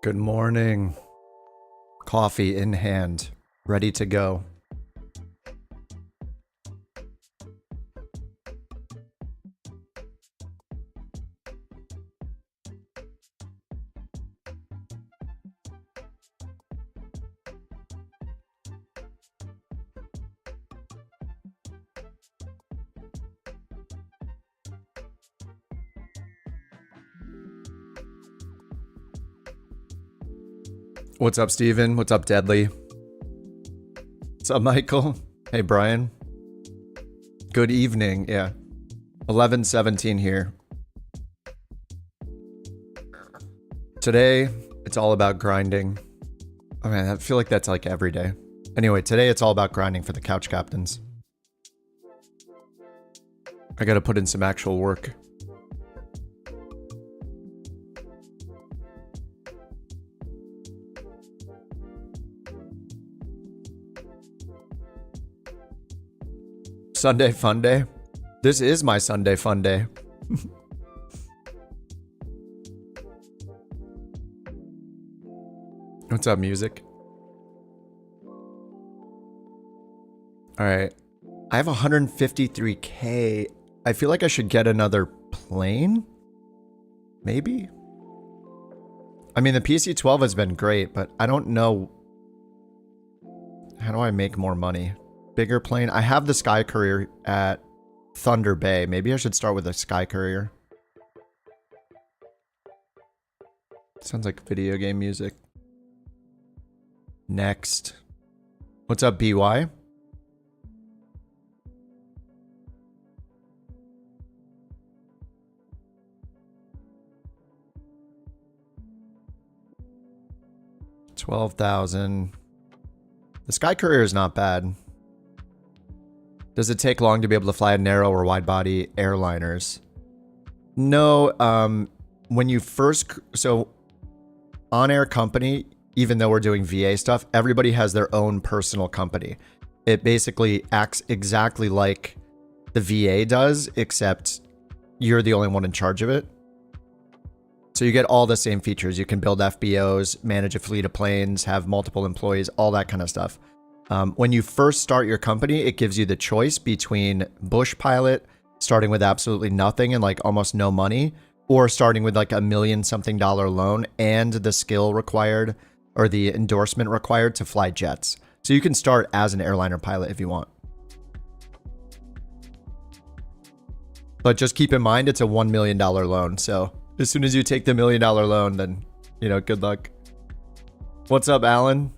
Good morning. Coffee in hand, ready to go. What's up, Steven? What's up, Deadly? What's up, Michael? Hey, Brian. Good evening. Yeah. 11:17 here. Today, it's all about grinding. Oh man, I feel like that's like every day. Anyway, today it's all about grinding for the couch captains. I gotta put in some actual work. Sunday fun day. This is my Sunday fun day. What's up, music? All right. I have 153K. I feel like I should get another plane. Maybe. I mean, the PC-12 has been great, but I don't know. How do I make more money? Bigger plane. I have the Sky Courier at Thunder Bay. Maybe I should start with a Sky Courier. Sounds like video game music. Next. What's up, BY? $12,000. The Sky Courier is not bad. Does it take long to be able to fly a narrow or wide body airliners? No, when you first, so On Air Company, even though we're doing VA stuff, everybody has their own personal company. It basically acts exactly like the VA does, except you're the only one in charge of it. So you get all the same features. You can build FBOs, manage a fleet of planes, have multiple employees, all that kind of stuff. When you first start your company, it gives you the choice between bush pilot, starting with absolutely nothing and like almost no money, or starting with like $1 million something loan and the skill required or the endorsement required to fly jets. So you can start as an airliner pilot if you want. But just keep in mind, it's a $1 million loan. So as soon as you take the $1 million loan, then, you know, good luck. What's up, Alan?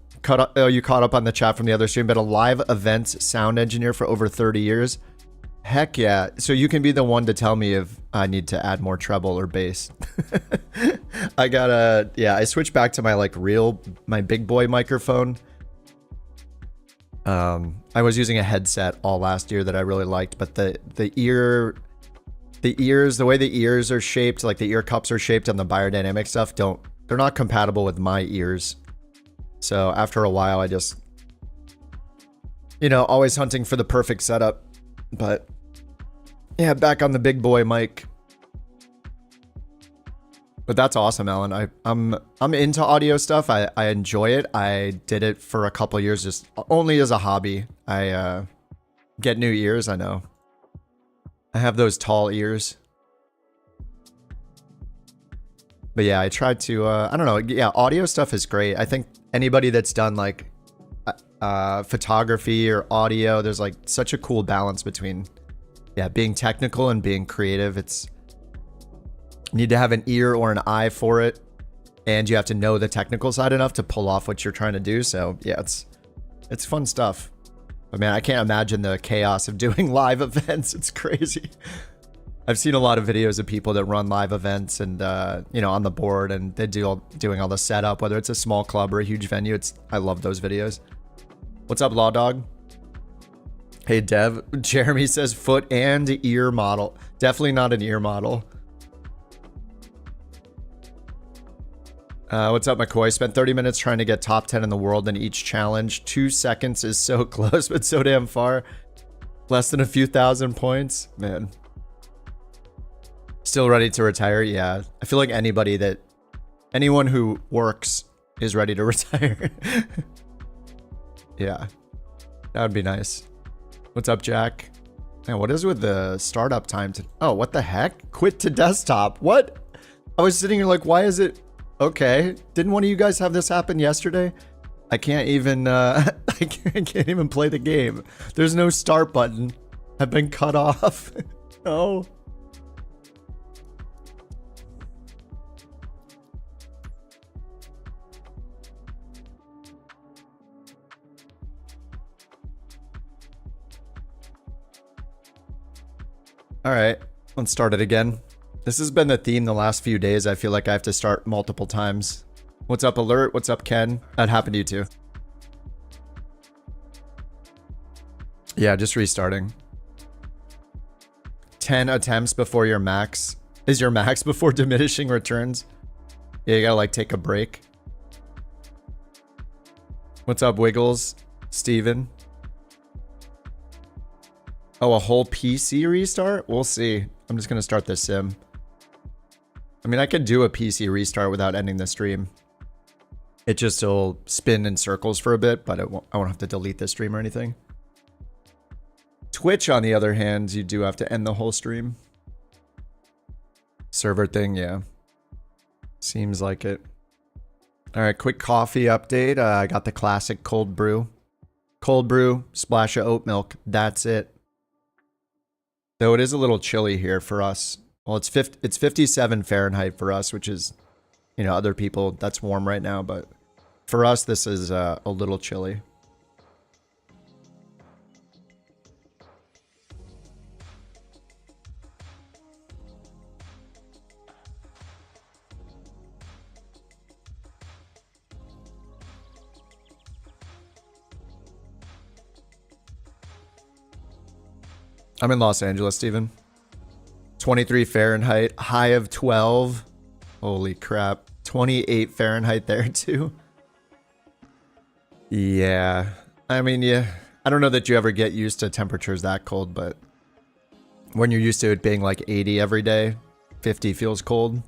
You caught up on the chat from the other stream, but a live events sound engineer for over 30 years. Heck yeah. So you can be the one to tell me if I need to add more treble or bass. I switched back to my my big boy microphone. I was using a headset all last year that I really liked, but the way the ears are shaped, like the ear cups are shaped on the biodynamic stuff, they're not compatible with my ears. So after a while, I just, always hunting for the perfect setup. But yeah, back on the big boy mic. But that's awesome, Alan. I'm into audio stuff. I enjoy it. I did it for a couple years, just only as a hobby. I get new ears, I know. I have those tall ears. But yeah, I tried to, I don't know. Yeah, audio stuff is great. I think anybody that's done like photography or audio, there's like such a cool balance between, being technical and being creative. You need to have an ear or an eye for it. And you have to know the technical side enough to pull off what you're trying to do. So yeah, it's fun stuff. But man, I can't imagine the chaos of doing live events. It's crazy. I've seen a lot of videos of people that run live events and, on the board, and they're doing all the setup, whether it's a small club or a huge venue. I love those videos. What's up, Law Dog? Hey, Dev. Jeremy says foot and ear model. Definitely not an ear model. What's up, McCoy? Spent 30 minutes trying to get top 10 in the world in each challenge. 2 seconds is so close, but so damn far. Less than a few thousand points. Man. Still ready to retire? Yeah. I feel like anybody that Anyone who works is ready to retire. Yeah, that would be nice. What's up, Jack? Man, what is with the startup time to... Oh, what the heck? Quit to desktop. What? I was sitting here like, why is it... Okay. Didn't one of you guys have this happen yesterday? I can't even... I can't even play the game. There's no start button. I've been cut off. No. All right, let's start it again. This has been the theme the last few days. I feel like I have to start multiple times. What's up, Alert? What's up, Ken? That happened to you too. Yeah, just restarting. 10 attempts before your max. Is your max before diminishing returns? Yeah, you gotta like take a break. What's up, Wiggles? Steven? Oh, a whole PC restart? We'll see. I'm just gonna start the sim. I mean, I could do a PC restart without ending the stream. It just will spin in circles for a bit, but I won't have to delete the stream or anything. Twitch, on the other hand, you do have to end the whole stream. Server thing, yeah. Seems like it. All right, quick coffee update. I got the classic cold brew. Cold brew, splash of oat milk. That's it. Though it is a little chilly here for us. Well, it's 57 Fahrenheit for us, which is, you know, other people, that's warm right now. But for us, this is a little chilly. I'm in Los Angeles, Steven. 23 Fahrenheit, high of 12. Holy crap. 28 Fahrenheit there too. Yeah. I mean, yeah. I don't know that you ever get used to temperatures that cold, but when you're used to it being like 80 every day, 50 feels cold.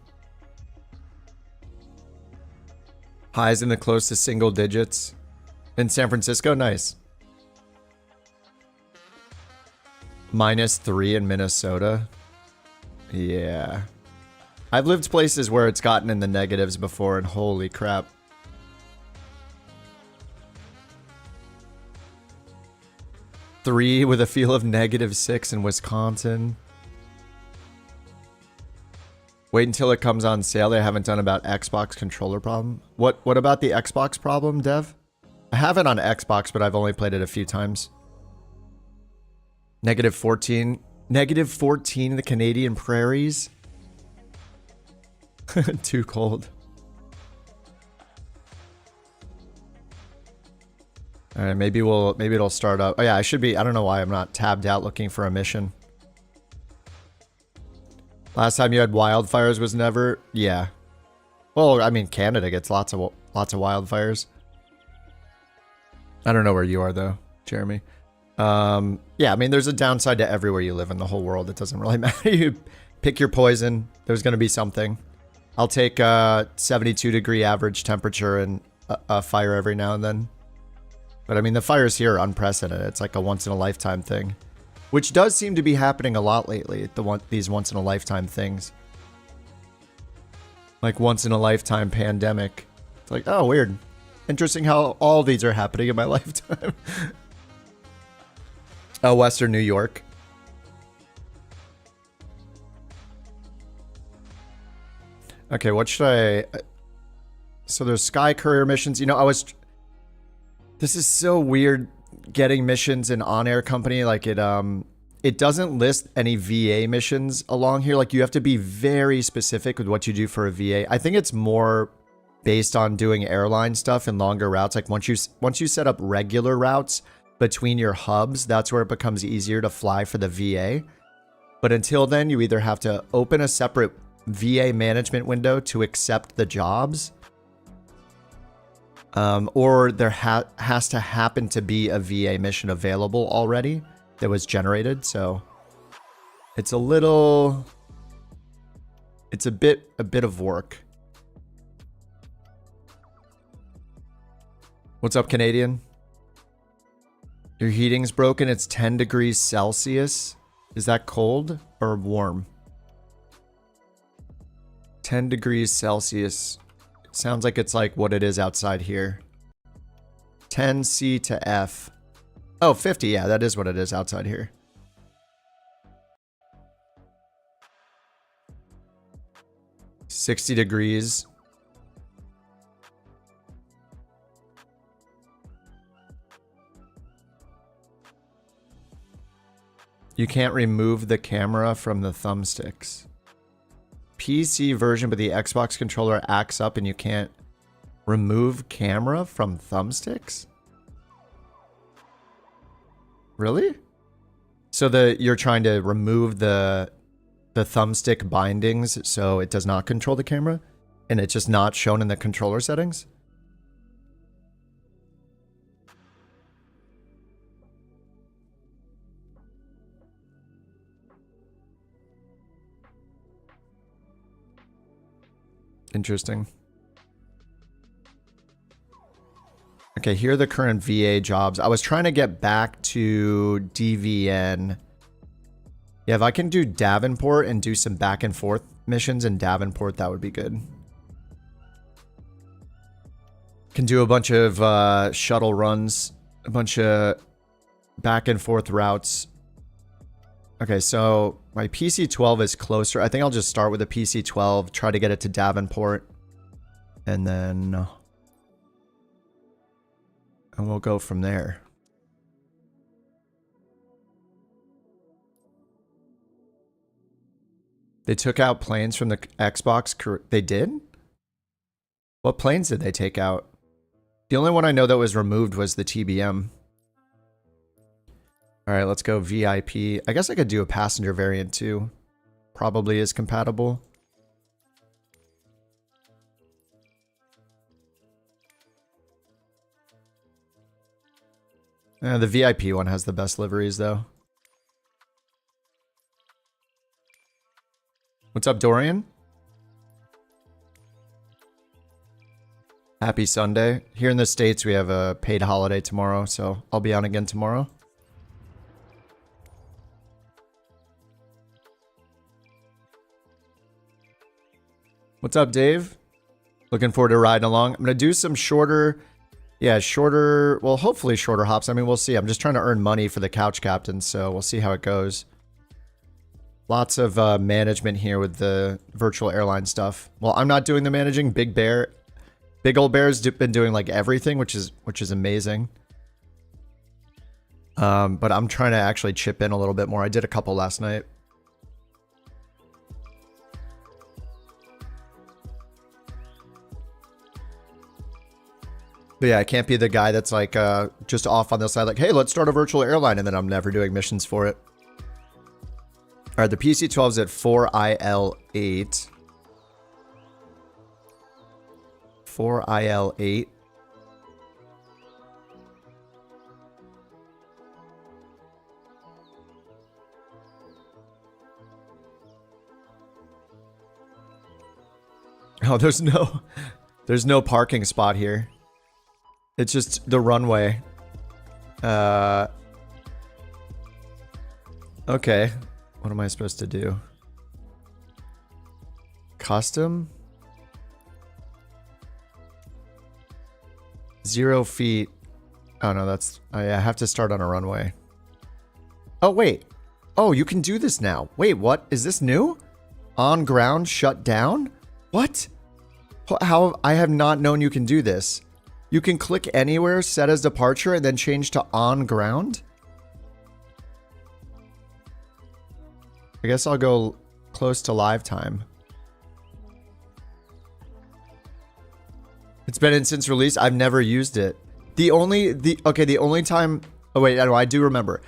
Highs in the close to single digits. In San Francisco, nice. -3 in Minnesota. Yeah. I've lived places where it's gotten in the negatives before, and holy crap. Three with a feel of -6 in Wisconsin. Wait until it comes on sale. They haven't done about Xbox controller problem. What about the Xbox problem, Dev? I have it on Xbox, but I've only played it a few times. -14. -14 in the Canadian prairies. Too cold. All right, maybe it'll start up. Oh yeah, I should be. I don't know why I'm not tabbed out looking for a mission. Last time you had wildfires was never. Yeah. Well, I mean, Canada gets lots of wildfires. I don't know where you are though, Jeremy. Yeah, I mean, there's a downside to everywhere you live in the whole world. It doesn't really matter. You pick your poison. There's going to be something. I'll take 72-degree average temperature and a fire every now and then. But I mean, the fires here are unprecedented. It's like a once-in-a-lifetime thing, which does seem to be happening a lot lately. These once-in-a-lifetime things, like once-in-a-lifetime pandemic. It's like, oh, weird. Interesting how all these are happening in my lifetime. Oh, Western New York. Okay, what should I... So there's Sky Courier missions. You know, this is so weird getting missions in On-Air Company. Like it doesn't list any VA missions along here. Like you have to be very specific with what you do for a VA. I think it's more based on doing airline stuff and longer routes. Like once you set up regular routes between your hubs, that's where it becomes easier to fly for the VA. But until then, you either have to open a separate VA management window to accept the jobs, or there has to happen to be a VA mission available already that was generated. So it's a bit of work. What's up, Canadian? Your heating's broken. It's 10 degrees Celsius. Is that cold or warm? 10 degrees Celsius. It sounds like it's like what it is outside here. 10 C to F. Oh, 50. Yeah, that is what it is outside here. $60 degrees. You can't remove the camera from the thumbsticks. PC version, but the Xbox controller acts up and you can't remove camera from thumbsticks? Really? So you're trying to remove the thumbstick bindings so it does not control the camera? And it's just not shown in the controller settings? Interesting. Okay, here are the current VA jobs. I was trying to get back to DVN. Yeah, if I can do Davenport and do some back and forth missions in Davenport, that would be good. Can do a bunch of shuttle runs, a bunch of back and forth routes. Okay, so my PC-12 is closer. I think I'll just start with the PC-12, try to get it to Davenport, and then and we'll go from there. They took out planes from the Xbox. They did? What planes did they take out? The only one I know that was removed was the TBM. All right, let's go VIP. I guess I could do a passenger variant too. Probably is compatible. The VIP one has the best liveries though. What's up, Dorian? Happy Sunday. Here in the States, we have a paid holiday tomorrow, so I'll be on again tomorrow. What's up, Dave? Looking forward to riding along. I'm going to do some shorter, well, hopefully shorter hops. I mean, we'll see. I'm just trying to earn money for the couch captain, so we'll see how it goes. Lots of management here with the virtual airline stuff. Well, I'm not doing the managing. Big Old Bear's been doing like everything, which is amazing. But I'm trying to actually chip in a little bit more. I did a couple last night. But yeah, I can't be the guy that's like just off on the side like, hey, let's start a virtual airline, and then I'm never doing missions for it. All right, the PC-12's at 4IL8. 4IL8. Oh, there's no parking spot here. It's just the runway. Okay. What am I supposed to do? Custom? 0 feet. Oh no, that's... I have to start on a runway. Oh, wait. Oh, you can do this now. Wait, what? Is this new? On ground shut down? What? How? I have not known you can do this. You can click anywhere, set as departure, and then change to on ground? I guess I'll go close to live time. It's been in since release. I've never used it. The only time... Oh, wait, no, I do remember.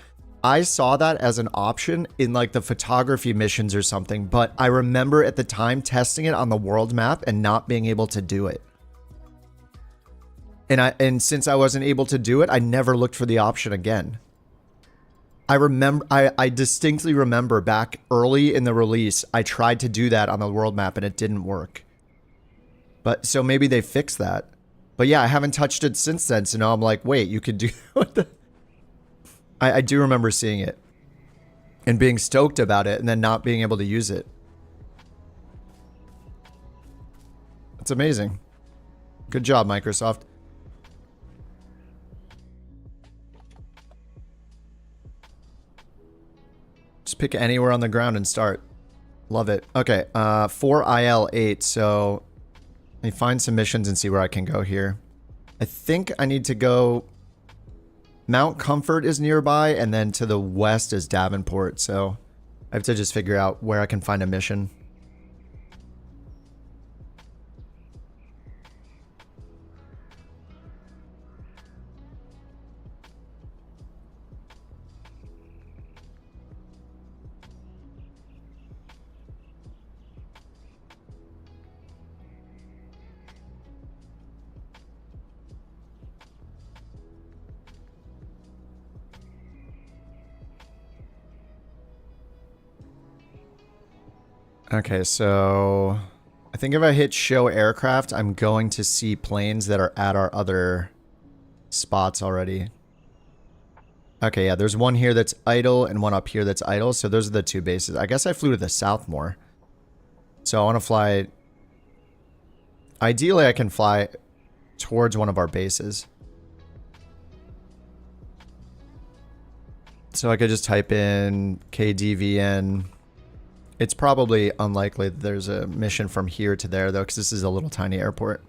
I saw that as an option in like the photography missions or something, but I remember at the time testing it on the world map and not being able to do it. And since I wasn't able to do it, I never looked for the option again. I distinctly remember back early in the release, I tried to do that on the world map and it didn't work. But so maybe they fixed that. But yeah, I haven't touched it since then. So now I'm like, wait, you could do what the? I do remember seeing it and being stoked about it and then not being able to use it. It's amazing. Good job, Microsoft. Just pick anywhere on the ground and start. Love it. Okay, 4IL8. So let me find some missions and see where I can go here. I think I need to go... Mount Comfort is nearby, and then to the west is Davenport. So I have to just figure out where I can find a mission. Okay, so I think if I hit show aircraft, I'm going to see planes that are at our other spots already. Okay, yeah, there's one here that's idle and one up here that's idle. So those are the two bases. I guess I flew to the south more. So I want to fly... Ideally, I can fly towards one of our bases. So I could just type in KDVN... It's probably unlikely that there's a mission from here to there, though, because this is a little tiny airport.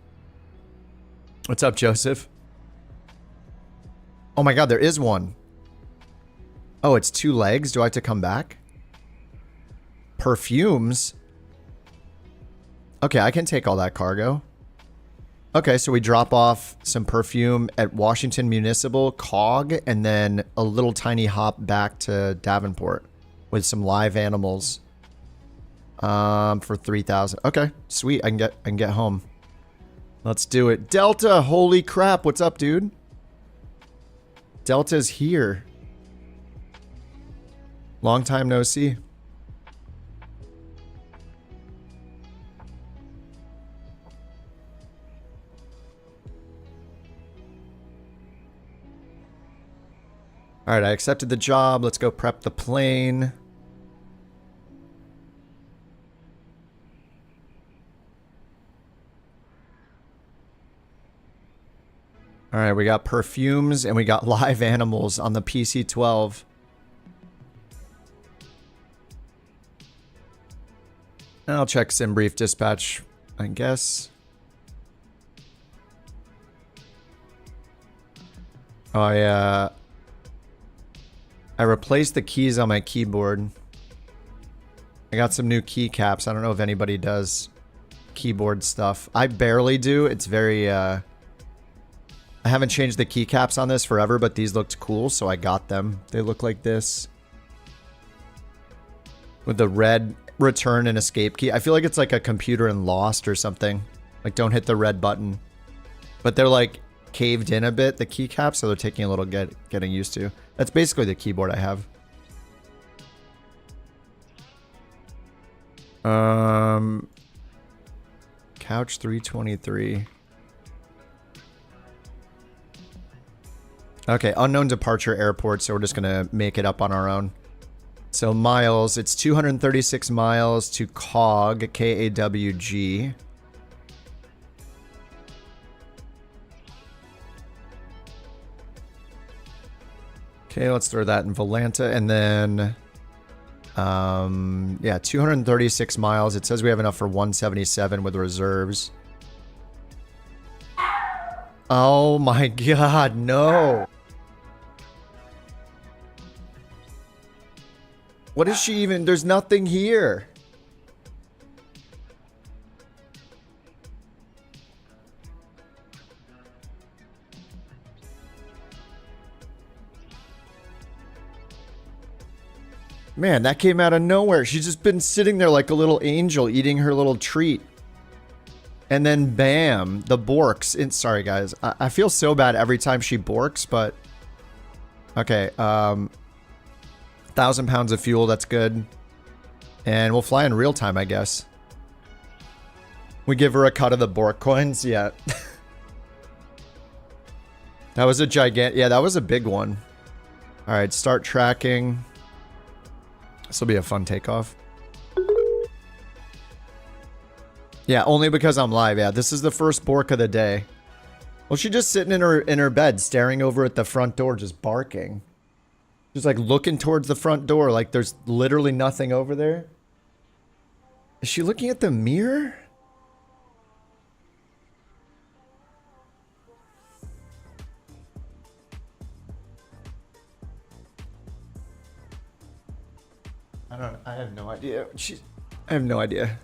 What's up, Joseph? Oh my god, there is one. Oh, it's 2 legs? Do I have to come back? Perfumes? Okay, I can take all that cargo. Okay, so we drop off some perfume at Washington Municipal, COG, and then a little tiny hop back to Davenport with some live animals. For 3,000. Okay, sweet. I can get home. Let's do it. Delta, holy crap! What's up, dude? Delta's here. Long time no see. All right, I accepted the job. Let's go prep the plane. All right, we got perfumes and we got live animals on the PC-12. I'll check SimBrief dispatch, I guess. Oh, I replaced the keys on my keyboard. I got some new keycaps. I don't know if anybody does keyboard stuff. I barely do. It's very... I haven't changed the keycaps on this forever, but these looked cool, so I got them. They look like this. With the red return and escape key. I feel like it's like a computer in Lost or something. Like, don't hit the red button. But they're like caved in a bit, the keycaps, so they're taking a little getting used to. That's basically the keyboard I have. Couch 323. Okay, unknown departure airport, so we're just gonna make it up on our own. So miles, it's 236 miles to COG, K-A-W-G. Okay, let's throw that in Volanta, and then... yeah, 236 miles. It says we have enough for 177 with reserves. Oh my god, no! What is she even? There's nothing here. Man, that came out of nowhere. She's just been sitting there like a little angel eating her little treat. And then bam, the borks. Sorry guys, I feel so bad every time she borks, but... Okay, 1,000 pounds of fuel, that's good. And we'll fly in real time, I guess. We give her a cut of the bork coins, yeah. That was a yeah, that was a big one. All right, start tracking. This will be a fun takeoff. Yeah, only because I'm live. Yeah, this is the first bork of the day. Well, she's just sitting in her bed, staring over at the front door, just barking. Just like looking towards the front door, like there's literally nothing over there. Is she looking at the mirror? I have no idea. I have no idea.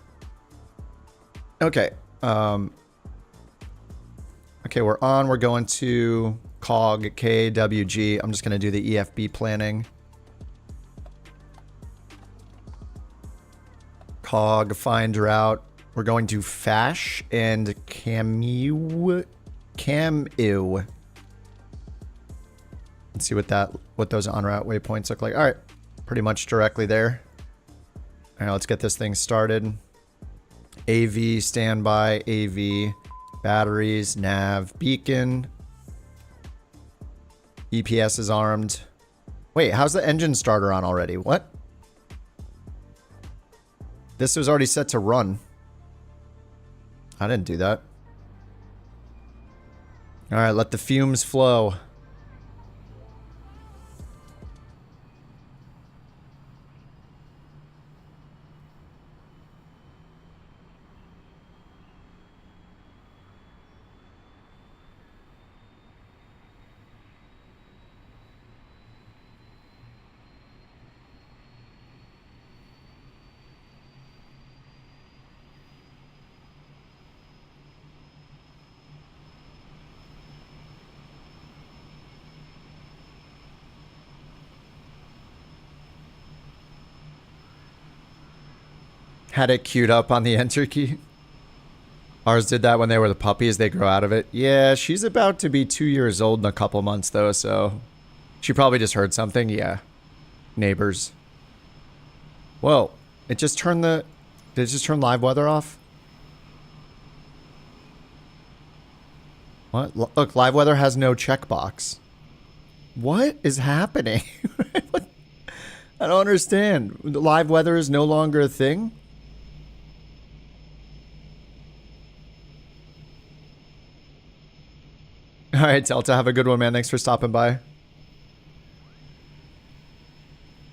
Okay. Okay, we're on. We're going to COG, KWG. I'm just going to do the EFB planning. COG, find route. We're going to Fash and Camu. Let's see what those on route waypoints look like. All right, pretty much directly there. All right, let's get this thing started. AV, standby, AV, batteries, nav, beacon. EPS is armed. Wait, how's the engine starter on already? What? This was already set to run. I didn't do that. All right, let the fumes flow. Had it queued up on the enter key. Ours did that when they were the puppies. They grow out of it. Yeah, she's about to be 2 years old in a couple months, though, so... She probably just heard something. Yeah. Neighbors. Whoa. It just turned the... Did it just turn live weather off? What? Look, live weather has no checkbox. What is happening? I don't understand. Live weather is no longer a thing? All right, Delta, have a good one, man. Thanks for stopping by.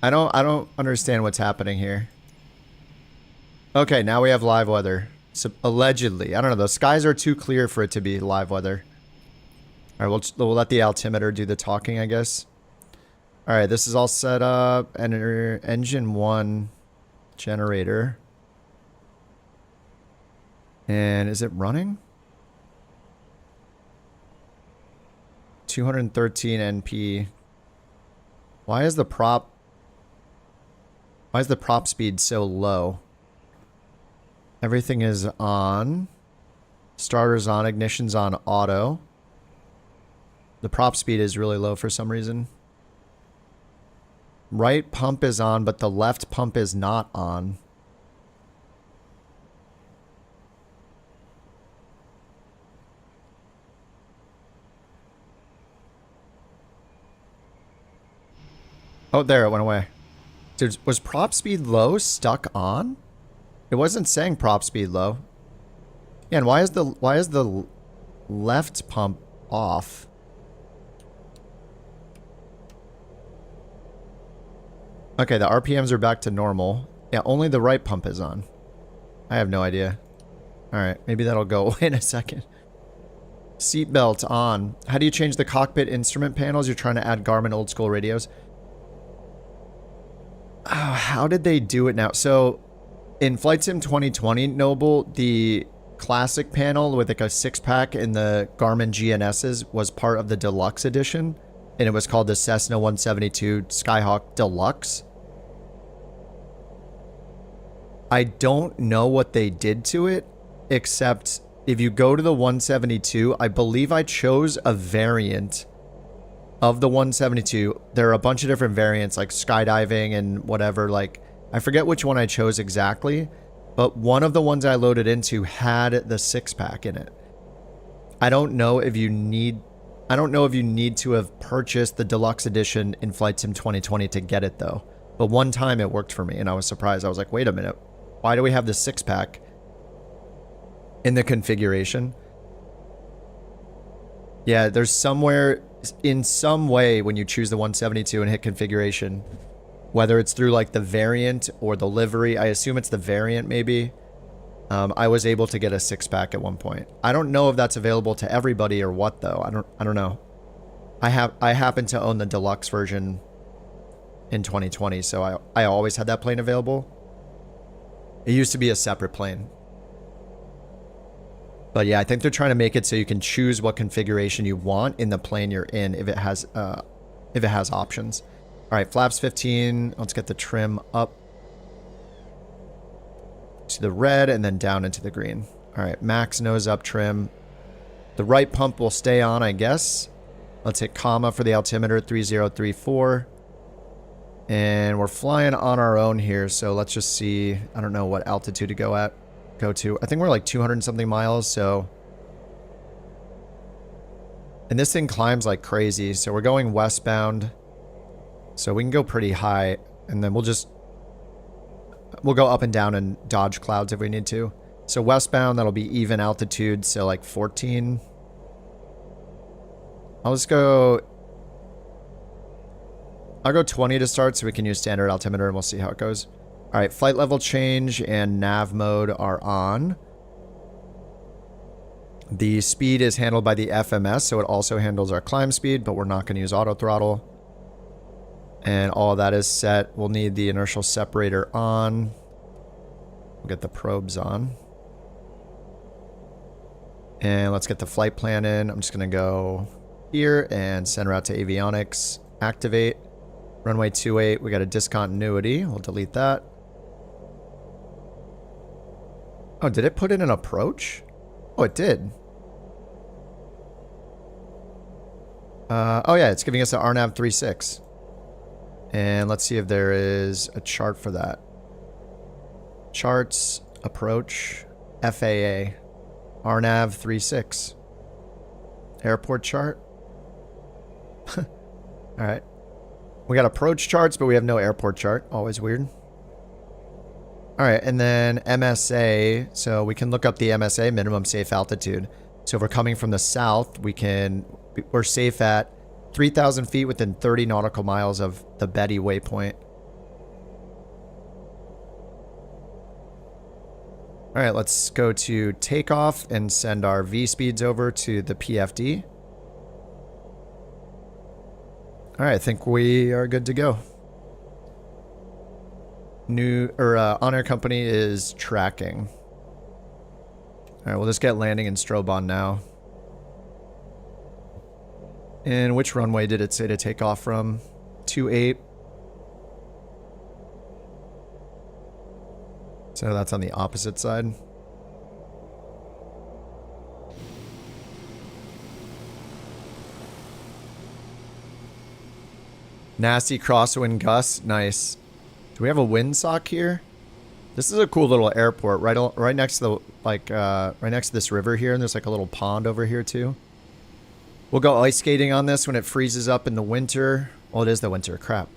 I don't understand what's happening here. Okay, now we have live weather. So, allegedly. I don't know. The skies are too clear for it to be live weather. All right, we'll let the altimeter do the talking, I guess. All right, this is all set up. Enter engine 1 generator. And is it running? 213 NP. Why is the prop speed so low? Everything is on. Starter's on, ignition's on auto. The prop speed is really low for some reason. Right pump is on, but the left pump is not on. Oh, there, it went away. Dude, was prop speed low stuck on? It wasn't saying prop speed low. Yeah, and why is the left pump off? Okay, the RPMs are back to normal. Yeah, only the right pump is on. I have no idea. Alright, maybe that'll go away in a second. Seatbelt on. How do you change the cockpit instrument panels? You're trying to add Garmin old school radios. Oh, how did they do it now? So, in Flight Sim 2020, Noble, the classic panel with like a 6-pack in the Garmin GNSs was part of the deluxe edition. And it was called the Cessna 172 Skyhawk Deluxe. I don't know what they did to it, except if you go to the 172, I believe I chose a variant of the 172. There are a bunch of different variants like skydiving and whatever. Like, I forget which one I chose exactly, but one of the ones I loaded into had the 6-pack in it. I don't know if you need... I don't know if you need to have purchased the deluxe edition in Flight Sim 2020 to get it though. But one time it worked for me and I was surprised. I was like, wait a minute. Why do we have the 6-pack in the configuration? Yeah, there's somewhere, in some way, when you choose the 172 and hit configuration, whether it's through like the variant or the livery, I assume it's the variant maybe. I was able to get a 6-pack at one point. I don't know if that's available to everybody or what though. I don't know. I happen to own the deluxe version in 2020, so I always had that plane available. It used to be a separate plane. But yeah, I think they're trying to make it so you can choose what configuration you want in the plane you're in if it has options. All right, flaps 15. Let's get the trim up to the red and then down into the green. All right, max nose up trim. The right pump will stay on, I guess. Let's hit comma for the altimeter, 3034. And we're flying on our own here, so let's just see. I don't know what altitude to go to. I think we're like 200 and something miles, so. And this thing climbs like crazy, so we're going westbound. So we can go pretty high, and then we'll go up and down and dodge clouds if we need to. So westbound, that'll be even altitude, so like 14. I'll go 20 to start so we can use standard altimeter and we'll see how it goes. All right, flight level change and nav mode are on. The speed is handled by the FMS, so it also handles our climb speed, but we're not going to use auto throttle. And all of that is set. We'll need the inertial separator on. We'll get the probes on. And let's get the flight plan in. I'm just going to go here and send route to avionics. Activate. Runway 28. We got a discontinuity. We'll delete that. Oh, did it put in an approach? Oh, it did. Oh yeah, it's giving us an RNAV 36. And let's see if there is a chart for that. Charts, approach, FAA, RNAV 36. Airport chart. All right. We got approach charts, but we have no airport chart. Always weird. All right, and then MSA. So we can look up the MSA, minimum safe altitude. So if we're coming from the south, we're safe at 3,000 feet within 30 nautical miles of the Betty waypoint. All right, let's go to takeoff and send our V speeds over to the PFD. All right, I think we are good to go. On-air company is tracking. All right, we'll just get landing and strobe on now. And which runway did it say to take off from? 28. So that's on the opposite side. Nasty crosswind gusts. Nice. Do we have a windsock here? This is a cool little airport right next to the right next to this river here, and there's like a little pond over here too. We'll go ice skating on this when it freezes up in the winter. Well, it is the winter. Crap.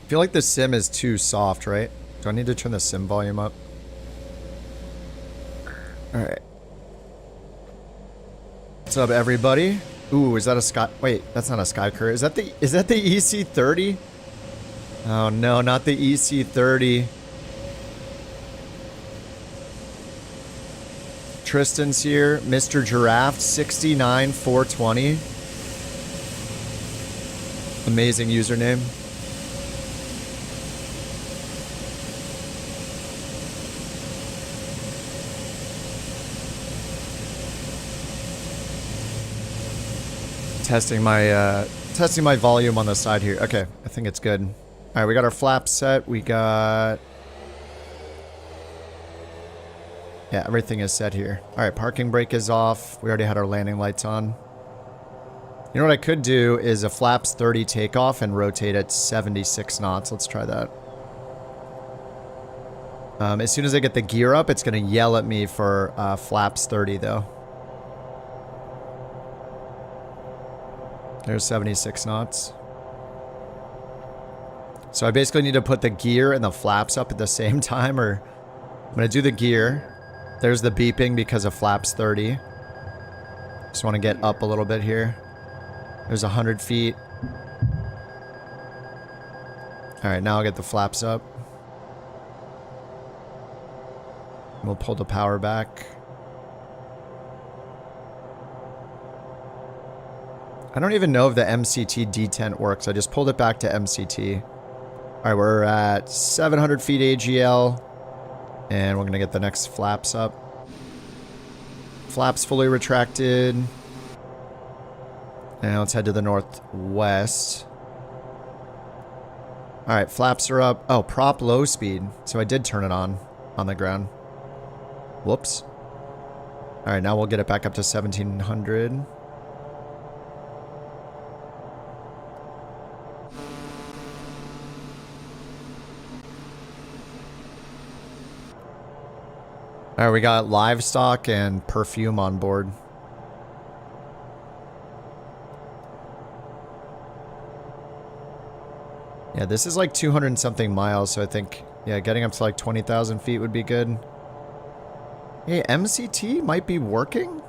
I feel like the sim is too soft, right? Do I need to turn the sim volume up? Alright. What's up, everybody? Ooh, is that a sky... Wait, that's not a Sky Courier. Is that the EC30? Oh no, not the EC30. Tristan's here. Mr. Giraffe, 69420. Amazing username. Testing my volume on the side here. Okay, I think it's good. All right, we got our flaps set. We got... Yeah, everything is set here. All right, parking brake is off. We already had our landing lights on. You know what I could do is a flaps 30 takeoff and rotate at 76 knots. Let's try that. As soon as I get the gear up, it's going to yell at me for flaps 30 though. There's 76 knots. So I basically need to put the gear and the flaps up at the same time, or I'm going to do the gear. There's the beeping because of flaps 30. Just want to get up a little bit here. There's 100 feet. All right, now I'll get the flaps up. We'll pull the power back. I don't even know if the MCT detent works. I just pulled it back to MCT. All right, we're at 700 feet AGL. And we're going to get the next flaps up. Flaps fully retracted. Now let's head to the northwest. All right, flaps are up. Oh, prop low speed. So I did turn it on the ground. Whoops. All right, now we'll get it back up to 1700. All right, we got livestock and perfume on board. Yeah, this is like 200 and something miles, so I think, yeah, getting up to like 20,000 feet would be good. Hey, MCT might be working?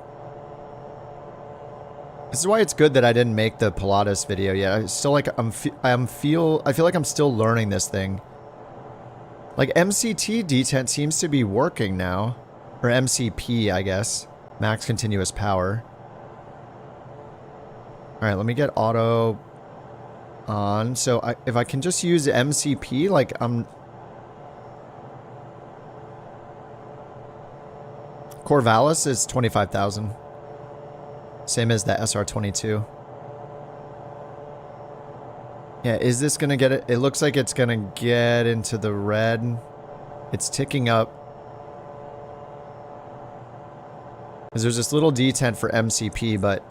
This is why it's good that I didn't make the Pilatus video yet. I still like, I feel like I'm still learning this thing. Like MCT detent seems to be working now. Or MCP, I guess. Max continuous power. Alright, let me get auto on. So if I can just use MCP, like Corvallis is 25,000. Same as the SR22. Yeah, is this gonna get it? It looks like it's gonna get into the red. It's ticking up. Because there's this little detent for MCP, but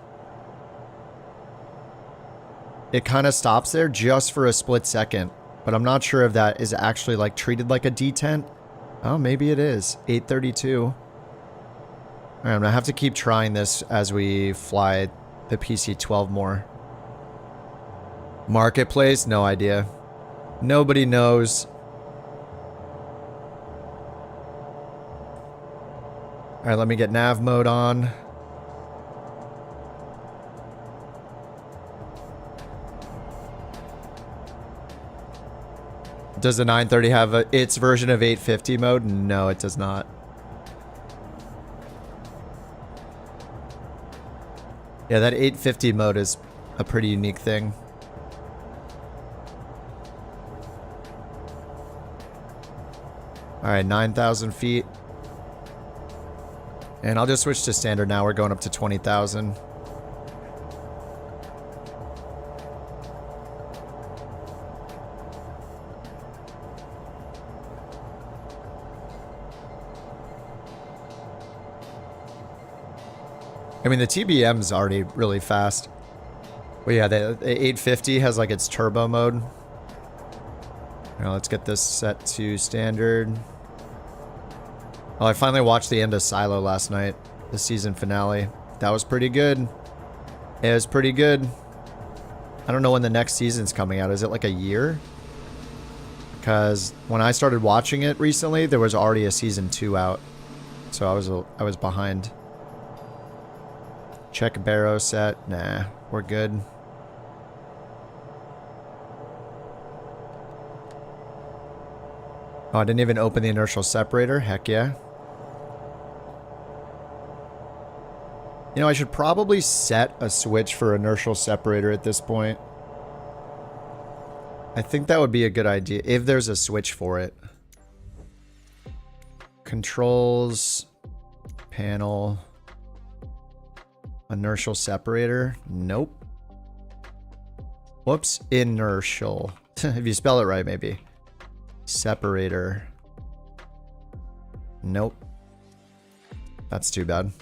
it kind of stops there just for a split second. But I'm not sure if that is actually like treated like a detent. Oh, maybe it is. 832. Alright, I'm gonna have to keep trying this as we fly the PC-12 more. Marketplace? No idea. Nobody knows. Alright, let me get nav mode on. Does the 930 have its version of 850 mode? No, it does not. Yeah, that 850 mode is a pretty unique thing. Alright, 9,000 feet. And I'll just switch to standard now. We're going up to 20,000. I mean, the TBM's already really fast. But yeah, the 850 has like its turbo mode. Now let's get this set to standard. Oh, I finally watched the end of Silo last night. The season finale. That was pretty good. It was pretty good. I don't know when the next season's coming out. Is it like a year? Because when I started watching it recently, there was already a season 2 out. So I was behind. Check barrow set. Nah, we're good. Oh, I didn't even open the inertial separator. Heck yeah. You know, I should probably set a switch for inertial separator at this point. I think that would be a good idea if there's a switch for it. Controls, panel, inertial separator. Nope. Whoops. Inertial. If you spell it right, maybe. Separator. Nope. That's too bad.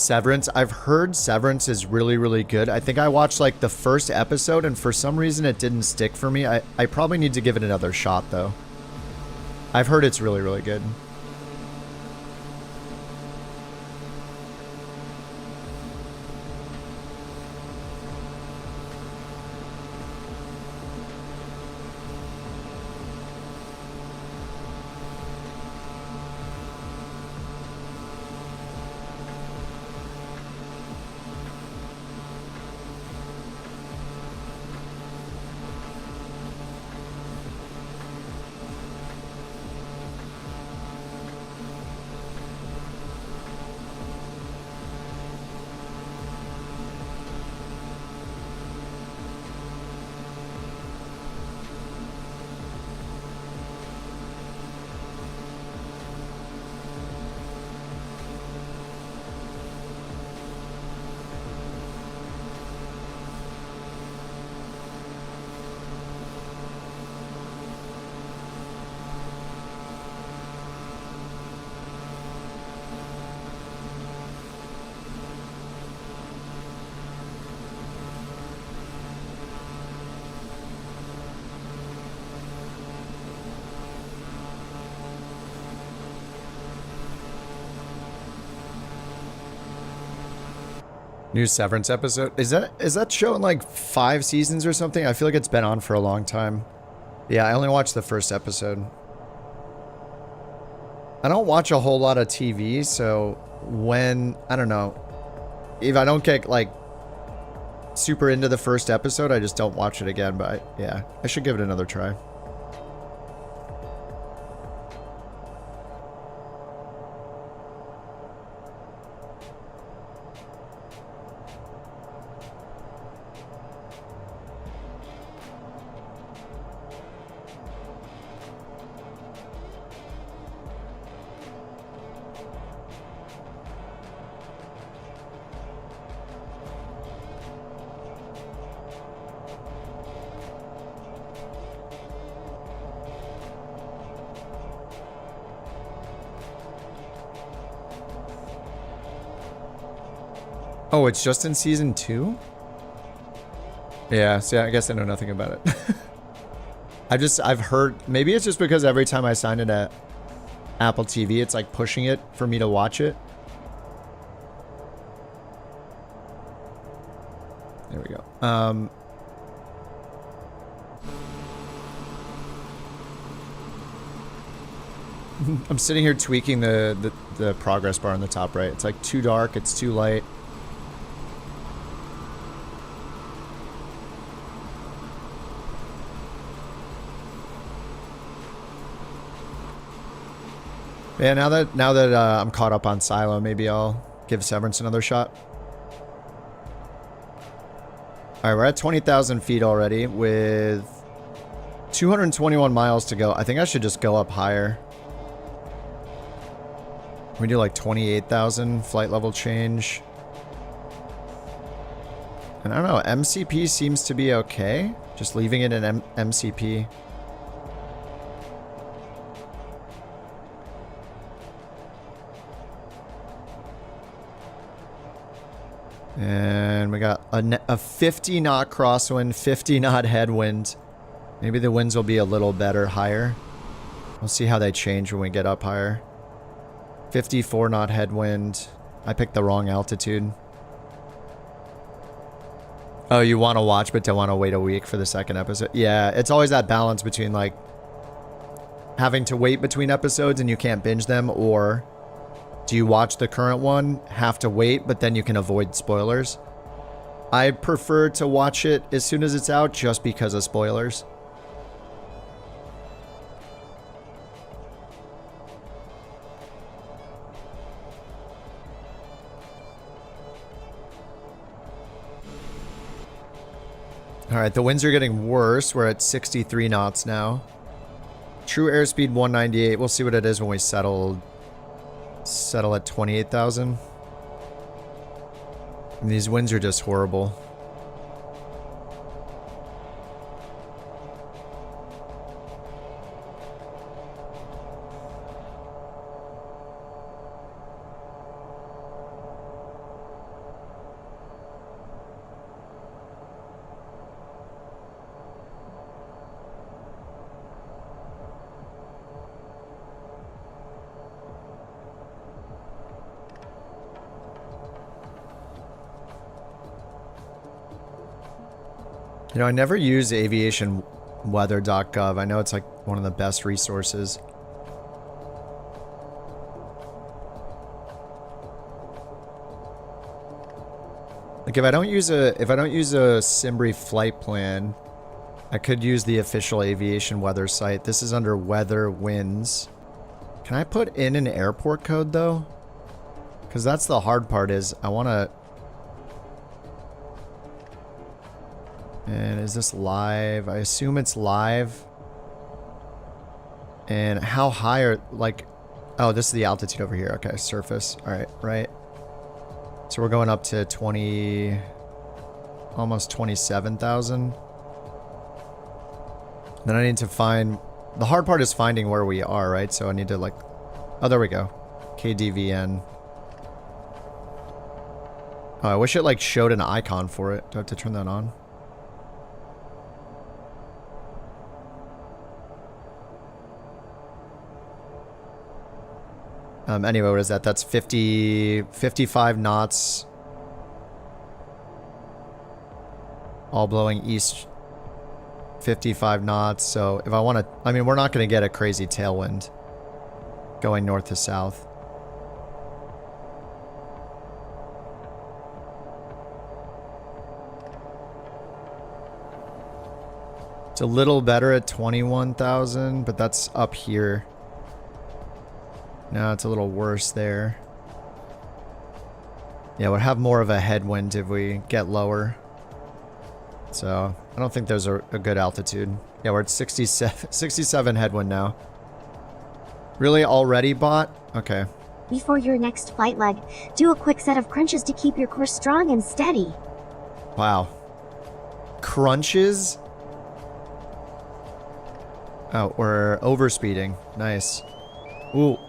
Severance. I've heard Severance is really, really good. I think I watched like the first episode and for some reason it didn't stick for me. I probably need to give it another shot though. I've heard it's really, really good. New Severance episode. Is that show in like 5 seasons or something? I feel like it's been on for a long time. Yeah, I only watched the first episode. I don't watch a whole lot of TV, so when, I don't know, if I don't get like super into the first episode, I just don't watch it again, but yeah, I should give it another try. Oh, it's just in season 2? Yeah, see, I guess I know nothing about it. I've heard, maybe it's just because every time I sign into Apple TV, it's like pushing it for me to watch it. There we go. I'm sitting here tweaking the progress bar on the top right. It's like too dark, it's too light. Yeah, now that I'm caught up on Silo, maybe I'll give Severance another shot. All right, we're at 20,000 feet already with 221 miles to go. I think I should just go up higher. We do like 28,000 flight level change. And I don't know, MCP seems to be okay. Just leaving it in MCP. And we got a 50 knot crosswind, 50 knot headwind. Maybe the winds will be a little better higher. We'll see how they change when we get up higher. 54 knot headwind. I picked the wrong altitude. Oh, you want to watch but don't want to wait a week for the second episode? Yeah, it's always that balance between like having to wait between episodes and you can't binge them, or do you watch the current one, have to wait, but then you can avoid spoilers? I prefer to watch it as soon as it's out just because of spoilers. Alright, the winds are getting worse. We're at 63 knots now. True airspeed 198. We'll see what it is when we settle at 28,000. And these winds are just horrible. You know, I never use aviationweather.gov. I know it's like one of the best resources. Like if I don't use a Simbri flight plan, I could use the official aviation weather site. This is under weather winds. Can I put in an airport code though? Because that's the hard part is I want to... And is this live? I assume it's live. And how high are, like... Oh, this is the altitude over here. Okay, surface. Alright, right. So we're going up to 20... Almost 27,000. Then I need to find... The hard part is finding where we are, right? So I need to like... Oh, there we go. KDVN. Oh, I wish it like showed an icon for it. Do I have to turn that on? Anyway, what is that? That's 55 knots. All blowing east 55 knots. So if I want to, I mean, we're not going to get a crazy tailwind going north to south. It's a little better at 21,000, but that's up here. No, it's a little worse there. Yeah, we'll have more of a headwind if we get lower. So, I don't think those are a good altitude. Yeah, we're at 67 headwind now. Really already, bot? Okay. Before your next flight leg, do a quick set of crunches to keep your course strong and steady. Wow. Crunches? Oh, we're overspeeding. Nice. Ooh.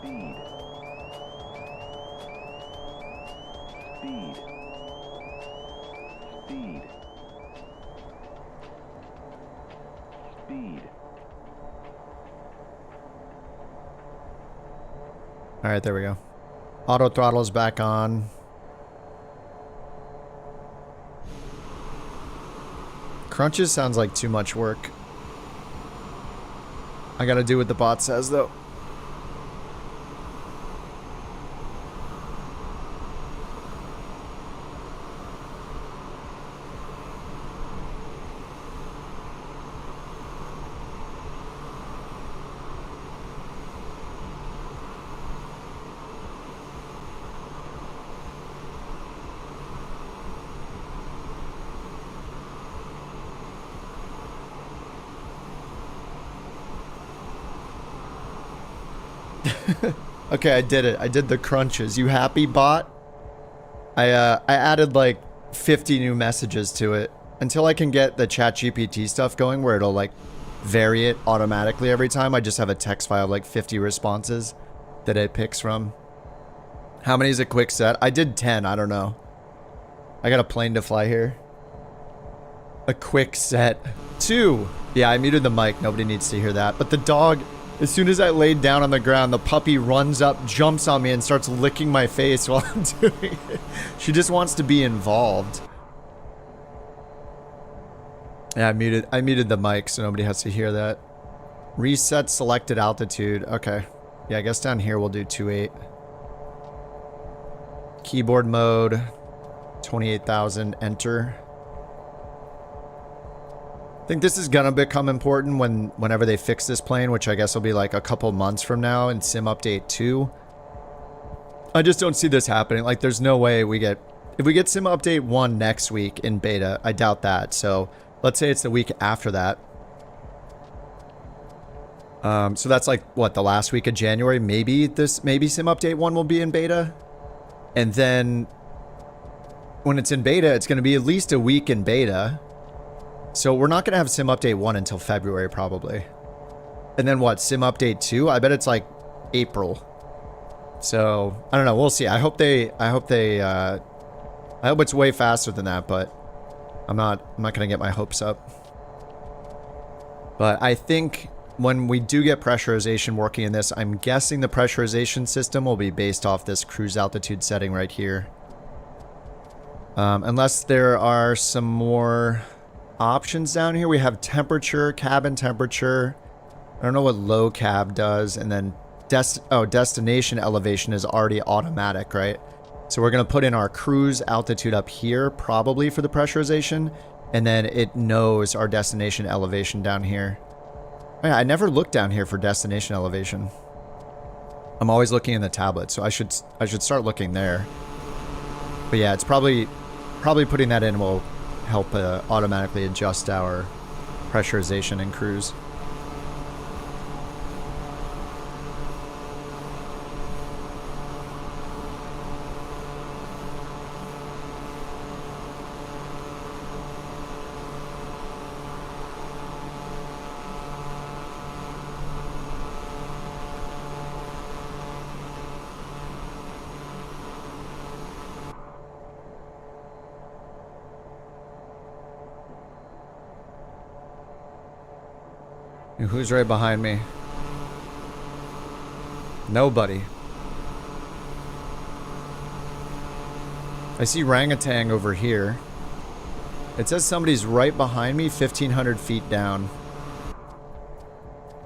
Alright, there we go. Auto throttle's back on. Crunches sounds like too much work. I gotta do what the bot says, though. Okay, I did it. I did the crunches. You happy, bot? I added like 50 new messages to it until I can get the ChatGPT stuff going where it'll like vary it automatically every time. I just have a text file of like 50 responses that it picks from. How many is a quick set? I did 10. I don't know. I got a plane to fly here. A quick set. 2. Yeah, I muted the mic. Nobody needs to hear that. But the dog... As soon as I laid down on the ground, the puppy runs up, jumps on me, and starts licking my face while I'm doing it. She just wants to be involved. Yeah, I muted the mic so nobody has to hear that. Reset selected altitude. Okay. Yeah, I guess down here we'll do 2.8. Keyboard mode. 28,000. Enter. I think this is gonna become important whenever they fix this plane, which I guess will be like a couple months from now in Sim Update 2. I just don't see this happening. Like, there's no way we get... If we get Sim Update 1 next week in beta, I doubt that. So, let's say it's the week after that. So that's like, what, the last week of January? Maybe Sim Update 1 will be in beta? And then... when it's in beta, it's gonna be at least a week in beta. So we're not going to have Sim Update 1 until February, probably. And then what, Sim Update 2? I bet it's like April. So, I don't know, we'll see. I hope it's way faster than that, but I'm not going to get my hopes up. But I think when we do get pressurization working in this, I'm guessing the pressurization system will be based off this cruise altitude setting right here. Unless there are some more... options down here. We have temperature, cabin temperature. I don't know what low cab does. And then destination elevation is already automatic, right? So we're going to put in our cruise altitude up here, probably for the pressurization. And then it knows our destination elevation down here. Oh yeah, I never looked down here for destination elevation. I'm always looking in the tablet, so I should start looking there. But yeah, it's probably putting that in will help automatically adjust our pressurization and cruise. Who's right behind me? Nobody. I see orangutan over here. It says somebody's right behind me, 1,500 feet down.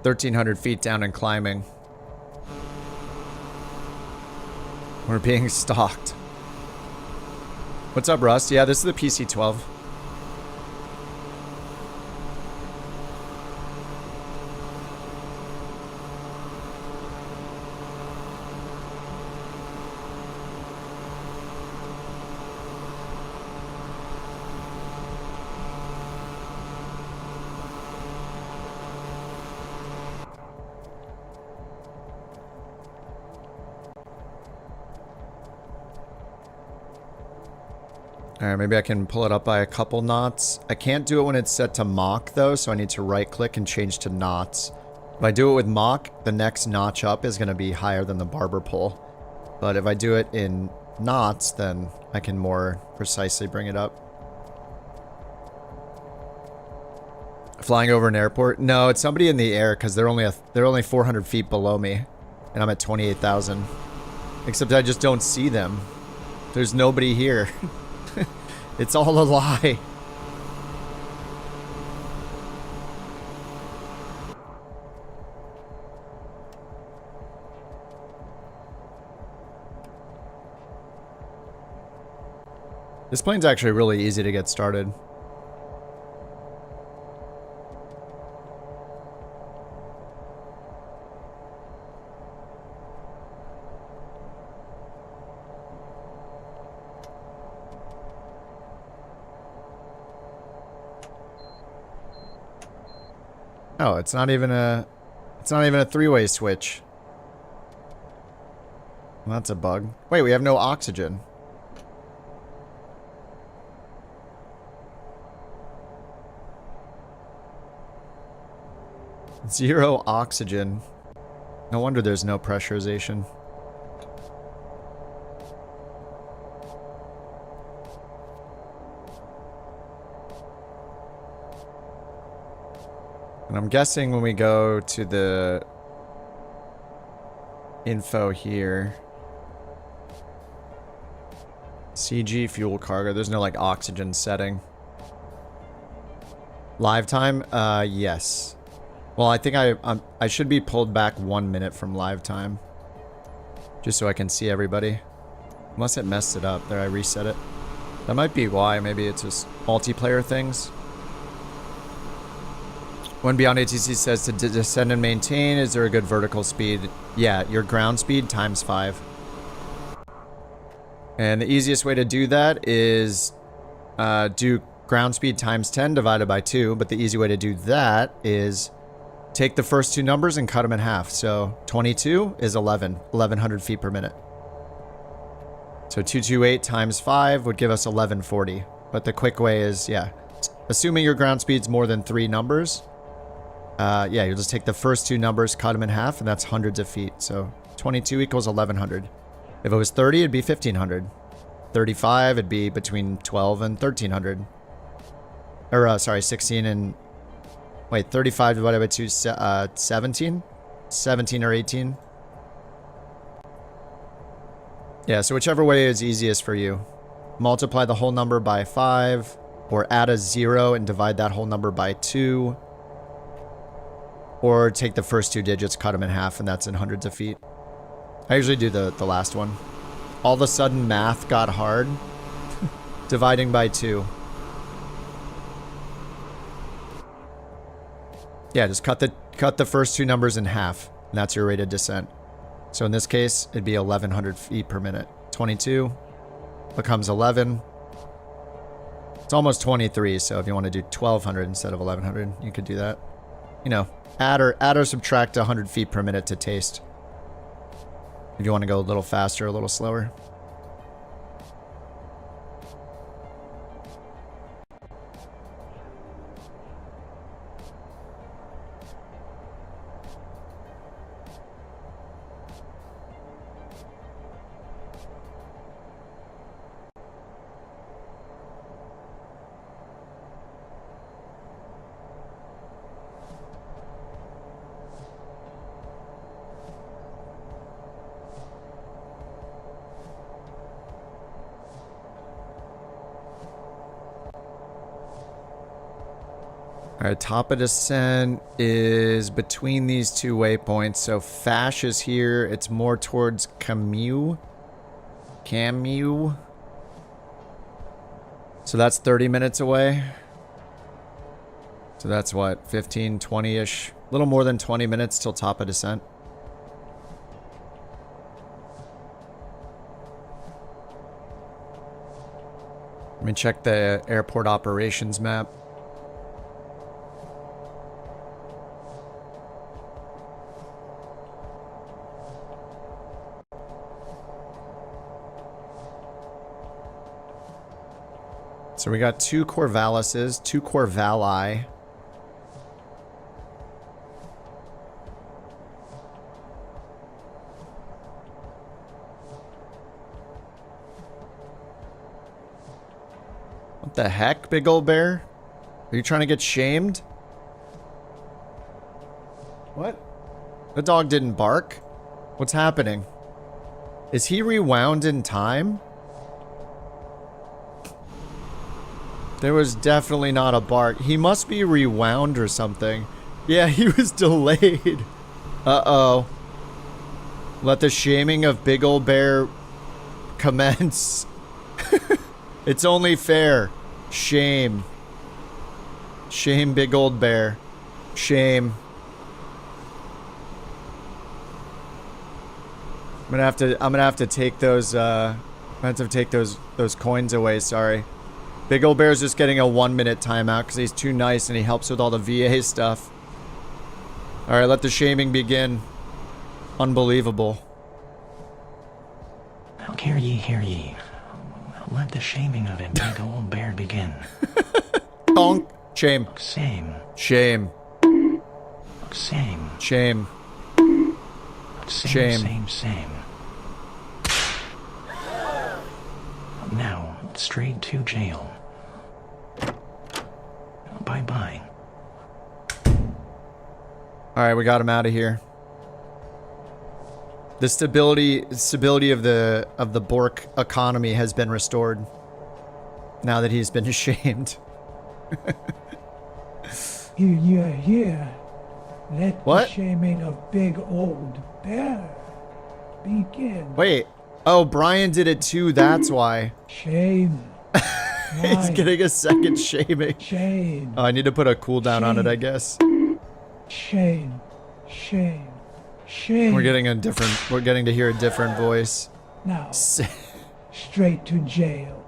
1,300 feet down and climbing. We're being stalked. What's up, Rust? Yeah, this is the PC-12. Alright, maybe I can pull it up by a couple knots. I can't do it when it's set to Mach, though, so I need to right-click and change to knots. If I do it with Mach, the next notch up is going to be higher than the barber pole. But if I do it in knots, then I can more precisely bring it up. Flying over an airport? No, it's somebody in the air, because they're only 400 feet below me. And I'm at 28,000. Except I just don't see them. There's nobody here. It's all a lie. This plane's actually really easy to get started. Oh, it's not even a three-way switch. Well, that's a bug. Wait, we have no oxygen. Zero oxygen. No wonder there's no pressurization. And I'm guessing when we go to the info here, CG fuel cargo, there's no like oxygen setting. Live time? Yes. Well, I think I should be pulled back 1 minute from live time. Just so I can see everybody. Unless it messed it up. There, I reset it. That might be why. Maybe it's just multiplayer things. When Beyond ATC says to descend and maintain, is there a good vertical speed? Yeah, your ground speed times 5. And the easiest way to do that is do ground speed times 10 divided by 2. But the easy way to do that is take the first two numbers and cut them in half. So 22 is 1100 feet per minute. So 228 times 5 would give us 1140. But the quick way is, yeah, assuming your ground speed's more than 3 numbers, yeah, you'll just take the first two numbers, cut them in half, and that's hundreds of feet. So 22 equals 1100. If it was 30, it'd be 1500. 35, it'd be between 12 and 1300. Or, sorry, 16 and... Wait, 35 divided by 2, 17? 17 or 18? Yeah, so whichever way is easiest for you. Multiply the whole number by 5, or add a 0 and divide that whole number by 2. Or take the first 2 digits, cut them in half, and that's in hundreds of feet. I usually do the last one. All of a sudden, math got hard. Dividing by 2. Yeah, just cut the first 2 numbers in half, and that's your rate of descent. So in this case, it'd be 1,100 feet per minute. 22 becomes 11. It's almost 23, so if you want to do 1,200 instead of 1,100, you could do that. You know, add or subtract 100 feet per minute to taste. If you want to go a little faster, a little slower. Alright, top of descent is between these 2 waypoints. So Fash is here. It's more towards Camus. So that's 30 minutes away. So that's what, 15, 20-ish? A little more than 20 minutes till top of descent. Let me check the airport operations map. So we got 2 Corvalises, 2 Corvali. What the heck, big old bear? Are you trying to get shamed? What? The dog didn't bark. What's happening? Is he rewound in time? There was definitely not a bark. He must be rewound or something. Yeah, he was delayed. Uh-oh. Let the shaming of big old bear commence. It's only fair. Shame. Shame big old bear. Shame. I'm gonna have to take those those coins away, sorry. Big ol' bear's just getting a 1-minute timeout because he's too nice and he helps with all the VA stuff. Alright, let the shaming begin. Unbelievable. Now hear ye, hear ye. Let the shaming of it big old bear begin. Bonk. Shame. Same. Shame. Same. Shame. Same. Same. Now, straight to jail. Bye-bye. Alright, we got him out of here. The stability of the Bork economy has been restored. Now that he's been shamed. Yeah. Let what? the shaming of big old bear begin. Wait. Oh, Brian did it too, that's why. Shame. He's getting a second shaming. Shame. Oh, I need to put a cooldown on it, I guess. Shame. We're getting to hear a different voice. Now, straight to jail.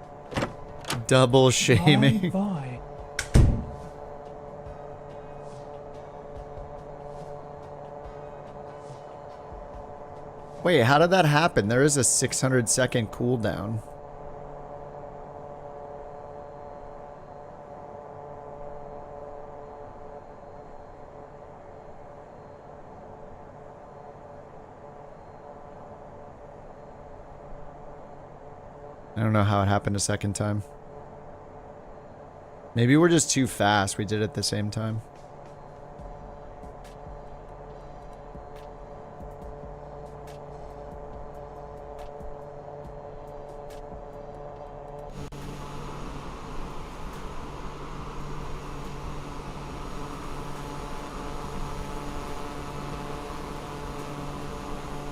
Double shaming. Bye. Wait, how did that happen? There is a 600-second cooldown. I don't know how it happened a second time. Maybe we're just too fast. We did it at the same time.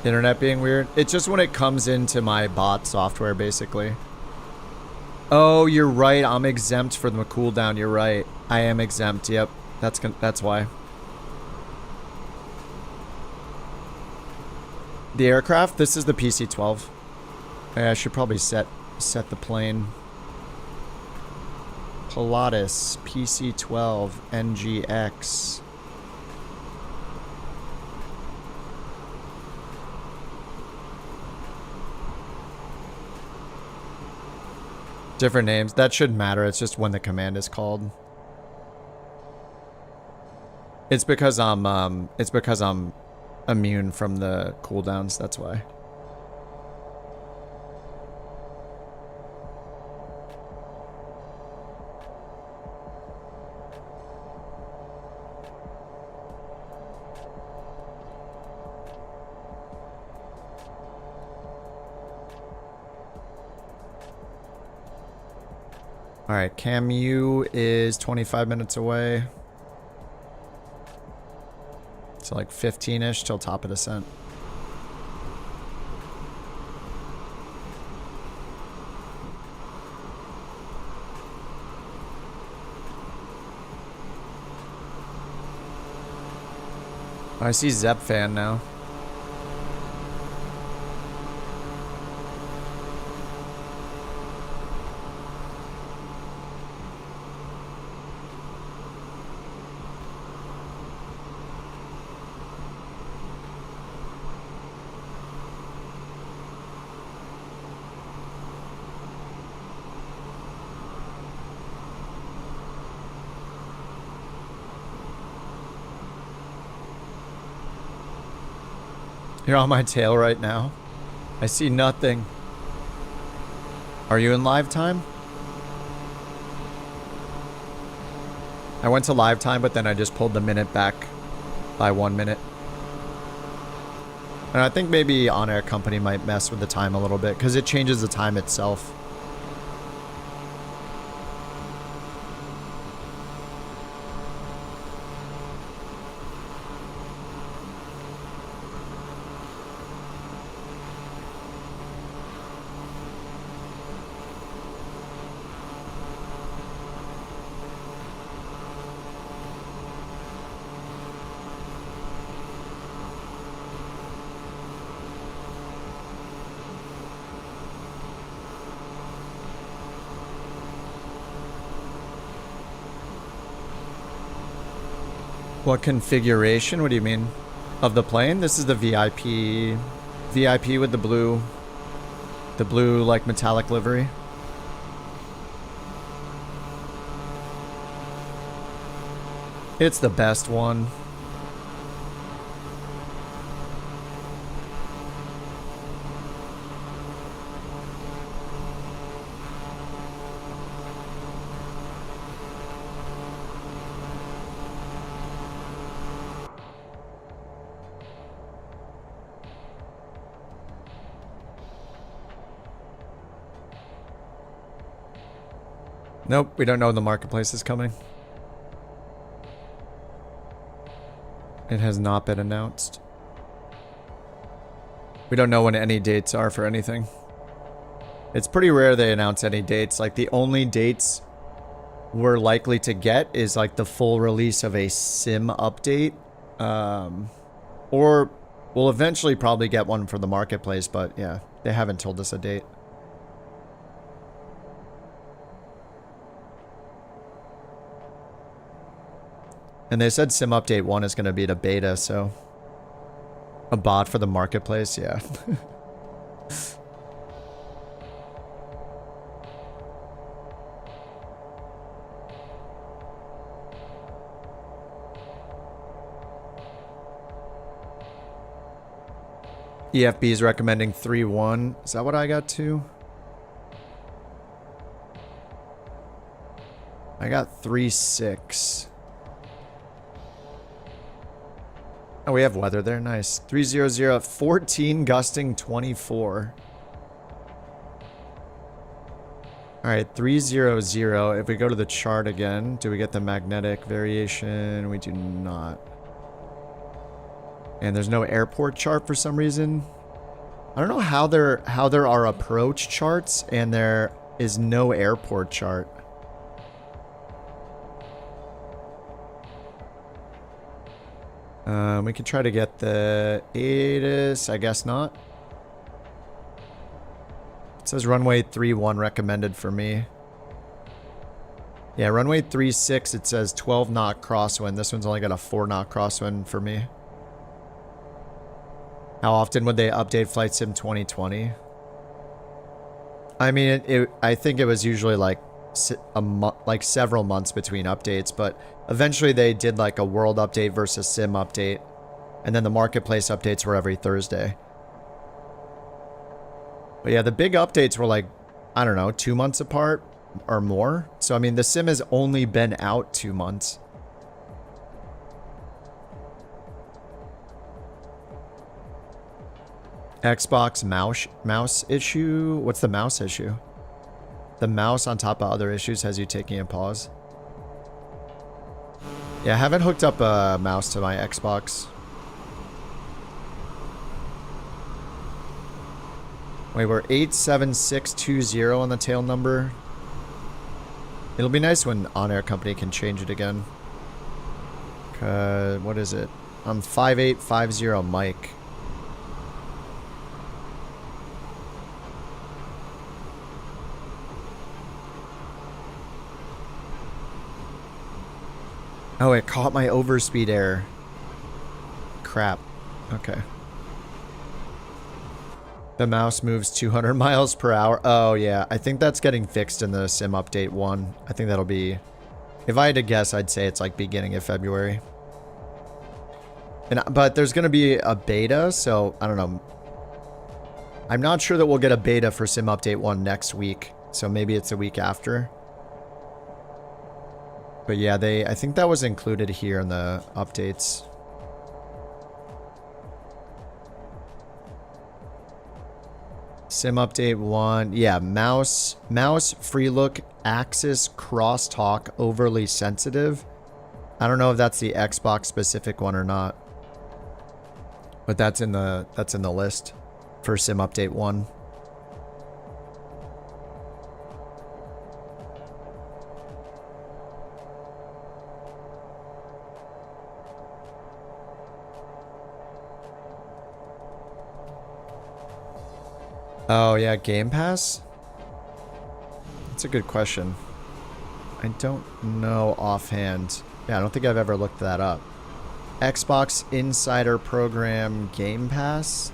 Internet being weird. It's just when it comes into my bot software, basically. Oh, you're right. I'm exempt from the cooldown. You're right. I am exempt. Yep. That's why. The aircraft. This is the PC-12. Yeah, I should probably set the plane. Pilatus PC-12 NGX. Different names. That shouldn't matter. It's just when the command is called. It's because I'm immune from the cooldowns. That's why. All right, Camu is 25 minutes away. So like 15-ish till top of descent. I see Zep fan now. You're on my tail right now. I see nothing. Are you in live time? I went to live time, but then I just pulled the minute back by 1 minute. And I think maybe on-air company might mess with the time a little bit because it changes the time itself. What configuration? What do you mean? Of the plane? This is the VIP. VIP with the blue like metallic livery. It's the best one. Nope, we don't know when the marketplace is coming. It has not been announced. We don't know when any dates are for anything. It's pretty rare they announce any dates. Like, the only dates we're likely to get is like the full release of a sim update. Or we'll eventually probably get one for the marketplace, but yeah, they haven't told us a date. And they said Sim Update 1 is going to be the beta, so... A bot for the marketplace, yeah. EFB is recommending 3-1. Is that what I got too? I got 3-6. Oh, we have weather there. Nice. 300, 14, gusting 24. Alright, 300. If we go to the chart again, do we get the magnetic variation? We do not. And there's no airport chart for some reason. I don't know how there are approach charts and there is no airport chart. We can try to get the ATIS. I guess not. It says runway 31 recommended for me. Yeah, runway 36, it says 12 knot crosswind. This one's only got a 4 knot crosswind for me. How often would they update Flight Sim 2020? I mean, I think it was usually like several months between updates, but eventually they did like a world update versus sim update, and then the marketplace updates were every Thursday. But yeah, the big updates were like, I don't know, 2 months apart or more. So I mean, the sim has only been out 2 months. Xbox mouse issue? What's the mouse issue? The mouse on top of other issues has you taking a pause. Yeah, I haven't hooked up a mouse to my Xbox. Wait, we're 87620 on the tail number. It'll be nice when On Air Company can change it again. What is it? I'm 5850 Mike. Oh, it caught my overspeed error. Crap. Okay. The mouse moves 200 miles per hour. Oh, yeah. I think that's getting fixed in the sim update 1. I think that'll be... If I had to guess, I'd say it's like beginning of February. But there's going to be a beta, so I don't know. I'm not sure that we'll get a beta for sim update 1 next week. So maybe it's a week after. But yeah, I think that was included here in the updates. Sim update 1. Yeah, mouse free look axis crosstalk overly sensitive. I don't know if that's the Xbox specific one or not. But that's in the list for sim update 1. Oh, yeah, Game Pass? That's a good question. I don't know offhand. Yeah, I don't think I've ever looked that up. Xbox Insider Program Game Pass?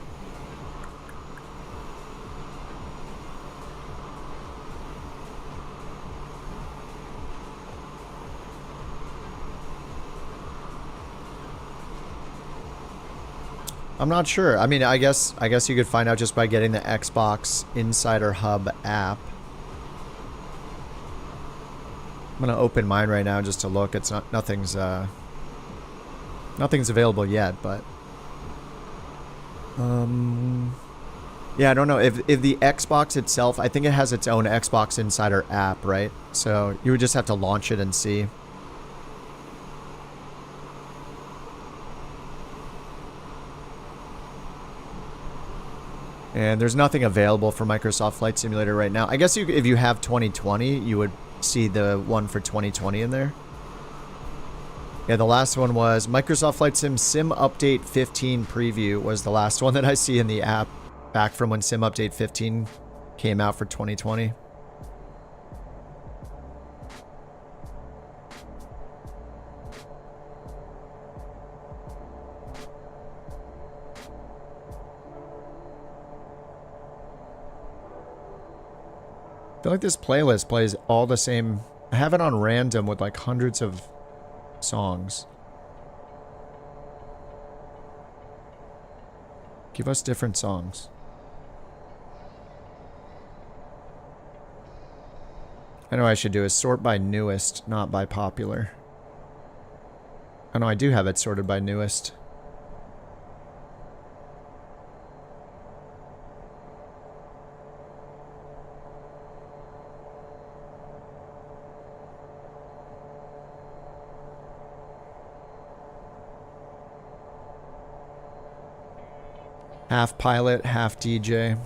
I'm not sure. I mean, I guess you could find out just by getting the Xbox Insider Hub app. I'm gonna open mine right now just to look. It's not nothing's available yet, but yeah, I don't know if the Xbox itself. I think it has its own Xbox Insider app, right? So you would just have to launch it and see. And there's nothing available for Microsoft Flight Simulator right now. I guess if you have 2020, you would see the one for 2020 in there. Yeah, the last one was Microsoft Flight Sim Update 15 preview was the last one that I see in the app back from when Sim Update 15 came out for 2020. I feel like this playlist plays all the same. I have it on random with like hundreds of songs. Give us different songs. I know what I should do is sort by newest, not by popular. I know I do have it sorted by newest. Half pilot, half DJ.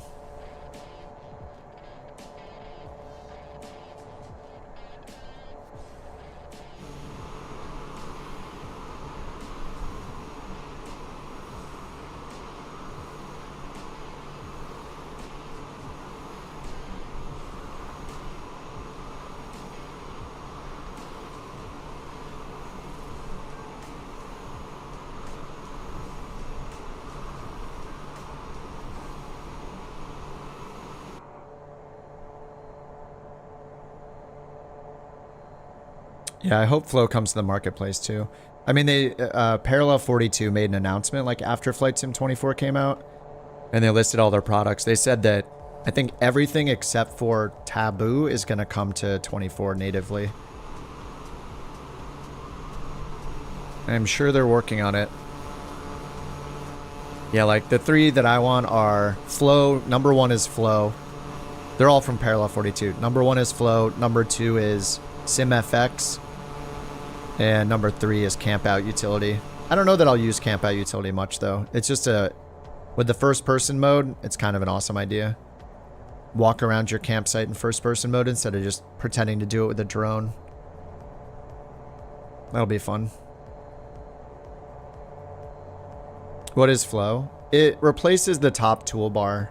Yeah, I hope Flow comes to the marketplace too. I mean, they Parallel 42 made an announcement like after Flight Sim 24 came out, and they listed all their products. They said that I think everything except for Taboo is going to come to 24 natively. I'm sure they're working on it. Yeah, like the 3 that I want are Flow. Number 1 is Flow. They're all from Parallel 42. Number 1 is Flow. Number 2 is SimFX. And number 3 is Camp Out Utility. I don't know that I'll use Camp Out Utility much though. It's just with the first person mode, it's kind of an awesome idea. Walk around your campsite in first person mode instead of just pretending to do it with a drone. That'll be fun. What is Flow? It replaces the top toolbar.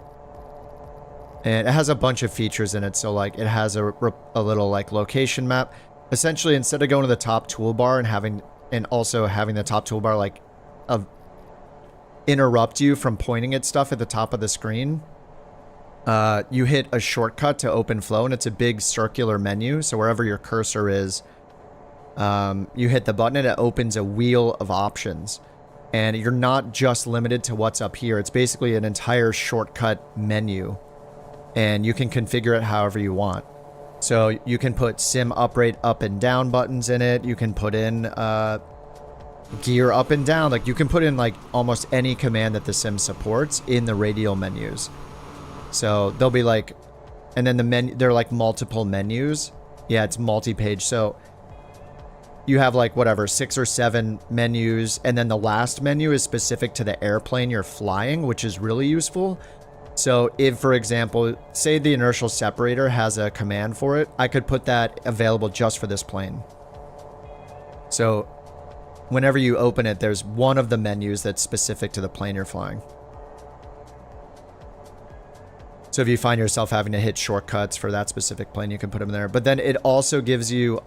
And it has a bunch of features in it. So like it has a little like location map. Essentially, instead of going to the top toolbar and also having the top toolbar like interrupt you from pointing at stuff at the top of the screen, you hit a shortcut to open Flow, and it's a big circular menu. So wherever your cursor is, you hit the button and it opens a wheel of options. And you're not just limited to what's up here. It's basically an entire shortcut menu, and you can configure it however you want. So you can put sim uprate up and down buttons in it. You can put in gear up and down. Like you can put in like almost any command that the sim supports in the radial menus. So they'll be like, and then the menu, they're like multiple menus. Yeah, it's multi-page. So you have like whatever, 6 or 7 menus. And then the last menu is specific to the airplane you're flying, which is really useful. So if, for example, say the inertial separator has a command for it, I could put that available just for this plane. So whenever you open it, there's one of the menus that's specific to the plane you're flying. So if you find yourself having to hit shortcuts for that specific plane, you can put them there. But then it also gives you,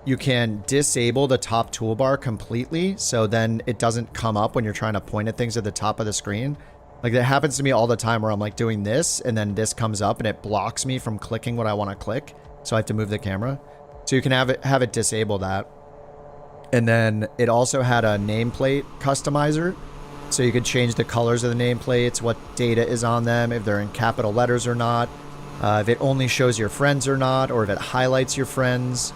you can disable the top toolbar completely. So then it doesn't come up when you're trying to point at things at the top of the screen. Like that happens to me all the time where I'm like doing this and then this comes up and it blocks me from clicking what I want to click. So I have to move the camera. So you can have it disable that. And then it also had a nameplate customizer. So you could change the colors of the nameplates, what data is on them, if they're in capital letters or not, if it only shows your friends or not, or if it highlights your friends.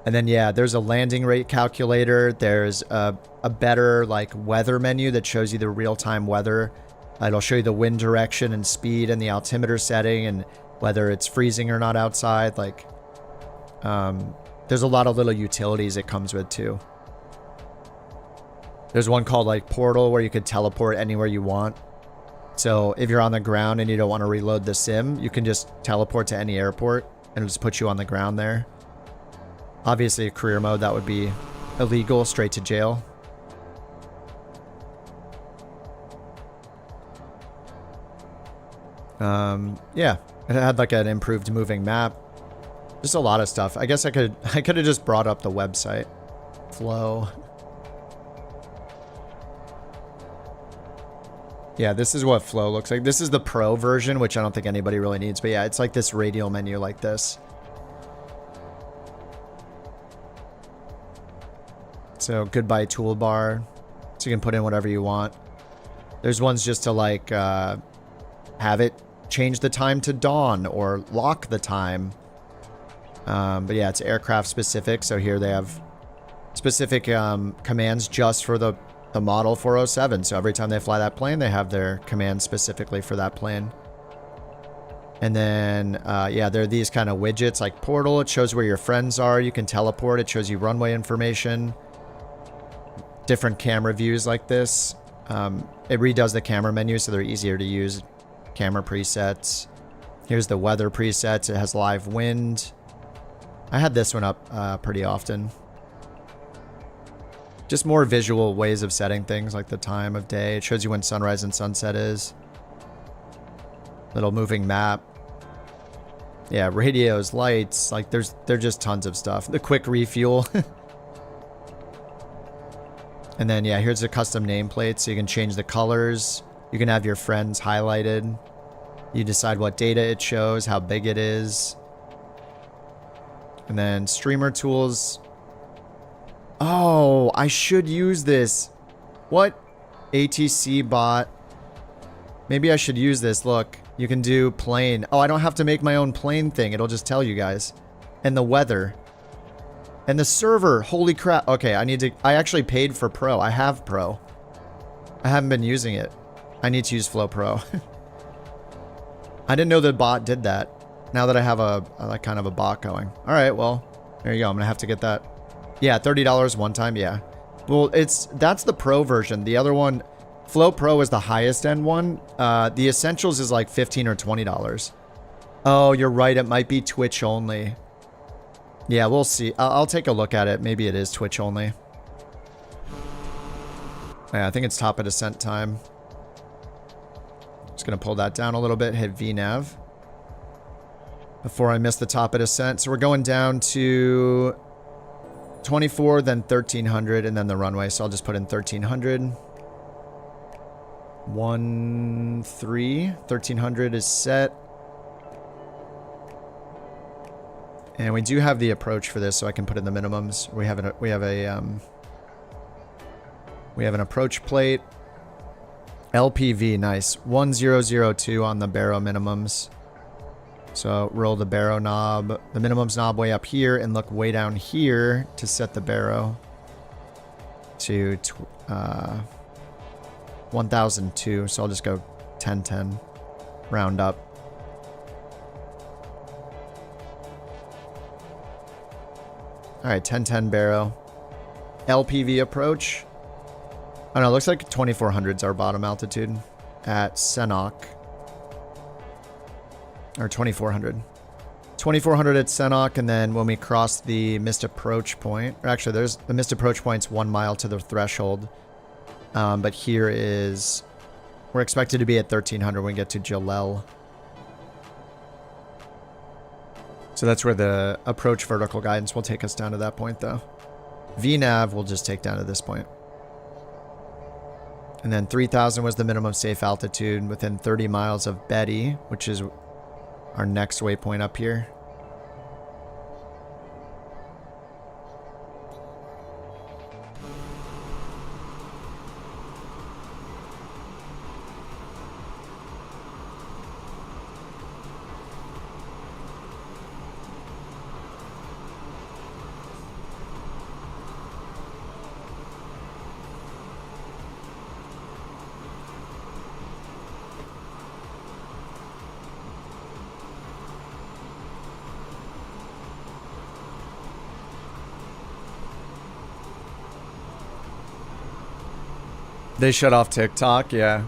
And then, yeah, there's a landing rate calculator. There's a better like weather menu that shows you the real-time weather. It'll show you the wind direction and speed and the altimeter setting and whether it's freezing or not outside. Like, there's a lot of little utilities it comes with too. There's one called like Portal where you could teleport anywhere you want. So if you're on the ground and you don't want to reload the sim, you can just teleport to any airport and it'll just put you on the ground there. Obviously, a career mode, that would be illegal, straight to jail. Yeah, it had like an improved moving map. Just a lot of stuff. I guess I could have just brought up the website. Flow. Yeah, this is what Flow looks like. This is the Pro version, which I don't think anybody really needs. But yeah, it's like this radial menu like this. So goodbye toolbar. So you can put in whatever you want. There's ones just to like have it change the time to dawn or lock the time. But yeah, it's aircraft specific. So here they have specific commands just for the model 407. So every time they fly that plane, they have their command specifically for that plane. And then, yeah, there are these kind of widgets like Portal. It shows where your friends are. You can teleport. It shows you runway information. Different camera views like this. It redoes the camera menu so they're easier to use. Camera presets. Here's the weather presets. It has live wind. I had this one up pretty often. Just more visual ways of setting things, like the time of day. It shows you when sunrise and sunset is. Little moving map. Yeah, radios, lights, like there's just tons of stuff. The quick refuel. And then yeah, here's a custom nameplate, so you can change the colors. You can have your friends highlighted. You decide what data it shows, how big it is. And then streamer tools. Oh, I should use this. What? ATC bot. Maybe I should use this. Look, you can do plane. Oh, I don't have to make my own plane thing. It'll just tell you guys. And the weather. And the server. Holy crap. Okay, I actually paid for Pro. I have Pro. I haven't been using it. I need to use Flow Pro. I didn't know the bot did that. Now that I have a like kind of a bot going. All right, well, there you go. I'm going to have to get that. Yeah, $30 one time. Yeah. Well, that's the Pro version. The other one, Flow Pro, is the highest end one. The Essentials is like $15 or $20. Oh, you're right. It might be Twitch only. Yeah, we'll see. I'll take a look at it. Maybe it is Twitch only. Yeah, I think it's top of descent time. Just going to pull that down a little bit. Hit VNav. Before I miss the top of descent. So we're going down to 24, then 1300, and then the runway. So I'll just put in 1300. 1300 is set. And we do have the approach for this, so I can put in the minimums. We have an approach plate. LPV, nice. 1002 on the baro minimums. So roll the baro knob, the minimums knob way up here, and look way down here to set the baro to 1002. So I'll just go 1010, round up. All right, 1010 baro. LPV approach. Oh no, looks like 2400 is our bottom altitude at Senok. Or 2400. 2400 at Senok, and then when we cross the missed approach point, or actually there's the missed approach point's 1 mile to the threshold. But here is, we're expected to be at 1300 when we get to Jalel. So that's where the approach vertical guidance will take us down to that point though. VNav will just take down to this point. And then 3000 was the minimum safe altitude within 30 miles of Betty, which is our next waypoint up here. They shut off TikTok, yeah.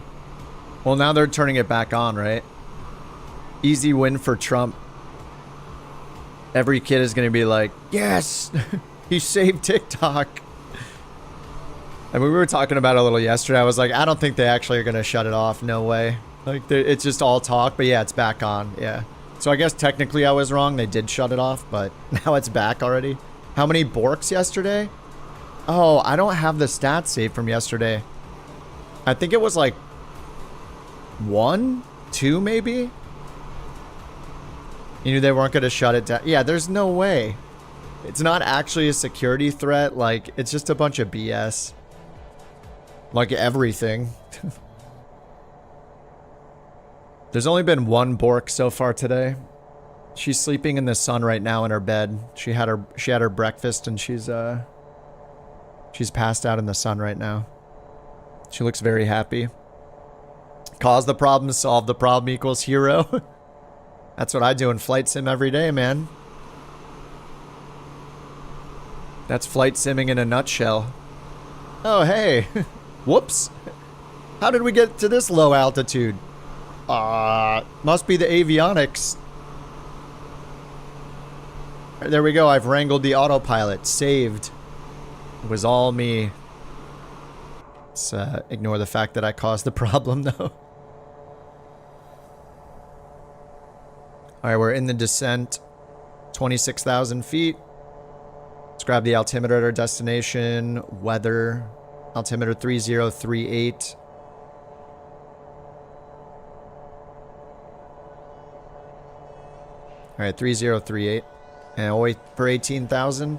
Well, now they're turning it back on, right? Easy win for Trump. Every kid is going to be like, yes, he saved TikTok. And we were talking about it a little yesterday. I was like, I don't think they actually are going to shut it off. No way. Like, it's just all talk. But yeah, it's back on. Yeah. So I guess technically I was wrong. They did shut it off, but now it's back already. How many borks yesterday? Oh, I don't have the stats saved from yesterday. I think it was like 1, 2 maybe. You knew they weren't going to shut it down. Yeah, there's no way. It's not actually a security threat. Like, it's just a bunch of BS. Like everything. There's only been 1 bork so far today. She's sleeping in the sun right now in her bed. She had her breakfast and she's passed out in the sun right now. She looks very happy. Cause the problem, solve the problem equals hero. That's what I do in flight sim every day, man. That's flight simming in a nutshell. Oh, hey. Whoops. How did we get to this low altitude? Must be the avionics. There we go. I've wrangled the autopilot. Saved. It was all me. Let's ignore the fact that I caused the problem, though. All right, we're in the descent. 26,000 feet. Let's grab the altimeter at our destination. Weather. Altimeter 3038. All right, 3038. And I'll wait for 18,000.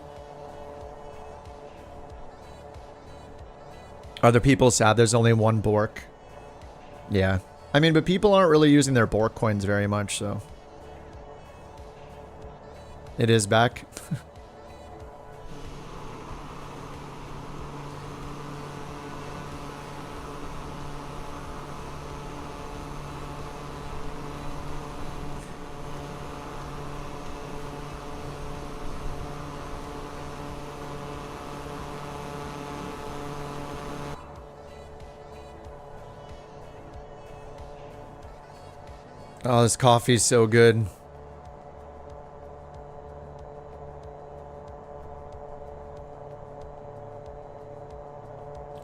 Other people sad there's only one bork. Yeah. I mean, but people aren't really using their BorkCoins very much, so. It is back. Oh, this coffee's so good.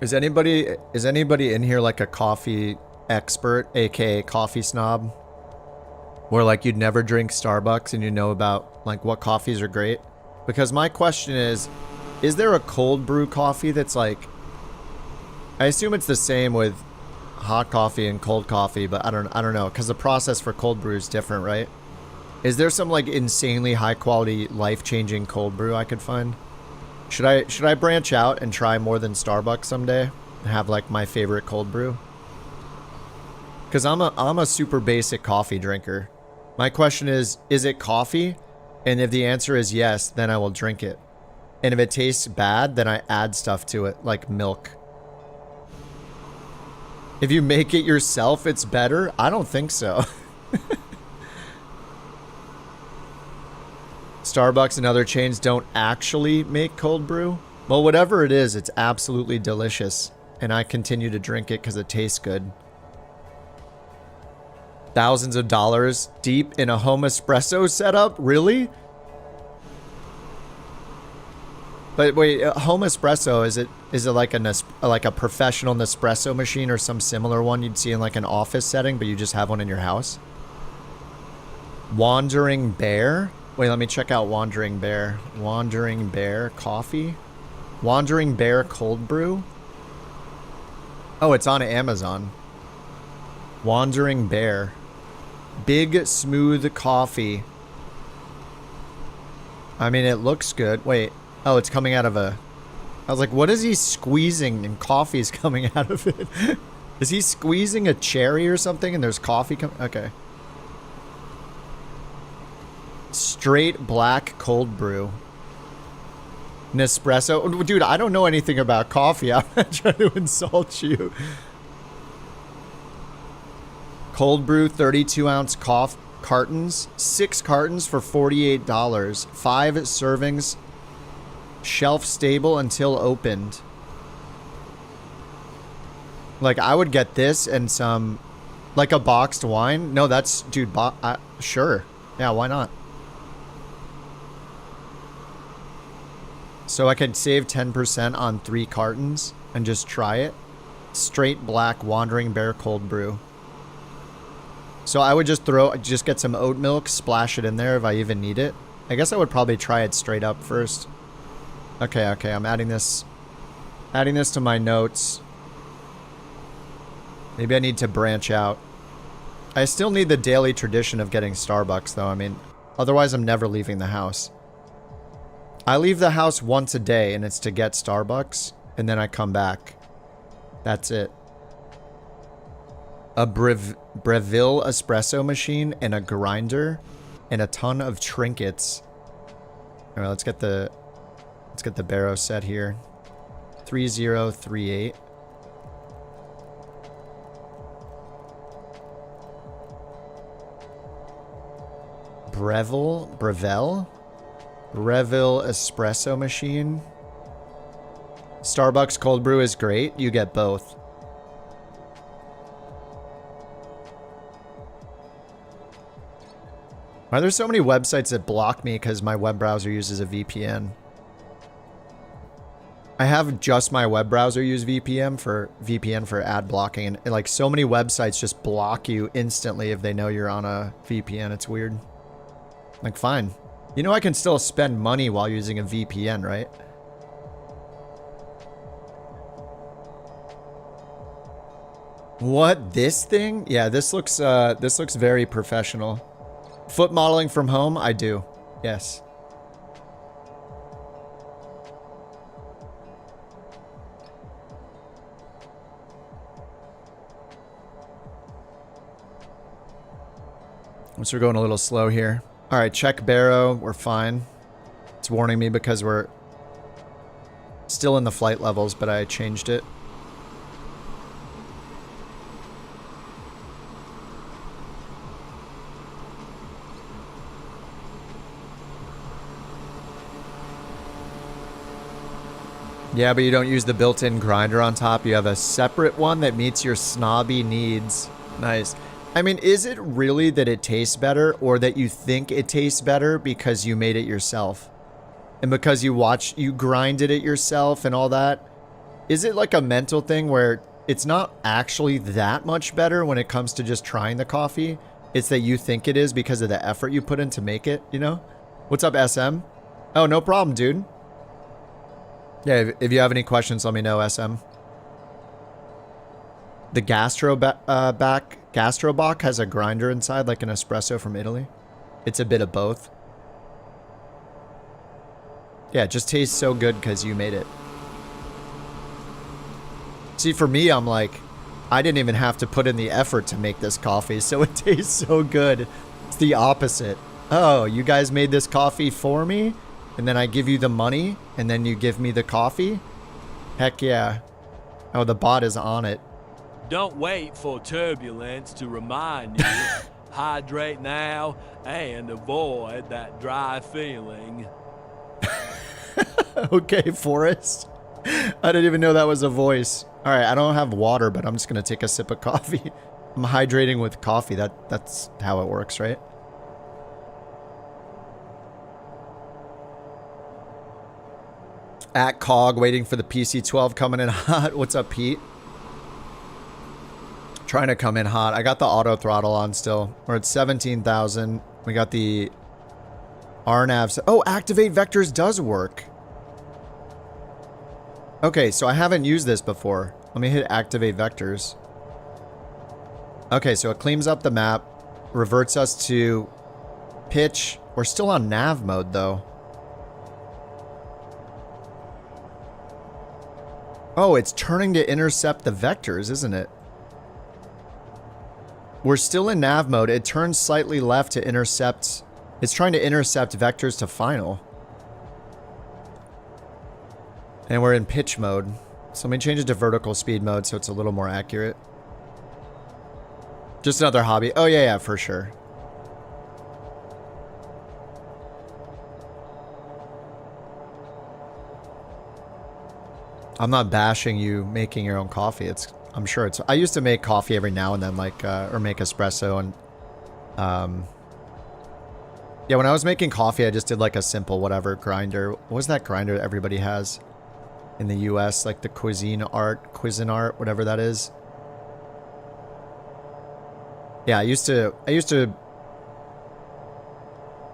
Is anybody in here like a coffee expert, aka coffee snob? Where like you'd never drink Starbucks and you know about like what coffees are great? Because my question is there a cold brew coffee that's like, I assume it's the same with hot coffee and cold coffee, but I don't know, because the process for cold brew is different, right? Is there some like insanely high quality, life-changing cold brew I could find? Should I branch out and try more than Starbucks someday and have like my favorite cold brew? Because I'm a super basic coffee drinker. My question is it coffee? And if the answer is yes, then I will drink it. And if it tastes bad, then I add stuff to it, like milk. If you make it yourself, it's better? I don't think so. Starbucks and other chains don't actually make cold brew. Well, whatever it is, it's absolutely delicious. And I continue to drink it because it tastes good. Thousands of dollars deep in a home espresso setup? Really? But wait, home espresso, is it like a professional Nespresso machine or some similar one you'd see in like an office setting, but you just have one in your house? Wandering Bear? Wait, let me check out Wandering Bear. Wandering Bear coffee? Wandering Bear cold brew? Oh, it's on Amazon. Wandering Bear. Big smooth coffee. I mean, it looks good. Wait. Oh, it's coming out of a... I was like, what is he squeezing and coffee's coming out of it? Is he squeezing a cherry or something and there's coffee coming? Okay. Straight black cold brew. Nespresso. Dude, I don't know anything about coffee. I'm not trying to insult you. Cold brew 32-ounce cartons. 6 cartons for $48. 5 servings. Shelf stable until opened. Like, I would get this and some... Like a boxed wine? No, that's... Dude, sure. Yeah, why not? So I could save 10% on 3 cartons and just try it. Straight black Wandering Bear cold brew. So I would just get some oat milk, splash it in there if I even need it. I guess I would probably try it straight up first. Okay, I'm adding this to my notes. Maybe I need to branch out. I still need the daily tradition of getting Starbucks though. I mean, otherwise I'm never leaving the house. I leave the house once a day and it's to get Starbucks and then I come back. That's it. A Breville espresso machine and a grinder and a ton of trinkets. All right, let's get the Barrow set here. 3038. Breville espresso machine. Starbucks cold brew is great. You get both. Why are there so many websites that block me because my web browser uses a VPN? I have just my web browser use VPN for ad blocking, and like so many websites just block you instantly if they know you're on a VPN. It's weird. Like, fine. You know I can still spend money while using a VPN, right? What, this thing? Yeah, this looks very professional. Foot modeling from home? I do. Yes. So we're going a little slow here. All right, check Barrow. We're fine. It's warning me because we're still in the flight levels, but I changed it. Yeah, but you don't use the built-in grinder on top. You have a separate one that meets your snobby needs. Nice. I mean, is it really that it tastes better, or that you think it tastes better because you made it yourself? And because you grinded it yourself and all that? Is it like a mental thing where it's not actually that much better when it comes to just trying the coffee? It's that you think it is because of the effort you put in to make it, you know? What's up, SM? Oh, no problem, dude. Yeah, if you have any questions, let me know, SM. The Gastrobach has a grinder inside, like an espresso from Italy. It's a bit of both. Yeah, it just tastes so good because you made it. See, for me, I'm like, I didn't even have to put in the effort to make this coffee, so it tastes so good. It's the opposite. Oh, you guys made this coffee for me? And then I give you the money, and then you give me the coffee? Heck yeah. Oh, the bot is on it. Don't wait for turbulence to remind you. Hydrate now and avoid that dry feeling. Okay, Forrest. I didn't even know that was a voice. All right, I don't have water, but I'm just going to take a sip of coffee. I'm hydrating with coffee. That's how it works, right? At Cog, waiting for the PC-12 coming in hot. What's up, Pete? Trying to come in hot. I got the auto throttle on still. We're at 17,000. We got the RNAV. Oh, activate vectors does work. Okay, so I haven't used this before. Let me hit activate vectors. Okay, so it cleans up the map, reverts us to pitch. We're still on nav mode though. Oh, it's turning to intercept the vectors, isn't it? We're still in nav mode. It turns slightly left to intercept. It's trying to intercept vectors to final. And we're in pitch mode. So let me change it to vertical speed mode so it's a little more accurate. Just another hobby. Oh, yeah, for sure. I'm not bashing you making your own coffee. I'm sure it's... I used to make coffee every now and then, like, or make espresso, and... yeah, when I was making coffee, I just did, like, a simple whatever grinder. What was that grinder that everybody has in the US? Like, the Cuisinart, whatever that is. Yeah, I used to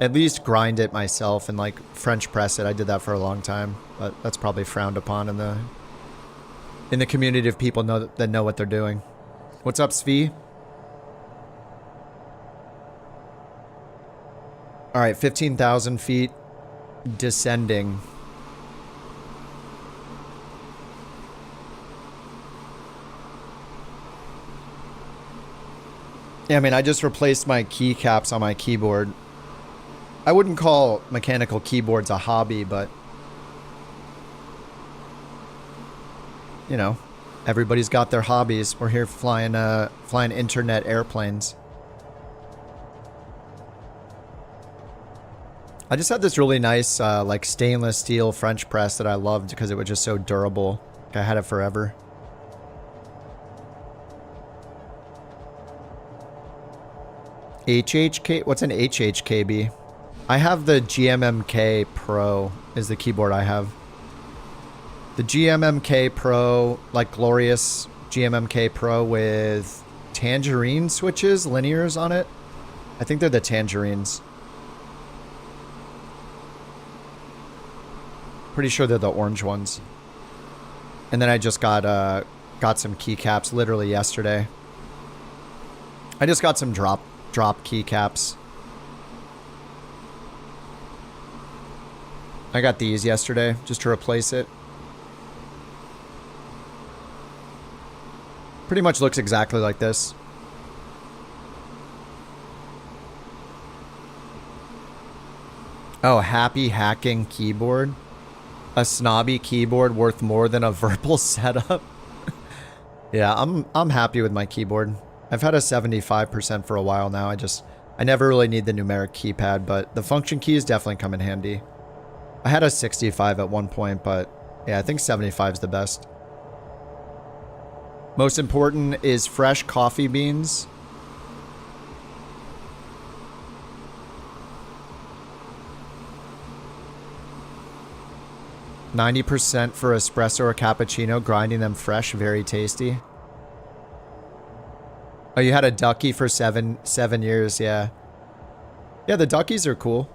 at least grind it myself and, like, French press it. I did that for a long time, but that's probably frowned upon in the community of people that know what they're doing. What's up, Svi? All right, 15,000 feet, descending. Yeah, I mean, I just replaced my keycaps on my keyboard. I wouldn't call mechanical keyboards a hobby, but... you know, everybody's got their hobbies. We're here flying internet airplanes. I just had this really nice, like, stainless steel French press that I loved because it was just so durable. I had it forever. HHK? What's an HHKB? I have the GMMK Pro is the keyboard I have. The GMMK Pro, like glorious GMMK Pro with tangerine switches, linears on it. I think they're the tangerines. Pretty sure they're the orange ones. And then I just got some keycaps literally yesterday. I just got some drop keycaps. I got these yesterday just to replace it. Pretty much looks exactly like this. Oh, happy hacking keyboard. A snobby keyboard worth more than a verbal setup. Yeah, I'm happy with my keyboard. I've had a 75% for a while now. I never really need the numeric keypad, but the function keys definitely come in handy. I had a 65 at one point, but yeah, I think 75 is the best. Most important is fresh coffee beans. %90 for espresso or cappuccino, grinding them fresh, very tasty. Oh, you had a ducky for seven years, yeah. Yeah, the duckies are cool.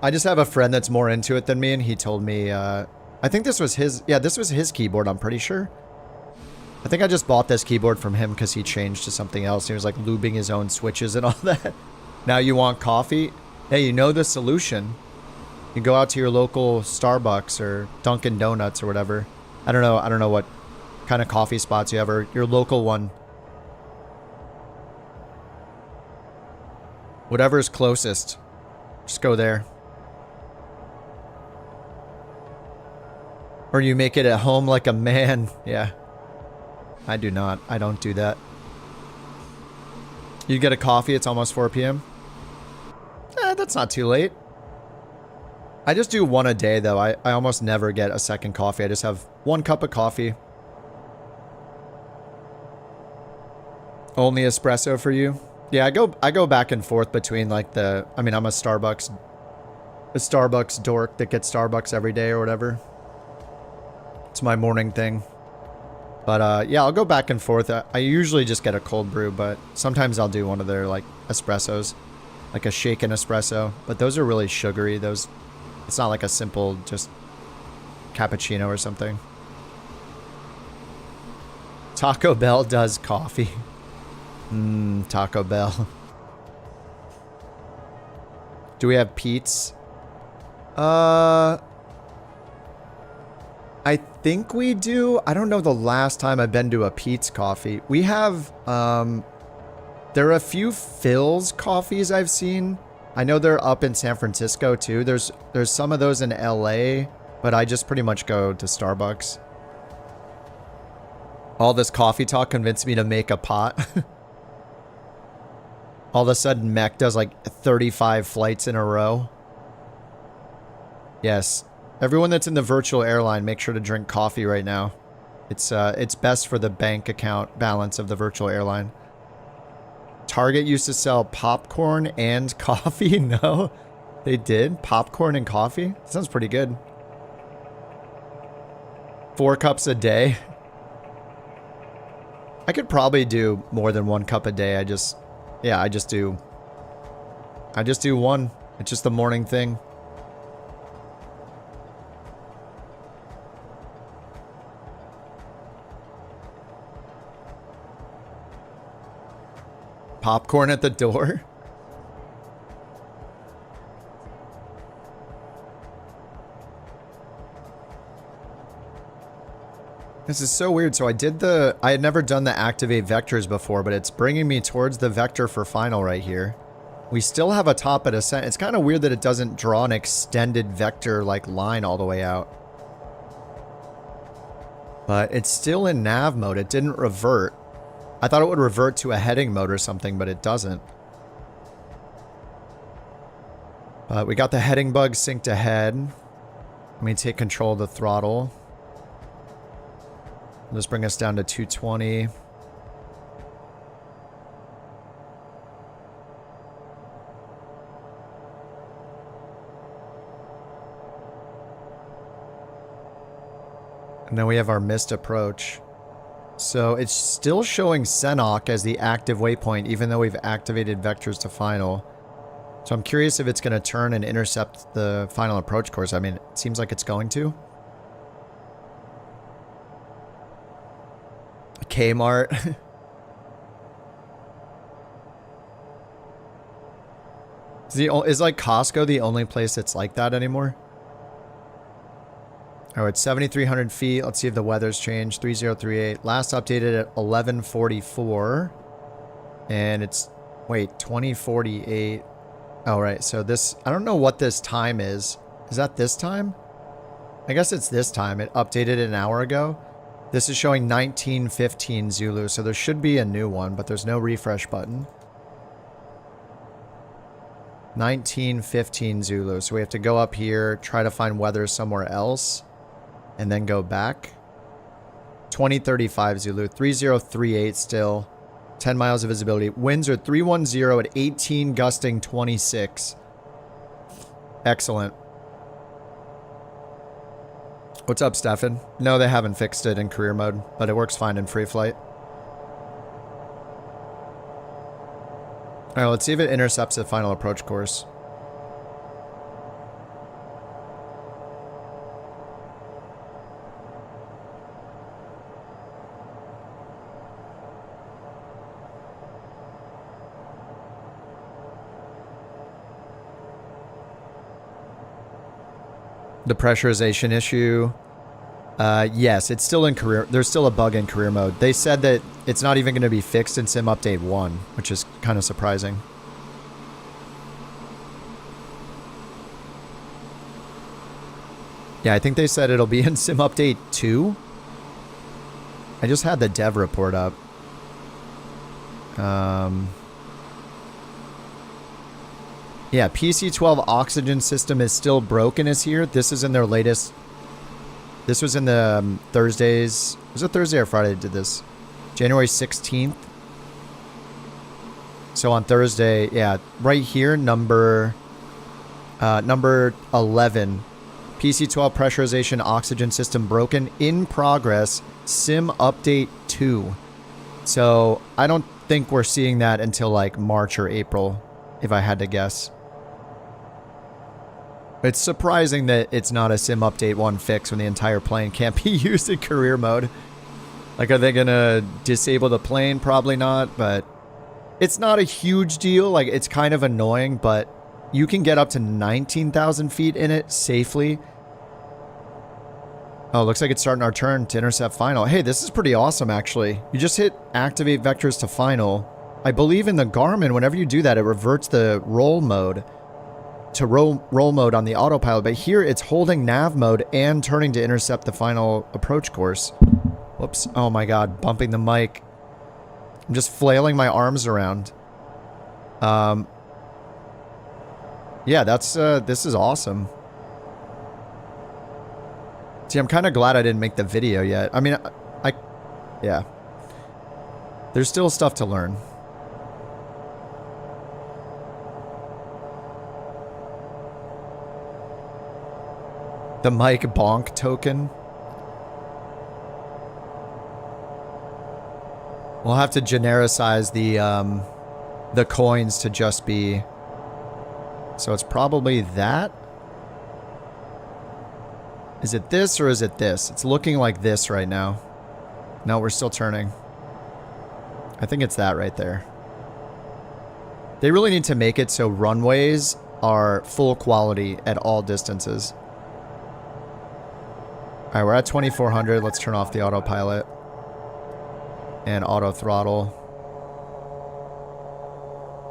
I just have a friend that's more into it than me, and he told me, I think this was his, yeah, this was his keyboard, I'm pretty sure. I think I just bought this keyboard from him because he changed to something else. He was like lubing his own switches and all that. Now you want coffee? Hey, you know the solution. You go out to your local Starbucks or Dunkin' Donuts or whatever. I don't know what kind of coffee spots you have, or your local one. Whatever's closest. Just go there. Or you make it at home like a man. Yeah. I do not. I don't do that. You get a coffee, it's almost 4 p.m. That's not too late. I just do one a day, though. I almost never get a second coffee. I just have 1 cup of coffee. Only espresso for you? Yeah, I go back and forth between like I'm a Starbucks dork that gets Starbucks every day or whatever. It's my morning thing. But yeah, I'll go back and forth. I usually just get a cold brew, but sometimes I'll do one of their like espressos, like a shaken espresso. But those are really sugary. It's not like a simple just cappuccino or something. Taco Bell does coffee. Taco Bell. Do we have Pete's? I think we do. I don't know the last time I've been to a Pete's coffee. We have, there are a few Phil's coffees I've seen. I know they're up in San Francisco too. There's some of those in LA, but I just pretty much go to Starbucks. All this coffee talk convinced me to make a pot. All of a sudden, Mech does like 35 flights in a row. Yes. Everyone that's in the virtual airline, make sure to drink coffee right now. It's best for the bank account balance of the virtual airline. Target used to sell popcorn and coffee? No, they did? Popcorn and coffee? Sounds pretty good. 4 cups a day. I could probably do more than 1 cup a day. I just do 1. It's just the morning thing. Popcorn at the door? This is so weird. So I had never done the activate vectors before, but it's bringing me towards the vector for final right here. We still have a top at ascent. It's kind of weird that it doesn't draw an extended vector like line all the way out. But it's still in nav mode. It didn't revert. I thought it would revert to a heading mode or something, but it doesn't. We got the heading bug synced ahead. Let me take control of the throttle. Let's bring us down to 220. And then we have our missed approach. So it's still showing Senok as the active waypoint, even though we've activated vectors to final. So I'm curious if it's going to turn and intercept the final approach course. I mean, it seems like it's going to. Kmart. Is like Costco the only place that's like that anymore? Oh, it's 7,300 feet. Let's see if the weather's changed. 3038. Last updated at 1144. And it's, wait, 2048. Oh, right. So this, I don't know what this time is. Is that this time? I guess it's this time. It updated an hour ago. This is showing 1915 Zulu. So there should be a new one, but there's no refresh button. 1915 Zulu. So we have to go up here, try to find weather somewhere else, and then go back. 2035 Zulu. 3038 still. 10 miles of visibility. Winds are 310 at 18, gusting 26. Excellent. What's up, Stefan? No, they haven't fixed it in career mode, but it works fine in free flight. Alright, let's see if it intercepts the final approach course. The pressurization issue. Yes, it's still in career. There's still a bug in career mode. They said that it's not even going to be fixed in Sim Update 1, which is kind of surprising. Yeah, I think they said it'll be in Sim Update 2. I just had the dev report up. Yeah, PC-12 oxygen system is still broken is here. This is in their latest... This was in the Thursdays... Was it Thursday or Friday they did this? January 16th. So on Thursday, yeah, right here, number 11. PC-12 pressurization oxygen system broken. In progress. Sim Update 2. So I don't think we're seeing that until like March or April, if I had to guess. It's surprising that it's not a Sim Update 1 fix when the entire plane can't be used in career mode. Like, are they going to disable the plane? Probably not, but it's not a huge deal. Like, it's kind of annoying, but you can get up to 19,000 feet in it safely. Oh, looks like it's starting our turn to intercept final. Hey, this is pretty awesome, actually. You just hit activate vectors to final. I believe in the Garmin, whenever you do that, it reverts the roll mode to roll mode on the autopilot, but here it's holding nav mode and turning to intercept the final approach course. Whoops. Oh my god, bumping the mic. I'm just flailing my arms around. Yeah, that's this is awesome. See, I'm kind of glad I didn't make the video yet. I mean, yeah. There's still stuff to learn. The Mike Bonk token. We'll have to genericize the coins to just be... So it's probably that? Is it this or is it this? It's looking like this right now. No, we're still turning. I think it's that right there. They really need to make it so runways are full quality at all distances. Alright, we're at 2400. Let's turn off the autopilot. And auto throttle.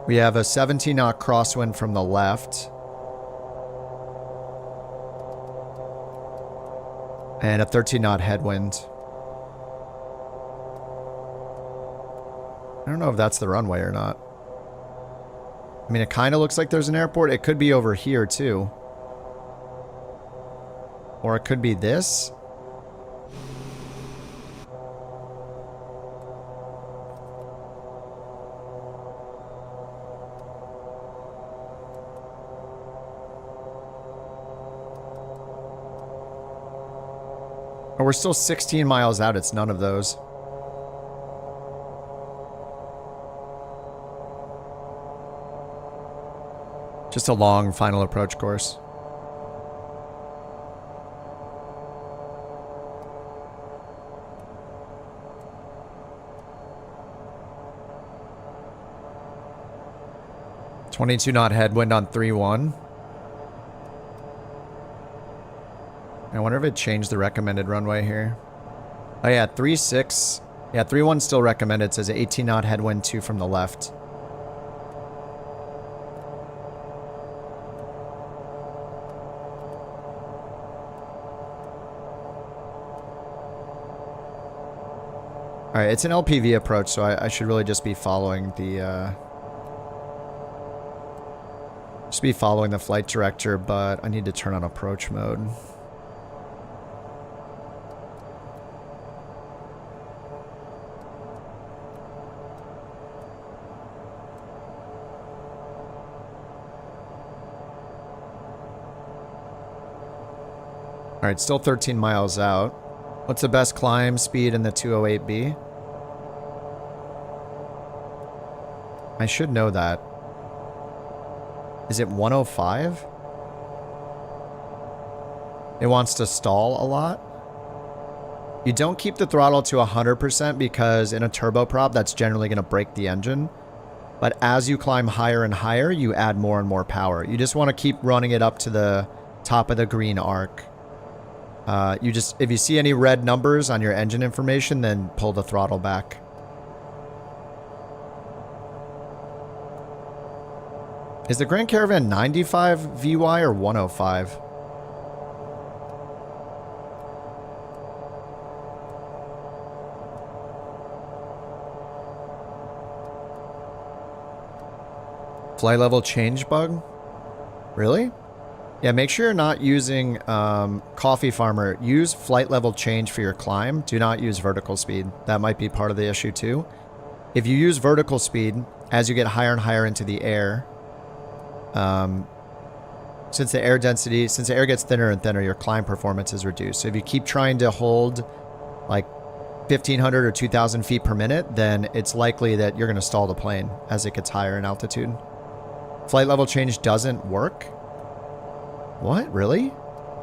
We have a 17 knot crosswind from the left. And a 13 knot headwind. I don't know if that's the runway or not. I mean, it kind of looks like there's an airport. It could be over here, too. Or it could be this. Or we're we're still 16 miles out. It's none of those. Just a long final approach course. .22 knot headwind on 3-1. I wonder if it changed the recommended runway here. Oh yeah, 3-6. Yeah, 3-1 still recommended. It says 18 knot headwind 2 from the left. Alright, it's an LPV approach, so I should really just be following the flight director, but I need to turn on approach mode. Alright, still 13 miles out. What's the best climb speed in the 208B? I should know that. Is it 105? It wants to stall a lot. You don't keep the throttle to 100% because in a turboprop, that's generally going to break the engine. But as you climb higher and higher, you add more and more power. You just want to keep running it up to the top of the green arc. If you see any red numbers on your engine information, then pull the throttle back. Is the Grand Caravan 95 VY or 105? Flight level change bug? Really? Yeah, make sure you're not using Coffee Farmer. Use flight level change for your climb. Do not use vertical speed. That might be part of the issue too. If you use vertical speed, as you get higher and higher into the air, since the air gets thinner and thinner, your climb performance is reduced. So if you keep trying to hold like 1,500 or 2,000 feet per minute, then it's likely that you're going to stall the plane as it gets higher in altitude. Flight level change doesn't work. What? Really?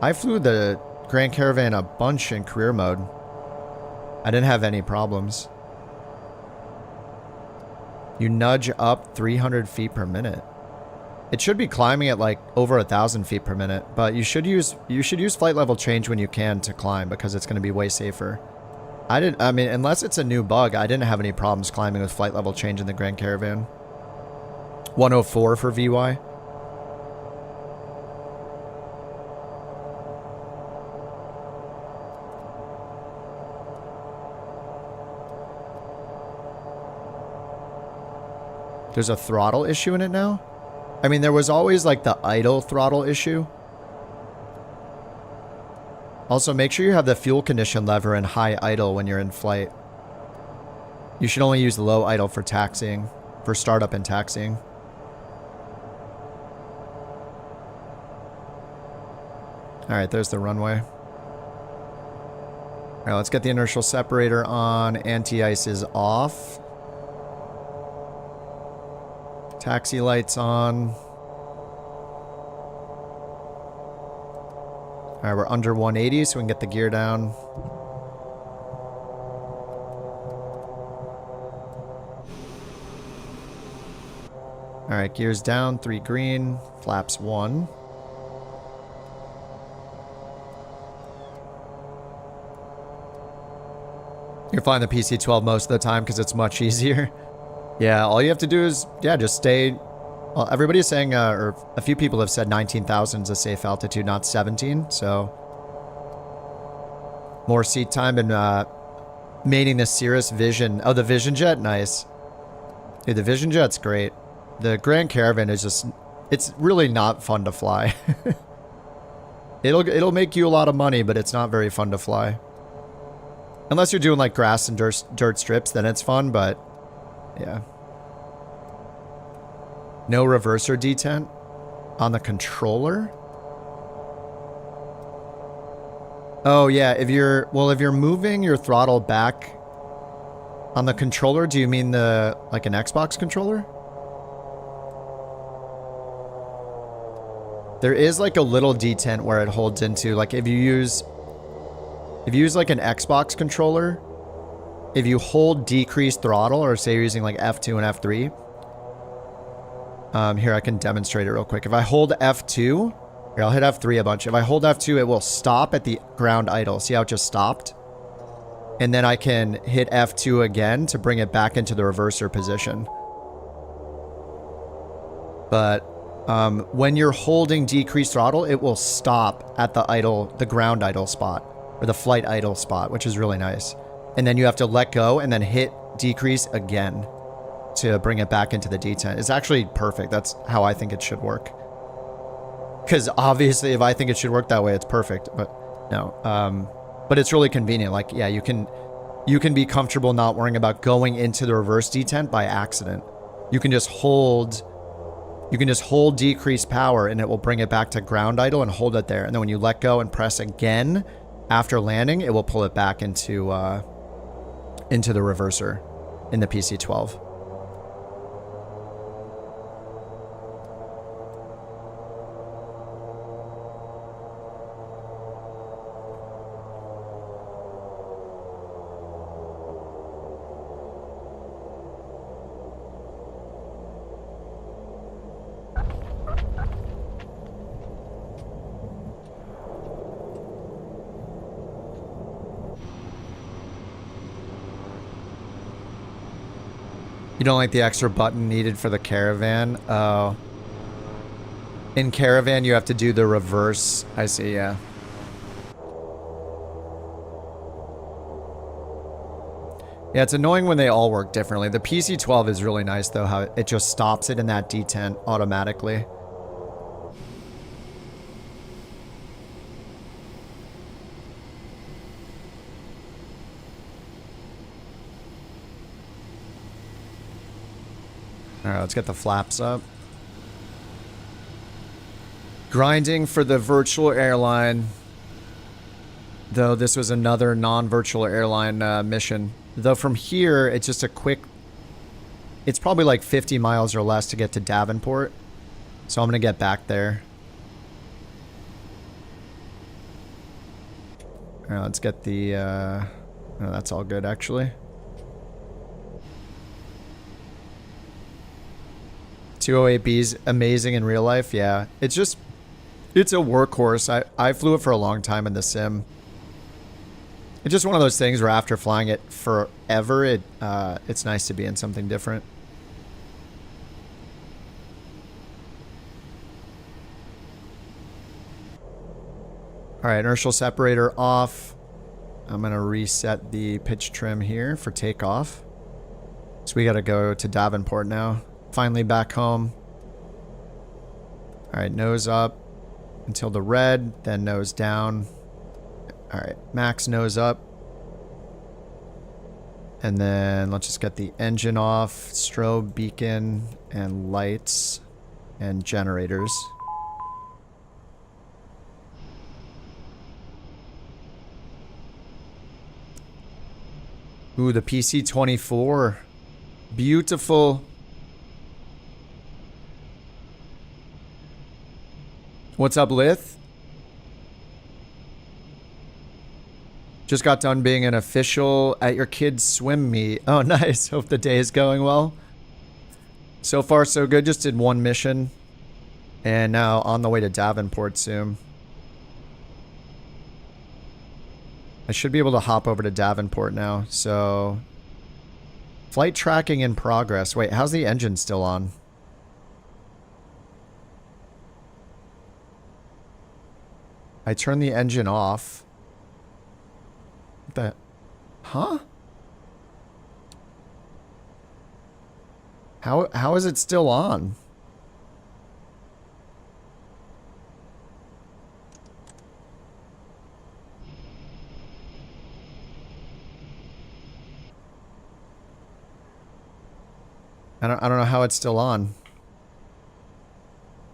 I flew the Grand Caravan a bunch in career mode. I didn't have any problems. You nudge up 300 feet per minute. It should be climbing at like over 1,000 feet per minute, but you should use flight level change when you can to climb because it's going to be way safer. I mean, unless it's a new bug, I didn't have any problems climbing with flight level change in the Grand Caravan. 104 for VY. There's a throttle issue in it now? I mean, there was always like the idle throttle issue. Also, make sure you have the fuel condition lever in high idle when you're in flight. You should only use low idle for taxiing, for startup and taxiing. Alright, there's the runway. Alright, let's get the inertial separator on. Anti-ice is off. Taxi lights on. Alright, we're under 180, so we can get the gear down. Alright, gears down, 3 green, flaps 1. You're flying the PC-12 most of the time because it's much easier. Yeah, all you have to do is, yeah, just stay. Well, everybody's saying, or a few people have said 19,000 is a safe altitude, not 17. So more seat time and mating the Cirrus Vision. Oh, the Vision Jet, nice. Dude, the Vision Jet's great. The Grand Caravan is just, it's really not fun to fly. It'll make you a lot of money, but it's not very fun to fly. Unless you're doing like grass and dirt strips, then it's fun, but yeah. No reverser detent on the controller? Oh yeah, if you're moving your throttle back on the controller, do you mean like an Xbox controller? There is like a little detent where it holds into, like if you use like an Xbox controller, if you hold decreased throttle, or say you're using like F2 and F3. Here, I can demonstrate it real quick. If I hold F2, here, I'll hit F3 a bunch. If I hold F2, it will stop at the ground idle. See how it just stopped? And then I can hit F2 again to bring it back into the reverser position. But when you're holding decreased throttle, it will stop at the ground idle spot, or the flight idle spot, which is really nice. And then you have to let go and then hit decrease again to bring it back into the detent. It's actually perfect. That's how I think it should work. Because obviously if I think it should work that way, it's perfect. But no. But it's really convenient. Like, yeah, you can be comfortable not worrying about going into the reverse detent by accident. You can just hold decreased power and it will bring it back to ground idle and hold it there. And then when you let go and press again after landing, it will pull it back into the reverser in the PC-12. You don't like the extra button needed for the caravan? Oh. In caravan, you have to do the reverse. I see, yeah. Yeah, it's annoying when they all work differently. The PC-12 is really nice, though, how it just stops it in that detent automatically. Alright, let's get the flaps up. Grinding for the virtual airline. Though this was another non-virtual airline mission. Though from here, it's just a quick... It's probably like 50 miles or less to get to Davenport. So I'm going to get back there. Alright, let's get the... No, that's all good, actually. 208B's amazing in real life, yeah. It's just, it's a workhorse. I flew it for a long time in the sim. It's just one of those things where after flying it forever, it's nice to be in something different. Alright, inertial separator off. I'm going to reset the pitch trim here for takeoff. So we got to go to Davenport now. Finally back home. Alright, nose up until the red, then nose down. Alright, max nose up. And then let's just get the engine off, strobe, beacon, and lights, and generators. Ooh, the PC-24. Beautiful. What's up, Lith? Just got done being an official at your kid's swim meet. Oh, nice. Hope the day is going well. So far, so good. Just did one mission. And now on the way to Davenport soon. I should be able to hop over to Davenport now. So, flight tracking in progress. Wait, how's the engine still on? I turned the engine off. What the... Huh? How is it still on? I don't know how it's still on.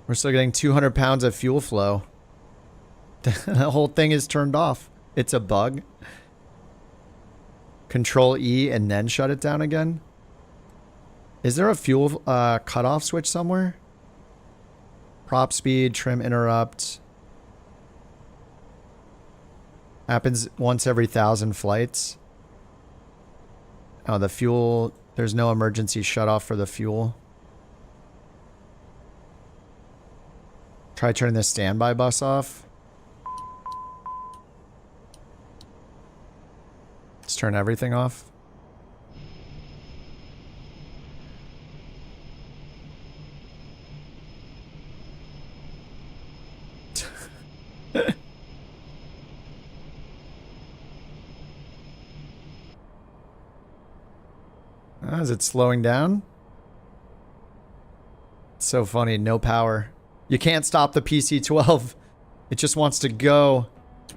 We're still getting 200 pounds of fuel flow. The whole thing is turned off. It's a bug. Control E and then shut it down again. Is there a fuel cutoff switch somewhere? Prop speed, trim interrupt. Happens once every 1,000 flights. Oh, the fuel. There's no emergency shutoff for the fuel. Try turning the standby bus off. Let's turn everything off. Is it slowing down? It's so funny. No power. You can't stop the PC-12. It just wants to go.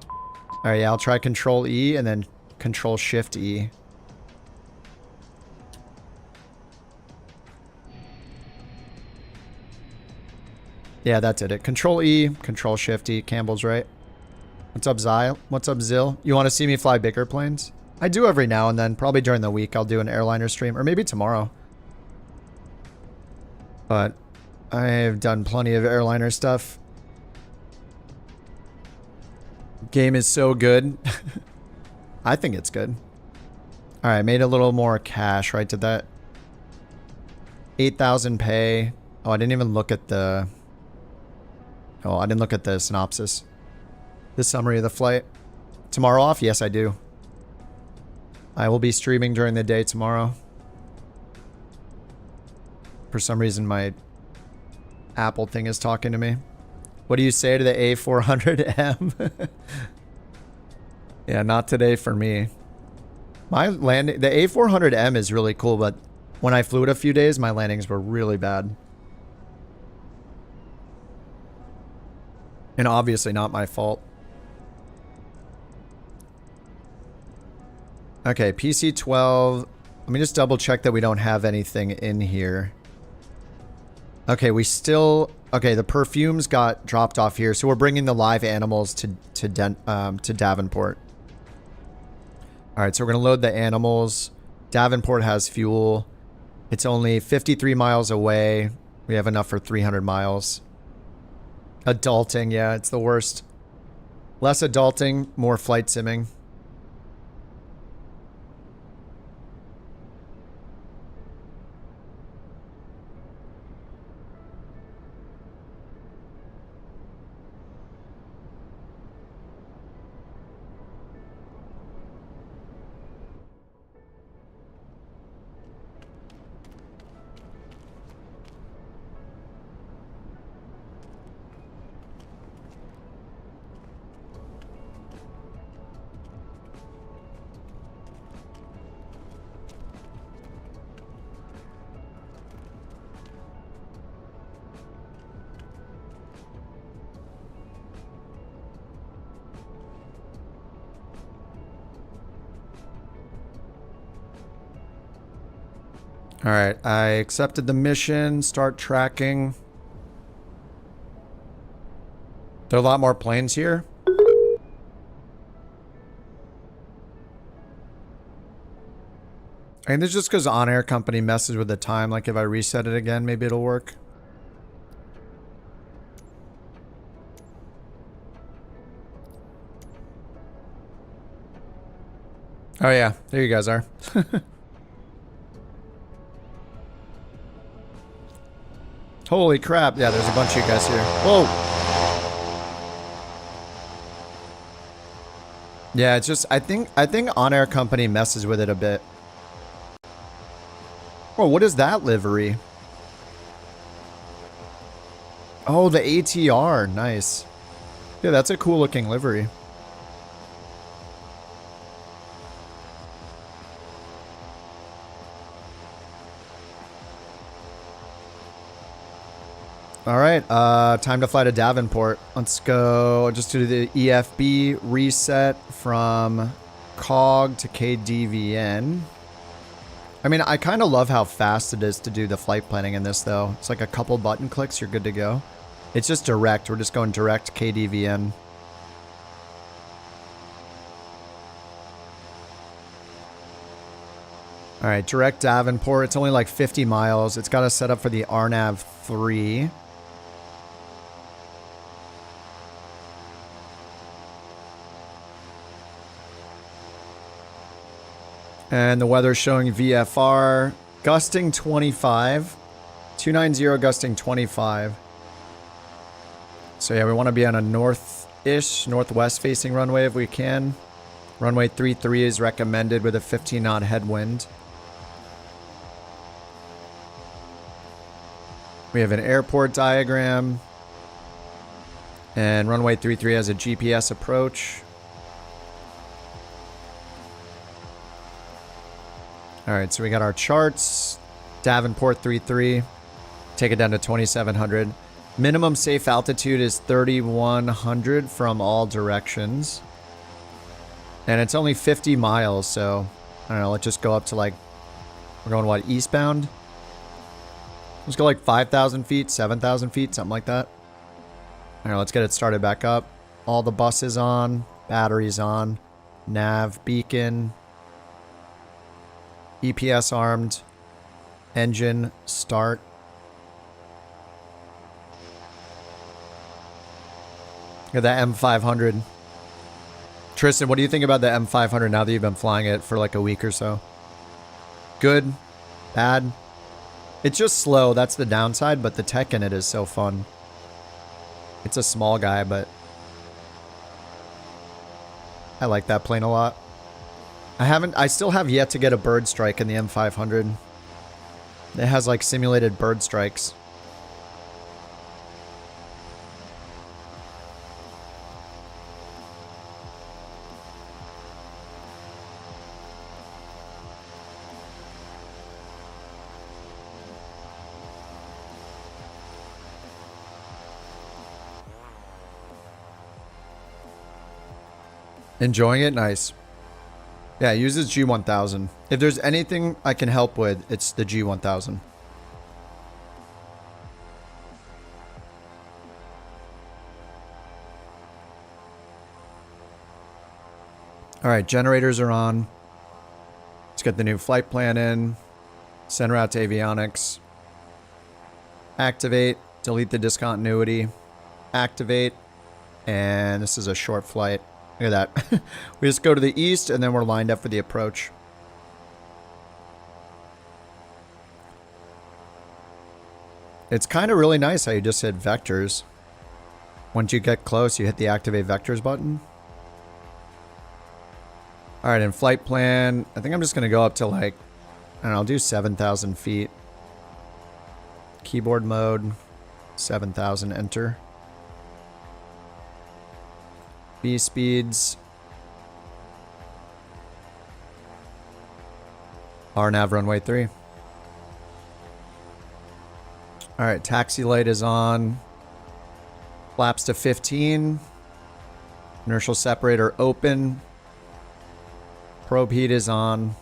All right, yeah, I'll try Control E and then Control Shift E. Yeah, that did it. Control E, Control Shift E. Campbell's right. What's up, Zyle? What's up, Zill? You want to see me fly bigger planes? I do every now and then. Probably during the week I'll do an airliner stream. Or maybe tomorrow. But I have done plenty of airliner stuff. Game is so good. I think it's good. Alright, made a little more cash, right? Did that 8,000 pay. Oh, I didn't even look at the... Oh, I didn't look at the synopsis. The summary of the flight. Tomorrow off? Yes, I do. I will be streaming during the day tomorrow. For some reason, my Apple thing is talking to me. What do you say to the A400M? Yeah, not today for me. My landing, the A400M is really cool, but when I flew it a few days, my landings were really bad. And obviously not my fault. Okay, PC-12. Let me just double check that we don't have anything in here. Okay, we still... Okay, the perfumes got dropped off here, so we're bringing the live animals to Davenport. Alright, so we're going to load the animals. Davenport has fuel. It's only 53 miles away. We have enough for 300 miles. Adulting, yeah, it's the worst. Less adulting, more flight simming. Alright, I accepted the mission. Start tracking. There are a lot more planes here. And this is just because On Air Company messes with the time. Like if I reset it again, maybe it'll work. Oh yeah, there you guys are. Holy crap. Yeah, there's a bunch of you guys here. Whoa. Yeah, it's just I think On Air Company messes with it a bit. Oh, what is that livery? Oh, the ATR. Nice. Yeah, that's a cool looking livery. All right, time to fly to Davenport. Let's go just do the EFB reset from COG to KDVN. I mean, I kind of love how fast it is to do the flight planning in this, though. It's like a couple button clicks, you're good to go. It's just direct. We're just going direct KDVN. All right, direct Davenport. It's only like 50 miles. It's got us set up for the RNAV 3. And the weather's showing VFR. Gusting 25. 290 gusting 25. So yeah, we want to be on a north-ish, northwest facing runway if we can. Runway 33 is recommended with a 15 knot headwind. We have an airport diagram. And runway 33 has a GPS approach. Alright, so we got our charts. Davenport 33. Take it down to 2,700. Minimum safe altitude is 3,100 from all directions. And it's only 50 miles, so I don't know, let's just go up to like, we're going what, eastbound? Let's go like 5,000 feet, 7,000 feet, something like that. All right, let's get it started back up. All the buses on, batteries on, nav, beacon, EPS armed, engine, start. Look at that M500. Tristan, what do you think about the M500 now that you've been flying it for like a week or so? Good? Bad? It's just slow, that's the downside, but the tech in it is so fun. It's a small guy, but I like that plane a lot. I still have yet to get a bird strike in the M500. It has like simulated bird strikes. Enjoying it? Nice. Yeah, it uses G1000. If there's anything I can help with, it's the G1000. Alright, generators are on. Let's get the new flight plan in. Send route to avionics. Activate. Delete the discontinuity. Activate. And this is a short flight. Look at that. We just go to the east and then we're lined up for the approach. It's kind of really nice how you just hit vectors. Once you get close, you hit the activate vectors button. Alright, in flight plan, I think I'm just going to go up to like, I don't know, I'll do 7,000 feet. Keyboard mode, 7,000, enter. B speeds. RNAV runway 3. Alright, taxi light is on. Flaps to 15. Inertial separator open. Probe heat is on.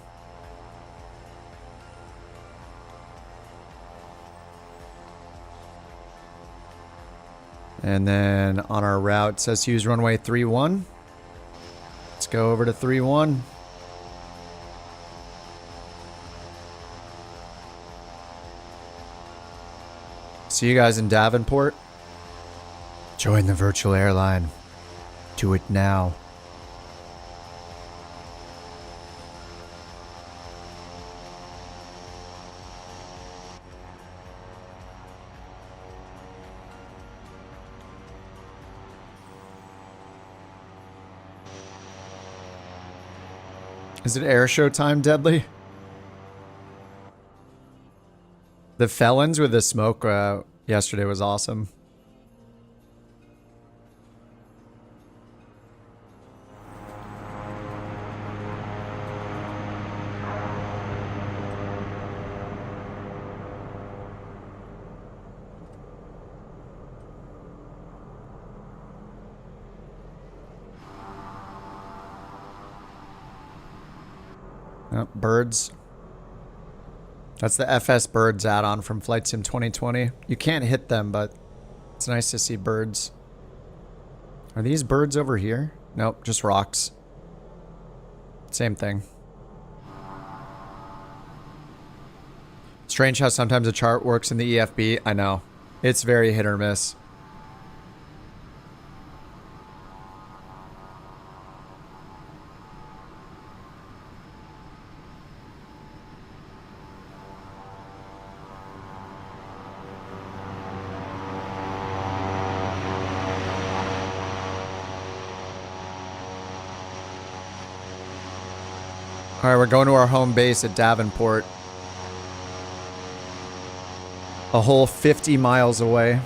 And then on our route, it says use runway 31. Let's go over to 31. See you guys in Davenport. Join the virtual airline. Do it now. Is it air show time, Deadly? The felons with the smoke yesterday was awesome. Oh, birds. That's the FS Birds add-on from Flight Sim 2020. You can't hit them, but it's nice to see birds. Are these birds over here? Nope, just rocks. Same thing. Strange how sometimes a chart works in the EFB. I know. It's very hit or miss. All right, we're going to our home base at Davenport. A whole 50 miles away.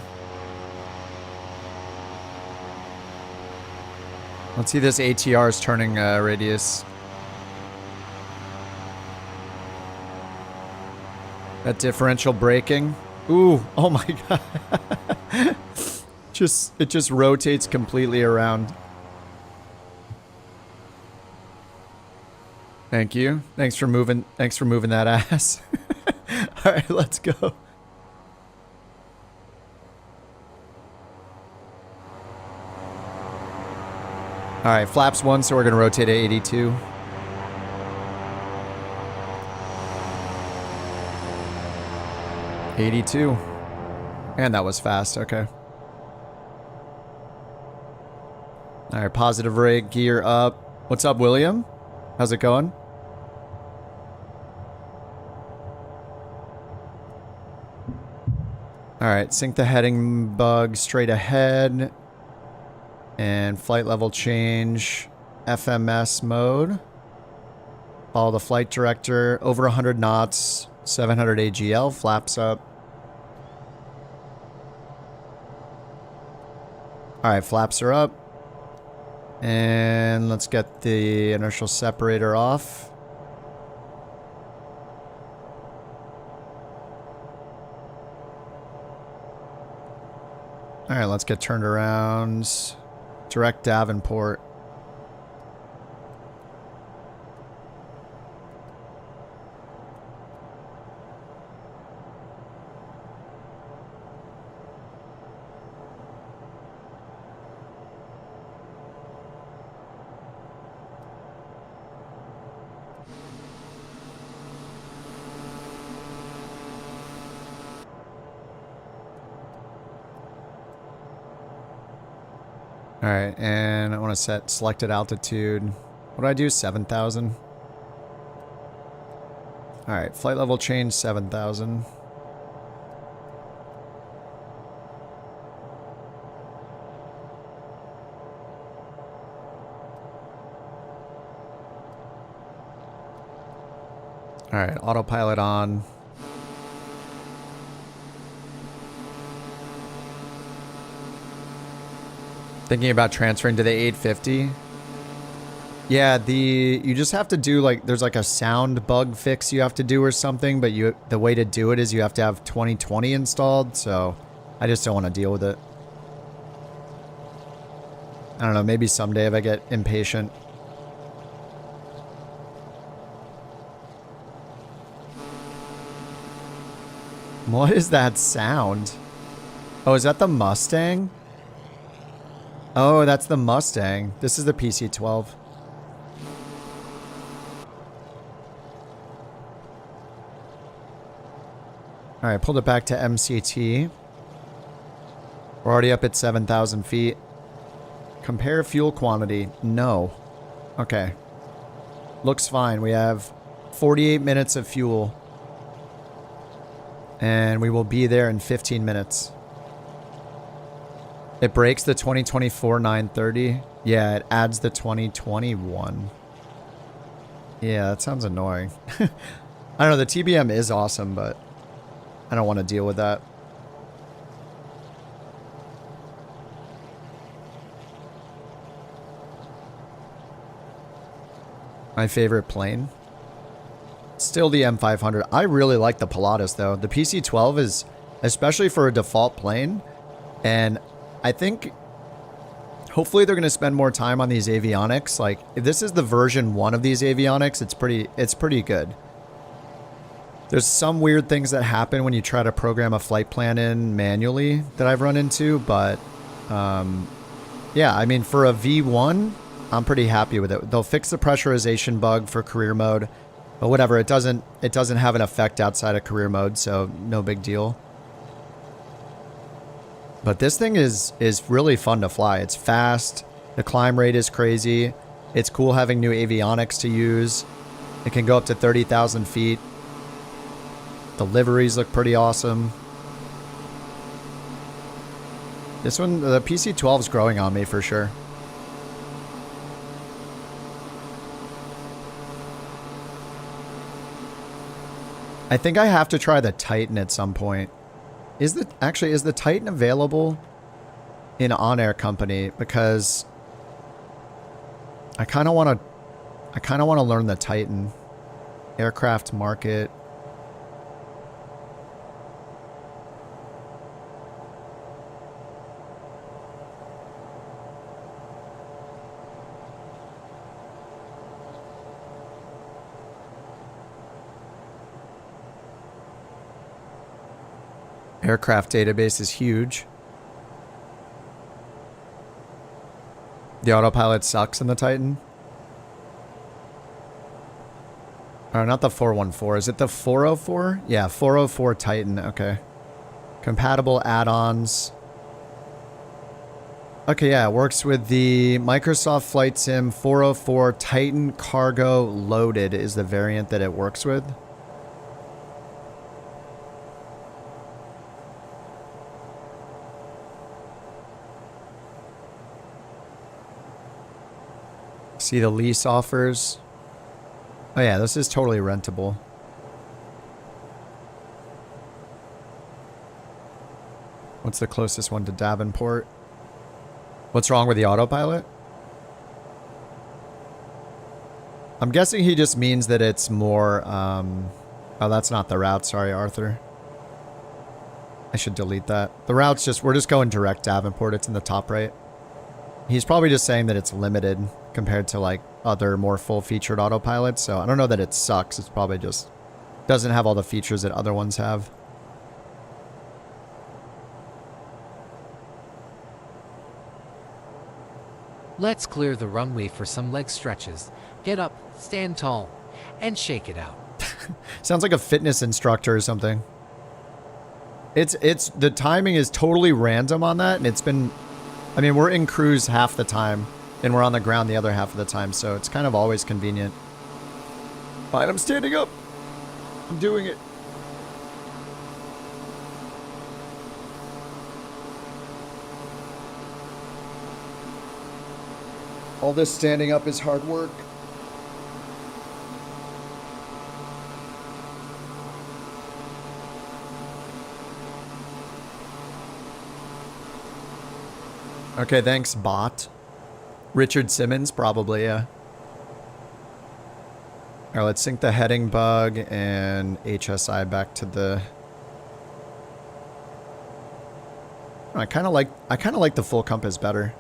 Let's see this ATR's turning radius. That differential braking. Ooh, oh my god. It just rotates completely around. Thank you. Thanks for moving that ass. All right, let's go. All right, flaps 1, so we're going to rotate to 82. And that was fast, okay. All right, positive rig, gear up. What's up, William? How's it going? All right, sync the heading bug straight ahead. And flight level change, FMS mode. Follow the flight director, over 100 knots, 700 AGL, flaps up. All right, flaps are up. And let's get the inertial separator off. All right, let's get turned around. Direct Davenport. All right, and I want to set selected altitude. What do I do? 7,000. All right, flight level change 7,000. All right, autopilot on. Thinking about transferring to the 850. Yeah, you just have to do like, there's like a sound bug fix you have to do or something, but the way to do it is you have to have 2020 installed, so I just don't want to deal with it. I don't know, maybe someday if I get impatient. What is that sound? Oh, is that the Mustang? Oh, that's the Mustang. This is the PC-12. Alright, pulled it back to MCT. We're already up at 7,000 feet. Compare fuel quantity. No. Okay. Looks fine. We have 48 minutes of fuel. And we will be there in 15 minutes. It breaks the 2024 930. Yeah, it adds the 2021. Yeah, that sounds annoying. I don't know, the TBM is awesome, but I don't want to deal with that. My favorite plane? Still the M500. I really like the Pilatus, though. The PC-12 is, especially for a default plane, and I think hopefully they're going to spend more time on these avionics. Like, if this is the version 1 of these avionics, it's pretty good. There's some weird things that happen when you try to program a flight plan in manually that I've run into, but yeah, I mean, for a V1, I'm pretty happy with it. They'll fix the pressurization bug for career mode. But whatever, it doesn't have an effect outside of career mode, so no big deal. But this thing is really fun to fly. It's fast. The climb rate is crazy. It's cool having new avionics to use. It can go up to 30,000 feet. The liveries look pretty awesome. This one, the PC-12 is growing on me for sure. I think I have to try the Titan at some point. Is the Titan available in On Air Company? Because I kind of want to learn the Titan. Aircraft market. Aircraft database is huge. The autopilot sucks in the Titan. Or not the 414. Is it the 404? Yeah, 404 Titan. Okay. Compatible add-ons. Okay, yeah, it works with the Microsoft Flight Sim 404 Titan Cargo Loaded is the variant that it works with. See the lease offers. Oh yeah, this is totally rentable. What's the closest one to Davenport? What's wrong with the autopilot? I'm guessing he just means that it's more, oh, that's not the route. Sorry, Arthur. I should delete that. The route's just, we're just going direct Davenport. It's in the top right. He's probably just saying that it's limited compared to like other more full-featured autopilots. So I don't know that it sucks. It's probably just doesn't have all the features that other ones have. Let's clear the runway for some leg stretches. Get up, stand tall, and shake it out. Sounds like a fitness instructor or something. It's the timing is totally random on that, and it's been, I mean, we're in cruise half the time, and we're on the ground the other half of the time, so it's kind of always convenient. Fine, I'm standing up. I'm doing it. All this standing up is hard work. Okay, thanks, bot. Richard Simmons, probably, yeah. Alright, let's sync the heading bug and HSI back to the... I kind of like the full compass better.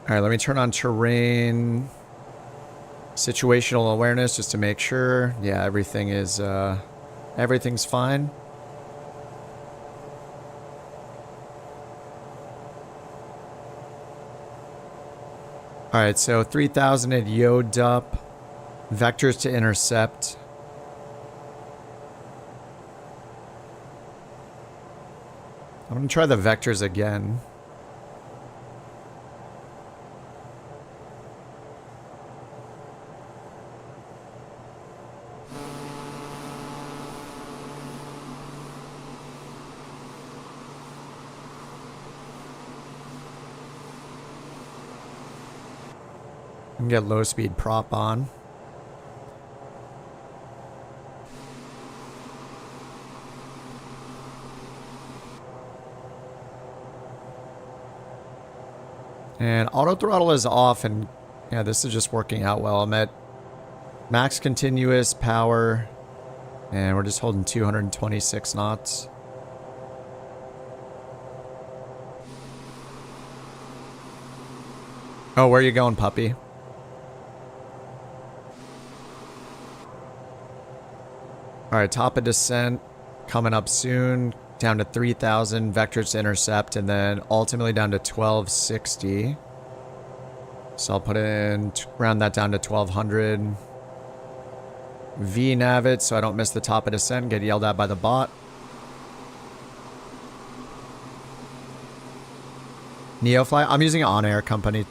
All right, let me turn on terrain, situational awareness just to make sure. Yeah, everything is, everything's fine. All right, so 3,000 at yoded up, vectors to intercept. I'm gonna try the vectors again. Get low speed prop on. And auto throttle is off, and yeah, this is just working out well. I'm at max continuous power, and we're just holding 226 knots. Oh, where are you going, puppy? All right, top of descent coming up soon. Down to 3,000 vectors to intercept, and then ultimately down to 1260. So I'll put in, round that down to 1200. V-nav it so I don't miss the top of descent, get yelled at by the bot. Neofly, I'm using an on-air company.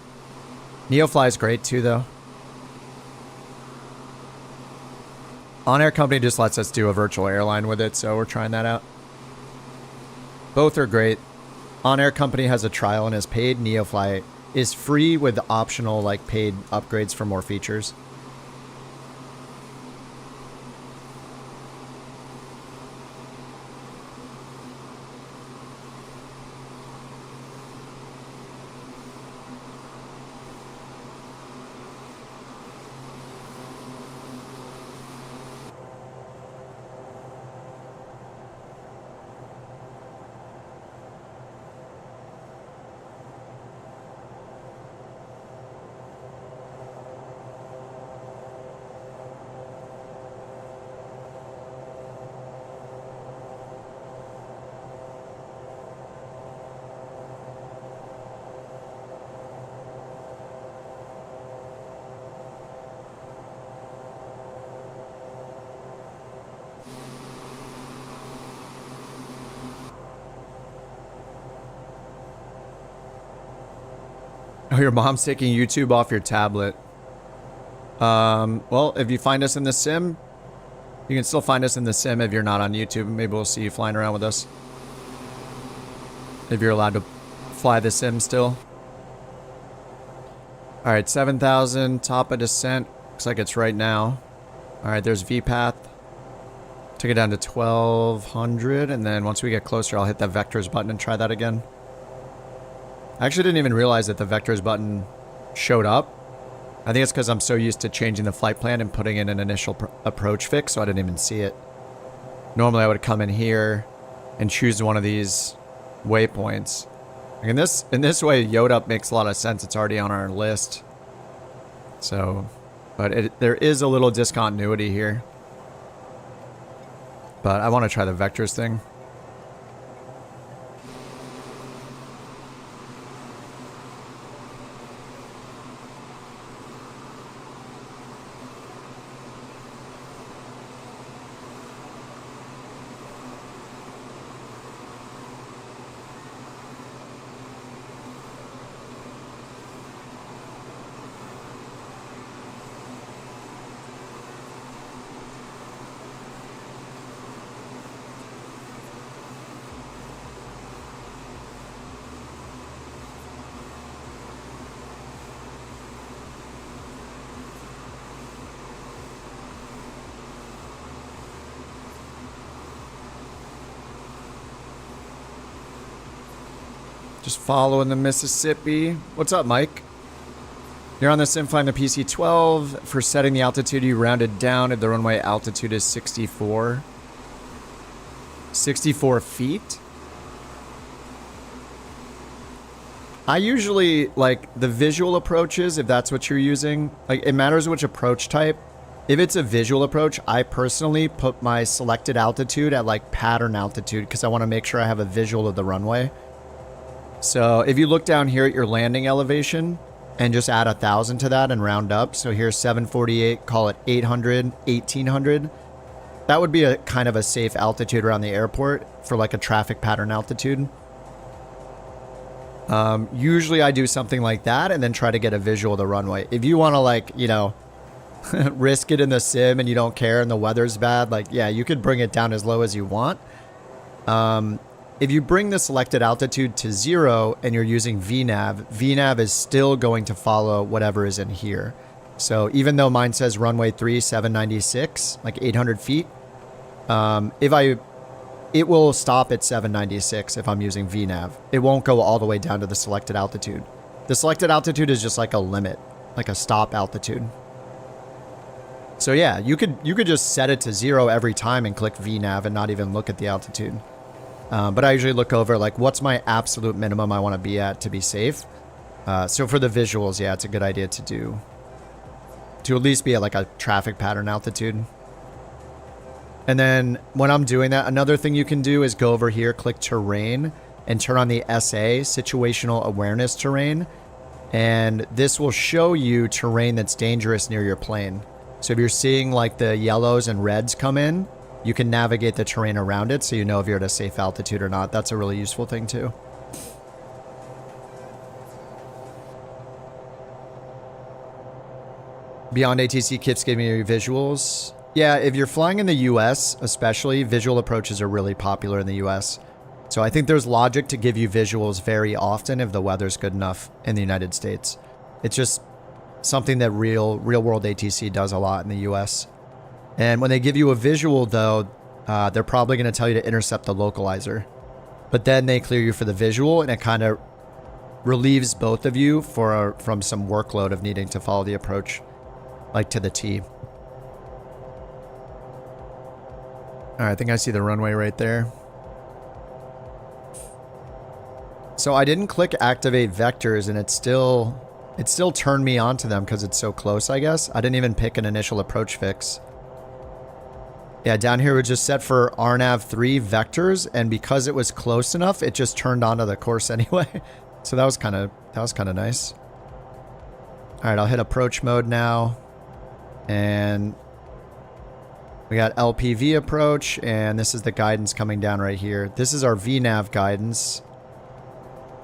Neofly is great too, though. On-air company just lets us do a virtual airline with it, so we're trying that out. Both are great. On-air company has a trial and is paid. Neofly is free with optional like paid upgrades for more features. Oh, your mom's taking YouTube off your tablet. Well, if you find us in the sim, you can still find us in the sim if you're not on YouTube. Maybe we'll see you flying around with us. If you're allowed to fly the sim still. Alright, 7,000, top of descent. Looks like it's right now. Alright, there's VPath. Took it down to 1,200, and then once we get closer, I'll hit that vectors button and try that again. I actually didn't even realize that the vectors button showed up. I think it's because I'm so used to changing the flight plan and putting in an initial approach fix, so I didn't even see it. Normally I would come in here and choose one of these waypoints. Like in this way, Yoda makes a lot of sense. It's already on our list. So, but there is a little discontinuity here. But I want to try the vectors thing. Just following the Mississippi. What's up, Mike? You're on the sim flying the PC-12. For setting the altitude, you rounded down if the runway altitude is 64. 64 feet? I usually, like, the visual approaches, if that's what you're using. Like, it matters which approach type. If it's a visual approach, I personally put my selected altitude at, like, pattern altitude because I want to make sure I have a visual of the runway. So if you look down here at your landing elevation and just add 1,000 to that and round up. So here's 748, call it 800, 1,800. That would be a kind of a safe altitude around the airport for like a traffic pattern altitude. Usually I do something like that and then try to get a visual of the runway. If you want to like, you know, risk it in the sim and you don't care and the weather's bad, like, yeah, you could bring it down as low as you want. If you bring the selected altitude to 0 and you're using VNAV, VNAV is still going to follow whatever is in here. So even though mine says runway 3, 796, like 800 feet, it will stop at 796 if I'm using VNAV. It won't go all the way down to the selected altitude. The selected altitude is just like a limit, like a stop altitude. So yeah, you could just set it to 0 every time and click VNAV and not even look at the altitude. But I usually look over like what's my absolute minimum I want to be at to be safe. So for the visuals, yeah, it's a good idea to at least be at like a traffic pattern altitude. And then when I'm doing that, another thing you can do is go over here, click terrain, and turn on the SA, situational awareness terrain. And this will show you terrain that's dangerous near your plane. So if you're seeing like the yellows and reds come in, you can navigate the terrain around it so you know if you're at a safe altitude or not. That's a really useful thing too. Beyond ATC kits giving you visuals. Yeah, if you're flying in the US, especially, visual approaches are really popular in the US. So I think there's logic to give you visuals very often if the weather's good enough in the United States. It's just something that real world ATC does a lot in the US. And when they give you a visual though, they're probably going to tell you to intercept the localizer. But then they clear you for the visual, and it kind of relieves both of you from some workload of needing to follow the approach like to the T. All right, I think I see the runway right there. So I didn't click activate vectors, and it still turned me onto them because it's so close, I guess. I didn't even pick an initial approach fix. Yeah, down here we just set for RNAV 3 vectors, and because it was close enough, it just turned onto the course anyway. So that was kind of nice. All right, I'll hit approach mode now. And we got LPV approach, and this is the guidance coming down right here. This is our VNAV guidance.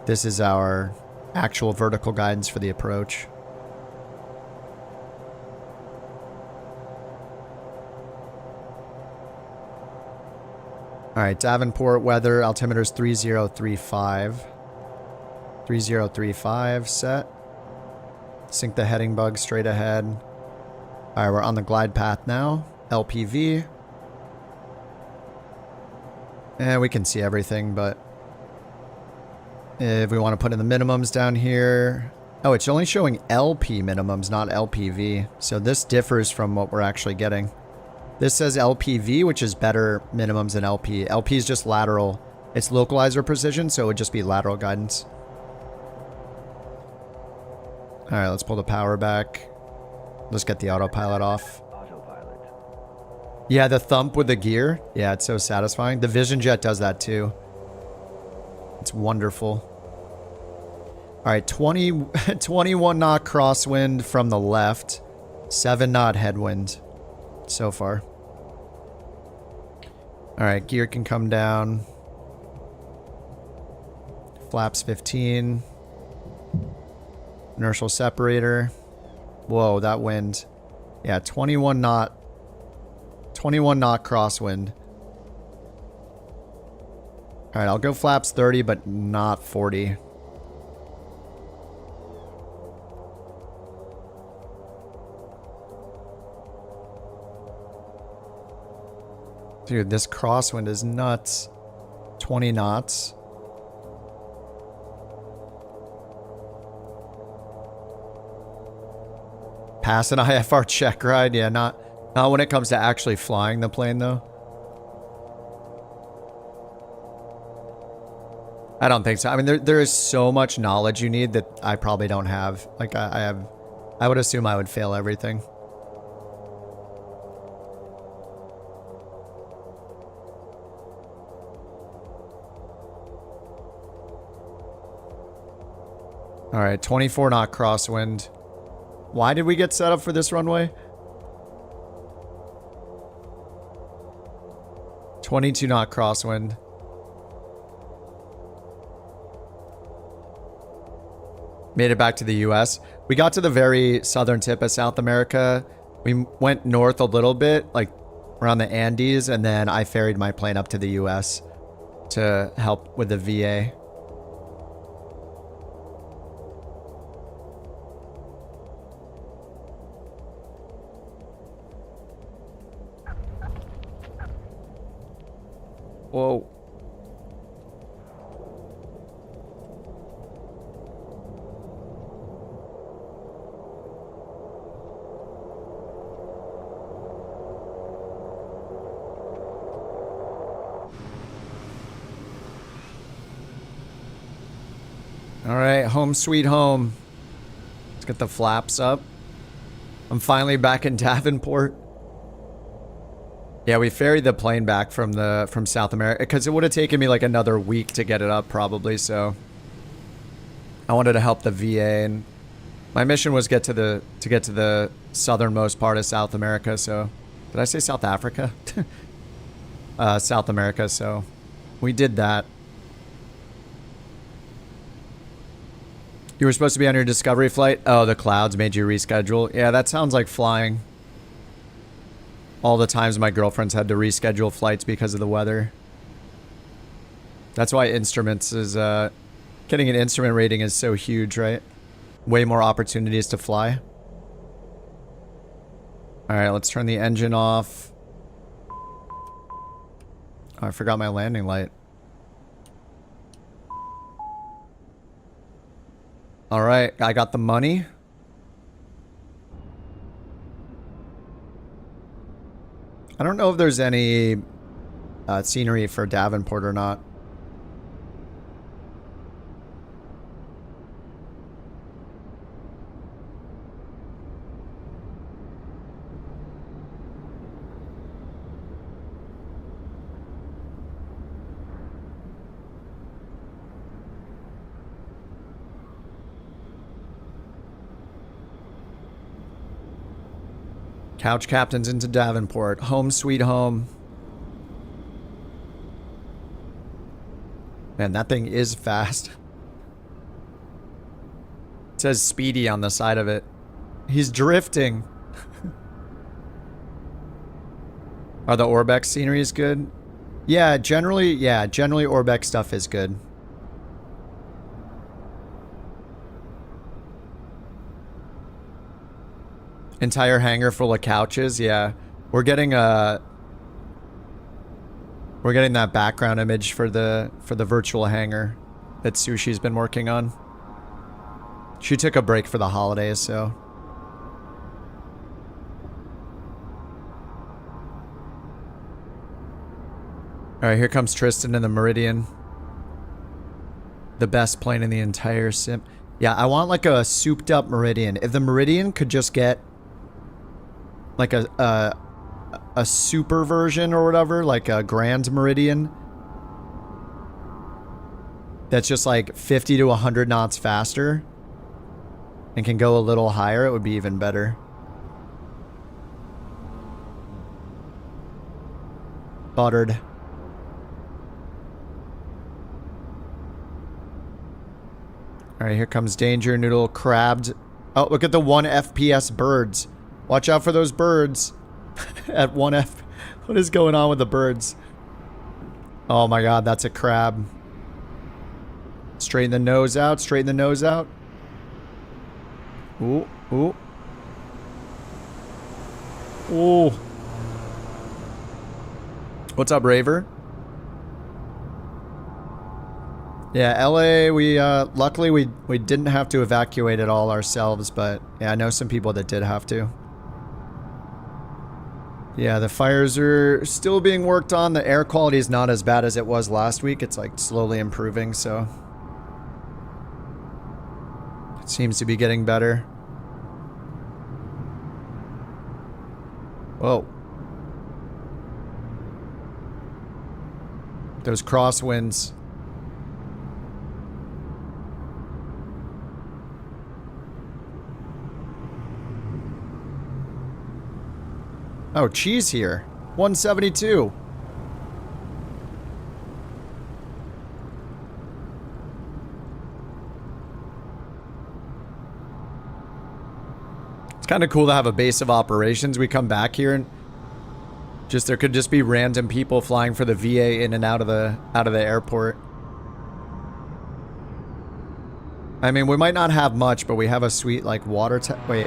This is our actual vertical guidance for the approach. All right, Davenport weather, altimeter is 3035. 3035 set. Sync the heading bug straight ahead. All right, we're on the glide path now. LPV. And we can see everything, but if we want to put in the minimums down here. Oh, it's only showing LP minimums, not LPV. So this differs from what we're actually getting. This says LPV, which is better minimums than LP. LP is just lateral. It's localizer precision, so it would just be lateral guidance. All right, let's pull the power back. Let's get the autopilot off. Yeah, the thump with the gear. Yeah, it's so satisfying. The Vision Jet does that too. It's wonderful. All right, 21 knot crosswind from the left. 7 knot headwind so far. All right, gear can come down. Flaps 15. Inertial separator. Whoa, that wind. Yeah, 21 knot crosswind. All right, I'll go flaps 30, but not 40. Dude, this crosswind is nuts. 20 knots. Pass an IFR check ride? Yeah, not when it comes to actually flying the plane, though. I don't think so. I mean, there is so much knowledge you need that I probably don't have. Like, I would assume I would fail everything. All right, 24 knot crosswind. Why did we get set up for this runway? 22 knot crosswind. Made it back to the US. We got to the very southern tip of South America. We went north a little bit, like around the Andes, and then I ferried my plane up to the US to help with the VA. Whoa. All right, home sweet home. Let's get the flaps up. I'm finally back in Davenport. Yeah, we ferried the plane back from South America because it would have taken me like another week to get it up probably, so I wanted to help the VA, and my mission was get to the southernmost part of South America, so did I say South Africa? South America, so we did that. You were supposed to be on your Discovery flight? Oh, the clouds made you reschedule. Yeah, that sounds like flying. All the times my girlfriend's had to reschedule flights because of the weather. That's why instruments is, getting an instrument rating is so huge, right? Way more opportunities to fly. Alright, let's turn the engine off. Oh, I forgot my landing light. Alright, I got the money. I don't know if there's any scenery for Davenport or not. Couch captains into Davenport. Home sweet home. Man, that thing is fast. It says speedy on the side of it. He's drifting. Are the Orbex sceneries good? Yeah, generally Orbex stuff is good. Entire hangar full of couches, yeah. We're getting that background image for the virtual hangar that Sushi's been working on. She took a break for the holidays, so. Alright, here comes Tristan in the Meridian. The best plane in the entire sim. Yeah, I want like a souped up Meridian. If the Meridian could just get like a super version or whatever, like a Grand Meridian that's just like 50 to 100 knots faster and can go a little higher, it would be even better. Buttered. Alright, here comes Danger Noodle crabbed. Oh, look at the 1 FPS birds. Watch out for those birds at 1F. What is going on with the birds? Oh my god, that's a crab. Straighten the nose out, straighten the nose out. Ooh, ooh. Ooh. What's up, Raver? Yeah, LA, we, luckily we didn't have to evacuate it all ourselves, but yeah, I know some people that did have to. Yeah, the fires are still being worked on. The air quality is not as bad as it was last week. It's like slowly improving, so it seems to be getting better. Whoa. Those crosswinds. Oh, cheese here. 172. It's kind of cool to have a base of operations. We come back here and just there could just be random people flying for the VA in and out of the airport. I mean, we might not have much, but we have a sweet like water wait.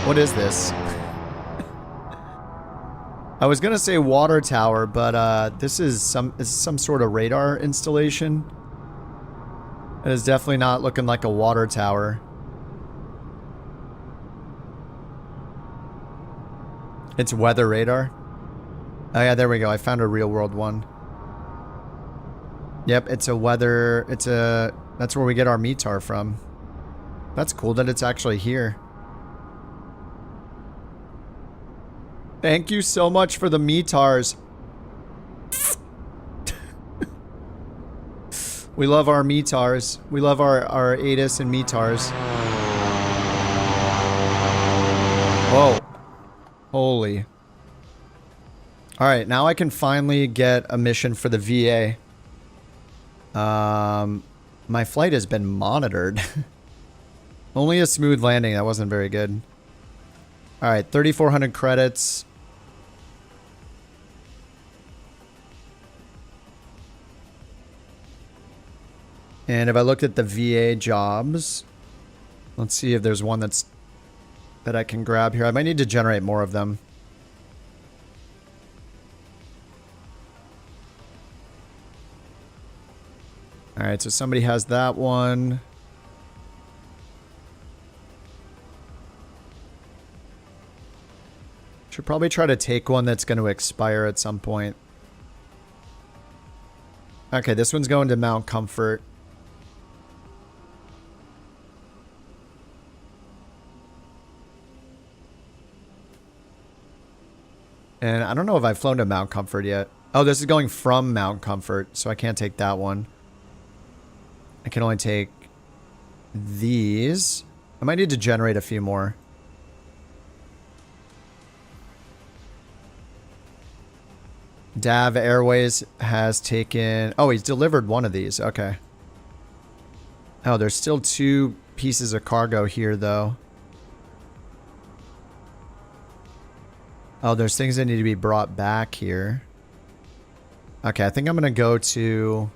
What is this? I was gonna say water tower, but this is some sort of radar installation. It is definitely not looking like a water tower. It's weather radar. Oh yeah, there we go. I found a real world one. Yep, it's a weather. That's where we get our METAR from. That's cool that it's actually here. Thank you so much for the metars. We love our metars. We love our ATIS and metars. Whoa. Holy. Alright, now I can finally get a mission for the VA. My flight has been monitored. Only a smooth landing. That wasn't very good. Alright, 3,400 credits. And if I looked at the VA jobs, let's see if there's one that I can grab here. I might need to generate more of them. Alright, so somebody has that one. Should probably try to take one that's going to expire at some point. Okay, this one's going to Mount Comfort. And I don't know if I've flown to Mount Comfort yet. Oh, this is going from Mount Comfort, so I can't take that one. I can only take these. I might need to generate a few more. Dav Airways has taken... Oh, he's delivered one of these. Okay. Oh, there's still 2 pieces of cargo here, though. Oh, there's things that need to be brought back here. Okay, I think I'm going to go to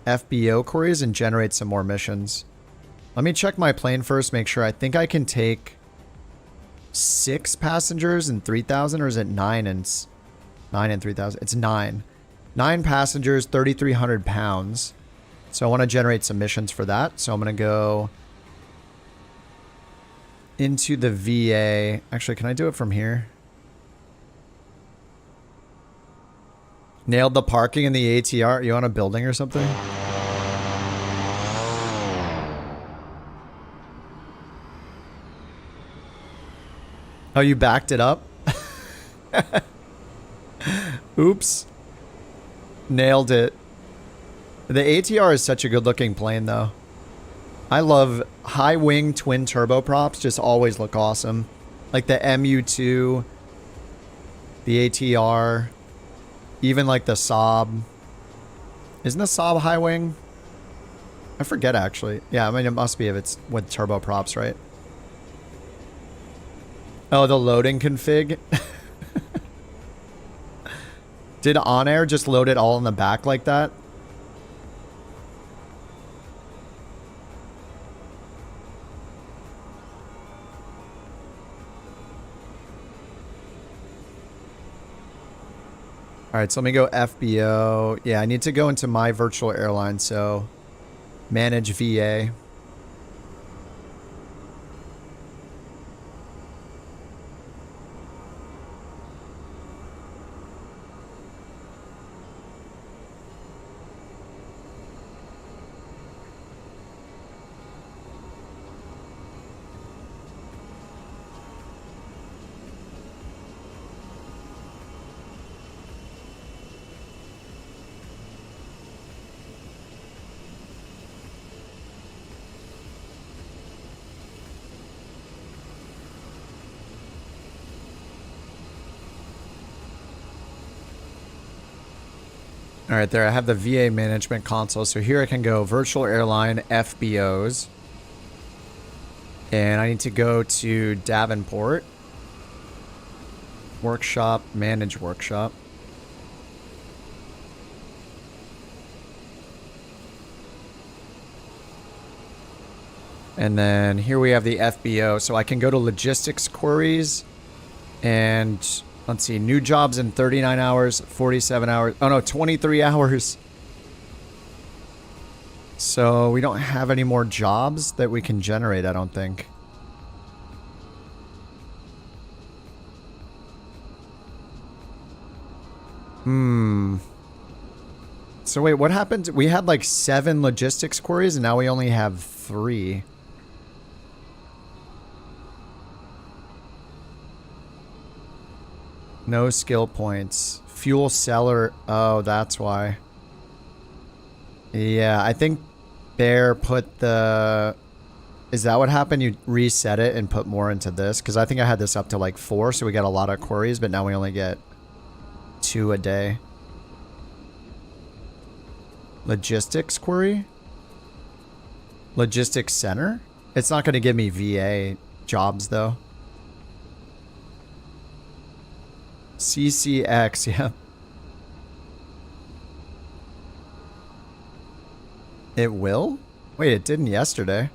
FBO queries and generate some more missions. Let me check my plane first, make sure. I think I can take 6 passengers and 3,000, or is it 9 and 3,000? It's 9. 9 passengers, 3,300 pounds. So I want to generate some missions for that. So I'm going to go into the VA. Actually, can I do it from here? Nailed the parking in the ATR. Are you on a building or something? Oh, you backed it up? Oops. Nailed it. The ATR is such a good looking plane though. I love high wing twin turboprops, just always look awesome. Like the MU2, the ATR, even like the Saab. Isn't the Saab high wing? I forget actually. Yeah, I mean it must be if it's with turboprops, right? Oh, the loading config. Did On Air just load it all in the back like that? Alright, so let me go FBO. Yeah, I need to go into my virtual airline, so manage VA. All right, there I have the VA management console. So here I can go virtual airline FBOs. And I need to go to Davenport. Workshop, manage workshop. And then here we have the FBO. So I can go to logistics queries and... Let's see, new jobs in 39 hours, 47 hours. Oh no, 23 hours. So we don't have any more jobs that we can generate, I don't think. So wait, what happened? We had like 7 logistics queries and now we only have 3. No skill points. Fuel seller. Oh, that's why. Yeah, I think Bear put the... Is that what happened? You reset it and put more into this? Because I think I had this up to like 4, so we got a lot of queries, but now we only get 2 a day. Logistics query? Logistics center? It's not going to give me VA jobs, though. CCX, yeah. It will? Wait, it didn't yesterday.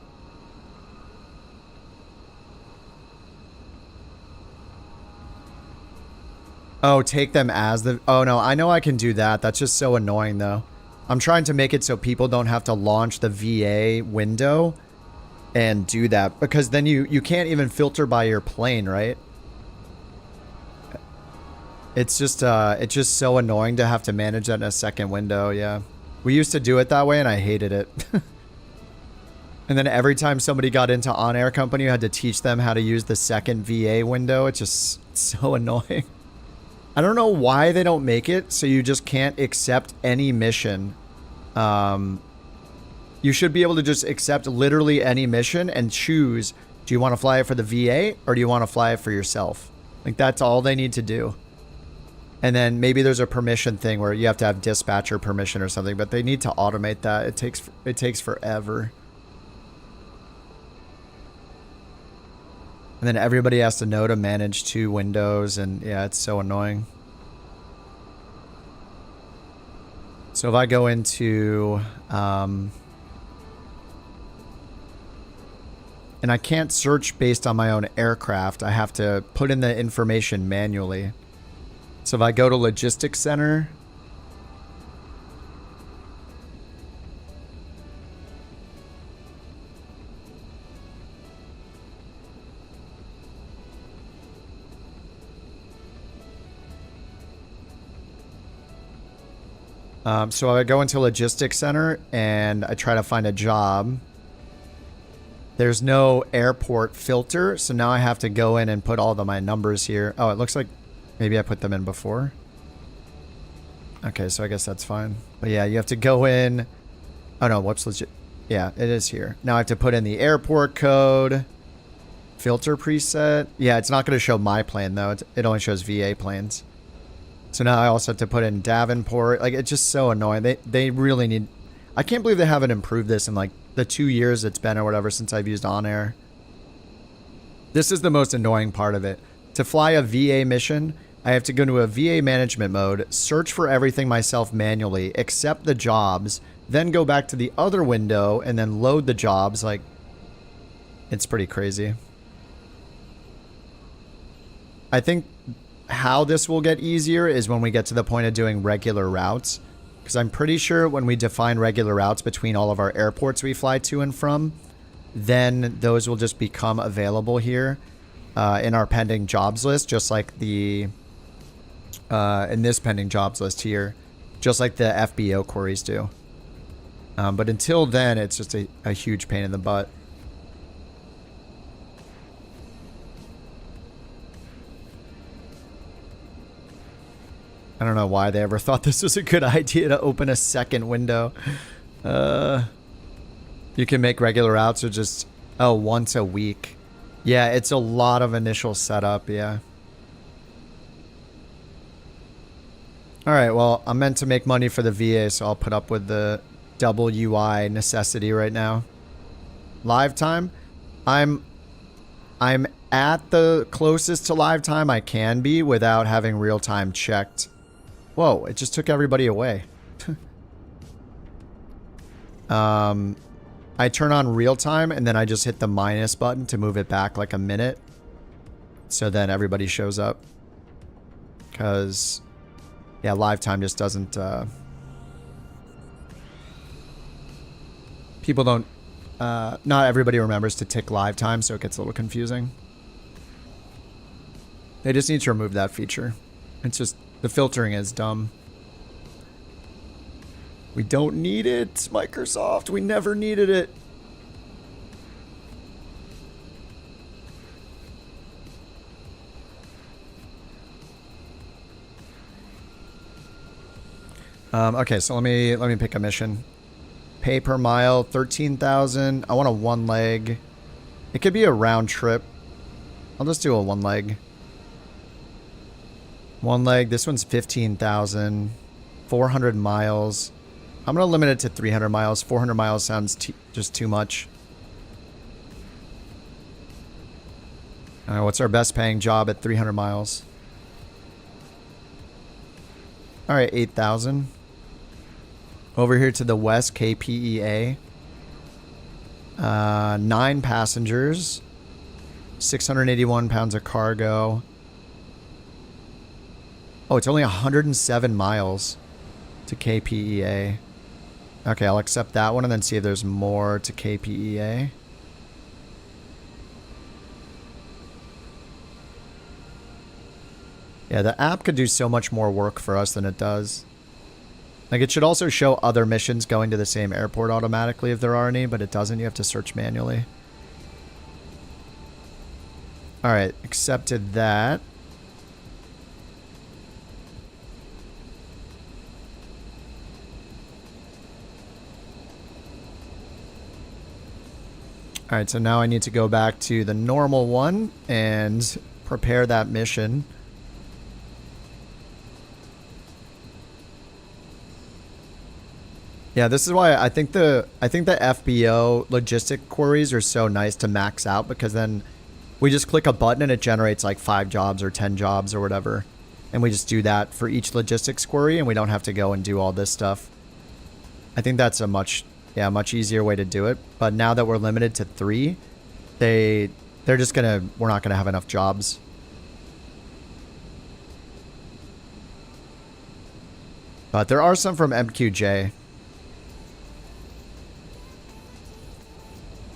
Oh, take them as the... Oh, no, I know I can do that. That's just so annoying, though. I'm trying to make it so people don't have to launch the VA window and do that. Because then you can't even filter by your plane, right? It's just so annoying to have to manage that in a second window, yeah. We used to do it that way, and I hated it. And then every time somebody got into on-air company, you had to teach them how to use the second VA window. It's just so annoying. I don't know why they don't make it so you just can't accept any mission. You should be able to just accept literally any mission and choose, do you want to fly it for the VA or do you want to fly it for yourself? Like, that's all they need to do. And then maybe there's a permission thing where you have to have dispatcher permission or something, but they need to automate that. It takes forever. And then everybody has to know to manage 2 windows, and yeah, it's so annoying. So if I go into, and I can't search based on my own aircraft, I have to put in the information manually. So if I go to Logistics Center, so I go into Logistics Center and I try to find a job. There's no airport filter, so now I have to go in and put all of my numbers here. Oh, it looks like maybe I put them in before. Okay, so I guess that's fine. But yeah, you have to go in. Oh no, what's legit? Yeah, it is here. Now I have to put in the airport code. Filter preset. Yeah, it's not going to show my plane though. It only shows VA planes. So now I also have to put in Davenport. Like, it's just so annoying. They really need... I can't believe they haven't improved this in like the 2 years it's been or whatever since I've used On Air. This is the most annoying part of it. To fly a VA mission, I have to go into a VA management mode, search for everything myself manually, accept the jobs, then go back to the other window and then load the jobs. Like, it's pretty crazy. I think how this will get easier is when we get to the point of doing regular routes. Because I'm pretty sure when we define regular routes between all of our airports we fly to and from, then those will just become available here in our pending jobs list, just like the in this pending jobs list here, just like the FBO queries do. But until then, it's just a huge pain in the butt. I don't know why they ever thought this was a good idea to open a second window. You can make regular routes or just, oh, once a week. Yeah, it's a lot of initial setup, yeah. Alright, well, I'm meant to make money for the VA, so I'll put up with the double UI necessity right now. Live time? I'm at the closest to live time I can be without having real time checked. Whoa, it just took everybody away. I turn on real time and then I just hit the minus button to move it back like a minute. So then everybody shows up. Because, yeah, live time just doesn't... people don't... not everybody remembers to tick live time, so it gets a little confusing. They just need to remove that feature. It's just... the filtering is dumb. We don't need it, Microsoft. We never needed it. Okay, so let me pick a mission. Pay per mile, 13,000. I want a one leg. It could be a round trip. I'll just do a one leg. One leg. This one's 15,000. 400 miles. I'm going to limit it to 300 miles. 400 miles sounds just too much. What's our best paying job at 300 miles? All right, 8,000. Over here to the west, KPEA. 9 passengers. 681 pounds of cargo. Oh, it's only 107 miles to KPEA. Okay, I'll accept that one and then see if there's more to KPEA. Yeah, the app could do so much more work for us than it does. Like, it should also show other missions going to the same airport automatically if there are any, but it doesn't. You have to search manually. Alright, accepted that. Alright, so now I need to go back to the normal one and prepare that mission. Yeah, this is why I think the FBO logistic queries are so nice to max out, because then we just click a button and it generates like 5 jobs or 10 jobs or whatever. And we just do that for each logistics query and we don't have to go and do all this stuff. I think that's a much easier way to do it. But now that we're limited to 3, we're not gonna have enough jobs. But there are some from MQJ.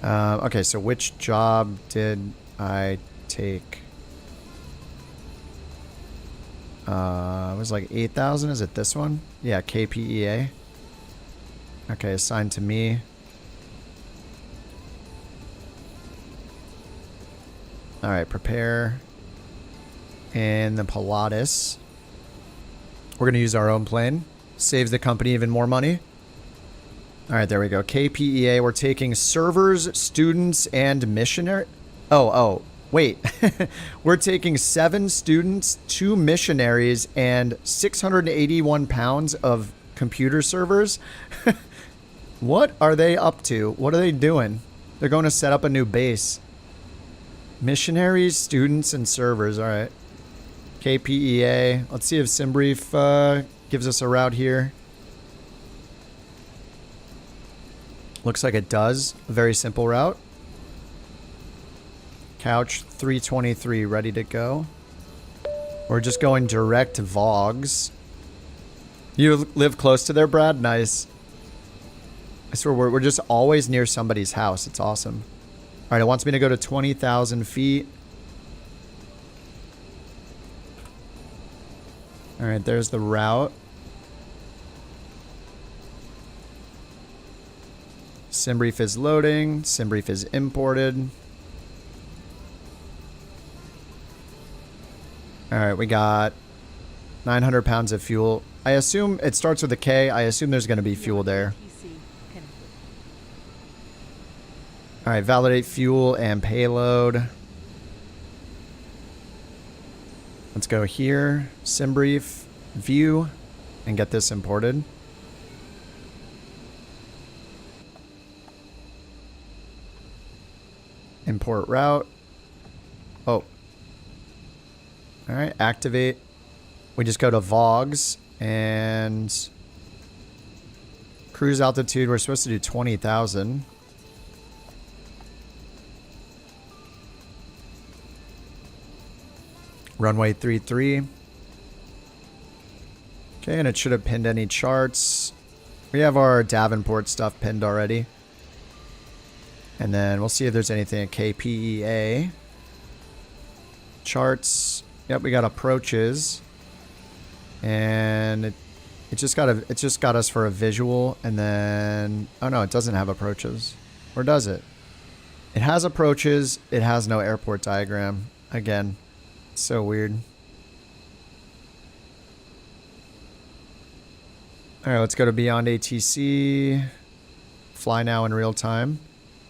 Okay, so which job did I take? It was like 8,000. Is it this one? Yeah, KPEA. Okay, assigned to me. Alright, prepare. And the Pilatus. We're going to use our own plane. Saves the company even more money. Alright, there we go. KPEA, we're taking servers, students, and missionary. Oh, wait. We're taking 7 students, 2 missionaries, and 681 pounds of computer servers. What are they up to? What are they doing? They're going to set up a new base. Missionaries, students, and servers. Alright. KPEA. Let's see if SimBrief gives us a route here. Looks like it does. A very simple route. Couch 323 ready to go. We're just going direct to Vogs. You live close to there, Brad? Nice. I swear we're just always near somebody's house. It's awesome. Alright, it wants me to go to 20,000 feet. Alright, there's the route. SimBrief is loading. SimBrief is imported. Alright, we got 900 pounds of fuel. I assume it starts with a K. I assume there's going to be fuel there. Alright, validate fuel and payload. Let's go here. SimBrief, view, and get this imported. Import route. Oh. Alright, activate. We just go to Vogs and cruise altitude. We're supposed to do 20,000. Runway 33. Okay, and it should have pinned any charts. We have our Davenport stuff pinned already. And then we'll see if there's anything at KPEA. Charts. Yep, we got approaches. And it just got us for a visual, and then oh no, it doesn't have approaches. Or does it? It has approaches, it has no airport diagram. Again. It's so weird. All right, let's go to Beyond ATC. Fly now in real time.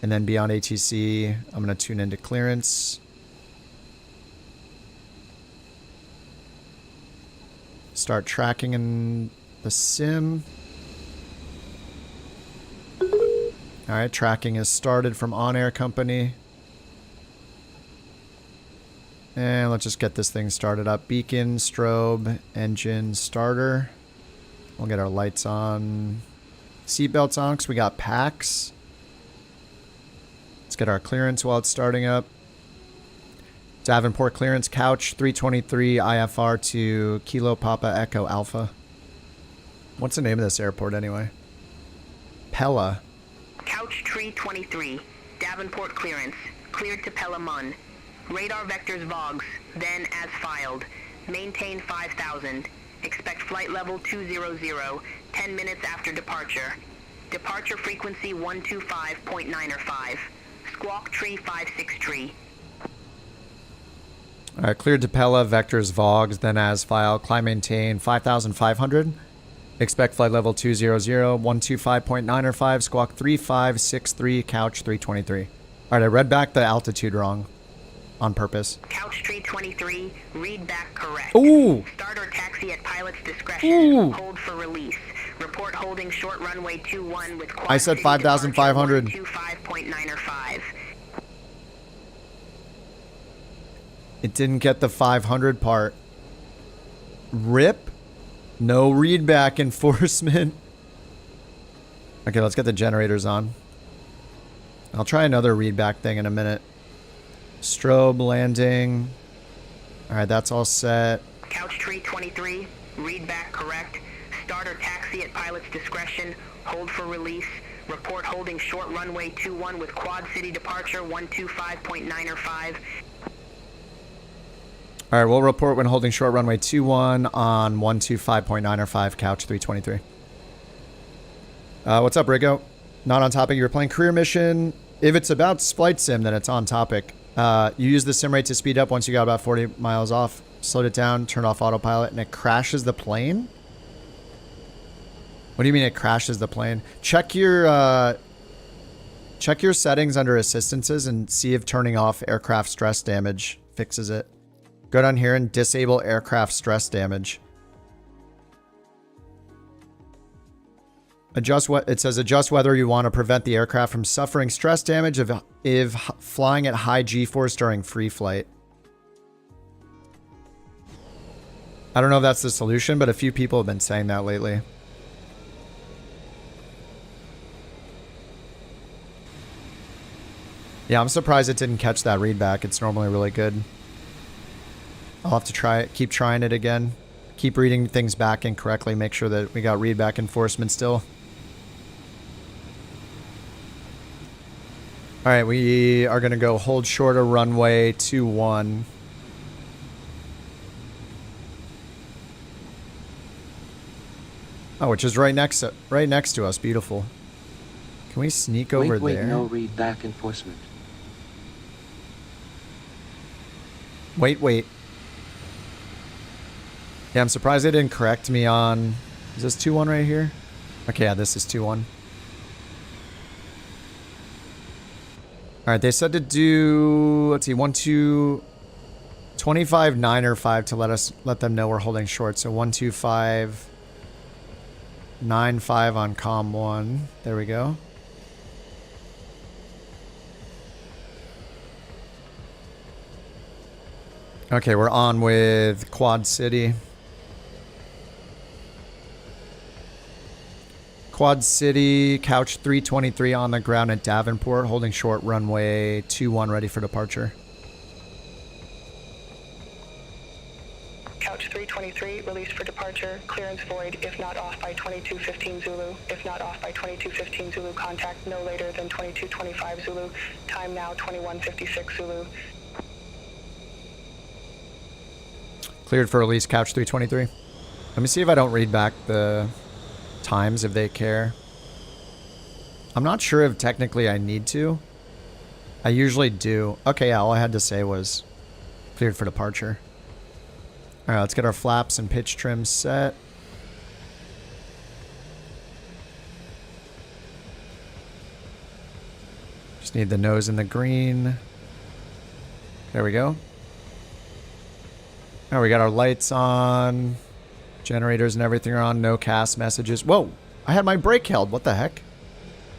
And then Beyond ATC, I'm going to tune into clearance. Start tracking in the sim. All right, tracking is started from on-air company. And let's just get this thing started up. Beacon, strobe, engine, starter. We'll get our lights on. Seatbelts on because we got packs. Let's get our clearance while it's starting up. Davenport clearance, couch 323 IFR to Kilo Papa Echo Alpha. What's the name of this airport anyway? Pella. Couch tree 23, Davenport clearance, cleared to Pella Mun. Radar vectors VOGs, then as filed. Maintain 5000. Expect flight level 200, 10 minutes after departure. Departure frequency 125.905. Squawk tree 56 tree. Alright, cleared to Pella, vectors VOGs, then as filed. Climb maintain 5,500. Expect flight level 200, 125.905. Squawk 3563, couch 323. Alright, I read back the altitude wrong. On purpose. Couch tree 23, read back correct. Ooh! Start or taxi at pilot's discretion. Ooh. Hold for release. Report holding short runway 21 with quad I said city 5,500. 125.905. It didn't get the 500 part. RIP? No readback enforcement. Okay, let's get the generators on. I'll try another readback thing in a minute. Strobe landing. Alright, that's all set. Couch tree 23, read back correct. Start or taxi at pilot's discretion. Hold for release. Report holding short runway 21 with quad city departure 125.905. Alright, we'll report when holding short runway 21 on 125.905, couch 323. What's up, Rigo? Not on topic. You were playing career mission. If it's about flight sim, then it's on topic. You use the sim rate to speed up once you got about 40 miles off. Slowed it down, turned off autopilot, and it crashes the plane? What do you mean it crashes the plane? Check your settings under assistances and see if turning off aircraft stress damage fixes it. Go down here and disable aircraft stress damage. It says adjust whether you want to prevent the aircraft from suffering stress damage if flying at high G-force during free flight. I don't know if that's the solution, but a few people have been saying that lately. Yeah, I'm surprised it didn't catch that readback. It's normally really good. I'll have to try it. Keep trying it again. Keep reading things back incorrectly. Make sure that we got readback enforcement still. Alright, we are going to go hold short of runway 21. Oh, which is right next to us. Beautiful. Can we sneak over there? No readback enforcement. Wait. Yeah, I'm surprised they didn't correct me on... Is this 2-1 right here? Okay, yeah, this is 2-1. Alright, they said to do... Let's see, 25.905 to let them know we're holding short. So 125.95 on comm 1. There we go. Okay, we're on with Quad City. Quad City, couch 323 on the ground at Davenport, holding short runway 21, ready for departure. Couch 323, released for departure. Clearance void, if not off by 2215 Zulu. If not off by 2215 Zulu, contact no later than 2225 Zulu. Time now 2156 Zulu. Cleared for release, couch 323. Let me see if I don't read back the times if they care. I'm not sure if technically I need to. I usually do. Okay, yeah, all I had to say was cleared for departure. Alright, let's get our flaps and pitch trim set. Just need the nose in the green. There we go. Oh, we got our lights on. Generators and everything are on. No cast messages. Whoa! I had my brake held. What the heck?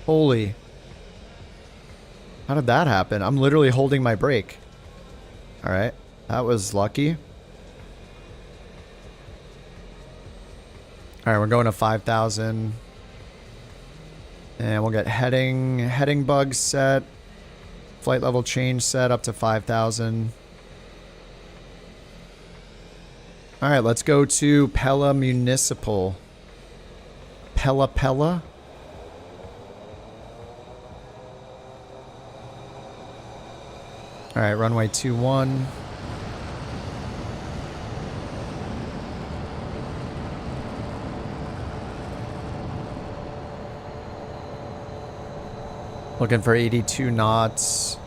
Holy. How did that happen? I'm literally holding my brake. Alright. That was lucky. Alright, we're going to 5,000. And we'll get heading bugs set. Flight level change set up to 5,000. Alright, let's go to Pella Municipal. Pella? Alright, runway 21. Looking for 82 knots.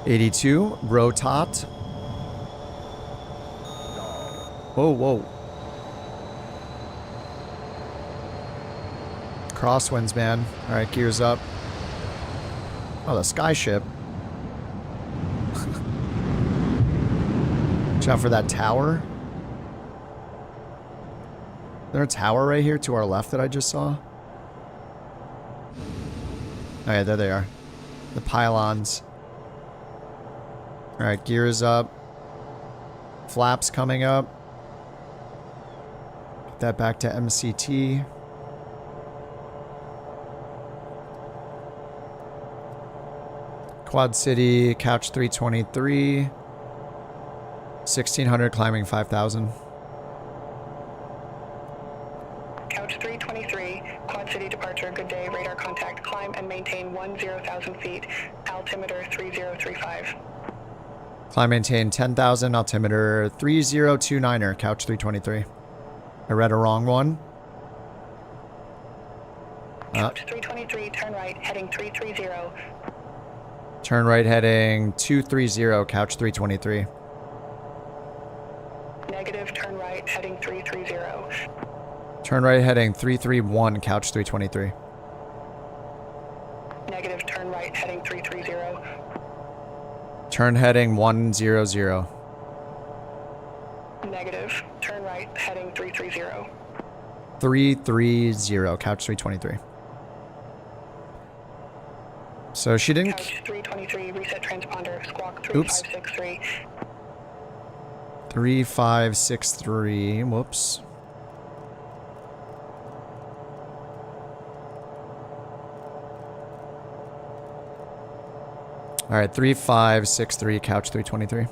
82. Rotot. Whoa. Crosswinds, man. Alright, gears up. Oh, the skyship. Watch out for that tower. Is there a tower right here to our left that I just saw? Oh yeah, there they are. The pylons. Alright, gears up. Flaps coming up. Get that back to MCT. Quad City, Couch 323. 1600 climbing 5,000. Couch 323, Quad City departure, good day, radar contact, climb and maintain 10,000 feet, altimeter 3035. Climb maintain 10,000, altimeter 3029er, Couch 323. I read a wrong one. Couch 323, turn right, heading 330. Turn right heading 230, Couch 323. Negative, turn right, heading 330. Turn right heading 331, Couch 323. Negative, turn right, heading 330. Turn heading 100. Negative, turn right, heading 330. 330, Couch 323. So she didn't... Couch 323, reset transponder, squawk Oops. 3563. 3563. Whoops. Alright, 3563, Couch 323.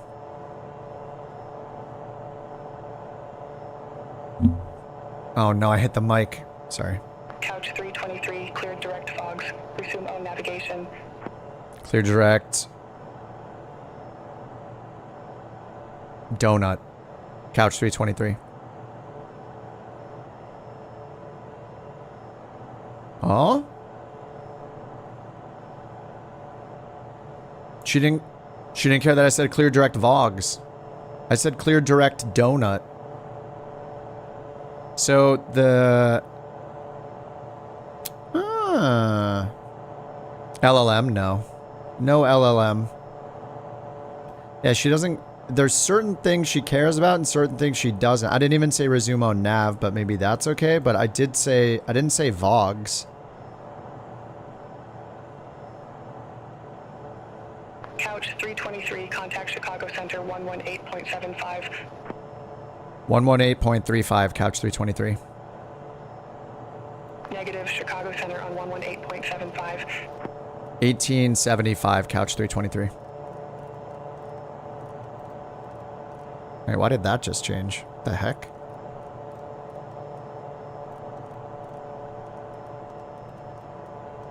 Oh no, I hit the mic. Sorry. Couch 323, cleared direct fogs. Resume own navigation. Clear direct. Donut. Couch 323. Oh? She didn't care that I said clear direct Vogs. I said clear direct donut. So the LLM, no. No LLM. Yeah, she doesn't... There's certain things she cares about and certain things she doesn't. I didn't even say resume on nav, but maybe that's okay. But I didn't say Vogs. Couch 323, contact Chicago Center 118.75. 118.35, Couch 323. Negative, Chicago Center on 118.75. 1875, Couch 323. Wait, why did that just change? The heck?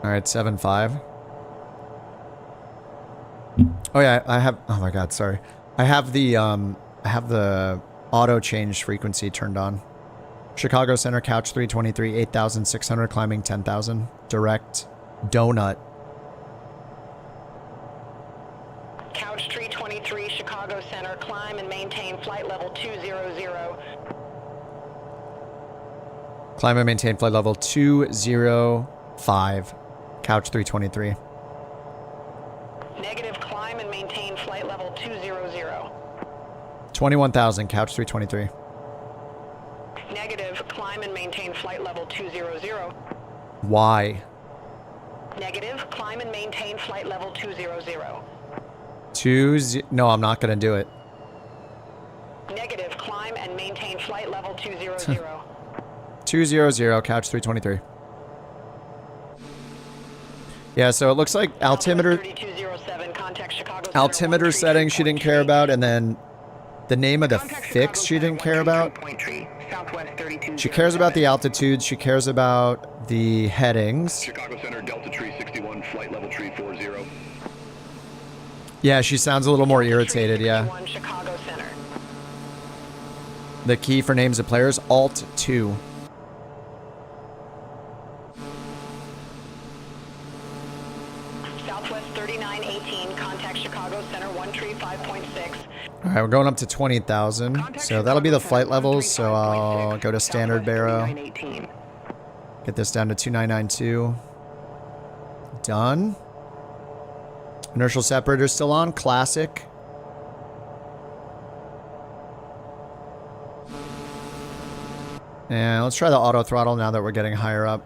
Alright, 7.5. Oh yeah, I have... Oh my god, sorry. I have the auto change frequency turned on. Chicago Center, Couch 323, 8,600, climbing 10,000. Direct. Donut. Couch 323, Chicago Center, climb and maintain flight level 200. Climb and maintain flight level 205. Couch 323. Negative, climb and maintain flight level 200. 21,000, couch 323. Negative, climb and maintain flight level 200. Why? Negative, climb and maintain flight level 200. No, I'm not going to do it. Negative, climb and maintain flight level 200. 200, couch 323. Yeah, so it looks like altimeter 3207, contact Chicago Center altimeter settings she didn't care about, and then the name of the fix she didn't care about. She cares about the altitudes, she cares about the headings. Chicago Center, Delta Tree 61, flight level tree 40. Yeah, she sounds a little more irritated, yeah. Chicago Center. The key for names of players, Alt 2. Southwest 3918, contact Chicago Center 135.6. All right, we're going up to 20,000. So that'll be the flight levels. So I'll go to standard baro. Get this down to 2992. Done. Inertial separator still on. Classic. And let's try the auto throttle now that we're getting higher up.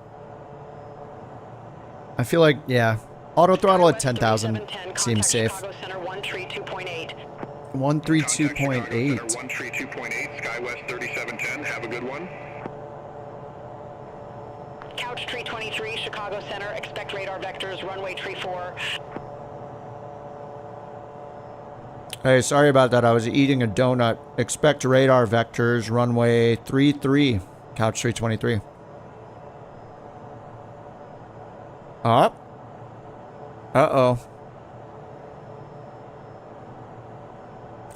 I feel like, yeah, auto throttle at 10,000 seems safe. 132.8. 132.8, Skywest 3710, have a good one. Couch tree 23, Chicago Center, expect radar vectors, runway tree 4. Hey, sorry about that. I was eating a donut. Expect radar vectors, runway 33, couch 323. Up. Uh-oh.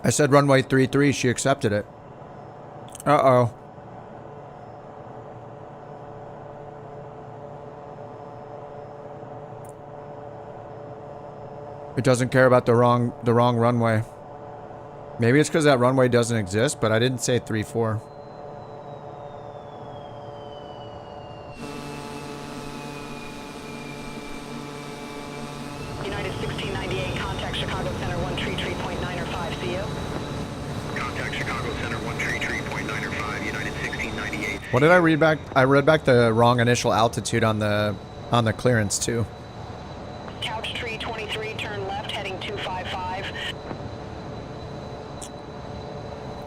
I said runway 33. She accepted it. Uh-oh. It doesn't care about the wrong runway. Maybe it's because that runway doesn't exist, but I didn't say 3-4. United 1698, contact Chicago Center 133.9 or 5, see you. Contact Chicago Center 133.9 or 5, United 1698. What did I read back? I read back the wrong initial altitude on the clearance too. Couch tree 23, turn left, heading 255.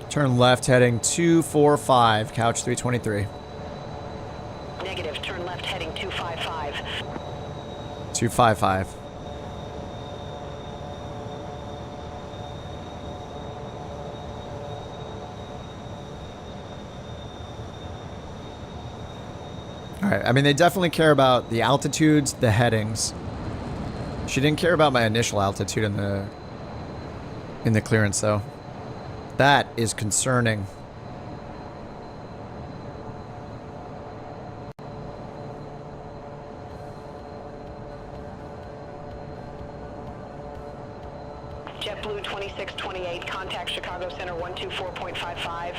Turn left heading 245, couch 323. Negative, turn left, heading 255. 255. Alright, I mean, they definitely care about the altitudes, the headings. She didn't care about my initial altitude in the clearance, though. That is concerning. JetBlue 2628, contact Chicago Center 124.55.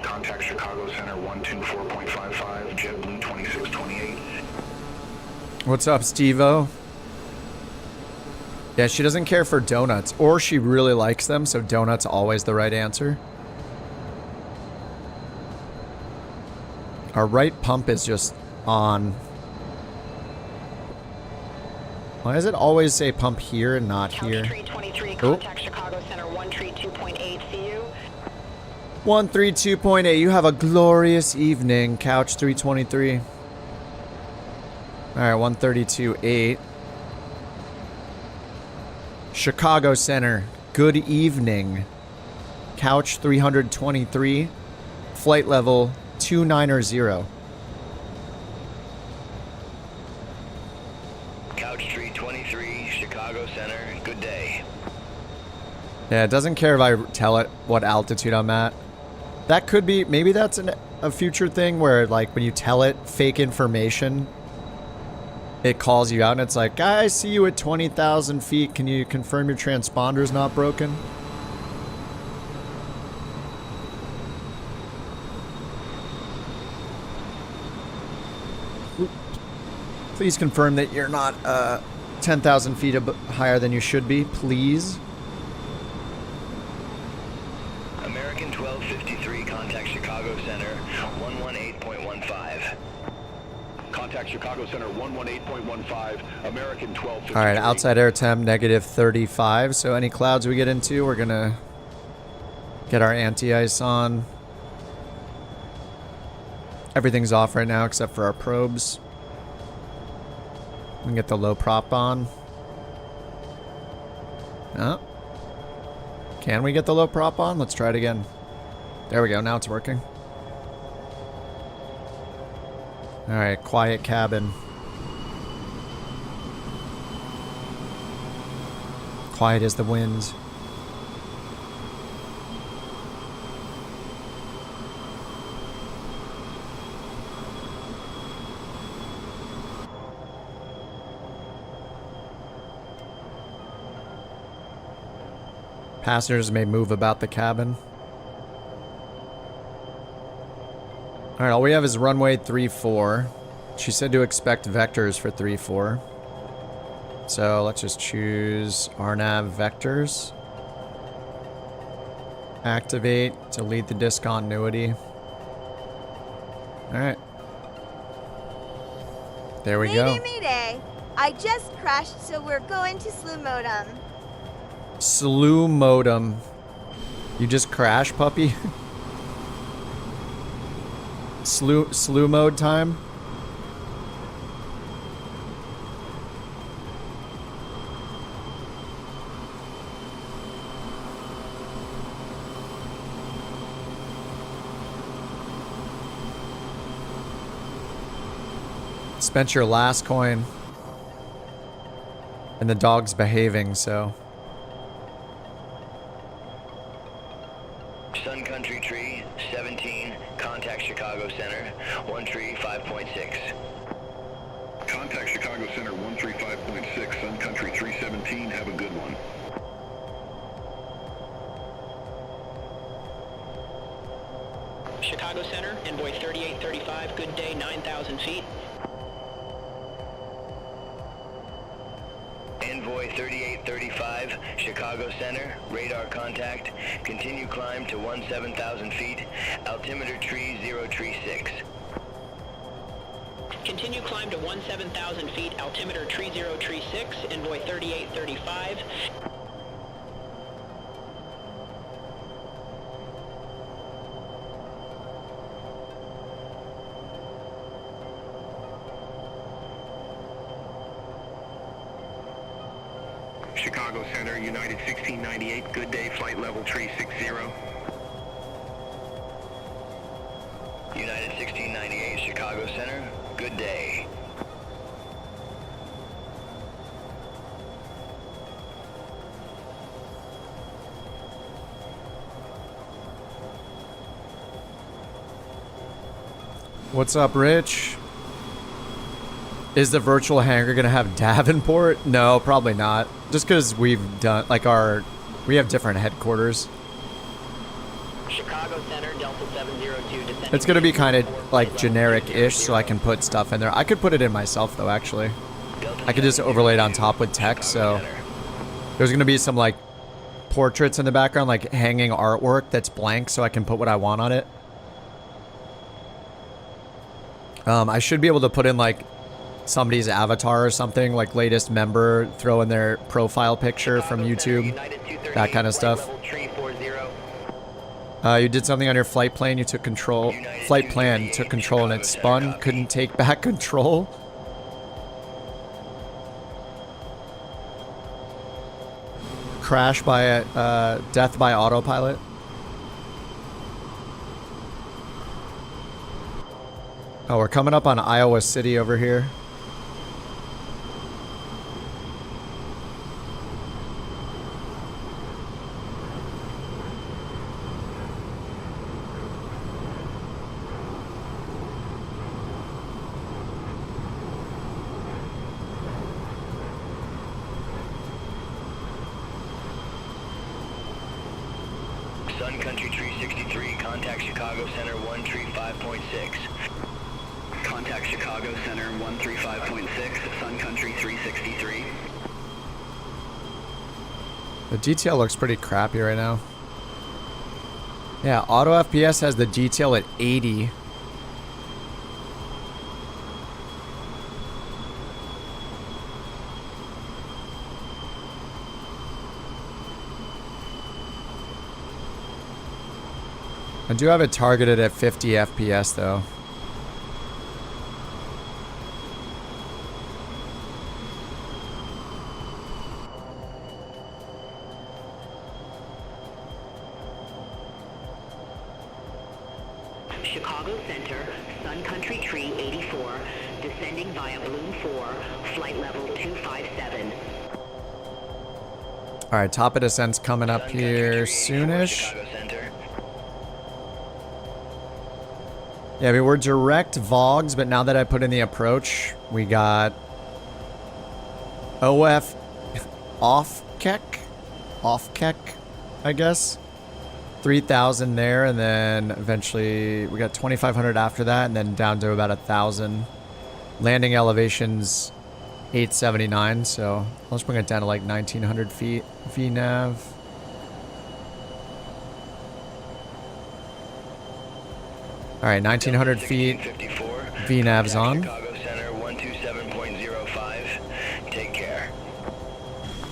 Contact Chicago Center 124.55, JetBlue 2628. What's up, Steve-O? Yeah, she doesn't care for donuts, or she really likes them, so donuts always the right answer. Our right pump is just on. Why does it always say pump here and not here? 323, contact Chicago Center 132.8, see you. 132.8, you have a glorious evening, couch 323. Alright, 132.8. Chicago Center, good evening. Couch 323, flight level 290. Couch 323, Chicago Center, good day. Yeah, it doesn't care if I tell it what altitude I'm at. That could be, maybe that's a future thing where, like, when you tell it fake information, it calls you out and it's like, I see you at 20,000 feet. Can you confirm your transponder's not broken? Please confirm that you're not 10,000 feet higher than you should be, please. American 1253, contact Chicago Center 118.15. Contact Chicago Center 118.15, American 1253. All right, outside air temp negative 35. So any clouds we get into, we're gonna get our anti-ice on. Everything's off right now except for our probes. We can get the low prop on. Oh. Can we get the low prop on? Let's try it again. There we go. Now it's working. All right, quiet cabin. Quiet as the wind. Passengers may move about the cabin. Alright, all we have is runway 34. She said to expect vectors for 34. So let's just choose RNAV vectors. Activate to lead the discontinuity. Alright. There we go. Mayday! I just crashed, so we're going to slew modem. Slew modem. You just crashed, puppy? Slew mode time? Spent your last coin. And the dog's behaving, so... Sun Country Tree 17, contact Chicago Center 135.6. Contact Chicago Center 135.6, Sun Country 317, have a good one. Chicago Center, Envoy 3835, good day, 9,000 feet. Envoy 3835, Chicago Center, radar contact, continue climb to 17,000 feet, altimeter tree 036. Continue climb to 17,000 feet, altimeter tree 036, Envoy 3835. Chicago Center, United 1698, good day, flight level tree 60. United 1698, Chicago Center, good day. What's up, Rich? Is the virtual hangar gonna have Davenport? No, probably not. Just because we've done, like, we have different headquarters. Chicago Center, Delta 702, descending. It's gonna be kind of, like, generic-ish, so I can put stuff in there. I could put it in myself, though, actually. I could just overlay it on top with text, so... There's gonna be some, like, portraits in the background, like, hanging artwork that's blank, so I can put what I want on it. I should be able to put in, like, somebody's avatar or something, like latest member, throw in their profile picture from YouTube, that kind of stuff. You did something on your flight plane, you took control, flight plan, you took control and it spun, couldn't take back control. Crash by a, death by autopilot. Oh, we're coming up on Iowa City over here. Sun Country Tree 63, contact Chicago Center 135.6. Contact Chicago Center 135.6, Sun Country 363. The detail looks pretty crappy right now. Yeah, auto FPS has the detail at 80. I do have it targeted at 50 FPS though. Chicago Center, Sun Country Tree 84, descending via Balloon 4, flight level 257. Alright, top of descent's coming up here soonish. Yeah, I mean, we're direct VOGs, but now that I put in the approach, we got OF off-kek, I guess. 3,000 there, and then eventually we got 2,500 after that, and then down to about 1,000. Landing elevation's 879, so let's bring it down to like 1,900 feet VNAV. All right, 1,900 feet. VNAV's on. Chicago Center 127.05. Take care.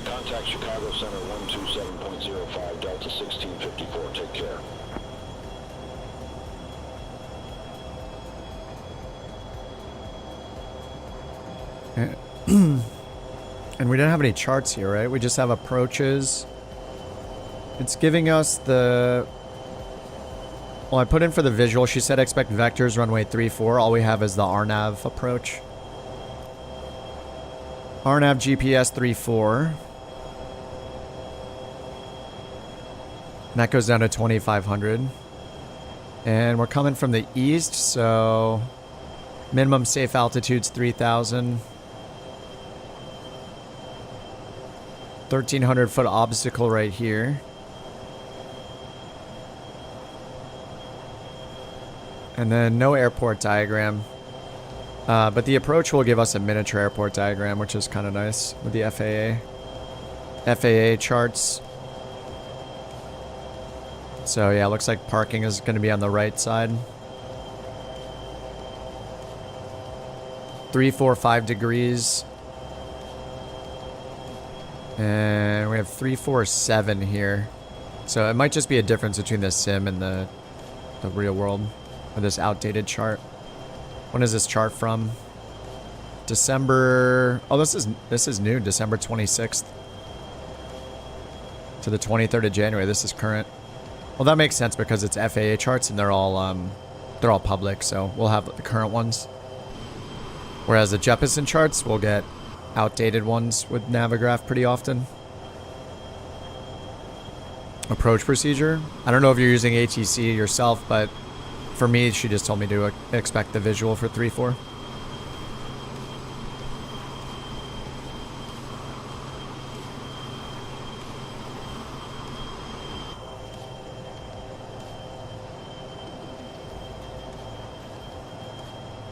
Contact Chicago Center 127.05, Delta 1654. Take care. And we didn't have any charts here, right? We just have approaches. It's giving us the... Well, I put in for the visual. She said expect vectors, runway 34. All we have is the RNAV approach. RNAV GPS 34. And that goes down to 2,500. And we're coming from the east, so minimum safe altitude's 3,000. 1,300 foot obstacle right here. And then no airport diagram. But the approach will give us a miniature airport diagram, which is kind of nice with the FAA. FAA charts. So yeah, looks like parking is going to be on the right side. 345 degrees. And we have 347 here. So it might just be a difference between the sim and the real world. Or this outdated chart. When is this chart from? December... Oh, this is new. December 26th. To the 23rd of January. This is current. Well, that makes sense because it's FAA charts and they're all public. So we'll have the current ones. Whereas the Jeppesen charts, we'll get outdated ones with Navigraph pretty often. Approach procedure. I don't know if you're using ATC yourself, but for me, she just told me to expect the visual for 3-4.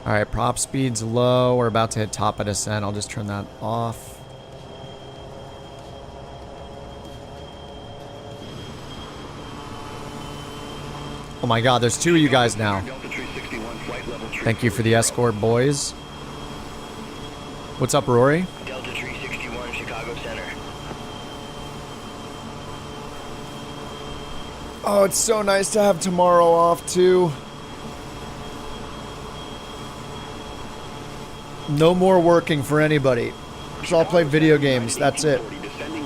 Alright, prop speed's low. We're about to hit top of descent. I'll just turn that off. Oh my god, there's two of you guys now. Thank you for the escort, boys. What's up, Rory? Delta 361, Chicago Center. Oh, it's so nice to have tomorrow off, too. No more working for anybody. Just all play video games. That's it.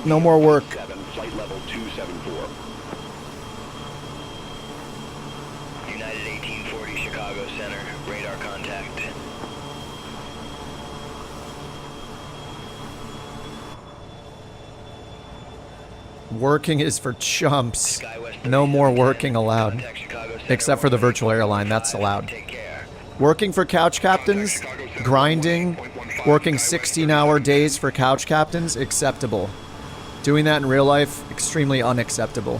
No more work. Flight level 274. United 1840, Chicago Center. Radar contact. Working is for chumps. No more working allowed. Except for the virtual airline. That's allowed. Working for couch captains, grinding, working 16-hour days for couch captains, acceptable. Doing that in real life, extremely unacceptable.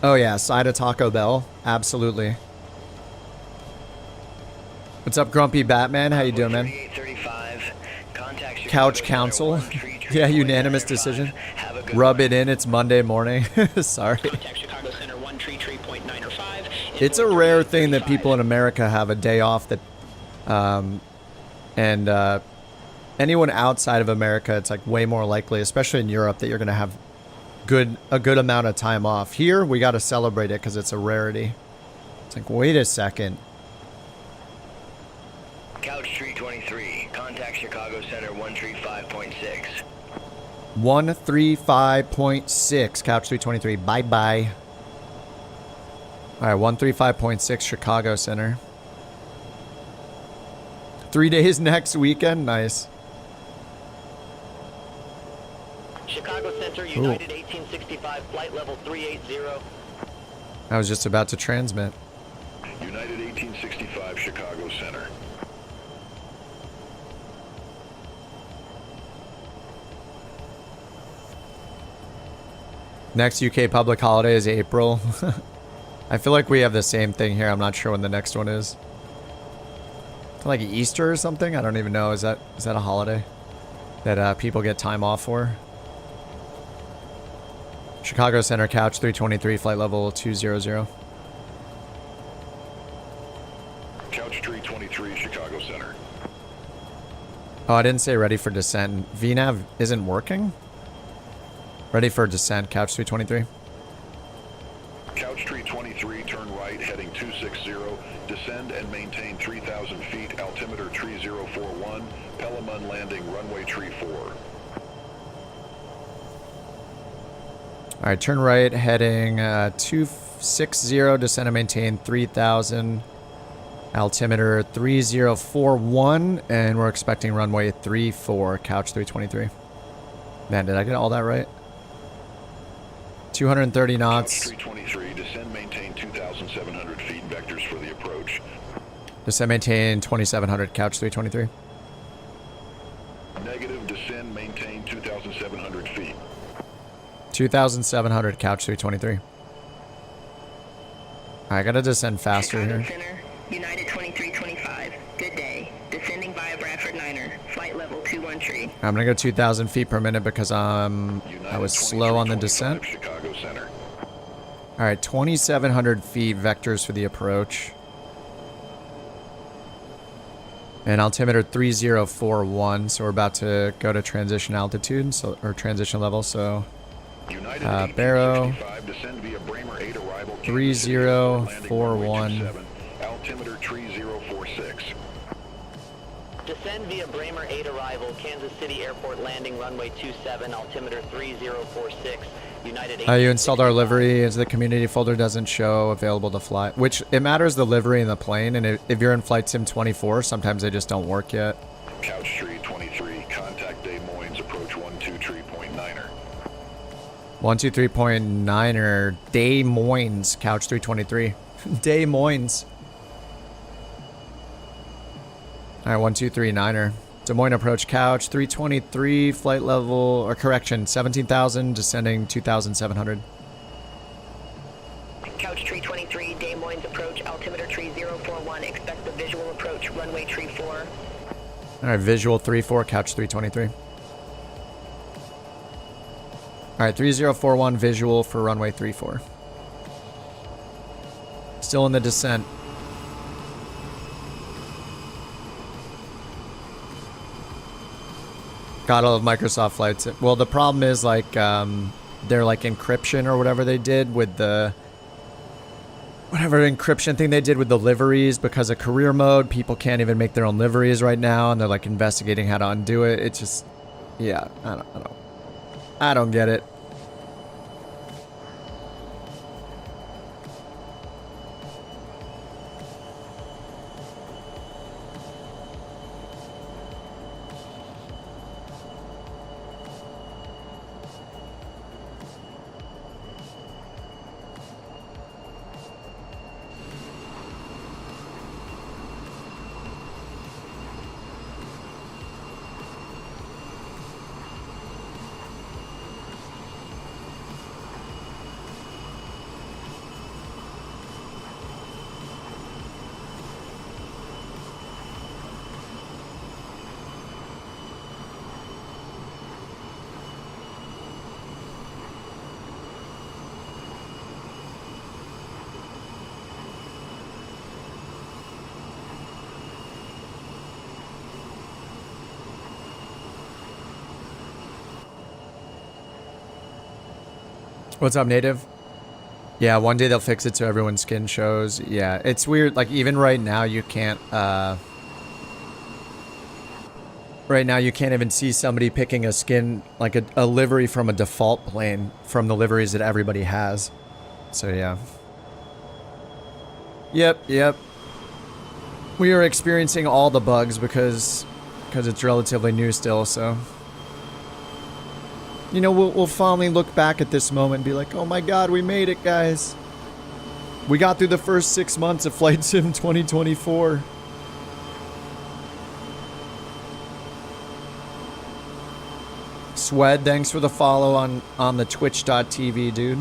Oh yeah, side of Taco Bell, absolutely. What's up, Grumpy Batman? How you doing, man? Couch Council. Yeah, unanimous decision. Rub it in. It's Monday morning. Sorry. It's a rare thing that people in America have a day off that, and anyone outside of America, it's like way more likely, especially in Europe, that you're gonna have a good amount of time off. Here, we got to celebrate it because it's a rarity. It's like, wait a second. Couch 323, contact Chicago Center 135.6. 135.6, Couch 323. Bye-bye. All right, 135.6, Chicago Center. 3 days next weekend. Nice. Chicago Center, United 1865, flight level 380. I was just about to transmit. United 1865, Chicago Center. Next UK public holiday is April. I feel like we have the same thing here. I'm not sure when the next one is. Like Easter or something? I don't even know. Is that a holiday that people get time off for? Chicago Center, Couch 323, flight level 200. Couch 323, Chicago Center. Oh, I didn't say ready for descent. VNAV isn't working? Ready for descent, Couch 323. Couch 323, turn right, heading 260. Descend and maintain 3,000 feet, altimeter 3041. Peliman landing, runway tree 4. All right, turn right, heading 260, descend and maintain 3,000. Altimeter 3041, and we're expecting runway 34, Couch 323. Man, did I get all that right? 230 knots. Couch 323, descend, maintain 2,700 feet, vectors for the approach. Descend, maintain 2,700, Couch 323. Negative, descend, maintain 2,700 feet. 2,700, Couch 323. I gotta descend faster Chicago here. Center, United 2325. Good day. Descending via Bradford Niner. Flight level 213. I'm gonna go 2,000 feet per minute because I was slow on the descent. Chicago Center. All right, 2,700 feet, vectors for the approach. And altimeter 3041, so we're about to go to transition altitude, or transition level, so Barrow 3041. Altimeter 3046. Descend via Bramer 8 arrival, Kansas City Airport landing, runway 27, altimeter 3046, United 8. You installed our livery as the community folder doesn't show available to fly, which it matters the livery in the plane, and if you're in Flight Sim 24, sometimes they just don't work yet. Couch 323, contact Des Moines, approach 123.9er. 123.9er, Des Moines, Couch 323. Des Moines. All right, 123.9er. Des Moines approach, Couch 323, flight level, or correction, 17,000, descending 2,700. Couch 323, Des Moines approach, altimeter 3041. Expect the visual approach, runway tree 4. All right, visual 34, Couch 323. All right, 3041, visual for runway 34. Still in the descent. God, I love Microsoft flights. Well, the problem is like their like encryption or whatever they did with the whatever encryption thing they did with the liveries, because of career mode, people can't even make their own liveries right now, and they're like investigating how to undo it. It's just, yeah, I don't get it. What's up, Native? Yeah, one day they'll fix it so everyone's skin shows. Yeah, it's weird. Like, even right now, you can't, right now, you can't even see somebody picking a skin, like a livery from a default plane from the liveries that everybody has. So, yeah. Yep. We are experiencing all the bugs because it's relatively new still, so... You know, we'll finally look back at this moment and be like, oh my god, we made it, guys. We got through the first 6 months of Flight Sim 2024. Swed, thanks for the follow on the twitch.tv, dude.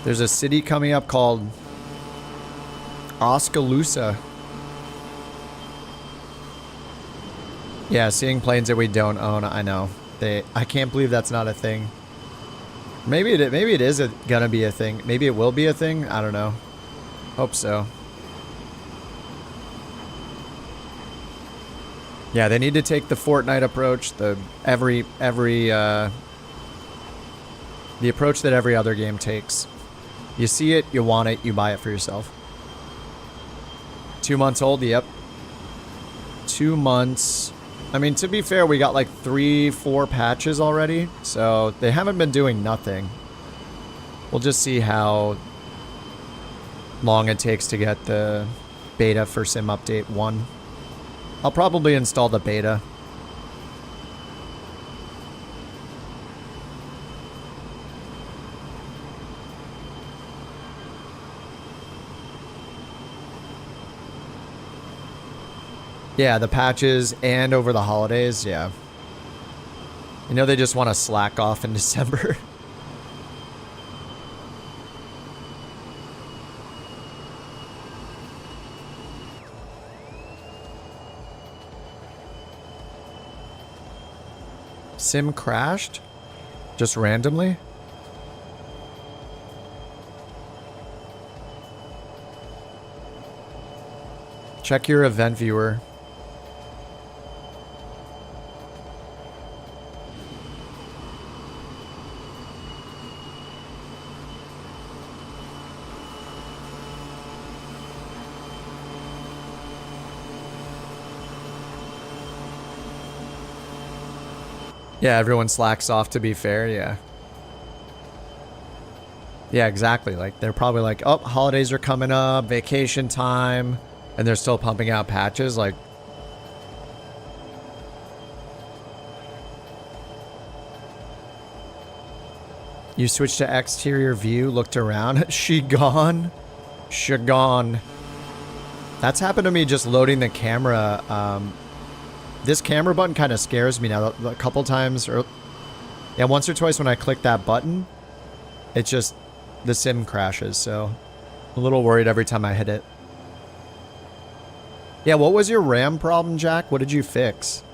There's a city coming up called Oskaloosa. Yeah, seeing planes that we don't own, I know. I can't believe that's not a thing. Maybe it is gonna be a thing. Maybe it will be a thing. I don't know. Hope so. Yeah, they need to take the Fortnite approach, the approach that every other game takes. You see it, you want it, you buy it for yourself. 2 months old, yep. 2 months. I mean, to be fair, we got like 3-4 patches already, so they haven't been doing nothing. We'll just see how long it takes to get the beta for Sim Update 1. I'll probably install the beta. Yeah, the patches and over the holidays, yeah. You know, they just want to slack off in December. Sim crashed? Just randomly? Check your event viewer. Yeah, everyone slacks off, to be fair, yeah. Yeah, exactly. Like, they're probably like, oh, holidays are coming up, vacation time, and they're still pumping out patches, like... You switched to exterior view, looked around. She gone. That's happened to me just loading the camera, this camera button kind of scares me now. A couple times, or yeah, once or twice when I click that button, it just, the sim crashes, so I'm a little worried every time I hit it. Yeah, what was your RAM problem, Jack? What did you fix?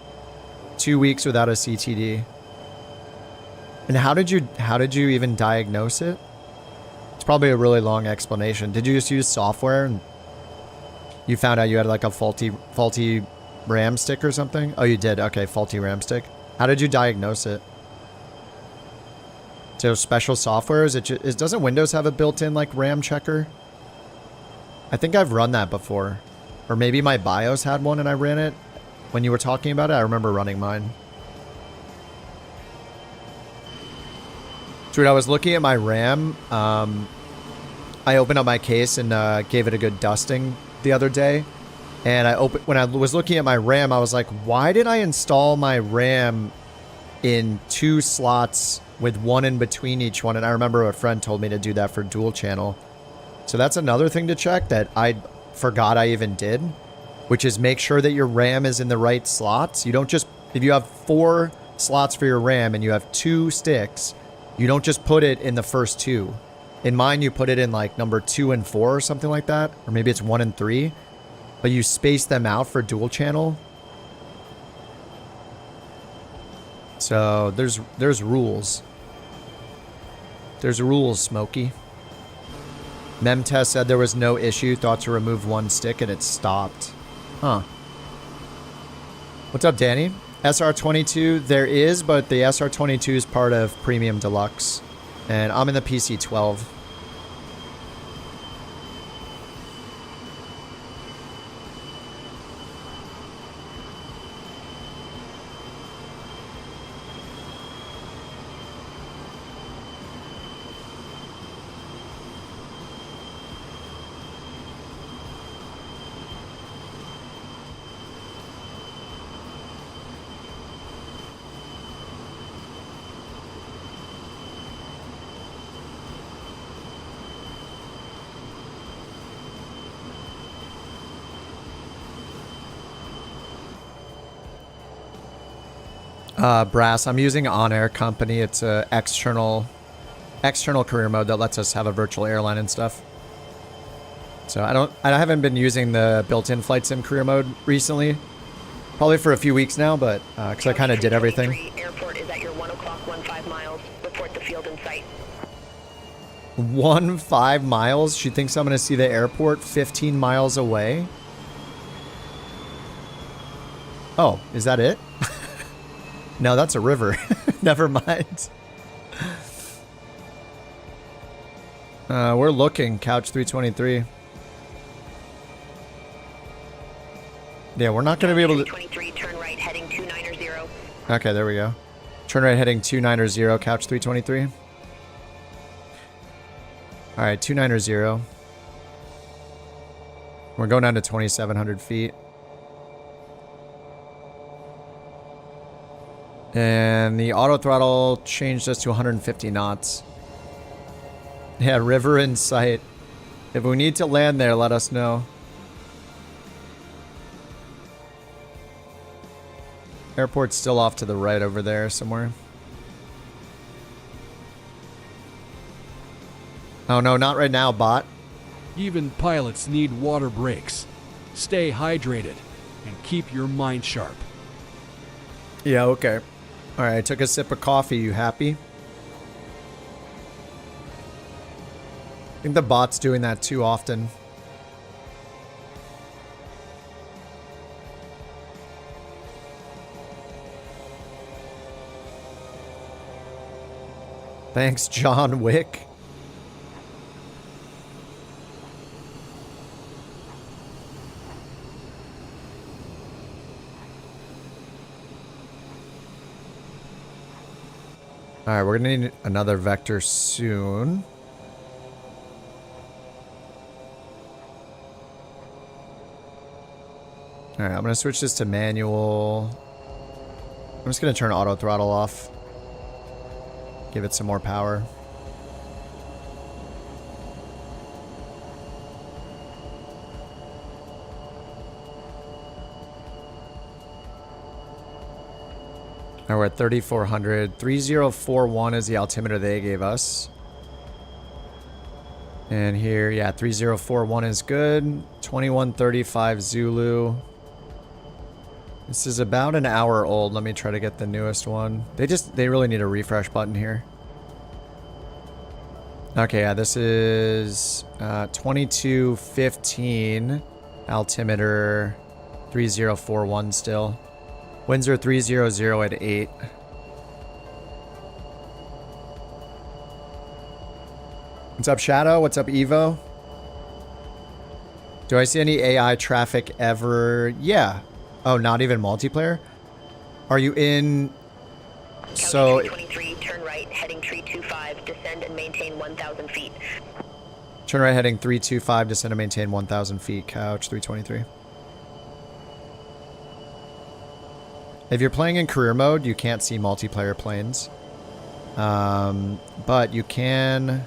2 weeks without a CTD. And how did you even diagnose it? It's probably a really long explanation. Did you just use software and you found out you had like a faulty RAM stick or something? Oh, you did. Okay, faulty RAM stick. How did you diagnose it? So special software? Doesn't Windows have a built-in like RAM checker? I think I've run that before. Or maybe my BIOS had one and I ran it. When you were talking about it, I remember running mine. Dude, I was looking at my RAM. I opened up my case and gave it a good dusting the other day. And when I was looking at my RAM, I was like, why did I install my RAM in 2 slots with one in between each one? And I remember a friend told me to do that for dual channel. So that's another thing to check that I forgot I even did, which is make sure that your RAM is in the right slots. You don't just, if you have 4 slots for your RAM and you have 2 sticks, you don't just put it in the first 2. In mine, you put it in like number 2 and 4 or something like that. Or maybe it's 1 and 3. But you space them out for dual channel. So there's rules. There's rules, Smokey. Memtest said there was no issue. Thought to remove 1 stick and it stopped. Huh. What's up, Danny? SR22, there is, but the SR22 is part of Premium Deluxe. And I'm in the PC-12. Brass, I'm using On-Air Company. It's a external career mode that lets us have a virtual airline and stuff. So I haven't been using the built-in flight sim career mode recently. Probably for a few weeks now, but because I kind of did everything. Airport is at your 1 o'clock 15 miles. Report the field in sight. 15 miles? She thinks I'm going to see the airport 15 miles away? Oh, is that it? No, that's a river. Never mind. We're looking, Couch 323. Yeah, we're not going to be able to... 23, turn right, heading 290. Okay, there we go. Turn right, heading 290, Couch 323. Alright, 290. We're going down to 2,700 feet. And the auto throttle changed us to 150 knots. Yeah, river in sight. If we need to land there, let us know. Airport's still off to the right over there somewhere. Oh no, not right now, bot. Even pilots need water breaks. Stay hydrated and keep your mind sharp. Yeah, okay. Alright, I took a sip of coffee. You happy? I think the bot's doing that too often. Thanks, John Wick. Alright, we're gonna need another vector soon. Alright, I'm gonna switch this to manual. I'm just gonna turn auto throttle off. Give it some more power. Now we're at 3,400. 3041 is the altimeter they gave us. And here, yeah, 3041 is good. 2135 Zulu. This is about an hour old. Let me try to get the newest one. They really need a refresh button here. Okay, yeah, this is 2215 altimeter 3041 still. Windsor 300 at 8. What's up, Shadow? What's up, Evo? Do I see any AI traffic ever? Yeah. Oh, not even multiplayer? Are you in... So... 23, turn right, heading 325, descend and maintain 1,000 feet. Turn right, heading 325, descend and maintain 1,000 feet, Couch 323. If you're playing in career mode, you can't see multiplayer planes. But you can...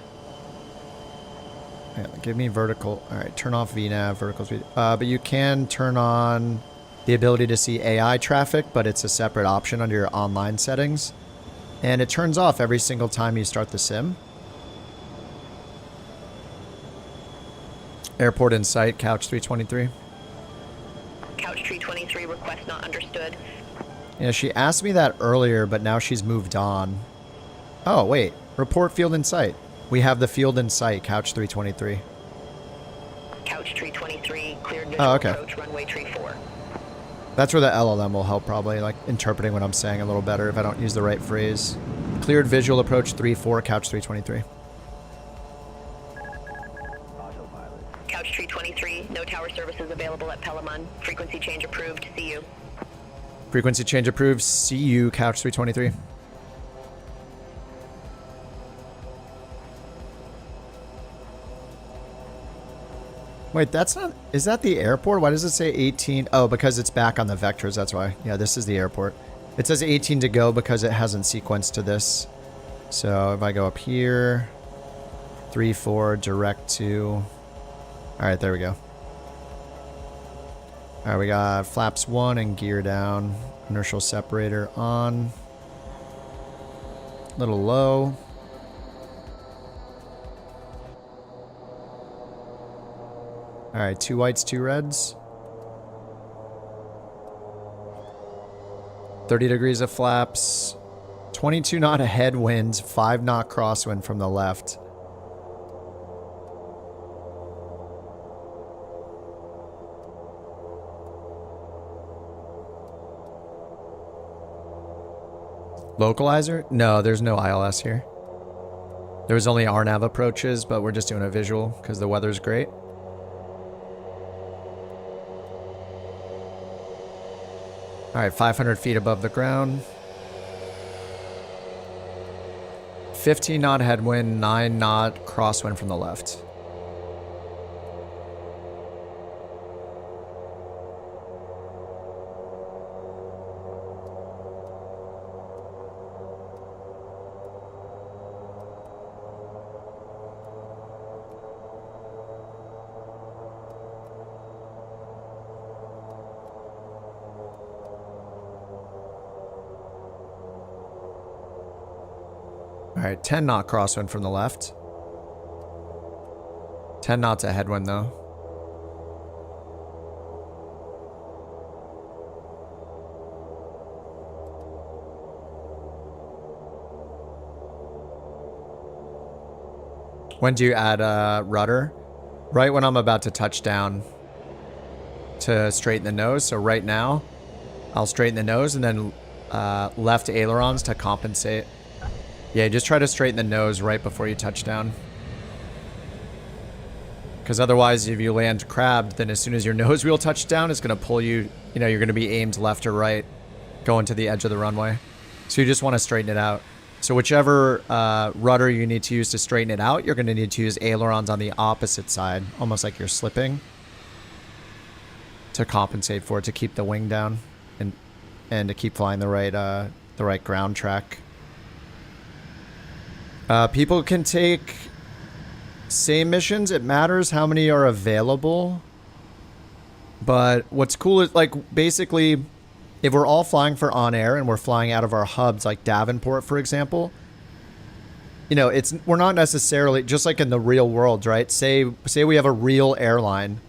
Yeah, give me vertical. Alright, turn off VNAV, vertical speed. But you can turn on the ability to see AI traffic, but it's a separate option under your online settings. And it turns off every single time you start the sim. Airport in sight, Couch 323. Couch 323, request not understood. Yeah, she asked me that earlier, but now she's moved on. Oh, wait. Report field in sight. We have the field in sight, Couch 323. Couch 323, cleared visual approach, runway 34. That's where the LLM will help probably, like interpreting what I'm saying a little better if I don't use the right phrase. Cleared visual approach 3-4, couch 323. Couch tree 23, no tower services available at Peliman. Frequency change approved. See you. Frequency change approved. See you, couch 323. Wait, that's not... Is that the airport? Why does it say 18? Oh, because it's back on the vectors, that's why. Yeah, this is the airport. It says 18 to go because it hasn't sequenced to this. So if I go up here... 3-4, direct to... Alright, there we go. Alright, we got flaps 1 and gear down. Inertial separator on. Little low. Alright, 2 whites, 2 reds. 30 degrees of flaps. 22 knot of headwinds, 5 knot crosswind from the left. Localizer? No, there's no ILS here. There was only RNAV approaches, but we're just doing a visual because the weather's great. Alright, 500 feet above the ground. 15 knot headwind, 9 knot crosswind from the left. Alright, 10 knot crosswind from the left. 10 knots a headwind though. When do you add a rudder? Right when I'm about to touch down to straighten the nose. So right now, I'll straighten the nose and then left ailerons to compensate. Yeah, just try to straighten the nose right before you touch down. Because otherwise, if you land crabbed, then as soon as your nose wheel touches down, it's going to pull you, you know, you're going to be aimed left or right, going to the edge of the runway. So you just want to straighten it out. So whichever rudder you need to use to straighten it out, you're going to need to use ailerons on the opposite side, almost like you're slipping, to compensate for it, to keep the wing down and to keep flying the right ground track. People can take same missions. It matters how many are available. But what's cool is, like, basically, if we're all flying for on-air and we're flying out of our hubs, like Davenport, for example, you know, we're not necessarily, just like in the real world, right? Say we have a real airline.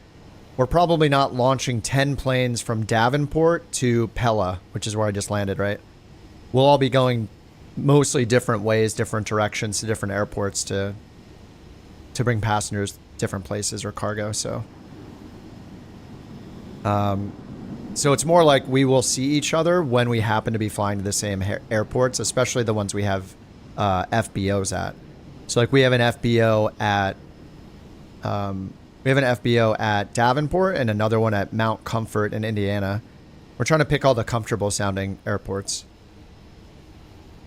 We're probably not launching 10 planes from Davenport to Pella, which is where I just landed, right? We'll all be going mostly different ways, different directions to different airports to bring passengers different places or cargo. So it's more like we will see each other when we happen to be flying to the same airports, especially the ones we have FBOs at. So like we have an FBO at Davenport and another one at Mount Comfort in Indiana. We're trying to pick all the comfortable sounding airports.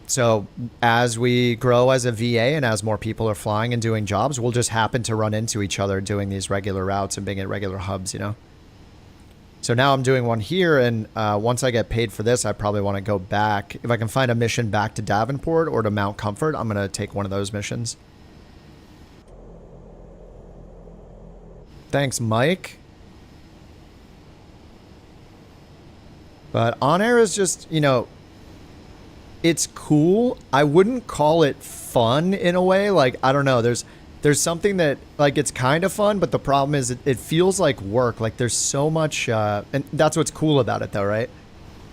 So as we grow as a VA and as more people are flying and doing jobs, we'll just happen to run into each other doing these regular routes and being at regular hubs, you know? So now I'm doing one here, and once I get paid for this, I probably want to go back. If I can find a mission back to Davenport or to Mount Comfort, I'm going to take one of those missions. Thanks, Mike. But on-air is just, you know, it's cool. I wouldn't call it fun in a way. Like, I don't know. There's something that, like, it's kind of fun, but the problem is it feels like work. Like, there's so much, and that's what's cool about it, though, right?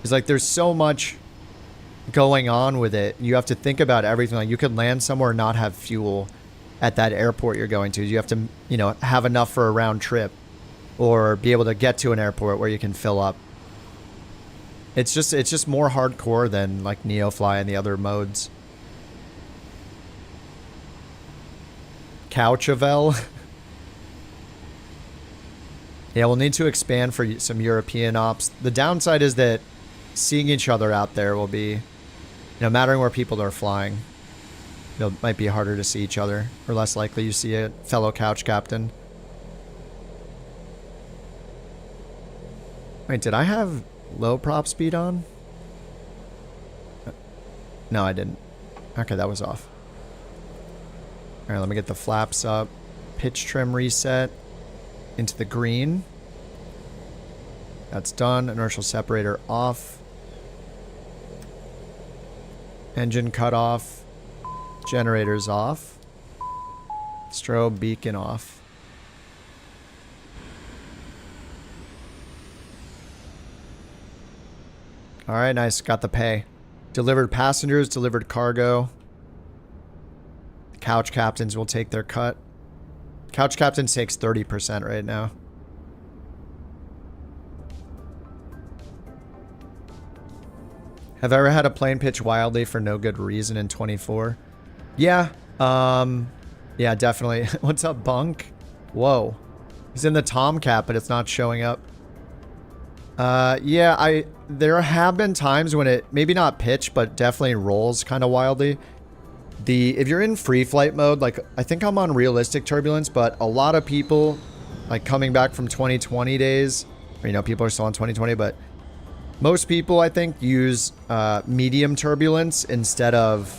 It's like there's so much going on with it. You have to think about everything. Like, you could land somewhere and not have fuel at that airport you're going to. You have to, you know, have enough for a round trip or be able to get to an airport where you can fill up. It's just more hardcore than like Neofly and the other modes. Couchavel. Yeah, we'll need to expand for some European ops. The downside is that seeing each other out there will be, mattering where people are flying. It might be harder to see each other, or less likely you see a fellow couch captain. Wait, did I have low prop speed on? No, I didn't. Okay, that was off. Alright, let me get the flaps up. Pitch trim reset into the green. That's done. Inertial separator off. Engine cut off. Generators off. Strobe beacon off. Alright, nice. Got the pay. Delivered passengers, delivered cargo. The couch captains will take their cut. Couch captains takes 30% right now. Have I ever had a plane pitch wildly for no good reason in 24? Yeah. Yeah, definitely. What's up, Bunk? Whoa. He's in the Tomcat, but it's not showing up. Yeah, there have been times when it, maybe not pitch, but definitely rolls kind of wildly. If you're in free flight mode, like, I think I'm on realistic turbulence, but a lot of people, like, coming back from 2020 days, or, people are still on 2020, but most people, I think, use medium turbulence instead of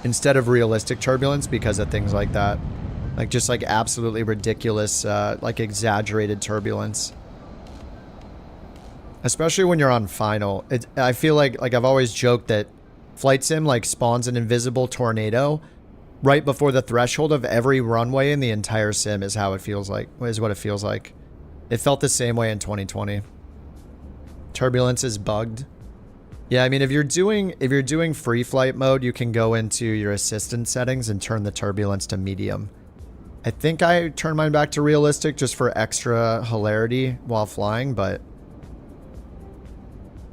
realistic turbulence because of things like that. Like, just, like, absolutely ridiculous, like, exaggerated turbulence. Especially when you're on final. I feel like I've always joked that Flight Sim, like, spawns an invisible tornado right before the threshold of every runway in the entire sim is how it feels like, is what it feels like. It felt the same way in 2020. Turbulence is bugged. Yeah, I mean, if you're doing free flight mode, you can go into your assistant settings and turn the turbulence to medium. I think I turned mine back to realistic just for extra hilarity while flying, but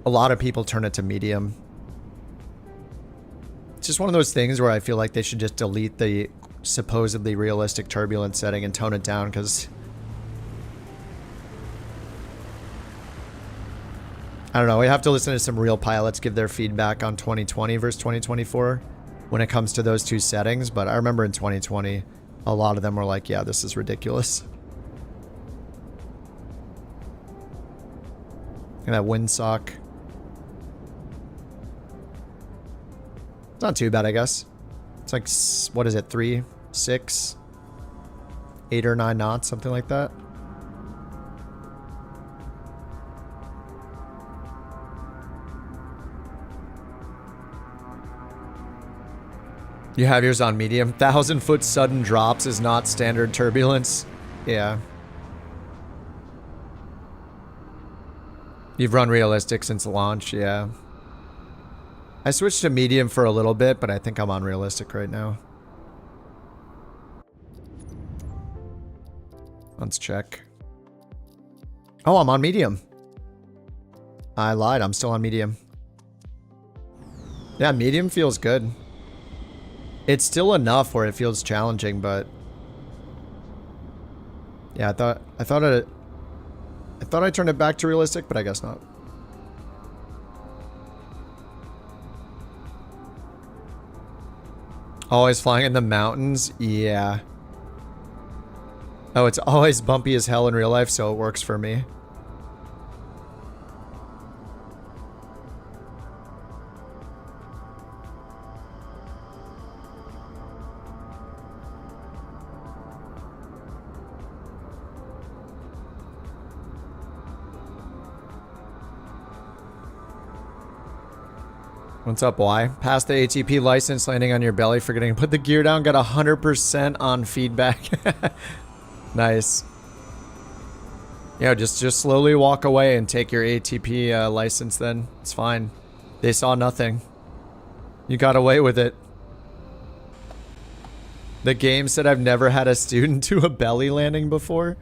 a lot of people turn it to medium. It's just one of those things where I feel like they should just delete the supposedly realistic turbulence setting and tone it down, because I don't know, we have to listen to some real pilots give their feedback on 2020 versus 2024 when it comes to those two settings, but I remember in 2020 a lot of them were like, yeah, this is ridiculous. And that windsock. It's not too bad, I guess. It's like, what is it, 3, 6, 8 or 9 knots, something like that. You have yours on medium. 1,000-foot sudden drops is not standard turbulence. Yeah. You've run realistic since launch, yeah. I switched to medium for a little bit, but I think I'm on realistic right now. Let's check. Oh, I'm on medium. I lied, I'm still on medium. Yeah, medium feels good. It's still enough where it feels challenging, but yeah, I thought I turned it back to realistic, but I guess not. Always flying in the mountains? Yeah. Oh, it's always bumpy as hell in real life, so it works for me. What's up, Y? Pass the ATP license, landing on your belly, forgetting to put the gear down, got 100% on feedback. Nice. Yeah, just slowly walk away and take your ATP license then. It's fine. They saw nothing. You got away with it. The game said I've never had a student do a belly landing before.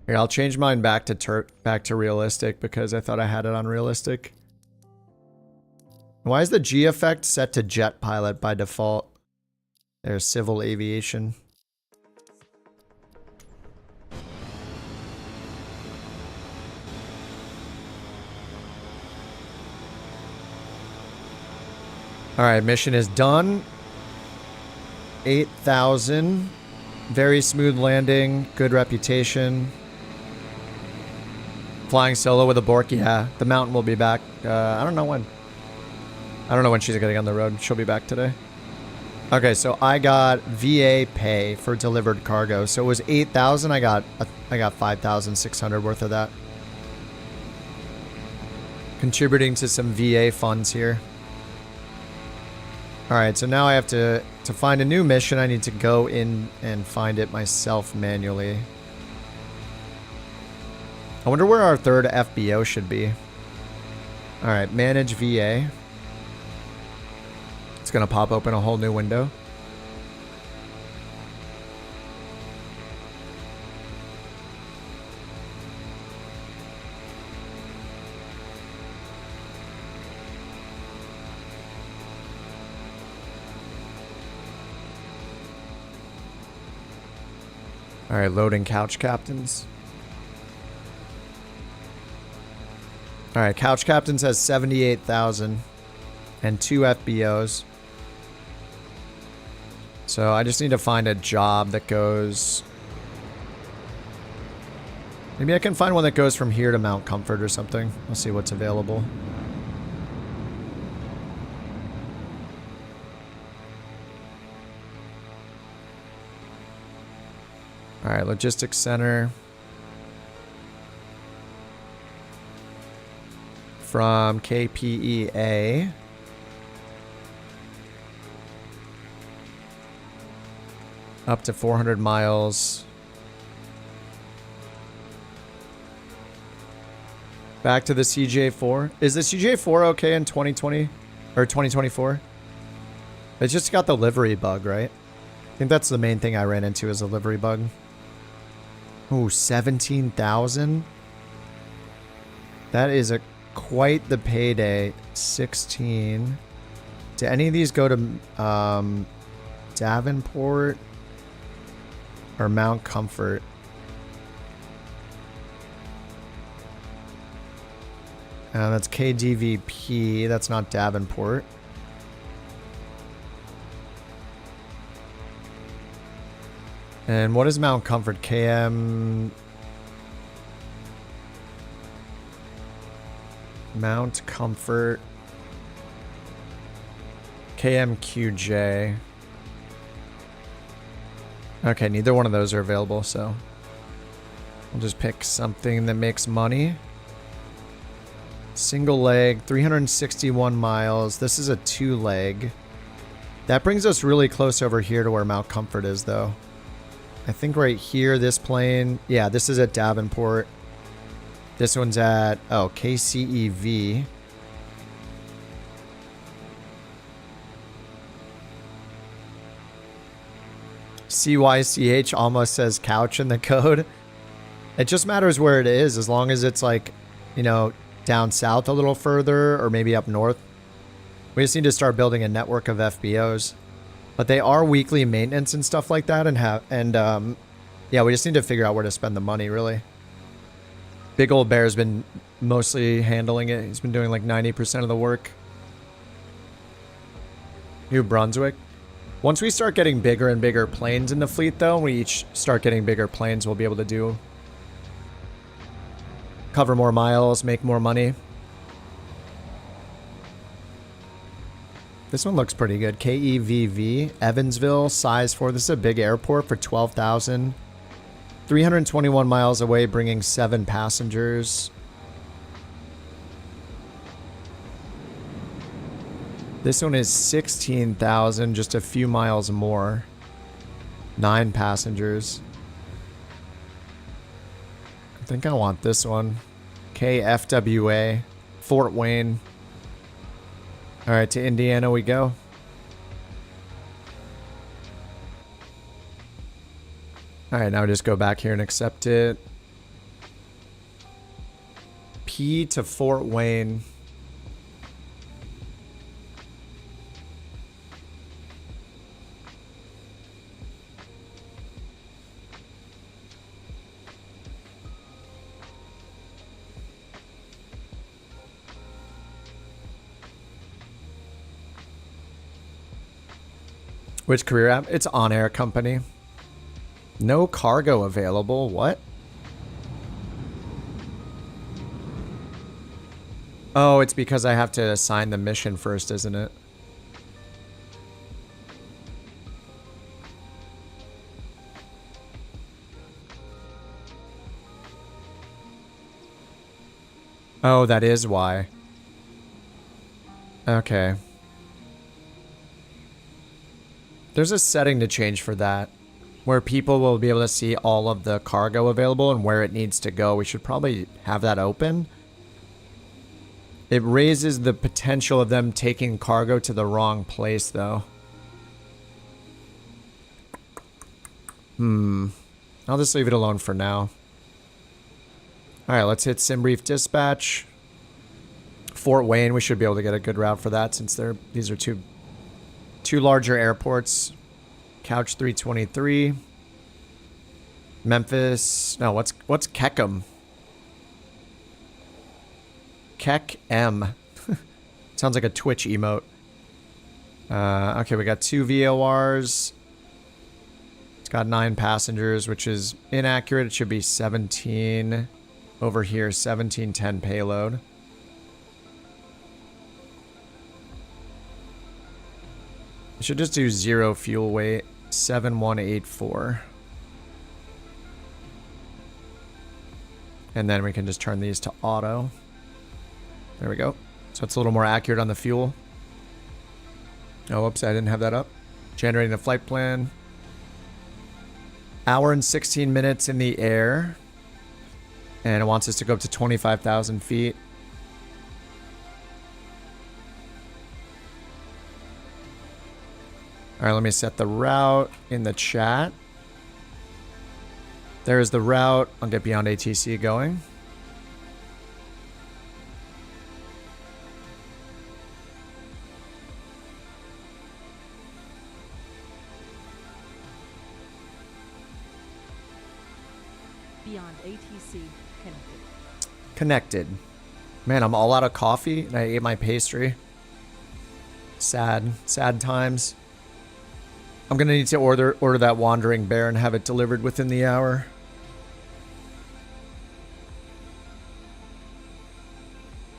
Here, I'll change mine back to realistic because I thought I had it on realistic. Why is the G effect set to jet pilot by default? There's civil aviation. Alright, mission is done. 8,000. Very smooth landing. Good reputation. Flying solo with a bork. Yeah, the mountain will be back. I don't know when. I don't know when she's getting on the road. She'll be back today. Okay, so I got VA pay for delivered cargo. So it was 8,000. I got 5,600 worth of that. Contributing to some VA funds here. Alright, so now I have to find a new mission. I need to go in and find it myself manually. I wonder where our third FBO should be. Alright, manage VA. It's going to pop open a whole new window. Alright, loading couch captains. Alright, couch captains has 78,000 and 2 FBOs. So I just need to find a job that goes... Maybe I can find one that goes from here to Mount Comfort or something. I'll see what's available. Alright, logistics center. From KPEA. Up to 400 miles. Back to the CJ4. Is the CJ4 okay in 2020? Or 2024? It's just got the livery bug, right? I think that's the main thing I ran into is a livery bug. Ooh, 17,000? That is quite the payday. 16. Do any of these go to Davenport or Mount Comfort? That's KDVP. That's not Davenport. And what is Mount Comfort? KM... Mount Comfort. KMQJ. Okay, neither one of those are available, so... We'll just pick something that makes money. Single leg, 361 miles. This is a 2-leg. That brings us really close over here to where Mount Comfort is, though. I think right here, this plane... Yeah, this is at Davenport. This one's at... Oh, KCEV. CYCH almost says couch in the code. It just matters where it is, as long as it's like, you know, down south a little further or maybe up north. We just need to start building a network of FBOs. But they are weekly maintenance and stuff like that, and yeah, we just need to figure out where to spend the money, really. Big Old Bear's been mostly handling it. He's been doing like 90% of the work. New Brunswick. Once we start getting bigger and bigger planes in the fleet, though, we each start getting bigger planes, we'll be able to cover more miles, make more money. This one looks pretty good. KEVV, Evansville, size 4. This is a big airport for 12,000. 321 miles away, bringing 7 passengers. This one is 16,000, just a few miles more. 9 passengers. I think I want this one. KFWA, Fort Wayne. All right, to Indiana we go. All right, now just go back here and accept it. P to Fort Wayne. Which career app? It's On Air Company. No cargo available. What? Oh, it's because I have to assign the mission first, isn't it? Oh, that is why. Okay. There's a setting to change for that, where people will be able to see all of the cargo available and where it needs to go. We should probably have that open. It raises the potential of them taking cargo to the wrong place, though. I'll just leave it alone for now. Alright, let's hit SimBrief Dispatch. Fort Wayne, we should be able to get a good route for that since these are two larger airports. Couch 323. Memphis. No, what's Keckham? Keck M. Sounds like a Twitch emote. Okay, we got 2 VORs. It's got 9 passengers, which is inaccurate. It should be 17. Over here, 1710 payload. I should just do 0 fuel weight, 7184. And then we can just turn these to auto. There we go. So it's a little more accurate on the fuel. Oh, whoops, I didn't have that up. Generating a flight plan. Hour and 16 minutes in the air. And it wants us to go up to 25,000 feet. All right, let me set the route in the chat. There's the route. I'll get Beyond ATC going. Beyond ATC connected. Connected. Man, I'm all out of coffee and I ate my pastry. Sad times. I'm gonna need to order that Wandering Bear and have it delivered within the hour.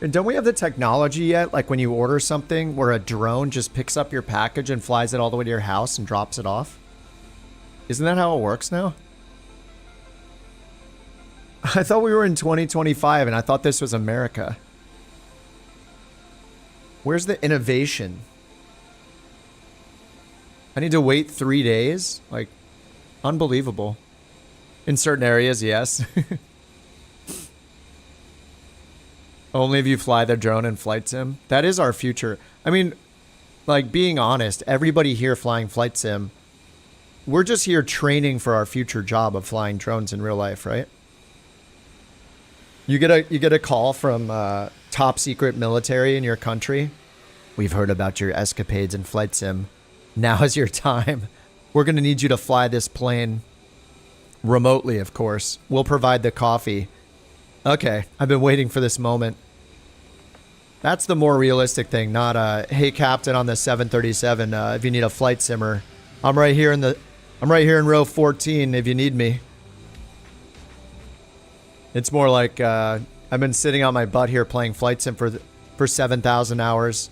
And don't we have the technology yet, like when you order something where a drone just picks up your package and flies it all the way to your house and drops it off? Isn't that how it works now? I thought we were in 2025 and I thought this was America. Where's the innovation? I need to wait 3 days? Like, unbelievable. In certain areas, yes. Only if you fly the drone in Flight Sim. That is our future. I mean, like, being honest, everybody here flying Flight Sim, we're just here training for our future job of flying drones in real life, right? You get a call from top secret military in your country. We've heard about your escapades in Flight Sim. Now is your time. We're going to need you to fly this plane remotely, of course. We'll provide the coffee. Okay, I've been waiting for this moment. That's the more realistic thing, not hey Captain on the 737, if you need a flight simmer. I'm right here in row 14 if you need me. It's more like I've been sitting on my butt here playing flight sim for 7,000 hours.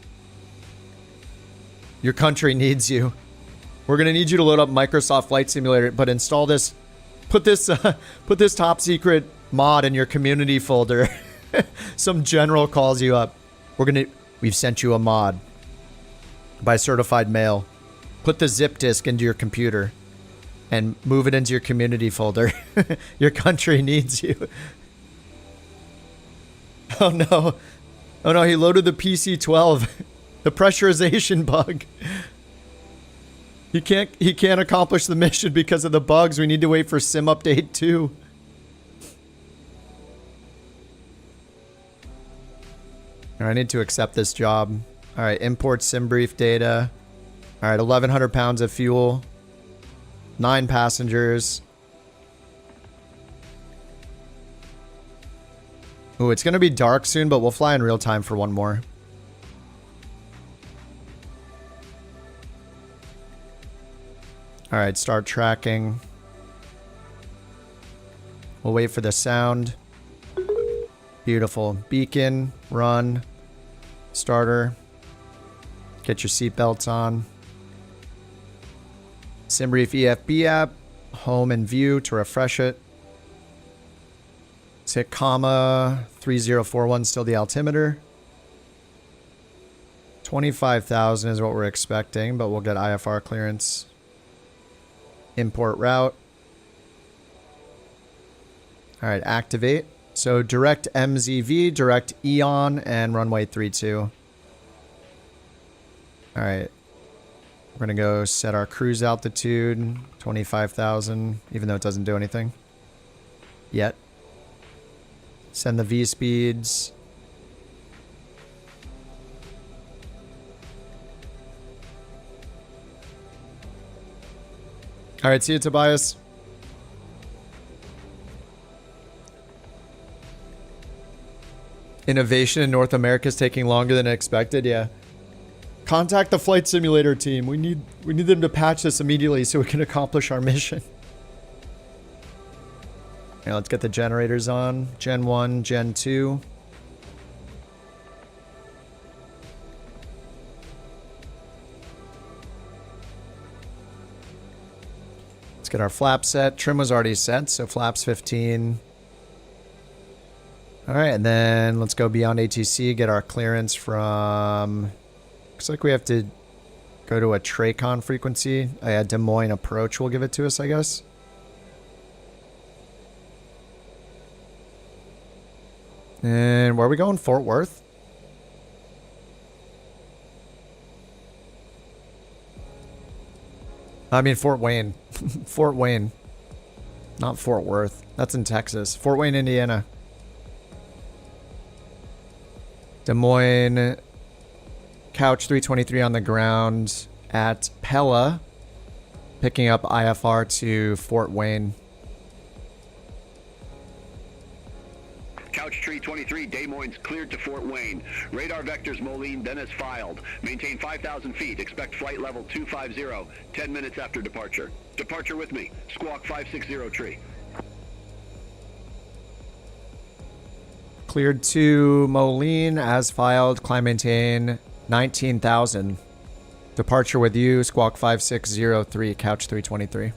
Your country needs you. We're gonna need you to load up Microsoft Flight Simulator, but install this. Put this top secret mod in your community folder. Some general calls you up. We've sent you a mod by certified mail. Put the zip disk into your computer and move it into your community folder. Your country needs you. Oh no. Oh no, he loaded the PC-12. The pressurization bug. He can't accomplish the mission because of the bugs. We need to wait for Sim Update 2. I need to accept this job. All right, import sim brief data. All right, 1,100 pounds of fuel. 9 passengers. Ooh, it's going to be dark soon, but we'll fly in real time for one more. All right, start tracking. We'll wait for the sound. Beautiful. Beacon, run, starter. Get your seatbelts on. SimBrief EFB app, home and view to refresh it. Let's hit comma 3041, still the altimeter. 25,000 is what we're expecting, but we'll get IFR clearance. Import route. All right, activate. So direct MZV, direct Eon, and runway 32. All right. We're going to go set our cruise altitude, 25,000, even though it doesn't do anything yet. Send the V speeds. All right, see you, Tobias. Innovation in North America is taking longer than expected. Yeah. Contact the flight simulator team. We need them to patch this immediately so we can accomplish our mission. Now let's get the generators on. Gen 1, Gen 2. Let's get our flap set. Trim was already set, so flaps 15. All right, and then let's go beyond ATC, get our clearance from... Looks like we have to go to a Tracon frequency. Oh yeah, Des Moines approach will give it to us, I guess. And where are we going? Fort Worth? I mean, Fort Wayne. Fort Wayne. Not Fort Worth. That's in Texas. Fort Wayne, Indiana. Des Moines... Couch 323 on the ground at Pella, picking up IFR to Fort Wayne. Couch 323, Des Moines cleared to Fort Wayne. Radar vectors Moline then as filed. Maintain 5,000 feet. Expect flight level 250, 10 minutes after departure. Departure with me. Squawk 560 tree. Cleared to Moline as filed. Climb maintain 19,000. Departure with you, Squawk 5603, Couch 323.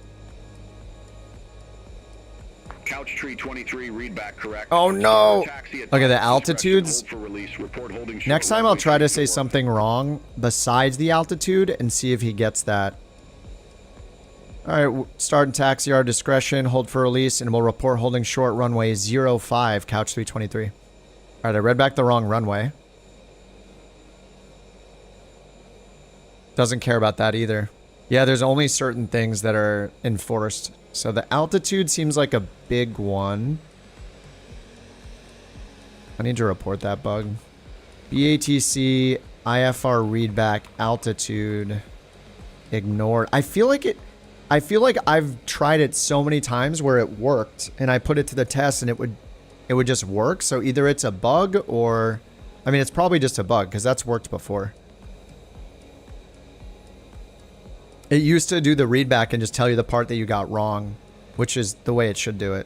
Couch 323, read back correct. Oh no! Look at the altitudes. Next time I'll try to say something wrong besides the altitude and see if he gets that. Alright, start and taxi our discretion, hold for release, and we'll report holding short runway 05, Couch 323. Alright, I read back the wrong runway. Doesn't care about that either. Yeah, there's only certain things that are enforced. So the altitude seems like a big one. I need to report that bug. BATC, IFR readback, altitude, ignored. I feel like I've tried it so many times where it worked and I put it to the test and it would just work. So either it's a bug or, I mean, it's probably just a bug because that's worked before. It used to do the readback and just tell you the part that you got wrong, which is the way it should do it.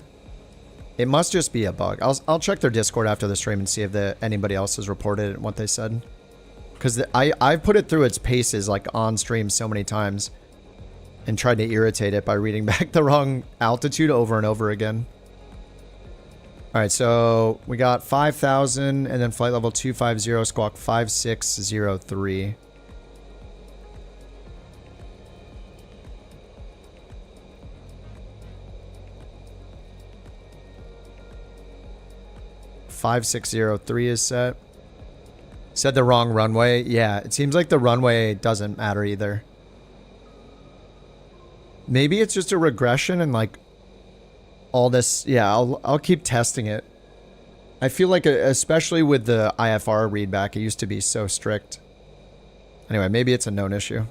It must just be a bug. I'll check their Discord after the stream and see if anybody else has reported it and what they said. Because I've put it through its paces like on stream so many times and tried to irritate it by reading back the wrong altitude over and over again. All right, so we got 5,000 and then flight level 250, Squawk 5603. .5603 is set. Said the wrong runway. Yeah, it seems like the runway doesn't matter either. Maybe it's just a regression and like all this. Yeah, I'll keep testing it. I feel like, especially with the IFR readback, it used to be so strict. Anyway, maybe it's a known issue.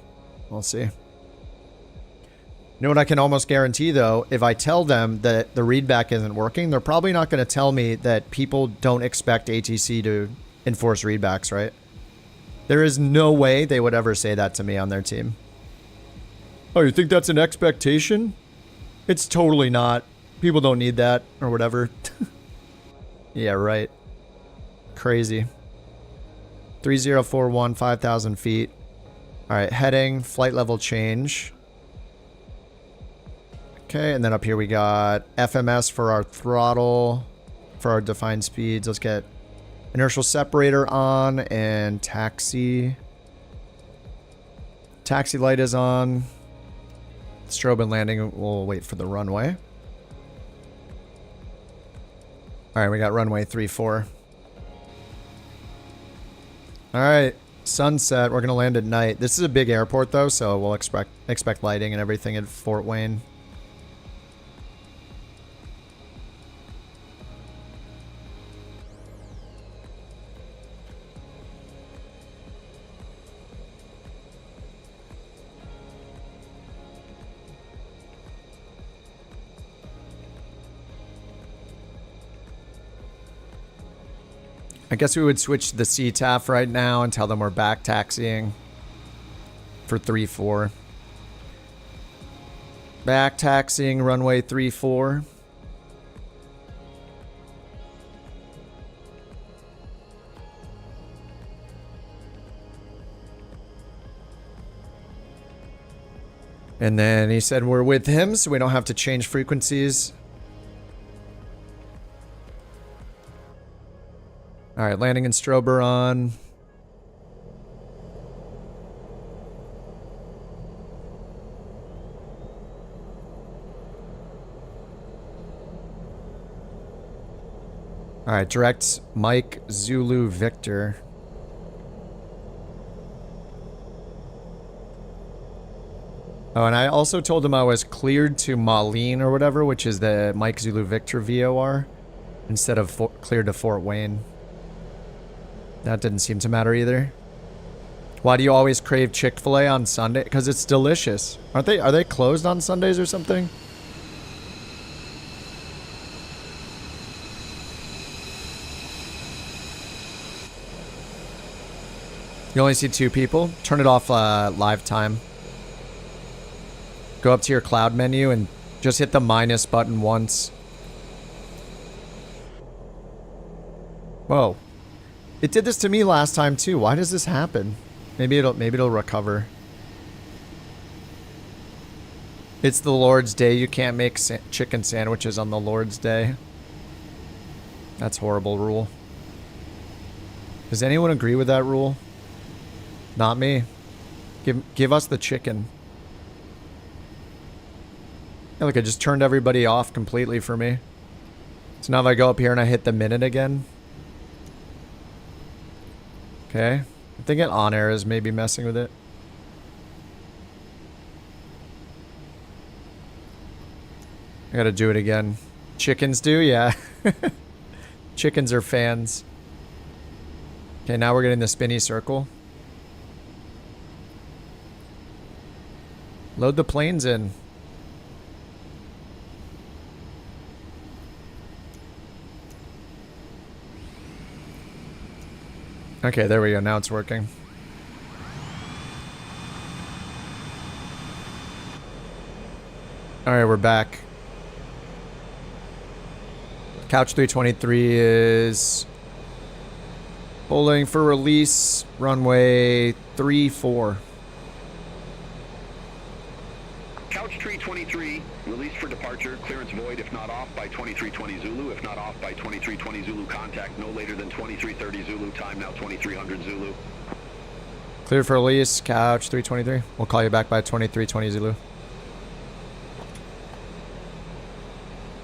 We'll see. You know what I can almost guarantee, though? If I tell them that the readback isn't working, they're probably not going to tell me that people don't expect ATC to enforce readbacks, right? There is no way they would ever say that to me on their team. Oh, you think that's an expectation? It's totally not. People don't need that, or whatever. Yeah, right. Crazy. 3041, 5,000 feet. Alright, heading, flight level change. Okay, and then up here we got FMS for our throttle, for our defined speeds. Let's get inertial separator on and taxi. Taxi light is on. Strobe and landing, we'll wait for the runway. Alright, we got runway 34. Alright, sunset. We're going to land at night. This is a big airport, though, so we'll expect lighting and everything at Fort Wayne. I guess we would switch to the CTAF right now and tell them we're back taxiing for 34. Back taxiing runway 34. And then he said we're with him, so we don't have to change frequencies. Alright, landing and strobe on. Alright, direct Mike Zulu Victor. Oh, and I also told him I was cleared to Malin or whatever, which is the Mike Zulu Victor VOR, instead of cleared to Fort Wayne. That didn't seem to matter either. Why do you always crave Chick-fil-A on Sunday? Because it's delicious. Are they closed on Sundays or something? You only see 2 people? Turn it off live time. Go up to your cloud menu and just hit the minus button once. Whoa. It did this to me last time too. Why does this happen? Maybe it'll recover. It's the Lord's Day. You can't make chicken sandwiches on the Lord's Day. That's a horrible rule. Does anyone agree with that rule? Not me. Give us the chicken. Yeah, look, it just turned everybody off completely for me. So now if I go up here and I hit the minute again. Okay. I think on air is maybe messing with it. I gotta do it again. Chickens do? Yeah. Chickens are fans. Okay, now we're getting the spinny circle. Load the planes in. Okay, there we go. Now it's working. Alright, we're back. Couch 323 is holding for release. Runway 34. Couch 323, release for departure. Clearance void if not off by 2320 Zulu. If not off by 2320 Zulu, contact no later than 2330 Zulu. Time now 2300 Zulu. Clear for release, Couch 323. We'll call you back by 2320 Zulu.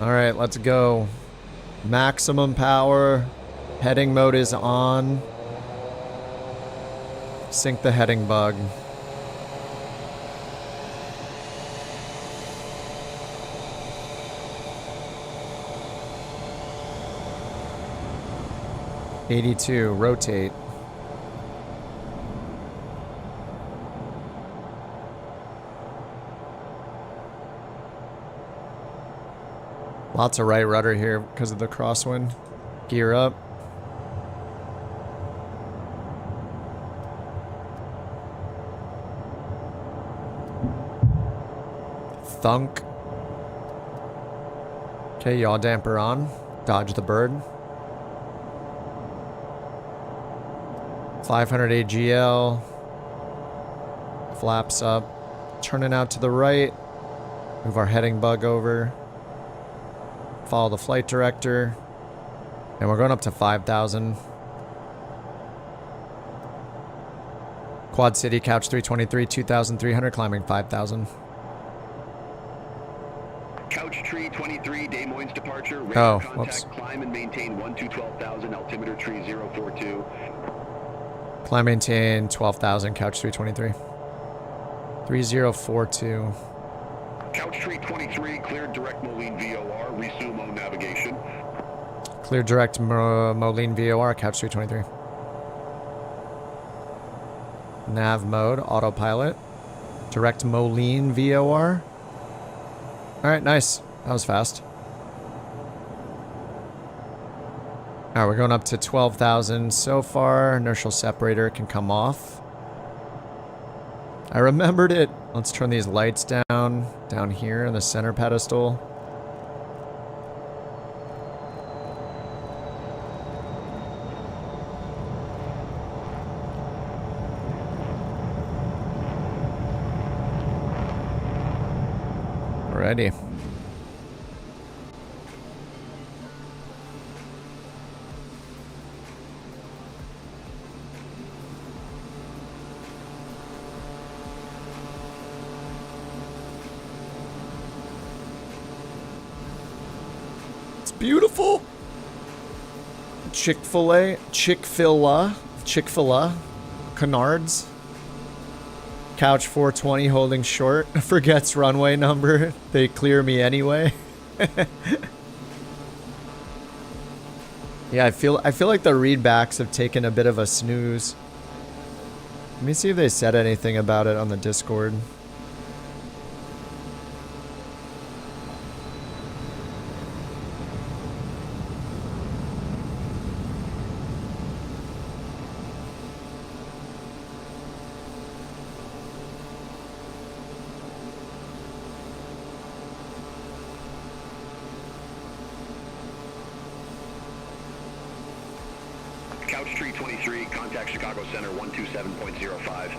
Alright, let's go. Maximum power. Heading mode is on. Sync the heading bug. 82, rotate. Lots of right rudder here because of the crosswind. Gear up. Thunk. Okay, yaw damper on. Dodge the bird. 500 AGL. Flaps up. Turning out to the right. Move our heading bug over. Follow the flight director. And we're going up to 5,000. Quad City, Couch 323, 2,300, climbing 5,000. Couch Tree 23, Des Moines departure. Radar contact, whoops. climb and maintain 12,000, altimeter tree 042. Climb, maintain 12,000, Couch 323. 3042. Couch Tree 23, cleared direct Moline VOR, resume O navigation. Clear direct Moline VOR, Couch 323. Nav mode, autopilot. Direct Moline VOR. Alright, nice. That was fast. Alright, we're going up to 12,000 so far. Inertial separator can come off. I remembered it. Let's turn these lights down here in the center pedestal. Alrighty. It's beautiful. Chick-fil-A, canards. Couch 420 holding short. Forgets runway number. They clear me anyway. Yeah, I feel like the readbacks have taken a bit of a snooze. Let me see if they said anything about it on the Discord. Couch Tree 23, contact Chicago Center 127.05.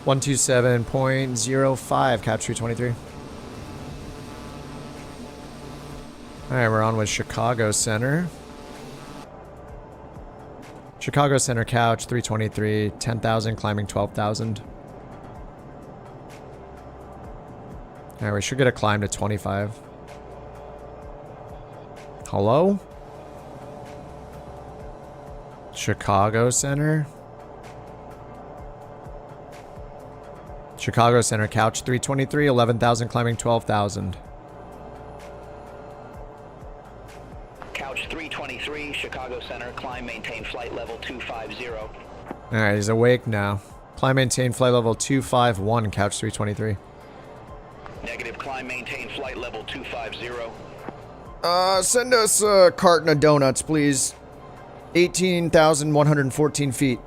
127.05, Couch Tree 23. Alright, we're on with Chicago Center. Chicago Center Couch 323, 10,000, climbing 12,000. Alright, we should get a climb to 25. Hello? Chicago Center. Chicago Center Couch 323, 11,000, climbing 12,000. Couch 323, Chicago Center, climb, maintain flight level 250. Alright, he's awake now. Climb, maintain flight level 251, Couch 323. Negative, climb, maintain flight level 250. Send us a carton of donuts, please. 18,114 feet.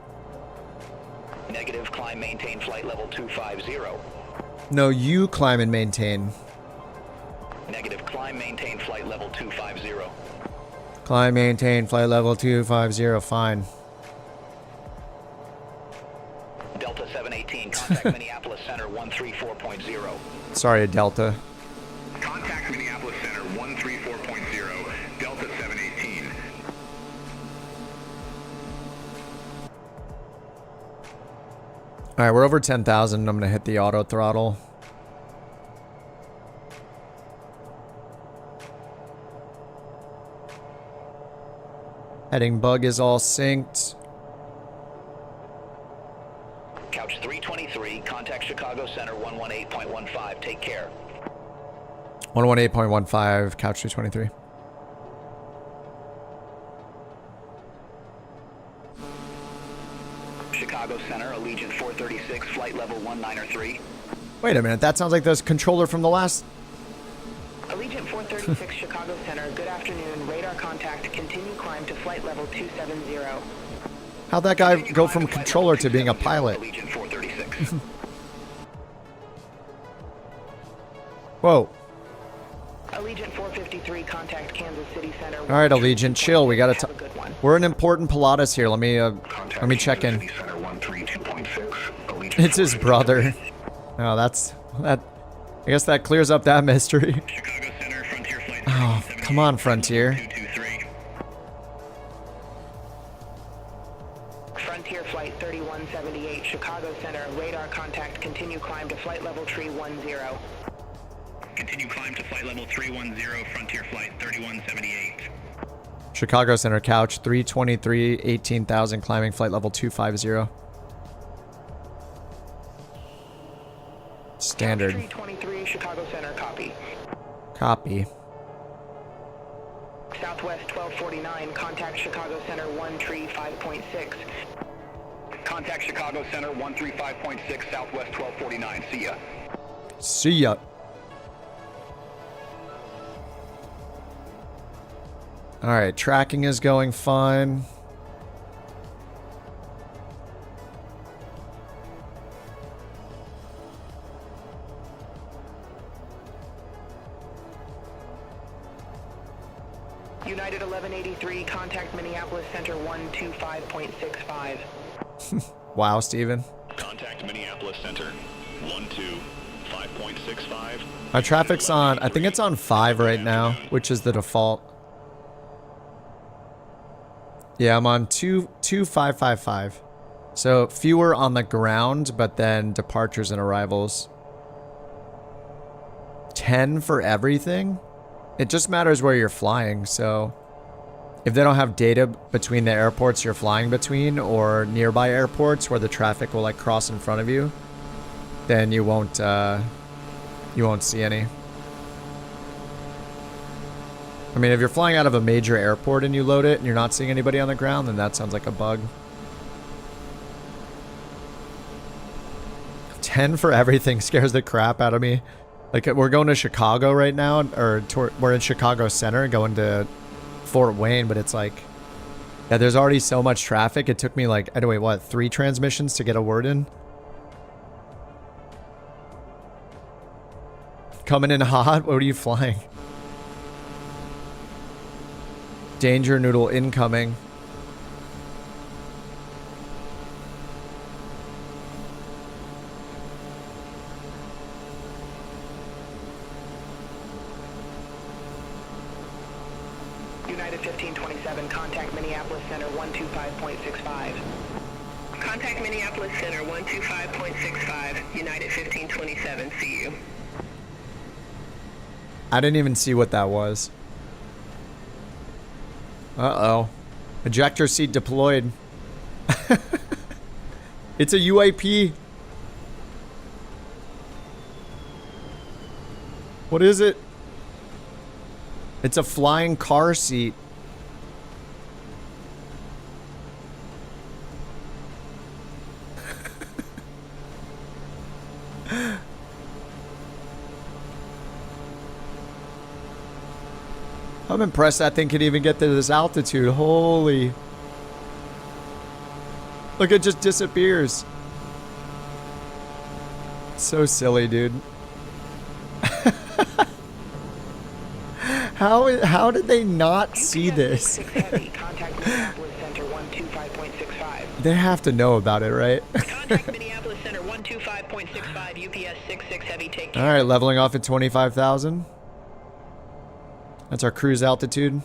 Negative, climb, maintain flight level 250. No, you climb and maintain. Negative, climb, maintain flight level 250. Climb, maintain flight level 250, fine. Delta 718, contact Minneapolis Center 134.0. Sorry, Delta. Contact Minneapolis Center 134.0, Delta 718. Alright, we're over 10,000. I'm going to hit the auto throttle. Heading bug is all synced. Couch 323, contact Chicago Center 118.15. Take care. 118.15, Couch 223. Chicago Center, Allegiant 436, flight level 193. Wait a minute, that sounds like the controller from the last... Allegiant 436 Chicago Center, good afternoon. Radar contact, continue climb to flight level 270. How'd that guy go from controller to being a pilot? Allegiant 436. Whoa. Allegiant 453, contact Kansas City Center. All right, Allegiant, chill. We gotta. We're an important Pilatus here. Let me check in. It's his brother. Oh, that's that. I guess that clears up that mystery. Oh, come on, Frontier. Frontier flight 3178, Chicago Center. Radar contact. Continue climb to flight level 310. Continue climb to flight level 310, Frontier flight 3178. Chicago Center, couch 323, 18,000, climbing flight level 250. Standard. 323, Chicago Center, copy. Copy. Southwest 1249, contact Chicago Center 135.6. Contact Chicago Center 135.6, Southwest 1249. See ya. See ya. Alright, tracking is going fine. United 1183, contact Minneapolis Center 125.65. Wow, Steven. Contact Minneapolis Center 125.65. My traffic's on, I think it's on 5 right now, which is the default. Yeah, I'm on 2555. So fewer on the ground, but then departures and arrivals. 10 for everything? It just matters where you're flying, so if they don't have data between the airports you're flying between or nearby airports where the traffic will like cross in front of you, then you won't see any. I mean, if you're flying out of a major airport and you load it and you're not seeing anybody on the ground, then that sounds like a bug. 10 for everything scares the crap out of me. Like, we're going to Chicago right now, or we're in Chicago Center going to Fort Wayne, but it's like, yeah, there's already so much traffic. It took me like, anyway, what, 3 transmissions to get a word in? Coming in hot? What are you flying? Danger noodle incoming. United 1527, contact Minneapolis Center 125.65. Contact Minneapolis Center 125.65. United 1527, see you. I didn't even see what that was. Uh-oh. Ejector seat deployed. It's a UAP. What is it? It's a flying car seat. I'm impressed that thing could even get to this altitude. Holy. Look, it just disappears. So silly, dude. How did they not see this? They have to know about it, right? Contact Minneapolis Center 125.65, UPS 66 Heavy, take care. All right, leveling off at 25,000. That's our cruise altitude.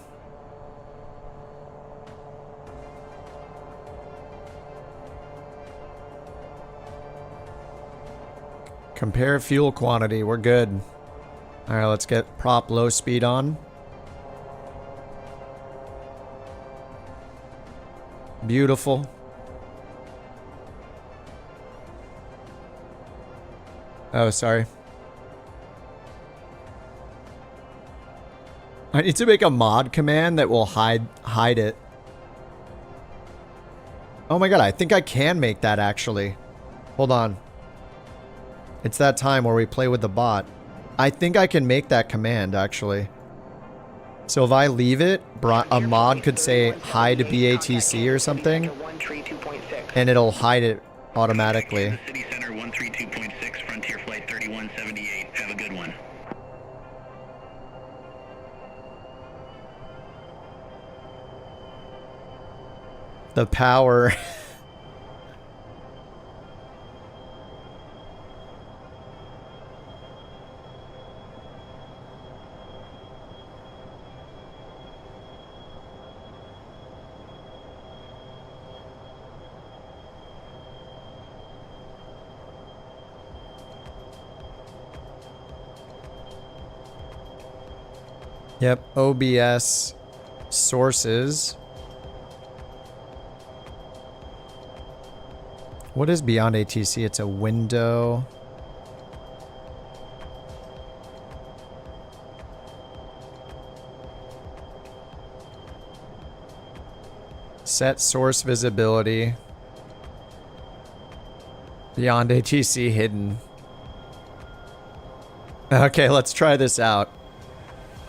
Compare fuel quantity. We're good. All right, let's get prop low speed on. Beautiful. Oh, sorry. I need to make a mod command that will hide it. Oh my god, I think I can make that actually. Hold on. It's that time where we play with the bot. I think I can make that command actually. So if I leave it, a mod could say hide BATC or something, and it'll hide it automatically. City Center 132.6, Frontier Flight 3178. Have a good one. The power. Yep, OBS sources. What is beyond ATC? It's a window. Set source visibility. Beyond ATC hidden. Okay, let's try this out.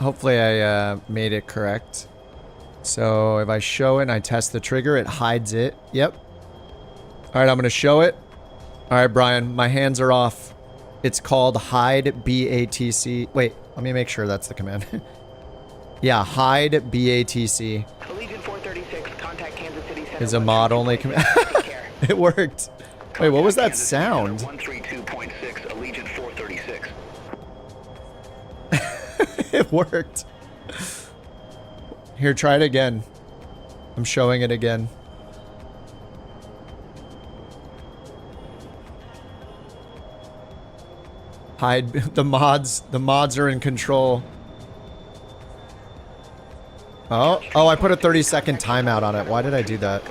Hopefully I made it correct. So if I show it and I test the trigger, it hides it. Yep. All right, I'm going to show it. All right, Brian, my hands are off. It's called hide BATC. Wait, let me make sure that's the command. Yeah, hide BATC. Allegiant 436, contact Kansas City Center. Is a mod only command. It worked. Wait, what was that sound? 132.6, Allegiant 436. It worked. Here, try it again. I'm showing it again. Hide the mods. The mods are in control. Oh, I put a 30-second timeout on it. Why did I do that?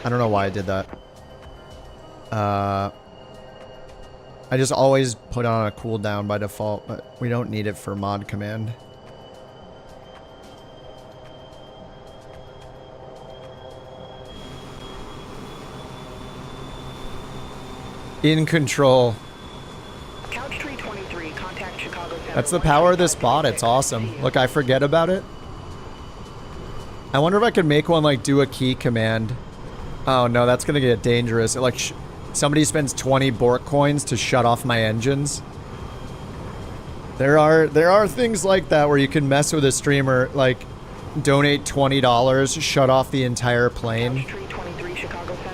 I don't know why I did that. I just always put on a cooldown by default, but we don't need it for mod command. In control. Couch 323, contact Chicago Center. That's the power of this bot. It's awesome. Look, I forget about it. I wonder if I could make one like do a key command. Oh no, that's gonna get dangerous. Like somebody spends 20 BorkCoins to shut off my engines. There are things like that where you can mess with a streamer, like donate $20, shut off the entire plane. Couch 323, Chicago Center.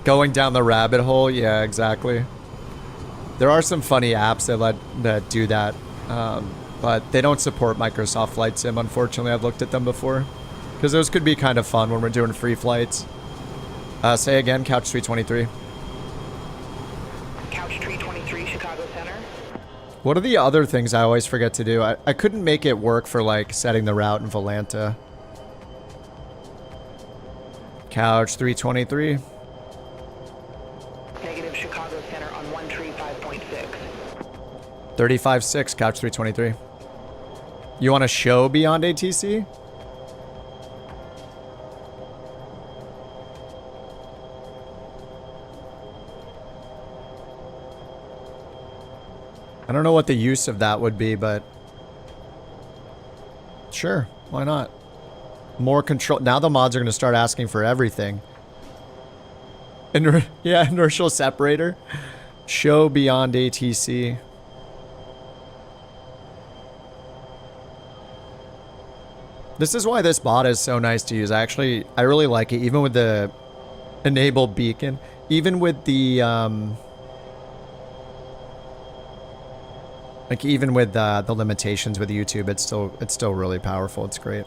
Going down the rabbit hole, yeah, exactly. There are some funny apps that do that, but they don't support Microsoft Flight Sim, unfortunately. I've looked at them before. Because those could be kind of fun when we're doing free flights. Say again, Couch 323. Couch 323, Chicago Center. What are the other things I always forget to do? I couldn't make it work for, like, setting the route in Volanta. Couch 323. Negative, Chicago Center on 135.6. 35.6, Couch 323. You want to show beyond ATC? I don't know what the use of that would be, but sure, why not? More control. Now the mods are going to start asking for everything. Yeah, inertial separator. Show beyond ATC. This is why this bot is so nice to use. I really like it, even with the enable beacon, even with the like even with the limitations with YouTube, it's still really powerful. It's great.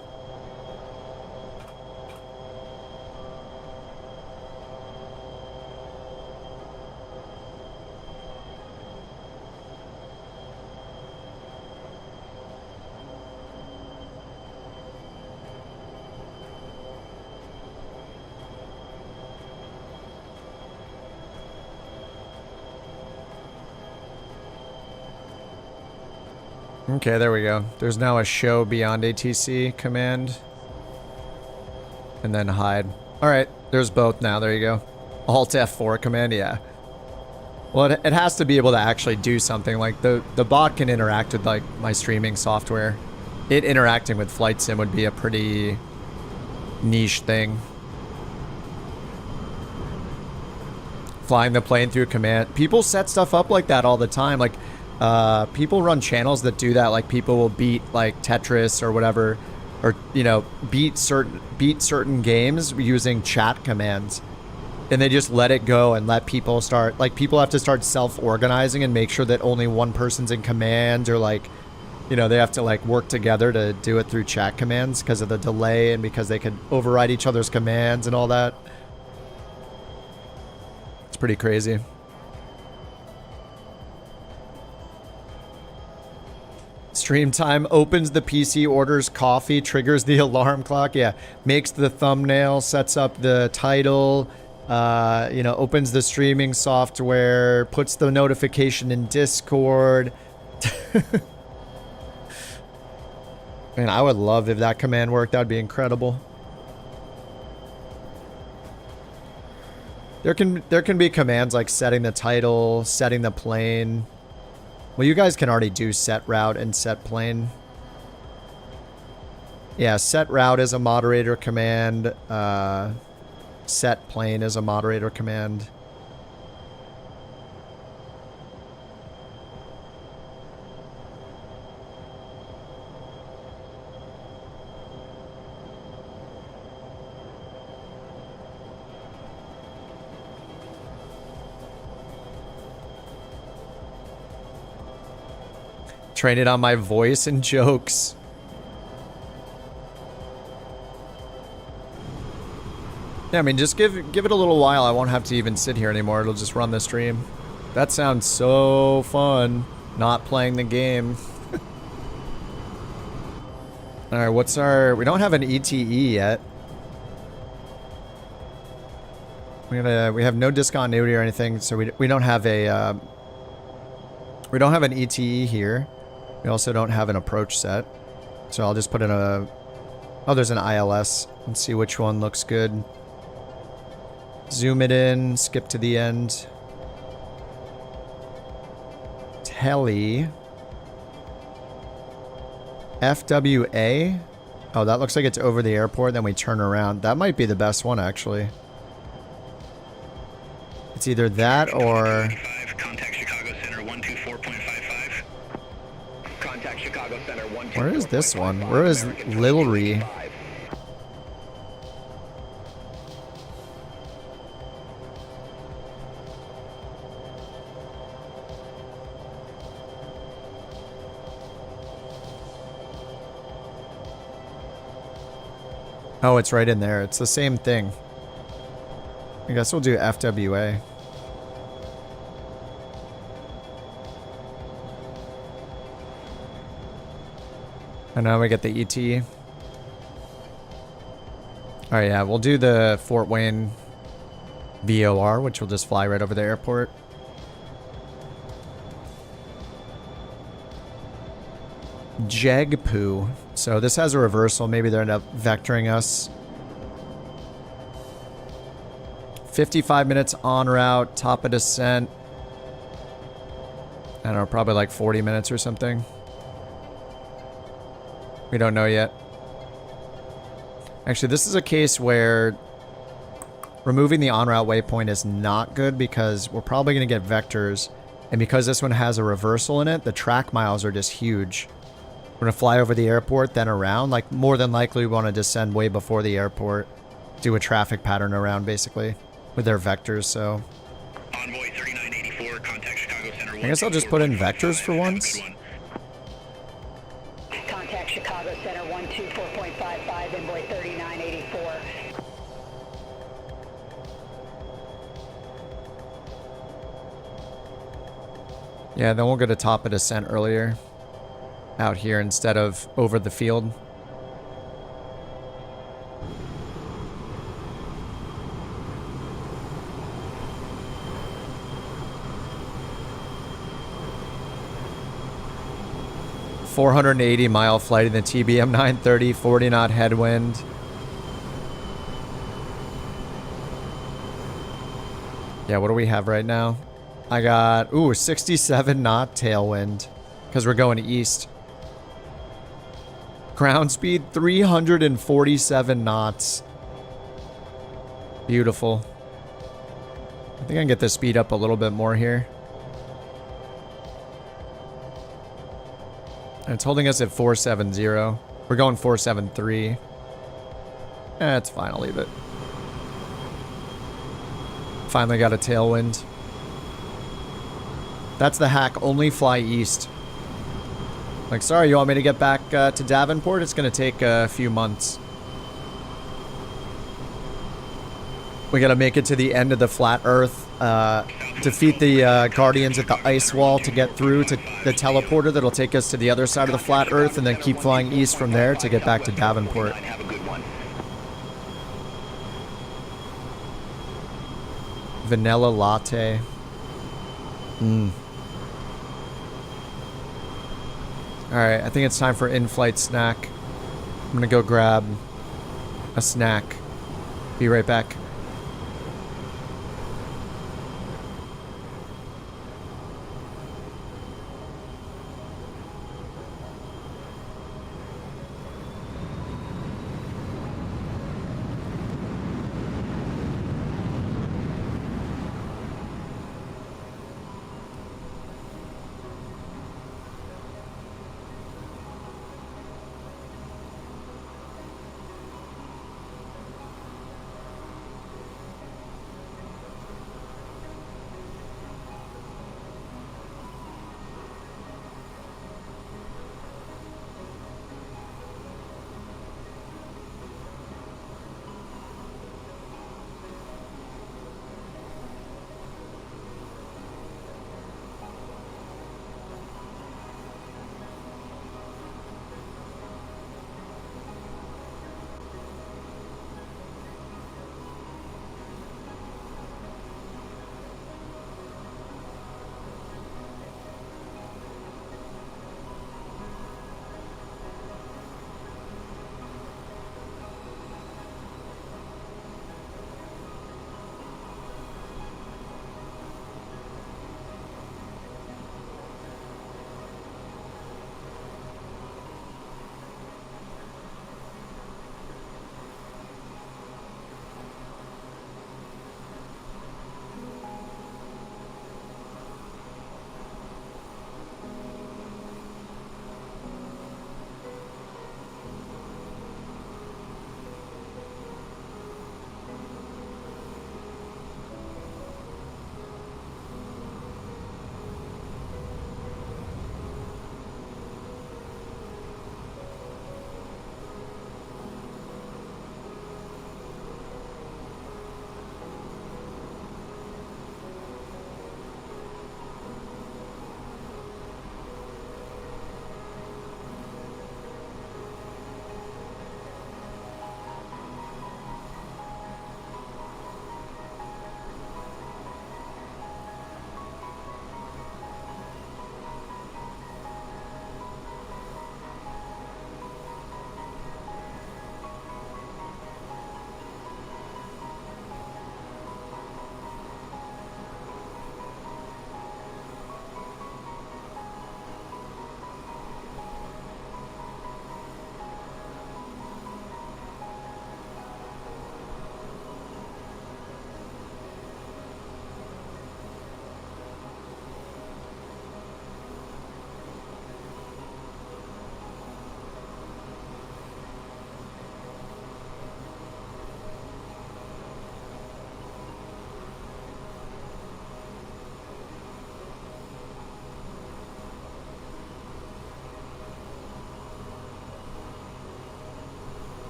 Okay, there we go. There's now a show beyond ATC command. And then hide. All right, there's both now. There you go. Alt F4 command, yeah. Well, it has to be able to actually do something. Like the bot can interact with like my streaming software. It interacting with Flight Sim would be a pretty niche thing. Flying the plane through command. People set stuff up like that all the time. Like people run channels that do that. Like people will beat like Tetris or whatever, or you know, beat certain games using chat commands. And they just let it go and let people start, like people have to start self-organizing and make sure that only one person's in command, or like, you know, they have to like work together to do it through chat commands because of the delay and because they could override each other's commands and all that. It's pretty crazy. Stream time opens the PC, orders coffee, triggers the alarm clock. Yeah, makes the thumbnail, sets up the title. You know, opens the streaming software, puts the notification in Discord. Man, I would love if that command worked. That would be incredible. There can be commands like setting the title, setting the plane. Well, you guys can already do set route and set plane. Yeah, set route is a moderator command. Set plane is a moderator command. Train it on my voice and jokes. Yeah, I mean, just give it a little while. I won't have to even sit here anymore. It'll just run the stream. That sounds so fun, not playing the game. All right, what's our... We don't have an ETE yet. We have no discontinuity or anything, so we don't have a... we don't have an ETE here. We also don't have an approach set. So I'll just put in a... Oh, there's an ILS. Let's see which one looks good. Zoom it in, skip to the end. Tele. FWA. Oh, that looks like it's over the airport, then we turn around. That might be the best one, actually. It's either that or... Contact Chicago Center 124.55. Contact Chicago Center 124.55. Where is this one? Where is Lilry? Oh, it's right in there. It's the same thing. I guess we'll do FWA. And now we get the ET. Alright, yeah, we'll do the Fort Wayne VOR, which will just fly right over the airport. Jegpoo. So this has a reversal. Maybe they're end up vectoring us. 55 minutes en route, top of descent. I don't know, probably like 40 minutes or something. We don't know yet. Actually, this is a case where removing the en route waypoint is not good because we're probably going to get vectors. And because this one has a reversal in it, the track miles are just huge. We're going to fly over the airport, then around. Like, more than likely, we want to descend way before the airport. Do a traffic pattern around, basically, with their vectors, so... Envoy 3984, contact Chicago Center. I guess I'll just put in vectors for once. Contact Chicago Center 124.55, Envoy 3984. Yeah, then we'll get a top of descent earlier. Out here instead of over the field. $480-mile flight in the TBM 930, 40-knot headwind. Yeah, what do we have right now? I got, ooh, 67 knot tailwind because we're going east. Ground speed, 347 knots. Beautiful. I think I can get the speed up a little bit more here. And it's holding us at 470. We're going 473. It's fine, I'll leave it. Finally got a tailwind. That's the hack, only fly east. Like, sorry, you want me to get back to Davenport? It's gonna take a few months. We gotta make it to the end of the flat earth, defeat the guardians at the ice wall to get through to the teleporter that'll take us to the other side of the flat earth, and then keep flying east from there to get back to Davenport. Have a good one. Vanilla latte. Alright, I think it's time for in-flight snack. I'm gonna go grab a snack. Be right back.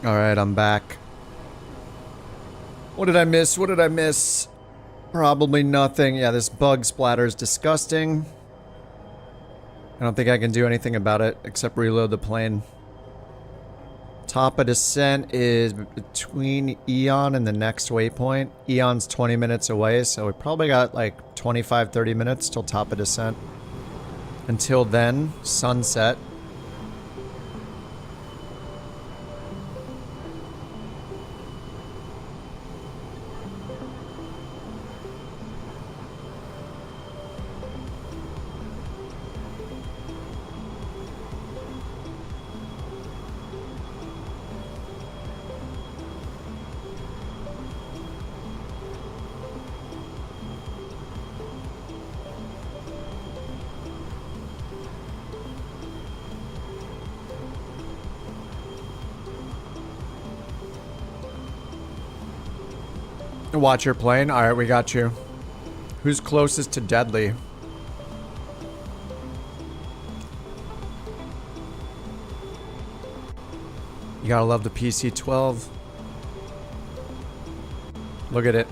Alright, I'm back. What did I miss? What did I miss? Probably nothing. Yeah, this bug splatter is disgusting. I don't think I can do anything about it except reload the plane. Top of descent is between Eon and the next waypoint. Eon's 20 minutes away, so we probably got like 25-30 minutes till top of descent. Until then, sunset. Watch your plane. All right, we got you. Who's closest to deadly? You gotta love the PC-12. Look at it.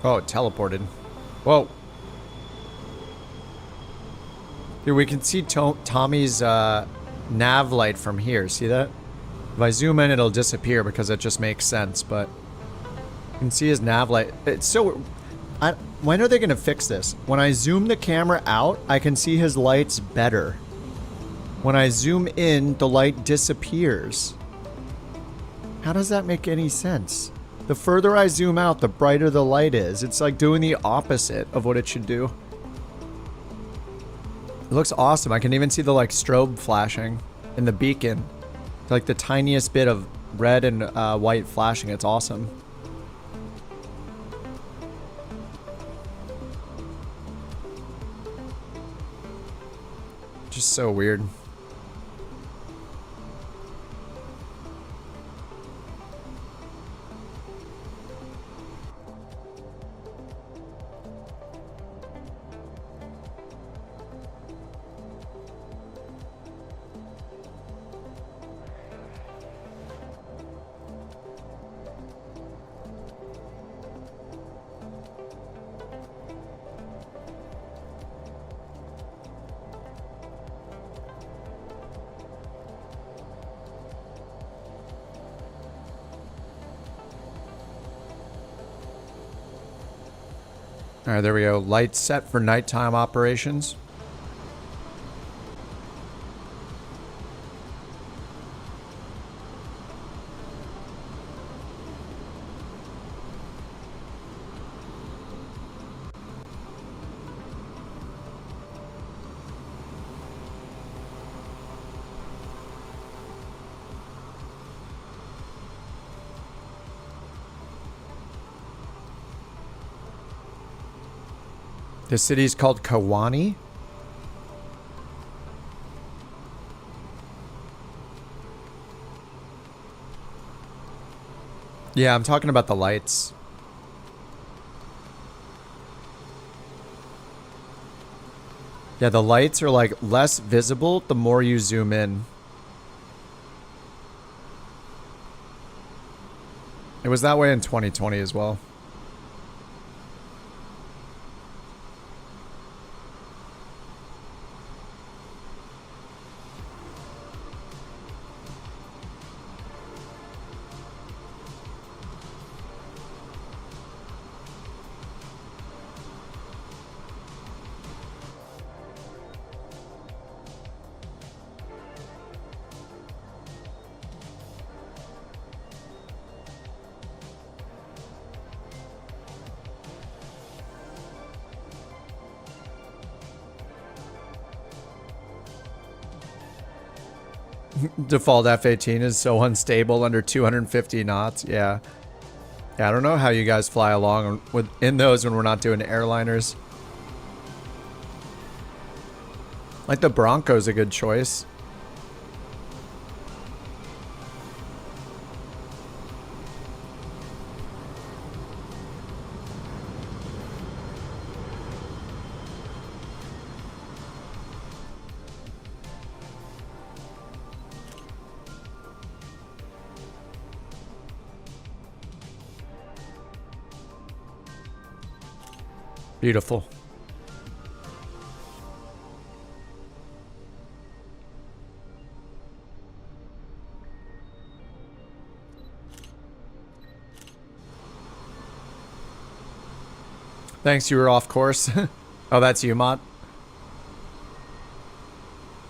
Oh, it teleported. Whoa. Dude, we can see Tommy's nav light from here. See that? If I zoom in, it'll disappear because it just makes sense, but you can see his nav light. It's so... when are they going to fix this? When I zoom the camera out, I can see his lights better. When I zoom in, the light disappears. How does that make any sense? The further I zoom out, the brighter the light is. It's like doing the opposite of what it should do. It looks awesome. I can even see the like strobe flashing in the beacon. Like the tiniest bit of red and white flashing. It's awesome. Just so weird. All right, there we go. Lights set for nighttime operations. The city's called Kawani. Yeah, I'm talking about the lights. Yeah, the lights are like less visible the more you zoom in. It was that way in 2020 as well. Default F-18 is so unstable under 250 knots. Yeah. Yeah, I don't know how you guys fly along in those when we're not doing airliners. Like the Bronco's a good choice. Beautiful. Thanks, you were off course. Oh, that's you, Mott.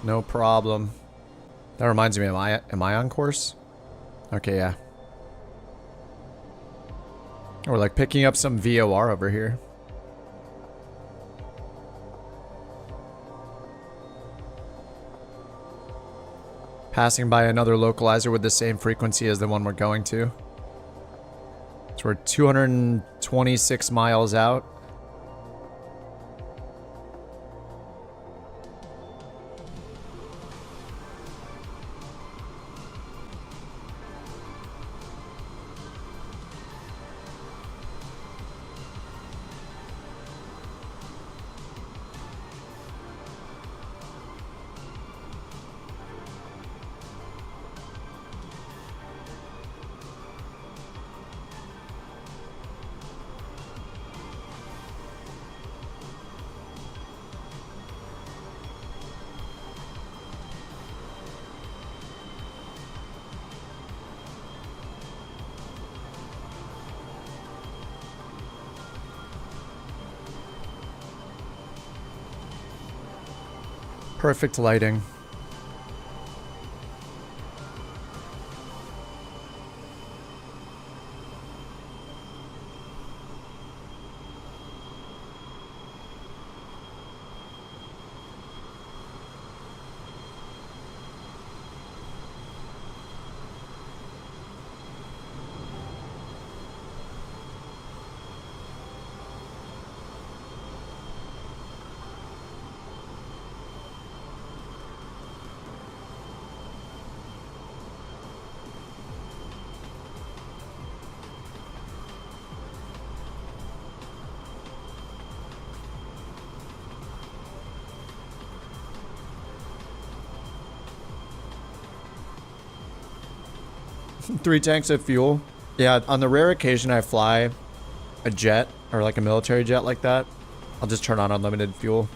No problem. That reminds me, am I on course? Okay, yeah. We're like picking up some VOR over here. Passing by another localizer with the same frequency as the one we're going to. So we're 226 miles out. Perfect lighting. Three tanks of fuel. Yeah, on the rare occasion I fly a jet or like a military jet like that, I'll just turn on unlimited fuel.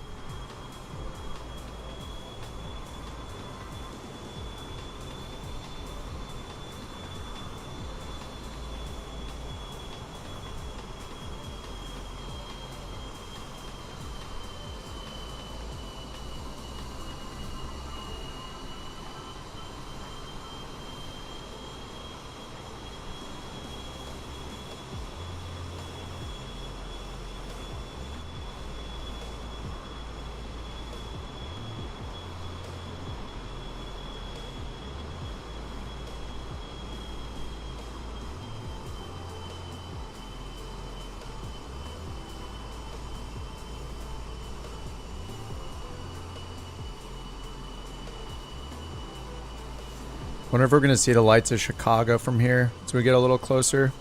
Wonder if we're going to see the lights of Chicago from here as we get a little closer.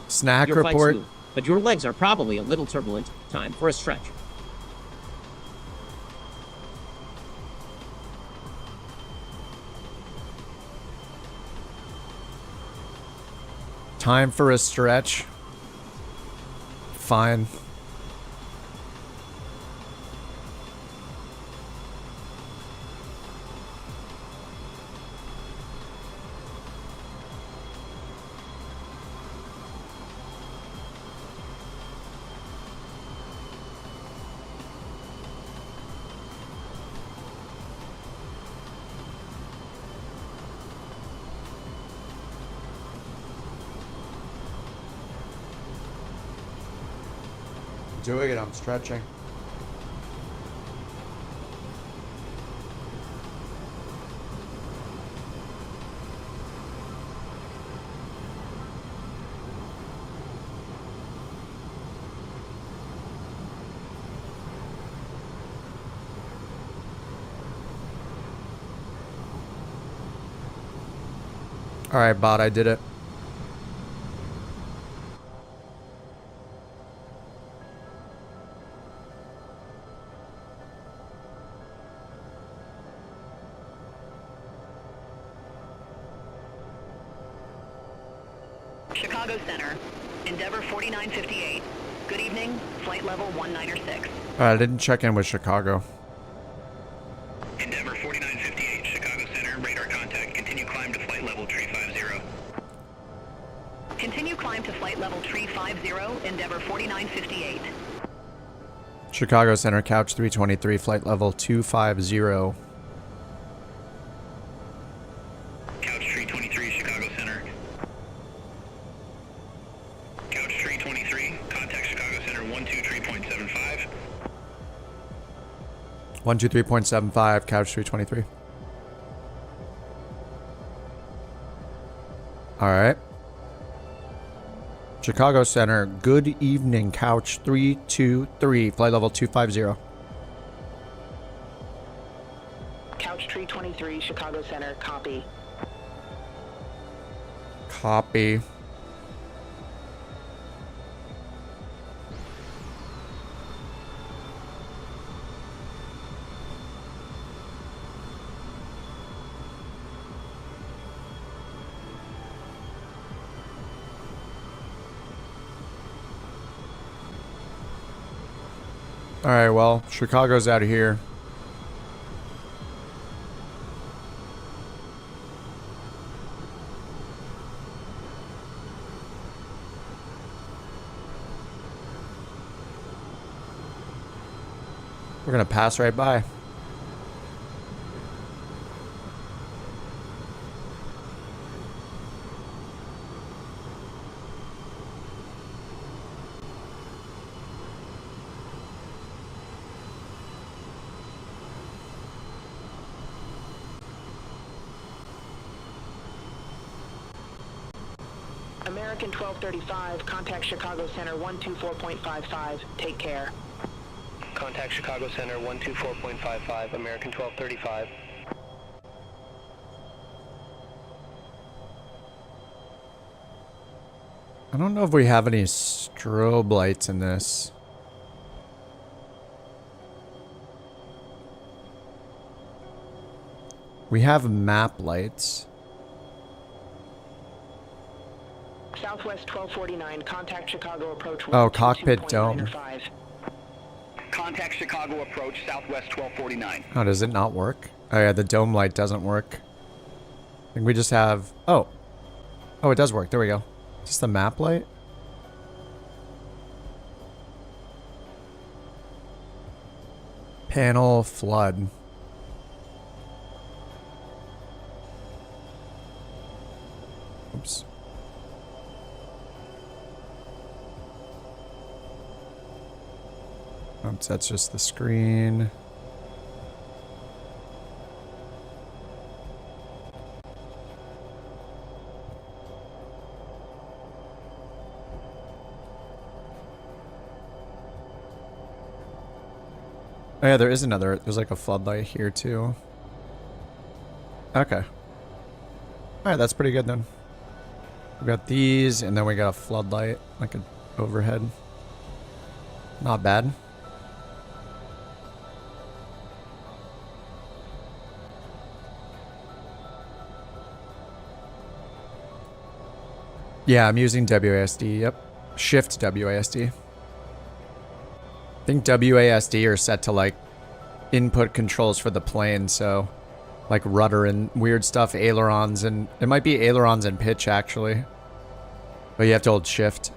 Snack your report. Smooth, but your legs are probably a little turbulent. Time for a stretch. Time for a stretch. Fine. Doing it, I'm stretching. All right, bot, I did it. Chicago Center, Endeavor 4958. Good evening, flight level 1906. I didn't check in with Chicago. Endeavor 4958, Chicago Center, radar contact. Continue climb to flight level 350. Continue climb to flight level 350, Endeavor 4958. Chicago Center, couch 323, flight level 250. Couch 323, Chicago Center. Couch 323, contact Chicago Center 123.75. 123.75, couch 323. All right. Chicago Center, good evening, couch 323, flight level 250. Couch 323, Chicago Center, copy. Copy. All right, well, Chicago's out of here. We're gonna pass right by. American 1235, contact Chicago Center 124.55. Take care. Contact Chicago Center 124.55, American 1235. I don't know if we have any strobe lights in this. We have map lights. Southwest 1249, contact Chicago approach. Oh, cockpit dome. 122.95. Contact Chicago approach, Southwest 1249. Oh, does it not work? Oh yeah, the dome light doesn't work. I think we just have... Oh. Oh, it does work. There we go. Just the map light? Panel flood. Oops. Oops, that's just the screen. Oh yeah, there is another. There's like a floodlight here too. Okay. Alright, that's pretty good then. We got these, and then we got a floodlight, like an overhead. Not bad. Yeah, I'm using WASD, yep. Shift WASD. I think WASD are set to like input controls for the plane, so like rudder and weird stuff, ailerons, and it might be ailerons and pitch actually. But you have to hold shift.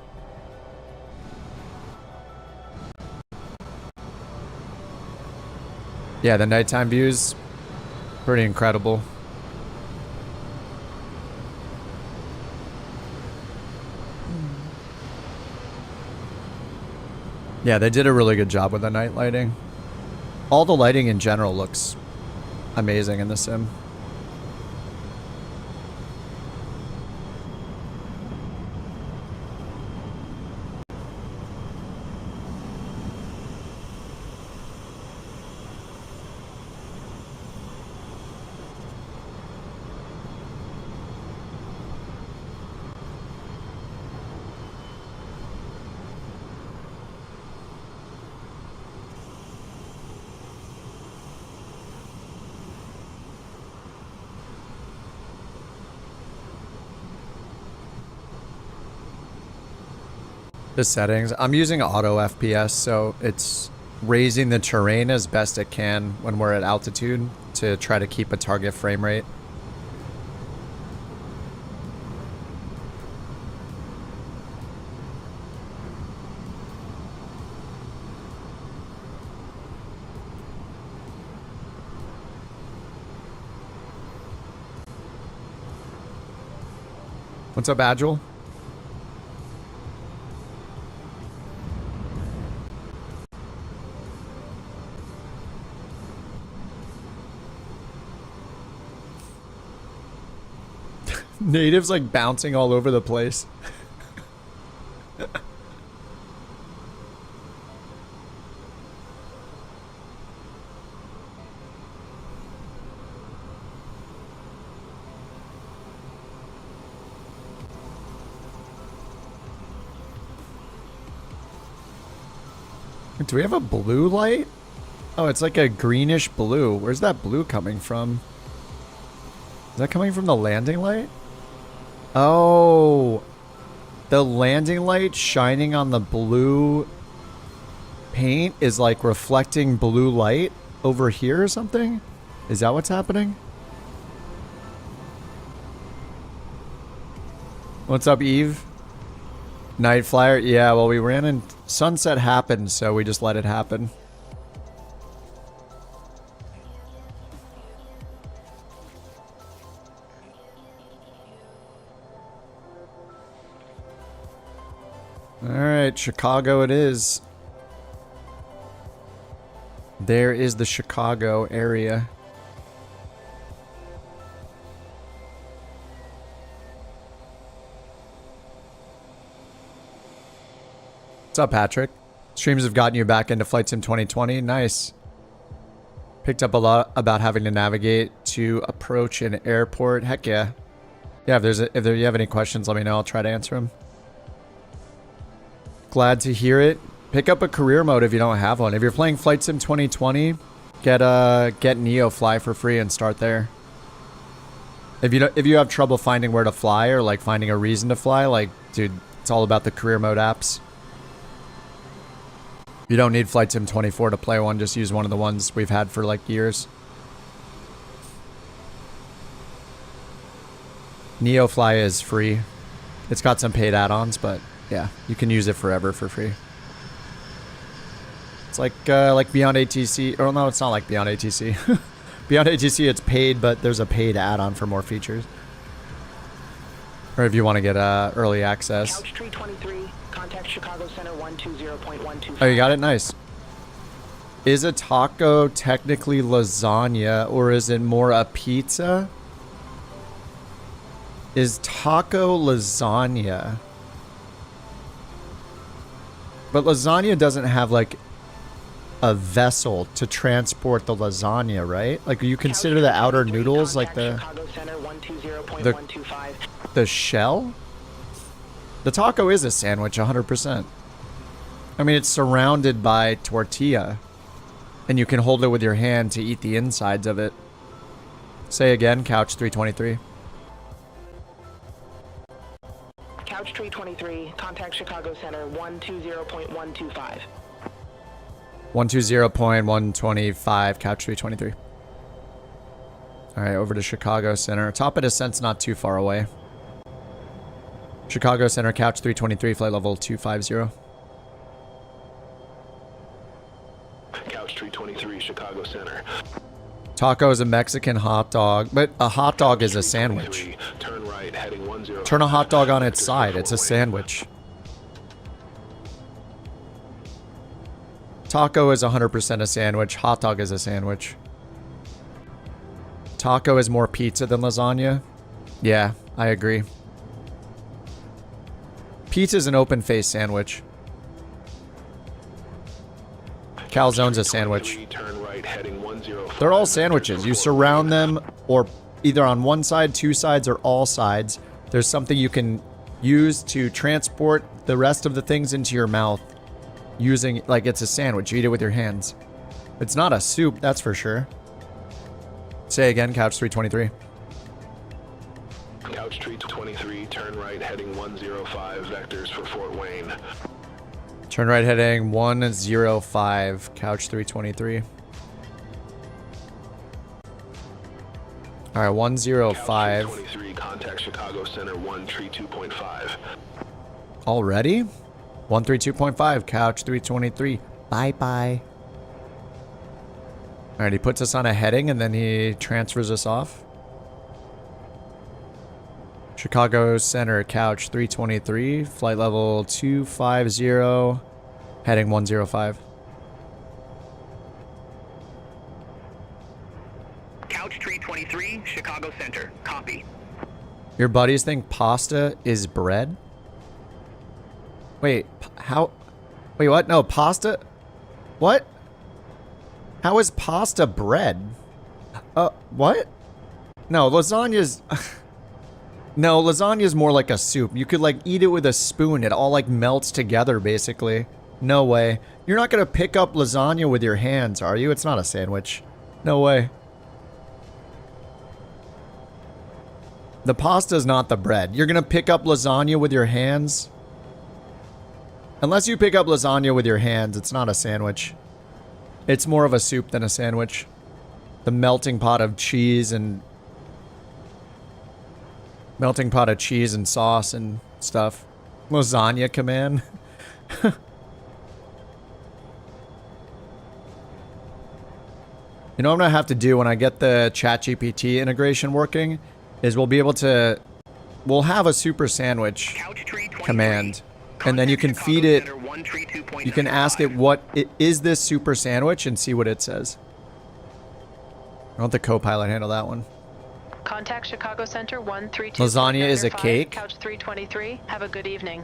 Yeah, the nighttime views, pretty incredible. Yeah, they did a really good job with the night lighting. All the lighting in general looks amazing in the sim. The settings. I'm using auto FPS, so it's raising the terrain as best it can when we're at altitude to try to keep a target frame rate. What's up, Agile? Natives like bouncing all over the place. Do we have a blue light? Oh, it's like a greenish blue. Where's that blue coming from? Is that coming from the landing light? Oh, the landing light shining on the blue paint is like reflecting blue light over here or something? Is that what's happening? What's up, Eve? Night flyer? Yeah, well, we ran and sunset happened, so we just let it happen. right, Chicago it is. There is the Chicago area. What's up, Patrick? Streams have gotten you back into Flight Sim 2020. Nice. Picked up a lot about having to navigate to approach an airport. Heck yeah. Yeah, if you have any questions, let me know. I'll try to answer them. Glad to hear it. Pick up a career mode if you don't have one. If you're playing Flight Sim 2020, get Neo Fly for free and start there. If you have trouble finding where to fly or like finding a reason to fly, like dude, it's all about the career mode apps. You don't need Flight Sim 24 to play one, just use one of the ones we've had for like years. NeoFly is free. It's got some paid add-ons, but yeah, you can use it forever for free. It's like Beyond ATC. Oh no, it's not like Beyond ATC. Beyond ATC, it's paid, but there's a paid add-on for more features. Or if you want to get early access. Couch Tree 23, contact Chicago Center 120.125. Oh, you got it? Nice. Is a taco technically lasagna, or is it more a pizza? Is taco lasagna? But lasagna doesn't have like a vessel to transport the lasagna, right? Like you consider the outer noodles like the shell? The taco is a sandwich 100%. I mean, it's surrounded by tortilla and you can hold it with your hand to eat the insides of it. Say again, Couch 323. Couch Tree 23, contact Chicago Center 120.125. 120.125, Couch 323. Alright, over to Chicago Center. Top of descent's not too far away. Chicago Center, Couch 323, flight level 250. Couch 323, Chicago Center. Taco is a Mexican hot dog, but a hot dog is a sandwich. Turn right, heading 10. Turn a hot dog on its side. It's a sandwich. Taco is 100% a sandwich. Hot dog is a sandwich. Taco is more pizza than lasagna. Yeah, I agree. Pizza is an open-faced sandwich. Calzone's a sandwich. They're all sandwiches. You surround them, or either on one side, two sides, or all sides. There's something you can use to transport the rest of the things into your mouth. Using, like it's a sandwich. You eat it with your hands. It's not a soup, that's for sure. Say again, Couch 323. Couch 323, turn right, heading 105, vectors for Fort Wayne. Turn right heading 105, Couch 323. Alright, 105. Couch 323, contact Chicago Center 132.5. Already? 132.5, Couch 323. Bye-bye. Alright, he puts us on a heading and then he transfers us off. Chicago Center, Couch 323, flight level 250, heading 105. Couch Tree 23, Chicago Center. Copy. Your buddies think pasta is bread? Wait, how? Wait, what? No, pasta? What? How is pasta bread? What? No, lasagna's... No, lasagna's more like a soup. You could, like, eat it with a spoon. It all, like, melts together, basically. No way. You're not gonna pick up lasagna with your hands, are you? It's not a sandwich. No way. The pasta's not the bread. You're gonna pick up lasagna with your hands? Unless you pick up lasagna with your hands, it's not a sandwich. It's more of a soup than a sandwich. The melting pot of cheese and... Melting pot of cheese and sauce and stuff. Lasagna command. You know what I'm gonna have to do when I get the ChatGPT integration working? Is we'll be able to... We'll have a super sandwich command. And then you can feed it, you can ask it is this super sandwich and see what it says. I'll let the co-pilot handle that one. Contact Chicago Center 132. Lasagna is a cake. Couch 323. Have a good evening.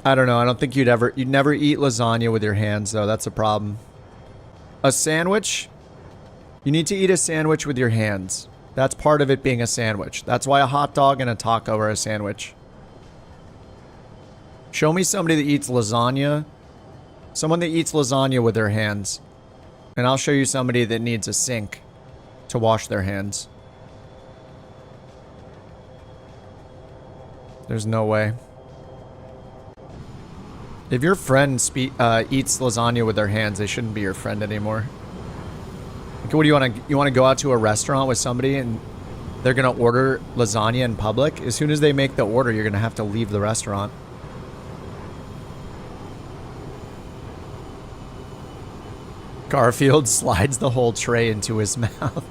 I don't know. I don't think you'd never eat lasagna with your hands though. That's a problem. A sandwich? You need to eat a sandwich with your hands. That's part of it being a sandwich. That's why a hot dog and a taco are a sandwich. Show me somebody that eats lasagna. Someone that eats lasagna with their hands. And I'll show you somebody that needs a sink to wash their hands. There's no way. If your friend eats lasagna with their hands, they shouldn't be your friend anymore. Like, what do you want to go out to a restaurant with somebody and they're going to order lasagna in public? As soon as they make the order, you're going to have to leave the restaurant. Garfield slides the whole tray into his mouth.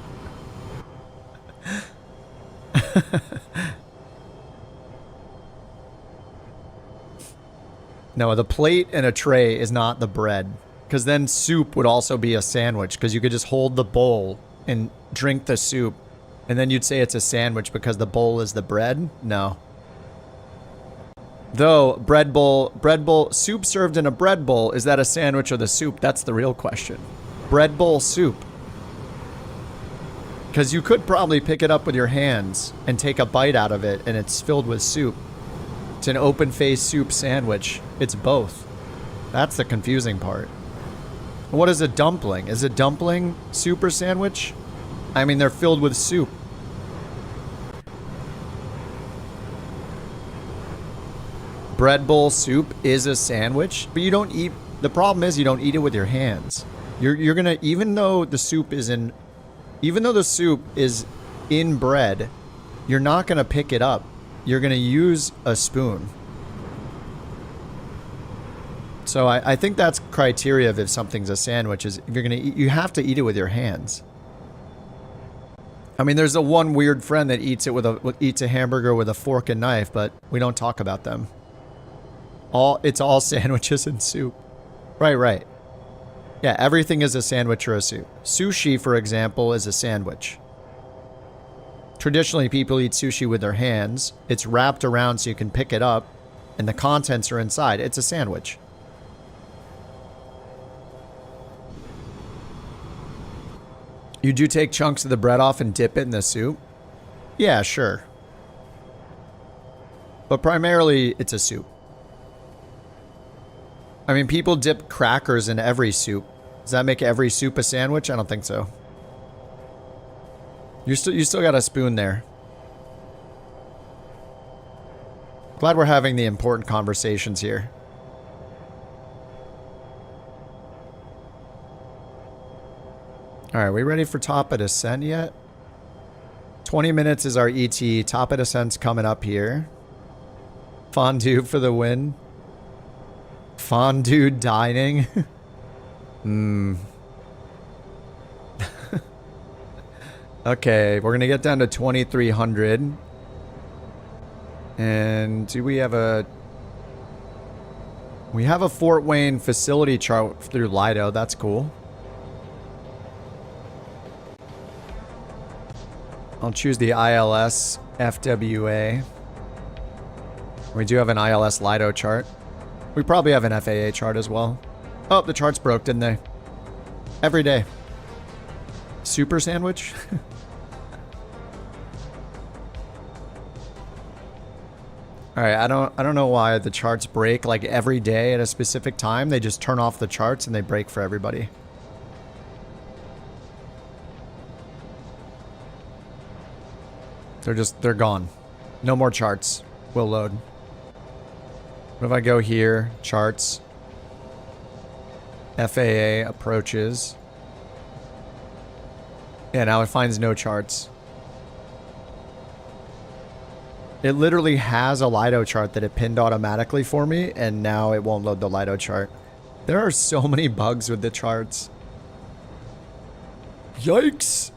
No, the plate and a tray is not the bread. Because then soup would also be a sandwich. Because you could just hold the bowl and drink the soup. And then you'd say it's a sandwich because the bowl is the bread? No. Though, bread bowl, soup served in a bread bowl, is that a sandwich or the soup? That's the real question. Bread bowl soup. Because you could probably pick it up with your hands and take a bite out of it and it's filled with soup. It's an open-faced soup sandwich. It's both. That's the confusing part. What is a dumpling? Is a dumpling soup or sandwich? I mean, they're filled with soup. Bread bowl soup is a sandwich, but you don't eat... The problem is you don't eat it with your hands. You're gonna... Even though the soup is in bread, you're not gonna pick it up. You're gonna use a spoon. So I think that's criteria of if something's a sandwich is if you're gonna eat, you have to eat it with your hands. I mean, there's a one weird friend that eats it eats a hamburger with a fork and knife, but we don't talk about them. It's all sandwiches and soup. Right. Yeah, everything is a sandwich or a soup. Sushi, for example, is a sandwich. Traditionally, people eat sushi with their hands. It's wrapped around so you can pick it up, and the contents are inside. It's a sandwich. You do take chunks of the bread off and dip it in the soup? Yeah, sure. But primarily, it's a soup. I mean, people dip crackers in every soup. Does that make every soup a sandwich? I don't think so. You still got a spoon there. Glad we're having the important conversations here. Alright, we ready for top of descent yet? 20 minutes is our ET. Top of descent's coming up here. Fondue for the win. Fondue dining. Okay, we're gonna get down to 2,300. And do we have a... We have a Fort Wayne facility chart through Lido. That's cool. I'll choose the ILS FWA. We do have an ILS Lido chart. We probably have an FAA chart as well. Oh, the charts broke, didn't they? Every day. Super sandwich? Alright, I don't know why the charts break like every day at a specific time. They just turn off the charts and they break for everybody. They're gone. No more charts. Will load. What if I go here? Charts. FAA approaches. Yeah, now it finds no charts. It literally has a Lido chart that it pinned automatically for me, and now it won't load the Lido chart. There are so many bugs with the charts. Yikes!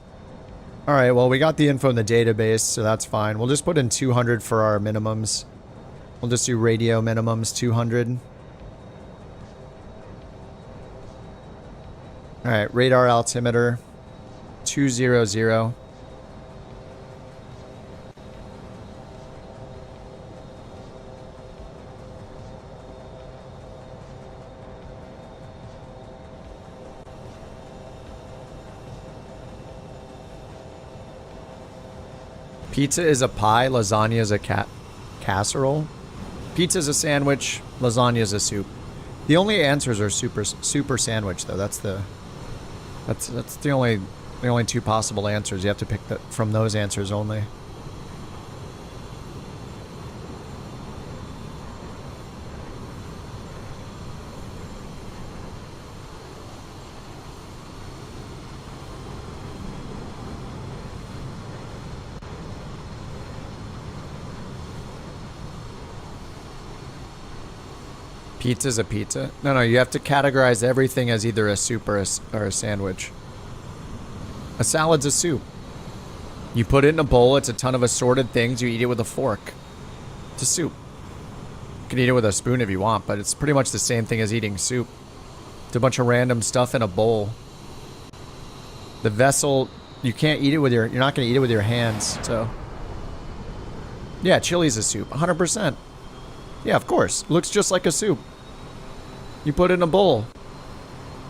Alright, well, we got the info in the database, so that's fine. We'll just put in 200 for our minimums. We'll just do radio minimums 200. Alright, radar altimeter 200. Pizza is a pie, lasagna is a casserole. Pizza is a sandwich, lasagna is a soup. The only answers are super sandwich though. That's the only two possible answers. You have to pick from those answers only. Pizza's a pizza? No, you have to categorize everything as either a soup or a sandwich. A salad's a soup. You put it in a bowl, it's a ton of assorted things, you eat it with a fork. It's a soup. You can eat it with a spoon if you want, but it's pretty much the same thing as eating soup. It's a bunch of random stuff in a bowl. The vessel, you can't eat it with you're not going to eat it with your hands, so. Yeah, chili's a soup, 100%. Yeah, of course. It looks just like a soup. You put it in a bowl.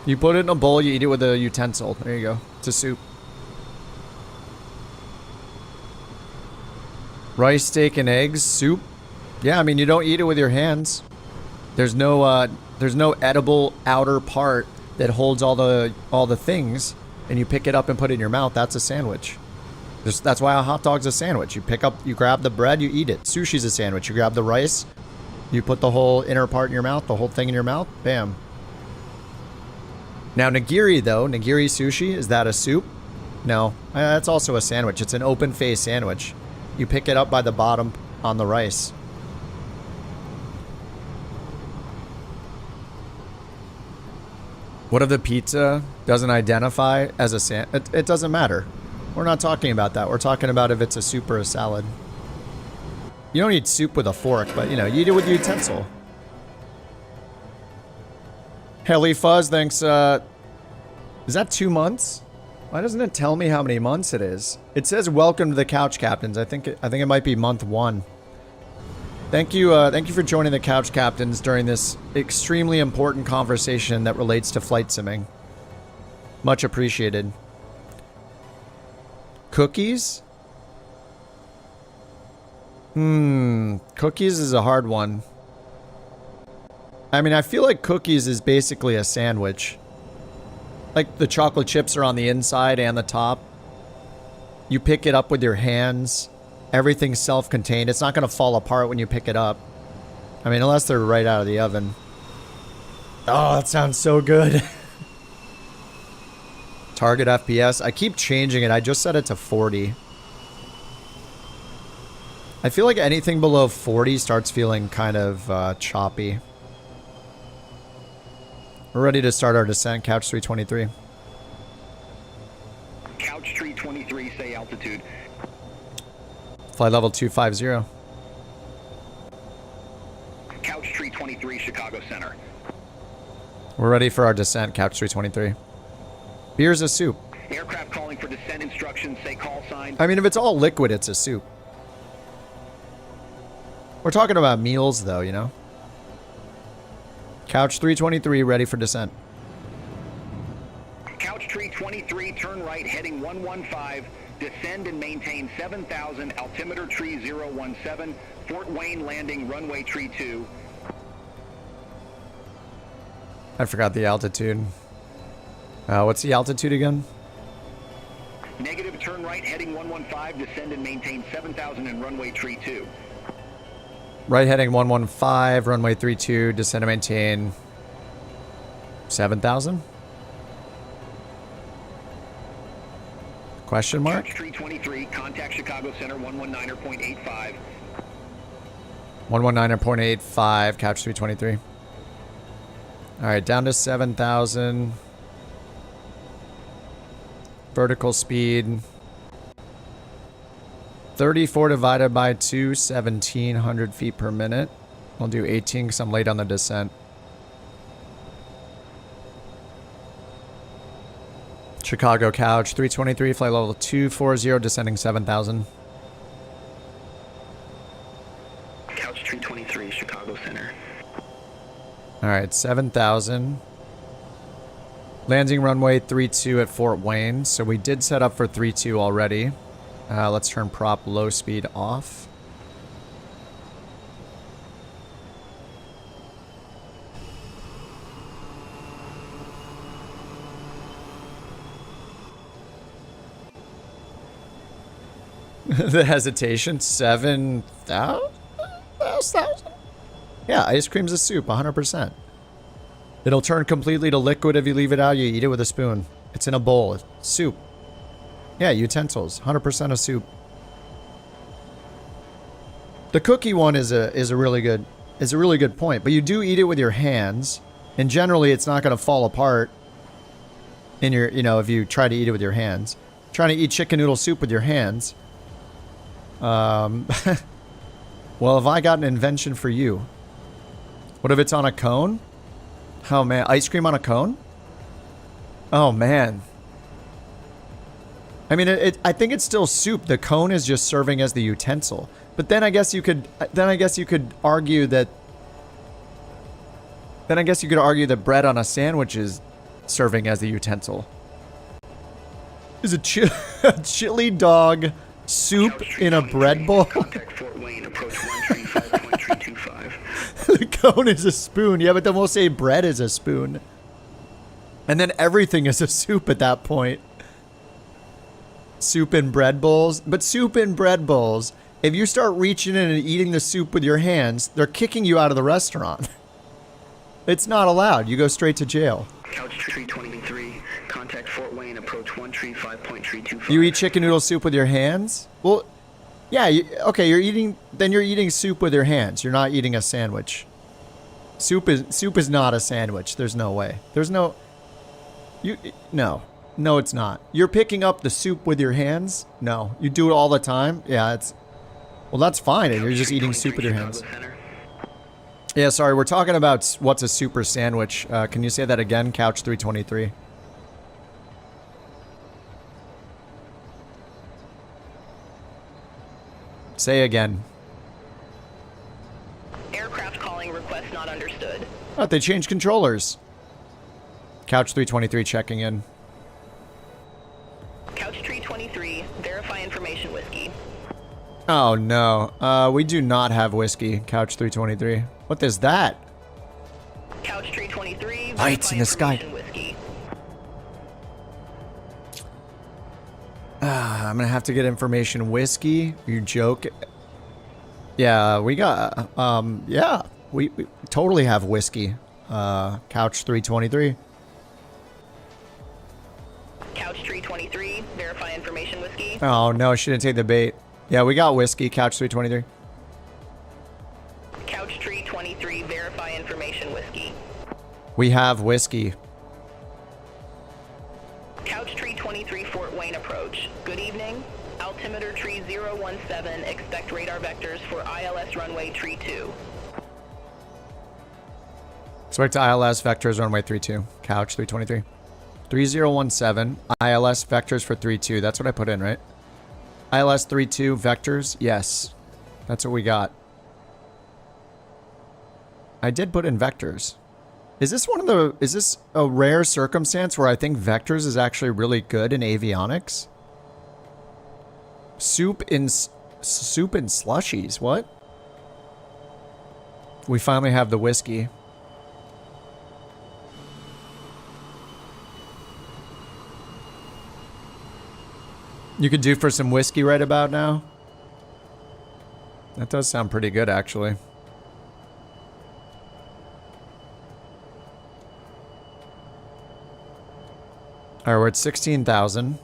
You put it in a bowl, you eat it with a utensil. There you go. It's a soup. Rice, steak, and eggs. Soup. Yeah, I mean, you don't eat it with your hands. There's no edible outer part that holds all the things, and you pick it up and put it in your mouth. That's a sandwich. That's why a hot dog's a sandwich. You grab the bread, you eat it. Sushi's a sandwich. You grab the rice, you put the whole inner part in your mouth, the whole thing in your mouth, bam. Now nigiri though, nigiri sushi, is that a soup? No, that's also a sandwich. It's an open face sandwich. You pick it up by the bottom on the rice. What if the pizza doesn't identify as a sandwich? It doesn't matter. We're not talking about that. We're talking about if it's a soup or a salad. You don't eat soup with a fork, but you eat it with a utensil. Heli Fuzz, thanks. Is that 2 months? Why doesn't it tell me how many months it is? It says welcome to the Couch Captains. I think it might be month 1. Thank you for joining the Couch Captains during this extremely important conversation that relates to flight simming. Much appreciated. Cookies? Cookies is a hard one. I mean, I feel like cookies is basically a sandwich. Like the chocolate chips are on the inside and the top. You pick it up with your hands. Everything's self-contained. It's not going to fall apart when you pick it up. I mean, unless they're right out of the oven. Oh, that sounds so good. Target FPS. I keep changing it. I just set it to 40. I feel like anything below 40 starts feeling kind of choppy. We're ready to start our descent. Couch 323. Couch 323, say altitude. Flight level 250. Couch 323, Chicago Center. We're ready for our descent. Couch 323. Beer's a soup. Aircraft calling for descent instructions, say call sign. I mean, if it's all liquid, it's a soup. We're talking about meals, though, you know? Couch 323, ready for descent. Couch 323, turn right, heading 115. Descend and maintain 7,000, altimeter tree 017. Fort Wayne landing, runway tree 2. I forgot the altitude. What's the altitude again? Negative, turn right, heading 115. Descend and maintain 7,000 and runway tree 2. Right heading 115, runway 32, descend and maintain 7,000? Question mark? Couch 323, contact Chicago Center 119.85. 119.85, Couch 323. Alright, down to 7,000. Vertical speed. 34 divided by 2, 1,700 feet per minute. I'll do 18 because I'm late on the descent. Chicago Couch, 323, flight level 240, descending 7,000. Couch 323, Chicago Center. Alright, 7,000. Landing runway 32 at Fort Wayne. So we did set up for 32 already. Let's turn prop low speed off. The hesitation, 7,000? Yeah, ice cream's a soup, 100%. It'll turn completely to liquid if you leave it out. You eat it with a spoon. It's in a bowl. It's soup. Yeah, utensils. 100% of soup. The cookie one is a really good point. But you do eat it with your hands, and generally it's not going to fall apart in your, if you try to eat it with your hands. Trying to eat chicken noodle soup with your hands. Well, have I got an invention for you? What if it's on a cone? Oh man, ice cream on a cone? Oh man. I mean, I think it's still soup. The cone is just serving as the utensil. But then I guess you could argue that bread on a sandwich is serving as the utensil. Is a chili dog soup in a bread bowl? Contact Fort Wayne, approach 135.325. The cone is a spoon. Yeah, but then we'll say bread is a spoon. And then everything is a soup at that point. Soup in bread bowls. But soup in bread bowls, if you start reaching in and eating the soup with your hands, they're kicking you out of the restaurant. It's not allowed. You go straight to jail. Couch 323, contact Fort Wayne, approach 135.325. You eat chicken noodle soup with your hands? Well, yeah, okay, you're eating soup with your hands. You're not eating a sandwich. Soup is not a sandwich. There's no way. No, it's not. You're picking up the soup with your hands? No. You do it all the time? Yeah, well, that's fine. And you're just eating soup with your hands. Yeah, sorry, we're talking about what's a super sandwich. Can you say that again, Couch 323? Say again. Aircraft calling request not understood. Oh, they changed controllers. Couch 323 checking in. Couch 323, verify information whiskey. Oh no, we do not have whiskey, Couch 323. What is that? Couch 323, lights in the sky. Whiskey. I'm gonna have to get information whiskey. You joke? Yeah, we got. Yeah, we totally have whiskey. Couch 323. Couch 323, verify information whiskey. Oh no, she didn't take the bait. Yeah, we got whiskey, Couch 323. Couch 323, verify information whiskey. We have whiskey. Couch 323, Fort Wayne approach. Good evening. Altimeter tree 017, expect radar vectors for ILS runway tree 2. Expect ILS vectors runway 32. Couch 323. 3017, ILS vectors for 32. That's what I put in, right? ILS 32 vectors, yes. That's what we got. I did put in vectors. Is this a rare circumstance where I think vectors is actually really good in avionics? Soup in slushies, what? We finally have the whiskey. You could do for some whiskey right about now? That does sound pretty good, actually. Alright, we're at 16,000.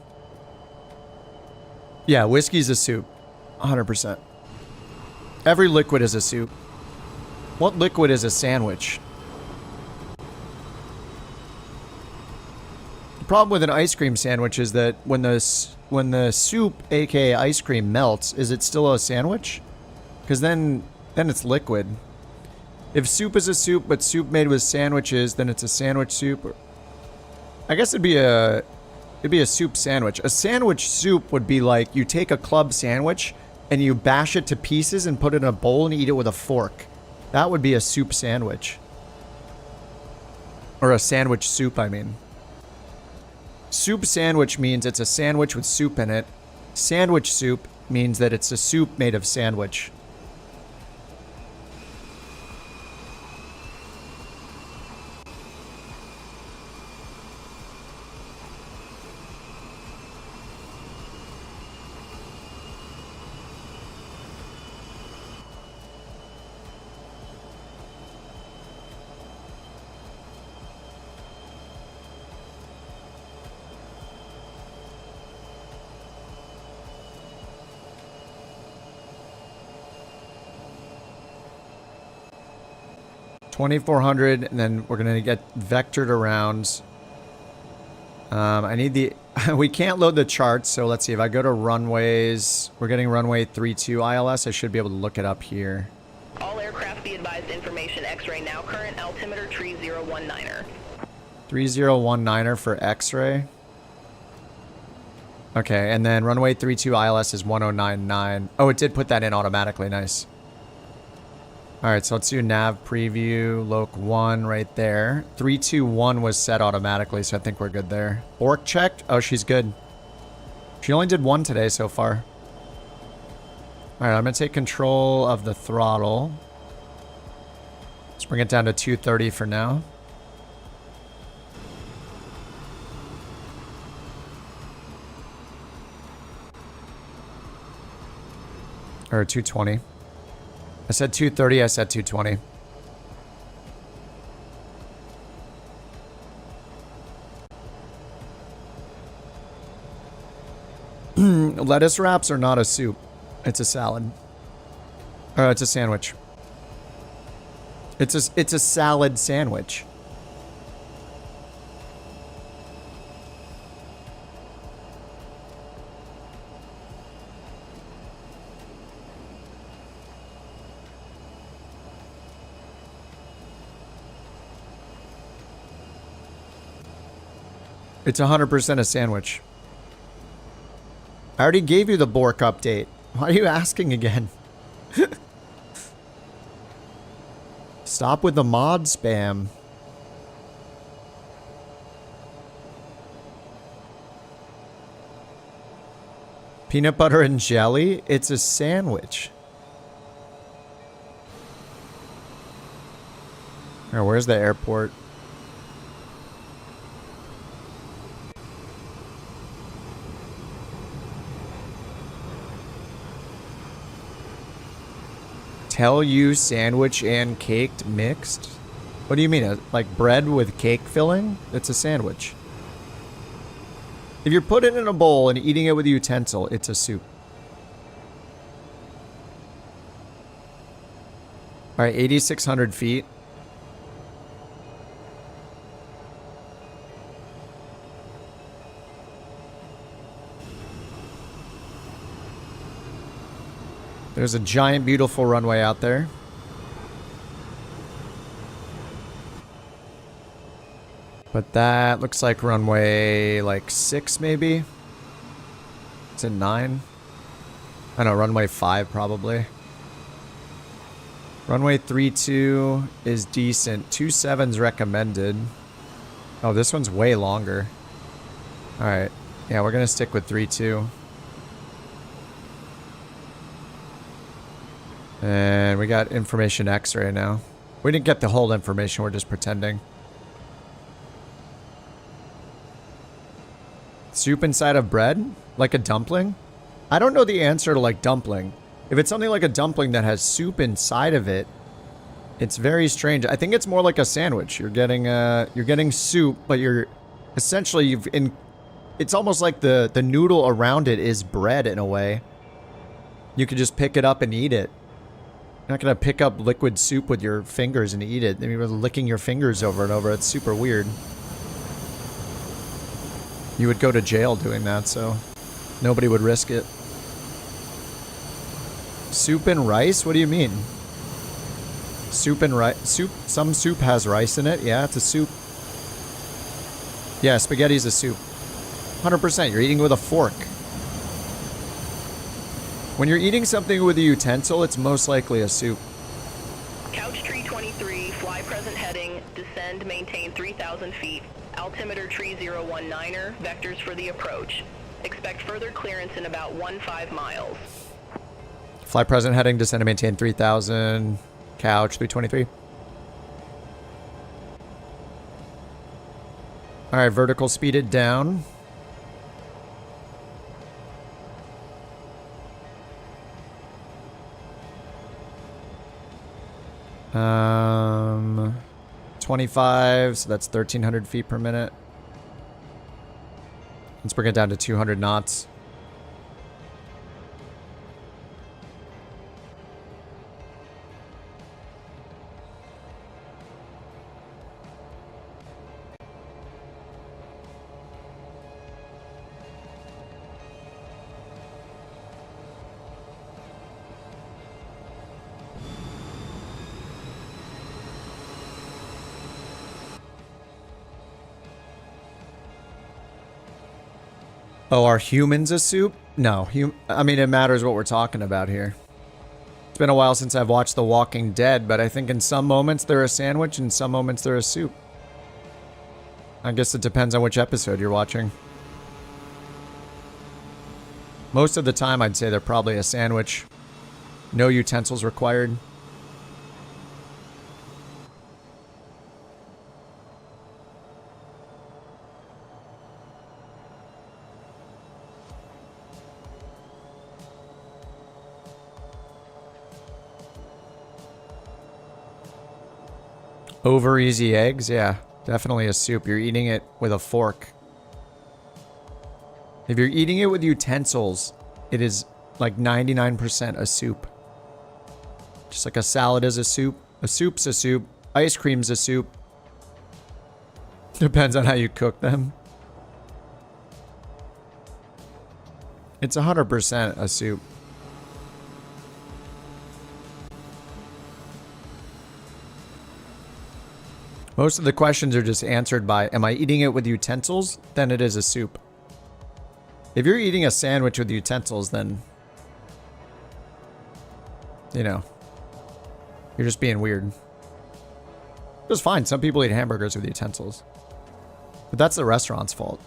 Yeah, whiskey's a soup. 100%. Every liquid is a soup. What liquid is a sandwich? The problem with an ice cream sandwich is that when soup, aka ice cream, melts, is it still a sandwich? Because then it's liquid. If soup is a soup, but soup made with sandwiches, then it's a sandwich soup. I guess it'd be a soup sandwich. A sandwich soup would be like you take a club sandwich and you bash it to pieces and put it in a bowl and eat it with a fork. That would be a soup sandwich. Or a sandwich soup, I mean. Soup sandwich means it's a sandwich with soup in it. Sandwich soup means that it's a soup made of sandwich. $2,400, and then we're gonna get vectored around. I need the. We can't load the charts, so let's see. If I go to runways, we're getting runway 32 ILS. I should be able to look it up here. All aircraft be advised information X-ray now. Current altimeter 3019er. 3019er for X-ray. Okay, and then runway 32 ILS is 1099. Oh, it did put that in automatically. Nice. Alright, so let's do nav preview, loc 1 right there. 321 was set automatically, so I think we're good there. Bork checked? Oh, she's good. She only did 1 today so far. Alright, I'm going to take control of the throttle. Let's bring it down to 230 for now. Or 220. I said 230, I said 220. Lettuce wraps are not a soup. It's a salad. It's a sandwich. It's a salad sandwich. It's 100% a sandwich. I already gave you the Bork update. Why are you asking again? Stop with the mod spam. Peanut butter and jelly? It's a sandwich. Alright, where's the airport? Tell you sandwich and caked mixed? What do you mean? Like bread with cake filling? It's a sandwich. If you're putting it in a bowl and eating it with a utensil, it's a soup. Alright, 8,600 feet. There's a giant, beautiful runway out there. But that looks like runway, like 6 maybe? Is it 9? I know, runway 5 probably. Runway 32 is decent. 27's recommended. Oh, this one's way longer. Alright. Yeah, we're gonna stick with 32. And we got information X right now. We didn't get the whole information, we're just pretending. Soup inside of bread? Like a dumpling? I don't know the answer to like dumpling. If it's something like a dumpling that has soup inside of it, it's very strange. I think it's more like a sandwich. You're getting soup, but you're essentially it's almost like the noodle around it is bread in a way. You could just pick it up and eat it. You're not gonna pick up liquid soup with your fingers and eat it. I mean, you're licking your fingers over and over. It's super weird. You would go to jail doing that, so Nobody would risk it. Soup and rice? What do you mean? Soup and rice? Soup? Some soup has rice in it. Yeah, it's a soup. Yeah, spaghetti's a soup. 100%. You're eating with a fork. When you're eating something with a utensil, it's most likely a soup. Couch tree 23, fly present heading, descend, maintain 3,000 feet. Altimeter tree 019er, vectors for the approach. Expect further clearance in about 15 miles. Fly present heading, descend to maintain 3,000. Couch 323. Alright, vertical speed it down. Um, 25, so that's 1,300 feet per minute. Let's bring it down to 200 knots. Oh, are humans a soup? No. I mean, it matters what we're talking about here. It's been a while since I've watched The Walking Dead, but I think in some moments they're a sandwich, and in some moments they're a soup. I guess it depends on which episode you're watching. Most of the time, I'd say they're probably a sandwich. No utensils required. Over easy eggs? Yeah, definitely a soup. You're eating it with a fork. If you're eating it with utensils, it is like 99% a soup. Just like a salad is a soup. A soup's a soup. Ice cream's a soup. Depends on how you cook them. It's 100% a soup. Most of the questions are just answered by, am I eating it with utensils? Then it is a soup. If you're eating a sandwich with utensils, then, you know, you're just being weird. It's fine. Some people eat hamburgers with utensils. But that's the restaurant's fault.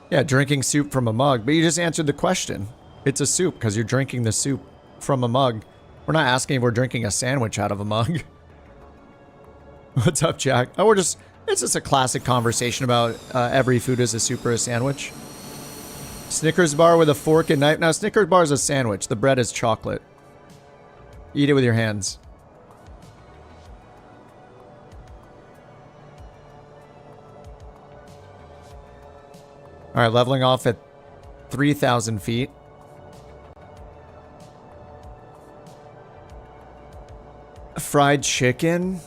Yeah, drinking soup from a mug. But you just answered the question. It's a soup because you're drinking the soup from a mug. We're not asking if we're drinking a sandwich out of a mug. What's up, Jack? Oh, it's just a classic conversation about every food is a soup or a sandwich. Snickers bar with a fork and knife. Now, Snickers bar is a sandwich. The bread is chocolate. Eat it with your hands. All right, leveling off at 3,000 feet. Fried chicken.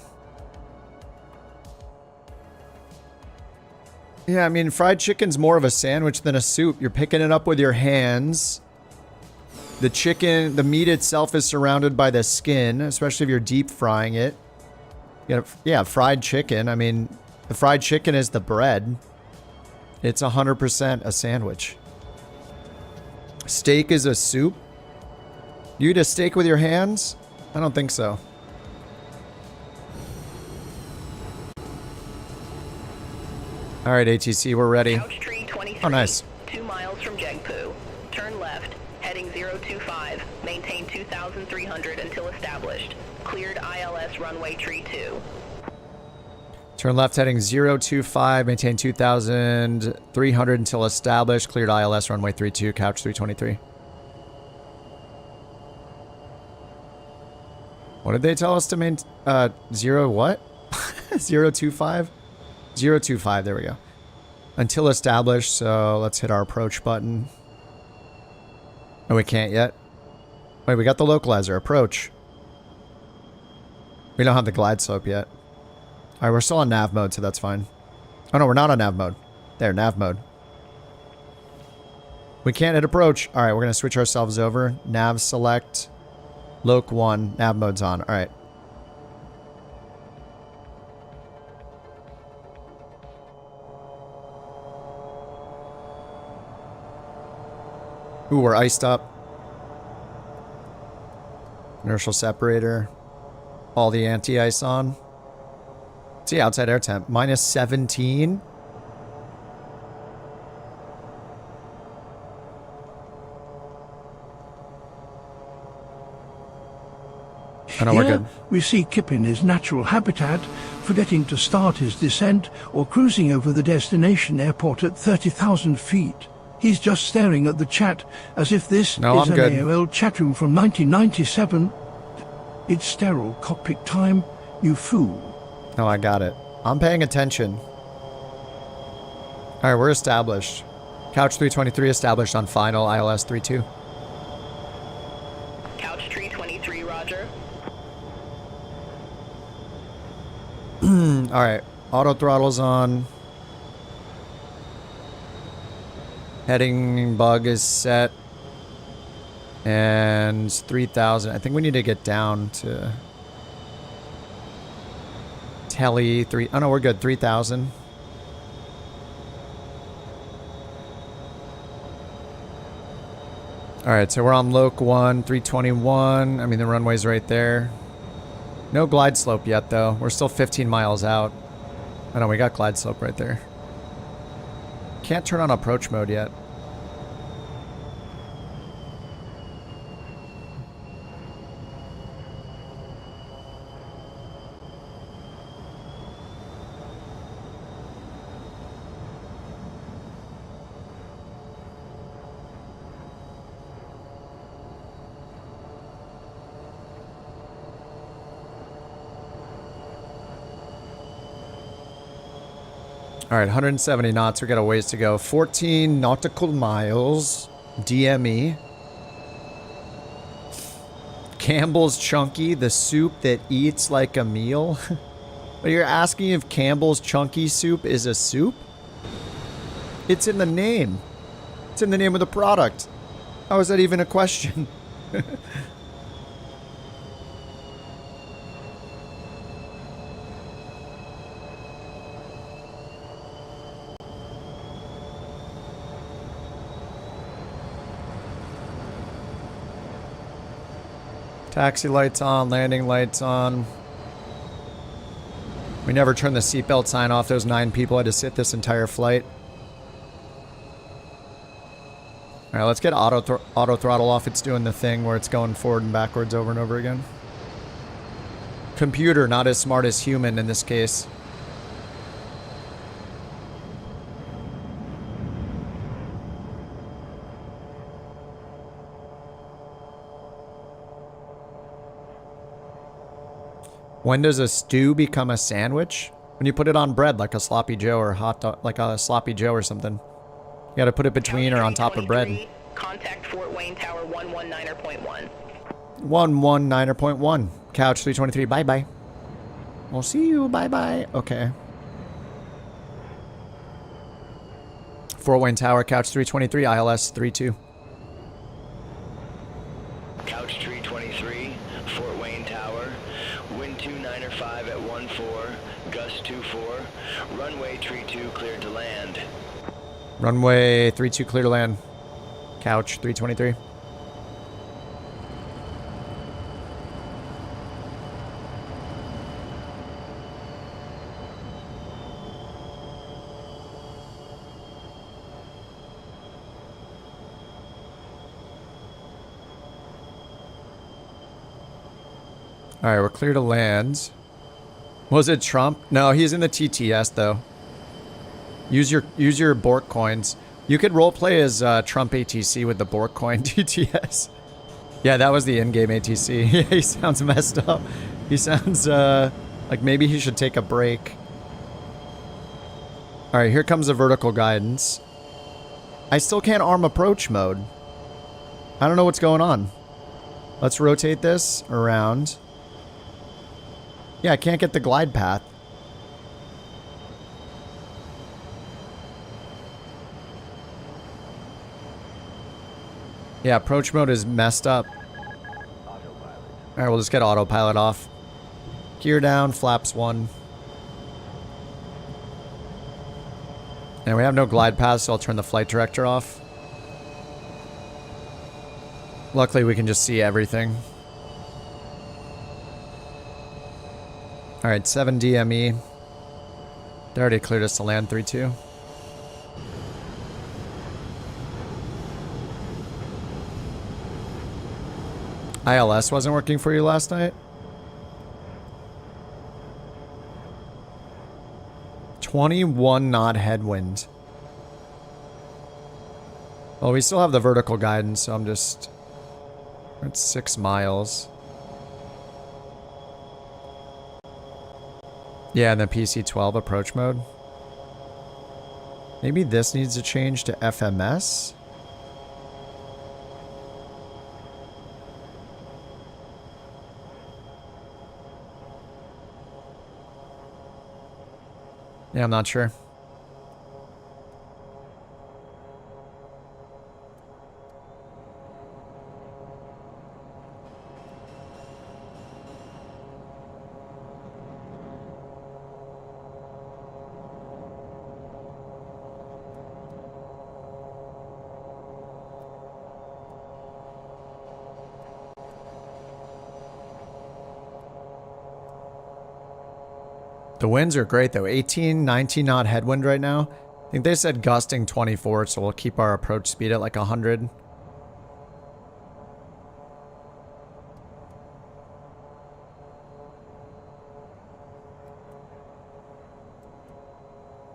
Yeah, I mean, fried chicken's more of a sandwich than a soup. You're picking it up with your hands. The chicken, the meat itself is surrounded by the skin, especially if you're deep frying it. Yeah, fried chicken. I mean, the fried chicken is the bread. It's 100% a sandwich. Steak is a soup? You eat a steak with your hands? I don't think so. All right, ATC, we're ready. Couch tree 23, oh, nice. 2 miles from Jegpu. Turn left, heading 025. Maintain 2,300 until established. Cleared ILS runway tree 2. Turn left heading 025, maintain 2,300 until established. Cleared ILS runway 32, couch 323. What did they tell us to maintain? Zero what? 025? 025, there we go. Until established, so let's hit our approach button. Oh, we can't yet? Wait, we got the localizer. Approach. We don't have the glide slope yet. All right, we're still on nav mode, so that's fine. Oh no, we're not on nav mode. There, nav mode. We can't hit approach. All right, we're gonna switch ourselves over. Nav select. Loc 1. Nav mode's on. All right. Ooh, we're iced up. Inertial separator. All the anti-ice on. See, outside air temp. Minus 17. Oh, no, we're Here good. we see Kip in his natural habitat, forgetting to start his descent or cruising over the destination airport at 30,000 feet. He's just staring at the chat as if this No, is I'm an good. AOL chat room from 1997. It's sterile cockpit time, you fool. No, I got it. I'm paying attention. All right, we're established. Couch 323 established on final ILS 32. Couch 323, roger. All right, auto throttle's on. Heading bug is set. And 3,000. I think we need to get down to tele 3. Oh no, we're good. 3,000. All right, so we're on Loc 1, 321. I mean, the runway's right there. No glide slope yet, though. We're still 15 miles out. I know, we got glide slope right there. Can't turn on approach mode yet. All right, 170 knots. We got a ways to go. 14 nautical miles. DME. Campbell's Chunky, the soup that eats like a meal. But you're asking if Campbell's Chunky soup is a soup? It's in the name. It's in the name of the product. How is that even a question? Taxi lights on, landing lights on. We never turned the seatbelt sign off. Those 9 people had to sit this entire flight. All right, let's get auto throttle off. It's doing the thing where it's going forward and backwards over and over again. Computer, not as smart as human in this case. When does a stew become a sandwich? When you put it on bread, like a sloppy Joe or hot dog, like a sloppy Joe or something. You got to put it between or on top of bread. Contact Fort Wayne Tower 119.1. 119.1. Couch 323. Bye bye. We'll see you. Bye bye. Okay. Fort Wayne Tower, Couch 323, ILS 32. Couch 323, Fort Wayne Tower, wind 295 at 14, gust 24, runway 32 cleared to land. Runway 32 clear to land. Couch 323. All right, we're clear to land. Was it Trump? No, he's in the TTS though. Use your bork coins. You could roleplay as Trump ATC with the BorkCoin TTS. Yeah, that was the in-game ATC. Yeah, he sounds messed up. He sounds like maybe he should take a break. All right, here comes the vertical guidance. I still can't arm approach mode. I don't know what's going on. Let's rotate this around. Yeah, I can't get the glide path. Yeah, approach mode is messed up. Alright, we'll just get autopilot off. Gear down, flaps 1. And we have no glide path, so I'll turn the flight director off. Luckily, we can just see everything. Alright, 7 DME. They already cleared us to land 3-2. ILS wasn't working for you last night? 21 knot headwind. Well, we still have the vertical guidance, so I'm just... We're at 6 miles. Yeah, and then PC-12 approach mode. Maybe this needs to change to FMS? Yeah, I'm not sure. The winds are great though. 18, 19 knot headwind right now. I think they said gusting 24, so we'll keep our approach speed at like 100.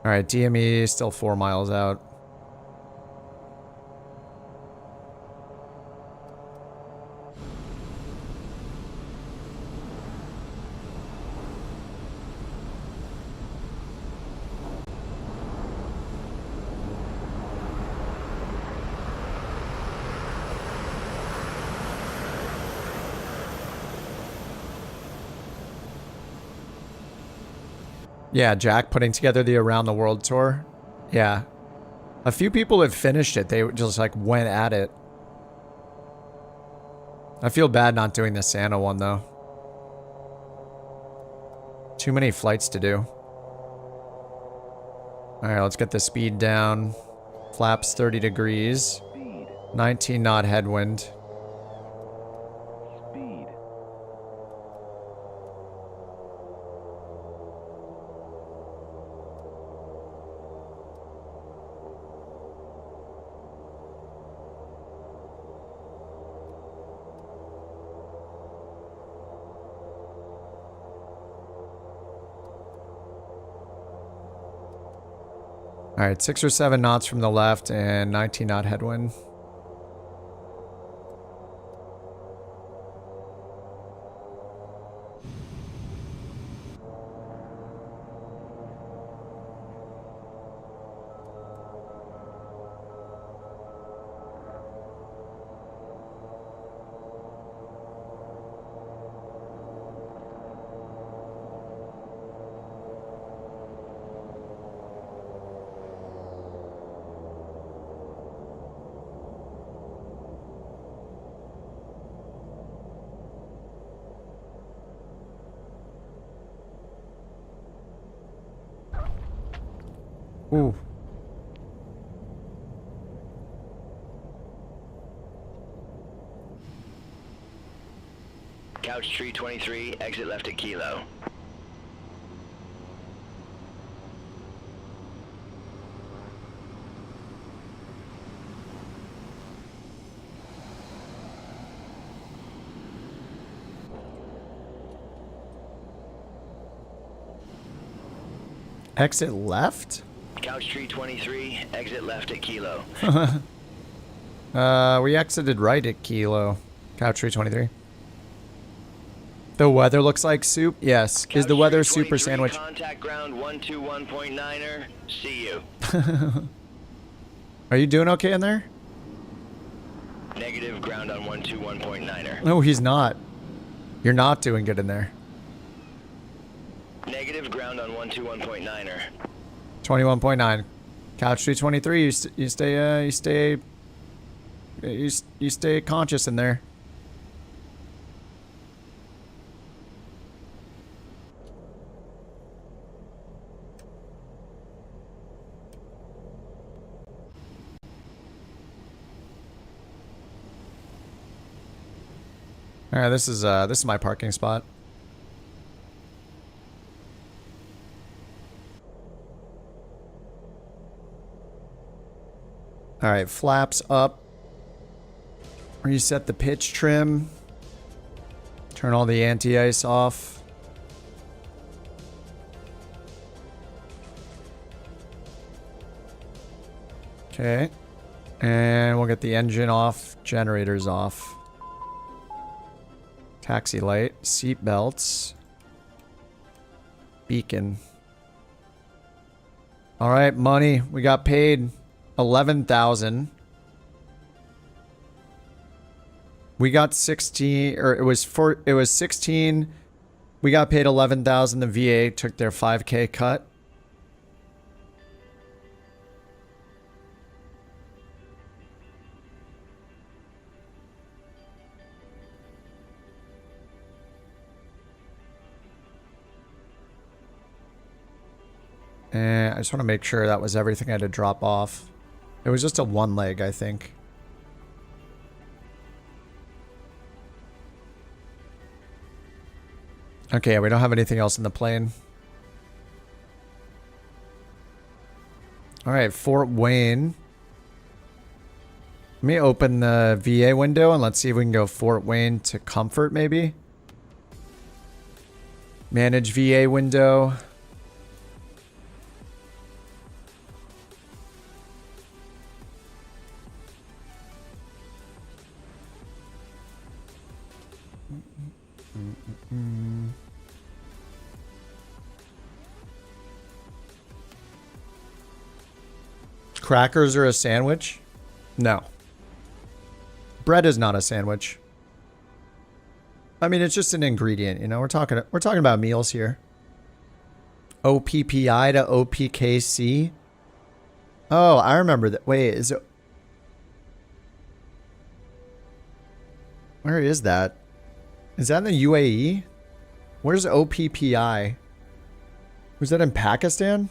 Alright, DME still 4 miles out. Yeah, Jack putting together the Around the World tour. Yeah. A few people have finished it. They just like went at it. I feel bad not doing the Santa one though. Too many flights to do. Alright, let's get the speed down. Flaps 30 degrees. 19 knot headwind. Alright, 6 or 7 knots from the left and 19 knot headwind. Ooh. Couch tree 23, exit left at Kilo. Exit left? Couch tree 23, exit left at Kilo. We exited right at Kilo. Couch tree 23. The weather looks like soup? Yes. Is the weather super sandwich? Contact ground 121.9er. See you. Are you doing okay in there? Negative ground on 121.9er. No, he's not. You're not doing good in there. 121.9er. 21.9. Couch 323. You stay conscious in there. All right, this is my parking spot. All right, flaps up. Reset the pitch trim. Turn all the anti-ice off. Okay. And we'll get the engine off, generators off. Taxi light, seat belts, beacon. All right, money. We got paid 11,000. We got 16, or it was 16. We got paid 11,000. The VA took their 5K cut. And I just want to make sure that was everything I had to drop off. It was just a one leg, I think. Okay, we don't have anything else in the plane. Alright, Fort Wayne. Let me open the VA window and let's see if we can go Fort Wayne to Comfort, maybe. Manage VA window. Crackers are a sandwich? No. Bread is not a sandwich. I mean, it's just an ingredient, you know. We're talking about meals here. OPPI to OPKC. Oh, I remember that. Wait, is it? Where is that? Is that in the UAE? Where's OPPI? Was that in Pakistan?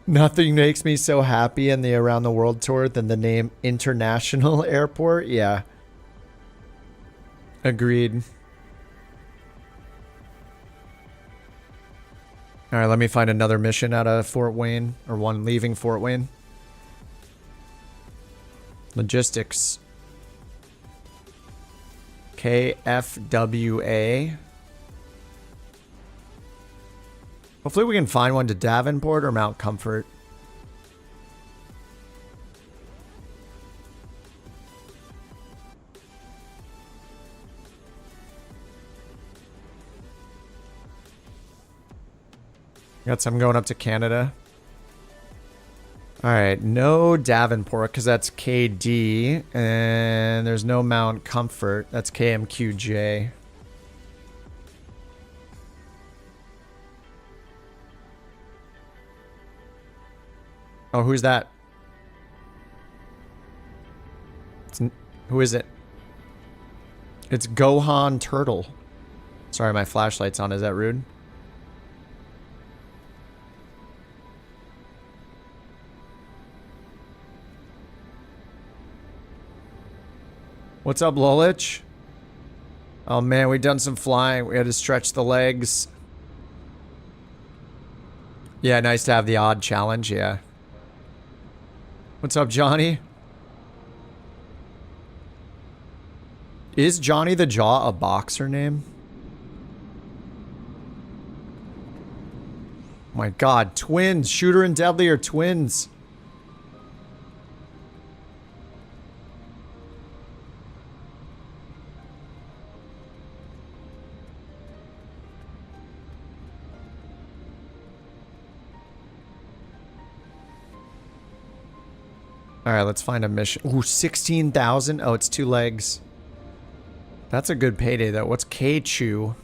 Nothing makes me so happy in the Around the World tour than the name International Airport. Yeah. Agreed. All right, let me find another mission out of Fort Wayne, or one leaving Fort Wayne. Logistics. KFWA. Hopefully we can find one to Davenport or Mount Comfort. Got some going up to Canada. Alright, no Davenport because that's KD. And there's no Mount Comfort. That's KMQJ. Oh, who's that? Who is it? It's Gohan Turtle. Sorry, my flashlight's on. Is that rude? What's up, Lolich? Oh man, we done some flying. We had to stretch the legs. Yeah, nice to have the odd challenge, yeah. What's up, Johnny? Is Johnny the Jaw a boxer name? My god, twins. Shooter and Deadly are twins. Alright, let's find a mission. Ooh, 16,000. Oh, it's 2 legs. That's a good payday, though. What's K-Chew?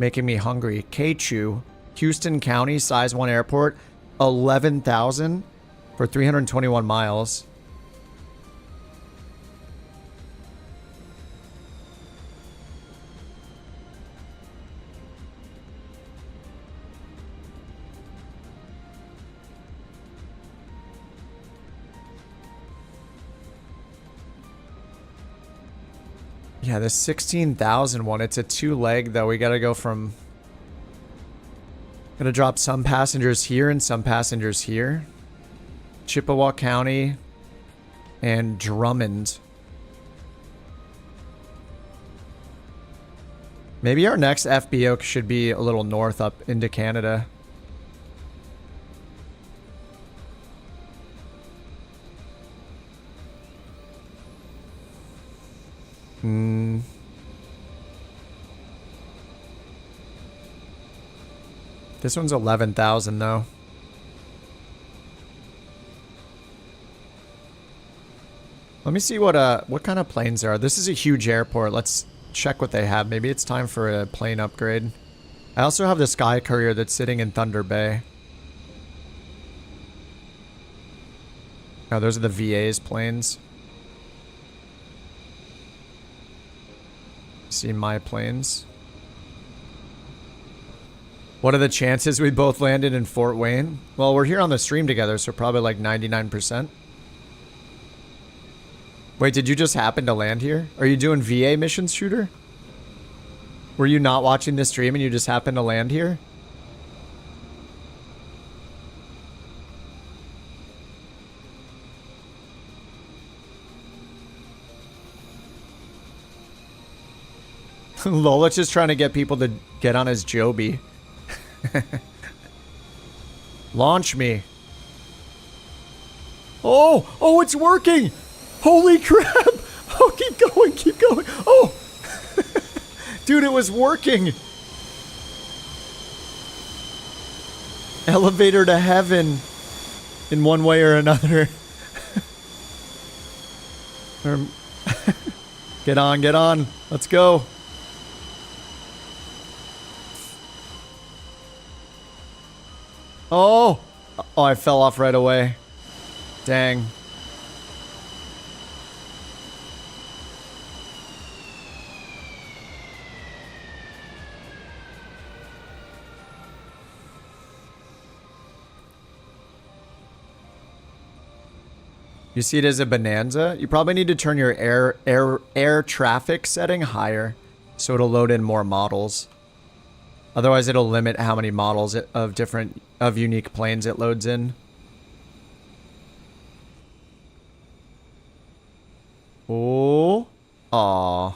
Making me hungry. K-Chu, Houston County, size 1 airport, 11,000 for 321 miles. Yeah, the 16,000 one, it's a 2-leg though. We gotta go from... Gonna drop some passengers here and some passengers here. Chippewa County and Drummond. Maybe our next FBO should be a little north up into Canada. This one's 11,000 though. Let me see what kind of planes there are. This is a huge airport. Let's check what they have. Maybe it's time for a plane upgrade. I also have the Sky Courier that's sitting in Thunder Bay. Oh, those are the VA's planes. See my planes. What are the chances we both landed in Fort Wayne? Well, we're here on the stream together, so probably like 99%. Wait, did you just happen to land here? Are you doing VA missions, Shooter? Were you not watching this stream and you just happened to land here? Lola's just trying to get people to get on his Joby. Launch me. Oh, it's working. Holy crap. Oh, keep going, keep going. Oh, dude, it was working. Elevator to heaven in one way or another. Get on. Let's go. Oh, I fell off right away. Dang. You see it as a bonanza? You probably need to turn your air traffic setting higher so it'll load in more models. Otherwise, it'll limit how many models of unique planes it loads in. Oh. Aw.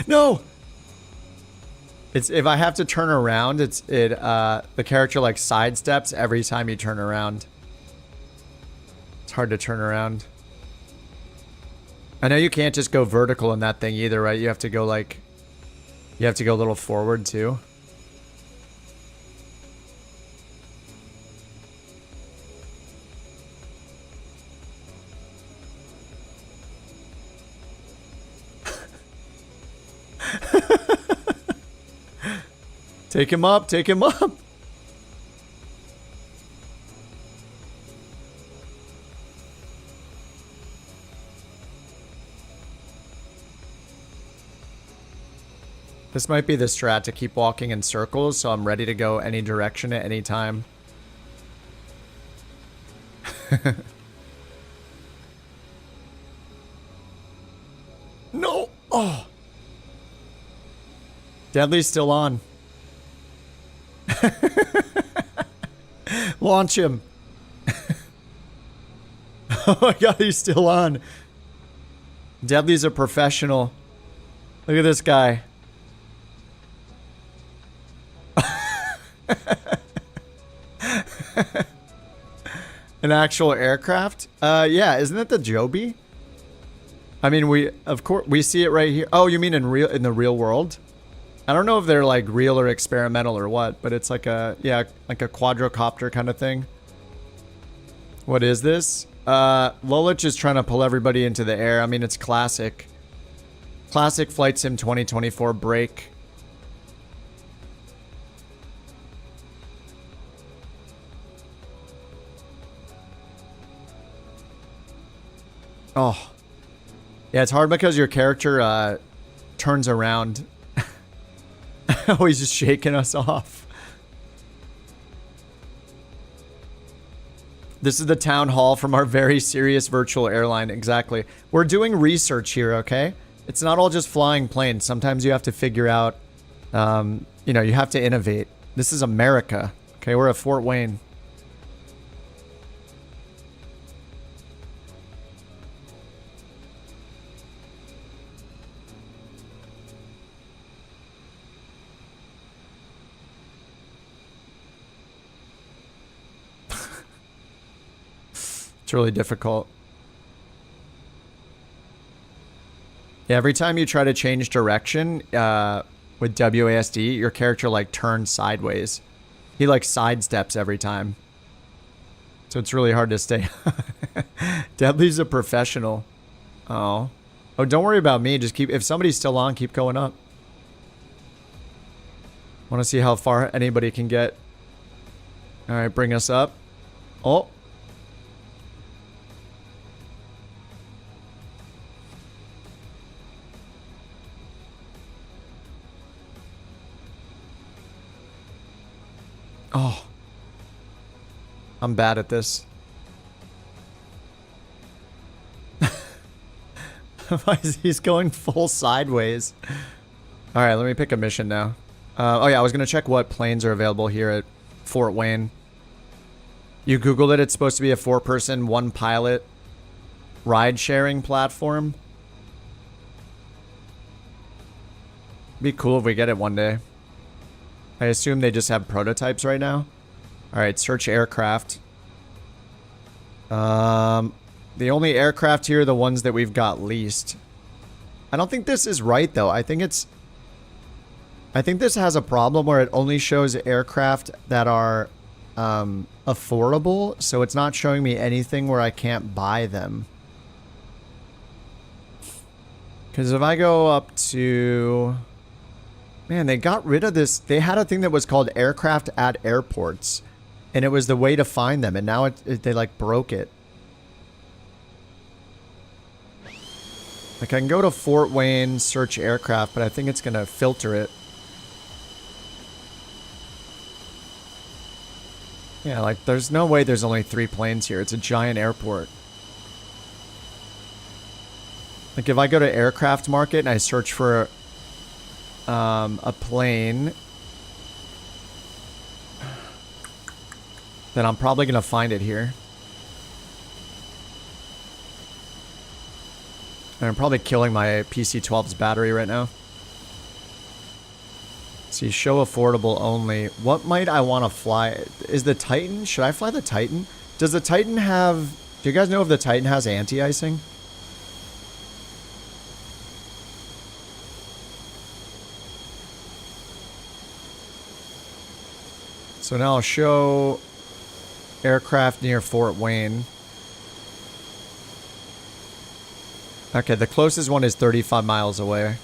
No. It's if I have to turn around, the character like sidesteps every time you turn around. It's hard to turn around. I know you can't just go vertical in that thing either, right? You have to go like a little forward too. Take him up, take him up. This might be the strat to keep walking in circles, so I'm ready to go any direction at any time. No! Oh! Deadly's still on. Launch him. Oh my god, he's still on. Deadly's a professional. Look at this guy. An actual aircraft? Yeah, isn't it the Joby? I mean, we see it right here. Oh, you mean in the real world? I don't know if they're like real or experimental or what, but it's like a quadrocopter kind of thing. What is this? Lolich is trying to pull everybody into the air. I mean, it's classic. Classic Flight Sim 2024 break. Oh. Yeah, it's hard because your character turns around. Oh, he's just shaking us off. This is the town hall from our very serious virtual airline. Exactly. We're doing research here, okay? It's not all just flying planes. Sometimes you have to figure out, you know, you have to innovate. This is America. Okay, we're at Fort Wayne. It's really difficult. Yeah, every time you try to change direction with WASD, your character like turns sideways. He like sidesteps every time. So it's really hard to stay. Deadly's a professional. Oh. Oh, don't worry about me. Just keep, if somebody's still on, keep going up. Want to see how far anybody can get. All right, bring us up. Oh. Oh. I'm bad at this. He's going full sideways. All right, let me pick a mission now. Oh yeah, I was going to check what planes are available here at Fort Wayne. You Googled it. It's supposed to be a 4-person, 1-pilot ride-sharing platform. Be cool if we get it one day. I assume they just have prototypes right now. All right, search aircraft. The only aircraft here are the ones that we've got leased. I don't think this is right though. I think this has a problem where it only shows aircraft that are affordable, so it's not showing me anything where I can't buy them. Because if I go up to... Man, they got rid of this. They had a thing that was called aircraft at airports, and it was the way to find them, and now they like broke it. Like I can go to Fort Wayne, search aircraft, but I think it's gonna filter it. Yeah, like there's no way there's only 3 planes here. It's a giant airport. Like if I go to aircraft market and I search for a plane, then I'm probably gonna find it here. And I'm probably killing my PC-12's battery right now. See, show affordable only. What might I want to fly? Is the Titan? Should I fly the Titan? Does the Titan have... Do you guys know if the Titan has anti-icing? So now I'll show aircraft near Fort Wayne. Okay, the closest one is 35 miles away.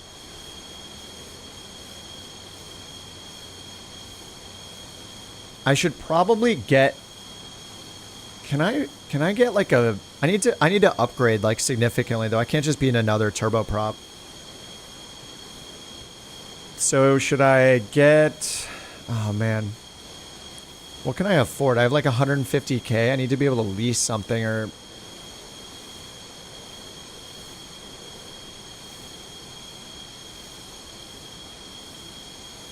I should probably get... Can I get like a... I need to upgrade like significantly though. I can't just be in another turboprop. So should I get... Oh man. What can I afford? I have like 150K. I need to be able to lease something or...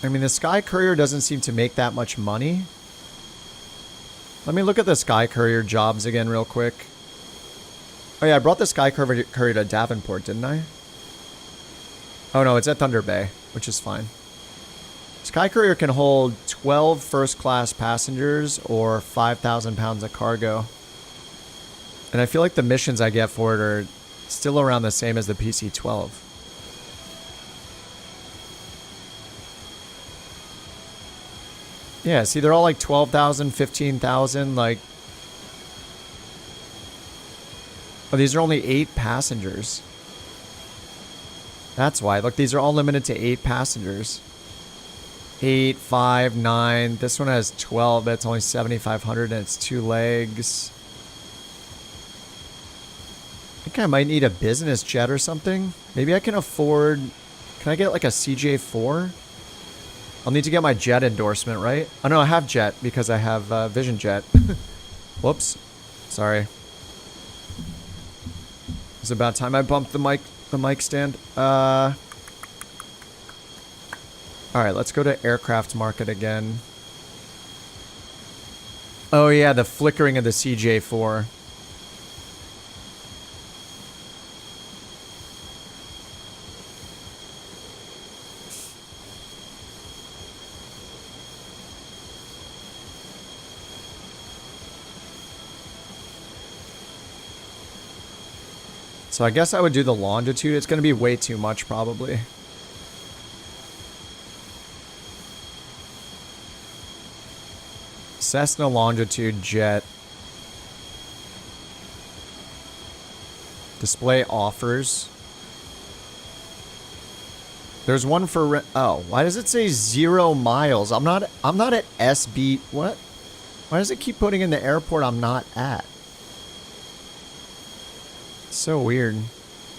I mean, the Sky Courier doesn't seem to make that much money. Let me look at the Sky Courier jobs again real quick. Oh yeah, I brought the Sky Courier to Davenport, didn't I? Oh no, it's at Thunder Bay, which is fine. Sky Courier can hold 12 first-class passengers or 5,000 pounds of cargo. And I feel like the missions I get for it are still around the same as the PC-12. Yeah, see, they're all like 12,000, 15,000, like... Oh, these are only 8 passengers. That's why. Look, these are all limited to 8 passengers. 8, 5, 9. This one has 12, but it's only 7,500 and it's 2 legs. I think I might need a business jet or something. Maybe I can afford... Can I get like a CJ4? I'll need to get my jet endorsement, right? Oh no, I have jet because I have Vision Jet. Whoops. Sorry. It's about time I bumped the mic stand. Alright, let's go to aircraft market again. Oh yeah, the flickering of the CJ4. So I guess I would do the longitude. It's going to be way too much, probably. Cessna longitude jet. Display offers. There's one for... Oh, why does it say 0 miles? I'm not at SB... What? Why does it keep putting in the airport I'm not at? So weird.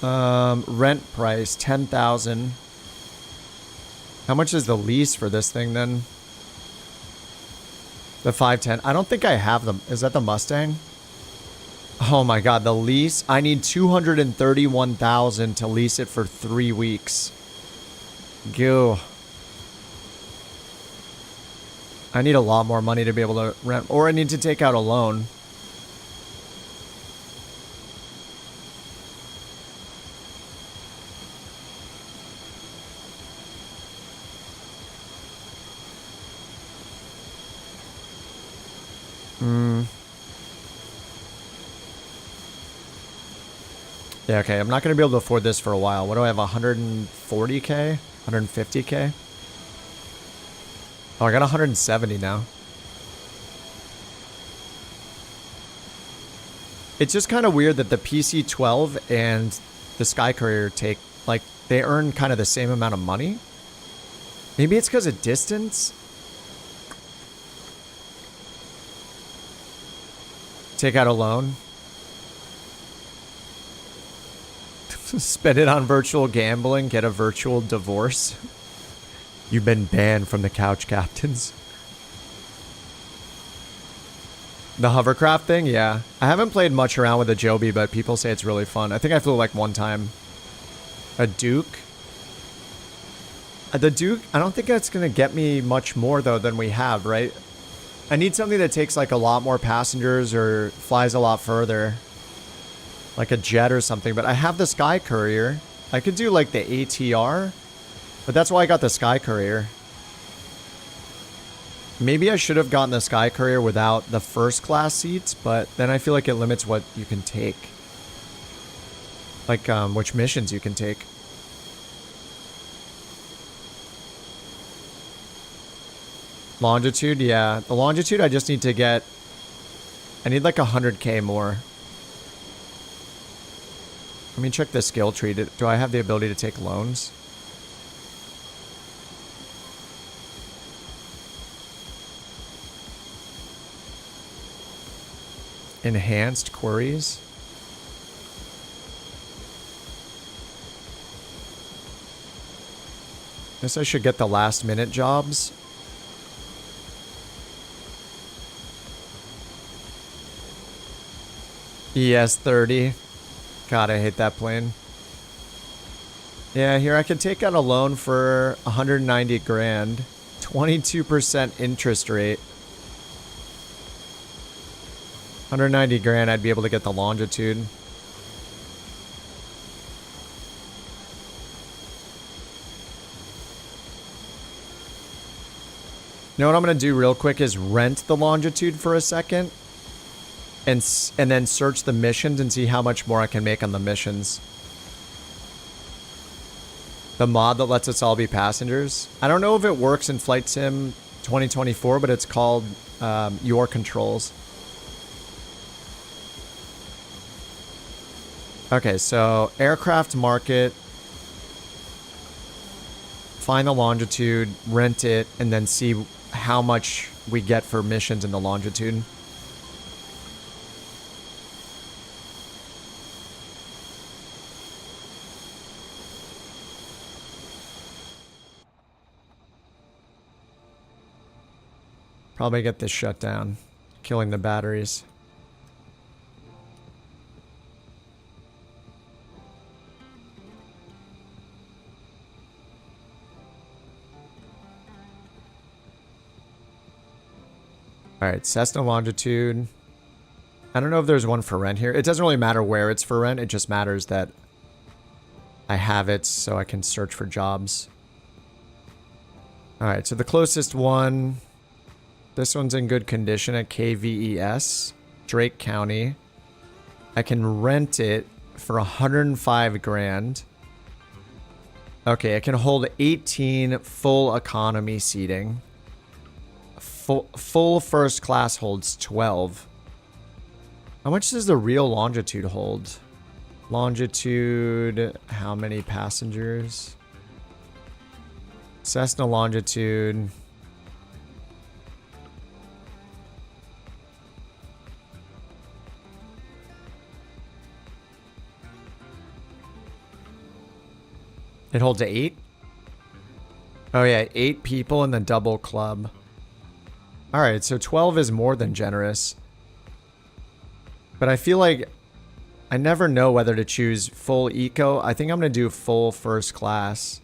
Rent price 10,000. How much is the lease for this thing then? The 510. I don't think I have them. Is that the Mustang? Oh my god, the lease. I need 231,000 to lease it for 3 weeks. Go. I need a lot more money to be able to rent, or I need to take out a loan. Yeah, okay, I'm not going to be able to afford this for a while. What do I have, 140k? 150k? Oh, I got 170 now. It's just kind of weird that the PC-12 and the Sky Courier take, like, they earn kind of the same amount of money. Maybe it's because of distance? Take out a loan. Spend it on virtual gambling. Get a virtual divorce. You've been banned from the couch captains. The hovercraft thing? Yeah. I haven't played much around with a Joby, but people say it's really fun. I think I flew like one time. A Duke? The Duke, I don't think that's going to get me much more, though, than we have, right? I need something that takes like a lot more passengers or flies a lot further. Like a jet or something. But I have the Sky Courier. I could do like the ATR. But that's why I got the Sky Courier. Maybe I should have gotten the Sky Courier without the first class seats. But then I feel like it limits what you can take. Like which missions you can take. Longitude, yeah. The longitude I just need to get... I need like 100k more. Let me check the skill tree. Do I have the ability to take loans? Enhanced queries. Guess I should get the last minute jobs. ES-30. God, I hate that plane. Yeah, here I can take out a loan for 190 grand. 22% interest rate. 190 grand, I'd be able to get the longitude. You know what I'm going to do real quick is rent the longitude for a second. And then search the missions and see how much more I can make on the missions. The mod that lets us all be passengers. I don't know if it works in Flight Sim 2024, but it's called Your Controls. Okay, so aircraft market. Find the longitude, rent it, and then see how much we get for missions in the longitude. Probably get this shut down, killing the batteries. Alright, Cessna longitude. I don't know if there's one for rent here. It doesn't really matter where it's for rent. It just matters that I have it so I can search for jobs. Alright, so the closest one... This one's in good condition at KVES, Drake County. I can rent it for 105 grand. Okay, it can hold 18 full economy seating. Full first class holds 12. How much does the real longitude hold? Longitude, how many passengers? Cessna longitude. It holds 8? Oh yeah, 8 people in the double club. Alright, so 12 is more than generous. But I feel like I never know whether to choose full eco. I think I'm going to do full first class.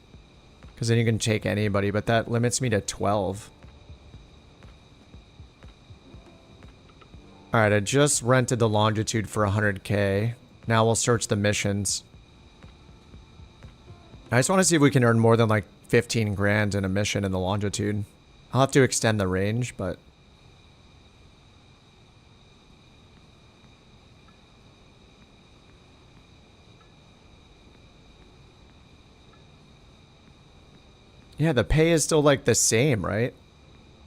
Because then you can take anybody, but that limits me to 12. Alright, I just rented the longitude for 100k. Now we'll search the missions. I just want to see if we can earn more than like 15 grand in a mission in the longitude. I'll have to extend the range, but... Yeah, the pay is still like the same, right?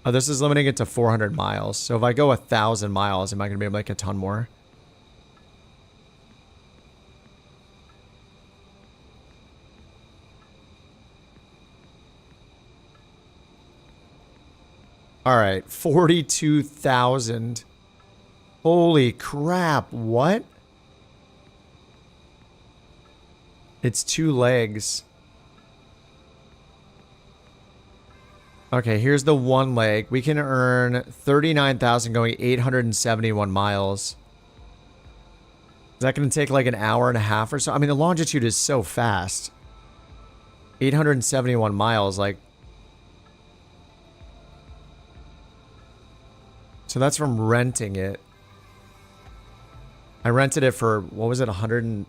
Oh, this is limiting it to 400 miles. So if I go 1,000 miles, am I going to be able to make a ton more? Alright, 42,000. Holy crap, what? It's 2 legs. Okay, here's the 1 leg. We can earn 39,000 going 871 miles. Is that going to take like an hour and a half or so? I mean, the longitude is so fast. 871 miles, like... So that's from renting it. I rented it for, what was it, 100 and...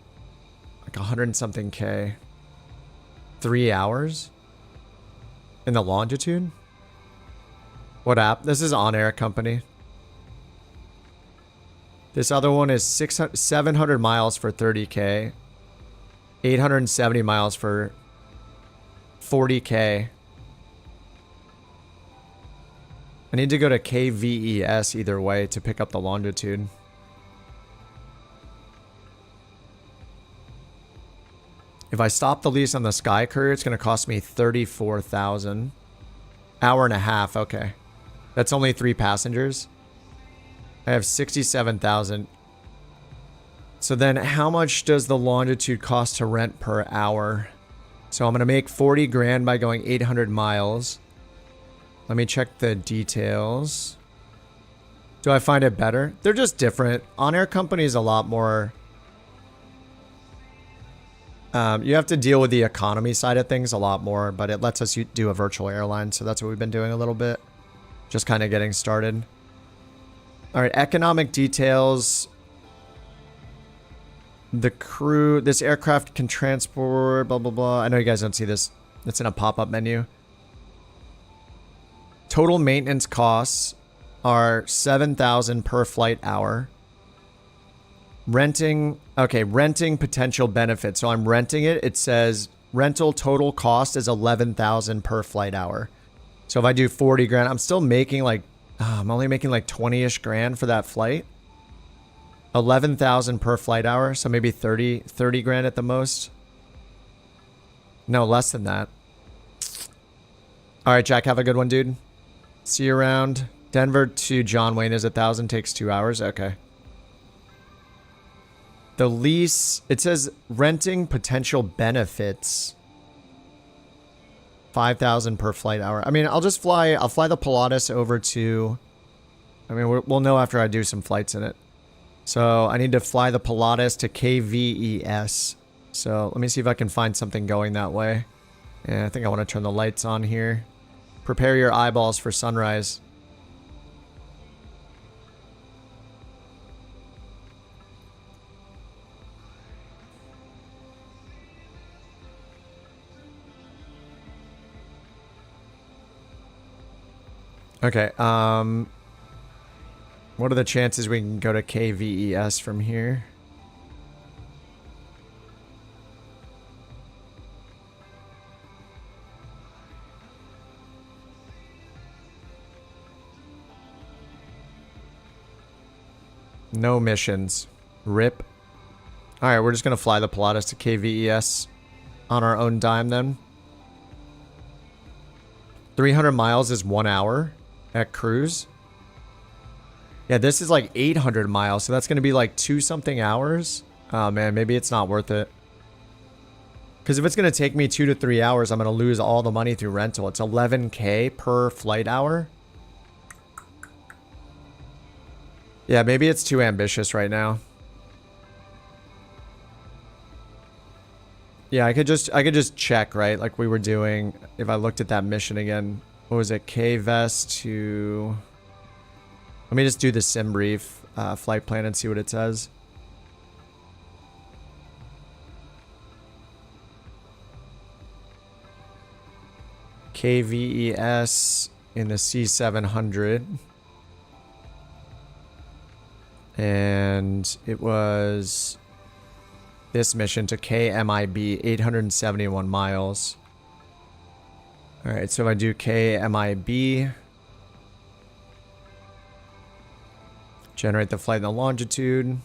Like 100 and something K. 3 hours? In the longitude? What app? This is On Air Company. This other one is 700 miles for 30k. 870 miles for 40k. I need to go to KVES either way to pick up the longitude. If I stop the lease on the Sky Courier, it's going to cost me 34,000. Hour and a half, okay. That's only 3 passengers. I have 67,000. So then how much does the longitude cost to rent per hour? So I'm going to make 40 grand by going 800 miles. Let me check the details. Do I find it better? They're just different. On Air Company is a lot more... you have to deal with the economy side of things a lot more, but it lets us do a virtual airline, so that's what we've been doing a little bit. Just kind of getting started. Alright, economic details. The crew... This aircraft can transport... Blah, blah, blah. I know you guys don't see this. It's in a pop-up menu. Total maintenance costs are 7,000 per flight hour. Renting potential benefits. So I'm renting it. It says rental total cost is 11,000 per flight hour. So if I do 40 grand, I'm still making like, I'm only making like 20-ish grand for that flight. 11,000 per flight hour. So maybe 30 grand at the most. No, less than that. All right, Jack, have a good one, dude. See you around. Denver to John Wayne is 1,000, takes 2 hours. Okay. The lease, it says renting potential benefits. 5,000 per flight hour. I mean, I'll fly the Pilatus over to, I mean, we'll know after I do some flights in it. So I need to fly the Pilatus to KVES. So let me see if I can find something going that way. Yeah, I think I want to turn the lights on here. Prepare your eyeballs for sunrise. Okay, what are the chances we can go to KVES from here? No missions. RIP. Alright, we're just gonna fly the Pilatus to KVES on our own dime then. 300 miles is 1 hour at cruise. Yeah, this is like 800 miles, so that's gonna be like 2-something hours. Oh man, maybe it's not worth it. Because if it's gonna take me 2 to 3 hours, I'm gonna lose all the money through rental. It's 11K per flight hour. Yeah, maybe it's too ambitious right now. Yeah, I could just check, right? Like we were doing. If I looked at that mission again, what was it? KVES to. Let me just do the sim brief flight plan and see what it says. KVES in the C700. And it was this mission to KMIB, 871 miles. All right, so if I do KMIB, generate the flight and the longitude.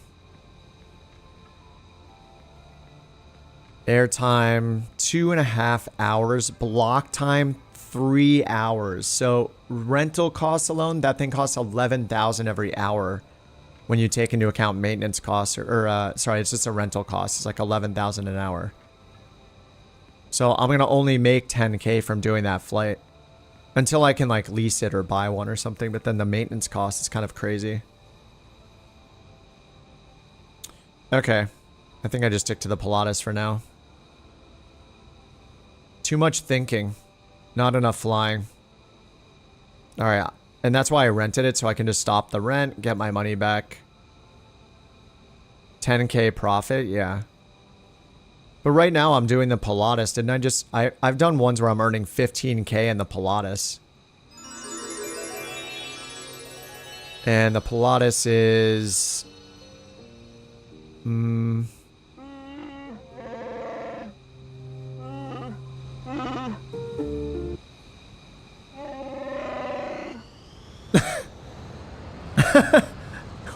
Airtime, 2.5 hours. Block time, 3 hours. So rental costs alone, that thing costs 11,000 every hour. When you take into account maintenance costs, sorry, it's just a rental cost. It's like 11,000 an hour. So I'm gonna only make 10K from doing that flight until I can like lease it or buy one or something. But then the maintenance cost is kind of crazy. Okay, I think I just stick to the Pilatus for now. Too much thinking, not enough flying. All right. And that's why I rented it, so I can just stop the rent, get my money back. 10K profit, yeah. But right now I'm doing the Pilatus. Didn't I just... I've done ones where I'm earning 15K in the Pilatus. And the Pilatus is...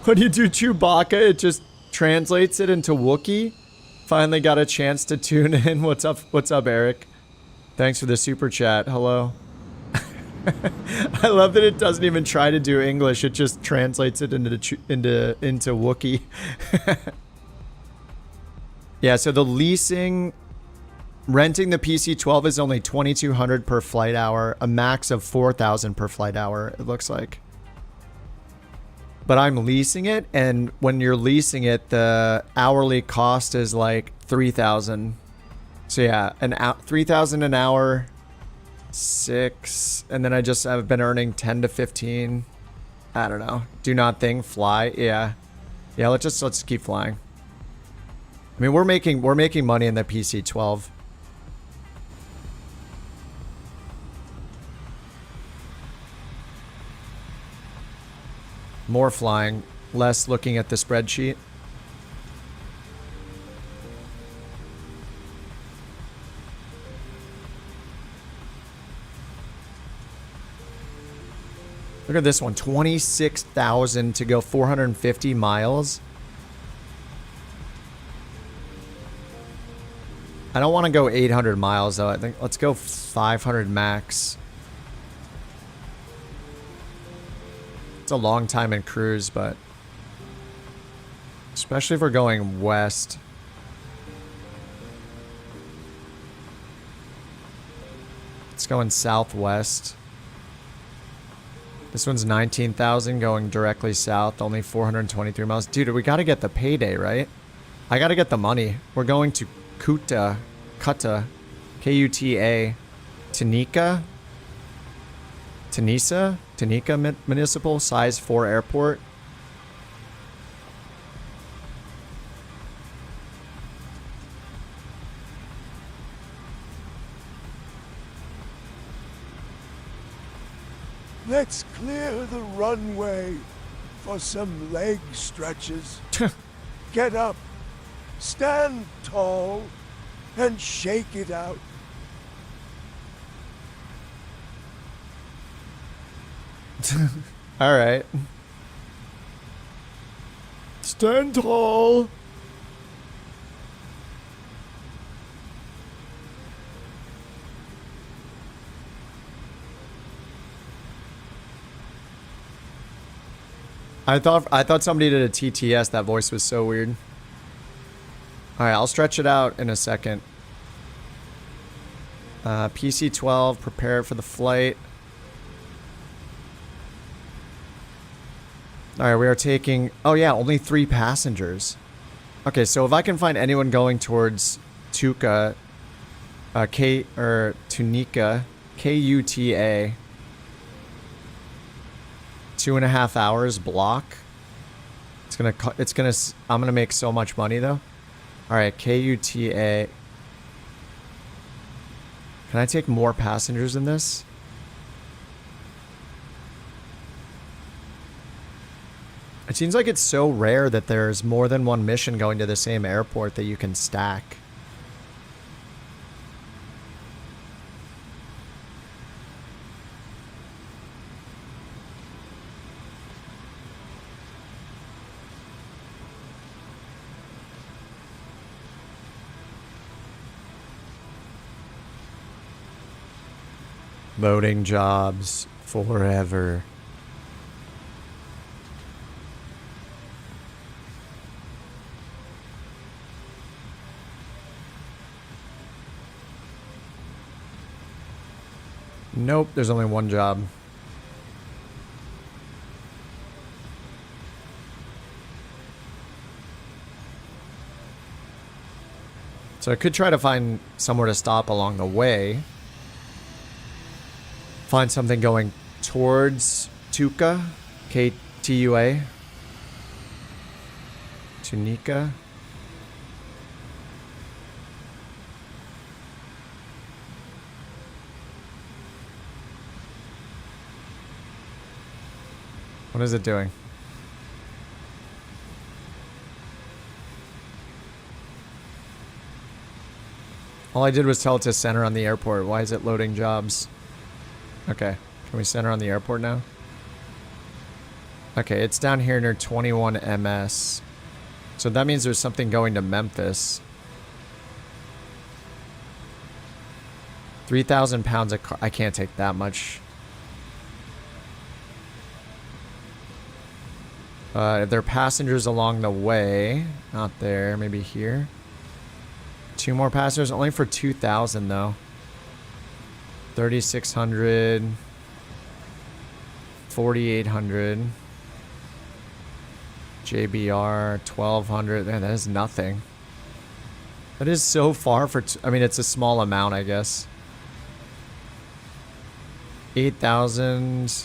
When you do Chewbacca, it just translates it into Wookiee. Finally got a chance to tune in. What's up, Eric? Thanks for the super chat. Hello. I love that it doesn't even try to do English. It just translates it into Wookiee. Yeah, so the renting the PC-12 is only 2,200 per flight hour, a max of 4,000 per flight hour, it looks like. But I'm leasing it, and when you're leasing it, the hourly cost is like 3,000. So yeah, 3,000 an hour, 6, and then I've been earning 10 to 15. I don't know. Do not think, fly. Yeah, let's keep flying. I mean, we're making money in the PC-12. More flying, less looking at the spreadsheet. Look at this one, 26,000 to go 450 miles. I don't want to go 800 miles though. I think let's go 500 max. It's a long time in cruise, but especially if we're going west. It's going southwest. This one's 19,000 going directly south, only 423 miles. Dude, we got to get the payday, right? I got to get the money. We're going to Kuta, K-U-T-A, Tanika, Tanika Municipal, size 4 airport. Let's clear the runway for some leg stretches. Get up, stand tall, and shake it out. All right. Stand tall. I thought somebody did a TTS. That voice was so weird. All right, I'll stretch it out in a second. PC-12, prepare for the flight. All right, we are taking... Oh, yeah, only 3 passengers. Okay, so if I can find anyone going towards Tunica, Tunica, K-U-T-A, 2.5 hours block. I'm gonna make so much money though. All right, K-U-T-A. Can I take more passengers in this? It seems like it's so rare that there's more than one mission going to the same airport that you can stack. Loading jobs forever. Nope, there's only one job. So I could try to find somewhere to stop along the way. Find something going towards Tuca, K-T-U-A. Tunica. What is it doing? All I did was tell it to center on the airport. Why is it loading jobs? Okay, can we center on the airport now? Okay, it's down here near 21 MS. So that means there's something going to Memphis. 3,000 pounds of car. I can't take that much. If there are passengers along the way, not there, maybe here. 2 more passengers, only for 2,000 though. 3,600, 4,800, JBR 1,200. Man, that is nothing. That is so far for. I mean, it's a small amount, I guess. 8,000.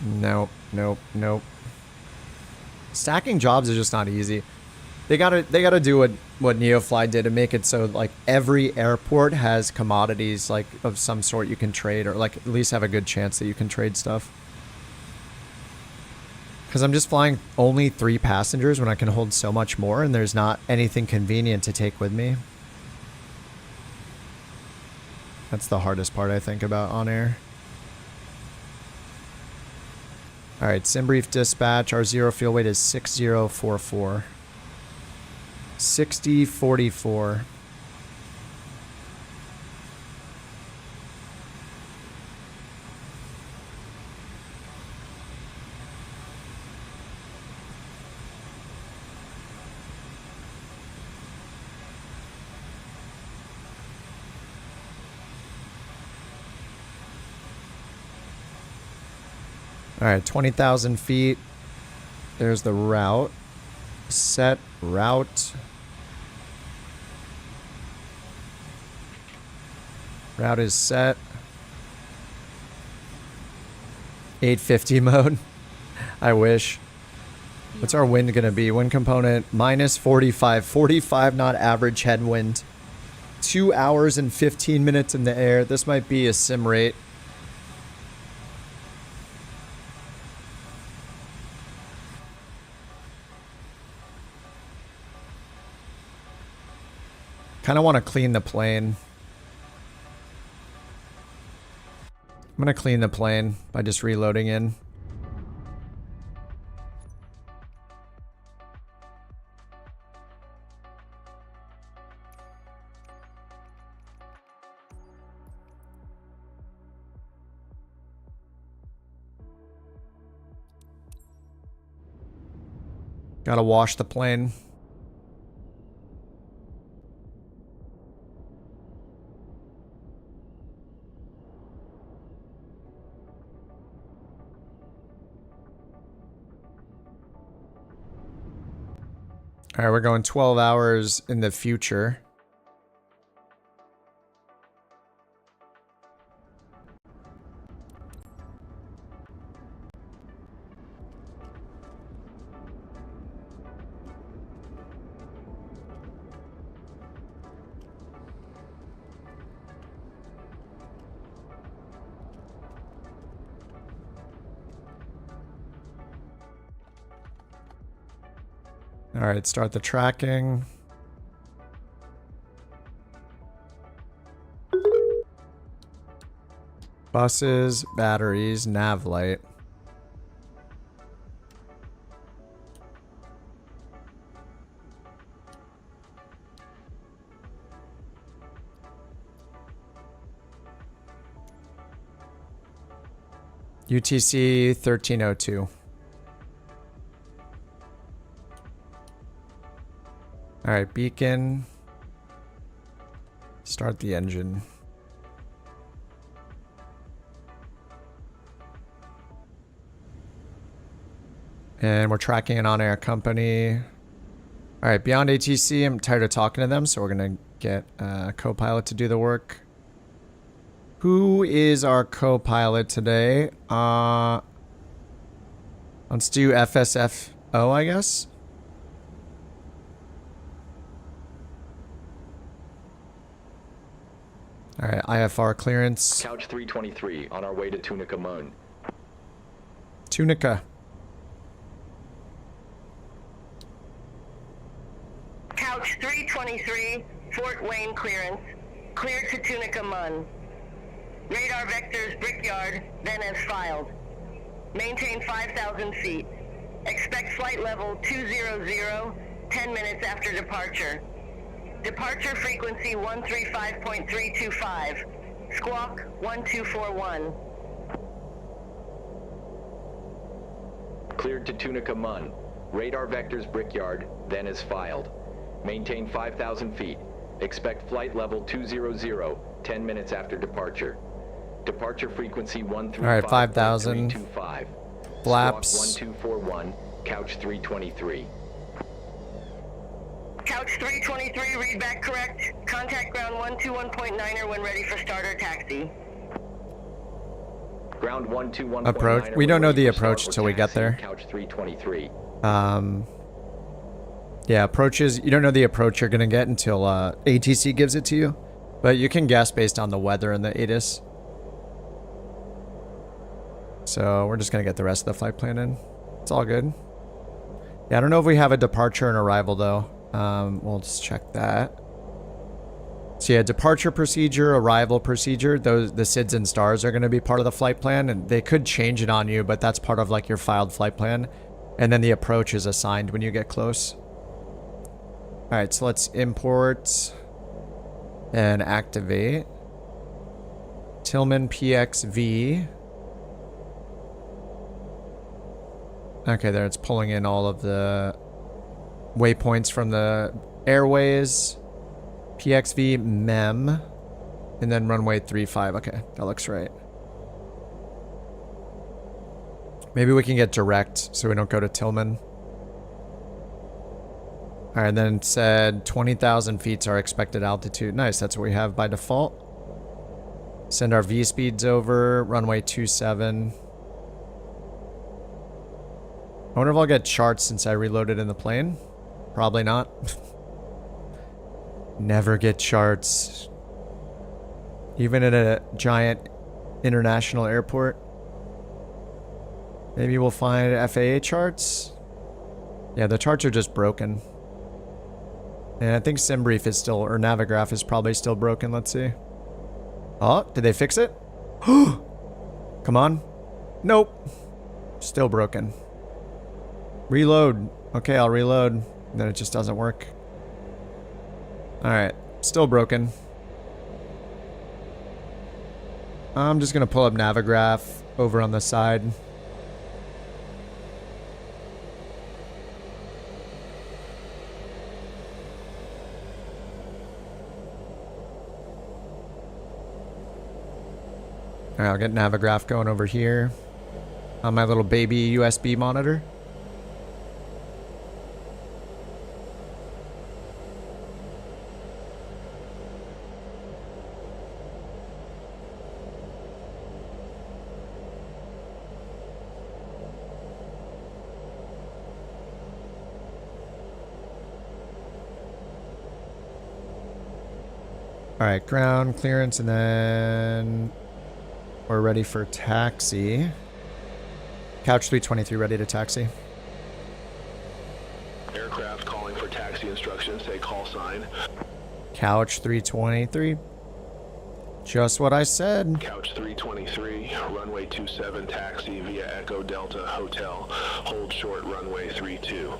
Nope, nope, nope. stacking jobs is just not easy. They gotta do what Neofly did and make it so like every airport has commodities like of some sort you can trade, or like at least have a good chance that you can trade stuff. Because I'm just flying only 3 passengers when I can hold so much more, and there's not anything convenient to take with me. That's the hardest part, I think, about on air. Alright, SimBrief dispatch. Our zero fuel weight is 6044. 6044. All right, 20,000 feet. There's the route. Set route. Route is set. 850 mode. I wish. What's our wind going to be? Wind component minus 45. 45 knot average headwind. 2 hours and 15 minutes in the air. This might be a sim rate. Kind of want to clean the plane. I'm going to clean the plane by just reloading in. Gotta wash the plane. All right, we're going 12 hours in the future. All right, start the tracking. Buses, batteries, nav light. UTC 1302. All right, beacon. Start the engine. And we're tracking an on-air company. All right, beyond ATC, I'm tired of talking to them, so we're going to get a co-pilot to do the work. Who is our co-pilot today? Let's do FSFO, I guess. All right, IFR clearance. Couch 323 on our way to Tunica Moon. Tunica. Couch 323, Fort Wayne clearance. Cleared to Tunica Mun. Radar vectors Brickyard, then as filed. Maintain 5,000 feet. Expect flight level 200, 10 minutes after departure. Departure frequency 135.325. Squawk 1241. Cleared to Tunica Mun. Radar vectors Brickyard, then as filed. Maintain 5,000 feet. Expect flight level 200, 10 minutes after departure. Departure frequency 135.325. All right, 5,000. Flaps. Squawk 1241, Couch 323. Couch 323, read back correct. Contact ground 121.9er when ready for start or taxi. Ground 121.9er. Approach. We don't know the approach till we get there. Couch 323. Yeah, approaches. You don't know the approach you're gonna get until ATC gives it to you, but you can guess based on the weather and the ATIS. So we're just gonna get the rest of the flight plan in. It's all good. Yeah, I don't know if we have a departure and arrival though. We'll just check that. So yeah, departure procedure, arrival procedure, those, the SIDS and stars are going to be part of the flight plan, and they could change it on you, but that's part of like your filed flight plan. And then the approach is assigned when you get close. All right, so let's import and activate Tillman PXV. Okay, there it's pulling in all of the waypoints from the airways. PXV MEM, and then runway 35. Okay, that looks right. Maybe we can get direct so we don't go to Tillman. All right, then it said 20,000 feet is our expected altitude. Nice, that's what we have by default. Send our V speeds over, runway 27. I wonder if I'll get charts since I reloaded in the plane. Probably not. Never get charts. Even at a giant international airport. Maybe we'll find FAA charts. Yeah, the charts are just broken. And I think SimBrief is still, or Navigraph is probably still broken. Let's see. Oh, did they fix it? Come on. Nope. Still broken. Reload. Okay, I'll reload. Then it just doesn't work. Alright, still broken. I'm just gonna pull up Navigraph over on the side. Alright, I'll get Navigraph going over here on my little baby USB monitor. Alright, ground clearance, and then we're ready for taxi. Couch 323 ready to taxi. Aircraft calling for taxi instructions, say call sign. Couch 323. Just what I said. Couch 323, runway 27, taxi via Echo Delta Hotel. Hold short runway 32.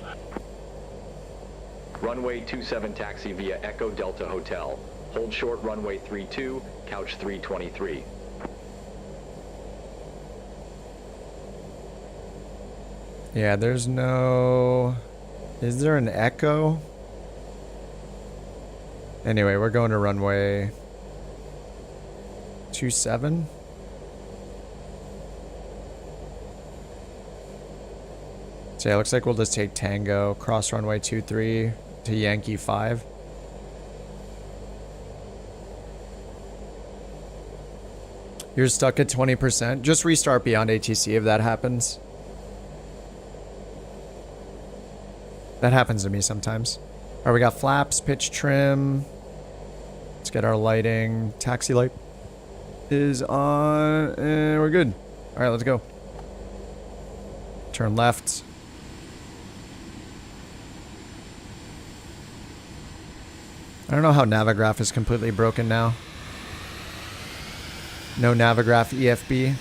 Runway 27 taxi via Echo Delta Hotel. Hold short runway 32, couch 323. Yeah, there's no... Is there an echo? Anyway, we're going to runway 27. So yeah, it looks like we'll just take Tango, cross runway 23 to Yankee 5. You're stuck at 20%. Just restart beyond ATC if that happens. That happens to me sometimes. Alright, we got flaps, pitch trim. Let's get our lighting. Taxi light is on, and we're good. Alright, let's go. Turn left. I don't know how Navigraph is completely broken now. No Navigraph EFB.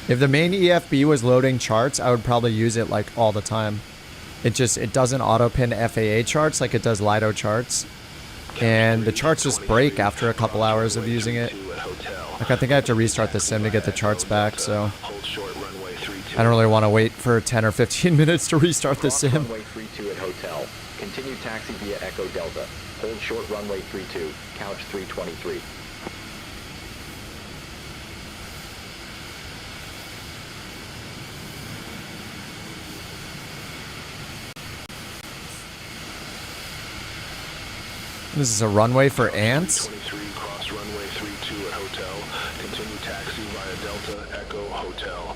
If the main EFB was loading charts, I would probably use it like all the time. It doesn't auto pin FAA charts like it does Lido charts. And the charts just break after a couple hours of using it. Like I think I have to restart the sim to get the charts back, so I don't really want to wait for 10 or 15 minutes to restart the sim. Runway 32 at hotel. Continue taxi via Echo Delta. Hold short runway 32, couch 323. This is a runway for ants? 23, cross runway 32 at hotel. Continue taxi via Delta Echo Hotel.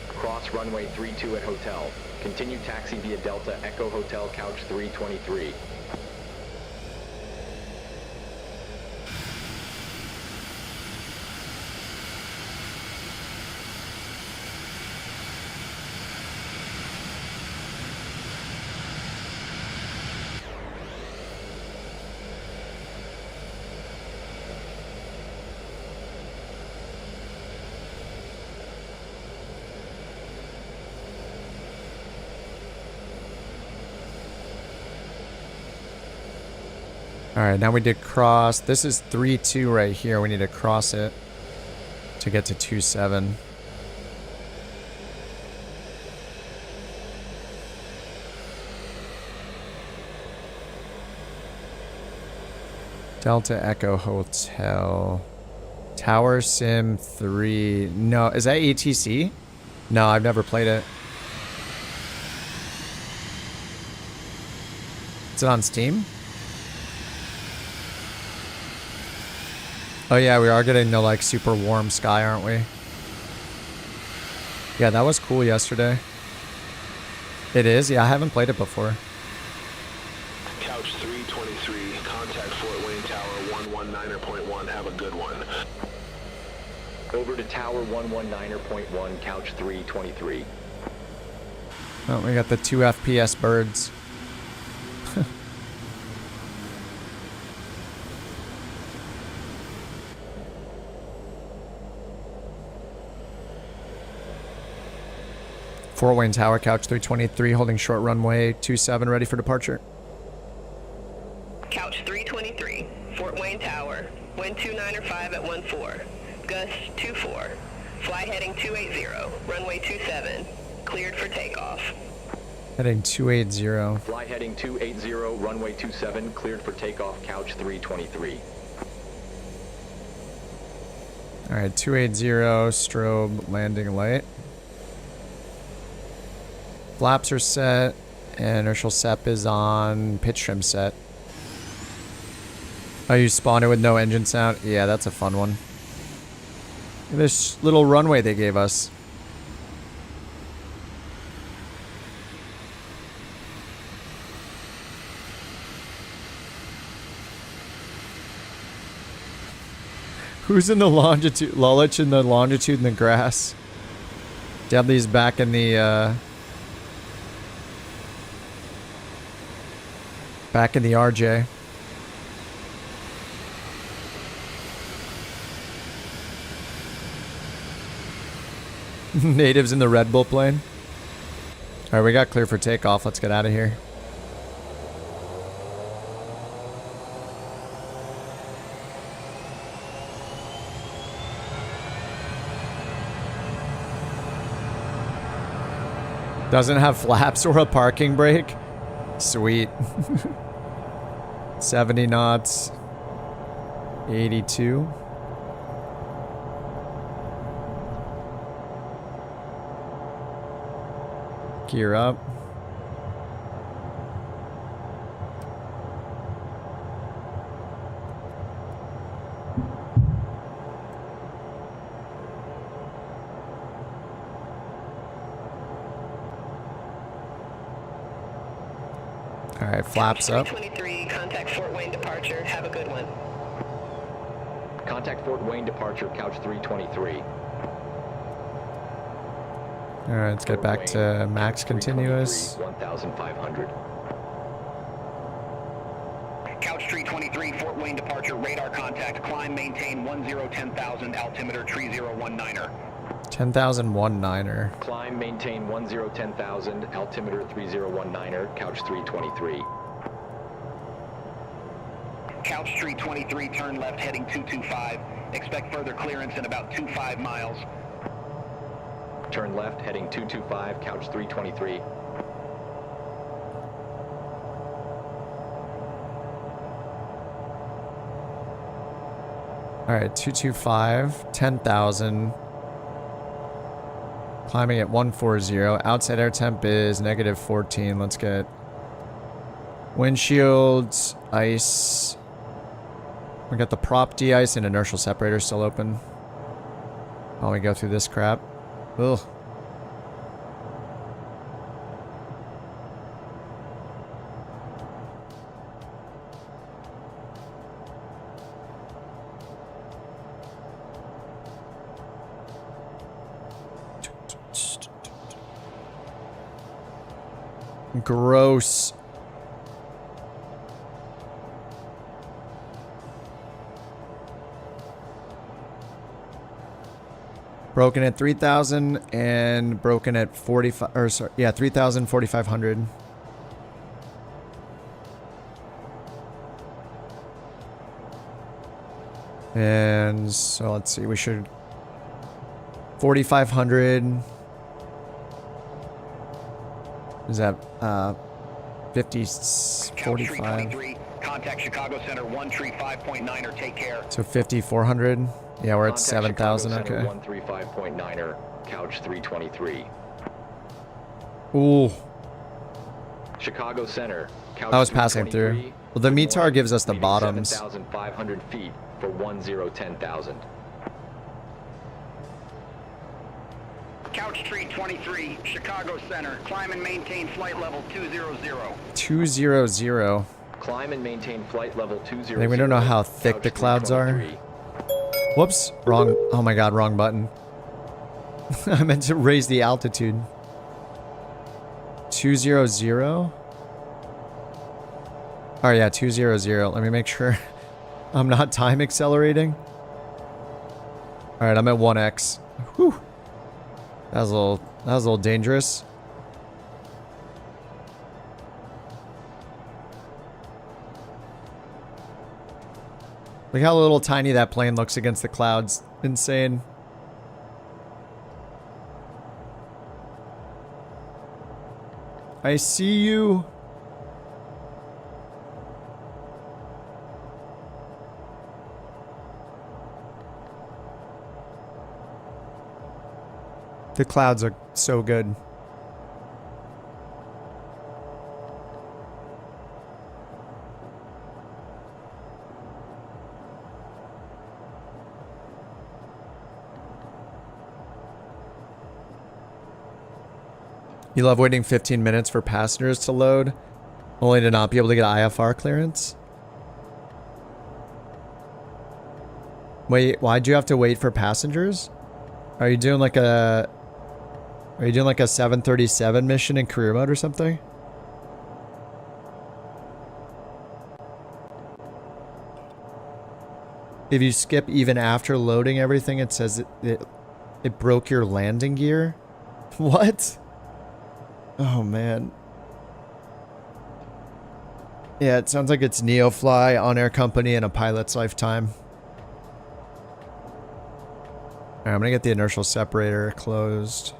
Cross runway 32 at hotel. Continue taxi via Delta Echo Hotel Couch 323. All right, now we did cross. This is 3-2 right here. We need to cross it to get to 2-7. Delta Echo Hotel. Tower Sim 3. No, is that ATC? No, I've never played it. Is it on Steam? Oh yeah, we are getting the like super warm sky, aren't we? Yeah, that was cool yesterday. It is? Yeah, I haven't played it before. Couch 323, contact Fort Wayne Tower 119.1. Have a good one. Over to Tower 119.1, Couch 323. Oh, we got the 2 FPS birds. Fort Wayne Tower, Couch 323, holding short runway 27, ready for departure. Couch 323, Fort Wayne Tower, wind 295 at 14, gust 24, fly heading 280, runway 27, cleared for takeoff. Heading 280. Fly heading 280, runway 27, cleared for takeoff, Couch 323. All right, 280, strobe landing light. Flaps are set, and inertial SEP is on, pitch trim set. Oh, you spawned it with no engine sound? Yeah, that's a fun one. Look at this little runway they gave us. Who's in the longitude? Lulich in the longitude in the grass. Dudley's back in the, back in the RJ. Natives in the Red Bull plane. Alright, we got clear for takeoff. Let's get out of here. Doesn't have flaps or a parking brake? Sweet. 70 knots. 82. Gear up. All right, flaps up. 23, contact Fort Wayne departure. Have a good one. Contact Fort Wayne departure, Couch 323. All right, let's get back to max continuous. 1,500. Couch 323, Fort Wayne departure, radar contact, climb, maintain 1010,000, altimeter 3019er. 10,019er. Climb, maintain 1010,000, altimeter 3019er, Couch 323. Couch 323, turn left heading 225. Expect further clearance in about 25 miles. Turn left heading 225, Couch 323. All right, 225, 10,000. Climbing at 140. Outside air temp is -14. Let's get Windshields, ice. We got the prop de-ice and inertial separator still open. While we go through this crap. Ugh. Gross. Broken at 3,000 and broken at 45, or sorry, yeah, 3,000, 4,500. And so let's see, we should 4,500. Is that 50, 45? Contact Chicago Center 135.9 or take care. So 5,400. Yeah, we're at 7,000. Okay. 135.9er, couch 323. Ooh. Chicago Center, couch I was passing through. Well, the METAR gives us the bottoms. 7,500 feet for 10,000. Couch Tree 23, Chicago Center. Climb and maintain flight level 200. 200. Climb and maintain flight level 200. I think we don't know how thick the clouds are. Whoops, wrong. Oh my god, wrong button. I meant to raise the altitude. 200. Oh yeah, 200. Let me make sure I'm not time accelerating. All right, I'm at 1x. Whew. That was a little dangerous. Look how little tiny that plane looks against the clouds. Insane. I see you. The clouds are so good. You love waiting 15 minutes for passengers to load, only to not be able to get IFR clearance? Wait, why'd you have to wait for passengers? Are you doing like a 737 mission in career mode or something? If you skip even after loading everything, it says it broke your landing gear? What? Oh man. Yeah, it sounds like it's Neofly, On-Air Company, and a pilot's lifetime. Alright, I'm gonna get the inertial separator closed.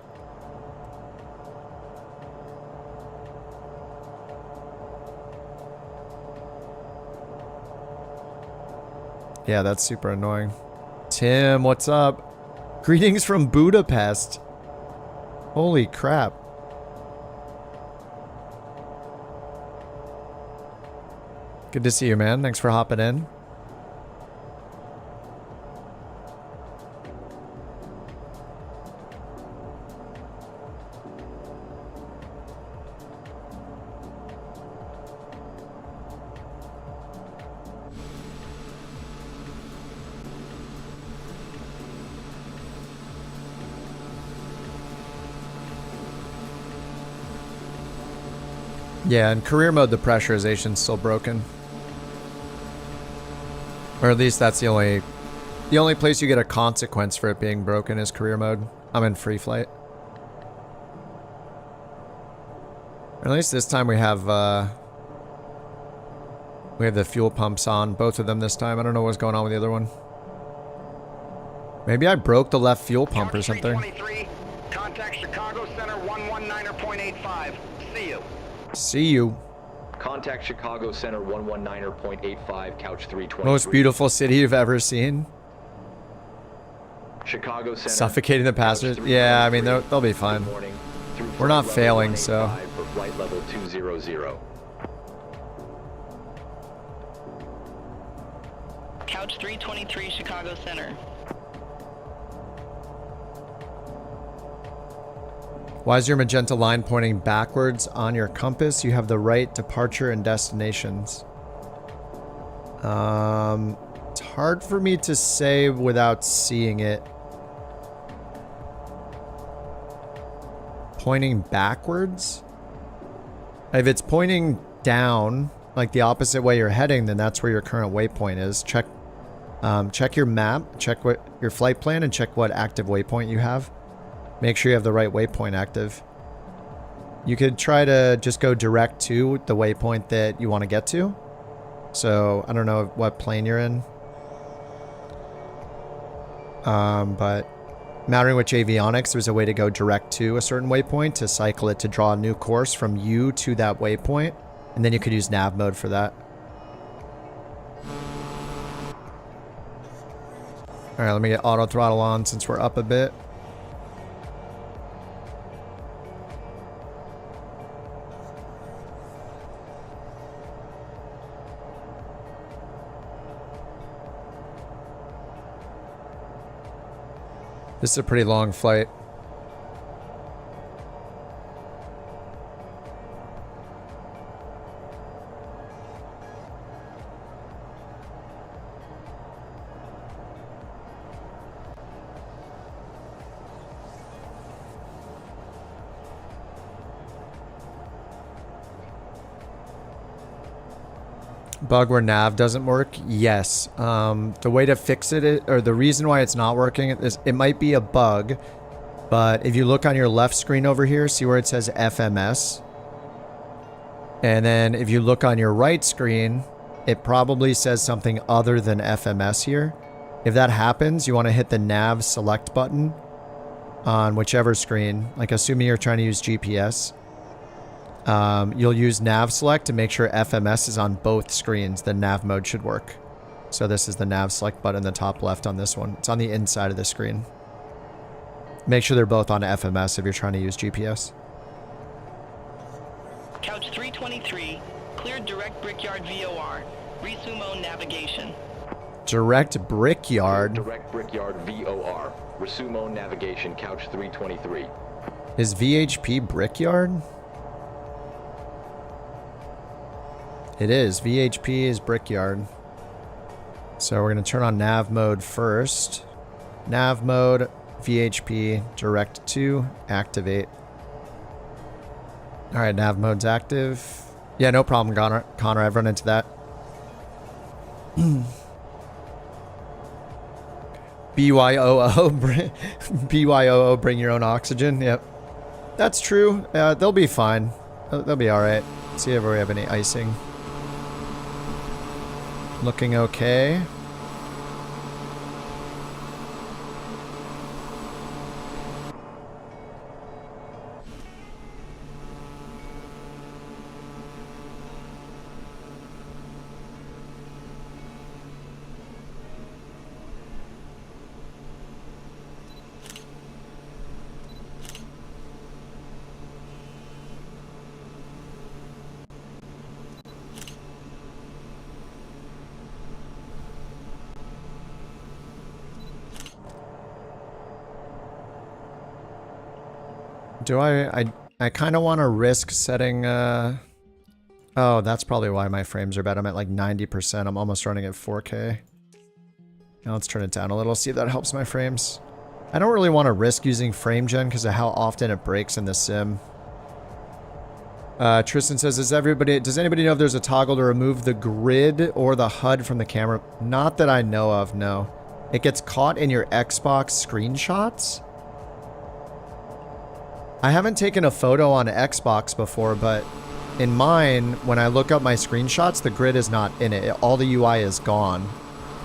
Yeah, that's super annoying. Tim, what's up? Greetings from Budapest. Holy crap. Good to see you, man. Thanks for hopping in. Yeah, in career mode, the pressurization's still broken. Or at least that's the only place you get a consequence for it being broken is career mode. I'm in free flight. Or at least this time we have the fuel pumps on, both of them this time. I don't know what's going on with the other one. Maybe I broke the left fuel pump or something. Contact Chicago Center 119.85. See you. See you. Contact Chicago Center 119.85, couch 323. Most beautiful city you've ever seen. Chicago Center. Suffocating the passengers. Yeah, I mean they'll be fine. We're not failing, so. For flight level 200. Couch 323, Chicago Center. Why is your magenta line pointing backwards on your compass? You have the right departure and destinations. It's hard for me to say without seeing it. Pointing backwards? If it's pointing down, like the opposite way you're heading, then that's where your current waypoint is. Check your map, check what your flight plan, and check what active waypoint you have. Make sure you have the right waypoint active. You could try to just go direct to the waypoint that you want to get to. So, I don't know what plane you're in. But mattering which avionics, there's a way to go direct to a certain waypoint to cycle it to draw a new course from you to that waypoint. And then you could use nav mode for that. Alright, let me get auto throttle on since we're up a bit. This is a pretty long flight. Bug where nav doesn't work? Yes. The way to fix it, or the reason why it's not working is it might be a bug, but if you look on your left screen over here, see where it says FMS? And then if you look on your right screen, it probably says something other than FMS here. If that happens, you want to hit the nav select button on whichever screen, like assuming you're trying to use GPS. You'll use nav select to make sure FMS is on both screens. The nav mode should work. So this is the nav select button in the top left on this one. It's on the inside of the screen. Make sure they're both on FMS if you're trying to use GPS. Couch 323, cleared direct Brickyard VOR. Resume on navigation. Direct Brickyard? Direct Brickyard VOR. Resume on navigation, Couch 323. Is VHP Brickyard? It is. VHP is Brickyard. So we're going to turn on nav mode first. Nav mode, VHP, direct to, activate. Alright, nav mode's active. Yeah, no problem, Connor. I've run into that. BYOO. BYOO, bring your own oxygen. Yep. That's true. They'll be fine. They'll be alright. See if we have any icing. Looking okay. Do I kind of want to risk setting, oh, that's probably why my frames are bad. I'm at like 90%. I'm almost running at 4K. Now let's turn it down a little, see if that helps my frames. I don't really want to risk using frame gen because of how often it breaks in the sim. Tristan says, does anybody know if there's a toggle to remove the grid or the HUD from the camera? Not that I know of, no. It gets caught in your Xbox screenshots? I haven't taken a photo on Xbox before, but in mine, when I look up my screenshots, the grid is not in it. All the UI is gone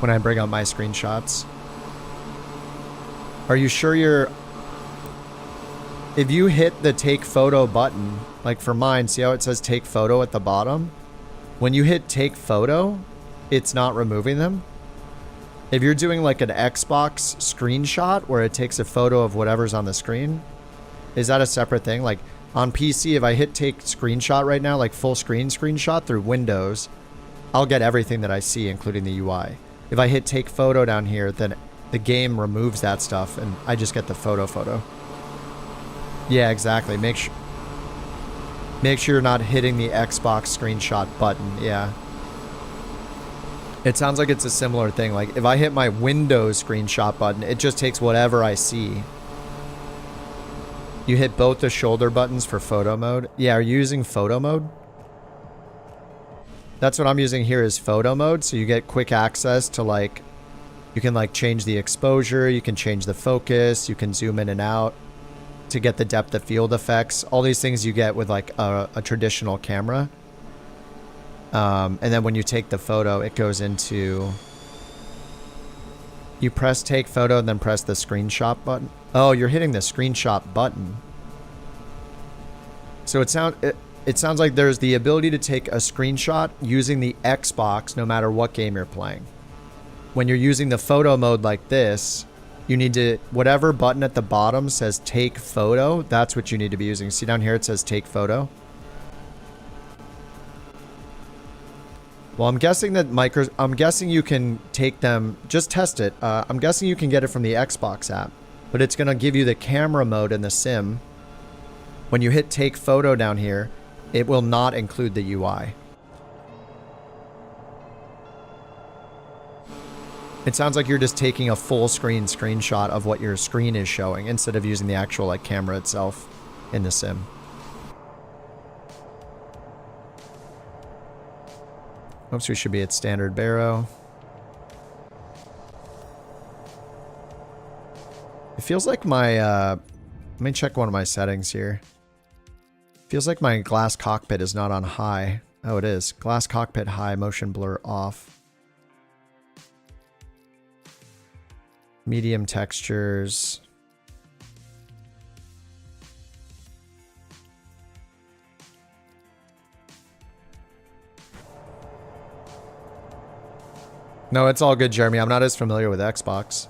when I bring up my screenshots. Are you sure you're... If you hit the take photo button, like for mine, see how it says take photo at the bottom? When you hit take photo, it's not removing them. If you're doing like an Xbox screenshot where it takes a photo of whatever's on the screen, is that a separate thing? Like on PC, if I hit take screenshot right now, like full screen screenshot through Windows, I'll get everything that I see, including the UI. If I hit take photo down here, then the game removes that stuff and I just get the photo. Yeah, exactly. Make sure you're not hitting the Xbox screenshot button. Yeah. It sounds like it's a similar thing. Like if I hit my Windows screenshot button, it just takes whatever I see. You hit both the shoulder buttons for photo mode. Yeah, are you using photo mode? That's what I'm using here is photo mode. So you get quick access to like, you can like change the exposure. You can change the focus. You can zoom in and out to get the depth of field effects. All these things you get with like a traditional camera. And then when you take the photo, it goes into... You press take photo and then press the screenshot button. Oh, you're hitting the screenshot button. So it sounds like there's the ability to take a screenshot using the Xbox no matter what game you're playing. When you're using the photo mode like this, you need to... Whatever button at the bottom says take photo, that's what you need to be using. See down here it says take photo? Well, I'm guessing that I'm guessing you can take them, just test it. I'm guessing you can get it from the Xbox app, but it's going to give you the camera mode in the sim. When you hit take photo down here, it will not include the UI. It sounds like you're just taking a full screen screenshot of what your screen is showing instead of using the actual like camera itself in the sim. Oops, we should be at standard barrow. It feels like my, let me check one of my settings here. Feels like my glass cockpit is not on high. Oh, it is. Glass cockpit high, motion blur off. Medium textures. No, it's all good, Jeremy. I'm not as familiar with Xbox.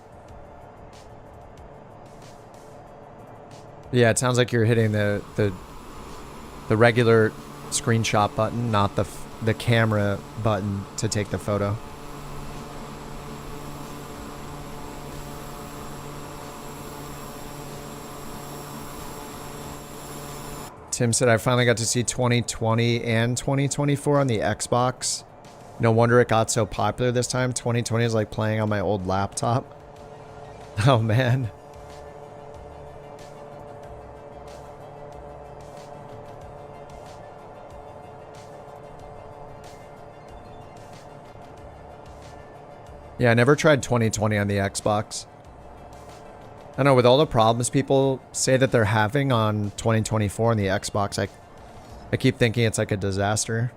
Yeah, it sounds like you're hitting the regular screenshot button, not the camera button to take the photo. Tim said, I finally got to see 2020 and 2024 on the Xbox. No wonder it got so popular this time. 2020 is like playing on my old laptop. Oh, man. Yeah, I never tried 2020 on the Xbox. I don't know, with all the problems people say that they're having on 2024 on the Xbox, I keep thinking it's like a disaster.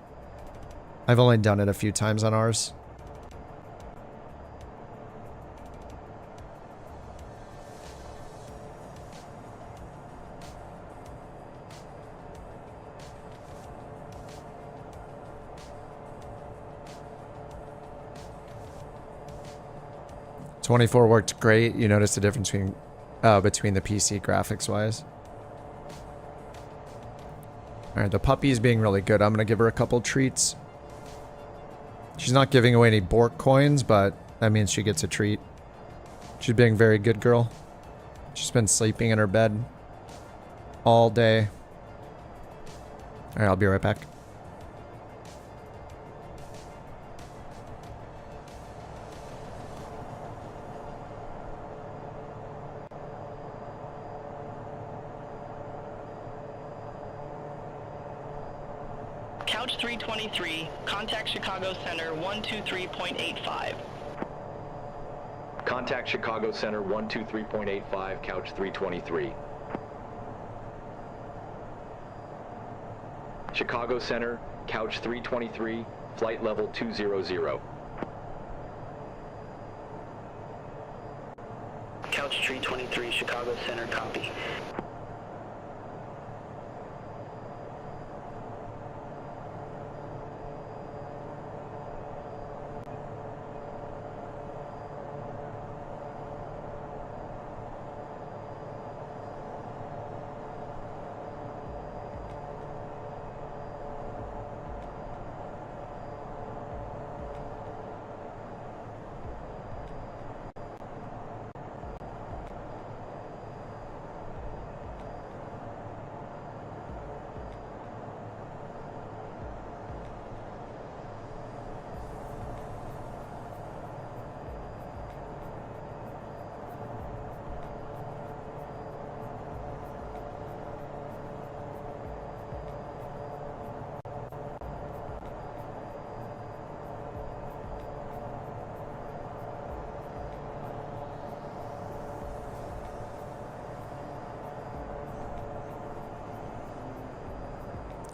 I've only done it a few times on ours. '24 worked great. You noticed the difference between the PC graphics wise. All right, the puppy's being really good. I'm gonna give her a couple treats. She's not giving away any BorkCoins, but that means she gets a treat. She's being a very good girl. She's been sleeping in her bed all day. All right, I'll be right back. Couch 323, contact Chicago Center 123.85. Contact Chicago Center 123.85, Couch 323. Chicago Center, Couch 323, flight level 200. Couch 323, Chicago Center, copy.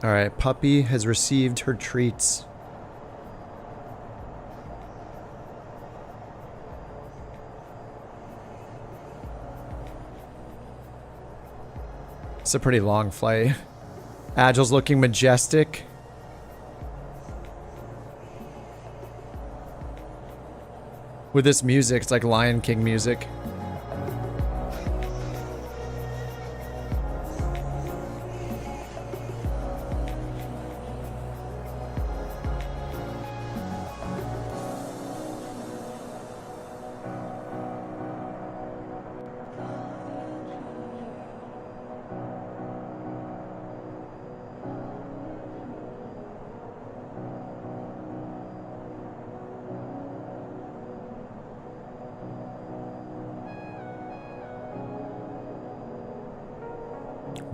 All right, puppy has received her treats. It's a pretty long flight. Agile's looking majestic. With this music, it's like Lion King music.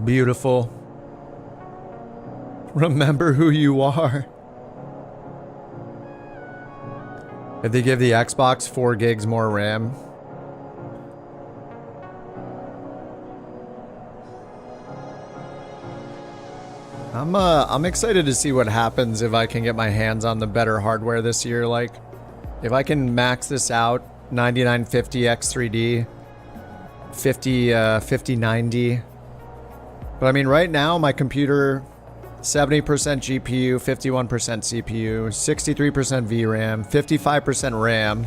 Beautiful. Remember who you are. If they give the Xbox 4 gigs more RAM. I'm excited to see what happens if I can get my hands on the better hardware this year. Like, if I can max this out, 9950 X3D, 5090. But I mean, right now, my computer, 70% GPU, 51% CPU, 63% VRAM, 55% RAM.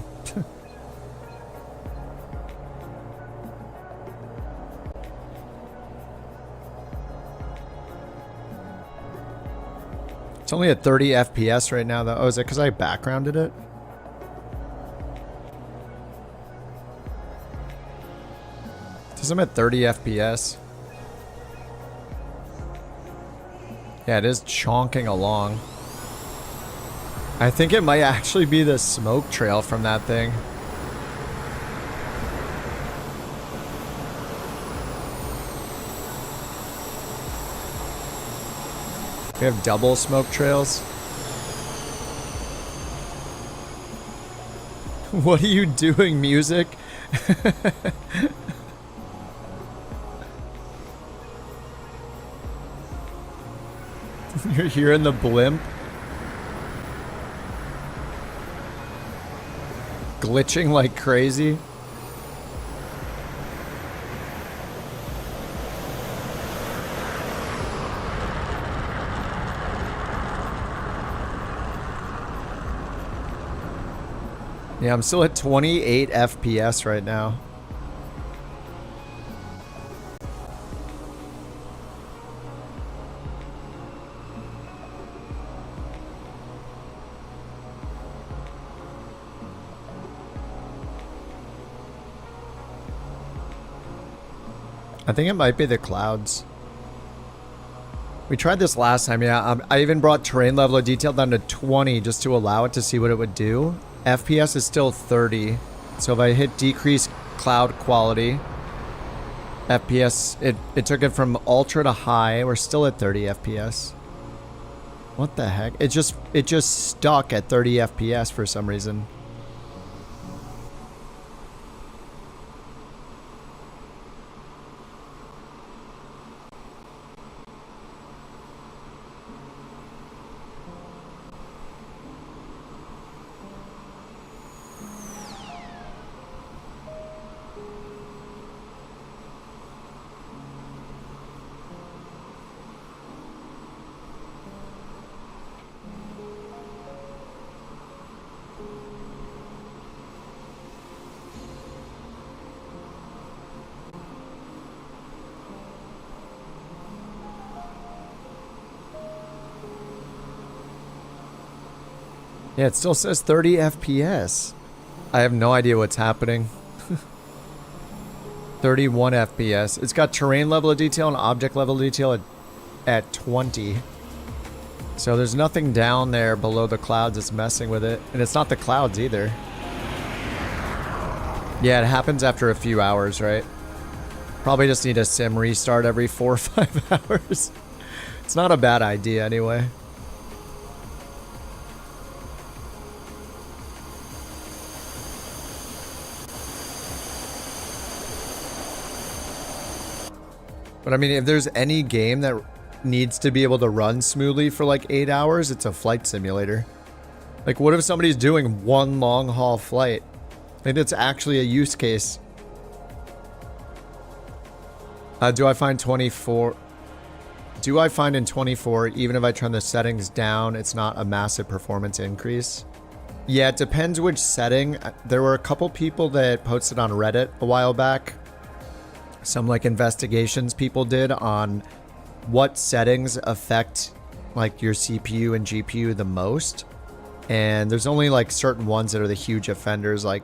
It's only at 30 FPS right now, though. Oh, is it because I backgrounded it? Because I'm at 30 FPS. Yeah, it is chonking along. I think it might actually be the smoke trail from that thing. We have double smoke trails. What are you doing, music? You're hearing the blimp? Glitching like crazy? Yeah, I'm still at 28 FPS right now. I think it might be the clouds. We tried this last time, yeah. I even brought terrain level of detail down to 20 just to allow it to see what it would do. FPS is still 30. So if I hit decrease cloud quality, FPS, it took it from ultra to high. We're still at 30 FPS. What the heck? It just stuck at 30 FPS for some reason. Yeah, it still says 30 FPS. I have no idea what's happening. 31 FPS. It's got terrain level of detail and object level of detail at 20. So there's nothing down there below the clouds that's messing with it. And it's not the clouds either. Yeah, it happens after a few hours, right? Probably just need a sim restart every 4 or 5 hours. It's not a bad idea anyway. But I mean, if there's any game that needs to be able to run smoothly for like 8 hours, it's a flight simulator. Like, what if somebody's doing one long haul flight? I think it's actually a use case. Do I find 24? Do I find in 24, even if I turn the settings down, it's not a massive performance increase? Yeah, it depends which setting. There were a couple people that posted on Reddit a while back. Some like investigations people did on what settings affect like your CPU and GPU the most. And there's only like certain ones that are the huge offenders, like,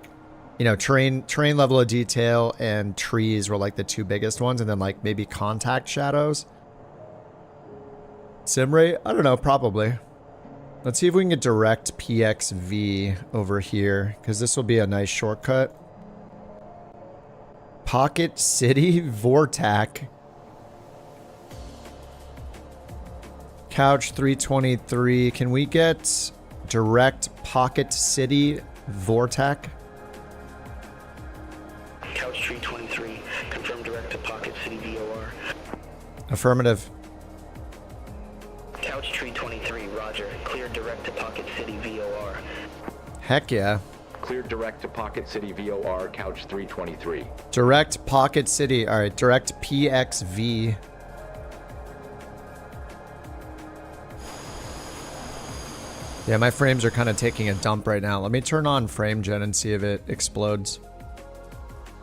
you know, terrain level of detail and trees were like the two biggest ones, and then like maybe contact shadows. Sim rate? I don't know, probably. Let's see if we can get direct PXV over here, because this will be a nice shortcut. Pocket City Vortac. Couch 323. Can we get direct Pocket City Vortac? Couch 323. Confirm direct to Pocket City VOR. Affirmative. Couch 323. Roger. Clear direct to Pocket City VOR. Heck yeah. Cleared direct to Pocket City VOR, Couch 323. Direct Pocket City. All right, direct PXV. Yeah, my frames are kind of taking a dump right now. Let me turn on frame gen and see if it explodes.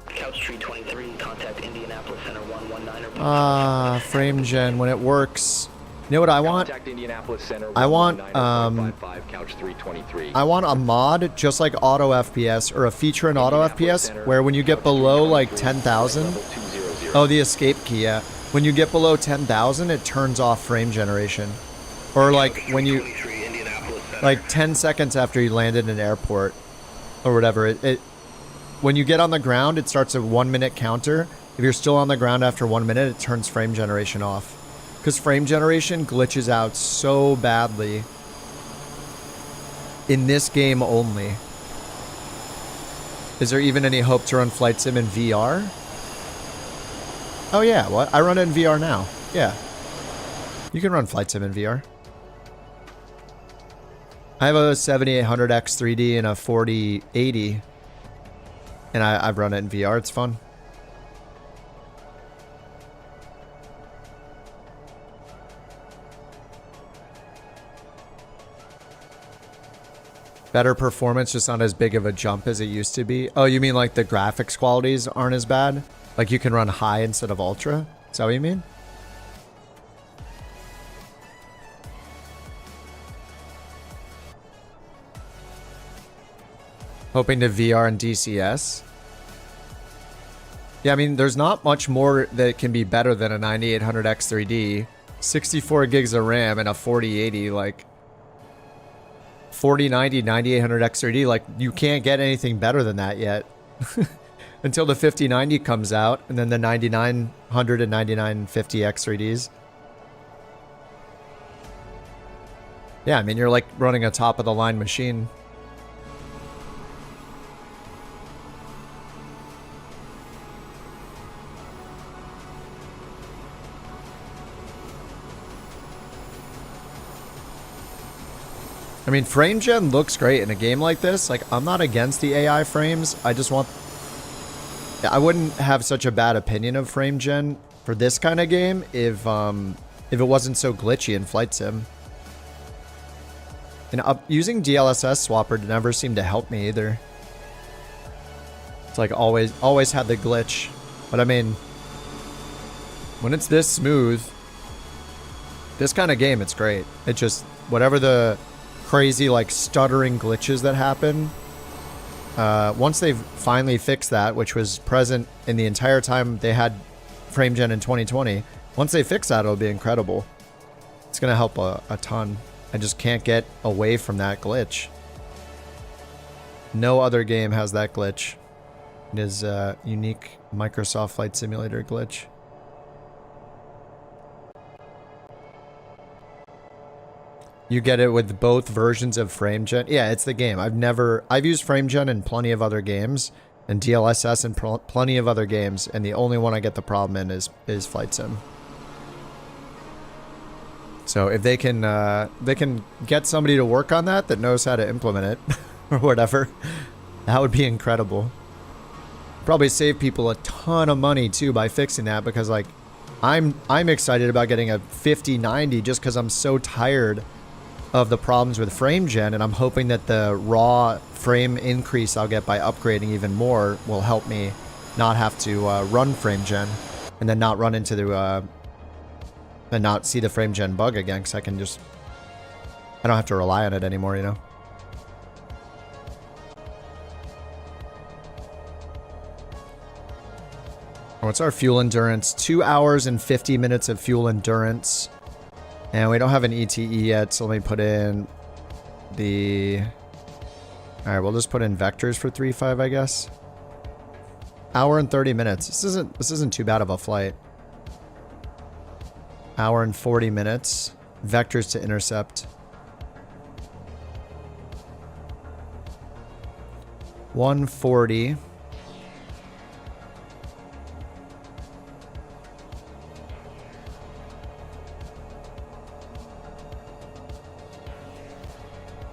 Couch 323, contact Indianapolis Center 119. Frame gen, when it works. You know what I want? Contact Indianapolis Center I want Couch 323. I want a mod just like auto FPS, or a feature in auto FPS where when you get below like 10,000, oh, the escape key, yeah. When you get below 10,000, it turns off frame generation. Or like when you, like 10 seconds after you land in an airport or whatever, it when you get on the ground, it starts a 1 minute counter. If you're still on the ground after 1 minute, it turns frame generation off. Because frame generation glitches out so badly in this game only. Is there even any hope to run Flight Sim in VR? Oh yeah, what? I run it in VR now. Yeah. You can run Flight Sim in VR. I have a 7800X 3D and a 4080. And I've run it in VR. It's fun. Better performance, just not as big of a jump as it used to be. Oh, you mean like the graphics qualities aren't as bad? Like you can run high instead of ultra? Is that what you mean? Hoping to VR and DCS? Yeah, I mean, there's not much more that can be better than a 9800X 3D, 64 gigs of RAM, and a 4080, like 4090, 9800X 3D, like you can't get anything better than that yet. Until the 5090 comes out, and then the 9900 and 9950X 3Ds. Yeah, I mean, you're like running a top of the line machine. I mean, frame gen looks great in a game like this. Like, I'm not against the AI frames. I just want... I wouldn't have such a bad opinion of frame gen for this kind of game if it wasn't so glitchy in Flight Sim. And using DLSS swapper never seemed to help me either. It's like always had the glitch. But I mean, when it's this smooth, this kind of game, it's great. It just, whatever the crazy like stuttering glitches that happen, once they've finally fixed that, which was present in the entire time they had frame gen in 2020, once they fix that, it'll be incredible. It's gonna help a ton. I just can't get away from that glitch. No other game has that glitch. It is a unique Microsoft Flight Simulator glitch. You get it with both versions of FrameGen. Yeah, it's the game. I've used FrameGen in plenty of other games, and DLSS in plenty of other games, and the only one I get the problem in is Flight Sim. So if they can get somebody to work on that knows how to implement it or whatever, that would be incredible. Probably save people a ton of money too by fixing that, because like I'm excited about getting a 5090 just because I'm so tired of the problems with frame gen, and I'm hoping that the raw frame increase I'll get by upgrading even more will help me not have to run frame gen, and then not run into the and not see the frame gen bug again, because I don't have to rely on it anymore, you know. What's our fuel endurance? 2 hours and 50 minutes of fuel endurance. And we don't have an ETE yet, so let me put in the... Alright, we'll just put in vectors for 3.5, I guess. Hour and 30 minutes. This isn't too bad of a flight. Hour and 40 minutes. Vectors to intercept. 140.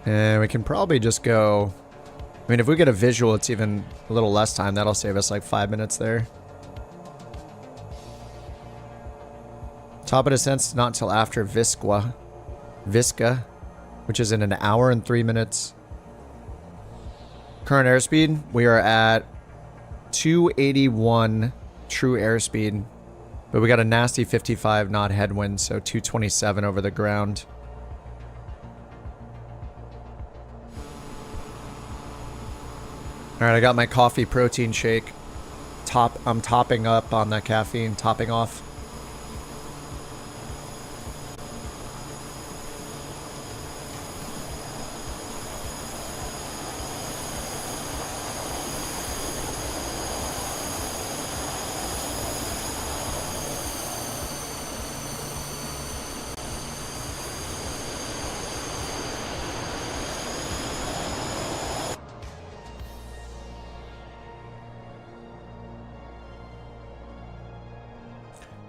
And we can probably just go... I mean, if we get a visual, it's even a little less time. That'll save us like 5 minutes there. Top of descent's not until after Visca, which is in an hour and 3 minutes. Current airspeed, we are at 281 true airspeed. But we got a nasty 55 knot headwind, so 227 over the ground. Alright, I got my coffee protein shake. I'm topping up on the caffeine, topping off.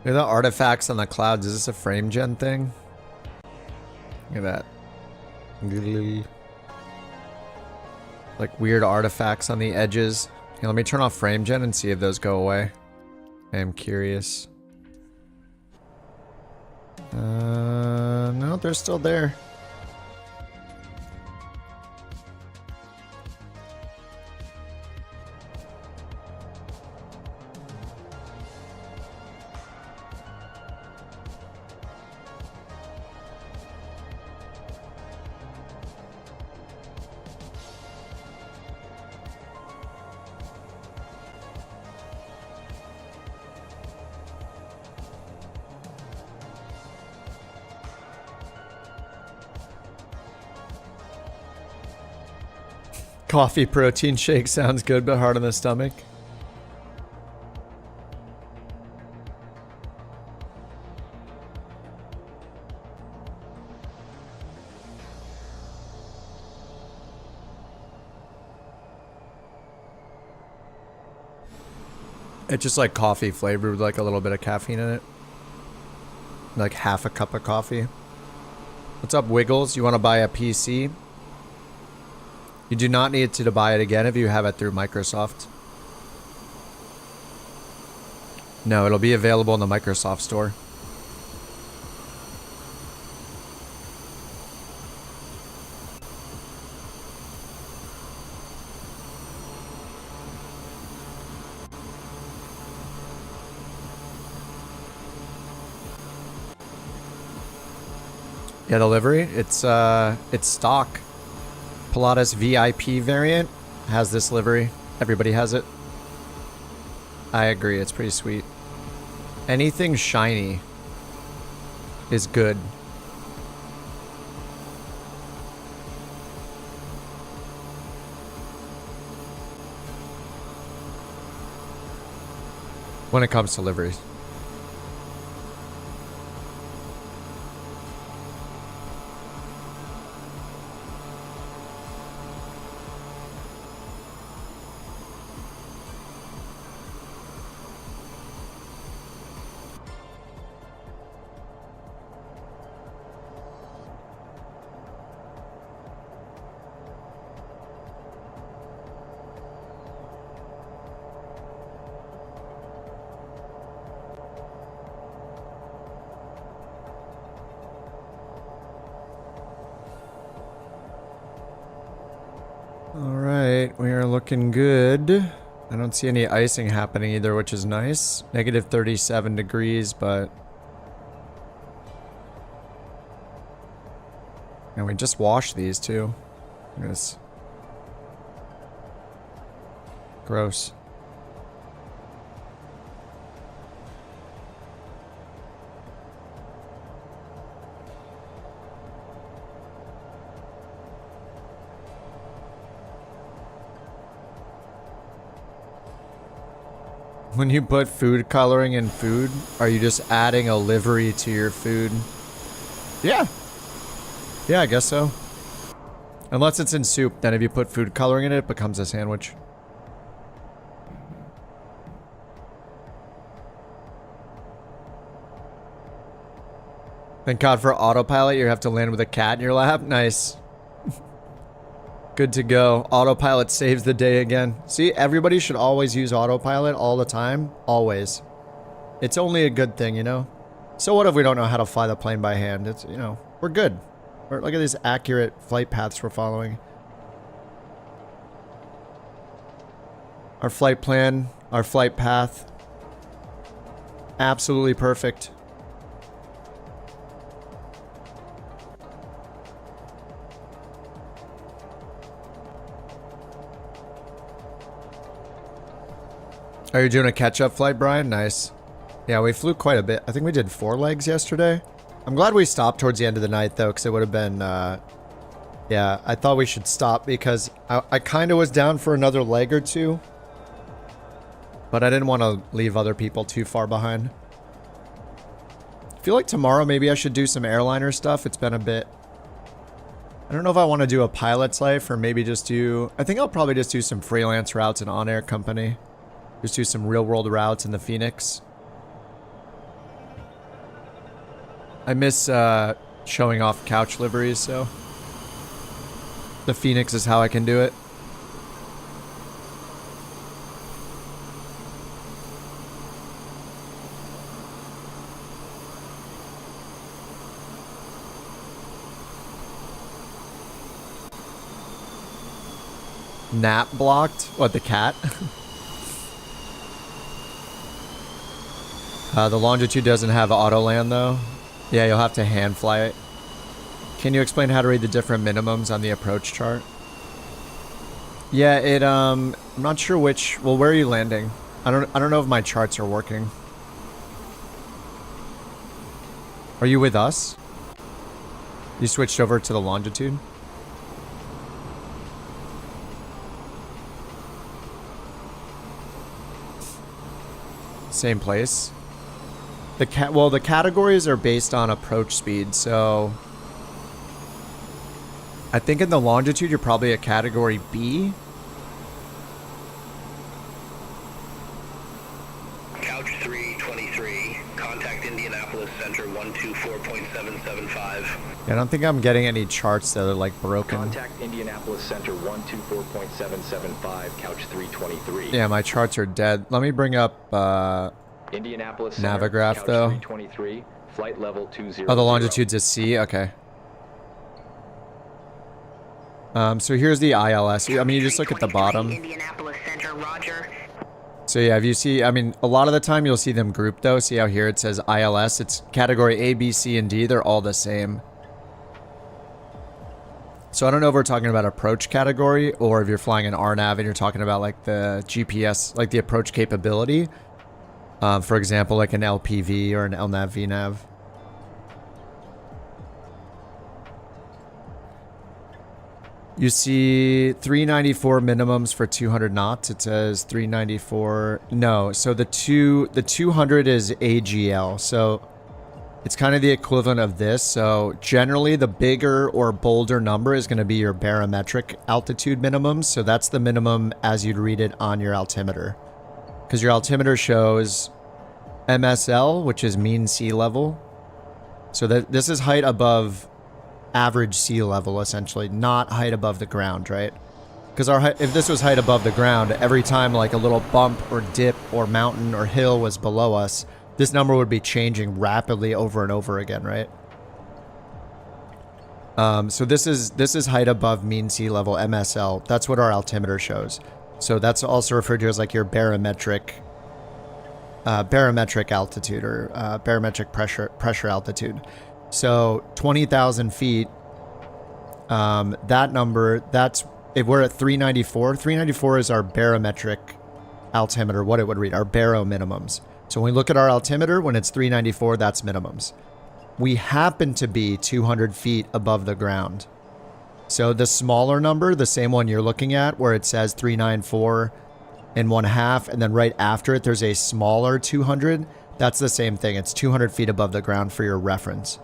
Look at the artifacts on the clouds. Is this a frame gen thing? Look at that. Like weird artifacts on the edges. Here, let me turn off frame gen and see if those go away. I am curious. No, they're still there. Coffee protein shake sounds good, but hard on the stomach. It's just like coffee flavored with like a little bit of caffeine in it. Like half a cup of coffee. What's up, Wiggles? You want to buy a PC? You do not need to buy it again if you have it through Microsoft. No, it'll be available in the Microsoft store. Yeah, the livery, it's stock. Pilatus VIP variant has this livery. Everybody has it. I agree, it's pretty sweet. Anything shiny is good. When it comes to liveries. Alright, we are looking good. I don't see any icing happening either, which is nice. Negative 37 degrees, but... And we just washed these too. Look at this. Gross. When you put food coloring in food, are you just adding a livery to your food? Yeah. Yeah, I guess so. Unless it's in soup, then if you put food coloring in it, it becomes a sandwich. Thank God for autopilot, you have to land with a cat in your lap. Nice. Good to go. Autopilot saves the day again. See, everybody should always use autopilot all the time. Always. It's only a good thing, you know? So what if we don't know how to fly the plane by hand? It's, you know, we're good. Look at these accurate flight paths we're following. Our flight plan, our flight path. Absolutely perfect. Are you doing a catch-up flight, Brian? Nice. Yeah, we flew quite a bit. I think we did 4 legs yesterday. I'm glad we stopped towards the end of the night, though, because it would have been... yeah, I thought we should stop because I kind of was down for another leg or two. But I didn't want to leave other people too far behind. I feel like tomorrow maybe I should do some airliner stuff. It's been a bit... I don't know if I want to do a pilot's life or maybe just do... I think I'll probably just do some freelance routes in on-air company. Just do some real-world routes in the Phoenix. I miss showing off couch liveries, so... The Phoenix is how I can do it. Nap blocked? What, the cat? The Longitude doesn't have auto land though. Yeah, you'll have to hand fly it. Can you explain how to read the different minimums on the approach chart? Yeah, I'm not sure which. Well, where are you landing? I don't know if my charts are working. Are you with us? You switched over to the Longitude? Same place. The categories are based on approach speed, so I think in the Longitude you're probably a category B. Couch 323, contact Indianapolis Center 124.775. Yeah, I don't think I'm getting any charts that are like broken. Contact Indianapolis Center 124.775, couch 323. Yeah, my charts are dead. Let me bring up Indianapolis Navigraph Center, though. 323, flight level 200. Oh, the longitude's a C? Okay. So here's the ILS. I mean, you just look at the bottom. Indianapolis Center, Roger. So yeah, if you see, I mean, a lot of the time you'll see them grouped though. See how here it says ILS? It's category A, B, C, and D. They're all the same. So I don't know if we're talking about approach category or if you're flying an RNAV and you're talking about like the GPS, like the approach capability. For example, like an LPV or an LNAV VNAV. You see 394 minimums for 200 knots. It says 394. No, so the 200 is AGL. So it's kind of the equivalent of this. So generally the bigger or bolder number is going to be your barometric altitude minimums. So that's the minimum as you'd read it on your altimeter. Because your altimeter shows MSL, which is mean sea level. So this is height above average sea level, essentially, not height above the ground, right? Because if this was height above the ground, every time like a little bump or dip or mountain or hill was below us, this number would be changing rapidly over and over again, right? So this is height above mean sea level, MSL. That's what our altimeter shows. So that's also referred to as like your barometric altitude or barometric pressure altitude. So 20,000 feet. That number, that's if we're at 394. 394 is our barometric altimeter. What it would read, our baro minimums. So when we look at our altimeter, when it's 394, that's minimums. We happen to be 200 feet above the ground. So the smaller number, the same one you're looking at, where it says 394 and 1/2, and then right after it, there's a smaller 200. That's the same thing. It's 200 feet above the ground for your reference.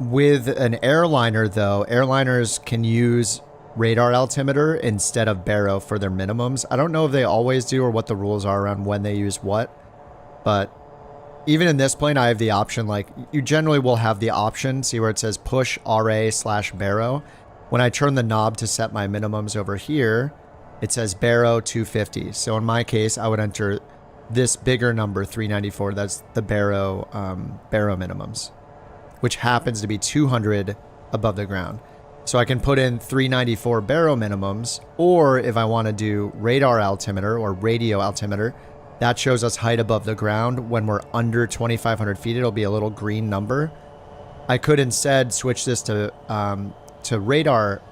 With an airliner, though, airliners can use radar altimeter instead of baro for their minimums. I don't know if they always do or what the rules are around when they use what, but even in this plane, I have the option, like, you generally will have the option, see where it says push RA/baro. When I turn the knob to set my minimums over here, it says baro 250. So in my case, I would enter this bigger number, 394. That's the baro minimums, which happens to be 200 above the ground. So I can put in 394 baro minimums, or if I want to do radar altimeter or radio altimeter, that shows us height above the ground. When we're under 2,500 feet, it'll be a little green number. I could instead switch this to radar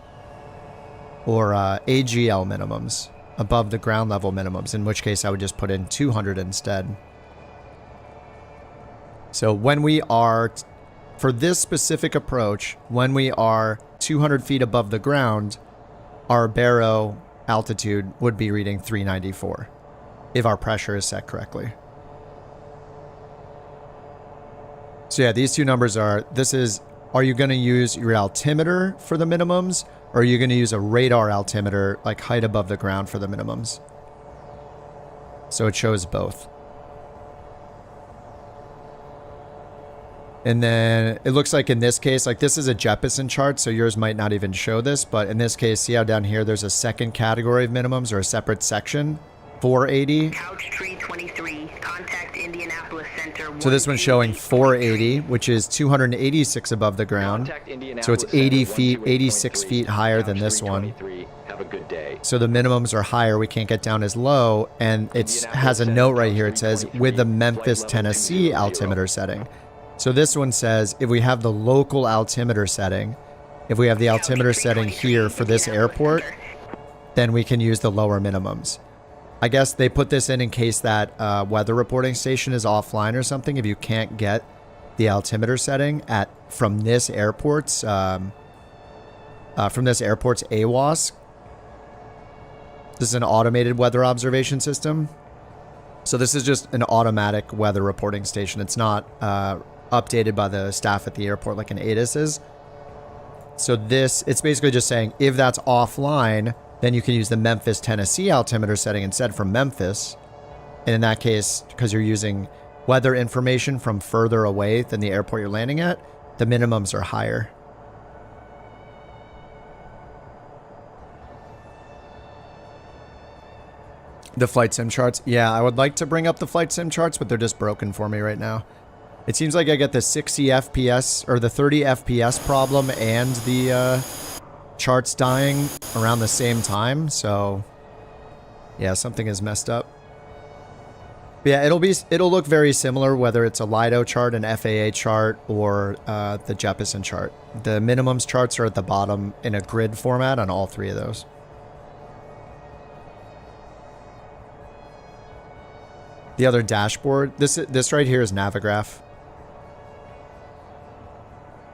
or AGL minimums, above the ground level minimums, in which case I would just put in 200 instead. So when we are, for this specific approach, when we are 200 feet above the ground, our baro altitude would be reading 394. If our pressure is set correctly. So yeah, these two numbers are, are you going to use your altimeter for the minimums, or are you going to use a radar altimeter, like height above the ground, for the minimums? So it shows both. And then it looks like in this case, like this is a Jeppesen chart, so yours might not even show this, but in this case, see how down here there's a second category of minimums, or a separate section? 480. Couch tree 23, contact Indianapolis Center. So this one's showing 480, which is 286 above the ground. So it's 80 feet, 86 feet higher than this one. Have a good day. So the minimums are higher. We can't get down as low. And it has a note right here. It says with the Memphis, Tennessee altimeter setting. So this one says if we have the local altimeter setting, if we have the altimeter setting here for this airport, then we can use the lower minimums. I guess they put this in case that weather reporting station is offline or something. If you can't get the altimeter setting from this airport's AWOS. This is an automated weather observation system. So this is just an automatic weather reporting station. It's not updated by the staff at the airport like an ATIS is. So it's basically just saying if that's offline, then you can use the Memphis, Tennessee altimeter setting instead from Memphis. And in that case, because you're using weather information from further away than the airport you're landing at, the minimums are higher. The flight sim charts. Yeah, I would like to bring up the flight sim charts, but they're just broken for me right now. It seems like I get the 60 FPS or the 30 FPS problem and the charts dying around the same time, so yeah, something is messed up. But yeah, it'll look very similar whether it's a Lido chart, an FAA chart, or the Jeppesen chart. The minimums charts are at the bottom in a grid format on all three of those. The other dashboard, this right here is Navigraph.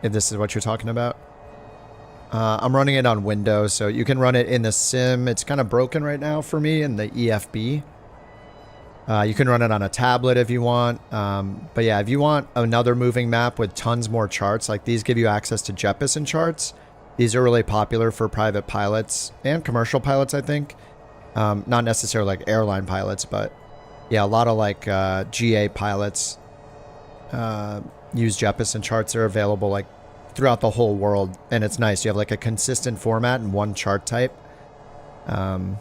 If this is what you're talking about. I'm running it on Windows, so you can run it in the sim. It's kind of broken right now for me in the EFB. You can run it on a tablet if you want. But yeah, if you want another moving map with tons more charts, like these give you access to Jeppesen charts. These are really popular for private pilots and commercial pilots, I think. Not necessarily like airline pilots, but yeah, a lot of like GA pilots use Jeppesen charts. They're available like throughout the whole world, and it's nice. You have like a consistent format and one chart type. But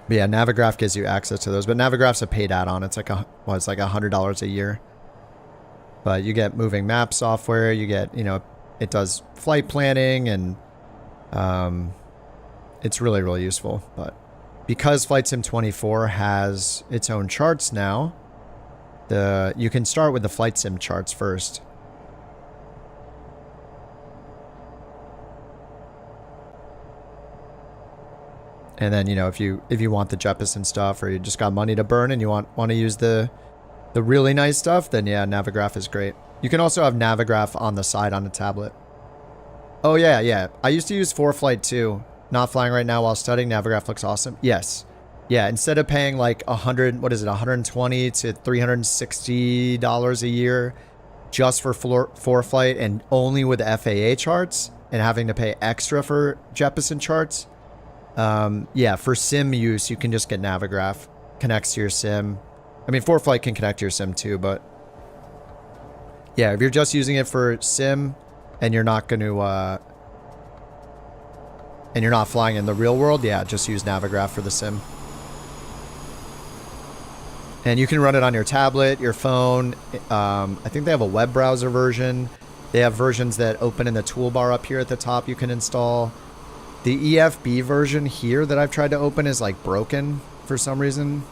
yeah, Navigraph gives you access to those, but Navigraph's a paid add-on. It's like $100 a year. But you get moving map software, you get, you know, it does flight planning, and it's really, really useful. But because Flight Sim 24 has its own charts now, you can start with the Flight Sim charts first. And then, you know, if you want the Jeppesen stuff, or you just got money to burn and you want to use the really nice stuff, then yeah, Navigraph is great. You can also have Navigraph on the side on the tablet. Oh yeah, yeah. I used to use ForeFlight too. Not flying right now while studying. Navigraph looks awesome. Yes. Yeah, instead of paying like $120 to $360 a year just for ForeFlight and only with FAA charts and having to pay extra for Jeppesen charts. Yeah, for sim use, you can just get Navigraph. Connects to your sim. I mean, ForeFlight can connect to your sim too, but yeah, if you're just using it for sim and you're not going to, and you're not flying in the real world, yeah, just use Navigraph for the sim. And you can run it on your tablet, your phone. I think they have a web browser version. They have versions that open in the toolbar up here at the top you can install. The EFB version here that I've tried to open is like broken for some reason.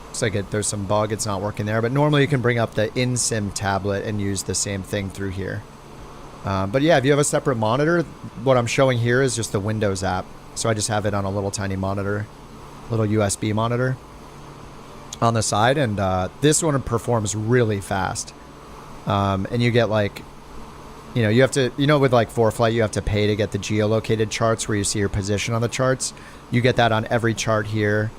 Looks like there's some bug, it's not working there. But normally you can bring up the in-sim tablet and use the same thing through here. But yeah, if you have a separate monitor, what I'm showing here is just the Windows app. So I just have it on a little tiny monitor, little USB monitor on the side. And this one performs really fast. And you get like, you know, you have to, you know, with like ForeFlight, you have to pay to get the geolocated charts where you see your position on the charts. You get that on every chart here.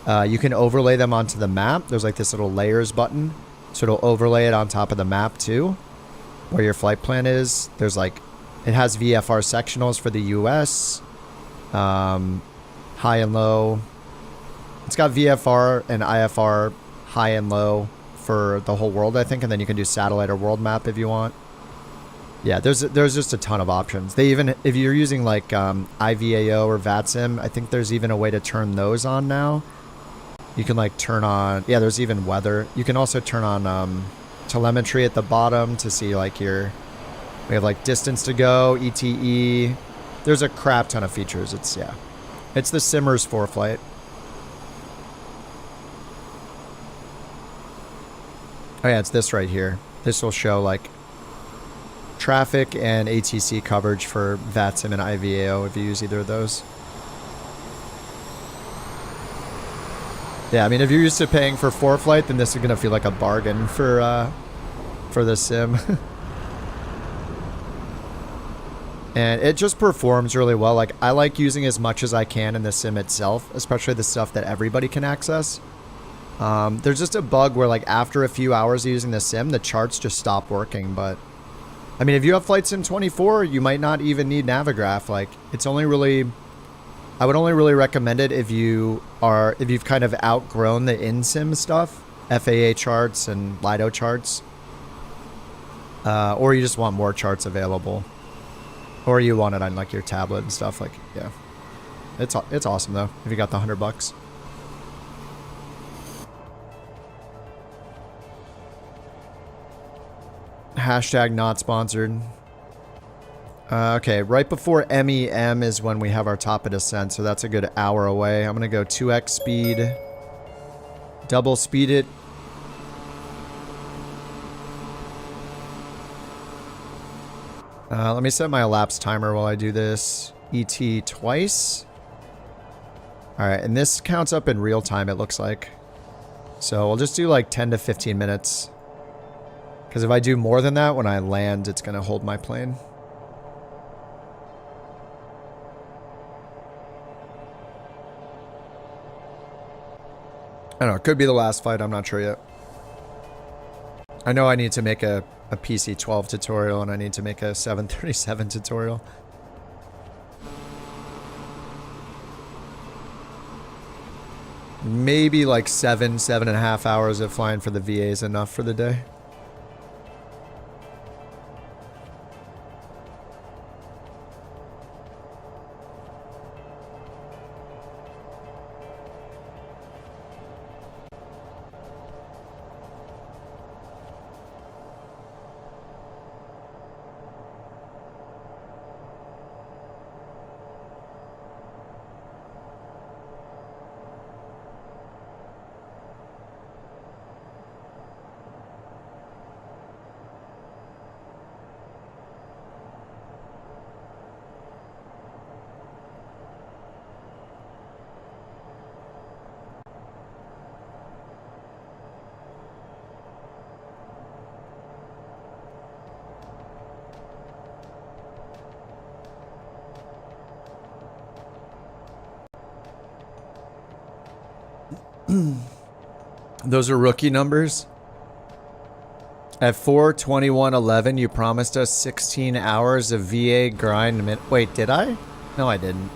You can overlay them onto the map. There's like this little layers button. So it'll overlay it on top of the map too, where your flight plan is. There's like, it has VFR sectionals for the US, high and low. It's got VFR and IFR high and low for the whole world, I think. And then you can do satellite or world map if you want. Yeah, there's just a ton of options. They even, if you're using like IVAO or VATSIM, I think there's even a way to turn those on now. You can like turn on, yeah, there's even weather. You can also turn on telemetry at the bottom to see like we have like distance to go, ETE. There's a crap ton of features. It's, yeah, it's the Simmers ForeFlight. Oh yeah, it's this right here. This will show like traffic and ATC coverage for VATSIM and IVAO if you use either of those. Yeah, I mean, if you're used to paying for ForeFlight, then this is going to feel like a bargain for the sim. And it just performs really well. Like, I like using as much as I can in the sim itself, especially the stuff that everybody can access. There's just a bug where, like, after a few hours of using the sim, the charts just stop working. But, I mean, if you have Flight Sim 24, you might not even need Navigraph. Like, it's only really... I would only really recommend it if you've kind of outgrown the in-sim stuff, FAA charts and LIDO charts, or you just want more charts available, or you want it on like your tablet and stuff. Like, yeah, it's awesome though if you got the $100. Hashtag not sponsored. Okay, right before MEM is when we have our top of descent, so that's a good hour away. I'm going to go 2x speed, double speed it. Let me set my elapsed timer while I do this. ET twice. Alright, and this counts up in real time, it looks like. So we'll just do like 10 to 15 minutes. Because if I do more than that, when I land, it's going to hold my plane. I don't know, it could be the last flight, I'm not sure yet. I know I need to make a PC-12 tutorial and I need to make a 737 tutorial. Maybe like 7.5 hours of flying for the VA is enough for the day. Those are rookie numbers. At 4/21/11, you promised us 16 hours of VA grind. Wait, did I? No, I didn't.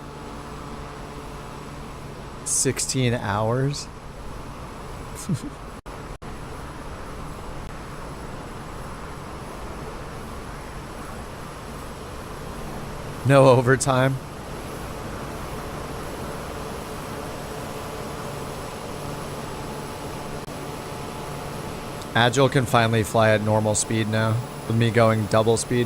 16 hours? No overtime. Agile can finally fly at normal speed now, with me going double speed.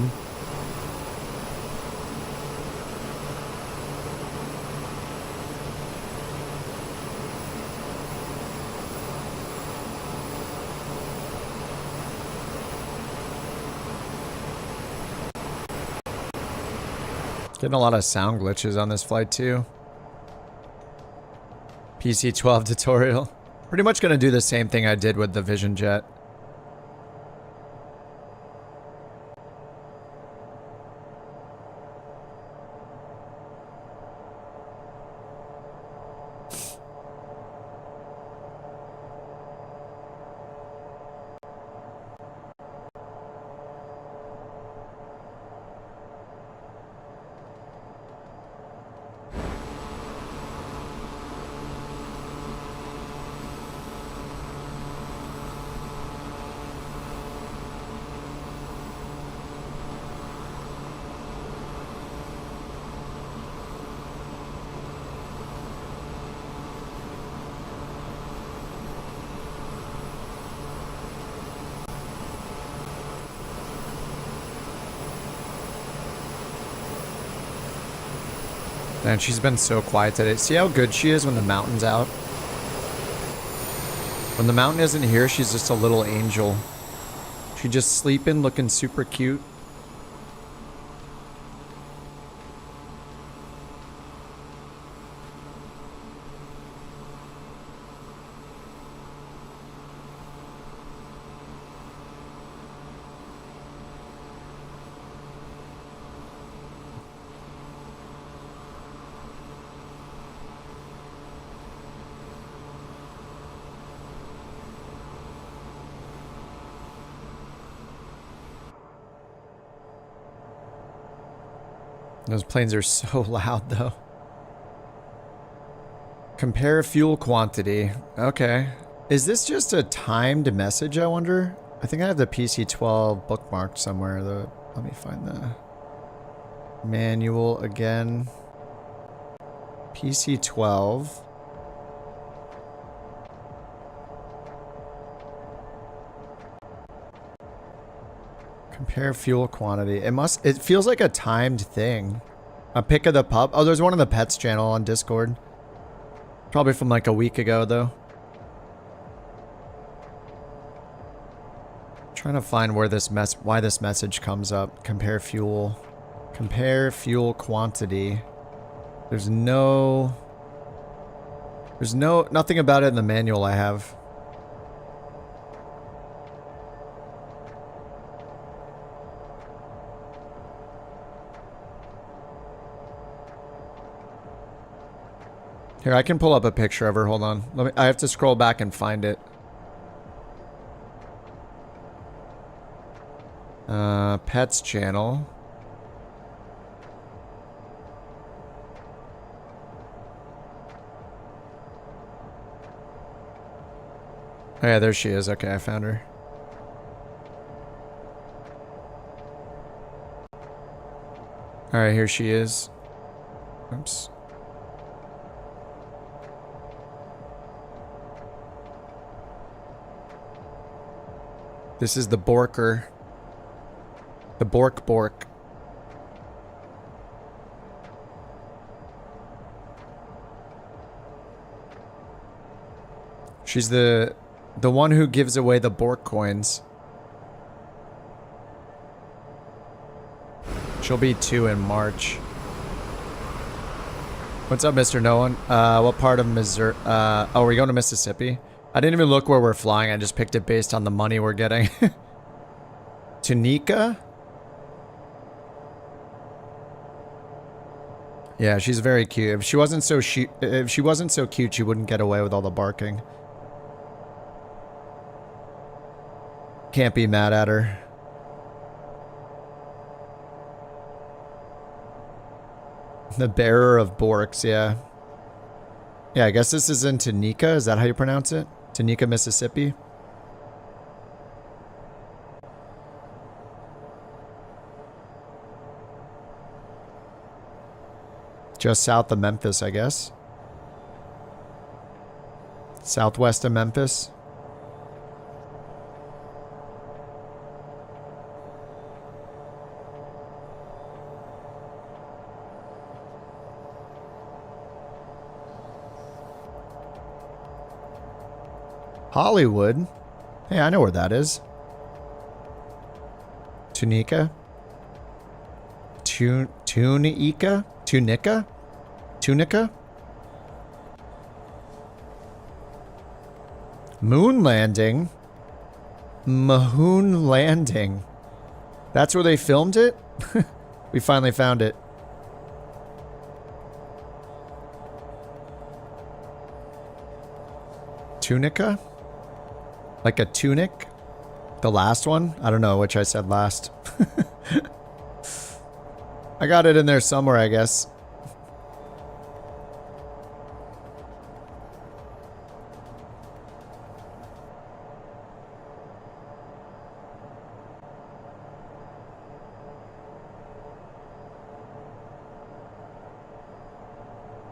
Getting a lot of sound glitches on this flight too. PC-12 tutorial. Pretty much gonna do the same thing I did with the Vision Jet. And she's been so quiet today. See how good she is when the mountain's out? When the mountain isn't here, she's just a little angel. She just sleeping, looking super cute. Those planes are so loud, though. Compare fuel quantity. Okay. Is this just a timed message, I wonder? I think I have the PC-12 bookmarked somewhere. Let me find the manual again. PC-12. Compare fuel quantity. It feels like a timed thing. A pick of the pup. Oh, there's one on the pets channel on Discord. Probably from like a week ago, though. Trying to find where why this message comes up. Compare fuel. Compare fuel quantity. There's nothing about it in the manual I have. Here, I can pull up a picture of her. Hold on. I have to scroll back and find it. Pets channel. Oh yeah, there she is. Okay, I found her. Alright, here she is. Oops. This is the Borker. The bork. She's the one who gives away the BorkCoins. She'll be 2 in March. What's up, Mr. No One? What part of Missouri? Oh, are we going to Mississippi? I didn't even look where we're flying. I just picked it based on the money we're getting. Tunica? Yeah, she's very cute. If she wasn't so cute, she wouldn't get away with all the barking. Can't be mad at her. The bearer of borks, yeah. Yeah, I guess this is in Tunica. Is that how you pronounce it? Tunica, Mississippi. Just south of Memphis, I guess. Southwest of Memphis. Hollywood? Hey, I know where that is. Tunica? Tunica? Tunica? Tunica? Moon landing? Moon landing. That's where they filmed it? We finally found it. Tunica? Like a tunic? The last one? I don't know which I said last. I got it in there somewhere, I guess.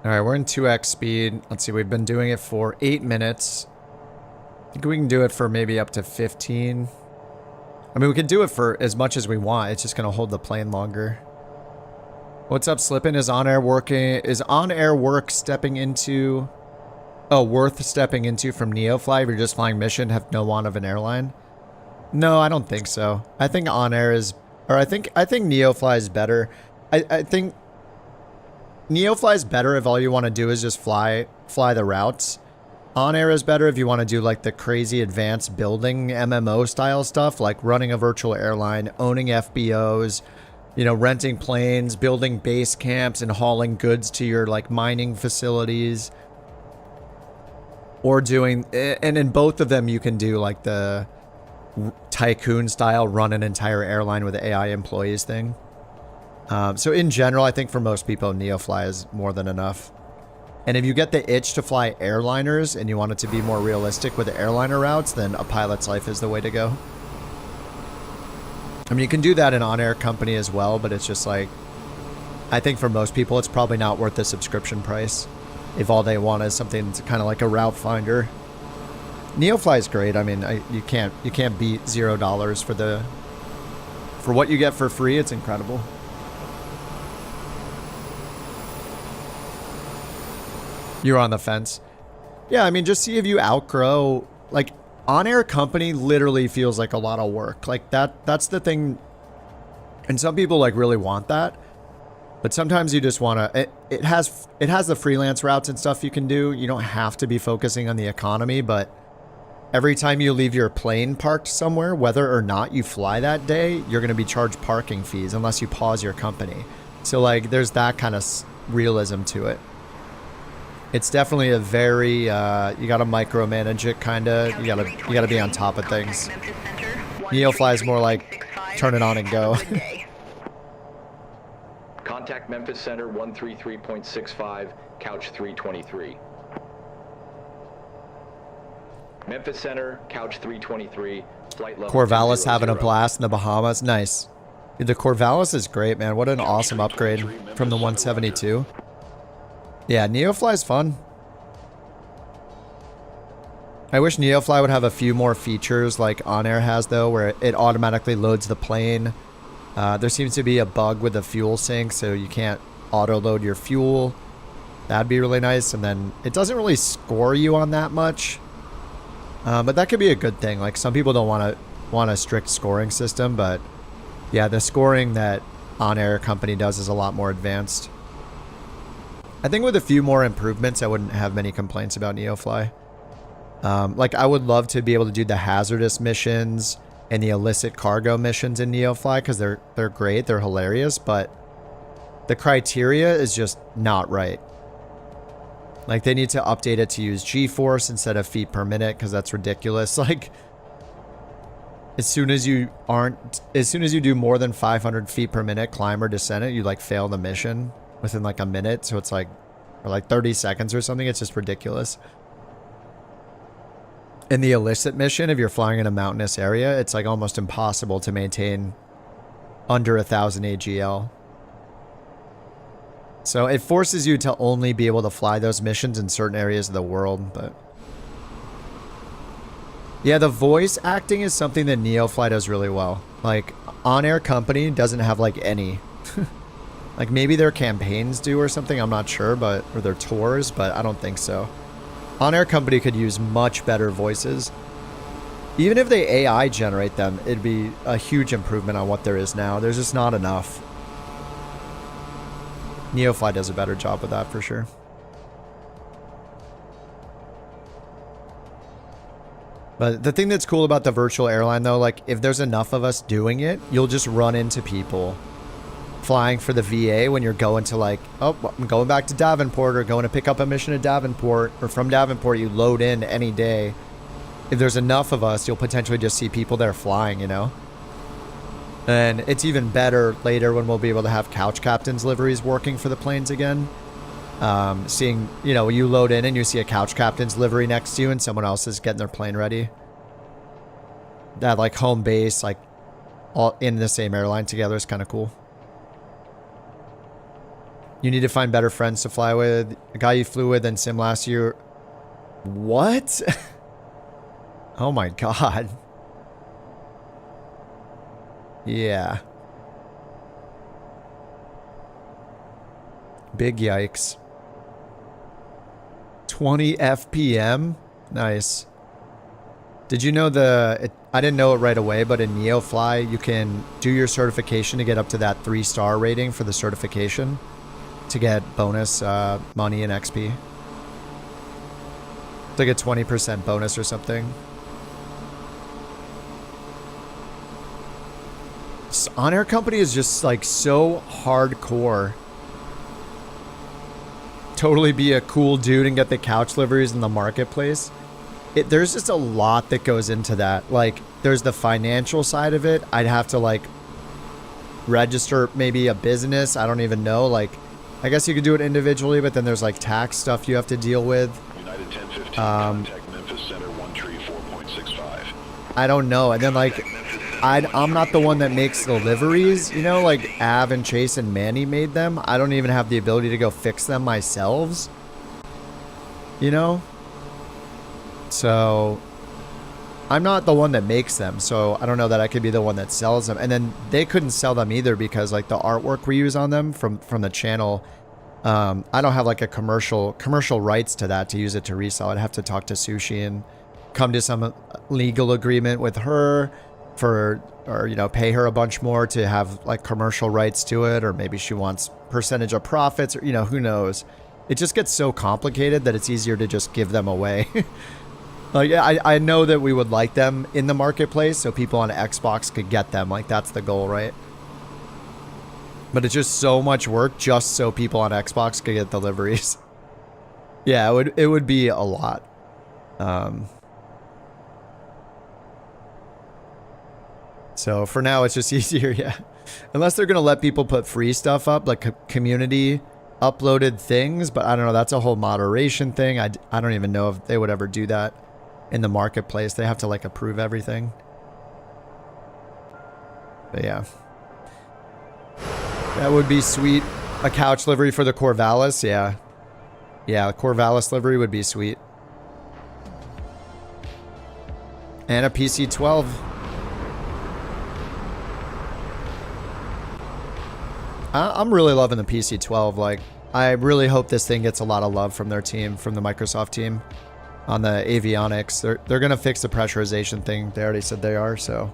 Alright, we're in 2x speed. Let's see, we've been doing it for 8 minutes. I think we can do it for maybe up to 15. I mean, we can do it for as much as we want. It's just going to hold the plane longer. What's up, Slippin'? Is on-air work stepping into... Oh, worth stepping into from NeoFly if you're just flying mission, have no want of an airline? No, I don't think so. I think on-air is... Or I think NeoFly is better. I think... NeoFly is better if all you want to do is just fly the routes. On-air is better if you want to do like the crazy advanced building MMO style stuff, like running a virtual airline, owning FBOs, you know, renting planes, building base camps, and hauling goods to your like mining facilities. Or doing, and in both of them you can do like the tycoon style, run an entire airline with AI employees thing. So in general, I think for most people, NeoFly is more than enough. And if you get the itch to fly airliners and you want it to be more realistic with the airliner routes, then a pilot's life is the way to go. I mean, you can do that in on-air company as well, but it's just like, I think for most people, it's probably not worth the subscription price if all they want is something that's kind of like a route finder. NeoFly is great. I mean, you can't beat $0 for what you get for free. It's incredible. You're on the fence. Yeah, I mean, just see if you outgrow, like, on-air company literally feels like a lot of work. Like, that's the thing. And some people, like, really want that. But sometimes you just want to, it has the freelance routes and stuff you can do. You don't have to be focusing on the economy, but every time you leave your plane parked somewhere, whether or not you fly that day, you're going to be charged parking fees unless you pause your company. So, like, there's that kind of realism to it. It's definitely a very, you gotta micromanage it, kinda. You gotta be on top of things. NeoFly is more like, turn it on and go. Contact Memphis Center 133.65, couch 323. Memphis Center, couch 323, flight level Corvallis having a blast in the Bahamas. Nice. Dude, the Corvallis is great, man. What an awesome upgrade from the 172. Yeah, NeoFly is fun. I wish NeoFly would have a few more features like On-Air has, though, where it automatically loads the plane. There seems to be a bug with the fuel sync, so you can't auto-load your fuel. That'd be really nice. And then it doesn't really score you on that much. But that could be a good thing. Like, some people don't want a strict scoring system, but yeah, the scoring that On-Air company does is a lot more advanced. I think with a few more improvements, I wouldn't have many complaints about NeoFly. Like, I would love to be able to do the hazardous missions and the illicit cargo missions in NeoFly because they're great, they're hilarious, but the criteria is just not right. Like, they need to update it to use G-force instead of feet per minute, because that's ridiculous. Like, as soon as you do more than 500 feet per minute climb or descent it, you like fail the mission within like a minute. So it's like, or like 30 seconds or something. It's just ridiculous. In the illicit mission, if you're flying in a mountainous area, it's like almost impossible to maintain under 1,000 AGL. So it forces you to only be able to fly those missions in certain areas of the world, but yeah, the voice acting is something that Neofly does really well. Like, On-Air Company doesn't have like any. Like, maybe their campaigns do or something, I'm not sure, but or their tours, but I don't think so. On-Air Company could use much better voices. Even if they AI generate them, it'd be a huge improvement on what there is now. There's just not enough. Neofly does a better job with that for sure. But the thing that's cool about the virtual airline though, like if there's enough of us doing it, you'll just run into people flying for the VA when you're going to like, oh, I'm going back to Davenport or going to pick up a mission at Davenport, or from Davenport you load in any day. If there's enough of us, you'll potentially just see people there flying, you know? And it's even better later when we'll be able to have couch captains liveries working for the planes again. Seeing, you know, you load in and you see a couch captain's livery next to you and someone else is getting their plane ready. That like home base, like all in the same airline together is kind of cool. You need to find better friends to fly with. A guy you flew with in sim last year. What? Oh my God. Yeah. Big yikes. 20 FPM? Nice. Did you know I didn't know it right away, but in Neofly, you can do your certification to get up to that 3-star rating for the certification to get bonus money and XP. It's like a 20% bonus or something. On-Air Company is just like so hardcore. Totally be a cool dude and get the couch liveries in the marketplace. There's just a lot that goes into that. Like, there's the financial side of it. I'd have to like register maybe a business. I don't even know. Like, I guess you could do it individually, but then there's like tax stuff you have to deal with. United 1015, contact Memphis Center 134.65. I don't know. And then like, I'm not the one that makes the liveries, you know, like Av and Chase and Manny made them. I don't even have the ability to go fix them myself, you know? So I'm not the one that makes them, so I don't know that I could be the one that sells them. And then they couldn't sell them either because like the artwork we use on them from the channel, I don't have like a commercial rights to that to use it to resell. I'd have to talk to Sushi and come to some legal agreement with her or you know, pay her a bunch more to have like commercial rights to it, or maybe she wants percentage of profits, or you know, who knows. It just gets so complicated that it's easier to just give them away. Like, I know that we would like them in the marketplace so people on Xbox could get them. Like, that's the goal, right? But it's just so much work just so people on Xbox could get deliveries. Yeah, it would be a lot. So for now, it's just easier, yeah. Unless they're going to let people put free stuff up, like community uploaded things. But I don't know, that's a whole moderation thing. I don't even know if they would ever do that in the marketplace. They have to like approve everything. But yeah. That would be sweet. A couch livery for the Corvallis, yeah. Yeah, a Corvallis livery would be sweet. And a PC-12. I'm really loving the PC-12. Like, I really hope this thing gets a lot of love from their team, from the Microsoft team on the avionics. They're going to fix the pressurization thing. They already said they are, so.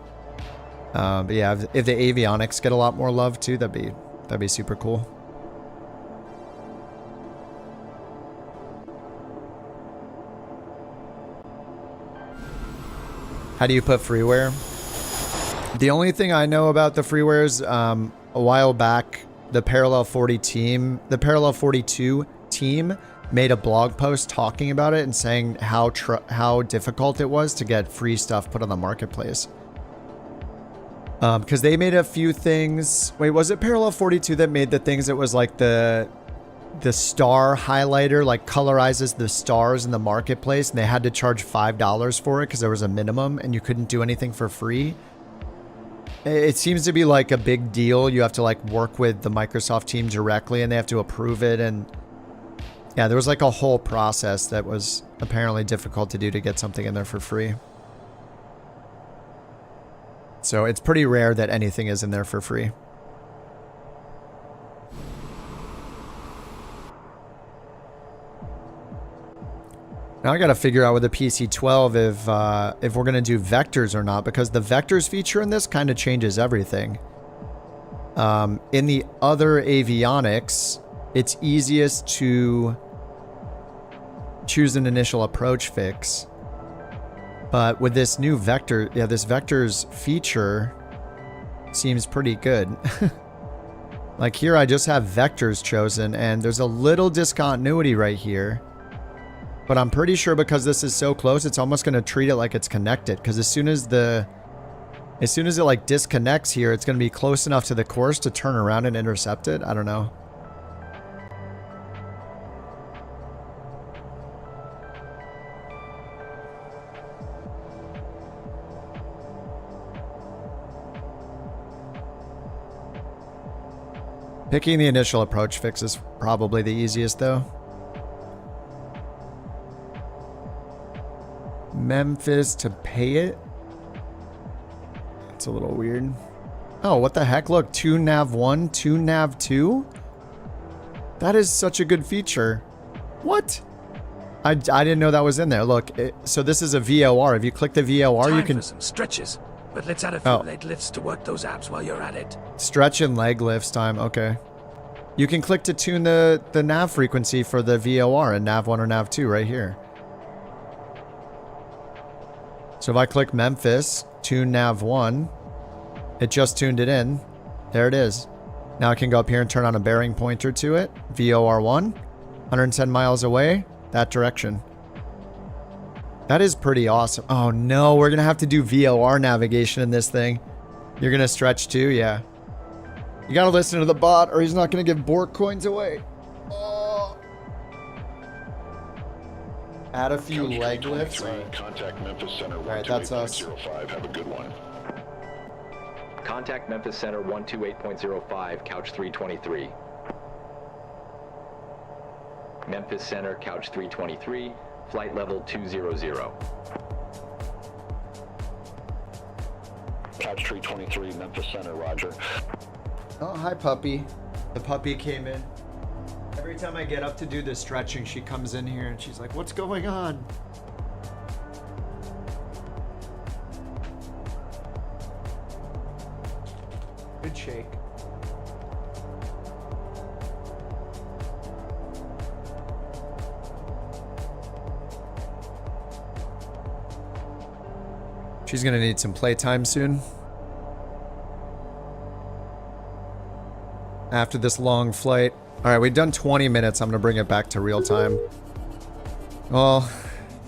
But yeah, if the avionics get a lot more love too, that'd be super cool. How do you put freeware? The only thing I know about the freewares, a while back the Parallel 40 team, the Parallel 42 team made a blog post talking about it and saying how difficult it was to get free stuff put on the marketplace. Because they made a few things. Wait, was it Parallel 42 that made the things that was like the star highlighter, like colorizes the stars in the marketplace, and they had to charge $5 for it because there was a minimum and you couldn't do anything for free? It seems to be like a big deal. You have to like work with the Microsoft team directly and they have to approve it. And yeah, there was like a whole process that was apparently difficult to do to get something in there for free. So it's pretty rare that anything is in there for free. Now I got to figure out with the PC-12 if we're going to do vectors or not, because the vectors feature in this kind of changes everything. In the other avionics, it's easiest to choose an initial approach fix. But with this new vector, yeah, this vectors feature seems pretty good. Like here, I just have vectors chosen, and there's a little discontinuity right here. But I'm pretty sure because this is so close, it's almost going to treat it like it's connected. Because as soon as it like disconnects here, it's going to be close enough to the course to turn around and intercept it. I don't know. Picking the initial approach fix is probably the easiest though. Memphis to pay it? It's a little weird. Oh, what the heck? Look, 2 nav 1, 2 nav 2? That is such a good feature. What? I didn't know that was in there. Look, so this is a VOR. If you click the VOR, you can... for some stretches, but let's add a few leg lifts to work those abs while you're at it. Stretch and leg lifts time. Okay. You can click to tune the nav frequency for the VOR in nav 1 or nav 2 right here. So if I click Memphis, tune nav 1, it just tuned it in. There it is. Now I can go up here and turn on a bearing pointer to it. VOR 1, 110 miles away, that direction. That is pretty awesome. Oh no, we're going to have to do VOR navigation in this thing. You're going to stretch too? Yeah. You got to listen to the bot or he's not going to give BorkCoins away. Add a few leg lifts. Contact Memphis Center 128.05. Alright, that's us. Have a good one. Contact Memphis Center 128.05, couch 323. Memphis Center, couch 323, flight level 200. Couch 323, Memphis Center, roger. Oh, hi puppy. The puppy came in. Every time I get up to do the stretching, she comes in here and she's like, what's going on? Good shake. She's gonna need some playtime soon. After this long flight. Alright, we've done 20 minutes. I'm going to bring it back to real time. Well,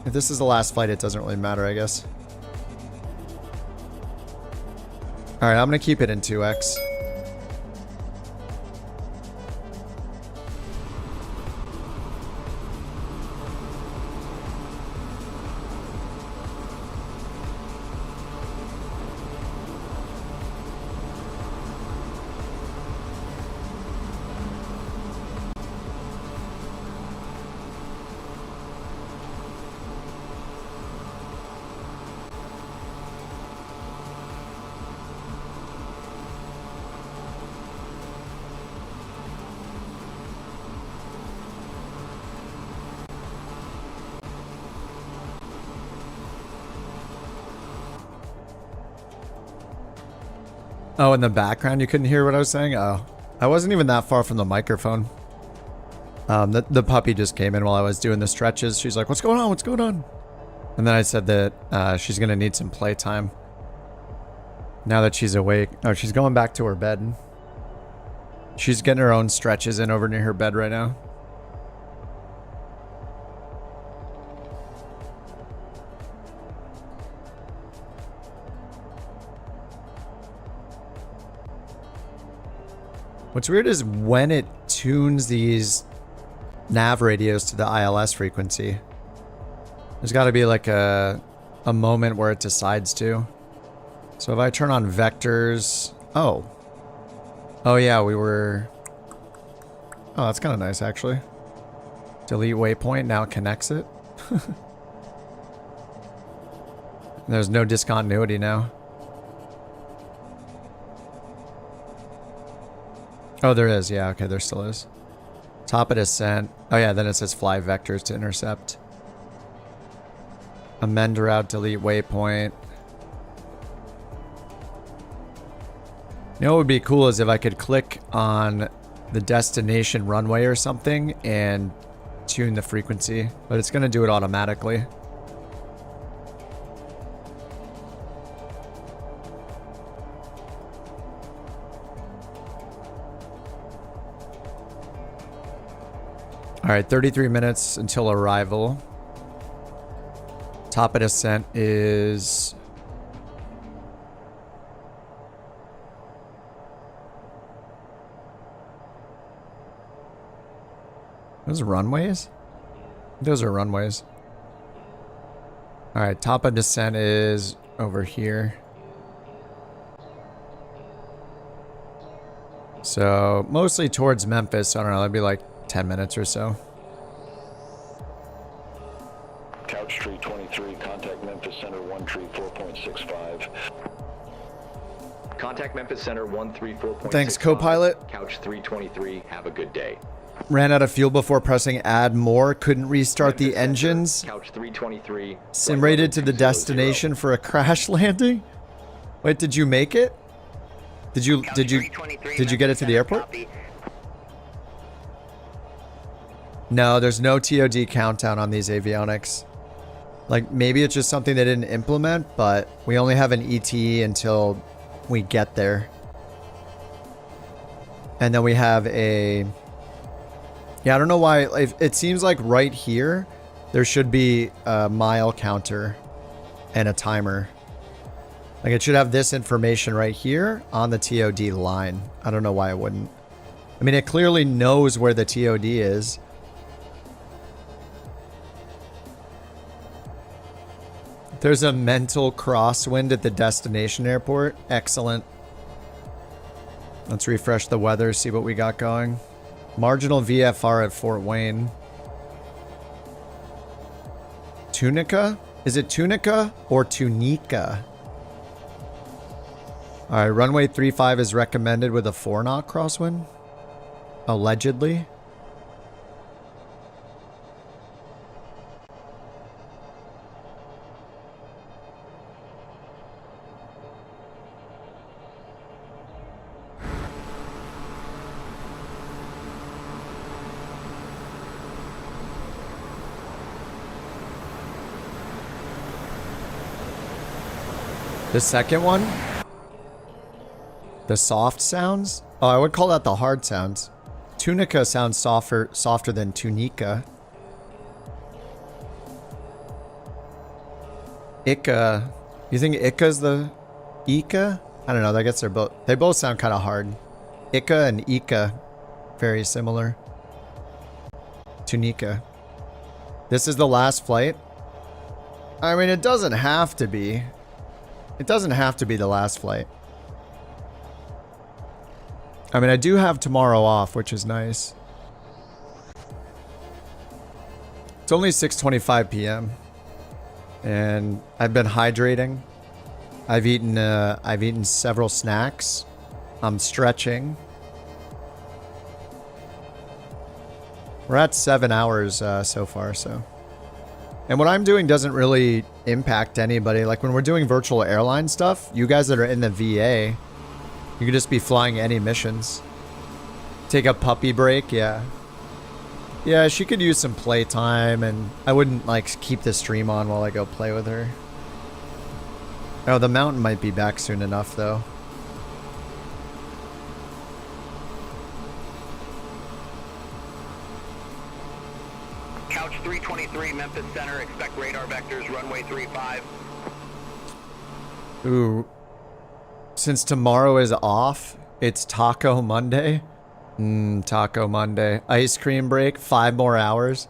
if this is the last flight, it doesn't really matter, I guess. Alright, I'm going to keep it in 2x. Oh, in the background, you couldn't hear what I was saying? Oh, I wasn't even that far from the microphone. The puppy just came in while I was doing the stretches. She's like, what's going on? What's going on? And then I said that she's going to need some playtime. Now that she's awake. Oh, she's going back to her bed. She's getting her own stretches in over near her bed right now. What's weird is when it tunes these nav radios to the ILS frequency. There's got to be like a moment where it decides to. So if I turn on vectors... Oh. Oh yeah, we were... Oh, that's kind of nice actually. Delete waypoint, now it connects it. There's no discontinuity now. Oh, there is. Yeah, okay, there still is. Top of descent. Oh yeah, then it says fly vectors to intercept. Amend route, delete waypoint. You know what would be cool is if I could click on the destination runway or something and tune the frequency, but it's going to do it automatically. All right, 33 minutes until arrival. Top of descent is... Those are runways? Those are runways. All right, top of descent is over here. So mostly towards Memphis. I don't know, that'd be like 10 minutes or so. Couch tree 23, contact Memphis Center 134.65. Contact Memphis Center 134.65. Thanks, co-pilot. Couch 323, have a good day. Ran out of fuel before pressing add more. Couldn't restart the engines. Couch 323. Sim rated to the destination for a crash landing. Wait, did you make it? Did you get it to the airport? No, there's no TOD countdown on these avionics. Like maybe it's just something they didn't implement, but we only have an ETE until we get there. And then we have a... Yeah, I don't know why. It seems like right here, there should be a mile counter and a timer. Like it should have this information right here on the TOD line. I don't know why it wouldn't. I mean, it clearly knows where the TOD is. There's a mental crosswind at the destination airport. Excellent. Let's refresh the weather, see what we got going. Marginal VFR at Fort Wayne. Tunica? Is it Tunica or Tunica? Alright, runway 35 is recommended with a 4-knot crosswind. Allegedly. The second one? The soft sounds? Oh, I would call that the hard sounds. Tunica sounds softer than Tunica. Ika. You think Ika's the Ika? I don't know. I guess they both sound kind of hard. Ika and Ika, very similar. Tunica. This is the last flight. I mean, it doesn't have to be. It doesn't have to be the last flight. I mean, I do have tomorrow off, which is nice. It's only 6:25 p.m. and I've been hydrating. I've eaten several snacks. I'm stretching. We're at 7 hours so far, so. And what I'm doing doesn't really impact anybody. Like when we're doing virtual airline stuff, you guys that are in the VA, you could just be flying any missions. Take a puppy break, yeah. Yeah, she could use some playtime, and I wouldn't like keep the stream on while I go play with her. Oh, the mountain might be back soon enough though. Couch 323, Memphis Center. Expect radar vectors, runway 35. Ooh. Since tomorrow is off, it's Taco Monday. Taco Monday. Ice cream break, 5 more hours.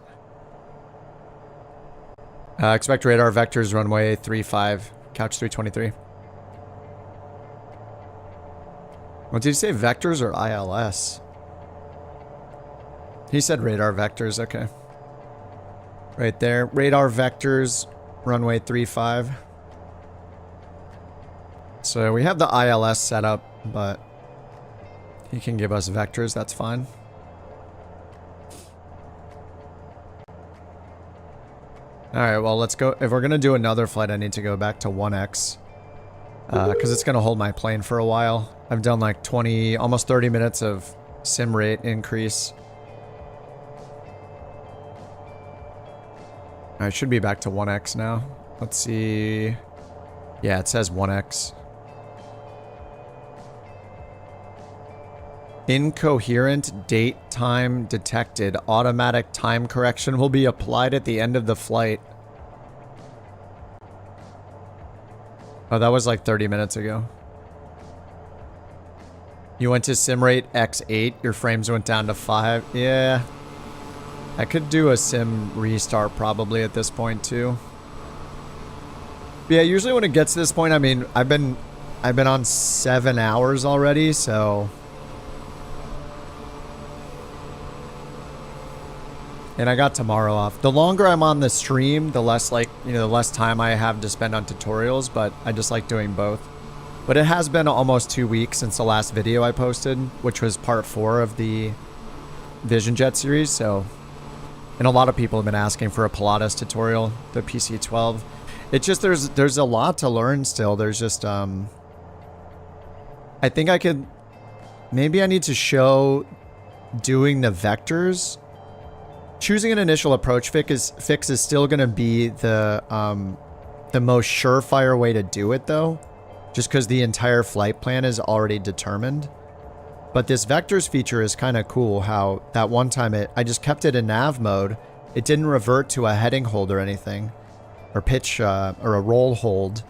Expect radar vectors, runway 35. Couch 323. What did you say, vectors or ILS? He said radar vectors, okay. Right there. Radar vectors, runway 35. So we have the ILS set up, but he can give us vectors, that's fine. Alright, well, let's go. If we're going to do another flight, I need to go back to 1X. Because it's going to hold my plane for a while. I've done like 20, almost 30 minutes of sim rate increase. I should be back to 1X now. Let's see. Yeah, it says 1X. Incoherent date time detected. Automatic time correction will be applied at the end of the flight. Oh, that was like 30 minutes ago. You went to simrate X8, your frames went down to 5. Yeah. I could do a sim restart probably at this point too. But yeah, usually when it gets to this point, I mean, I've been on 7 hours already, so. And I got tomorrow off. The longer I'm on the stream, the less the less time I have to spend on tutorials, but I just like doing both. But it has been almost 2 weeks since the last video I posted, which was part 4 of the Vision Jet series, so. And a lot of people have been asking for a Pilatus tutorial, the PC-12. It's just, there's a lot to learn still. There's just, I think I could, maybe I need to show doing the vectors. Choosing an initial approach fix is still going to be the most surefire way to do it though. Just because the entire flight plan is already determined. But this vectors feature is kind of cool how that one time I just kept it in nav mode. It didn't revert to a heading hold or anything. Or pitch, or a roll hold.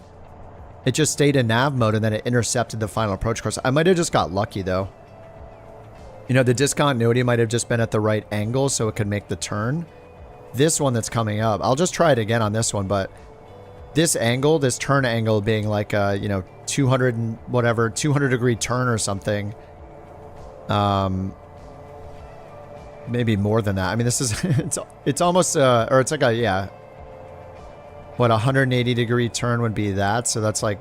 It just stayed in nav mode and then it intercepted the final approach course. I might have just got lucky though. You know, the discontinuity might have just been at the right angle so it could make the turn. This one that's coming up, I'll just try it again on this one, but this angle, this turn angle being like a, you know, 200 and whatever, 200 degree turn or something. Maybe more than that. I mean, this is, it's almost, or it's like a, yeah. What, 180 degree turn would be that. So that's like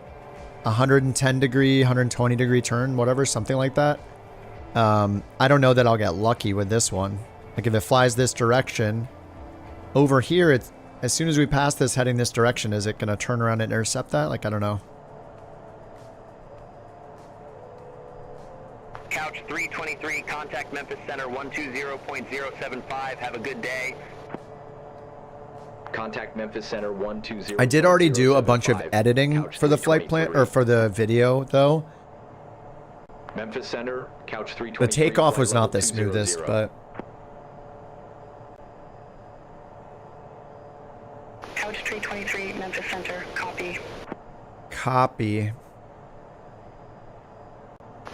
110 degree, 120 degree turn, whatever, something like that. I don't know that I'll get lucky with this one. Like if it flies this direction, over here, it's, as soon as we pass this heading this direction, is it going to turn around and intercept that? Like, I don't know. Couch 323, contact Memphis Center 120.075. Have a good day. Contact Memphis Center 120. I did already do a bunch of editing for the flight plan, or for the video, though. Memphis Center, Couch 323. The takeoff was not the smoothest, but... Couch 323, Memphis Center, copy. Copy.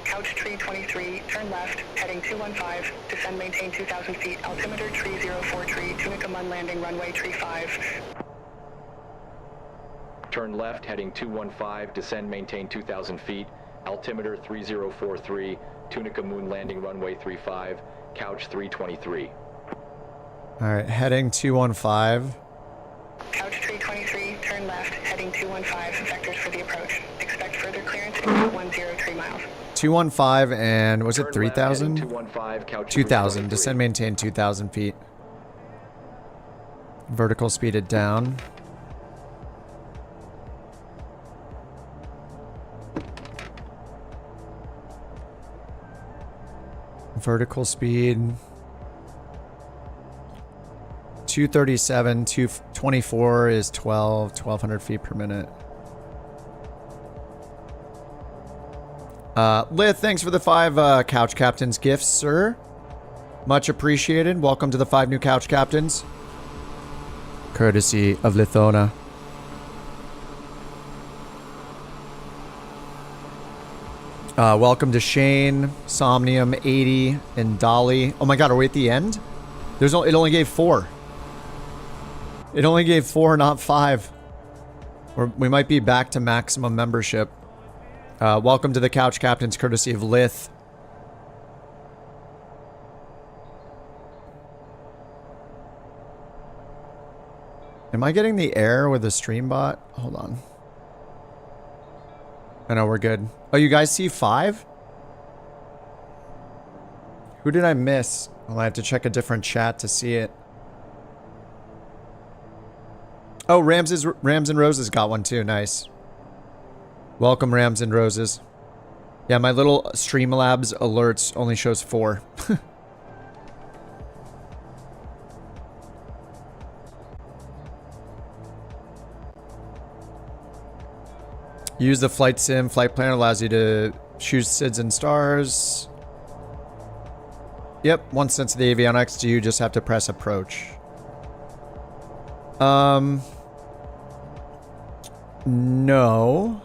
Couch 323, turn left, heading 215, descend maintain 2,000 feet, altimeter 304 Tunica Mun landing runway 35. Turn left, heading 215, descend maintain 2,000 feet, altimeter 3043, Tunica Moon landing runway 35, Couch 323. Alright, heading 215. Couch 323, turn left, heading 215, vectors for the approach. Expect further clearance in 103 miles. 215 and was it 3,000? 2,000. Descend, Descend, maintain 2,000 feet. Vertical speed it down. Vertical speed. 237, 224 is 1,200 feet per minute. Lith, thanks for the 5 Couch Captains gifts, sir. Much appreciated. Welcome to the 5 new Couch Captains. courtesy of Lithona. Welcome to Shane, Somnium, 80, and Dolly. Oh my god, are we at the end? It only gave 4. It only gave 4, not 5. We might be back to maximum membership. Welcome to the Couch Captains, courtesy of Lith. Am I getting the error with the stream bot? Hold on. I know we're good. Oh, you guys see 5? Who did I miss? Well, I have to check a different chat to see it. Oh, Rams and Roses got one too. Nice. Welcome, Rams and Roses. Yeah, my little Streamlabs alerts only shows 4. Use the flight sim. Flight planner allows you to choose SIDS and stars. Yep, once sent to the avionics, you just have to press approach. No.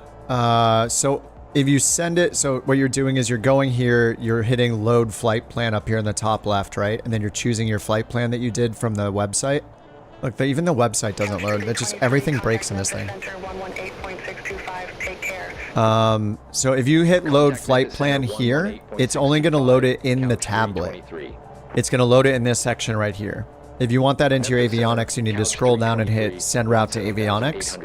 So if you send it, so what you're doing is you're going here, you're hitting load flight plan up here in the top left, right? And then you're choosing your flight plan that you did from the website. Look, even the website doesn't load. It's just everything breaks in this thing. So if you hit load flight plan here, it's only going to load it in the tablet. It's going to load it in this section right here. If you want that into your avionics, you need to scroll down and hit send route to avionics.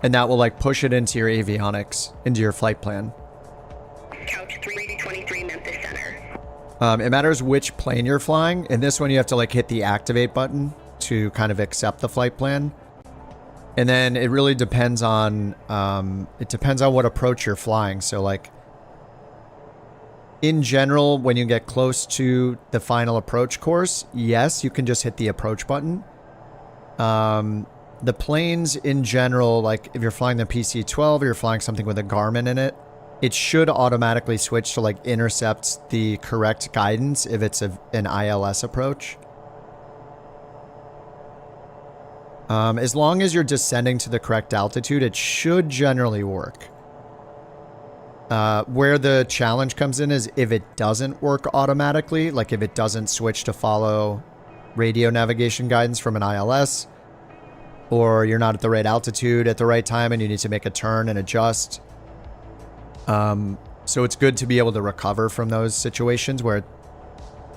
And that will like push it into your avionics, into your flight plan. Couch 323 Memphis Center. It matters which plane you're flying. In this one, you have to like hit the activate button to kind of accept the flight plan. And then it really depends on, what approach you're flying. So like, in general, when you get close to the final approach course, yes, you can just hit the approach button. The planes in general, like if you're flying the PC-12 or you're flying something with a Garmin in it, it should automatically switch to like intercept the correct guidance if it's an ILS approach. As long as you're descending to the correct altitude, it should generally work. Where the challenge comes in is if it doesn't work automatically, like if it doesn't switch to follow radio navigation guidance from an ILS, or you're not at the right altitude at the right time and you need to make a turn and adjust. So it's good to be able to recover from those situations where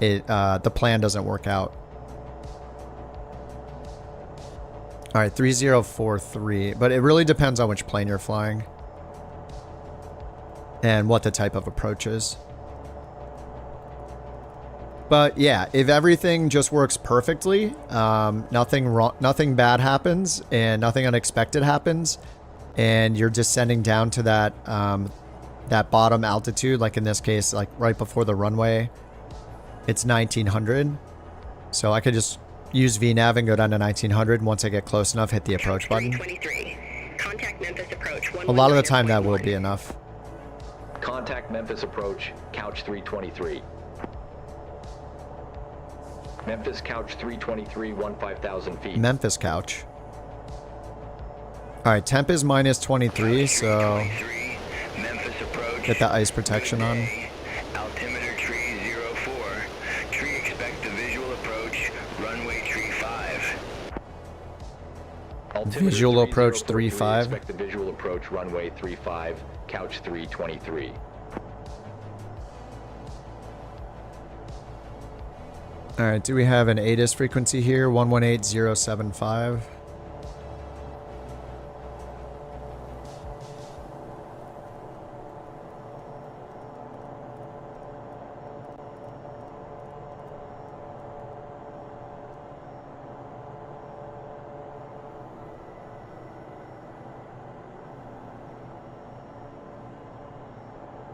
the plan doesn't work out. All right, 3043, but it really depends on which plane you're flying and what the type of approach is. But yeah, if everything just works perfectly, nothing bad happens and nothing unexpected happens, and you're descending down to that that bottom altitude, like in this case, like right before the runway, it's 1900. So I could just use VNav and go down to 1900. Once I get close enough, hit the approach button. Contact Memphis approach. A lot of the time that will be enough. Contact Memphis approach, couch 323. Memphis couch 323, 15,000 feet. Memphis couch. All right, temp is minus 23, so get that ice protection on. Altimeter tree 04. Tree expect the visual approach. Runway tree 5. Visual approach 35. Expect the visual approach runway 35, couch 323. All right, do we have an ATIS frequency here? 118075.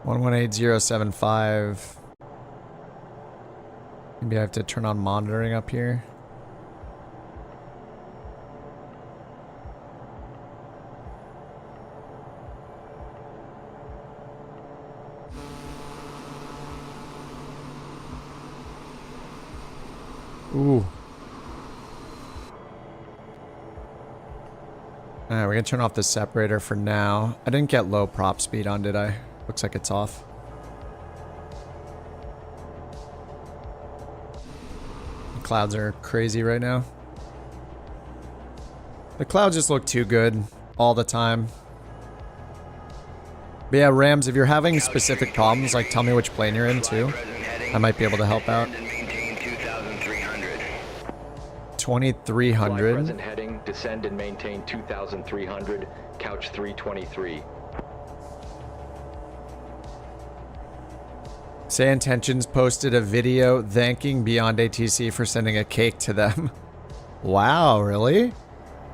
$118075. Maybe I have to turn on monitoring up here. Ooh. Alright, we're gonna turn off the separator for now. I didn't get low prop speed on, did I? Looks like it's off. The clouds are crazy right now. The clouds just look too good all the time. But yeah, Rams, if you're having specific problems, like tell me which plane you're in too. I might be able to help out. 2300. Present heading, descend and maintain 2300, couch 323. Say Intentions posted a video thanking Beyond ATC for sending a cake to them. Wow, really?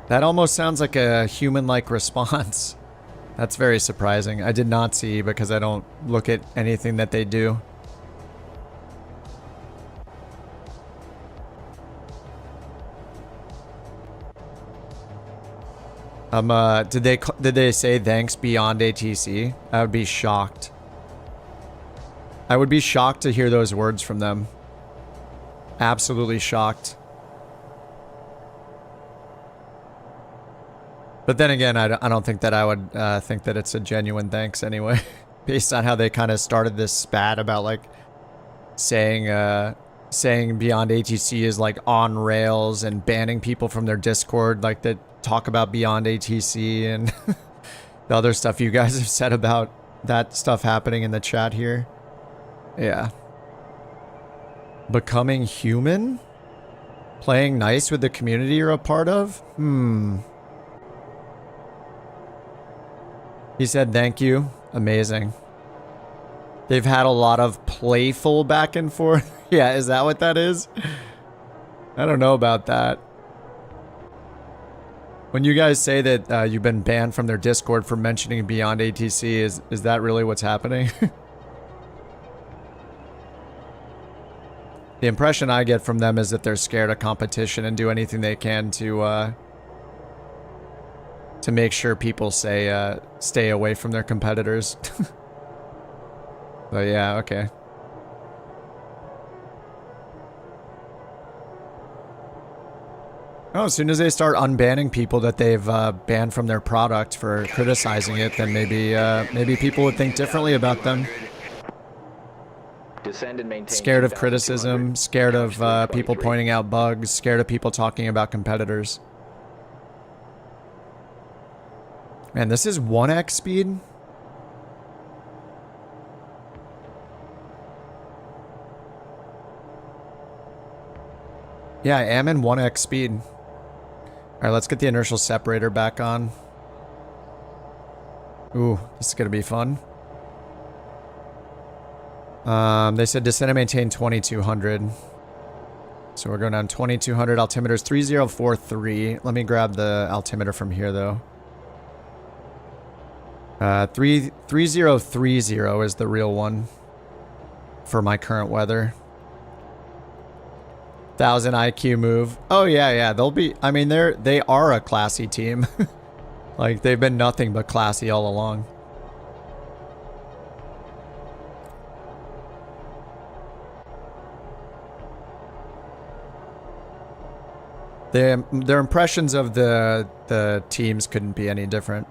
That almost sounds like a human-like response. That's very surprising. I did not see because I don't look at anything that they do. Did they say thanks Beyond ATC? I would be shocked. I would be shocked to hear those words from them. Absolutely shocked. But then again, I don't think that I would think that it's a genuine thanks anyway. Based on how they kind of started this spat about like saying Beyond ATC is like on rails and banning people from their Discord, like that talk about Beyond ATC and the other stuff you guys have said about that stuff happening in the chat here. Yeah. Becoming human? Playing nice with the community you're a part of? He said thank you. Amazing. They've had a lot of playful back and forth. Yeah, is that what that is? I don't know about that. When you guys say that you've been banned from their Discord for mentioning Beyond ATC, is that really what's happening? The impression I get from them is that they're scared of competition and do anything they can to make sure people say stay away from their competitors. But yeah, okay. Oh, as soon as they start unbanning people that they've banned from their product for criticizing it, then maybe people would think differently about them. Descend and maintain. Scared of criticism, scared of people pointing out bugs, scared of people talking about competitors. Man, this is 1x speed? Yeah, I am in 1x speed. Alright, let's get the inertial separator back on. Ooh, this is gonna be fun. They said descend and maintain 2200. So we're going down 2200. Altimeter's 3043. Let me grab the altimeter from here though. 3030 is the real one for my current weather. 1000 IQ move. Oh yeah, they'll be, I mean, they are a classy team. Like they've been nothing but classy all along. Their impressions of the teams couldn't be any different.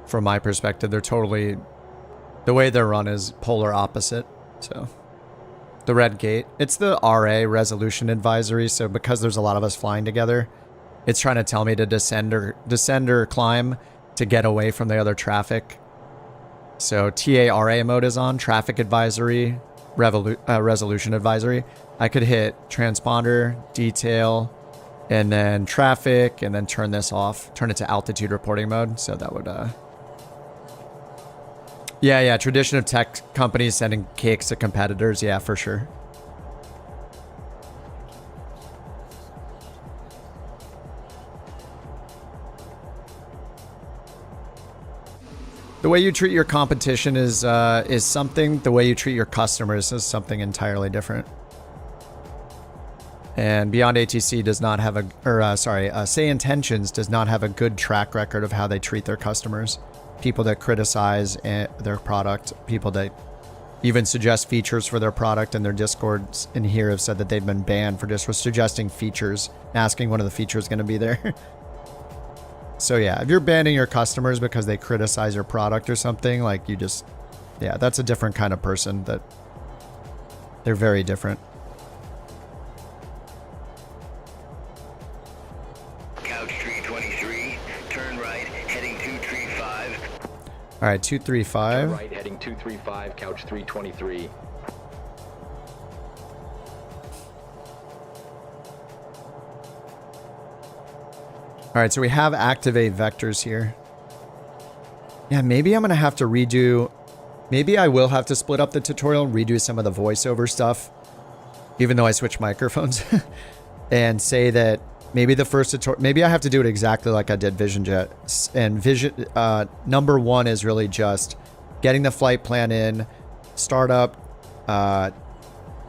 From my perspective, they're totally, the way they're run is polar opposite. So the red gate, it's the RA resolution advisory. So because there's a lot of us flying together, it's trying to tell me to descend or climb to get away from the other traffic. So TARA mode is on, traffic advisory, resolution advisory. I could hit transponder, detail, and then traffic, and then turn this off, turn it to altitude reporting mode. So that would, yeah, tradition of tech companies sending cakes to competitors. Yeah, for sure. The way you treat your competition is something. The way you treat your customers is something entirely different. And Beyond ATC does not have Say Intentions does not have a good track record of how they treat their customers. People that criticize their product, people that even suggest features for their product, and their Discords in here have said that they've been banned for just for suggesting features, asking one of the features going to be there. So yeah, if you're banning your customers because they criticize your product or something, like you just, yeah, that's a different kind of person. That they're very different. Couch tree 23, turn right, heading 235. All right, 235. Turn right, heading 235, couch 323. All right, so we have activate vectors here. Yeah, maybe I'm going to have to redo... Maybe I will have to split up the tutorial and redo some of the voiceover stuff, even though I switched microphones, and say that maybe the first tutorial... Maybe I have to do it exactly like I did VisionJet. And number one is really just getting the flight plan in, startup,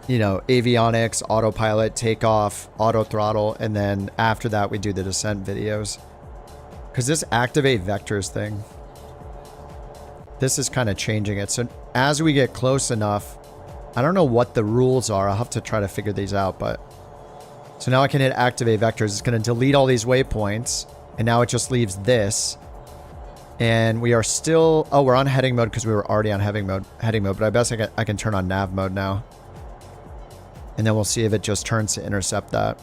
you know, avionics, autopilot, takeoff, auto throttle, and then after that we do the descent videos. Because this activate vectors thing, this is kind of changing it. So as we get close enough, I don't know what the rules are. I'll have to try to figure these out, but... So now I can hit activate vectors. It's going to delete all these waypoints, and now it just leaves this. And we are still... Oh, we're on heading mode because we were already on heading mode, but I guess I can turn on nav mode now. And then we'll see if it just turns to intercept that.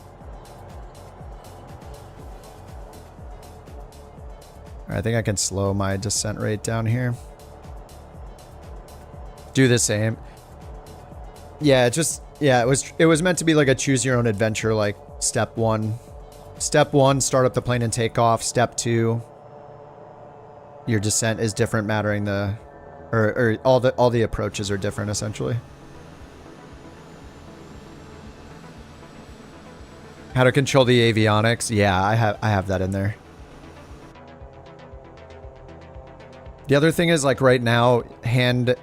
All right, I think I can slow my descent rate down here. Do the same. Yeah, it was meant to be like a choose your own adventure, like step one. Step one, start up the plane and take off. Step two, your descent is different, mattering the... Or all the approaches are different, essentially. How to control the avionics? Yeah, I have that in there. The other thing is, like, right now, hand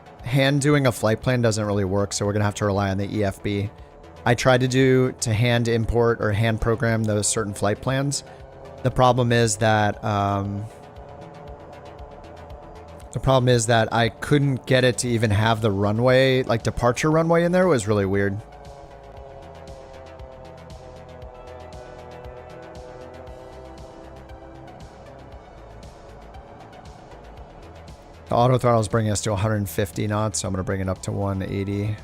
doing a flight plan doesn't really work, so we're gonna have to rely on the EFB. I tried to hand import or hand program those certain flight plans. The problem is that I couldn't get it to even have the runway, like departure runway in there. It was really weird. The auto throttle is bringing us to 150 knots, so I'm going to bring it up to 180.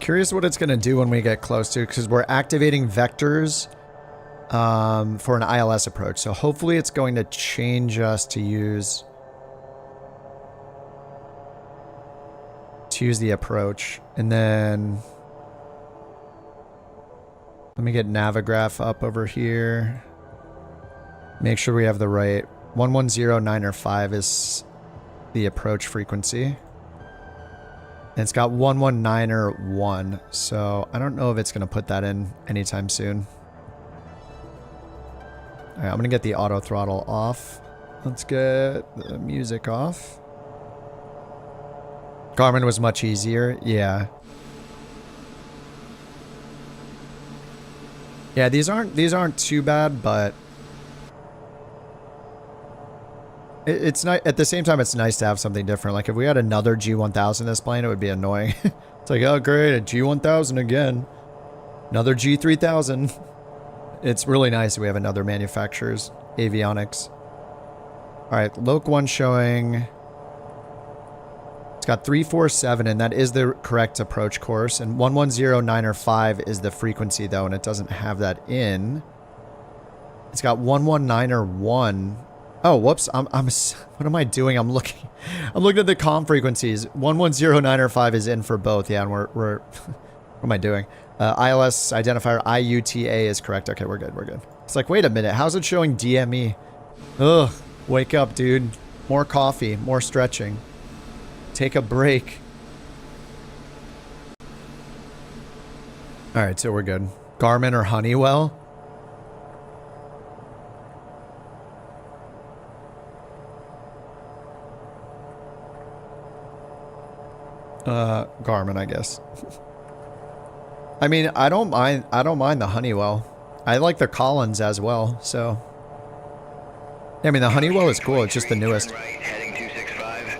Curious what it's going to do when we get close to, because we're activating vectors for an ILS approach. So hopefully it's going to change us to use the approach. And then let me get Navigraph up over here. Make sure we have the right 1109 or 5 is the approach frequency. And it's got 119 or 1. So I don't know if it's going to put that in anytime soon. All right, I'm going to get the auto throttle off. Let's get the music off. Garmin was much easier. Yeah. Yeah, these aren't too bad, but it's not, at the same time it's nice to have something different. Like if we had another G1000 this plane, it would be annoying. It's like, oh great, a G1000 again. Another G3000. It's really nice that we have another manufacturer's avionics. All right, Loc 1 showing... It's got 347, and that is the correct approach course. And 1109 or 5 is the frequency, though, and it doesn't have that in. It's got 119 or 1. Oh, whoops. What am I doing? I'm looking at the comm frequencies. 1109 or 5 is in for both. Yeah, and we're what am I doing? ILS identifier IUTA is correct. Okay, we're good. It's like, wait a minute. How's it showing DME? Ugh. Wake up, dude. More coffee, more stretching. Take a break. All right, so we're good. Garmin or Honeywell? Garmin, I guess. I mean, I don't mind the Honeywell. I like the Collins as well, so. Yeah, I mean, the Honeywell is cool. It's just the newest. Heading 265.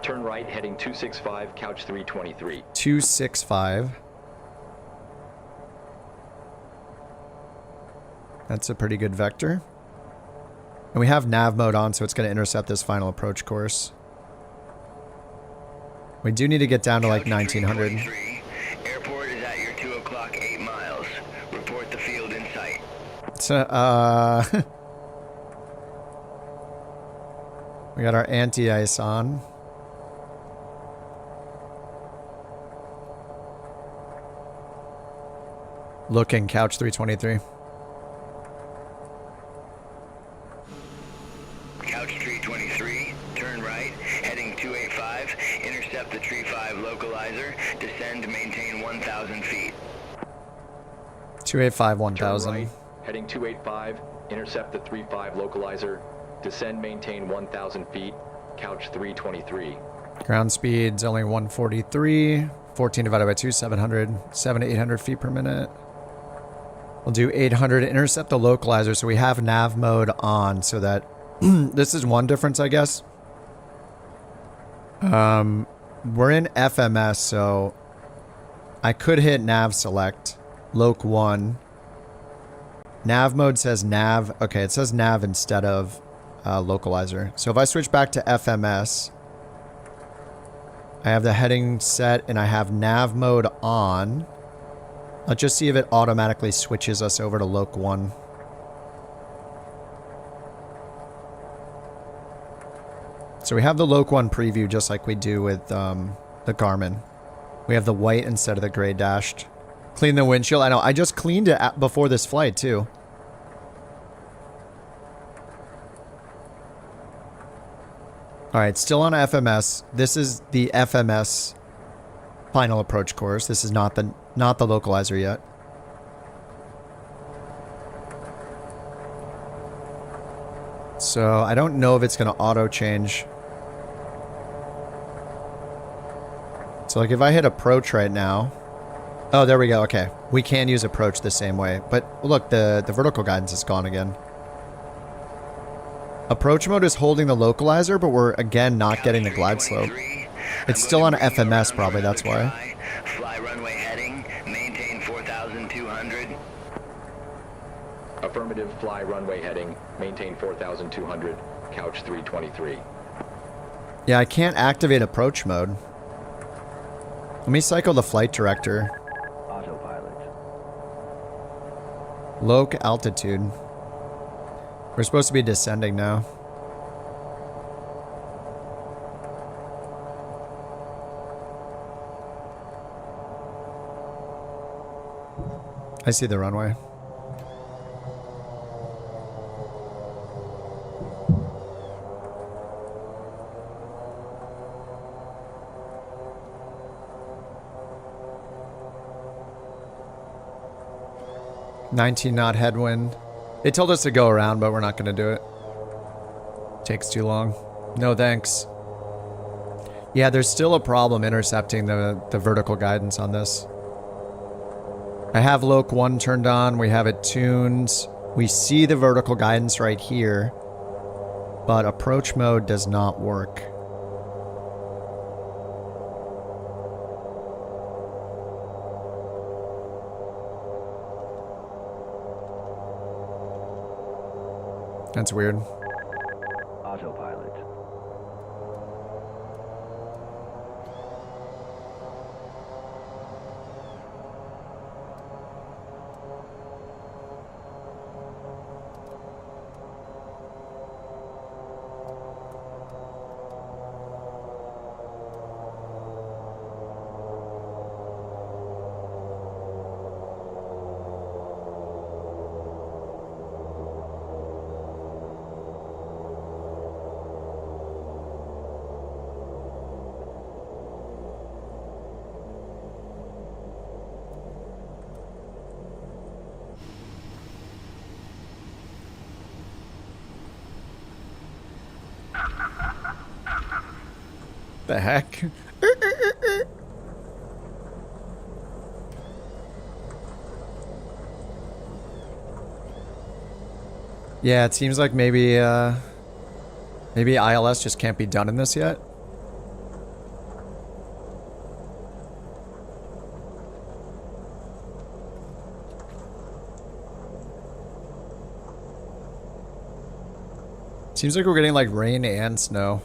Turn right, heading 265, couch 323. 265. That's a pretty good vector. And we have nav mode on, so it's going to intercept this final approach course. We do need to get down to like 1900. Airport is at your 2 o'clock, 8 miles. Report the field in sight. So, we got our anti-ice on. Looking, couch 323. Couch 323, turn right, heading 285, intercept the tree 5 localizer, descend, maintain 1,000 feet. 285, 1000. Turn right, heading 285, intercept the 35 localizer, descend, maintain 1,000 feet, couch 323. Ground speed's only 143. 14 divided by 2, 700. 7 to 800 feet per minute. We'll do 800 to intercept the localizer, so we have nav mode on, so that this is one difference, I guess. We're in FMS, so I could hit nav select, loc 1. Nav mode says nav. Okay, it says nav instead of localizer. So if I switch back to FMS, I have the heading set and I have nav mode on. Let's just see if it automatically switches us over to loc 1. So we have the loc 1 preview just like we do with the Garmin. We have the white instead of the gray dashed. Clean the windshield. I know, I just cleaned it before this flight too. Alright, still on FMS. This is the FMS final approach course. This is not the localizer yet. So I don't know if it's going to auto change. So like if I hit approach right now. Oh, there we go. Okay. We can use approach the same way. But look, the vertical guidance is gone again. Approach mode is holding the localizer, but we're again not getting the glide slope. It's still on FMS probably, that's why. Fly runway heading, maintain 4,200. Affirmative, fly runway heading, maintain 4,200, couch 323. Yeah, I can't activate approach mode. Let me cycle the flight director. Autopilot. Loc altitude. We're supposed to be descending now. I see the runway. $19 knot headwind. They told us to go around, but we're not going to do it. Takes too long. No thanks. Yeah, there's still a problem intercepting the vertical guidance on this. I have loc 1 turned on. We have it tuned. We see the vertical guidance right here, but approach mode does not work. That's weird. Autopilot. The heck? Yeah, it seems like maybe ILS just can't be done in this yet. Seems like we're getting like rain and snow.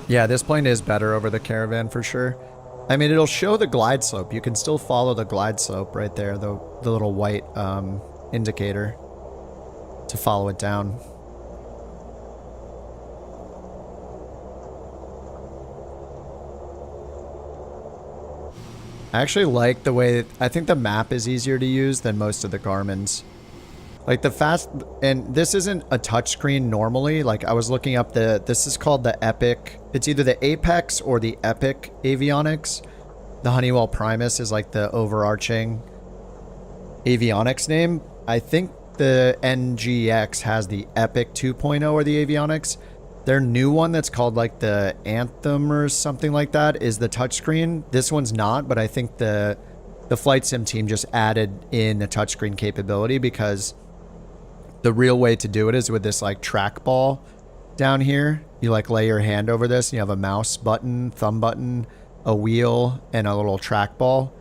Yeah, this plane is better over the Caravan for sure. I mean, it'll show the glide slope. You can still follow the glide slope right there, the little white indicator to follow it down. I actually like the way, I think the map is easier to use than most of the Garmin's. Like the fast, and this isn't a touchscreen normally. Like I was looking up this is called the Epic. It's either the Apex or the Epic avionics. The Honeywell Primus is like the overarching avionics name. I think the NGX has the Epic 2.0 or the avionics. Their new one that's called like the Anthem or something like that is the touchscreen. This one's not, but I think the flight sim team just added in the touchscreen capability because the real way to do it is with this like trackball down here. You like lay your hand over this and you have a mouse button, thumb button, a wheel, and a little trackball,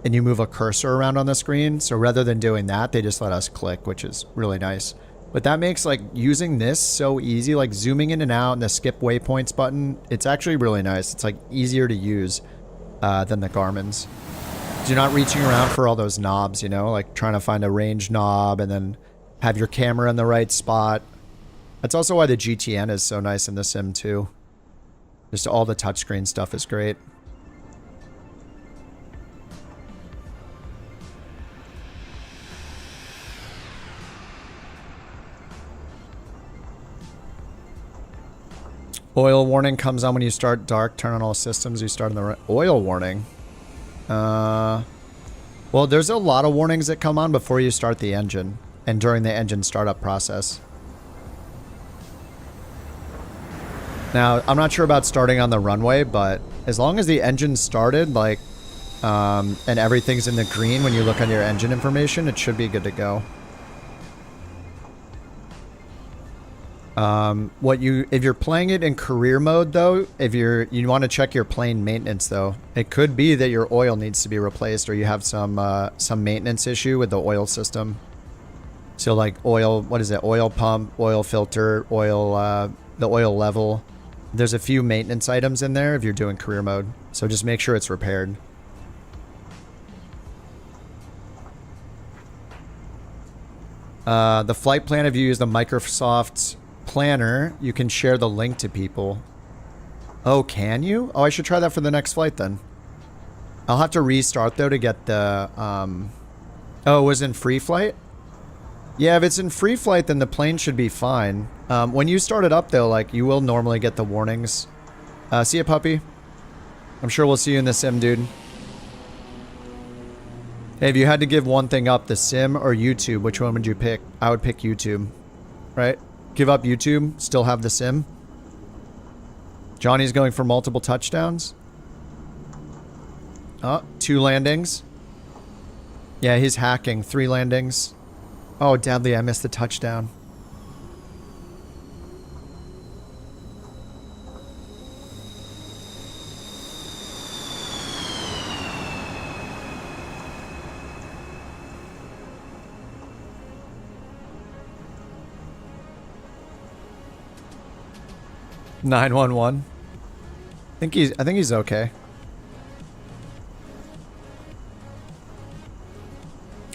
and you move a cursor around on the screen. So rather than doing that, they just let us click, which is really nice. But that makes like using this so easy, like zooming in and out and the skip waypoints button. It's actually really nice. It's like easier to use than the Garmin's. You're not reaching around for all those knobs, you know, like trying to find a range knob and then have your camera in the right spot. That's also why the GTN is so nice in the sim too. Just all the touchscreen stuff is great. Oil warning comes on when you start dark. Turn on all systems. You start in the oil warning. Well, there's a lot of warnings that come on before you start the engine and during the engine startup process. Now, I'm not sure about starting on the runway, but as long as the engine's started, like, and everything's in the green when you look on your engine information, it should be good to go. If you're playing it in career mode though, you want to check your plane maintenance though. It could be that your oil needs to be replaced or you have some maintenance issue with the oil system. So like oil, what is it? Oil pump, oil filter, oil, the oil level. There's a few maintenance items in there if you're doing career mode. So just make sure it's repaired. The flight plan, if you use the Microsoft Planner, you can share the link to people. Oh, can you? Oh, I should try that for the next flight then. I'll have to restart though to get the oh, it was in free flight? Yeah, if it's in free flight then the plane should be fine. When you start it up though, like you will normally get the warnings. See ya, puppy. I'm sure we'll see you in the sim, dude. Hey, if you had to give one thing up, the sim or YouTube, which one would you pick? I would pick YouTube, right? Give up YouTube, still have the sim. Johnny's going for multiple touchdowns. Oh, 2 landings. Yeah, he's hacking. 3 landings. Oh, Deadly, I missed the touchdown. $911. I think he's okay.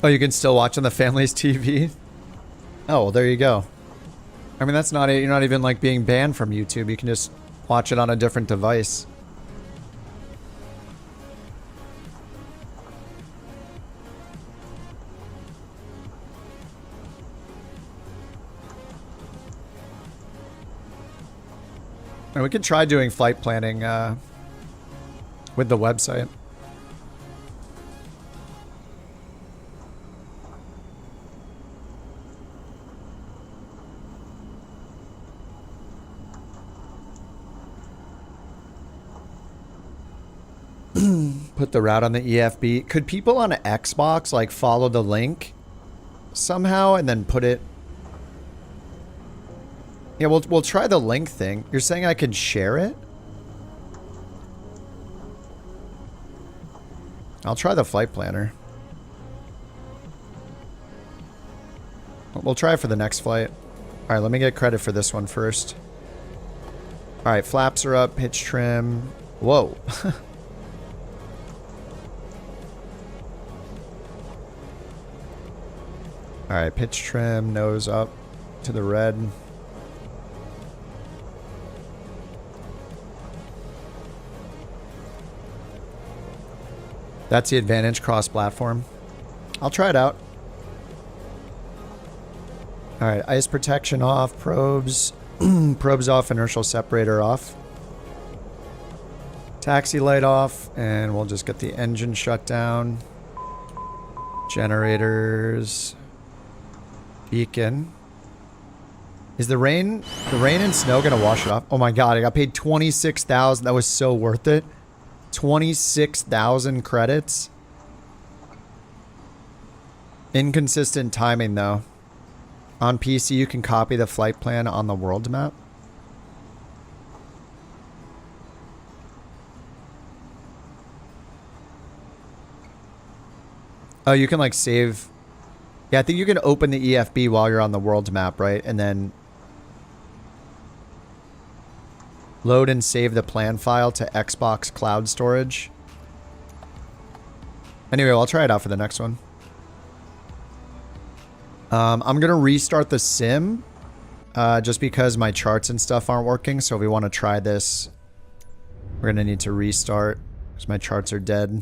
Oh, you can still watch on the family's TV? Oh, well, there you go. I mean, that's not it. You're not even like being banned from YouTube. You can just watch it on a different device. And we can try doing flight planning with the website. Put the route on the EFB. Could people on Xbox like follow the link somehow and then put it? Yeah, we'll try the link thing. You're saying I can share it? I'll try the flight planner. We'll try it for the next flight. All right, let me get credit for this one first. All right, flaps are up, pitch trim. Whoa. All right, pitch trim, nose up to the red. That's the advantage cross-platform. I'll try it out. All right, ice protection off, probes, probes off, inertial separator off. Taxi light off, and we'll just get the engine shut down. Generators. Beacon. Is the rain and snow gonna wash it off? Oh my god, I got paid 26,000. That was so worth it. 26,000 credits. Inconsistent timing though. On PC, you can copy the flight plan on the world map. Oh, you can like save. Yeah, I think you can open the EFB while you're on the world map, right? And then load and save the plan file to Xbox cloud storage. Anyway, I'll try it out for the next one. I'm going to restart the sim just because my charts and stuff aren't working. So if we want to try this, we're going to need to restart because my charts are dead.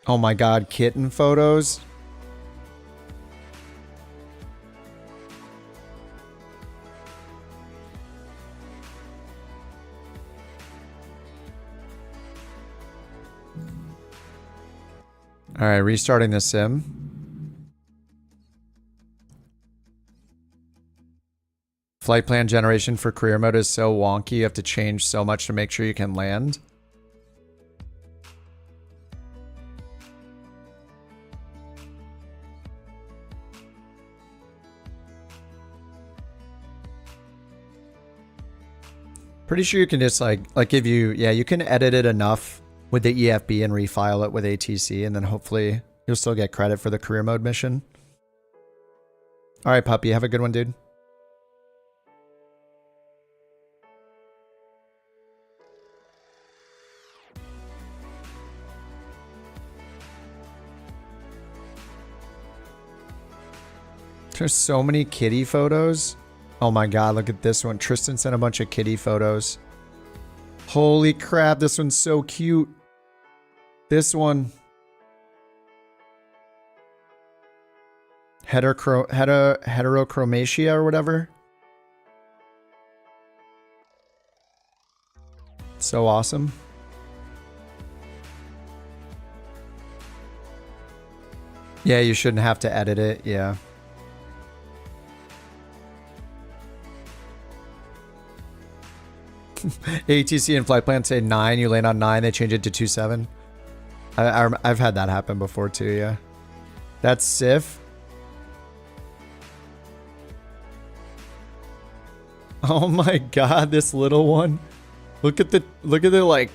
Oh my god, kitten photos. All right, restarting the sim. Flight plan generation for career mode is so wonky. You have to change so much to make sure you can land. Pretty sure you can just like give you, yeah, you can edit it enough with the EFB and refile it with ATC, and then hopefully you'll still get credit for the career mode mission. All right, puppy, have a good one, dude. There's so many kitty photos. Oh my god, look at this one. Tristan sent a bunch of kitty photos. Holy crap, this one's so cute. This one. Heterochromatia or whatever. So awesome. Yeah, you shouldn't have to edit it, yeah. ATC and flight plan say 9, you land on 9, they change it to 27. I've had that happen before too, yeah. That's Sif. Oh my god, this little one. Look at the like,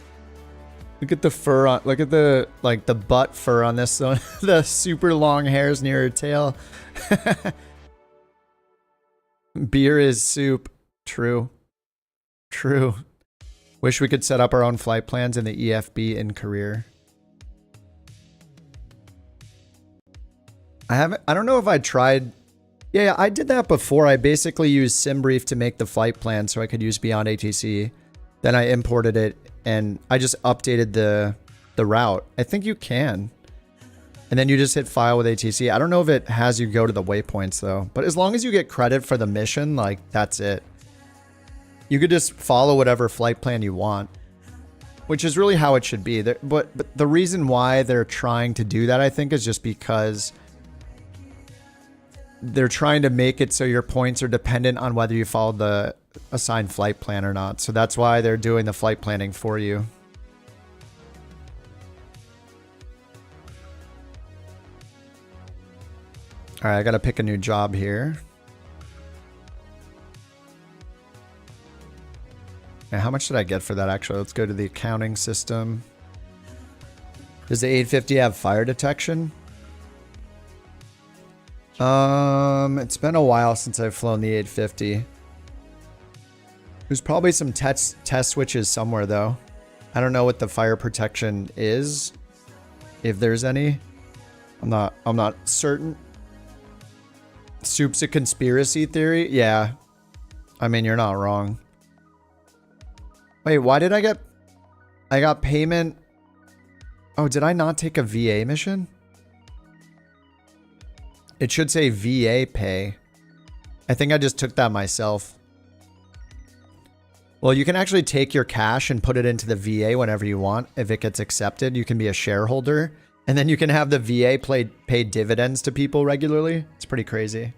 look at the fur on, look at the like the butt fur on this one. The super long hairs near her tail. Beer is soup. True. True. Wish we could set up our own flight plans in the EFB in career. I don't know if I tried. Yeah, I did that before. I basically used SimBrief to make the flight plan so I could use Beyond ATC. Then I imported it and I just updated the route. I think you can. And then you just hit file with ATC. I don't know if it has you go to the waypoints though, but as long as you get credit for the mission, like that's it. You could just follow whatever flight plan you want, which is really how it should be. But the reason why they're trying to do that, I think, is just because they're trying to make it so your points are dependent on whether you follow the assigned flight plan or not. So that's why they're doing the flight planning for you. All right, I got to pick a new job here. And how much did I get for that, actually? Let's go to the accounting system. Does the 850 have fire detection? It's been a while since I've flown the 850. There's probably some test switches somewhere, though. I don't know what the fire protection is, if there's any. I'm not certain. Soup's a conspiracy theory? Yeah. I mean, you're not wrong. Wait, why did I got payment? Oh, did I not take a VA mission? It should say VA pay. I think I just took that myself. Well, you can actually take your cash and put it into the VA whenever you want. If it gets accepted, you can be a shareholder. And then you can have the VA pay dividends to people regularly. It's pretty crazy.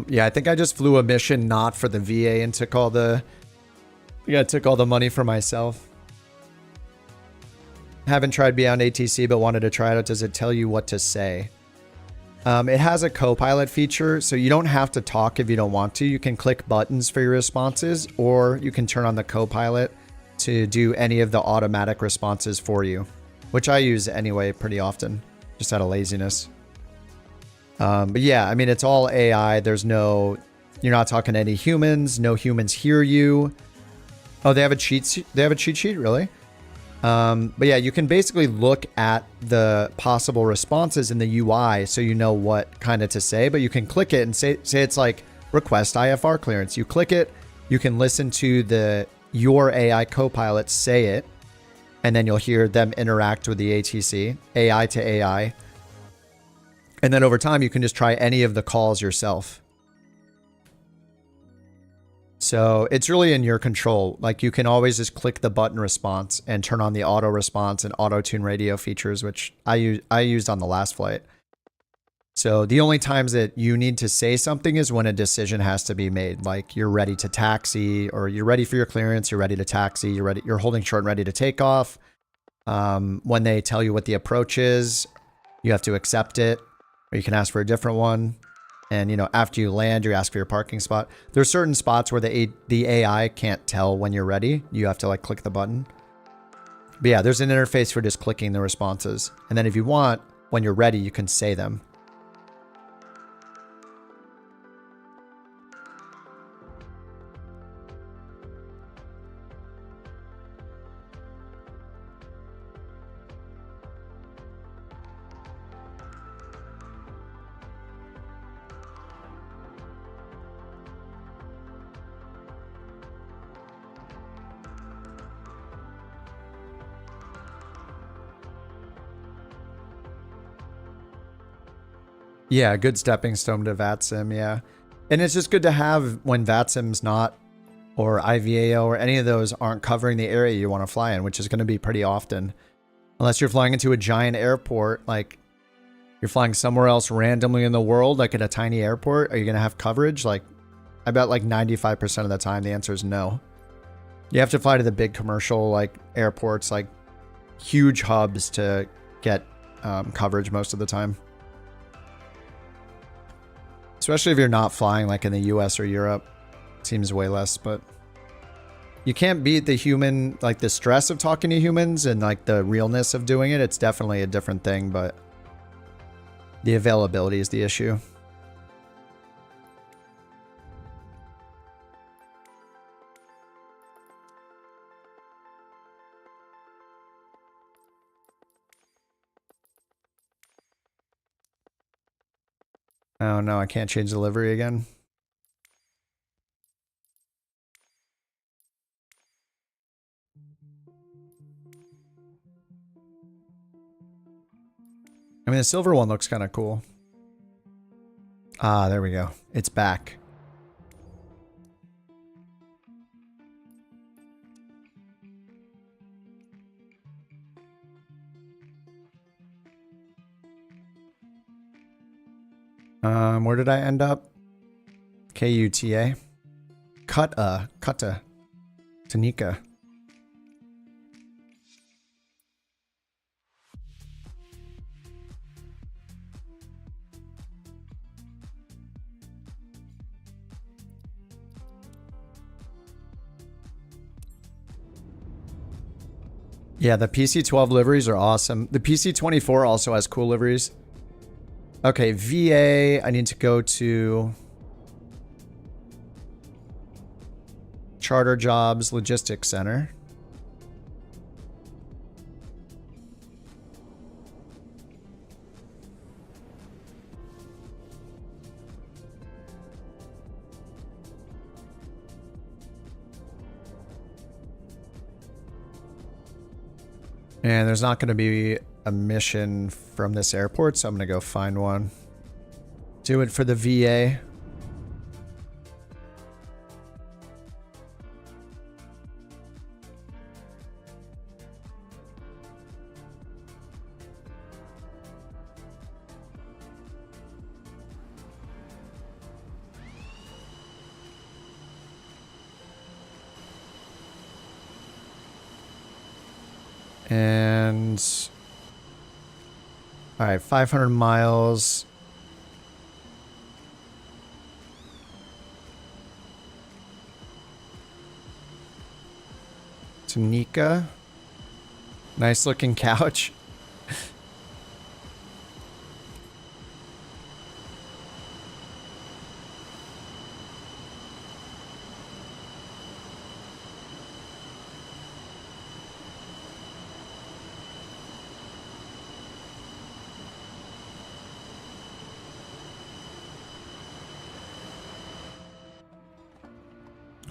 Yeah, I think I just flew a mission not for the VA and took all the money for myself. Haven't tried Beyond ATC, but wanted to try it out. Does it tell you what to say? It has a co-pilot feature, so you don't have to talk if you don't want to. You can click buttons for your responses, or you can turn on the co-pilot to do any of the automatic responses for you, which I use anyway pretty often, just out of laziness. But yeah, I mean, it's all AI. You're not talking to any humans. No humans hear you. Oh, they have a cheat sheet, really? But yeah, you can basically look at the possible responses in the UI so you know what kind of to say, but you can click it and say it's like request IFR clearance. You click it, you can listen to your AI copilot say it, and then you'll hear them interact with the ATC, AI to AI. And then over time, you can just try any of the calls yourself. So it's really in your control. Like, you can always just click the button response and turn on the auto response and auto tune radio features, which I used on the last flight. So the only times that you need to say something is when a decision has to be made. Like, you're ready to taxi, or you're ready for your clearance, you're ready to taxi, you're holding short and ready to take off. When they tell you what the approach is, you have to accept it. Or you can ask for a different one. And, you know, after you land, you ask for your parking spot. There's certain spots where the AI can't tell when you're ready. You have to, like, click the button. But yeah, there's an interface for just clicking the responses. And then if you want, when you're ready, you can say them. Yeah, good stepping stone to VATSIM, yeah. And it's just good to have when VATSIM's not, or IVAO, or any of those aren't covering the area you want to fly in, which is going to be pretty often. Unless you're flying into a giant airport, like you're flying somewhere else randomly in the world, like at a tiny airport, are you going to have coverage? Like, I bet like 95% of the time the answer is no. You have to fly to the big commercial, like, airports, like huge hubs to get coverage most of the time. Especially if you're not flying like in the US or Europe. It seems way less, but you can't beat the human, like the stress of talking to humans and like the realness of doing it. It's definitely a different thing, but the availability is the issue. Oh no, I can't change the livery again. I mean, the silver one looks kind of cool. Ah, there we go. It's back. Where did I end up? Kuta. Kutta. Tanika. Yeah, the PC-12 liveries are awesome. The PC-24 also has cool liveries. Okay, VA, I need to go to Charter Jobs Logistics Center. And there's not going to be a mission from this airport, so I'm going to go find one. Do it for the VA. And all right, 500 miles. To Nika. Nice looking couch.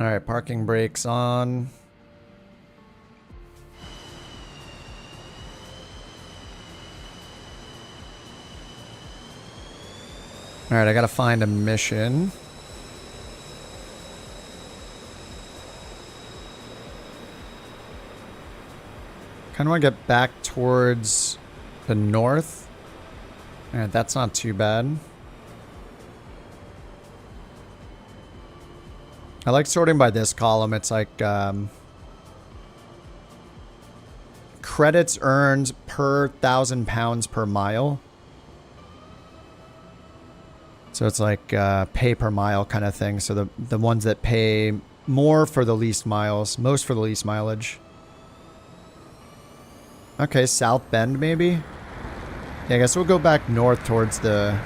All right, parking brakes on. All right, I gotta find a mission. Kind of want to get back towards the north. All right, that's not too bad. I like sorting by this column. It's like credits earned per 1,000 pounds per mile. So it's like pay per mile kind of thing. So the ones that pay more for the least miles, most for the least mileage. Okay, South Bend maybe? Yeah, I guess we'll go back north towards the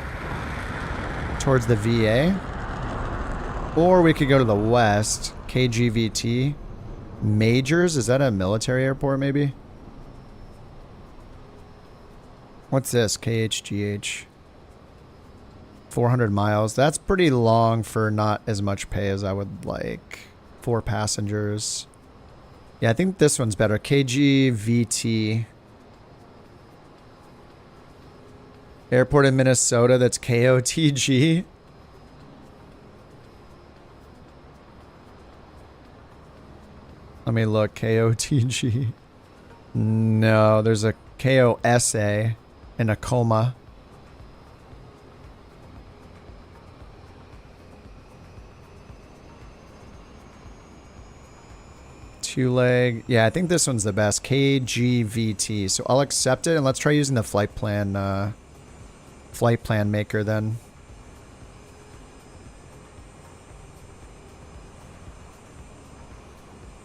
VA. Or we could go to the west. KGVT. Majors? Is that a military airport maybe? What's this? KHGH. 400 miles. That's pretty long for not as much pay as I would like. 4 passengers. Yeah, I think this one's better. KGVT. Airport in Minnesota. That's KOTG. Let me look. KOTG. No, there's a KOSA and a coma. Two-leg. Yeah, I think this one's the best. KGVT. So I'll accept it, and let's try using the flight plan maker then.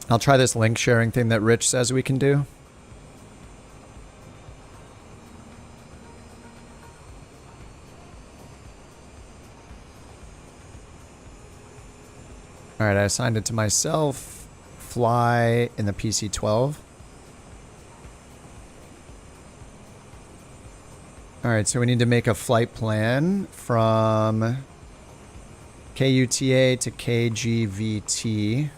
I'll try this link sharing thing that Rich says we can do. All right, I assigned it to myself. Fly in the PC-12. All right, so we need to make a flight plan from KUTA to KGVT.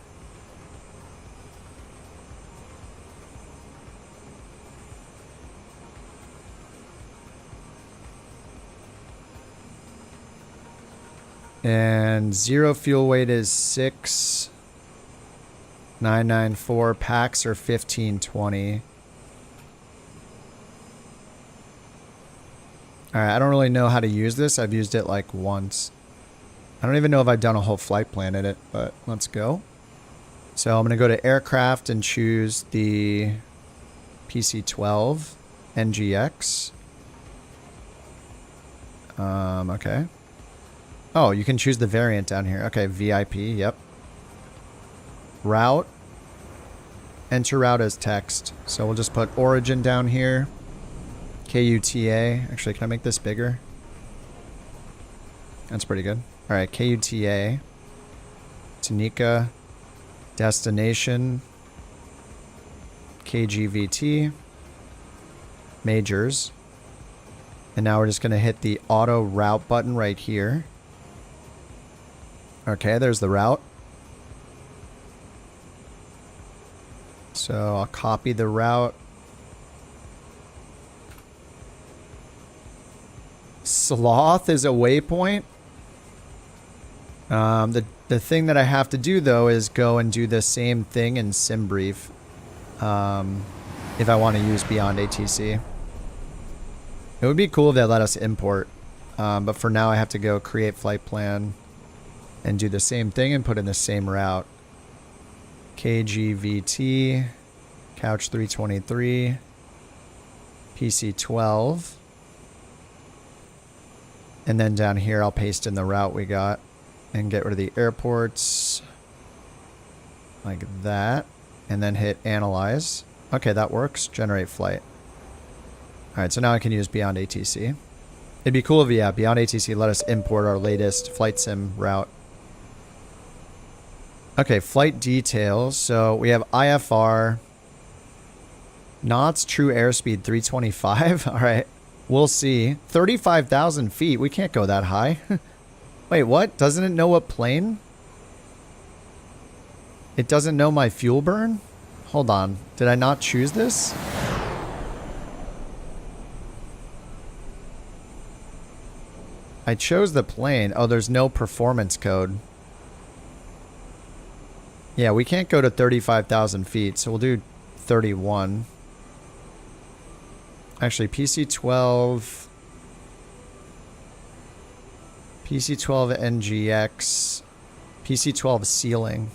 And zero fuel weight is 6,994. Packs are 1520. Alright, I don't really know how to use this. I've used it like once. I don't even know if I've done a whole flight plan in it, but let's go. So I'm going to go to aircraft and choose the PC-12 NGX. Okay. Oh, you can choose the variant down here. Okay, VIP, yep. Route. Enter route as text. So we'll just put origin down here. KUTA. Actually, can I make this bigger? That's pretty good. Alright, KUTA. Tanika. Destination. KGVT. Majors. And now we're just going to hit the auto route button right here. Okay, there's the route. So I'll copy the route. Sloth is a waypoint. The thing that I have to do though is go and do the same thing in SimBrief if I want to use Beyond ATC. It would be cool if they let us import, but for now I have to go create flight plan and do the same thing and put in the same route. KGVT, Couch 323, PC-12. And then down here I'll paste in the route we got and get rid of the airports like that. And then hit Analyze. Okay, that works. Generate flight. Alright, so now I can use Beyond ATC. It'd be cool if, yeah, Beyond ATC let us import our latest flight sim route. Okay, flight details. So we have IFR. Knots, true airspeed 325. Alright, we'll see. 35,000 feet. We can't go that high. Wait, what? Doesn't it know what plane? It doesn't know my fuel burn? Hold on. Did I not choose this? I chose the plane. Oh, there's no performance code. Yeah, we can't go to 35,000 feet, so we'll do 31. Actually, PC-12... PC-12 NGX... PC-12 ceiling.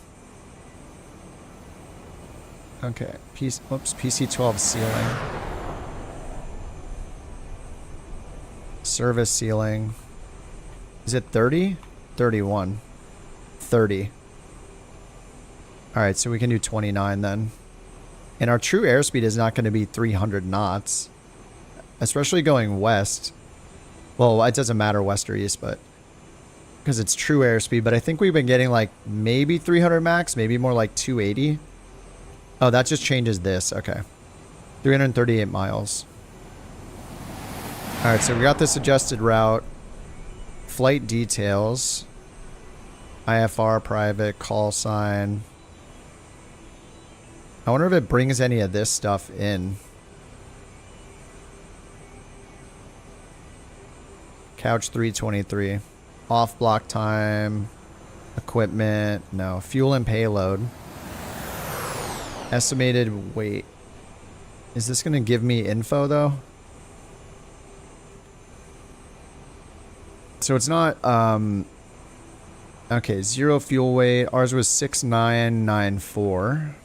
Okay, PC-12 ceiling. Service ceiling. Is it 30? 31. 30. Alright, so we can do 29 then. And our true airspeed is not going to be 300 knots. Especially going west. Well, it doesn't matter west or east, but... because it's true airspeed, but I think we've been getting like maybe 300 max, maybe more like 280. Oh, that just changes this. Okay. 338 miles. Alright, so we got this adjusted route. Flight details. IFR, private, call sign. I wonder if it brings any of this stuff in. Couch 323. Off block time. Equipment. No. Fuel and payload. Estimated weight. Is this going to give me info though? So it's not, okay, zero fuel weight. Ours was 6,994.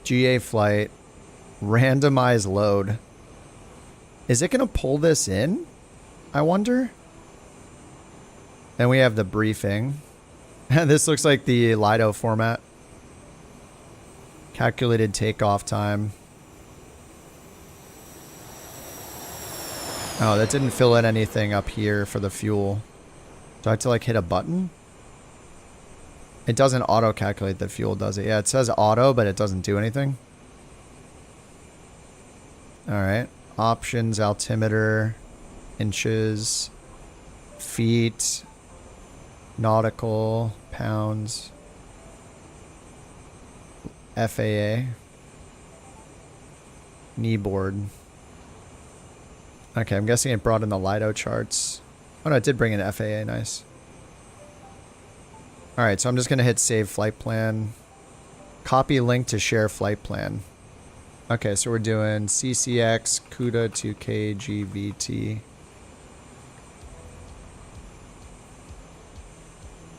GA flight. Randomize load. Is it going to pull this in? I wonder. Then we have the briefing. This looks like the Lido format. Calculated takeoff time. Oh, that didn't fill in anything up here for the fuel. Do I have to like hit a button? It doesn't auto calculate the fuel, does it? Yeah, it says auto, but it doesn't do anything. All right. Options, altimeter, inches, feet, nautical, pounds, FAA, kneeboard. Okay, I'm guessing it brought in the LIDO charts. Oh no, it did bring in FAA, nice. Alright, so I'm just going to hit save flight plan. Copy link to share flight plan. Okay, so we're doing CCX, CUDA to KGVT.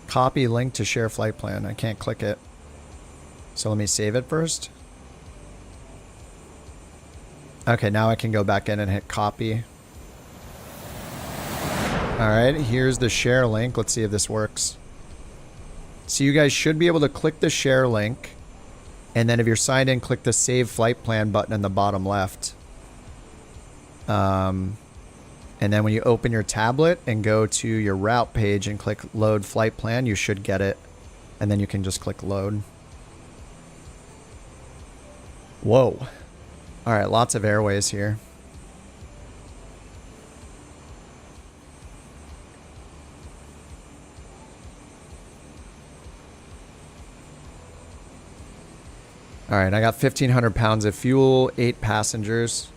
Copy link to share flight plan. I can't click it. So let me save it first. Okay, now I can go back in and hit copy. Alright, here's the share link. Let's see if this works. So you guys should be able to click the share link. And then if you're signed in, click the save flight plan button in the bottom left. And then when you open your tablet and go to your route page and click load flight plan, you should get it. And then you can just click load. Whoa. Alright, lots of airways here. Alright, I got 1,500 pounds of fuel, 8 passengers.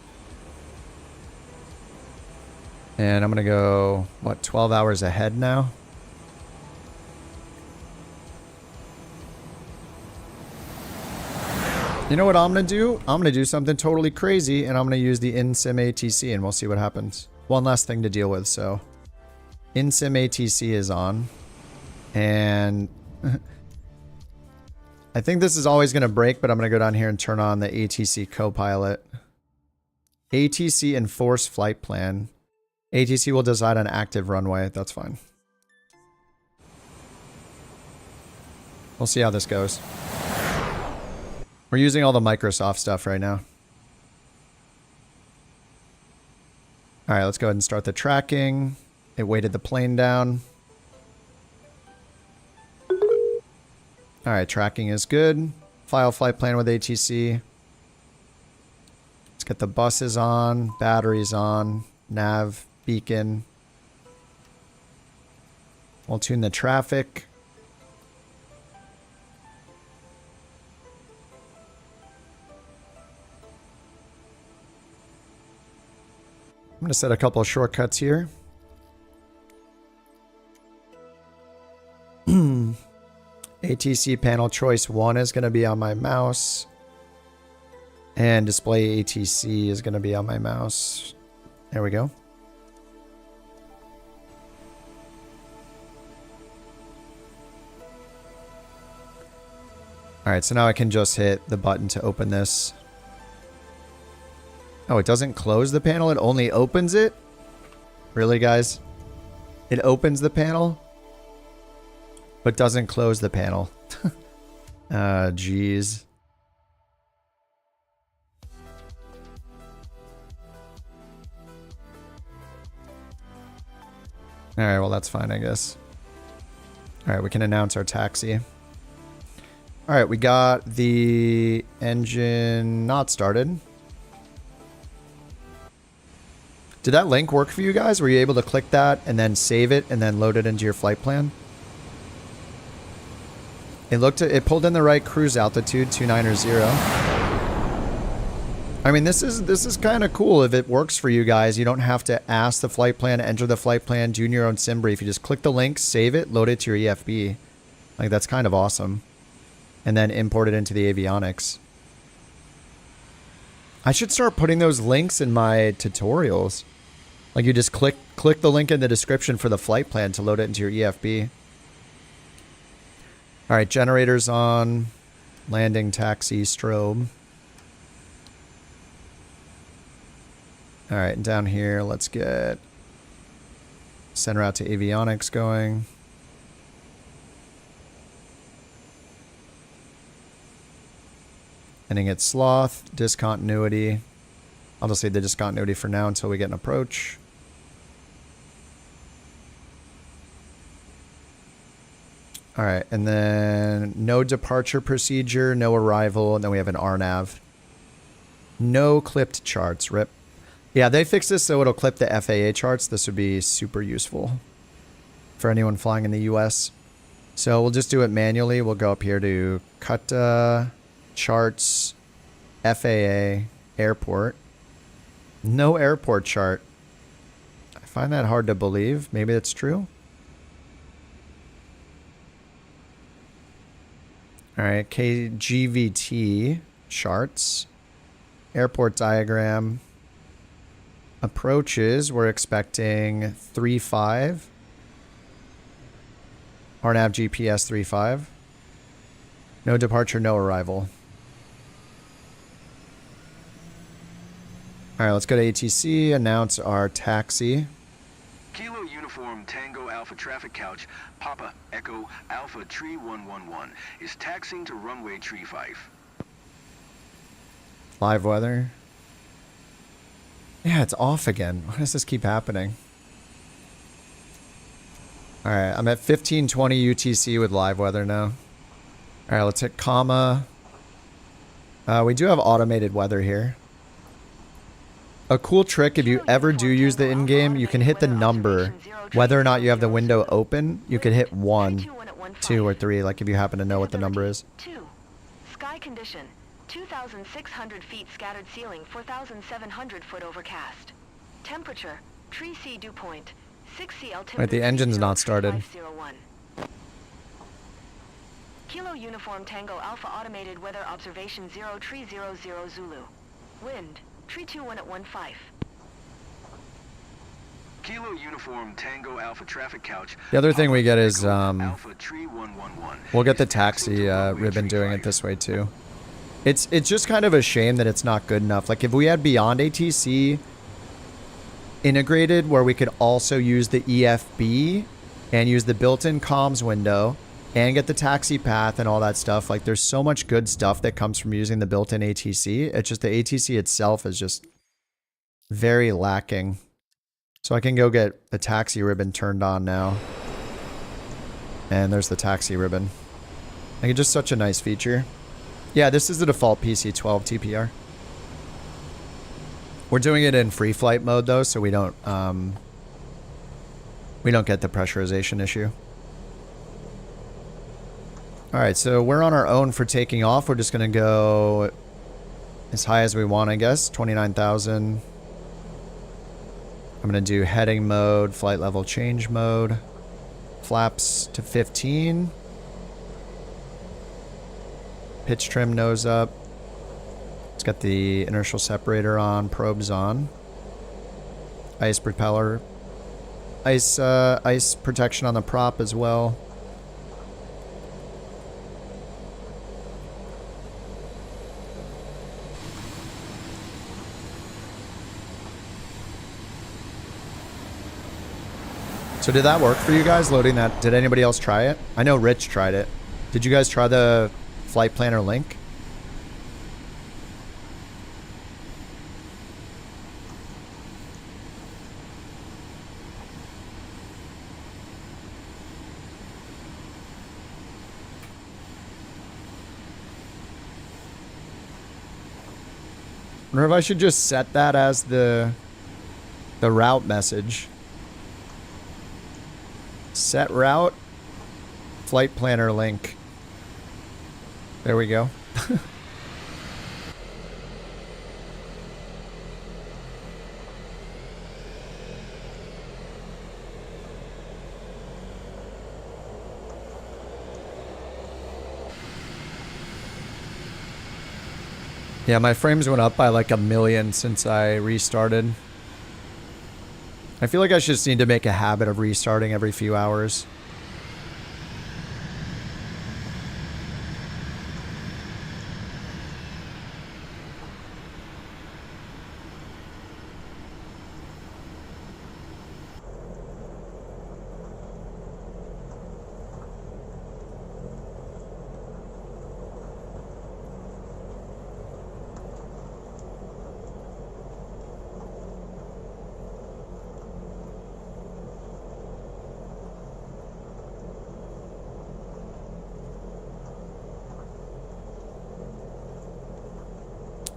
And I'm going to go, what, 12 hours ahead now? You know what I'm going to do? I'm going to do something totally crazy, and I'm going to use the in-sim ATC, and we'll see what happens. One last thing to deal with, so... in-sim ATC is on. And... I think this is always going to break, but I'm going to go down here and turn on the ATC Copilot. ATC Enforce Flight Plan. ATC will decide on active runway. That's fine. We'll see how this goes. We're using all the Microsoft stuff right now. Alright, let's go ahead and start the tracking. It weighted the plane down. Alright, tracking is good. File flight plan with ATC. Let's get the buses on, batteries on, nav, beacon. We'll tune the traffic. I'm going to set a couple of shortcuts here. ATC panel choice 1 is going to be on my mouse. And display ATC is going to be on my mouse. There we go. Alright, so now I can just hit the button to open this. Oh, it doesn't close the panel, it only opens it? Really, guys? It opens the panel, but doesn't close the panel. Jeez. Alright, well that's fine, I guess. Alright, we can announce our taxi. Alright, we got the engine not started. Did that link work for you guys? Were you able to click that and then save it and then load it into your flight plan? It pulled in the right cruise altitude, 290. I mean, this is kind of cool if it works for you guys. You don't have to ask the flight plan, enter the flight plan, do your own sim brief. You just click the link, save it, load it to your EFB. Like, that's kind of awesome. And then import it into the avionics. I should start putting those links in my tutorials. Like, you just click the link in the description for the flight plan to load it into your EFB. Alright, generators on. Landing, taxi, strobe. Alright, and down here, let's get center out to avionics going. Ending at sloth, discontinuity. I'll just say the discontinuity for now until we get an approach. Alright, and then no departure procedure, no arrival, and then we have an RNAV. No clipped charts, rip. Yeah, they fixed this so it'll clip the FAA charts. This would be super useful for anyone flying in the US. So we'll just do it manually. We'll go up here to cut charts, FAA, airport. No airport chart. I find that hard to believe. Maybe that's true. All right, KGVT charts, airport diagram, approaches. We're expecting 3.5. RNAV GPS 3.5. No departure, no arrival. All right, let's go to ATC, announce our taxi. Kilo Uniform Tango Alpha Traffic Couch, Papa Echo Alpha Tree 111 is taxiing to runway Tree 5. Live weather. Yeah, it's off again. Why does this keep happening? All right, I'm at 1520 UTC with live weather now. All right, let's hit comma. We do have automated weather here. A cool trick, if you ever do use the in-game, you can hit the number. Whether or not you have the window open, you can hit 1, 2, or 3, like if you happen to know what the number is. 2. Sky condition. 2,600 feet scattered ceiling, 4,700 foot overcast. Temperature. Tree C dew point. 6C altimeter. Right, the engine's not started. 501. Kilo Uniform Tango Alpha Automated Weather Observation 0 Tree 00 Zulu. Wind. Tree 21 at 15. Kilo Uniform Tango Alpha Traffic Couch. The other thing we get is, Alpha Tree 111. we'll get the taxi ribbon doing it this way too. It's just kind of a shame that it's not good enough. Like if we had Beyond ATC integrated where we could also use the EFB and use the built-in comms window and get the taxi path and all that stuff. Like there's so much good stuff that comes from using the built-in ATC. It's just the ATC itself is just very lacking. So I can go get the taxi ribbon turned on now. And there's the taxi ribbon. Like it's just such a nice feature. Yeah, this is the default PC-12 TPR. We're doing it in free flight mode though, so we don't get the pressurization issue. All right, so we're on our own for taking off. We're just going to go as high as we want, I guess. 29,000. I'm going to do heading mode, flight level change mode. Flaps to 15. Pitch trim nose up. Let's get the inertial separator on, probes on. Ice propeller. Ice protection on the prop as well. So did that work for you guys, loading that? Did anybody else try it? I know Rich tried it. Did you guys try the flight planner link? I wonder if I should just set that as the route message. Set route, flight planner link. There we go. Yeah, my frames went up by like 1 million since I restarted. I feel like I just need to make a habit of restarting every few hours.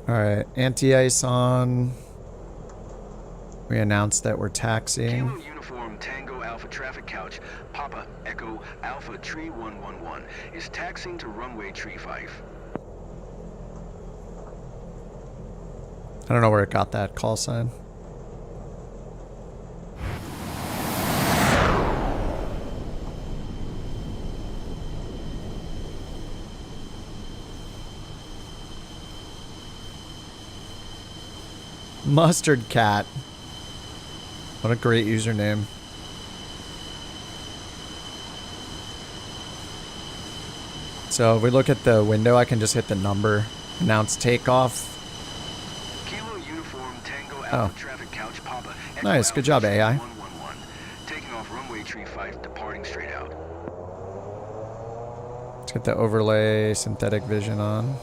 Alright, anti-ice on. We announced that we're taxiing. Kilo Uniform Tango Alpha Traffic Couch, Papa Echo Alpha Tree 111 is taxiing to runway Tree 5. I don't know where it got that call sign. Mustard Cat. What a great username. So if we look at the window, I can just hit the number, announce takeoff. Kilo Uniform Tango Oh. Alpha Traffic Couch, Papa Echo Nice, good Alpha job, AI. 111. Taking off runway Tree 5, departing straight out. Let's get the overlay synthetic vision on.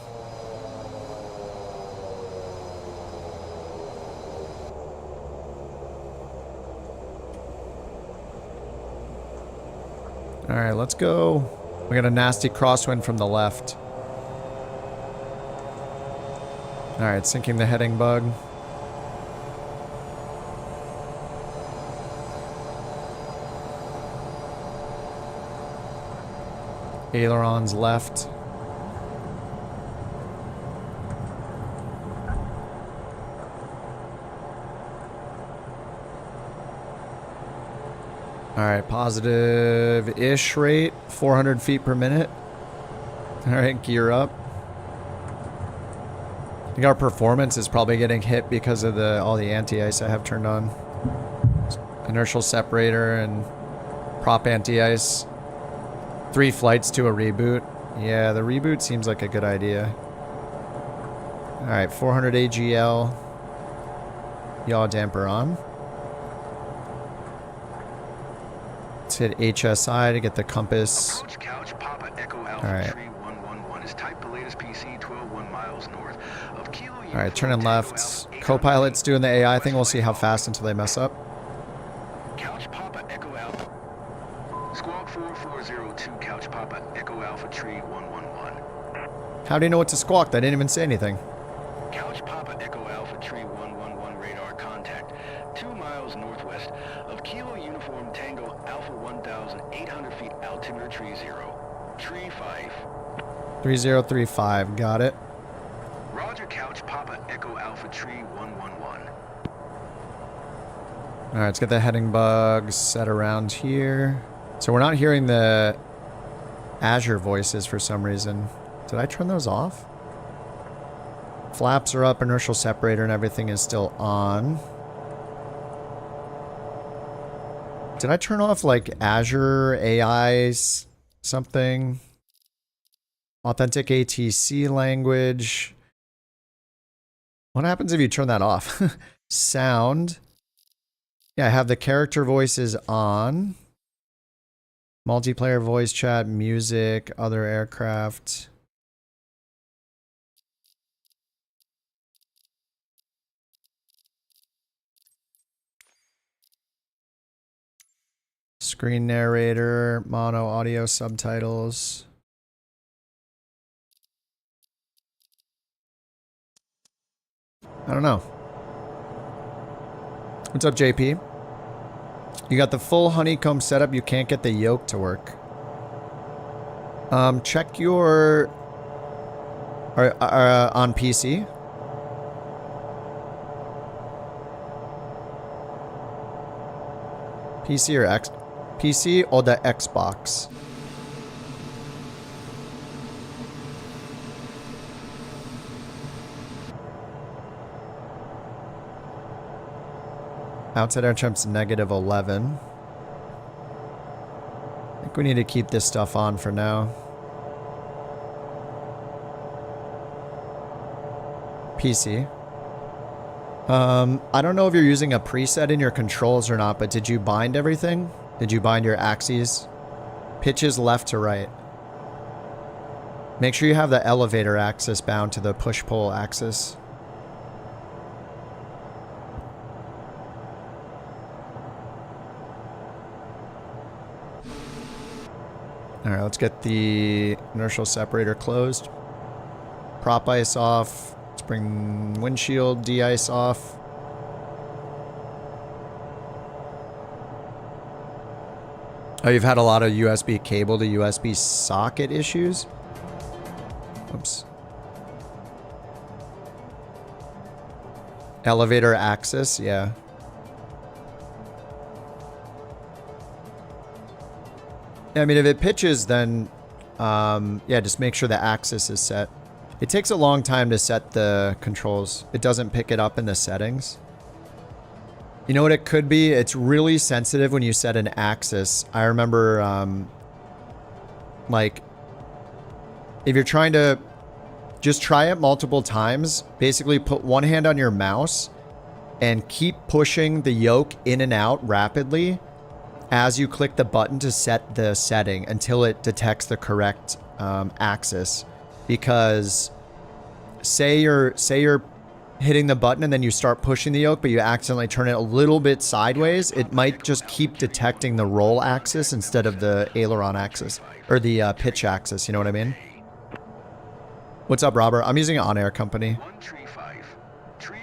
All right, let's go. We got a nasty crosswind from the left. All right, sinking the heading bug. Ailerons left. All right, positive-ish rate, 400 feet per minute. All right, gear up. I think our performance is probably getting hit because of all the anti-ice I have turned on. Inertial separator and prop anti-ice. 3 flights to a reboot. Yeah, the reboot seems like a good idea. All right, 400 AGL. Yaw damper on. Let's hit HSI to get the compass. Couch, Papa Echo Alpha All right. Tree 111 is type Pilatus PC 12 miles north of Kilo All right, turning left. Co-pilot's doing the AI thing. We'll see how fast until they mess up. Couch Papa Echo Alpha. Squawk 4402 Couch Papa Echo Alpha Tree 111. How do you know what to squawk? They didn't even say anything. Couch Papa Echo Alpha Tree 111 radar contact 2 miles northwest of Kilo Uniform Tango Alpha 1,800 feet altimeter Tree 0. Tree 5. 3035, got it. Roger Couch Papa Echo Alpha Tree 111. All right, let's get the heading bug set around here. So we're not hearing the Azure voices for some reason. Did I turn those off? Flaps are up, inertial separator and everything is still on. Did I turn off like Azure AI something? Authentic ATC language. What happens if you turn that off? Sound. Yeah, I have the character voices on. Multiplayer voice chat, music, other aircraft. Screen narrator, mono audio subtitles. I don't know. What's up, JP? You got the full honeycomb setup. You can't get the yoke to work. Check your... on PC. PC or X? PC or the Xbox? Outside air temp's negative 11. I think we need to keep this stuff on for now. PC. I don't know if you're using a preset in your controls or not, but did you bind everything? Did you bind your axes? Pitches left to right. Make sure you have the elevator axis bound to the push-pull axis. All right, let's get the inertial separator closed. Prop ice off. Let's bring windshield de-ice off. Oh, you've had a lot of USB cable to USB socket issues? Oops. Elevator access, yeah. I mean, if it pitches, then, yeah, just make sure the axis is set. It takes a long time to set the controls. It doesn't pick it up in the settings. You know what it could be? It's really sensitive when you set an axis. I remember, like, if you're trying to just try it multiple times, basically put one hand on your mouse and keep pushing the yoke in and out rapidly as you click the button to set the setting until it detects the correct axis. Because say you're hitting the button and then you start pushing the yoke, but you accidentally turn it a little bit sideways, it might just keep detecting the roll axis instead of the aileron axis, or the pitch axis, you know what I mean? What's up, Robert? I'm using an on-air company.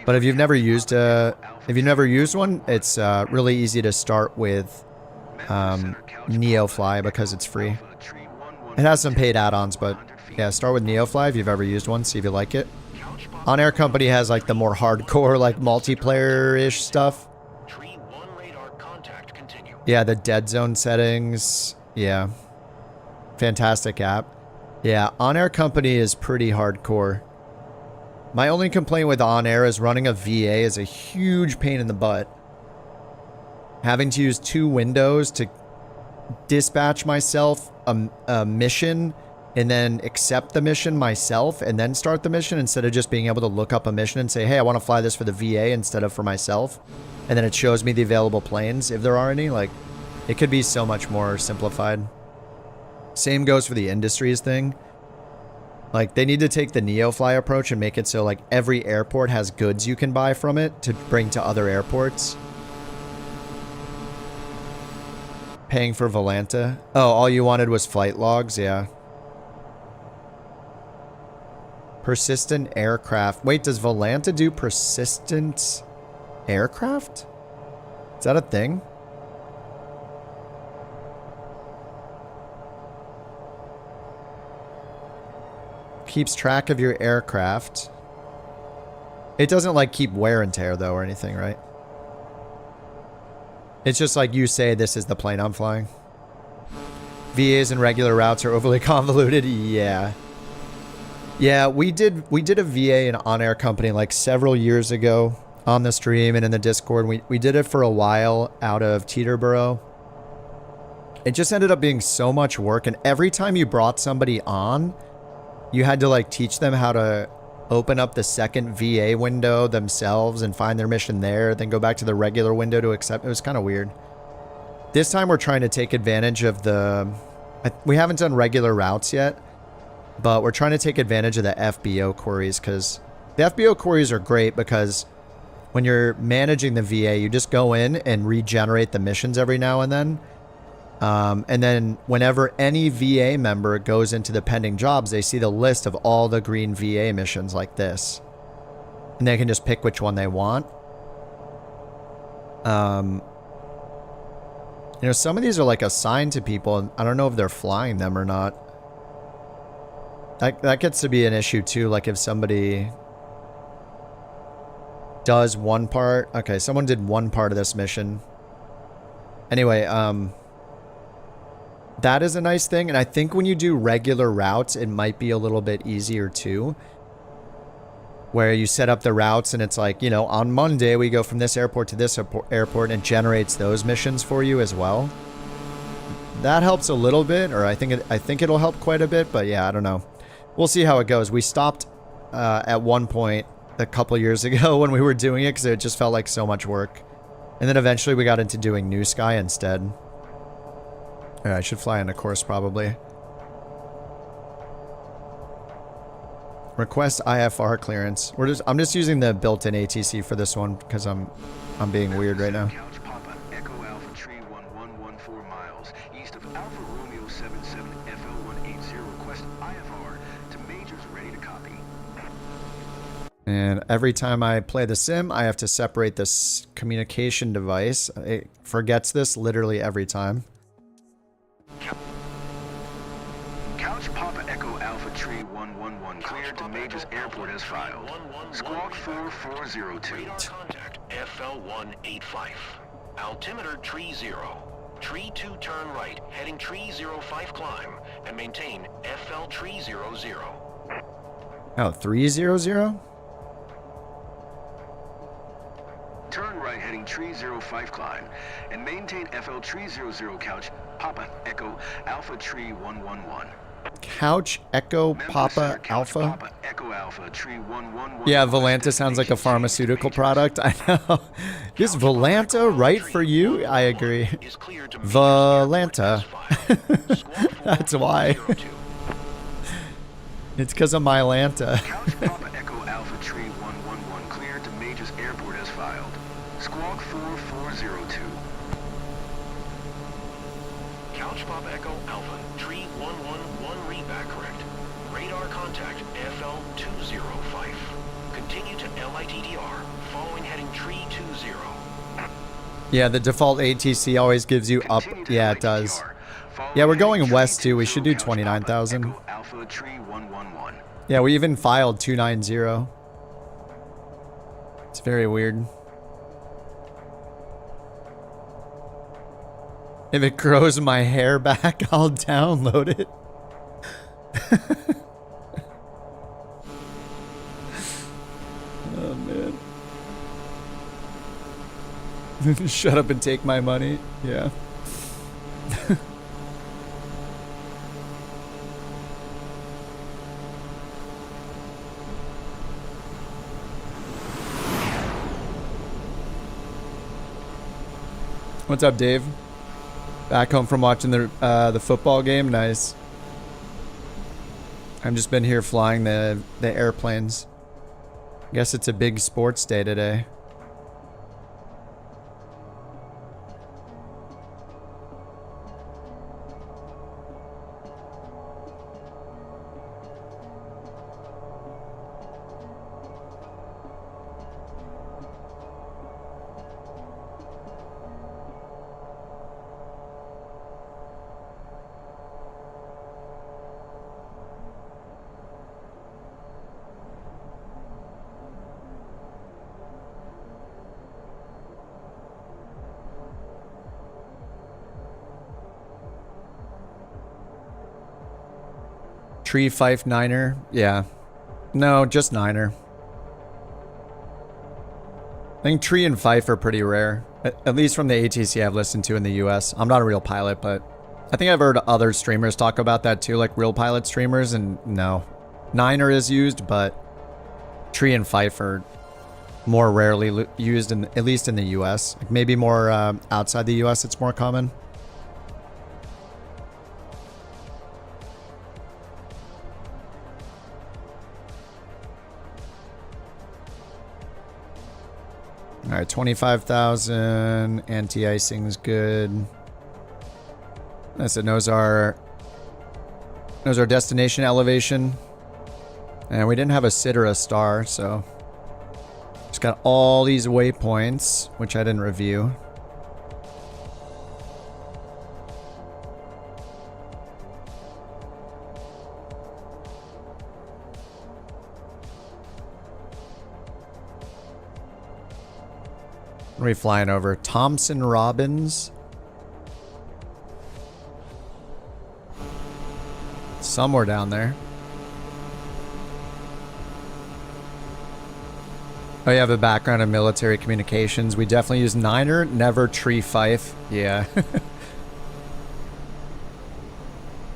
But if you've never used one, it's really easy to start with NeoFly because it's free. It has some paid add-ons, but yeah, start with NeoFly if you've ever used one, see if you like it. On-Air Company has like the more hardcore, like multiplayer-ish stuff. Yeah, the dead zone settings. Yeah. Fantastic app. Yeah, On-Air Company is pretty hardcore. My only complaint with On-Air is running a VA is a huge pain in the butt. Having to use 2 windows to dispatch myself a mission and then accept the mission myself and then start the mission instead of just being able to look up a mission and say, hey, I want to fly this for the VA instead of for myself. And then it shows me the available planes, if there are any. Like, it could be so much more simplified. Same goes for the industries thing. Like, they need to take the NeoFly approach and make it so, like, every airport has goods you can buy from it to bring to other airports. Paying for Volanta. Oh, all you wanted was flight logs? Yeah. Persistent aircraft. Wait, does Volanta do persistent aircraft? Is that a thing? Keeps track of your aircraft. It doesn't like keep wear and tear though or anything, right? It's just like you say this is the plane I'm flying. VAs and regular routes are overly convoluted. Yeah. Yeah, we did a VA in On-Air Company like several years ago on the stream and in the Discord. We did it for a while out of Teterboro. It just ended up being so much work, and every time you brought somebody on, you had to like teach them how to open up the second VA window themselves and find their mission there, then go back to the regular window to accept. It was kind of weird. This time we're trying to take advantage of the... We haven't done regular routes yet, but we're trying to take advantage of the FBO queries because the FBO queries are great because when you're managing the VA, you just go in and regenerate the missions every now and then. And then whenever any VA member goes into the pending jobs, they see the list of all the green VA missions like this. And they can just pick which one they want. You know, some of these are like assigned to people, and I don't know if they're flying them or not. That gets to be an issue too, like if somebody does one part. Okay, someone did one part of this mission. Anyway, that is a nice thing, and I think when you do regular routes, it might be a little bit easier too. Where you set up the routes and it's like, you know, on Monday we go from this airport to this airport and it generates those missions for you as well. That helps a little bit, or I think it'll help quite a bit, but yeah, I don't know. We'll see how it goes. We stopped at one point a couple years ago when we were doing it because it just felt like so much work. And then eventually we got into doing New Sky instead. Yeah, I should fly in a course probably. Request IFR clearance. I'm just using the built-in ATC for this one because I'm being weird right now. And every time I play the sim, I have to separate this communication device. It forgets this literally every time. Couch Papa Echo Alpha Tree 111 cleared to Majors Airport as filed. Squawk 4402. Radar contact FL185. Altimeter tree 0. Tree 2 turn right, heading tree 05 climb, and maintain FL tree 00. Oh, 300? Turn right heading tree 05 climb, and maintain FL tree 00 couch Papa Echo Alpha Tree 111. Couch Echo Papa Alpha? Papa Echo Alpha Tree 111. Yeah, Volanta sounds like a pharmaceutical product. I know. Is Volanta right for you? I agree. Volanta. That's why. It's because of my Lanta. Couch Papa Echo Alpha Tree 111 cleared to Majors Airport as filed. Squawk 4402. Couch Papa Echo Alpha Tree 111 read back correct. Radar contact FL 205. Continue to LITDR following heading tree 20. Yeah, the default ATC always gives you up. Yeah, it does. Yeah, we're going west too. We should do 29,000. Alpha Tree 111. Yeah, we even filed 290. It's very weird. If it grows my hair back, I'll download it. Oh, man. Shut up and take my money. Yeah. What's up, Dave? Back home from watching the football game. Nice. I've just been here flying the airplanes. Guess it's a big sports day today. Tree Fife Niner? Yeah. No, just Niner. I think Tree and Fife are pretty rare. At least from the ATC I've listened to in the US. I'm not a real pilot, but I think I've heard other streamers talk about that too, like real pilot streamers, and no. Niner is used, but Tree and Fife are more rarely used, at least in the US. Like maybe more outside the US it's more common. All right, 25,000. Anti-icing's good. Yes, it knows our destination elevation, and we didn't have a SID or a star, so just got all these waypoints, which I didn't review. What are we flying over? Thompson Robbins. Somewhere down there. Oh, you have a background in military communications. We definitely use Niner, never Tree Fife. Yeah. I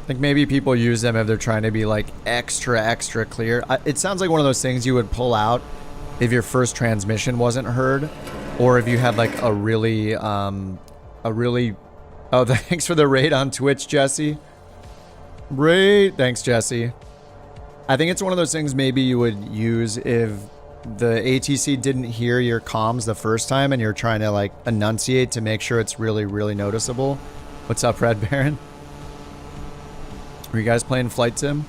think maybe people use them if they're trying to be like extra clear. It sounds like one of those things you would pull out if your first transmission wasn't heard. Or if you had like a really, oh, thanks for the raid on Twitch, Jesse. Raid, thanks, Jesse. I think it's one of those things maybe you would use if the ATC didn't hear your comms the first time and you're trying to like enunciate to make sure it's really noticeable. What's up, Red Baron? Are you guys playing Flight Sim?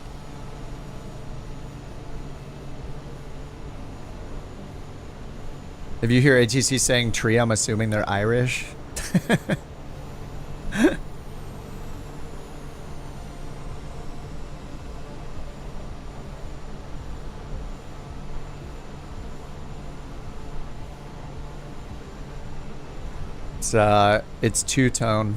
If you hear ATC saying tree, I'm assuming they're Irish. It's two-tone.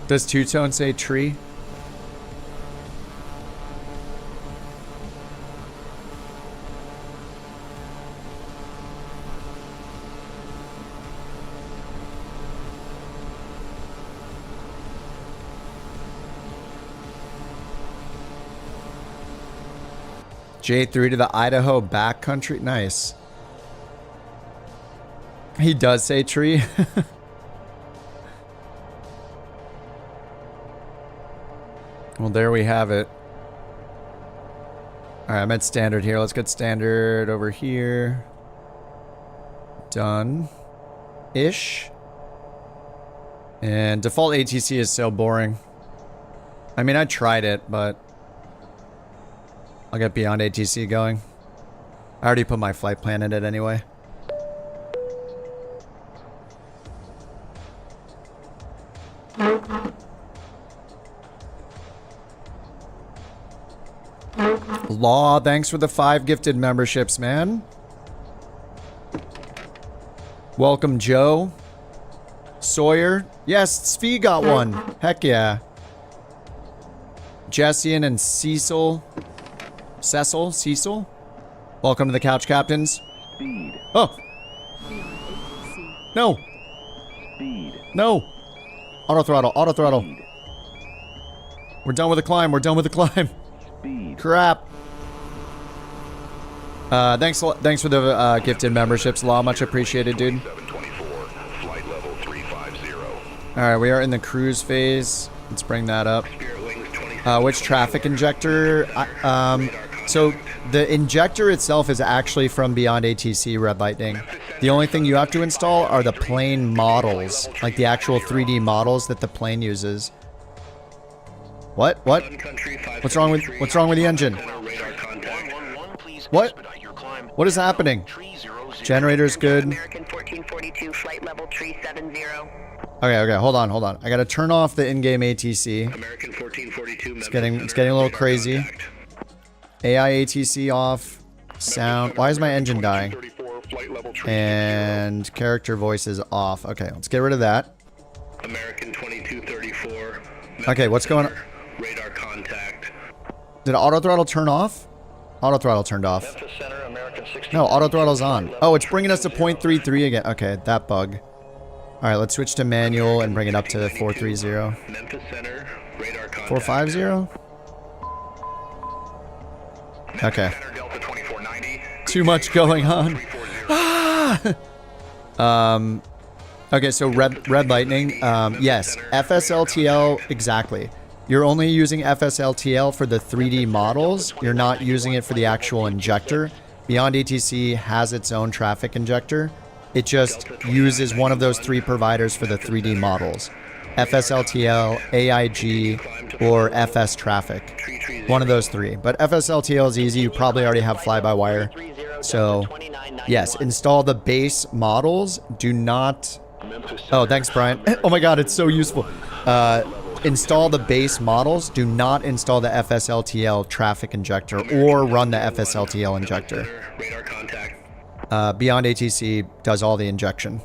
Does two-tone say tree? J3 to the Idaho backcountry. Nice. He does say tree. Well, there we have it. All right, I'm at standard here. Let's get standard over here. Done-ish. And default ATC is so boring. I mean, I tried it, but I'll get beyond ATC going. I already put my flight plan in it anyway. Law, thanks for the 5 gifted memberships, man. Welcome, Joe. Sawyer. Yes, Svi got one. Heck yeah. Jessian and Cecil. Cecil? Welcome to the Couch Captains. Speed. Oh. No. Speed. No. Auto throttle. Auto throttle. Speed. We're done with the climb. We're done with the climb. Speed. Crap. Thanks for the gifted memberships, Law. Much appreciated, dude. Flight level 350. All right, we are in the cruise phase. Let's bring that up. Which traffic injector? So the injector itself is actually from Beyond ATC Red Lightning. The only thing you have to install are the plane models, like the actual 3D models that the plane uses. What? What's wrong with the engine? What? What is happening? Generator's good. American 1442, flight level 370. Okay, hold on. I gotta turn off the in-game ATC. American 1442. It's getting a little crazy. AI ATC off. Sound. Why is my engine dying? And character voice is off. Okay, let's get rid of that. American 2234. Okay, what's going on? Radar contact. Did auto throttle turn off? Auto throttle turned off. No, auto throttle's on. Oh, it's bringing us to 0.33 again. Okay, that bug. All right, let's switch to manual and bring it up to 430. 450? Okay. Too much going on. Okay, so Red Lightning. Yes, FSLTL, exactly. You're only using FSLTL for the 3D models. You're not using it for the actual injector. Beyond ATC has its own traffic injector. It just uses one of those 3 providers for the 3D models. FSLTL, AIG, or FS traffic. One of those 3. But FSLTL is easy. You probably already have fly-by-wire. So, yes, install the base models. Do not... Oh, thanks, Brian. Oh my god, it's so useful. Install the base models. Do not install the FSLTL traffic injector or run the FSLTL injector. Beyond ATC does all the injection.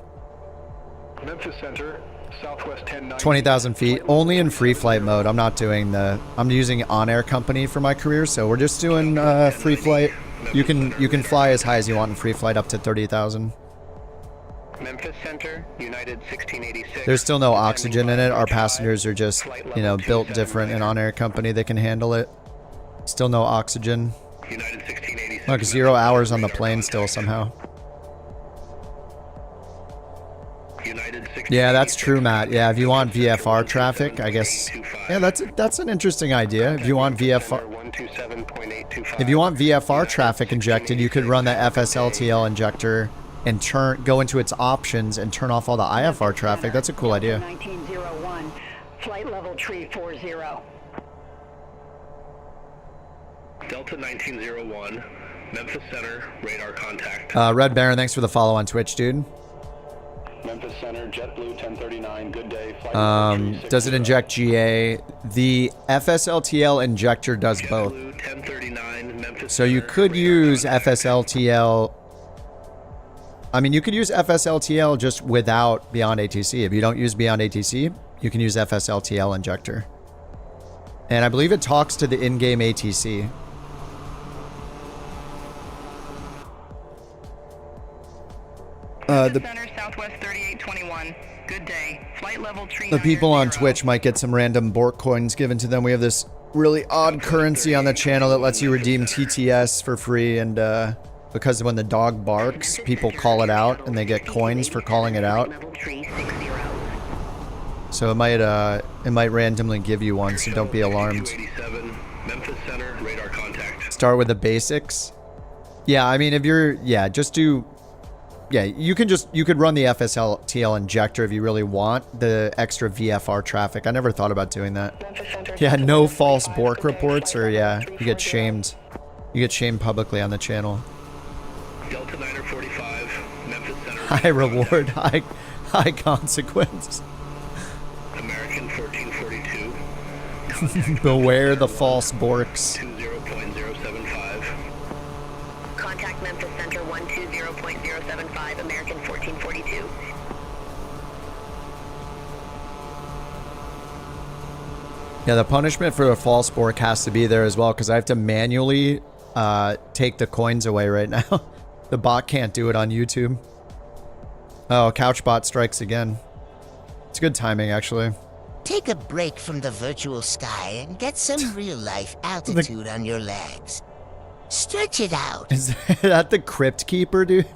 Memphis Center, Southwest 1090. 20,000 feet, only in free flight mode. I'm not doing I'm using On-Air Company for my career, so we're just doing free flight. You can fly as high as you want in free flight up to 30,000. Memphis Center, United 1686. There's still no oxygen in it. Our passengers are just, built different in On-Air Company. They can handle it. Still no oxygen. Look, 0 hours on the plane still somehow. Yeah, that's true, Matt. Yeah, if you want VFR traffic, I guess. Yeah, that's an interesting idea. If you want VFR traffic injected, you could run the FSLTL injector and go into its options and turn off all the IFR traffic. That's a cool idea. 1901, flight level 340. Delta 1901, Memphis Center, radar contact. Red Baron, thanks for the follow on Twitch, dude. Memphis Center, JetBlue 1039, good day. Flight Does it inject GA? The FSLTL injector does both. So you could use FSLTL. I mean, you could use FSLTL just without Beyond ATC. If you don't use Beyond ATC, you can use FSLTL injector. And I believe it talks to the in-game ATC. The Center, Southwest 3821. Good day. Flight level tree. The people on Twitch might get some random BorkCoins given to them. We have this really odd currency on the channel that lets you redeem TTS for free, and because when the dog barks, people call it out and they get coins for calling it out. So it might randomly give you one, so don't be alarmed. Memphis Center, radar contact. Start with the basics. Yeah, I mean, if you're, yeah, just do. Yeah, you could run the FSLTL injector if you really want the extra VFR traffic. I never thought about doing that. Yeah, no false bork reports, or yeah, you get shamed. You get shamed publicly on the channel. Delta 945, Memphis Center. High reward, high consequence. American 1442. Beware the false borks. 20.075. Contact Memphis Center 120.075, American 1442. Yeah, the punishment for a false bork has to be there as well, because I have to manually take the coins away right now. The bot can't do it on YouTube. Oh, Couchbot strikes again. It's good timing, actually. Take a break from the virtual sky and get some real-life altitude on your legs. Stretch it out. Is that the Crypt Keeper, dude?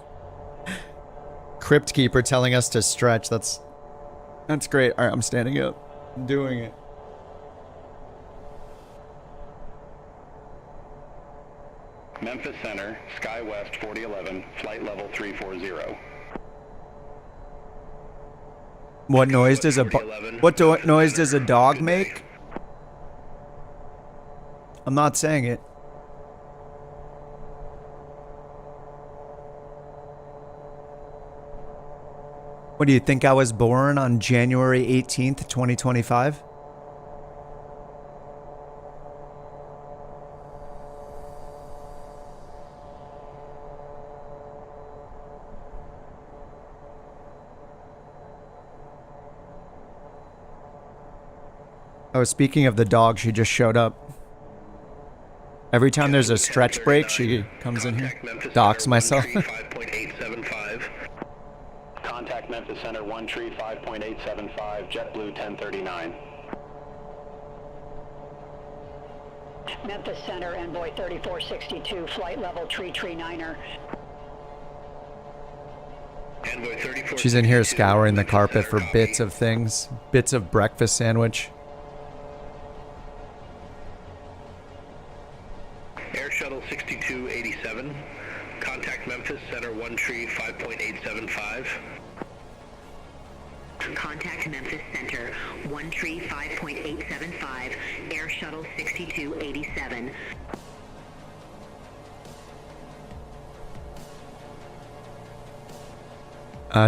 Crypt Keeper telling us to stretch. That's great. All right, I'm standing up. I'm doing it. Memphis Center, SkyWest 4011, flight level 340. What noise does a dog make? I'm not saying it. What do you think, I was born on January 18th, 2025? Oh, speaking of the dog, she just showed up. Every time there's a stretch break, she comes in here. Docks myself. 5.875. Contact Memphis Center 135.875, JetBlue 1039. Memphis Center, Envoy 3462, flight level 339er. Envoy 34. She's in here scouring the carpet for bits of things. Bits of breakfast sandwich. Air Shuttle 6287. Contact Memphis Center 135.875. Contact Memphis Center 135.875, Air Shuttle 6287.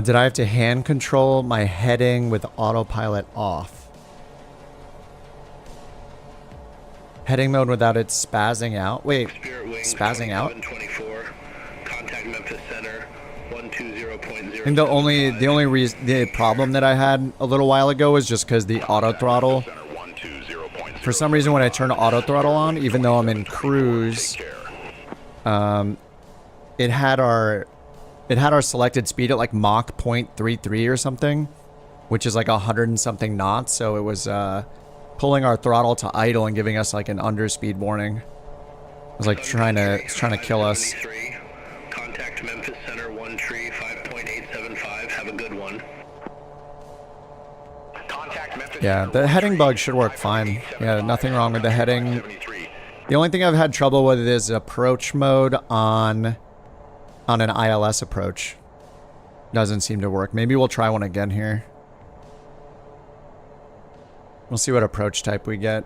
Did I have to hand control my heading with autopilot off? Heading mode without it spazzing out? Wait, spazzing out? Contact Memphis Center 120.0. I think the problem that I had a little while ago was just because the auto throttle. For some reason, when I turn auto throttle on, even though I'm in cruise, it had our selected speed at like Mach 0.33 or something, which is like 100 and something knots. So it was pulling our throttle to idle and giving us like an underspeed warning. It was like trying to kill us. Contact Memphis Center 135.875. Have a good one. Yeah, the heading bug should work fine. Yeah, nothing wrong with the heading. The only thing I've had trouble with is approach mode on an ILS approach. Doesn't seem to work. Maybe we'll try one again here. We'll see what approach type we get.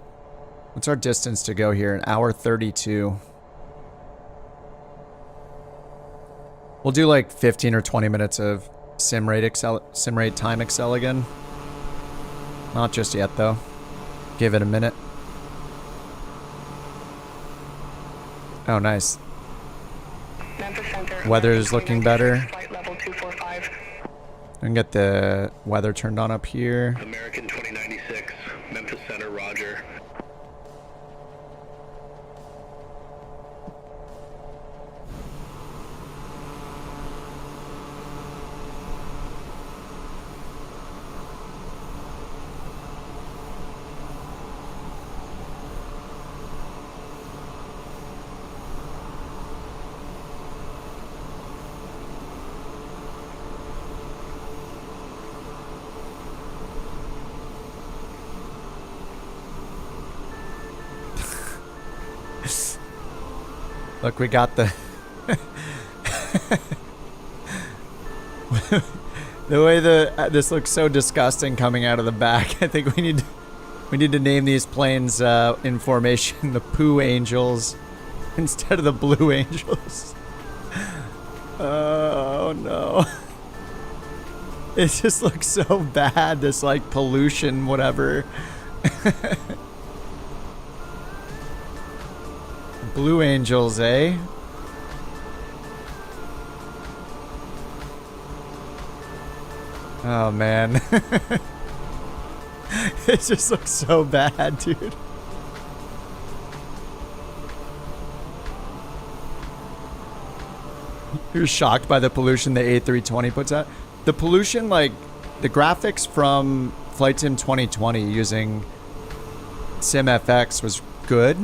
What's our distance to go here? 1 hour 32. We'll do like 15 or 20 minutes of sim rate time Excel again. Not just yet though. Give it a minute. Oh, nice. Weather's looking better. Flight level 245. I can get the weather turned on up here. American 2096, Memphis Center, roger. Look, we got the the way this looks so disgusting coming out of the back. I think we need to name these planes in formation the Poo Angels instead of the Blue Angels. Oh no. It just looks so bad, this like pollution whatever. Blue Angels, eh? Oh man. It just looks so bad, dude. You're shocked by the pollution the A320 puts out? The pollution, like, the graphics from Flight Sim 2020 using SimFX was good.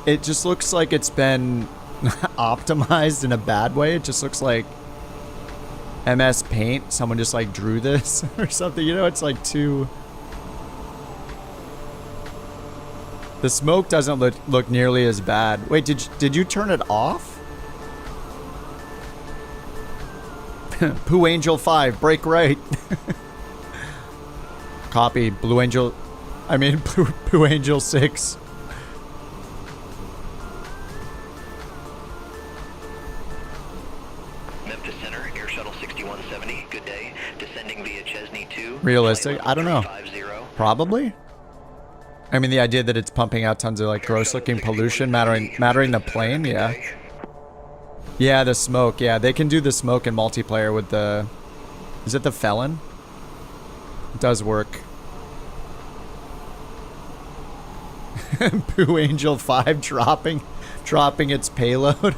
It just looks like it's been optimized in a bad way. It just looks like MS Paint. Someone just like drew this or something. You know, it's like too... The smoke doesn't look nearly as bad. Wait, did you turn it off? Poo Angel 5, break right. Copy. Blue Angel... I mean, Poo Angel 6. Realistic? I don't know. Probably? I mean, the idea that it's pumping out tons of like gross looking pollution mattering the plane, yeah. Yeah, the smoke, yeah. They can do the smoke in multiplayer with the... Is it the Felon? It does work. Poo Angel 5 dropping its payload.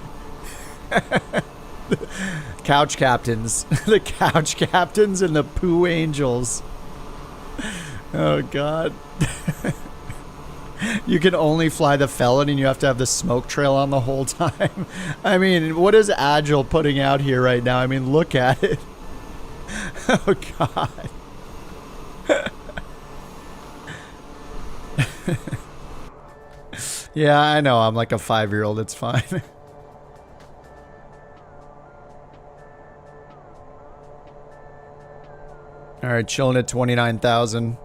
Couch captains. The couch captains and the Poo Angels. Oh god. You can only fly the Felon and you have to have the smoke trail on the whole time. I mean, what is Agile putting out here right now? I mean, look at it. Oh god. Yeah, I know. I'm like a 5-year-old. It's fine. All right, chilling at 29,000.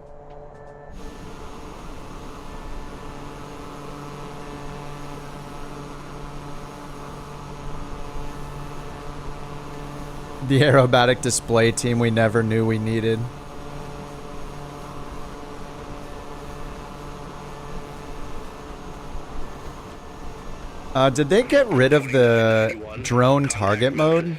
The aerobatic display team we never knew we needed. Did they get rid of the drone target mode?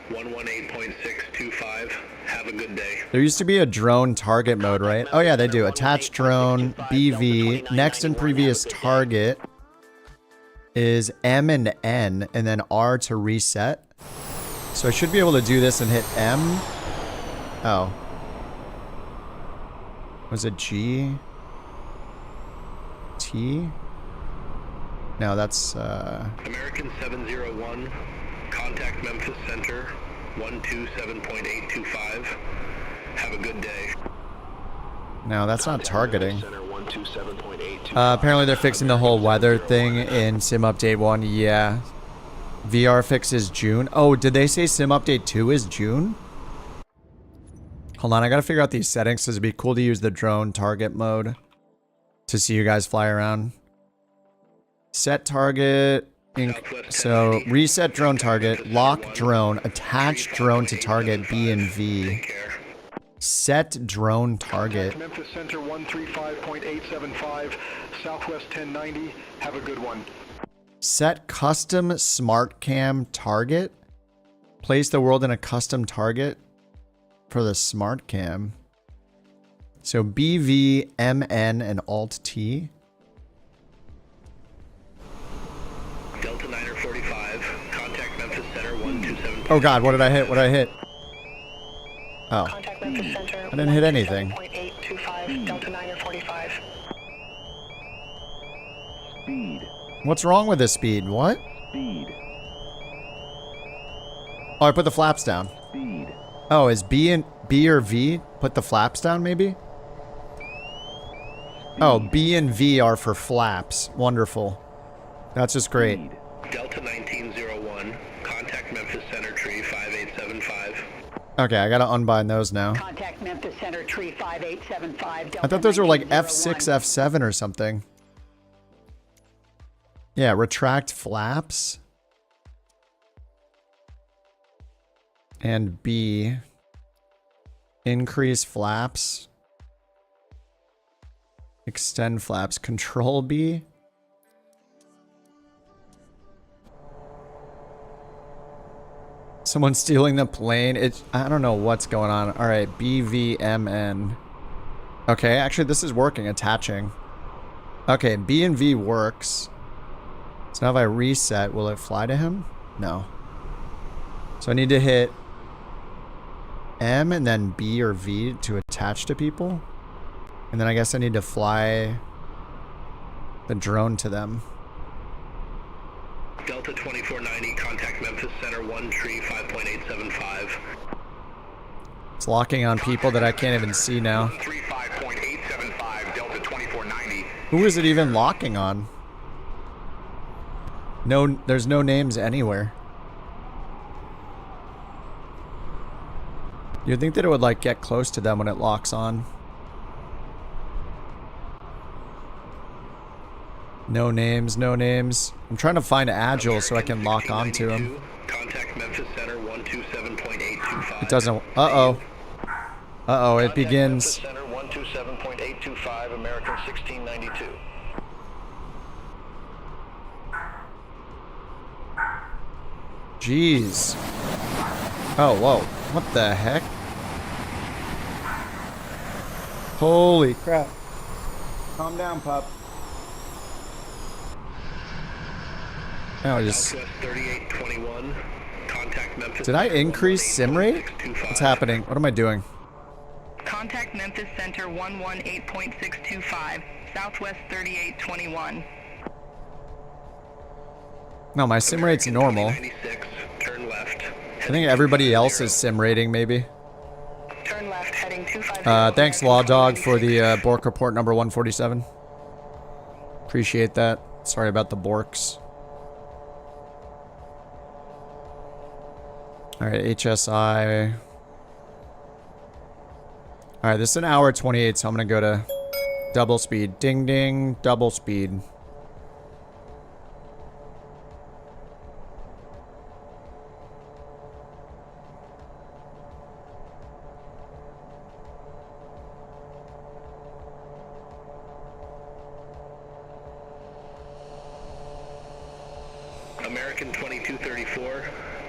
118.625. Have a good day. There used to be a drone target mode, right? Oh yeah, they do. Attach drone, BV, next and previous target is M and N, and then R to reset. So I should be able to do this and hit M. Oh. Was it G? T? No, that's American 701, contact Memphis Center, 127.825. Have a good day. No, that's not targeting. Apparently they're fixing the whole weather thing in Sim Update 1. Yeah. VR fix is June. Oh, did they say Sim Update 2 is June? Hold on, I gotta figure out these settings because it'd be cool to use the drone target mode to see you guys fly around. Set target. So reset drone target, lock drone, attach drone to target B and V. Set drone target. Memphis Center 135.875, Southwest 1090. Have a good one. Set custom smart cam target. Place the world in a custom target for the smart cam. So BV, MN, and Alt T. Delta 945, contact Memphis Center 127. Oh God, what did I hit? What did I hit? Oh. Contact Memphis Center. I didn't hit anything. 127.825, Delta 945. Speed. What's wrong with this speed? What? Speed. Oh, I put the flaps down. Speed. Oh, is B or V put the flaps down maybe? Oh, B and V are for flaps. Wonderful. That's just great. Delta 1901, contact Memphis Center tree 5875. Okay, I gotta unbind those now. Contact Memphis Center tree 5875. I thought those were like F6, F7 or something. Yeah, retract flaps. And B, increase flaps. Extend flaps. Control B. Someone's stealing the plane. I don't know what's going on. All right, BVMN. Okay, actually this is working, attaching. Okay, B and V works. So now if I reset, will it fly to him? No. So I need to hit M and then B or V to attach to people. And then I guess I need to fly the drone to them. Delta 2490, contact Memphis Center 1 tree 5.875. It's locking on people that I can't even see now. 135.875, Delta 2490. Who is it even locking on? No, there's no names anywhere. You'd think that it would like get close to them when it locks on. No names, no names. I'm trying to find Agile so I can lock onto him. Contact Memphis Center 127.825. It doesn't. Uh-oh. Uh-oh, it begins. Center 127.825, American 1692. Jeez. Oh, whoa. What the heck? Holy crap. Calm down, pup. No, just... 3821, contact Memphis. Did I increase sim rate? What's happening? What am I doing? Contact Memphis Center 118.625, Southwest 3821. No, my sim rate's normal. Turn left. I think everybody else is sim rating, maybe. Turn left, heading 250. Thanks, Law Dog, for the Bork report number 147. Appreciate that. Sorry about the Borks. Alright, HSI. Alright, this is an hour 28, so I'm gonna go to double speed. Ding ding, double speed. American 2234,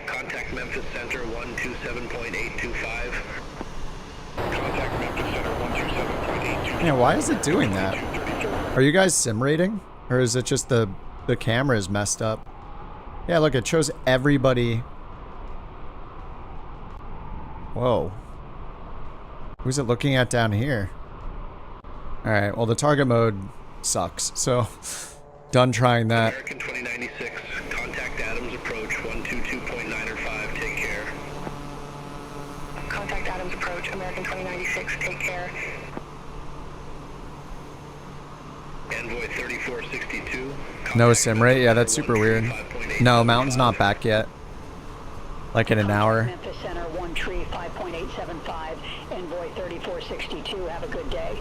contact Memphis Center 127.825. Contact Memphis Center 127.825. Yeah, why is it doing that? Are you guys sim rating? Or is it just the camera is messed up? Yeah, look, it shows everybody. Whoa. Who's it looking at down here? Alright, well the target mode sucks, so done trying that. American 2096, contact Adams approach 122.905, take care. Contact Adams approach, American 2096, take care. Envoy 3462. No sim rate? Yeah, that's super weird. No, Mountain's not back yet. Like in an hour. Memphis Center 1 tree 5.875, Envoy 3462. Have a good day.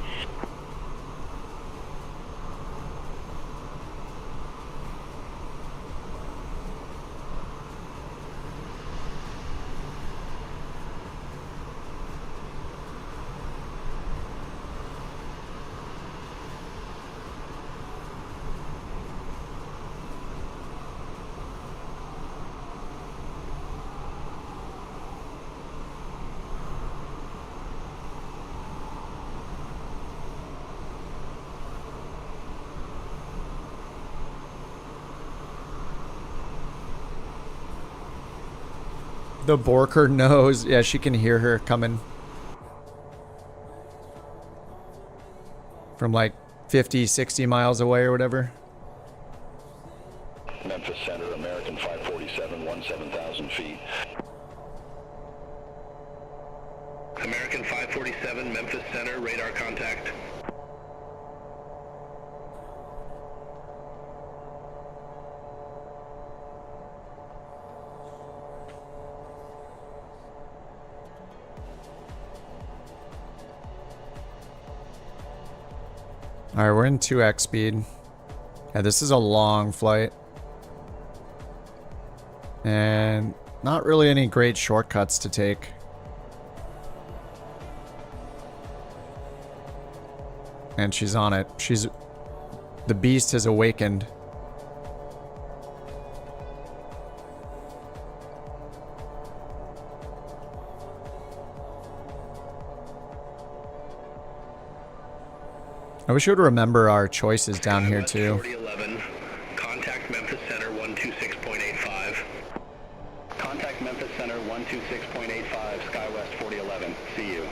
The borker knows. Yeah, she can hear her coming. From like 50, 60 miles away or whatever. Memphis Center, American 547, 17,000 feet. American 547, Memphis Center, radar contact. Alright, we're in 2x speed. Yeah, this is a long flight. And not really any great shortcuts to take. And she's on it. The beast has awakened. I wish you would remember our choices down here too. 4011, contact Memphis Center 126.85. Contact Memphis Center 126.85, SkyWest 4011. See you.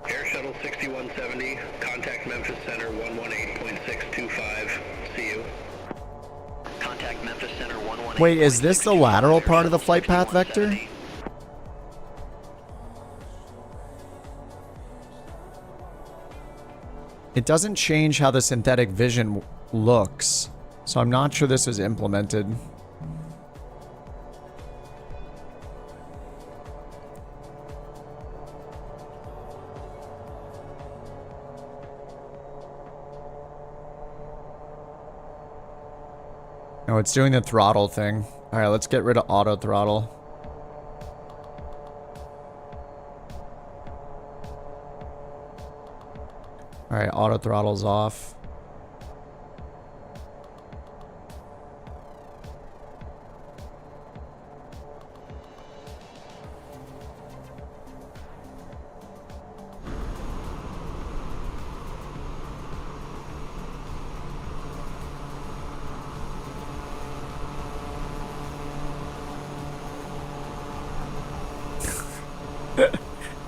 Air Shuttle 6170, contact Memphis Center 118.625. See you. Contact Memphis Center 118. Wait, is this the lateral part of the flight path vector? It doesn't change how the synthetic vision looks, so I'm not sure this was implemented. No, it's doing the throttle thing. Alright, let's get rid of auto throttle. Alright, auto throttle's off.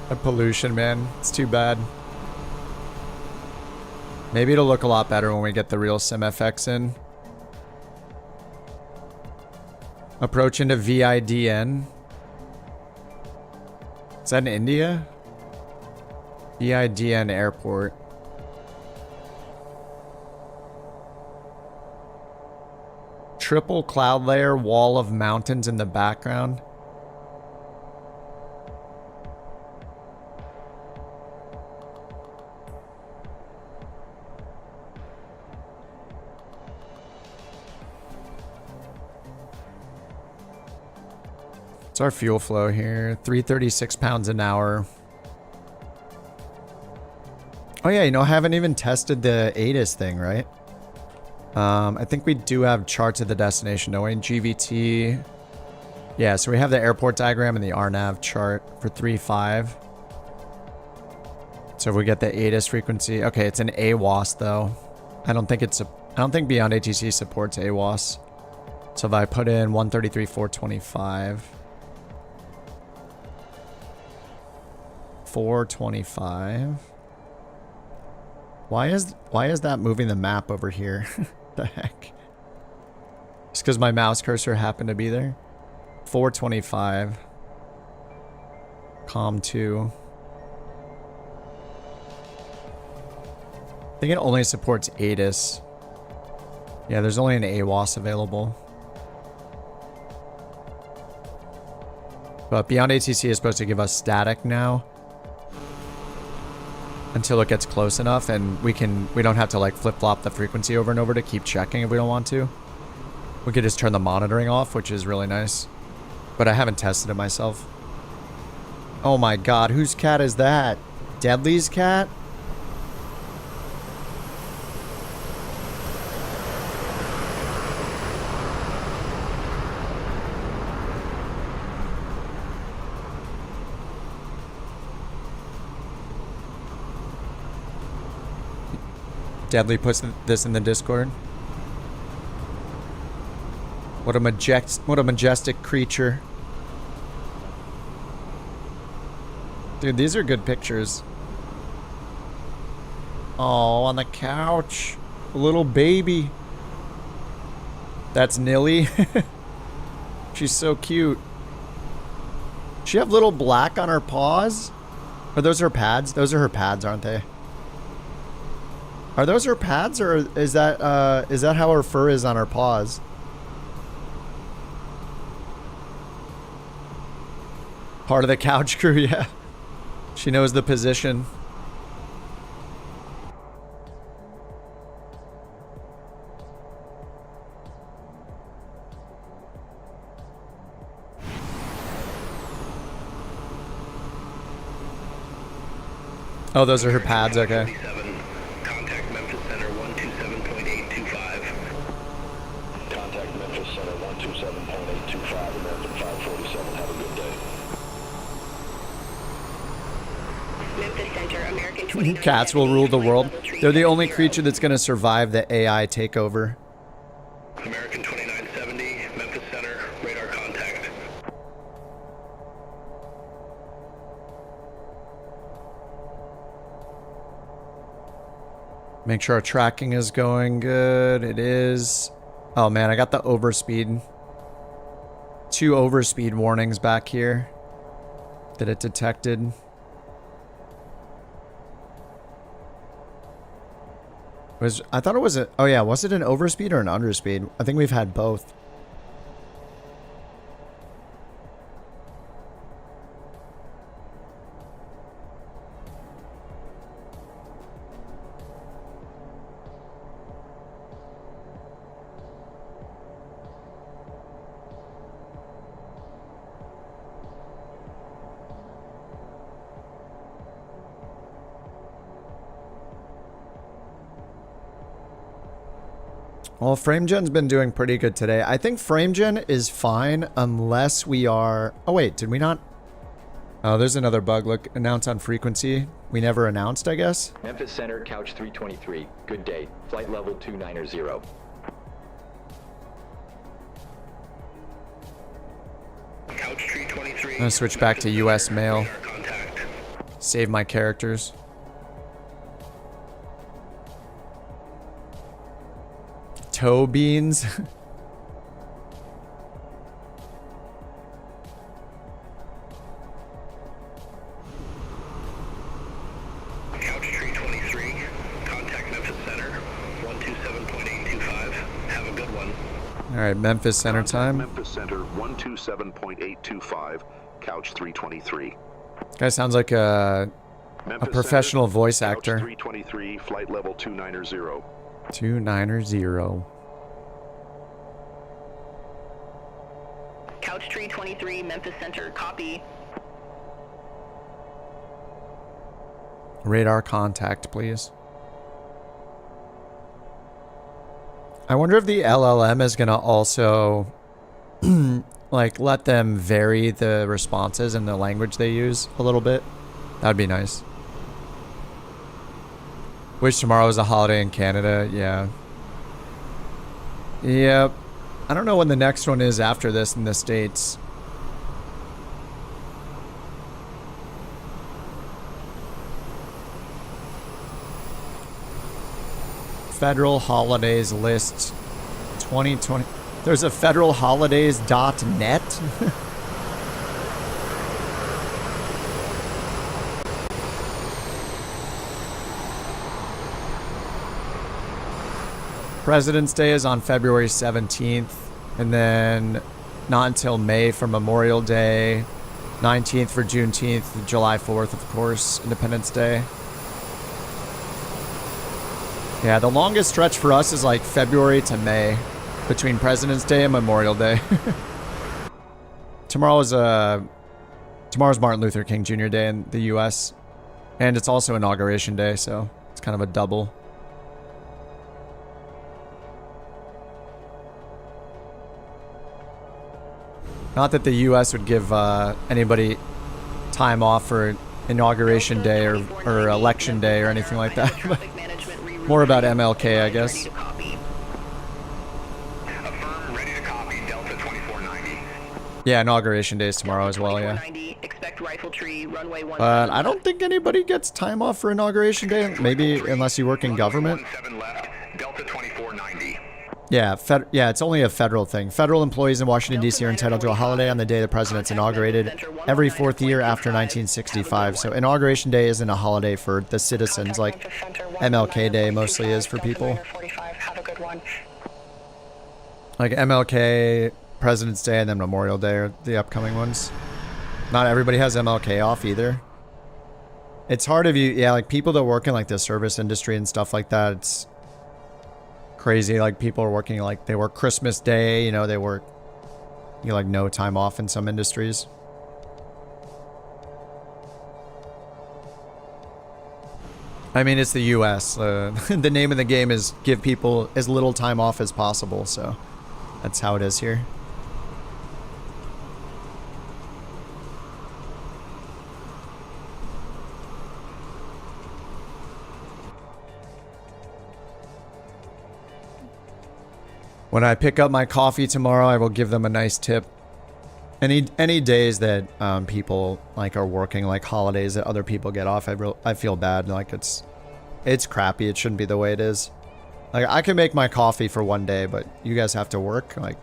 That pollution, man. It's too bad. Maybe it'll look a lot better when we get the real SimFX in. Approach into VIDN. Is that in India? VIDN airport. Triple cloud layer, wall of mountains in the background. What's our fuel flow here? 336 pounds an hour. Oh yeah, you know, I haven't even tested the ATIS thing, right? I think we do have charts of the destination, don't we? GVT. Yeah, so we have the airport diagram and the RNAV chart for 3.5. So if we get the ATIS frequency. Okay, it's an AWAS though. I don't think Beyond ATC supports AWAS. So if I put in 133.425. 425. Why is that moving the map over here? The heck? Just because my mouse cursor happened to be there. 425. COM 2. I think it only supports ATIS. Yeah, there's only an AWAS available. But Beyond ATC is supposed to give us static now. Until it gets close enough, and we don't have to like flip-flop the frequency over and over to keep checking if we don't want to. We could just turn the monitoring off, which is really nice. But I haven't tested it myself. Oh my god, whose cat is that? Deadly's cat? Deadly puts this in the Discord. What a majestic creature. Dude, these are good pictures. Oh, on the couch. A little baby. That's Nilly. She's so cute. Does she have little black on her paws? Are those her pads? Those are her pads, aren't they? Are those her pads, or is that how her fur is on her paws? Part of the couch crew, yeah. She knows the position. Oh, those are her pads, okay. Contact Memphis Center 127.825. Contact Memphis Center 127.825, American 547. Have a good day. Memphis Center, American 29. Cats will rule the world. They're the only creature that's going to survive the AI takeover. American 2970, Memphis Center, radar contact. Make sure our tracking is going good. It is. Oh man, I got the overspeed. 2 overspeed warnings back here that it detected. I thought it was a, oh yeah, was it an overspeed or an underspeed? I think we've had both. Well, FrameGen's been doing pretty good today. I think FrameGen is fine unless we are... Oh, wait, did we not... Oh, there's another bug. Look, announce on frequency. We never announced, I guess. Memphis Center, couch 323. Good day. Flight level 290. Couch 323. I'm gonna switch back to US mail. Save my characters. Toe beans. Couch 323. Contact Memphis Center 127.825. Have a good one. All right, Memphis Center time. Memphis Center 127.825. Couch 323. Guy sounds like a professional voice Couch actor. 323. Flight level 290. 290. Couch 323, Memphis Center, copy. Radar contact, please. I wonder if the LLM is gonna also like let them vary the responses and the language they use a little bit. That'd be nice. Wish tomorrow was a holiday in Canada. Yeah. Yep. I don't know when the next one is after this in the States. Federal holidays list 2020. There's a federalholidays.net. President's Day is on February 17th, and then not until May for Memorial Day, 19th for Juneteenth, July 4th, of course, Independence Day. Yeah, the longest stretch for us is like February to May, between President's Day and Memorial Day. Tomorrow's Martin Luther King Jr. Day in the U.S., and it's also Inauguration Day, so it's kind of a double. Not that the U.S. would give anybody time off for Inauguration Day or Election Day or anything like that. More about MLK, I guess. Affirm, ready to copy, Delta 2490. Yeah, inauguration day is tomorrow as well, yeah. Expect rifle tree, runway 17 But I don't think anybody gets time off for inauguration day, maybe unless you work in government. 17 left, Delta 2490. Yeah, it's only a federal thing. Federal employees in Washington, D.C. are entitled to a holiday on the day the president's inaugurated every 4th year after 1965. So inauguration day isn't a holiday for the citizens like MLK Day mostly is for people. Like MLK, President's Day, and then Memorial Day are the upcoming ones. Not everybody has MLK off either. It's hard if you, yeah, like people that work in like the service industry and stuff like that, it's crazy. Like people are working like they work Christmas Day, you know, they work like no time off in some industries. I mean, it's the US. The name of the game is give people as little time off as possible, so that's how it is here. When I pick up my coffee tomorrow, I will give them a nice tip. Any days that people like are working, like holidays that other people get off, I feel bad. Like it's crappy. It shouldn't be the way it is. Like I can make my coffee for one day, but you guys have to work. Like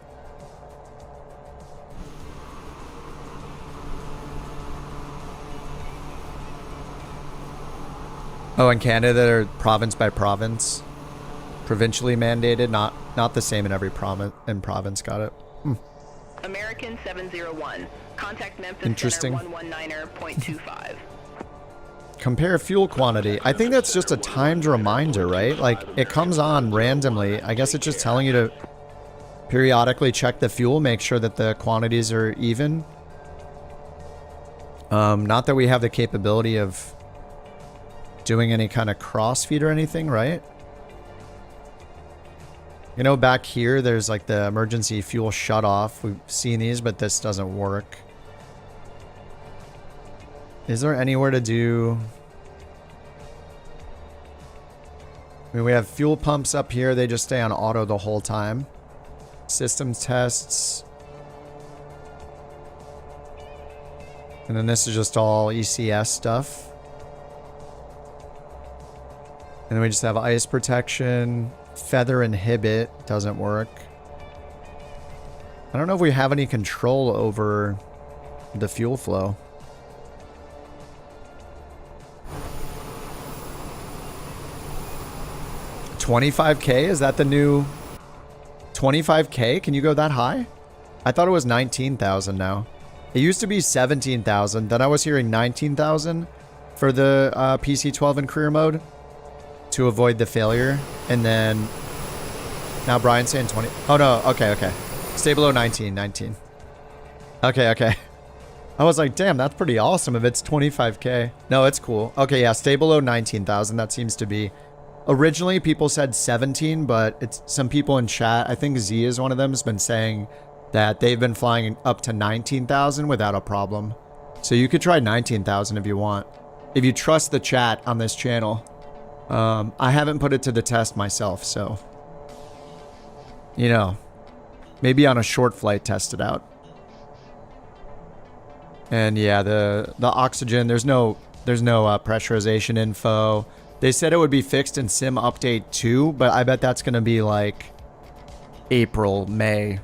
oh, in Canada, they're province by province, provincially mandated, not the same in every province. Got it. American 701. Contact Memphis Interesting. Center 119.25. Compare fuel quantity. I think that's just a timed reminder, right? Like it comes on randomly. I guess it's just telling you to periodically check the fuel, make sure that the quantities are even. Not that we have the capability of doing any kind of crossfeed or anything, right? You know, back here, there's like the emergency fuel shutoff. We've seen these, but this doesn't work. Is there anywhere to do... I mean, we have fuel pumps up here. They just stay on auto the whole time. Systems tests. And then this is just all ECS stuff. And then we just have ice protection. Feather inhibit doesn't work. I don't know if we have any control over the fuel flow. $25K? Is that the new 25K? Can you go that high? I thought it was 19,000 now. It used to be 17,000. Then I was hearing 19,000 for the PC-12 in career mode to avoid the failure. And then now Brian's saying 20. Oh no, okay. Stay below 19. Okay. I was like, damn, that's pretty awesome if it's 25K. No, it's cool. Okay, yeah, stay below 19,000. That seems to be... Originally, people said 17, but it's some people in chat, I think Z is one of them, has been saying that they've been flying up to 19,000 without a problem. So you could try 19,000 if you want. If you trust the chat on this channel. I haven't put it to the test myself, so... You know, maybe on a short flight, test it out. And yeah, the oxygen, there's no pressurization info. They said it would be fixed in Sim Update 2, but I bet that's going to be like April, May.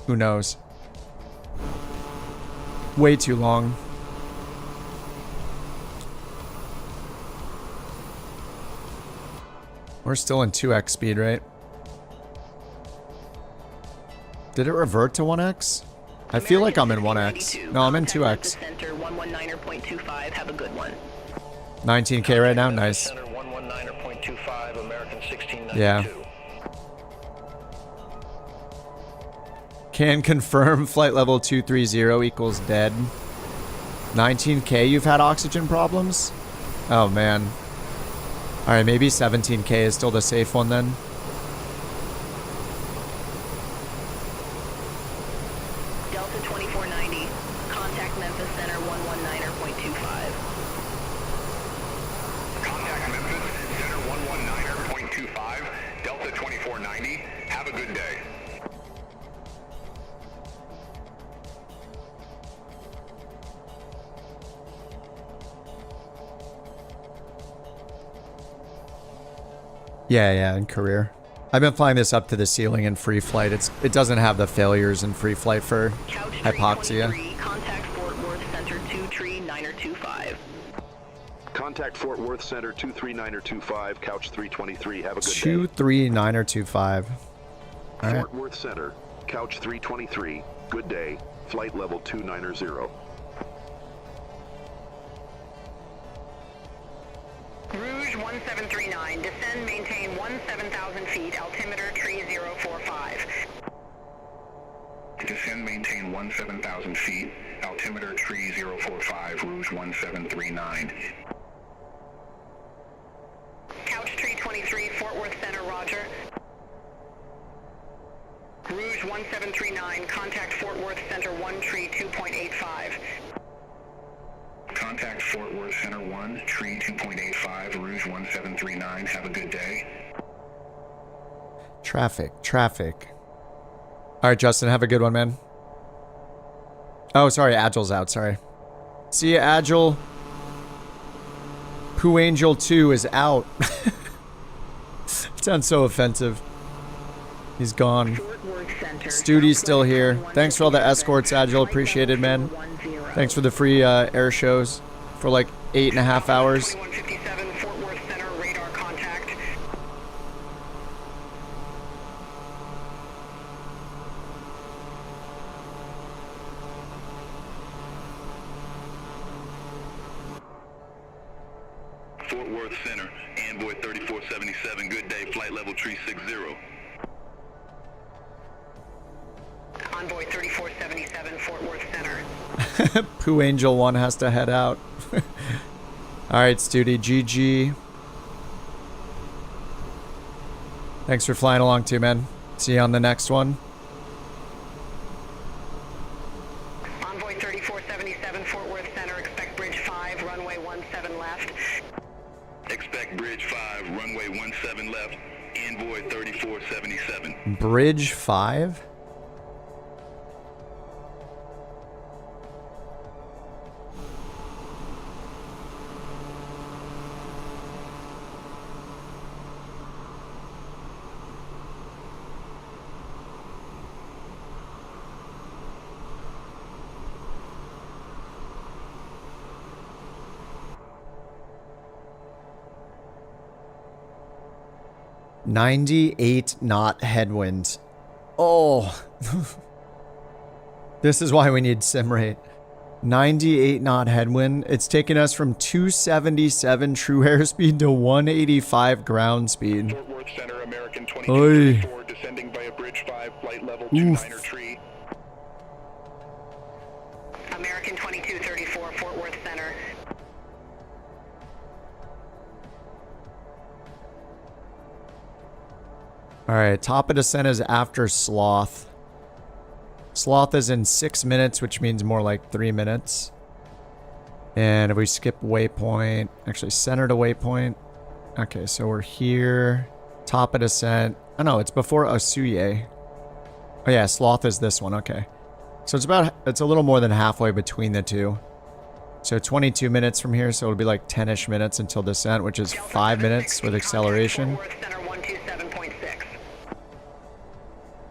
Who knows? Way too long. We're still in 2x speed, right? Did it revert to 1x? I feel like I'm in 1x. No, I'm in 2x. 19K right now? Nice. Yeah. Can confirm flight level 230 equals dead. 19K, you've had oxygen problems? Oh, man. Alright, maybe 17K is still the safe one then. Delta 2490, contact Memphis Center 119.25. Contact Memphis Center 119.25. 90. Have a good day. Yeah, in career. I've been flying this up to the ceiling in free flight. It doesn't have the failures in free flight for hypoxia. Contact Fort Worth Center 239er25. Contact Fort Worth Center 239er25, couch 323. Have a good day. 239er25. All right. Fort Worth Center, couch 323. Good day. Flight level 290. Rouge 1739, descend, maintain 17,000 feet, altimeter tree 045. Descend, maintain 17,000 feet, altimeter tree 045, Rouge 1739. Couch tree 23, Fort Worth Center, roger. Rouge 1739, contact Fort Worth Center 1 tree 2.85. Contact Fort Worth Center 1, tree 2.85, Rouge 1739. Have a good day. Traffic. All right, Justin, have a good one, man. Oh, sorry, Agile's out, sorry. See ya, Agile. Pooh Angel 2 is out. Sounds so offensive. He's gone. Studi's still here. Thanks for all the escorts, Agile. Appreciate it, man. Thanks for the free air shows for like 8.5 hours. 2157, Fort Worth Center, radar contact. Fort Worth Center, Envoy 3477. Good day. Flight level tree 60. Envoy 3477, Fort Worth Center. Pooh Angel 1 has to head out. Alright, Studi, GG. Thanks for flying along too, man. See you on the next one. Envoy 3477, Fort Worth Center, expect bridge 5, runway 17 left. Expect bridge 5, runway 17 left. Envoy 3477. Bridge 5? $98 knot headwind. Oh. This is why we need sim rate. 98 knot headwind. It's taken us from 277 true airspeed to 185 ground speed. Fort Worth Center, American 2234, descending by a bridge 5, flight level 29er tree. American 2234, Fort Worth Center. Alright, top of descent is after Sloth. Sloth is in 6 minutes, which means more like 3 minutes. And if we skip waypoint, actually center to waypoint. Okay, so we're here. Top of descent. Oh no, it's before Osuye. Oh yeah, Sloth is this one, okay. So it's a little more than halfway between the two. So 22 minutes from here, so it'll be like 10-ish minutes until descent, which is 5 minutes with acceleration.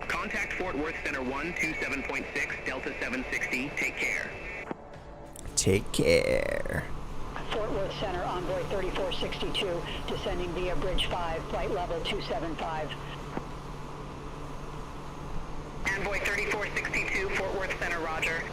Contact Fort Worth Center 127.6, Delta 760. Take care. Take care. Fort Worth Center, Envoy 3462, descending via Bridge 5, flight level 275. Envoy 3462, Fort Worth Center, roger.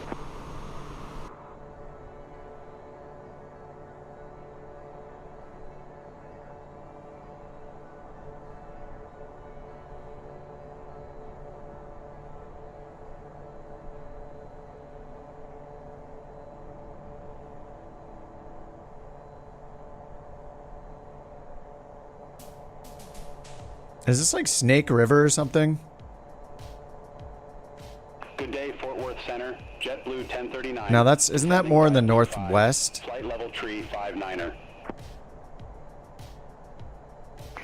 Is this like Snake River or something? Good day, Fort Worth Center, JetBlue 1039. Now isn't that more in the northwest? Flight level tree 59er.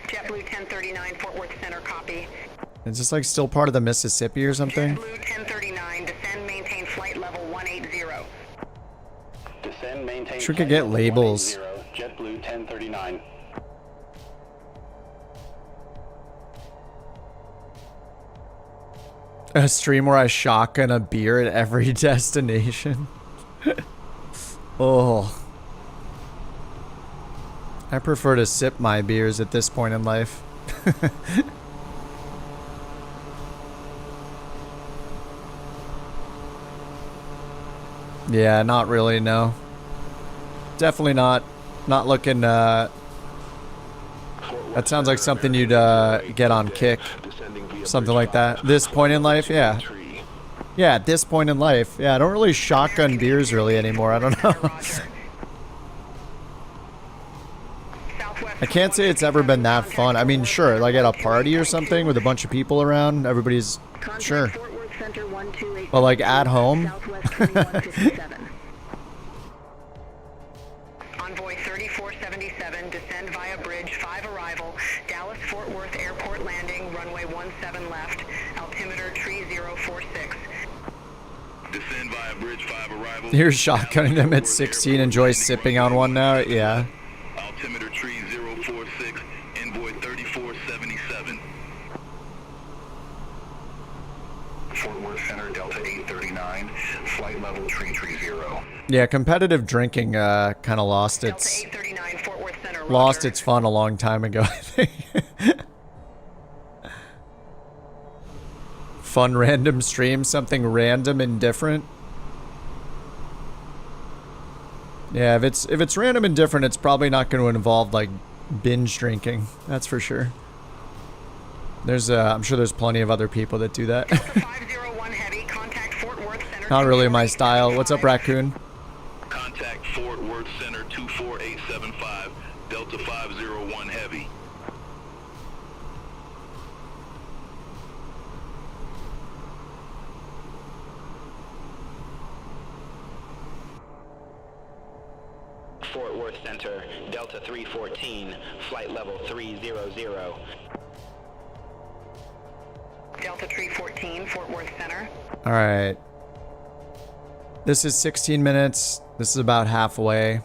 JetBlue 1039, Fort Worth Center, copy. Is this like still part of the Mississippi or something? JetBlue 1039, descend, maintain flight level 180. Descend, maintain Wish we could get labels. JetBlue 1039. A stream where I shotgun a beer at every destination. Oh. I prefer to sip my beers at this point in life. Yeah, not really, no. Definitely not. Not looking, that sounds like something you'd, get on Kick. Something like that. This point in life, yeah. Yeah, at this point in life. Yeah, I don't really shotgun beers really anymore. I don't know. I can't say it's ever been that fun. I mean, sure, like at a party or something with a bunch of people around, everybody's, sure. But like at home? Envoy 3477, descend via bridge 5 arrival, Dallas Fort Worth Airport landing, runway 17 left, altimeter tree 046. Descend via bridge 5 arrival. You're shotgunning them at 16, enjoy sipping on one now? Yeah. Altimeter tree 046, envoy 3477. Fort Worth Center, Delta 839, flight level tree 0. Yeah, competitive drinking kind of lost its fun a long time ago, I think. Fun random stream, something random and different. Yeah, if it's random and different, it's probably not going to involve like binge drinking. That's for sure. There's I'm sure there's plenty of other people that do that. Not really my style. What's up, Raccoon? Contact Fort Worth Center 24875, Delta 501 Heavy. Fort Worth Center, Delta 314, flight level 300. Delta 314, Fort Worth Center. All right. This is 16 minutes. This is about halfway.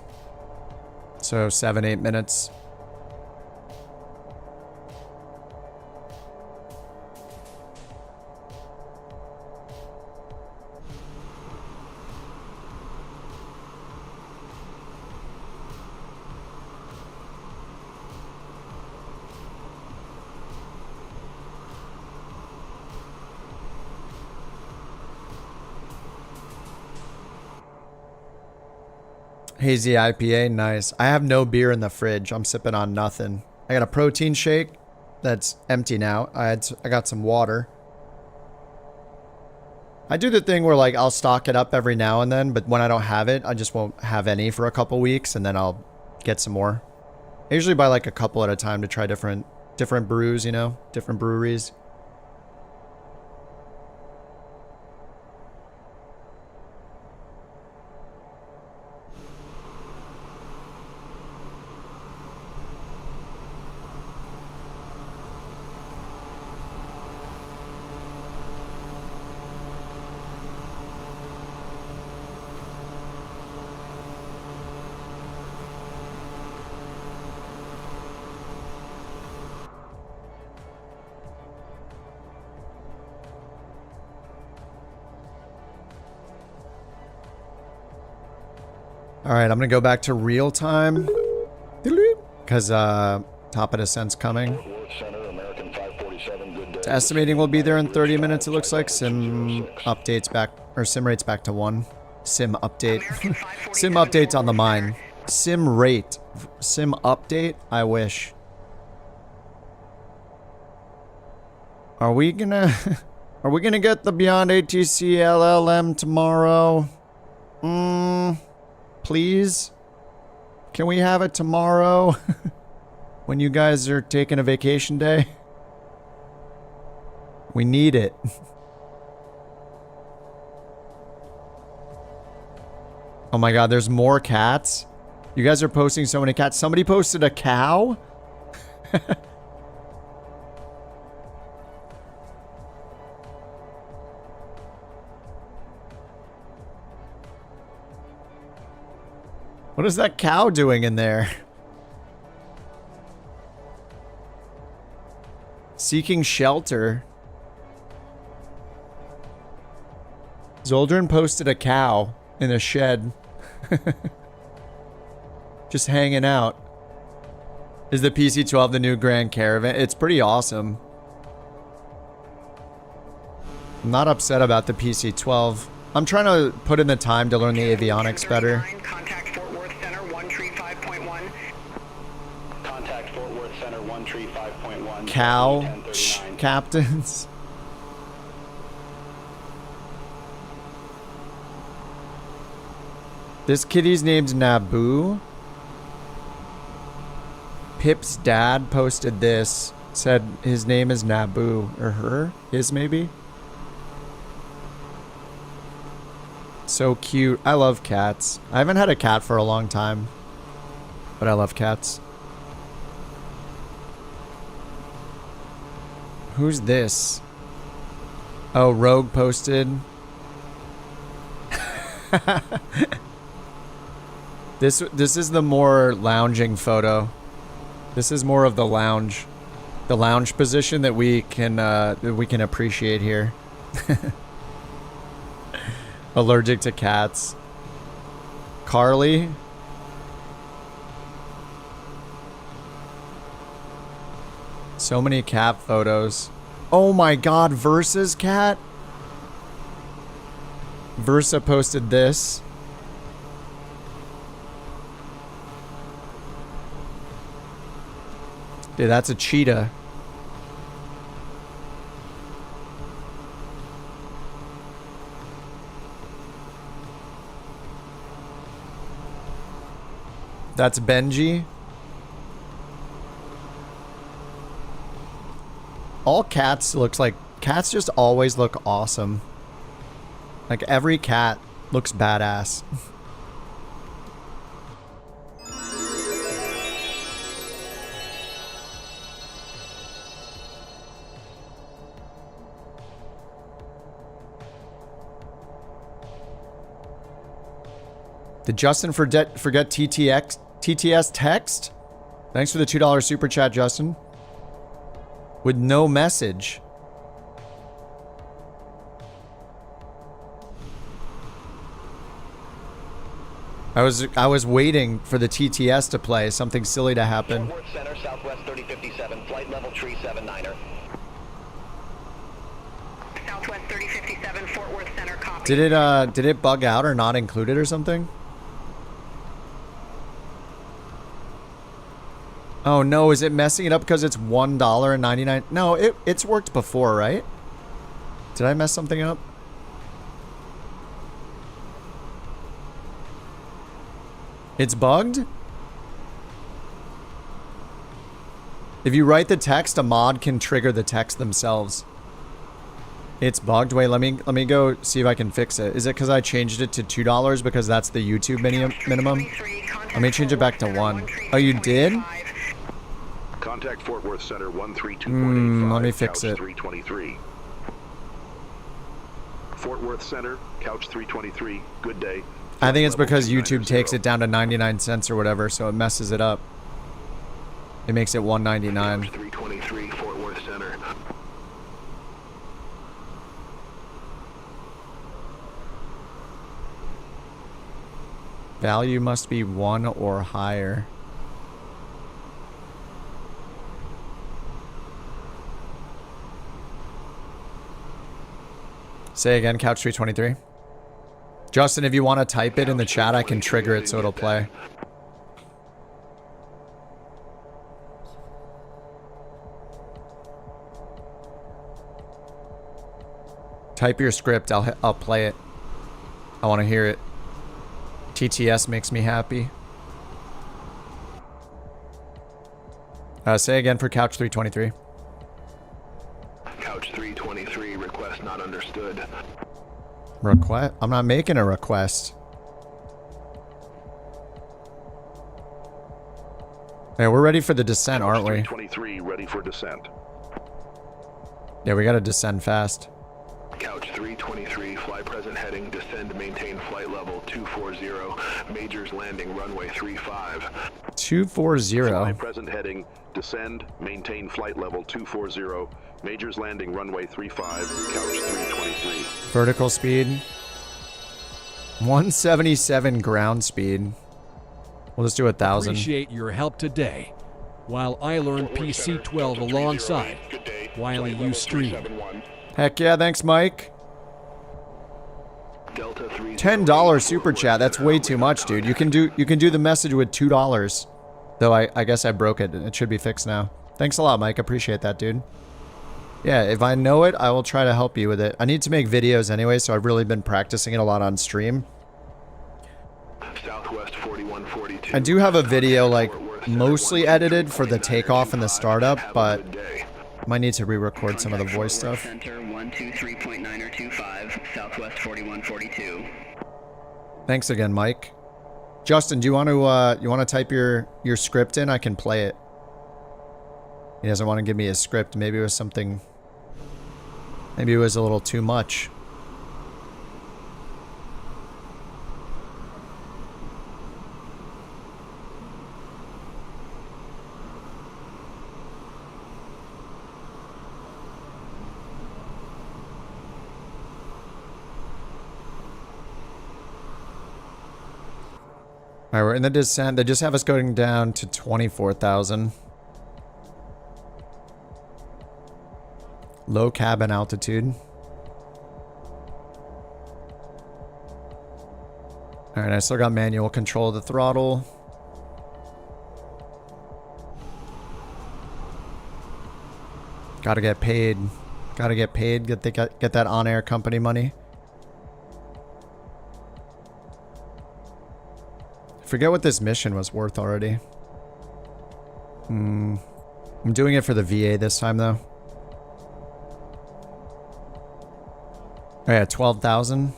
So 7-8 minutes. Hazy IPA, nice. I have no beer in the fridge. I'm sipping on nothing. I got a protein shake that's empty now. I got some water. I do the thing where like I'll stock it up every now and then, but when I don't have it, I just won't have any for a couple weeks and then I'll get some more. I usually buy like a couple at a time to try different brews, you know, different breweries. All right, I'm going to go back to real time because top of descent's coming. Estimating we'll be there in 30 minutes, it looks like. Sim updates back, or sim rates back to 1. Sim update. Sim updates on the mine. Sim rate. Sim update? I wish. Are we gonna get the Beyond ATC LLM tomorrow? Please? Can we have it tomorrow? When you guys are taking a vacation day? We need it. Oh my god, there's more cats? You guys are posting so many cats. Somebody posted a cow? What is that cow doing in there? Seeking shelter. Zoldrin posted a cow in a shed. Just hanging out. Is the PC-12 the new Grand Caravan? It's pretty awesome. I'm not upset about the PC-12. I'm trying to put in the time to learn the avionics better. Contact Fort Worth Center 135.1. Contact Fort Worth Center 135.1. Cow captains. This kitty's name's Naboo. Pip's dad posted this. Said his name is Naboo. Or her? His maybe? So cute. I love cats. I haven't had a cat for a long time. But I love cats. Who's this? Oh, Rogue posted. This is the more lounging photo. This is more of the lounge position that we can appreciate here. Allergic to cats. Carly. So many cat photos. Oh my god, Versa's cat? Versa posted this. Dude, that's a cheetah. That's Benji. All cats cats just always look awesome. Like every cat looks badass. Did Justin forget TTS text? Thanks for the $2 super chat, Justin. With no message. I was waiting for the TTS to play, something silly to happen. Fort Worth Center, Southwest 3057, flight level tree 79er. Southwest 3057, Fort Worth Center, copy. Did it bug out or not included or something? Oh no, is it messing it up because it's $1.99? No, it's worked before, right? Did I mess something up? It's bugged? If you write the text, a mod can trigger the text themselves. It's bugged. Wait, let me go see if I can fix it. Is it because I changed it to $2 because that's the YouTube minimum? Let me change it back to $1. Oh, you did? Contact Fort Worth Center 132.85. Let me fix it. 323. Fort Worth Center, couch 323. Good day. I think it's because YouTube takes it down to 99 cents or whatever, so it messes it up. It makes it $1.99. 323 Fort Worth Center. Value must be 1 or higher. Say again, couch 323. Justin, if you want to type it in the chat, I can trigger it so it'll play. Type your script, I'll play it. I want to hear it. TTS makes me happy. Say again for couch 323. Couch 323, request not understood. Request? I'm not making a request. Hey, we're ready for the descent, aren't we? 323, ready for descent. Yeah, we gotta descend fast. Couch 323, fly present heading, descend, maintain flight level 240, majors landing runway 35. 240. Fly present heading, descend, maintain flight level 240, majors landing runway 35, couch 323. Vertical speed. 177 ground speed. We'll just do 1,000. Appreciate your help today, while I learn PC-12 alongside, while you stream. Heck yeah, thanks, Mike. $10 super chat. That's way too much, dude. You can do the message with $2. Though I guess I broke it. It should be fixed now. Thanks a lot, Mike. Appreciate that, dude. Yeah, if I know it, I will try to help you with it. I need to make videos anyway, so I've really been practicing it a lot on stream. Southwest 4142. I do have a video like mostly edited for the takeoff and the startup, but might need to re-record some of the voice stuff. Center 123.925, Southwest 4142. Thanks again, Mike. Justin, do you want to type your script in? I can play it. He doesn't want to give me a script. Maybe it was something. Maybe it was a little too much. Alright, we're in the descent. They just have us going down to 24,000. Low cabin altitude. Alright, I still got manual control of the throttle. Gotta get paid. Gotta get paid. Get that on-air company money. Forget what this mission was worth already. I'm doing it for the VA this time though. Oh yeah, 12,000.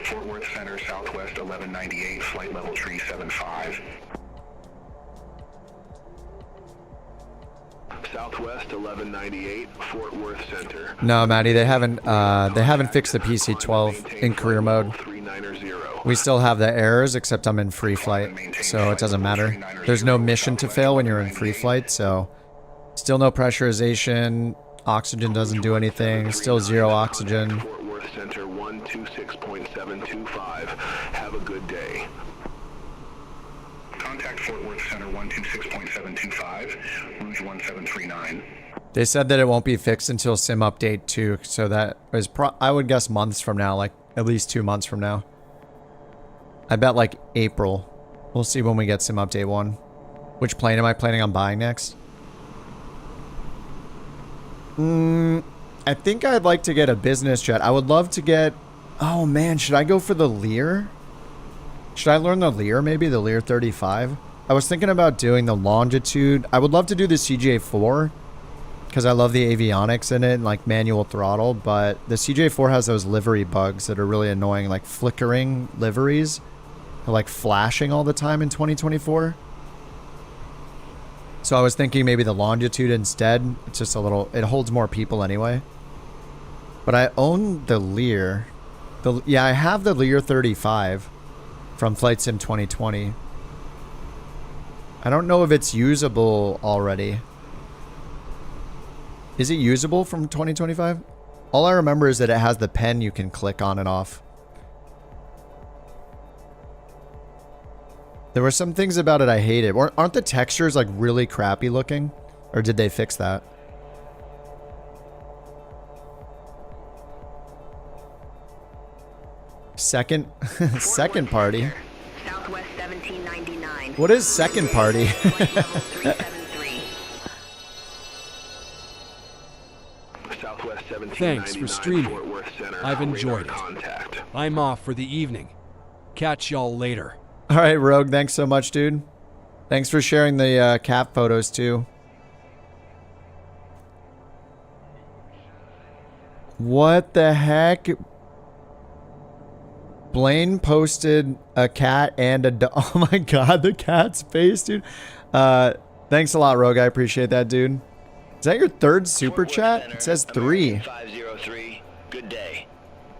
Fort Worth Center, Southwest 1198, flight level 375. Southwest 1198, Fort Worth Center. No, Maddie, they haven't fixed the PC-12 in career mode. We still have the errors, except I'm in free flight, so it doesn't matter. There's no mission to fail when you're in free flight, so still no pressurization. Oxygen doesn't do anything. Still zero oxygen. Fort Worth Center 126.725. Have a good day. Contact Fort Worth Center 126.725, Rouge 1739. They said that it won't be fixed until sim update 2, so that is I would guess months from now, like at least 2 months from now. I bet like April. We'll see when we get sim update 1. Which plane am I planning on buying next? I think I'd like to get a business jet. I would love to get... Oh man, should I go for the Lear? Should I learn the Lear maybe? The Lear 35? I was thinking about doing the Longitude. I would love to do the CJ4 because I love the avionics in it and like manual throttle, but the CJ4 has those livery bugs that are really annoying, like flickering liveries. They're like flashing all the time in 2024. So I was thinking maybe the Longitude instead. It's just a little... It holds more people anyway. But I own the Lear. Yeah, I have the Lear 35 from Flight Sim 2020. I don't know if it's usable already. Is it usable from 2025? All I remember is that it has the pen you can click on and off. There were some things about it I hated. Aren't the textures like really crappy looking? Or did they fix that? Second party. Southwest 1799. What is second party? Thanks for streaming. I've enjoyed it. I'm off for the evening. Catch y'all later. All right, Rogue. Thanks so much, dude. Thanks for sharing the cap photos too. What the heck? Blaine posted a cat and a dog. Oh my god, the cat's face, dude. Thanks a lot, Rogue. I appreciate that, dude. Is that your third super chat? It says 3. 503. Good day.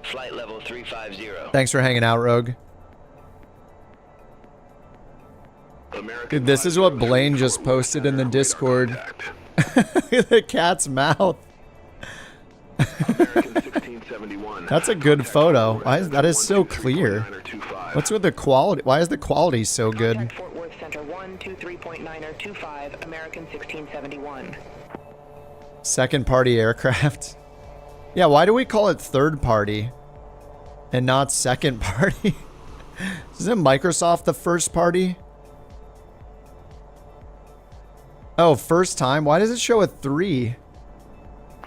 Flight level 350. Thanks for hanging out, Rogue. Dude, this is what Blaine just posted in the Discord. The cat's mouth. That's a good photo. That is so clear. What's with the quality? Why is the quality so good? Fort Worth Center 123.9025, American 1671. Second party aircraft. Yeah, why do we call it third party and not second party? Isn't Microsoft the first party? Oh, first time? Why does it show a 3?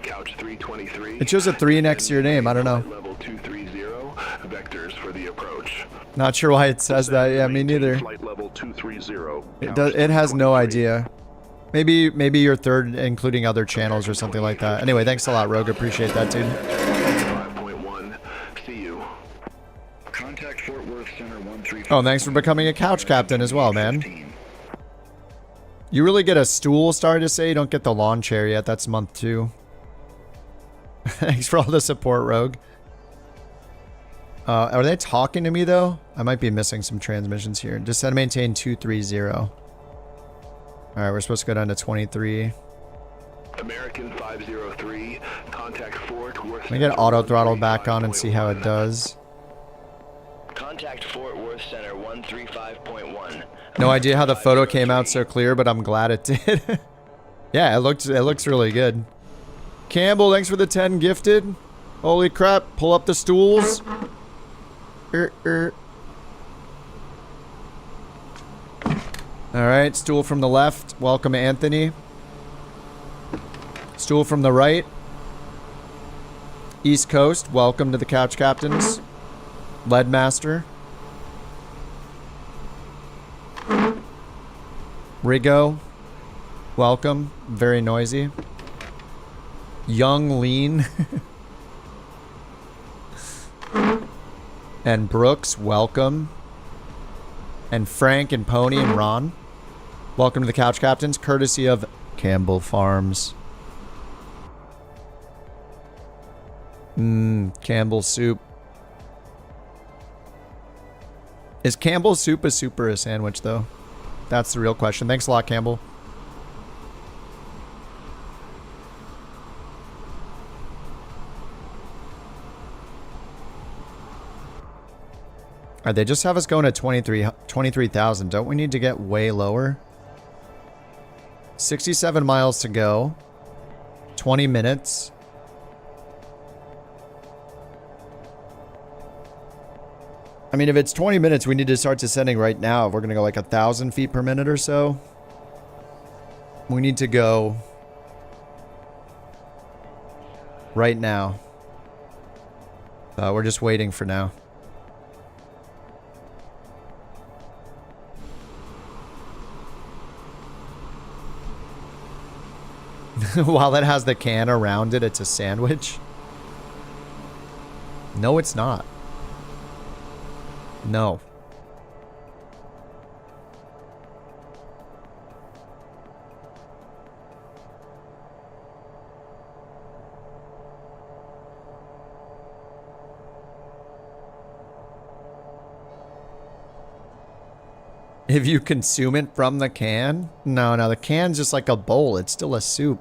Couch 323. It shows a 3 next to your name. I don't know. Level 230. Vectors for the approach. Not sure why it says that. Yeah, me neither. Flight level 230. It does. It has no idea. Maybe you're third, including other channels or something like that. Anyway, thanks a lot, Rogue. Appreciate that, dude. 5.1. See you. Contact Fort Worth Center 135. Oh, thanks for becoming a couch captain as well, man. You really get a stool, sorry to say. You don't get the lawn chair yet. That's month 2. Thanks for all the support, Rogue. Are they talking to me, though? I might be missing some transmissions here. Descend maintain 230. Alright, we're supposed to go down to 23. American 503. Contact Fort Worth. Let me get auto throttle back on and see how it does. Contact Fort Worth Center 135.1. No idea how the photo came out so clear, but I'm glad it did. Yeah, it looks really good. Campbell, thanks for the 10 gifted. Holy crap, pull up the stools. Alright, stool from the left. Welcome, Anthony. Stool from the right. East Coast, welcome to the Couch Captains. Leadmaster. Rigo, welcome. Very noisy. Young Lean. And Brooks, welcome. And Frank and Pony and Ron, welcome to the Couch Captains, courtesy of Campbell Farms. Campbell Soup. Is Campbell Soup a soup or a sandwich, though? That's the real question. Thanks a lot, Campbell. Alright, they just have us going at 23,000. Don't we need to get way lower? 67 miles to go. 20 minutes. I mean, if it's 20 minutes, we need to start descending right now. If we're going to go like 1,000 feet per minute or so, we need to go right now. We're just waiting for now. While it has the can around it, it's a sandwich. No, it's not. No. If you consume it from the can? No, the can's just like a bowl. It's still a soup.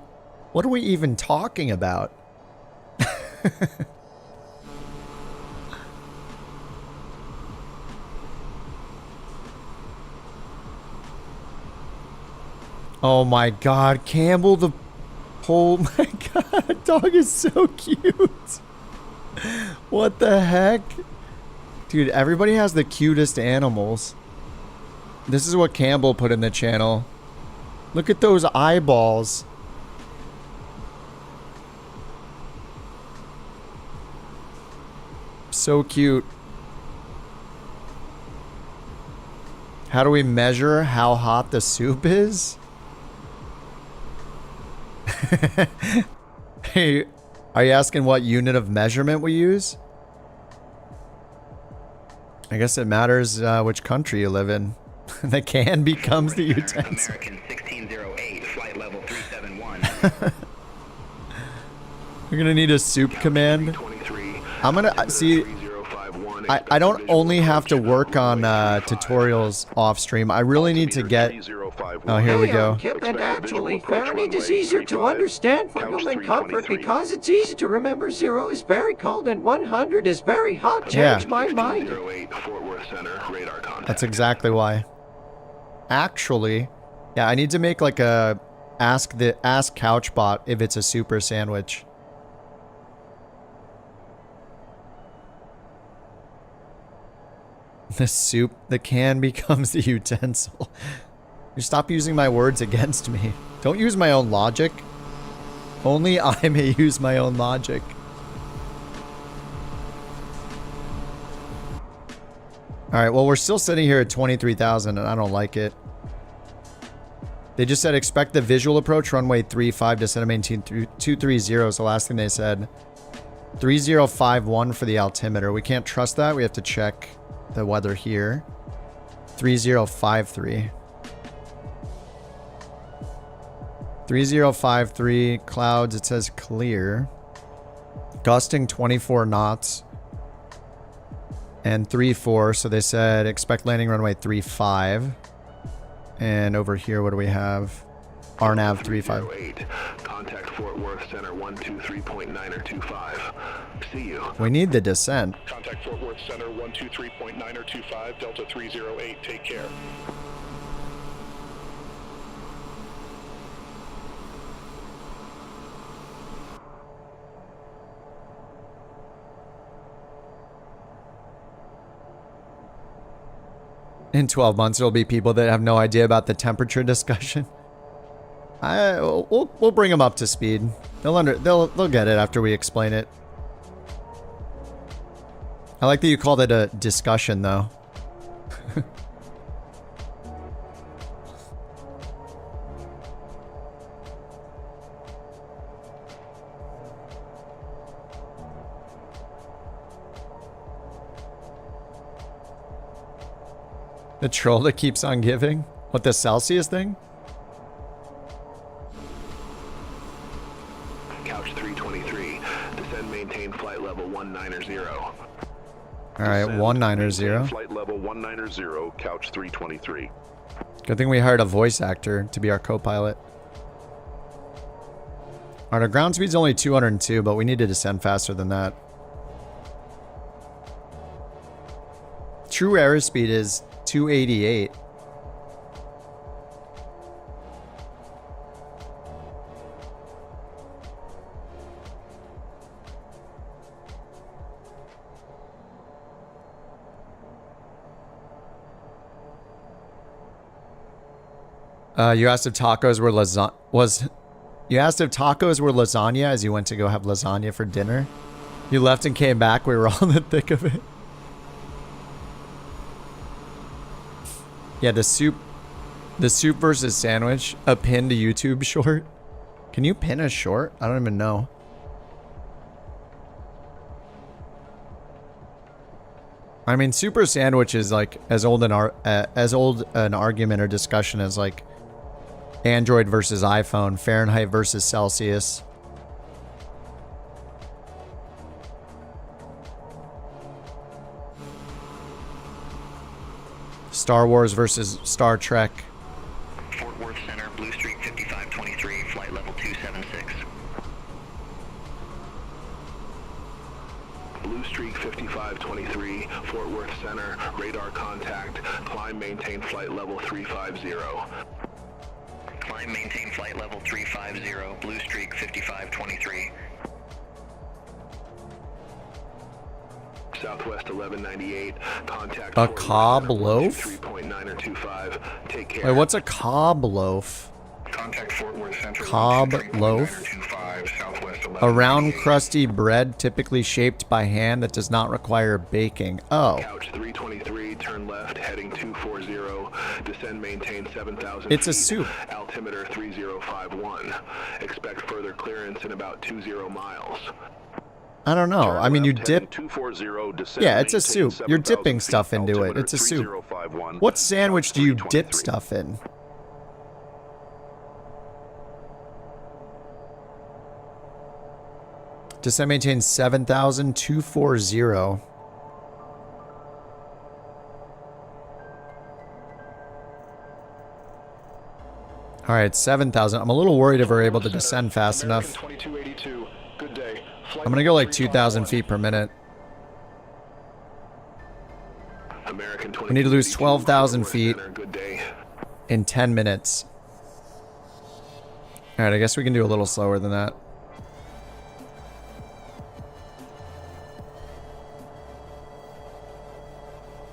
What are we even talking about? Oh my god, Campbell oh my god, that dog is so cute. What the heck? Dude, everybody has the cutest animals. This is what Campbell put in the channel. Look at those eyeballs. So cute. How do we measure how hot the soup is? Hey, are you asking what unit of measurement we use? I guess it matters which country you live in. The can becomes the utensil. American 1608, flight level 371. We're gonna need a soup command. I'm gonna see. I don't only have to work on tutorials off stream. I really need to get. Oh, here we go. Kip, and actually, Fahrenheit is easier to understand for human comfort because it's easy to remember. 0 is very cold and 100 is very hot. Change my mind. That's exactly why. Actually, yeah, I need to make like a ask Couchbot if it's a super sandwich. The soup, the can becomes the utensil. You stop using my words against me. Don't use my own logic. Only I may use my own logic. Alright, well, we're still sitting here at 23,000 and I don't like it. They just said expect the visual approach, runway 35, descend and maintain 230 is the last thing they said. 3051 for the altimeter. We can't trust that. We have to check the weather here. 3053. 3053, clouds, it says clear. Gusting 24 knots. And 34, so they said expect landing runway 35. And over here, what do we have? RNAV 35. Contact Fort Worth Center 123.925. See you. We need the descent. Contact Fort Worth Center 123.925, Delta 308. Take care. In 12 months, there'll be people that have no idea about the temperature discussion. We'll bring them up to speed. They'll get it after we explain it. I like that you called it a discussion, though. The troll that keeps on giving? What, the Celsius thing? Couch 323. Descend, maintain flight level 190. Alright, 190. Flight level 190, couch 323. Good thing we hired a voice actor to be our co-pilot. Alright, our ground speed's only 202, but we need to descend faster than that. True airspeed is 288. You asked if tacos were You asked if tacos were lasagna as you went to go have lasagna for dinner. You left and came back. We were all in the thick of it. Yeah, the soup versus sandwich. A pinned YouTube short. Can you pin a short? I don't even know. I mean, super sandwich is like as old an argument or discussion as like Android versus iPhone, Fahrenheit versus Celsius. Star Wars versus Star Trek. Fort Worth Center, Blue Streak 5523, flight level 276. Blue Streak 5523, Fort Worth Center, radar contact, climb, maintain flight level 350. Climb, maintain flight level 350, Blue Streak 5523. Southwest 1198, contact a Cobb loaf? 3.925. Take care. Wait, what's a Cobb loaf? Contact Fort Worth Central. Cobb loaf? A round, crusty bread typically shaped by hand that does not require baking. Oh. Couch 323, turn left, heading 240, descend, maintain 7,000 It's a soup. Altimeter 3051. Expect further clearance in about 20 miles. I don't know. I mean, you dip. 240, descend, yeah, it's a soup. You're dipping stuff into it. It's a soup. 51. What sandwich do you dip stuff in? Descent maintain 7,240. All right, 7,000. I'm a little worried if we're able to descend fast enough. I'm gonna go like 2,000 feet per minute. We need to lose 12,000 feet in 10 minutes. All right, I guess we can do a little slower than that.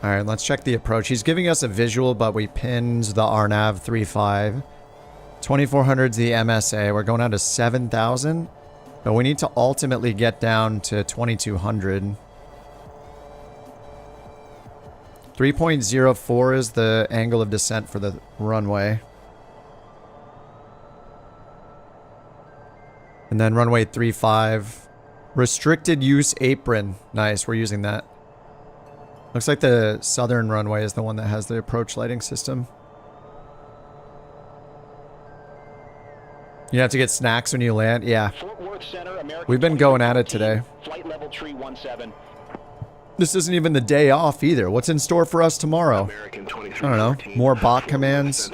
All right, let's check the approach. He's giving us a visual, but we pinned the RNAV 3.5. 2,400's the MSA. We're going down to 7,000, but we need to ultimately get down to 2,200. 3.04 is the angle of descent for the runway. And then runway 3.5. Restricted use apron. Nice, we're using that. Looks like the southern runway is the one that has the approach lighting system. You have to get snacks when you land? Yeah. We've been going at it today. Flight level tree 17. This isn't even the day off either. What's in store for us tomorrow? I don't know. More bot commands.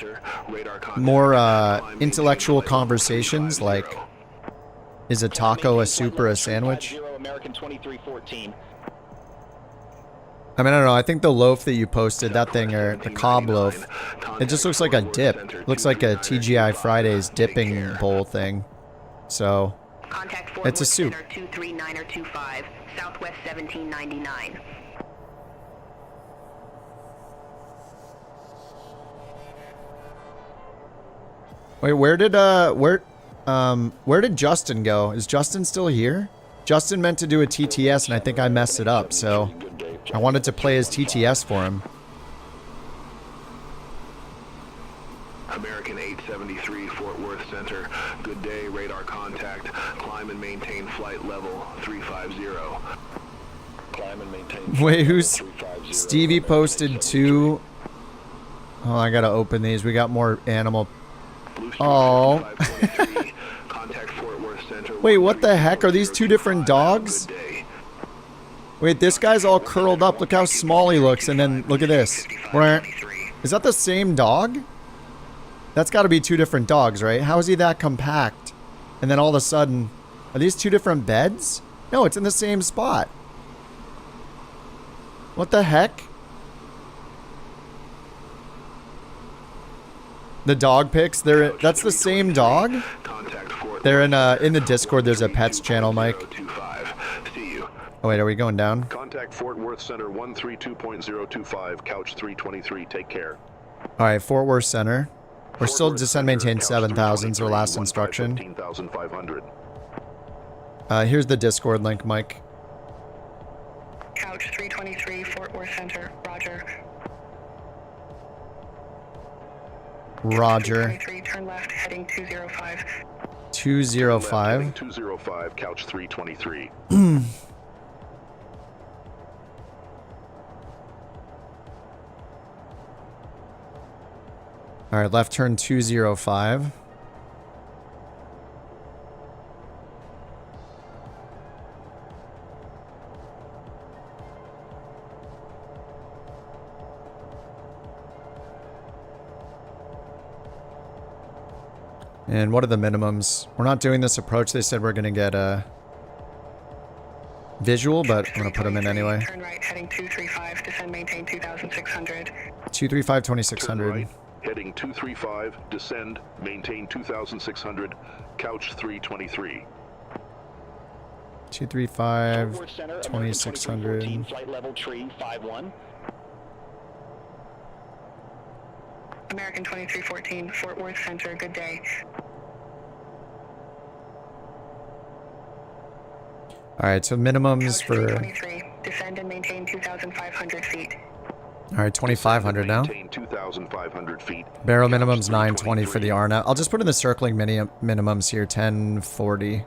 More intellectual conversations like, is a taco a soup or a sandwich? I mean, I don't know. I think the loaf that you posted, that thing, or the cob loaf, it just looks like a dip. Looks like a TGI Fridays dipping bowl thing. So, it's a soup. 23925, Southwest 1799. Wait, where did Justin go? Is Justin still here? Justin meant to do a TTS and I think I messed it up, so I wanted to play his TTS for him. American 873, Fort Worth Center. Good day, radar contact. Climb and maintain flight level 350. Climb and maintain. Wait, who's... Stevie posted two... Oh, I gotta open these. We got more animal... Oh. Wait, what the heck? Are these two different dogs? Wait, this guy's all curled up. Look how small he looks, and then look at this. Is that the same dog? That's got to be two different dogs, right? How is he that compact? And then all of a sudden, are these two different beds? No, it's in the same spot. What the heck? The dog pics, that's the same dog? They're in the Discord, there's a pets channel, Mike. Oh wait, are we going down? Contact Fort Worth Center 132.025, couch 323. Take care. Alright, Fort Worth Center. We're still descend maintain 7,000 is our last instruction. 15,500. Here's the Discord link, Mike. Couch 323, Fort Worth Center. Roger. Roger. Turn left, heading 205. 205. 205, couch 323. All right, left turn 205. And what are the minimums? We're not doing this approach. They said we're going to get a visual, but I'm going to put them in anyway. Turn right, heading 235, descend, maintain 2,600. 235, 2,600. Right, heading 235, descend, maintain 2,600, couch 323. 235, 2,600. Flight level tree 51. American 2314, Fort Worth Center, good day. Alright, so minimums for... 23, descend and maintain 2,500 feet. Alright, 2,500 now. 2,500 feet. Barrel minimums 920 for the RNAV. I'll just put in the circling minimums here, 1040.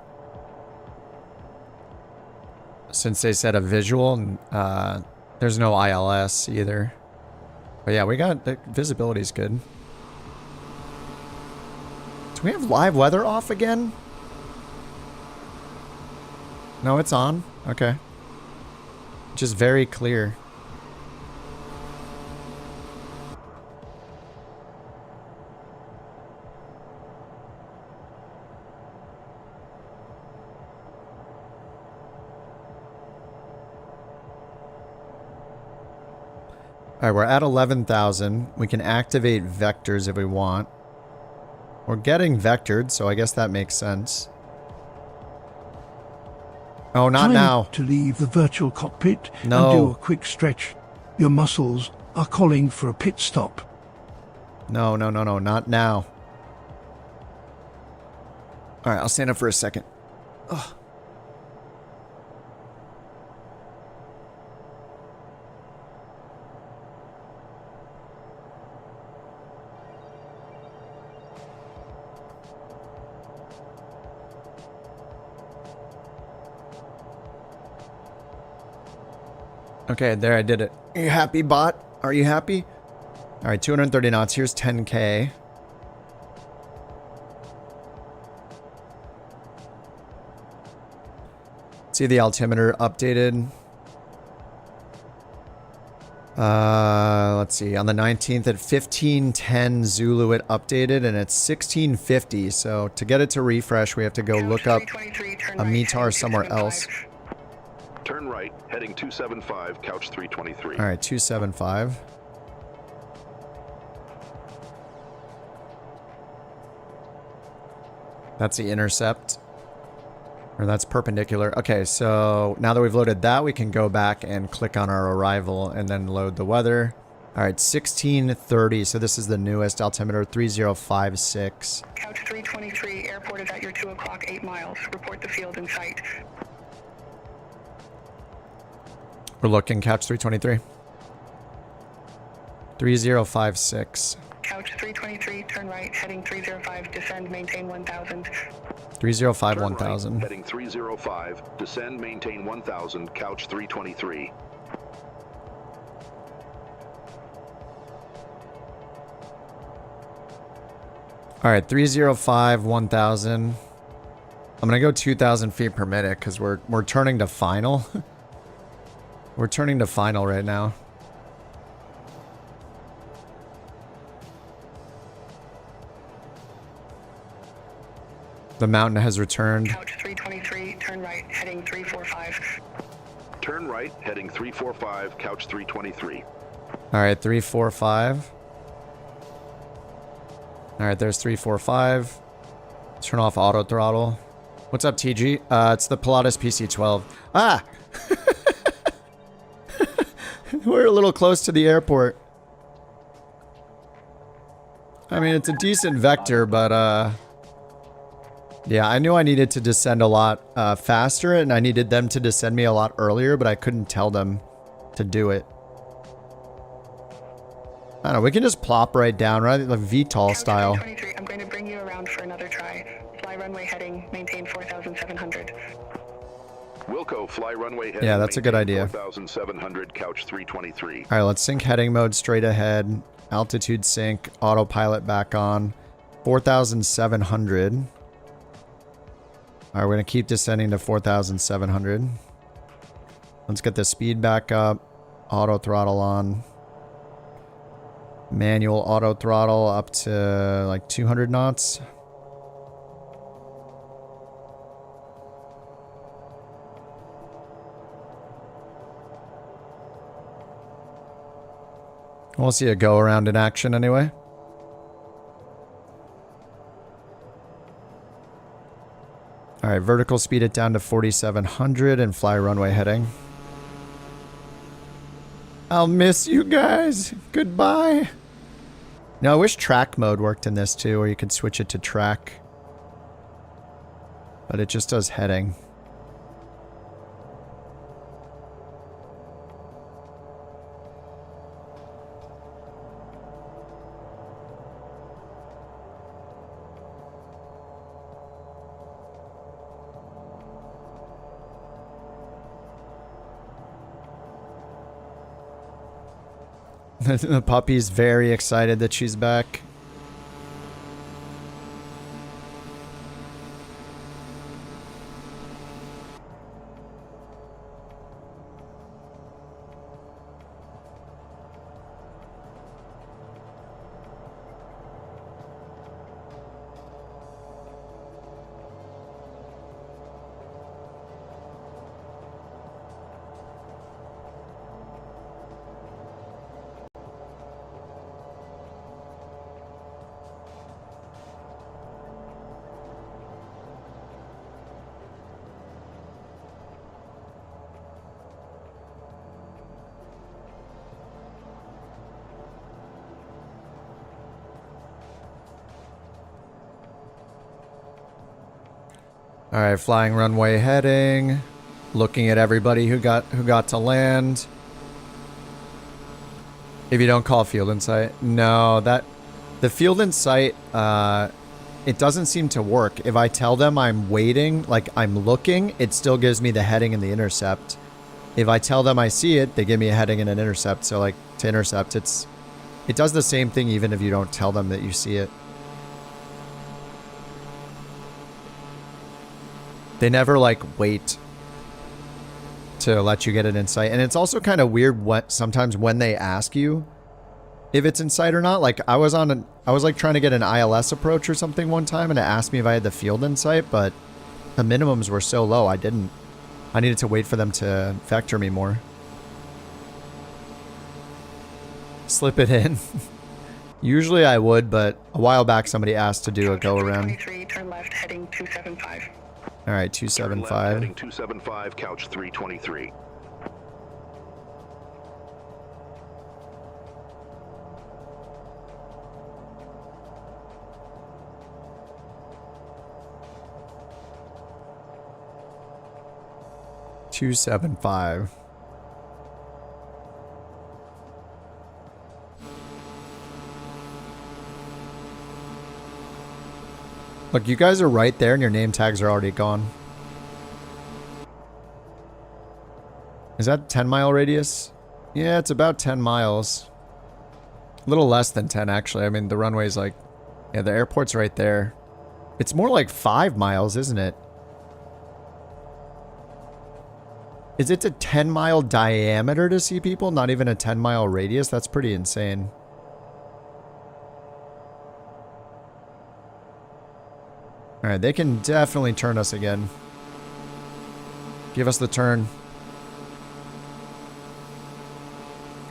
Since they said a visual, there's no ILS either. But yeah, we got the visibility's good. Do we have live weather off again? No, it's on. Okay. Just very clear. All right, we're at 11,000. We can activate vectors if we want. We're getting vectored, so I guess that makes sense. Oh, not now. To leave the virtual cockpit No. and do a quick stretch. Your muscles are calling for a pit stop. No, no, no, no, not now. All right, I'll stand up for a second. Ugh. Okay, there, I did it. Are you happy, bot? Are you happy? All right, 230 knots. Here's 10K. See the altimeter updated. Let's see. On the 19th at 1510 Zulu it updated, and it's 1650. So to get it to refresh, we have to go look up a METAR somewhere else. Turn right, heading 275, couch 323. All right, 275. That's the intercept. Or that's perpendicular. Okay, so now that we've loaded that, we can go back and click on our arrival and then load the weather. All right, 1630. So this is the newest altimeter, 3056. Couch 323, airport is at your 2 o'clock, 8 miles. Report the field in sight. We're looking, couch 323. 3056. Couch 323, turn right, heading 305, descend, maintain 1000. 305, 1000. Right, heading 305, descend, maintain 1000, couch 323. All right, 305, 1000. I'm gonna go 2,000 feet per minute because we're turning to final. We're turning to final right now. The mountain has returned. Couch 323, turn right, heading 345. Turn right, heading 345, couch 323. All right, 345. All right, there's 345. Turn off auto throttle. What's up, TG? It's the Pilatus PC-12. Ah! We're a little close to the airport. I mean, it's a decent vector, but yeah, I knew I needed to descend a lot faster, and I needed them to descend me a lot earlier, but I couldn't tell them to do it. I don't know, we can just plop right down, right? Like VTOL style. I'm going to bring you around for another try. Fly runway heading, maintain 4,700. Wilco, fly runway heading. Yeah, that's a good idea. 4,700, couch 323. All right, let's sync heading mode straight ahead. Altitude sync, autopilot back on. 4,700. All right, we're going to keep descending to 4,700. Let's get the speed back up. Auto throttle on. Manual auto throttle up to like 200 knots. We'll see a go around in action anyway. All right, vertical speed it down to 4,700 and fly runway heading. I'll miss you guys. Goodbye. No, I wish track mode worked in this too, or you could switch it to track. But it just does heading. The puppy's very excited that she's back. All right, flying runway heading. Looking at everybody who got to land. If you don't call field in sight, no, the field in sight, it doesn't seem to work. If I tell them I'm waiting, like I'm looking, it still gives me the heading and the intercept. If I tell them I see it, they give me a heading and an intercept. So like to intercept, it does the same thing even if you don't tell them that you see it. They never like wait to let you get it in sight. And it's also kind of weird sometimes when they ask you if it's in sight or not. Like I was like trying to get an ILS approach or something one time and it asked me if I had the field in sight, but the minimums were so low I didn't. I needed to wait for them to vector me more. Slip it in. Usually I would, but a while back somebody asked to do a go around. Turn left, heading 275. All right, 275. Turn left, heading 275, couch 323. Look, you guys are right there and your name tags are already gone. Is that 10-mile radius? Yeah, it's about 10 miles. A little less than 10, actually. I mean, the runway's like... Yeah, the airport's right there. It's more like 5 miles, isn't it? Is it a 10-mile diameter to see people? Not even a 10-mile radius? That's pretty insane. Alright, they can definitely turn us again. Give us the turn.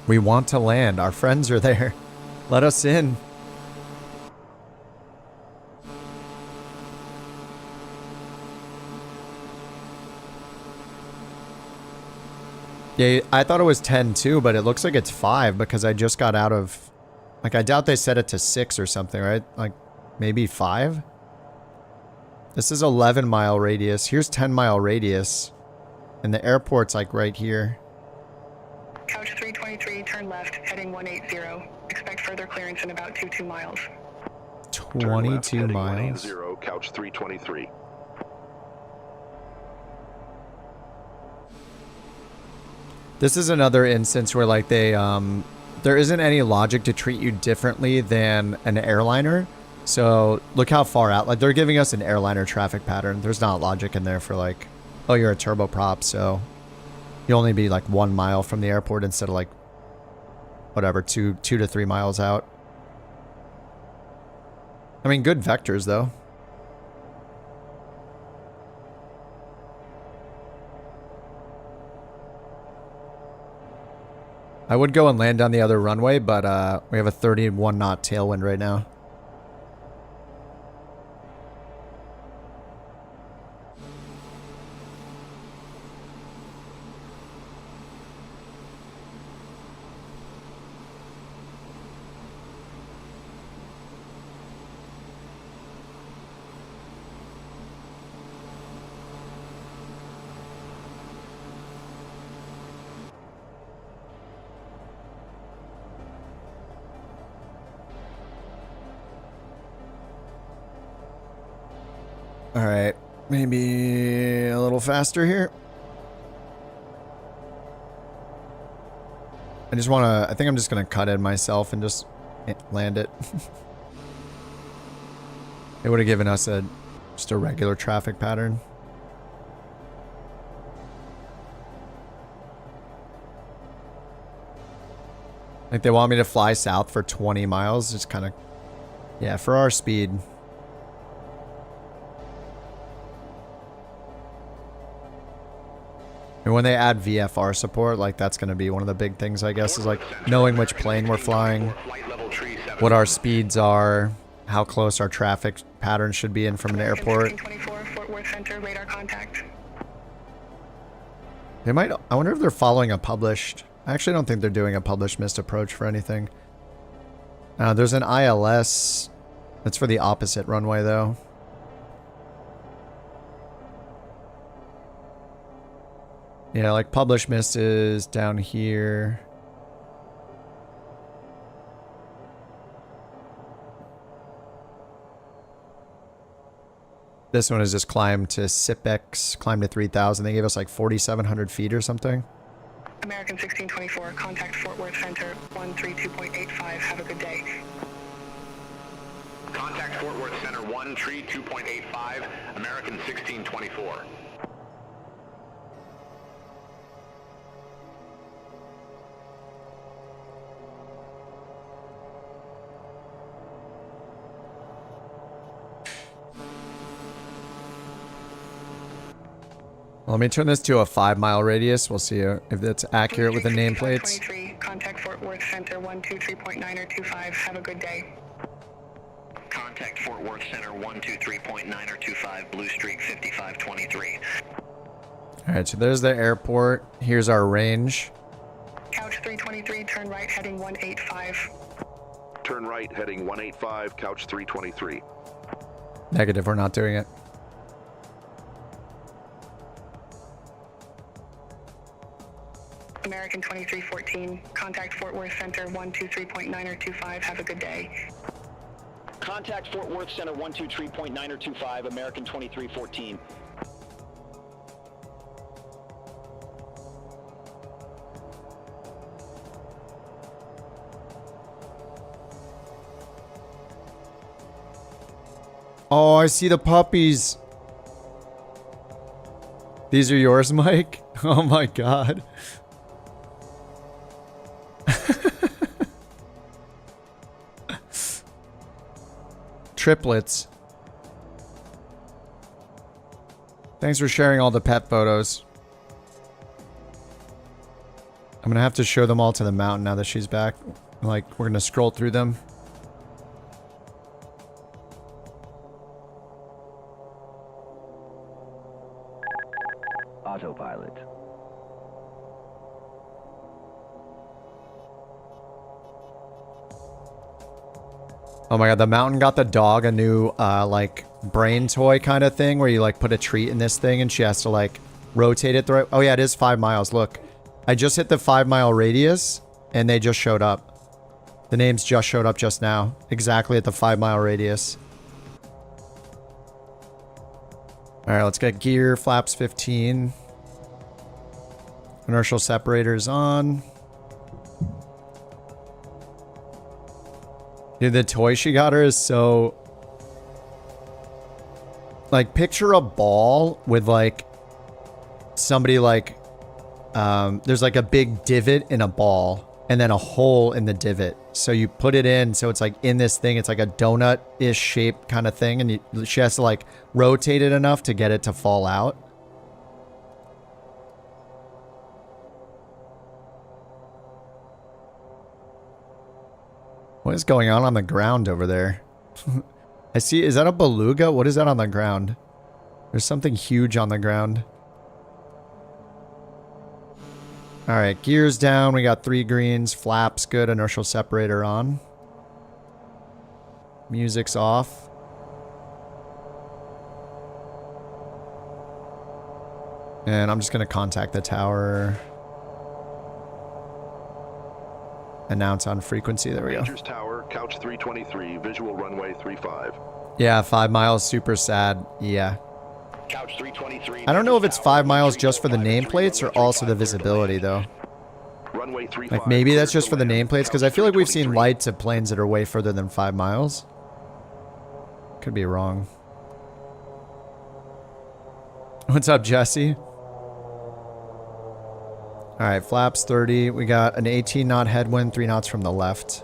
We want to land. Our friends are there. Let us in. Yeah, I thought it was 10 too, but it looks like it's 5 because I just got out of... Like, I doubt they set it to 6 or something, right? Like, maybe 5? This is 11-mile radius. Here's 10-mile radius. And the airport's like right here. Couch 323, turn left, heading 180. Expect further clearance in about 22 miles. 22 miles. 180, couch 323. This is another instance where like they there isn't any logic to treat you differently than an airliner. So look how far out, like they're giving us an airliner traffic pattern. There's not logic in there for like, oh, you're a turboprop, so you'll only be like 1 mile from the airport instead of like, whatever, 2 to 3 miles out. I mean, good vectors though. I would go and land on the other runway, but we have a 31 knot tailwind right now. All right, maybe a little faster here. I just want to, I think I'm just going to cut in myself and just land it. It would have given us just a regular traffic pattern. Like they want me to fly south for 20 miles. It's kind of, yeah, for our speed. And when they add VFR support, like that's going to be one of the big things, I guess, is like knowing which plane we're flying, what our speeds are, how close our traffic pattern should be in from an airport. Fort Worth Center, radar contact. They might, I wonder if they're following a published, I actually don't think they're doing a published missed approach for anything. There's an ILS, that's for the opposite runway though. Yeah, like published mist is down here. This one is just climb to SIPX, climb to 3,000. They gave us like 4,700 feet or something. American 1624, contact Fort Worth Center, 132.85. Have a good day. Contact Fort Worth Center 132.85, American 1624. Let me turn this to a 5-mile radius. We'll see if that's accurate with the nameplates. Contact Fort Worth Center 123.9 or 25. Have a good day. Contact Fort Worth Center 123.9 or 25, Blue Streak 5523. Alright, so there's the airport. Here's our range. Couch 323, turn right heading 185. Turn right heading 185, couch 323. Negative, we're not doing it. American 2314, contact Fort Worth Center 123.9 or 25. Have a good day. Contact Fort Worth Center 123.9 or 25, American 2314. Oh, I see the puppies. These are yours, Mike? Oh my god. Triplets. Thanks for sharing all the pet photos. I'm gonna have to show them all to the mountain now that she's back. Like, we're gonna scroll through them. Autopilot. Oh my god, the mountain got the dog a new, like, brain toy kind of thing where you, like, put a treat in this thing and she has to, like, rotate it the right... Oh yeah, it is 5 miles. Look. I just hit the 5-mile radius and they just showed up. The names just showed up just now. Exactly at the 5-mile radius. Alright, let's get gear. Flaps 15. Inertial separators on. Dude, the toy she got her is so... Like, picture a ball with, like, somebody, like... there's, like, a big divot in a ball, and then a hole in the divot. So you put it in, so it's, like, in this thing. It's, like, a donut-ish shaped kind of thing, and she has to, like, rotate it enough to get it to fall out. What is going on the ground over there? I see, is that a beluga? What is that on the ground? There's something huge on the ground. Alright, gears down. We got 3 greens. Flaps good. Inertial separator on. Music's off. And I'm just going to contact the tower. Announce on frequency. There we go. Rangers Tower, couch 323, visual runway 35. Yeah, 5 miles, super sad. Yeah. Couch 323. I don't know if it's 5 miles just for the nameplates or also the visibility, though. Runway 35. Like maybe that's just for the nameplates, because I feel like we've seen lights of planes that are way further than 5 miles. Could be wrong. What's up, Jesse? Alright, flaps 30. We got an 18 knot headwind, 3 knots from the left.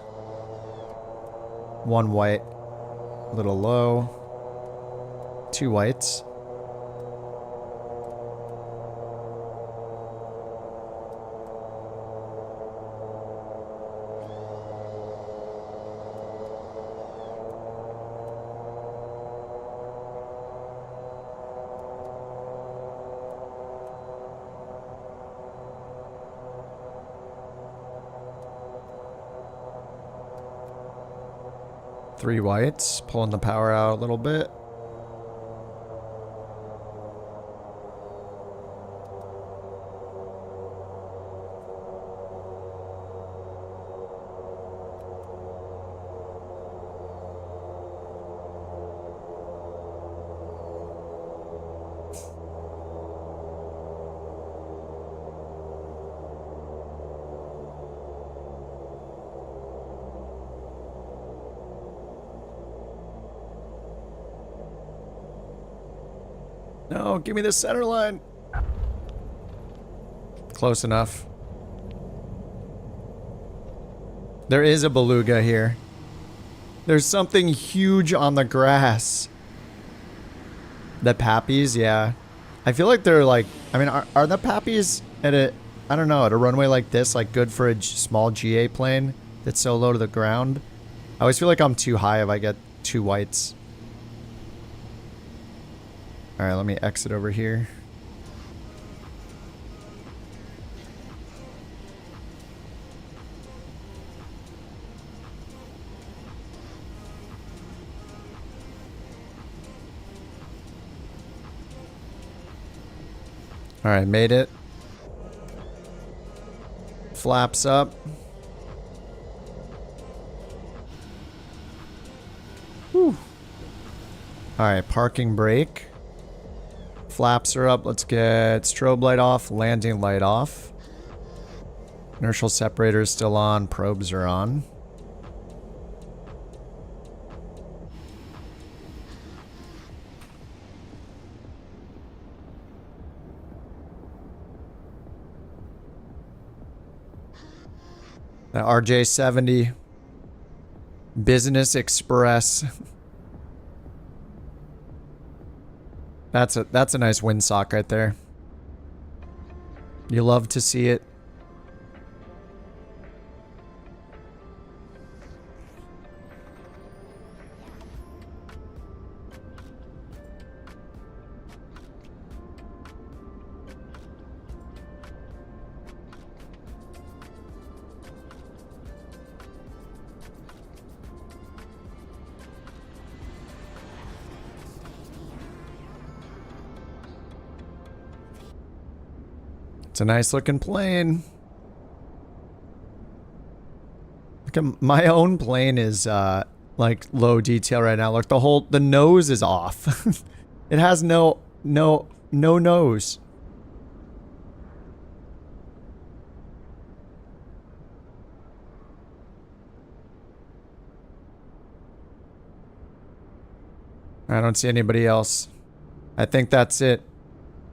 1 white. A little low. 2 whites. Three whites, pulling the power out a little bit. No, give me the center line. Close enough. There is a beluga here. There's something huge on the grass. The pappies, yeah. I feel like they're like, I mean, are the pappies at a, I don't know, at a runway like this, like good for a small GA plane that's so low to the ground? I always feel like I'm too high if I get 2 whites. Alright, let me exit over here. Alright, made it. Flaps up. Whew. Alright, parking brake. Flaps are up. Let's get strobe light off, landing light off. Inertial separator is still on. Probes are on. The RJ70 Business Express. That's a nice windsock right there. You love to see it. It's a nice looking plane. Look at my own plane is like low detail right now. Look, the nose is off. It has no nose. I don't see anybody else. I think that's it.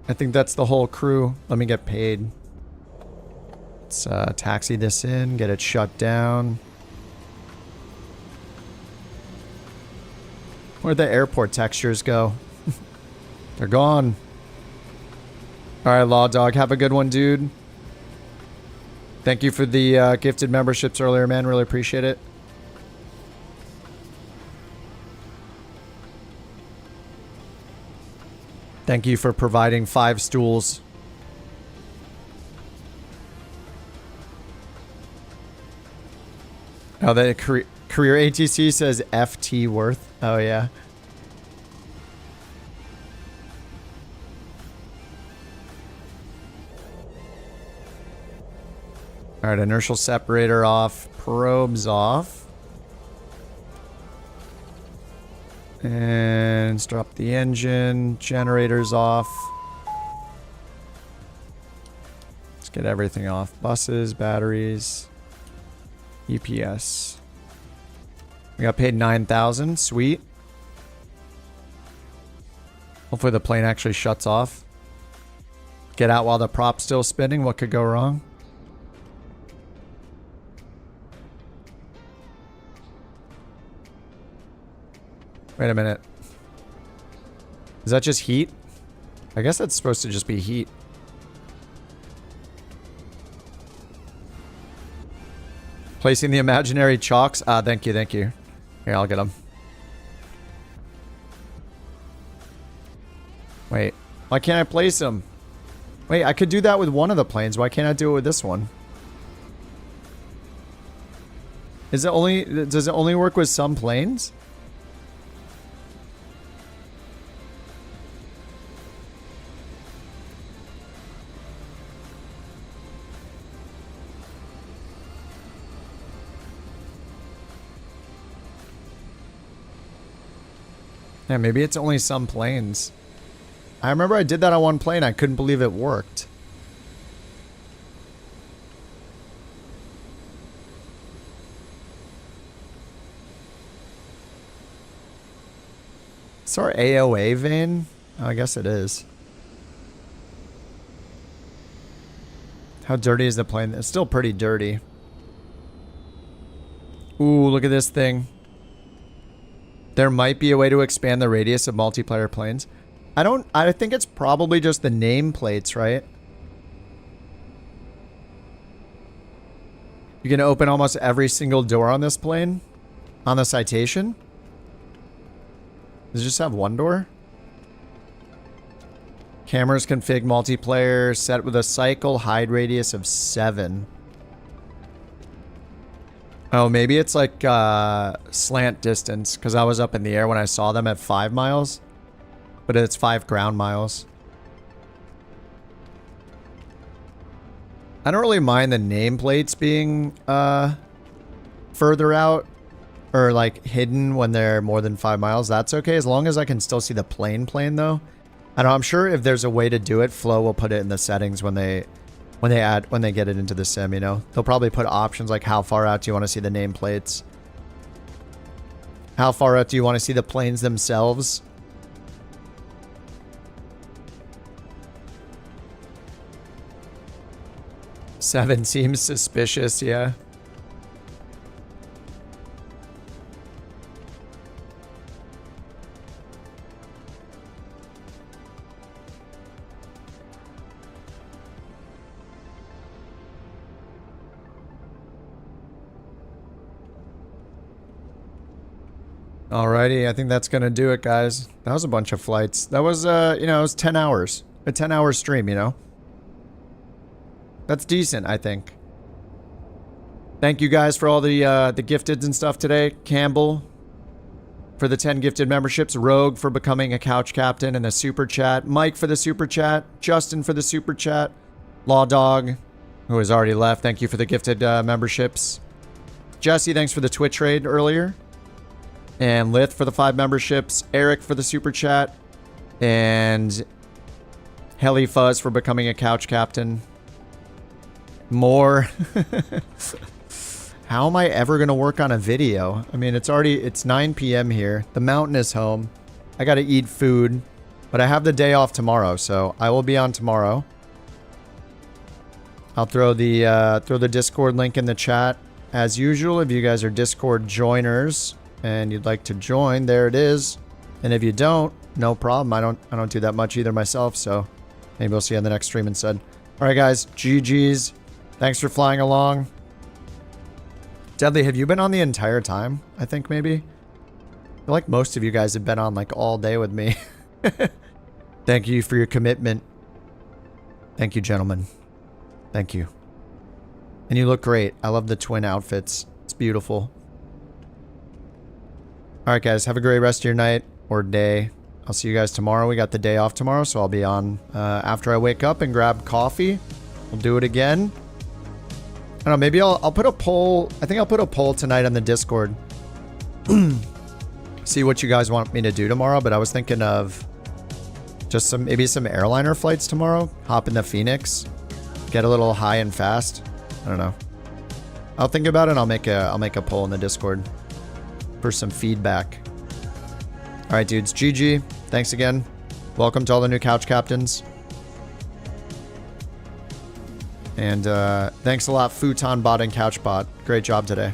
I think that's the whole crew. Let me get paid. Let's taxi this in, get it shut down. Where'd the airport textures go? They're gone. Alright, Law Dog, have a good one, dude. Thank you for the gifted memberships earlier, man. Really appreciate it. Thank you for providing 5 stools. Oh, the career ATC says FT worth. Oh, yeah. All right, inertial separator off, probes off. And drop the engine, generators off. Let's Get everything off. Buses, batteries, EPS. We got paid 9,000. Sweet. Hopefully the plane actually shuts off. Get out while the prop's still spinning. What could go wrong? Wait a minute. Is that just heat? I guess that's supposed to just be heat. Placing the imaginary chalks. Ah, thank you, thank you. Here, I'll get them. Wait, why can't I place them? Wait, I could do that with one of the planes. Why can't I do it with this one? Does it only work with some planes? Yeah, maybe it's only some planes. I remember I did that on one plane. I couldn't believe it worked. It's our AOA vein? Oh, I guess it is. How dirty is the plane? It's still pretty dirty. Ooh, look at this thing. There might be a way to expand the radius of multiplayer planes. I think it's probably just the nameplates, right? You can open almost every single door on this plane? On the Citation? Does it just have one door? Cameras config multiplayer set with a cycle hide radius of 7. Oh, maybe it's like slant distance, because I was up in the air when I saw them at 5 miles. But it's 5 ground miles. I don't really mind the nameplates being further out or like hidden when they're more than 5 miles. That's okay, as long as I can still see the plane though. I don't know, I'm sure if there's a way to do it, Flow will put it in the settings when they get it into the sim, you know. They'll probably put options like how far out do you want to see the nameplates? How far out do you want to see the planes themselves? Seven seems suspicious, yeah. Alrighty, I think that's gonna do it, guys. That was a bunch of flights. That was, you know, it was 10 hours. A 10-hour stream, you know? That's decent, I think. Thank you guys for all the gifteds and stuff today. Campbell for the 10 gifted memberships. Rogue for becoming a couch captain and a super chat. Mike for the super chat. Justin for the super chat. Law Dog, who has already left. Thank you for the gifted memberships. Jesse, thanks for the Twitch raid earlier. And Lith for the 5 memberships. Eric for the super chat. And Heli Fuzz for becoming a couch captain. More. How am I ever going to work on a video? I mean, it's 9 p.m. here. The mountain is home. I got to eat food. But I have the day off tomorrow, so I will be on tomorrow. I'll throw the Discord link in the chat. As usual, if you guys are Discord joiners and you'd like to join, there it is. And if you don't, no problem. I don't do that much either myself, so maybe we'll see you on the next stream instead. All right, guys. GG's. Thanks for flying along. Deadly, have you been on the entire time? I think maybe. I feel like most of you guys have been on like all day with me. Thank you for your commitment. Thank you, gentlemen. Thank you. And you look great. I love the twin outfits. It's beautiful. All right, guys. Have a great rest of your night or day. I'll see you guys tomorrow. We got the day off tomorrow, so I'll be on after I wake up and grab coffee. We'll do it again. I don't know, maybe I'll put a poll. I think I'll put a poll tonight on the Discord. See what you guys want me to do tomorrow, but I was thinking of just maybe some airliner flights tomorrow. Hop in the Phoenix. get a little high and fast. I don't know. I'll think about it. I'll make a poll in the Discord for some feedback. All right, dudes. GG. Thanks again. Welcome to all the new couch captains. And thanks a lot, Futon Bot and Couch Bot. Great job today.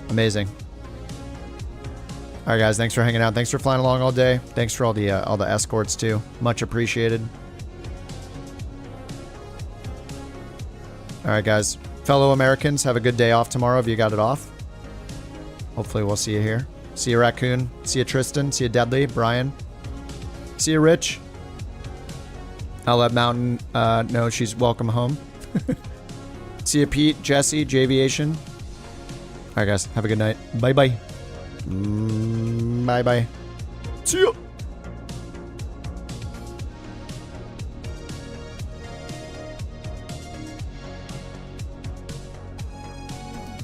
Amazing. All right, guys. Thanks for hanging out. Thanks for flying along all day. Thanks for all the escorts too. Much appreciated. All right, guys. Fellow Americans, have a good day off tomorrow if you got it off. Hopefully we'll see you here. See you, Raccoon. See you, Tristan. See you, Deadly. Brian. See you, Rich. I'll let Mountain know she's welcome home. See you, Pete, Jesse, Javiation. All right, guys. Have a good night. Bye-bye. Bye-bye. See you.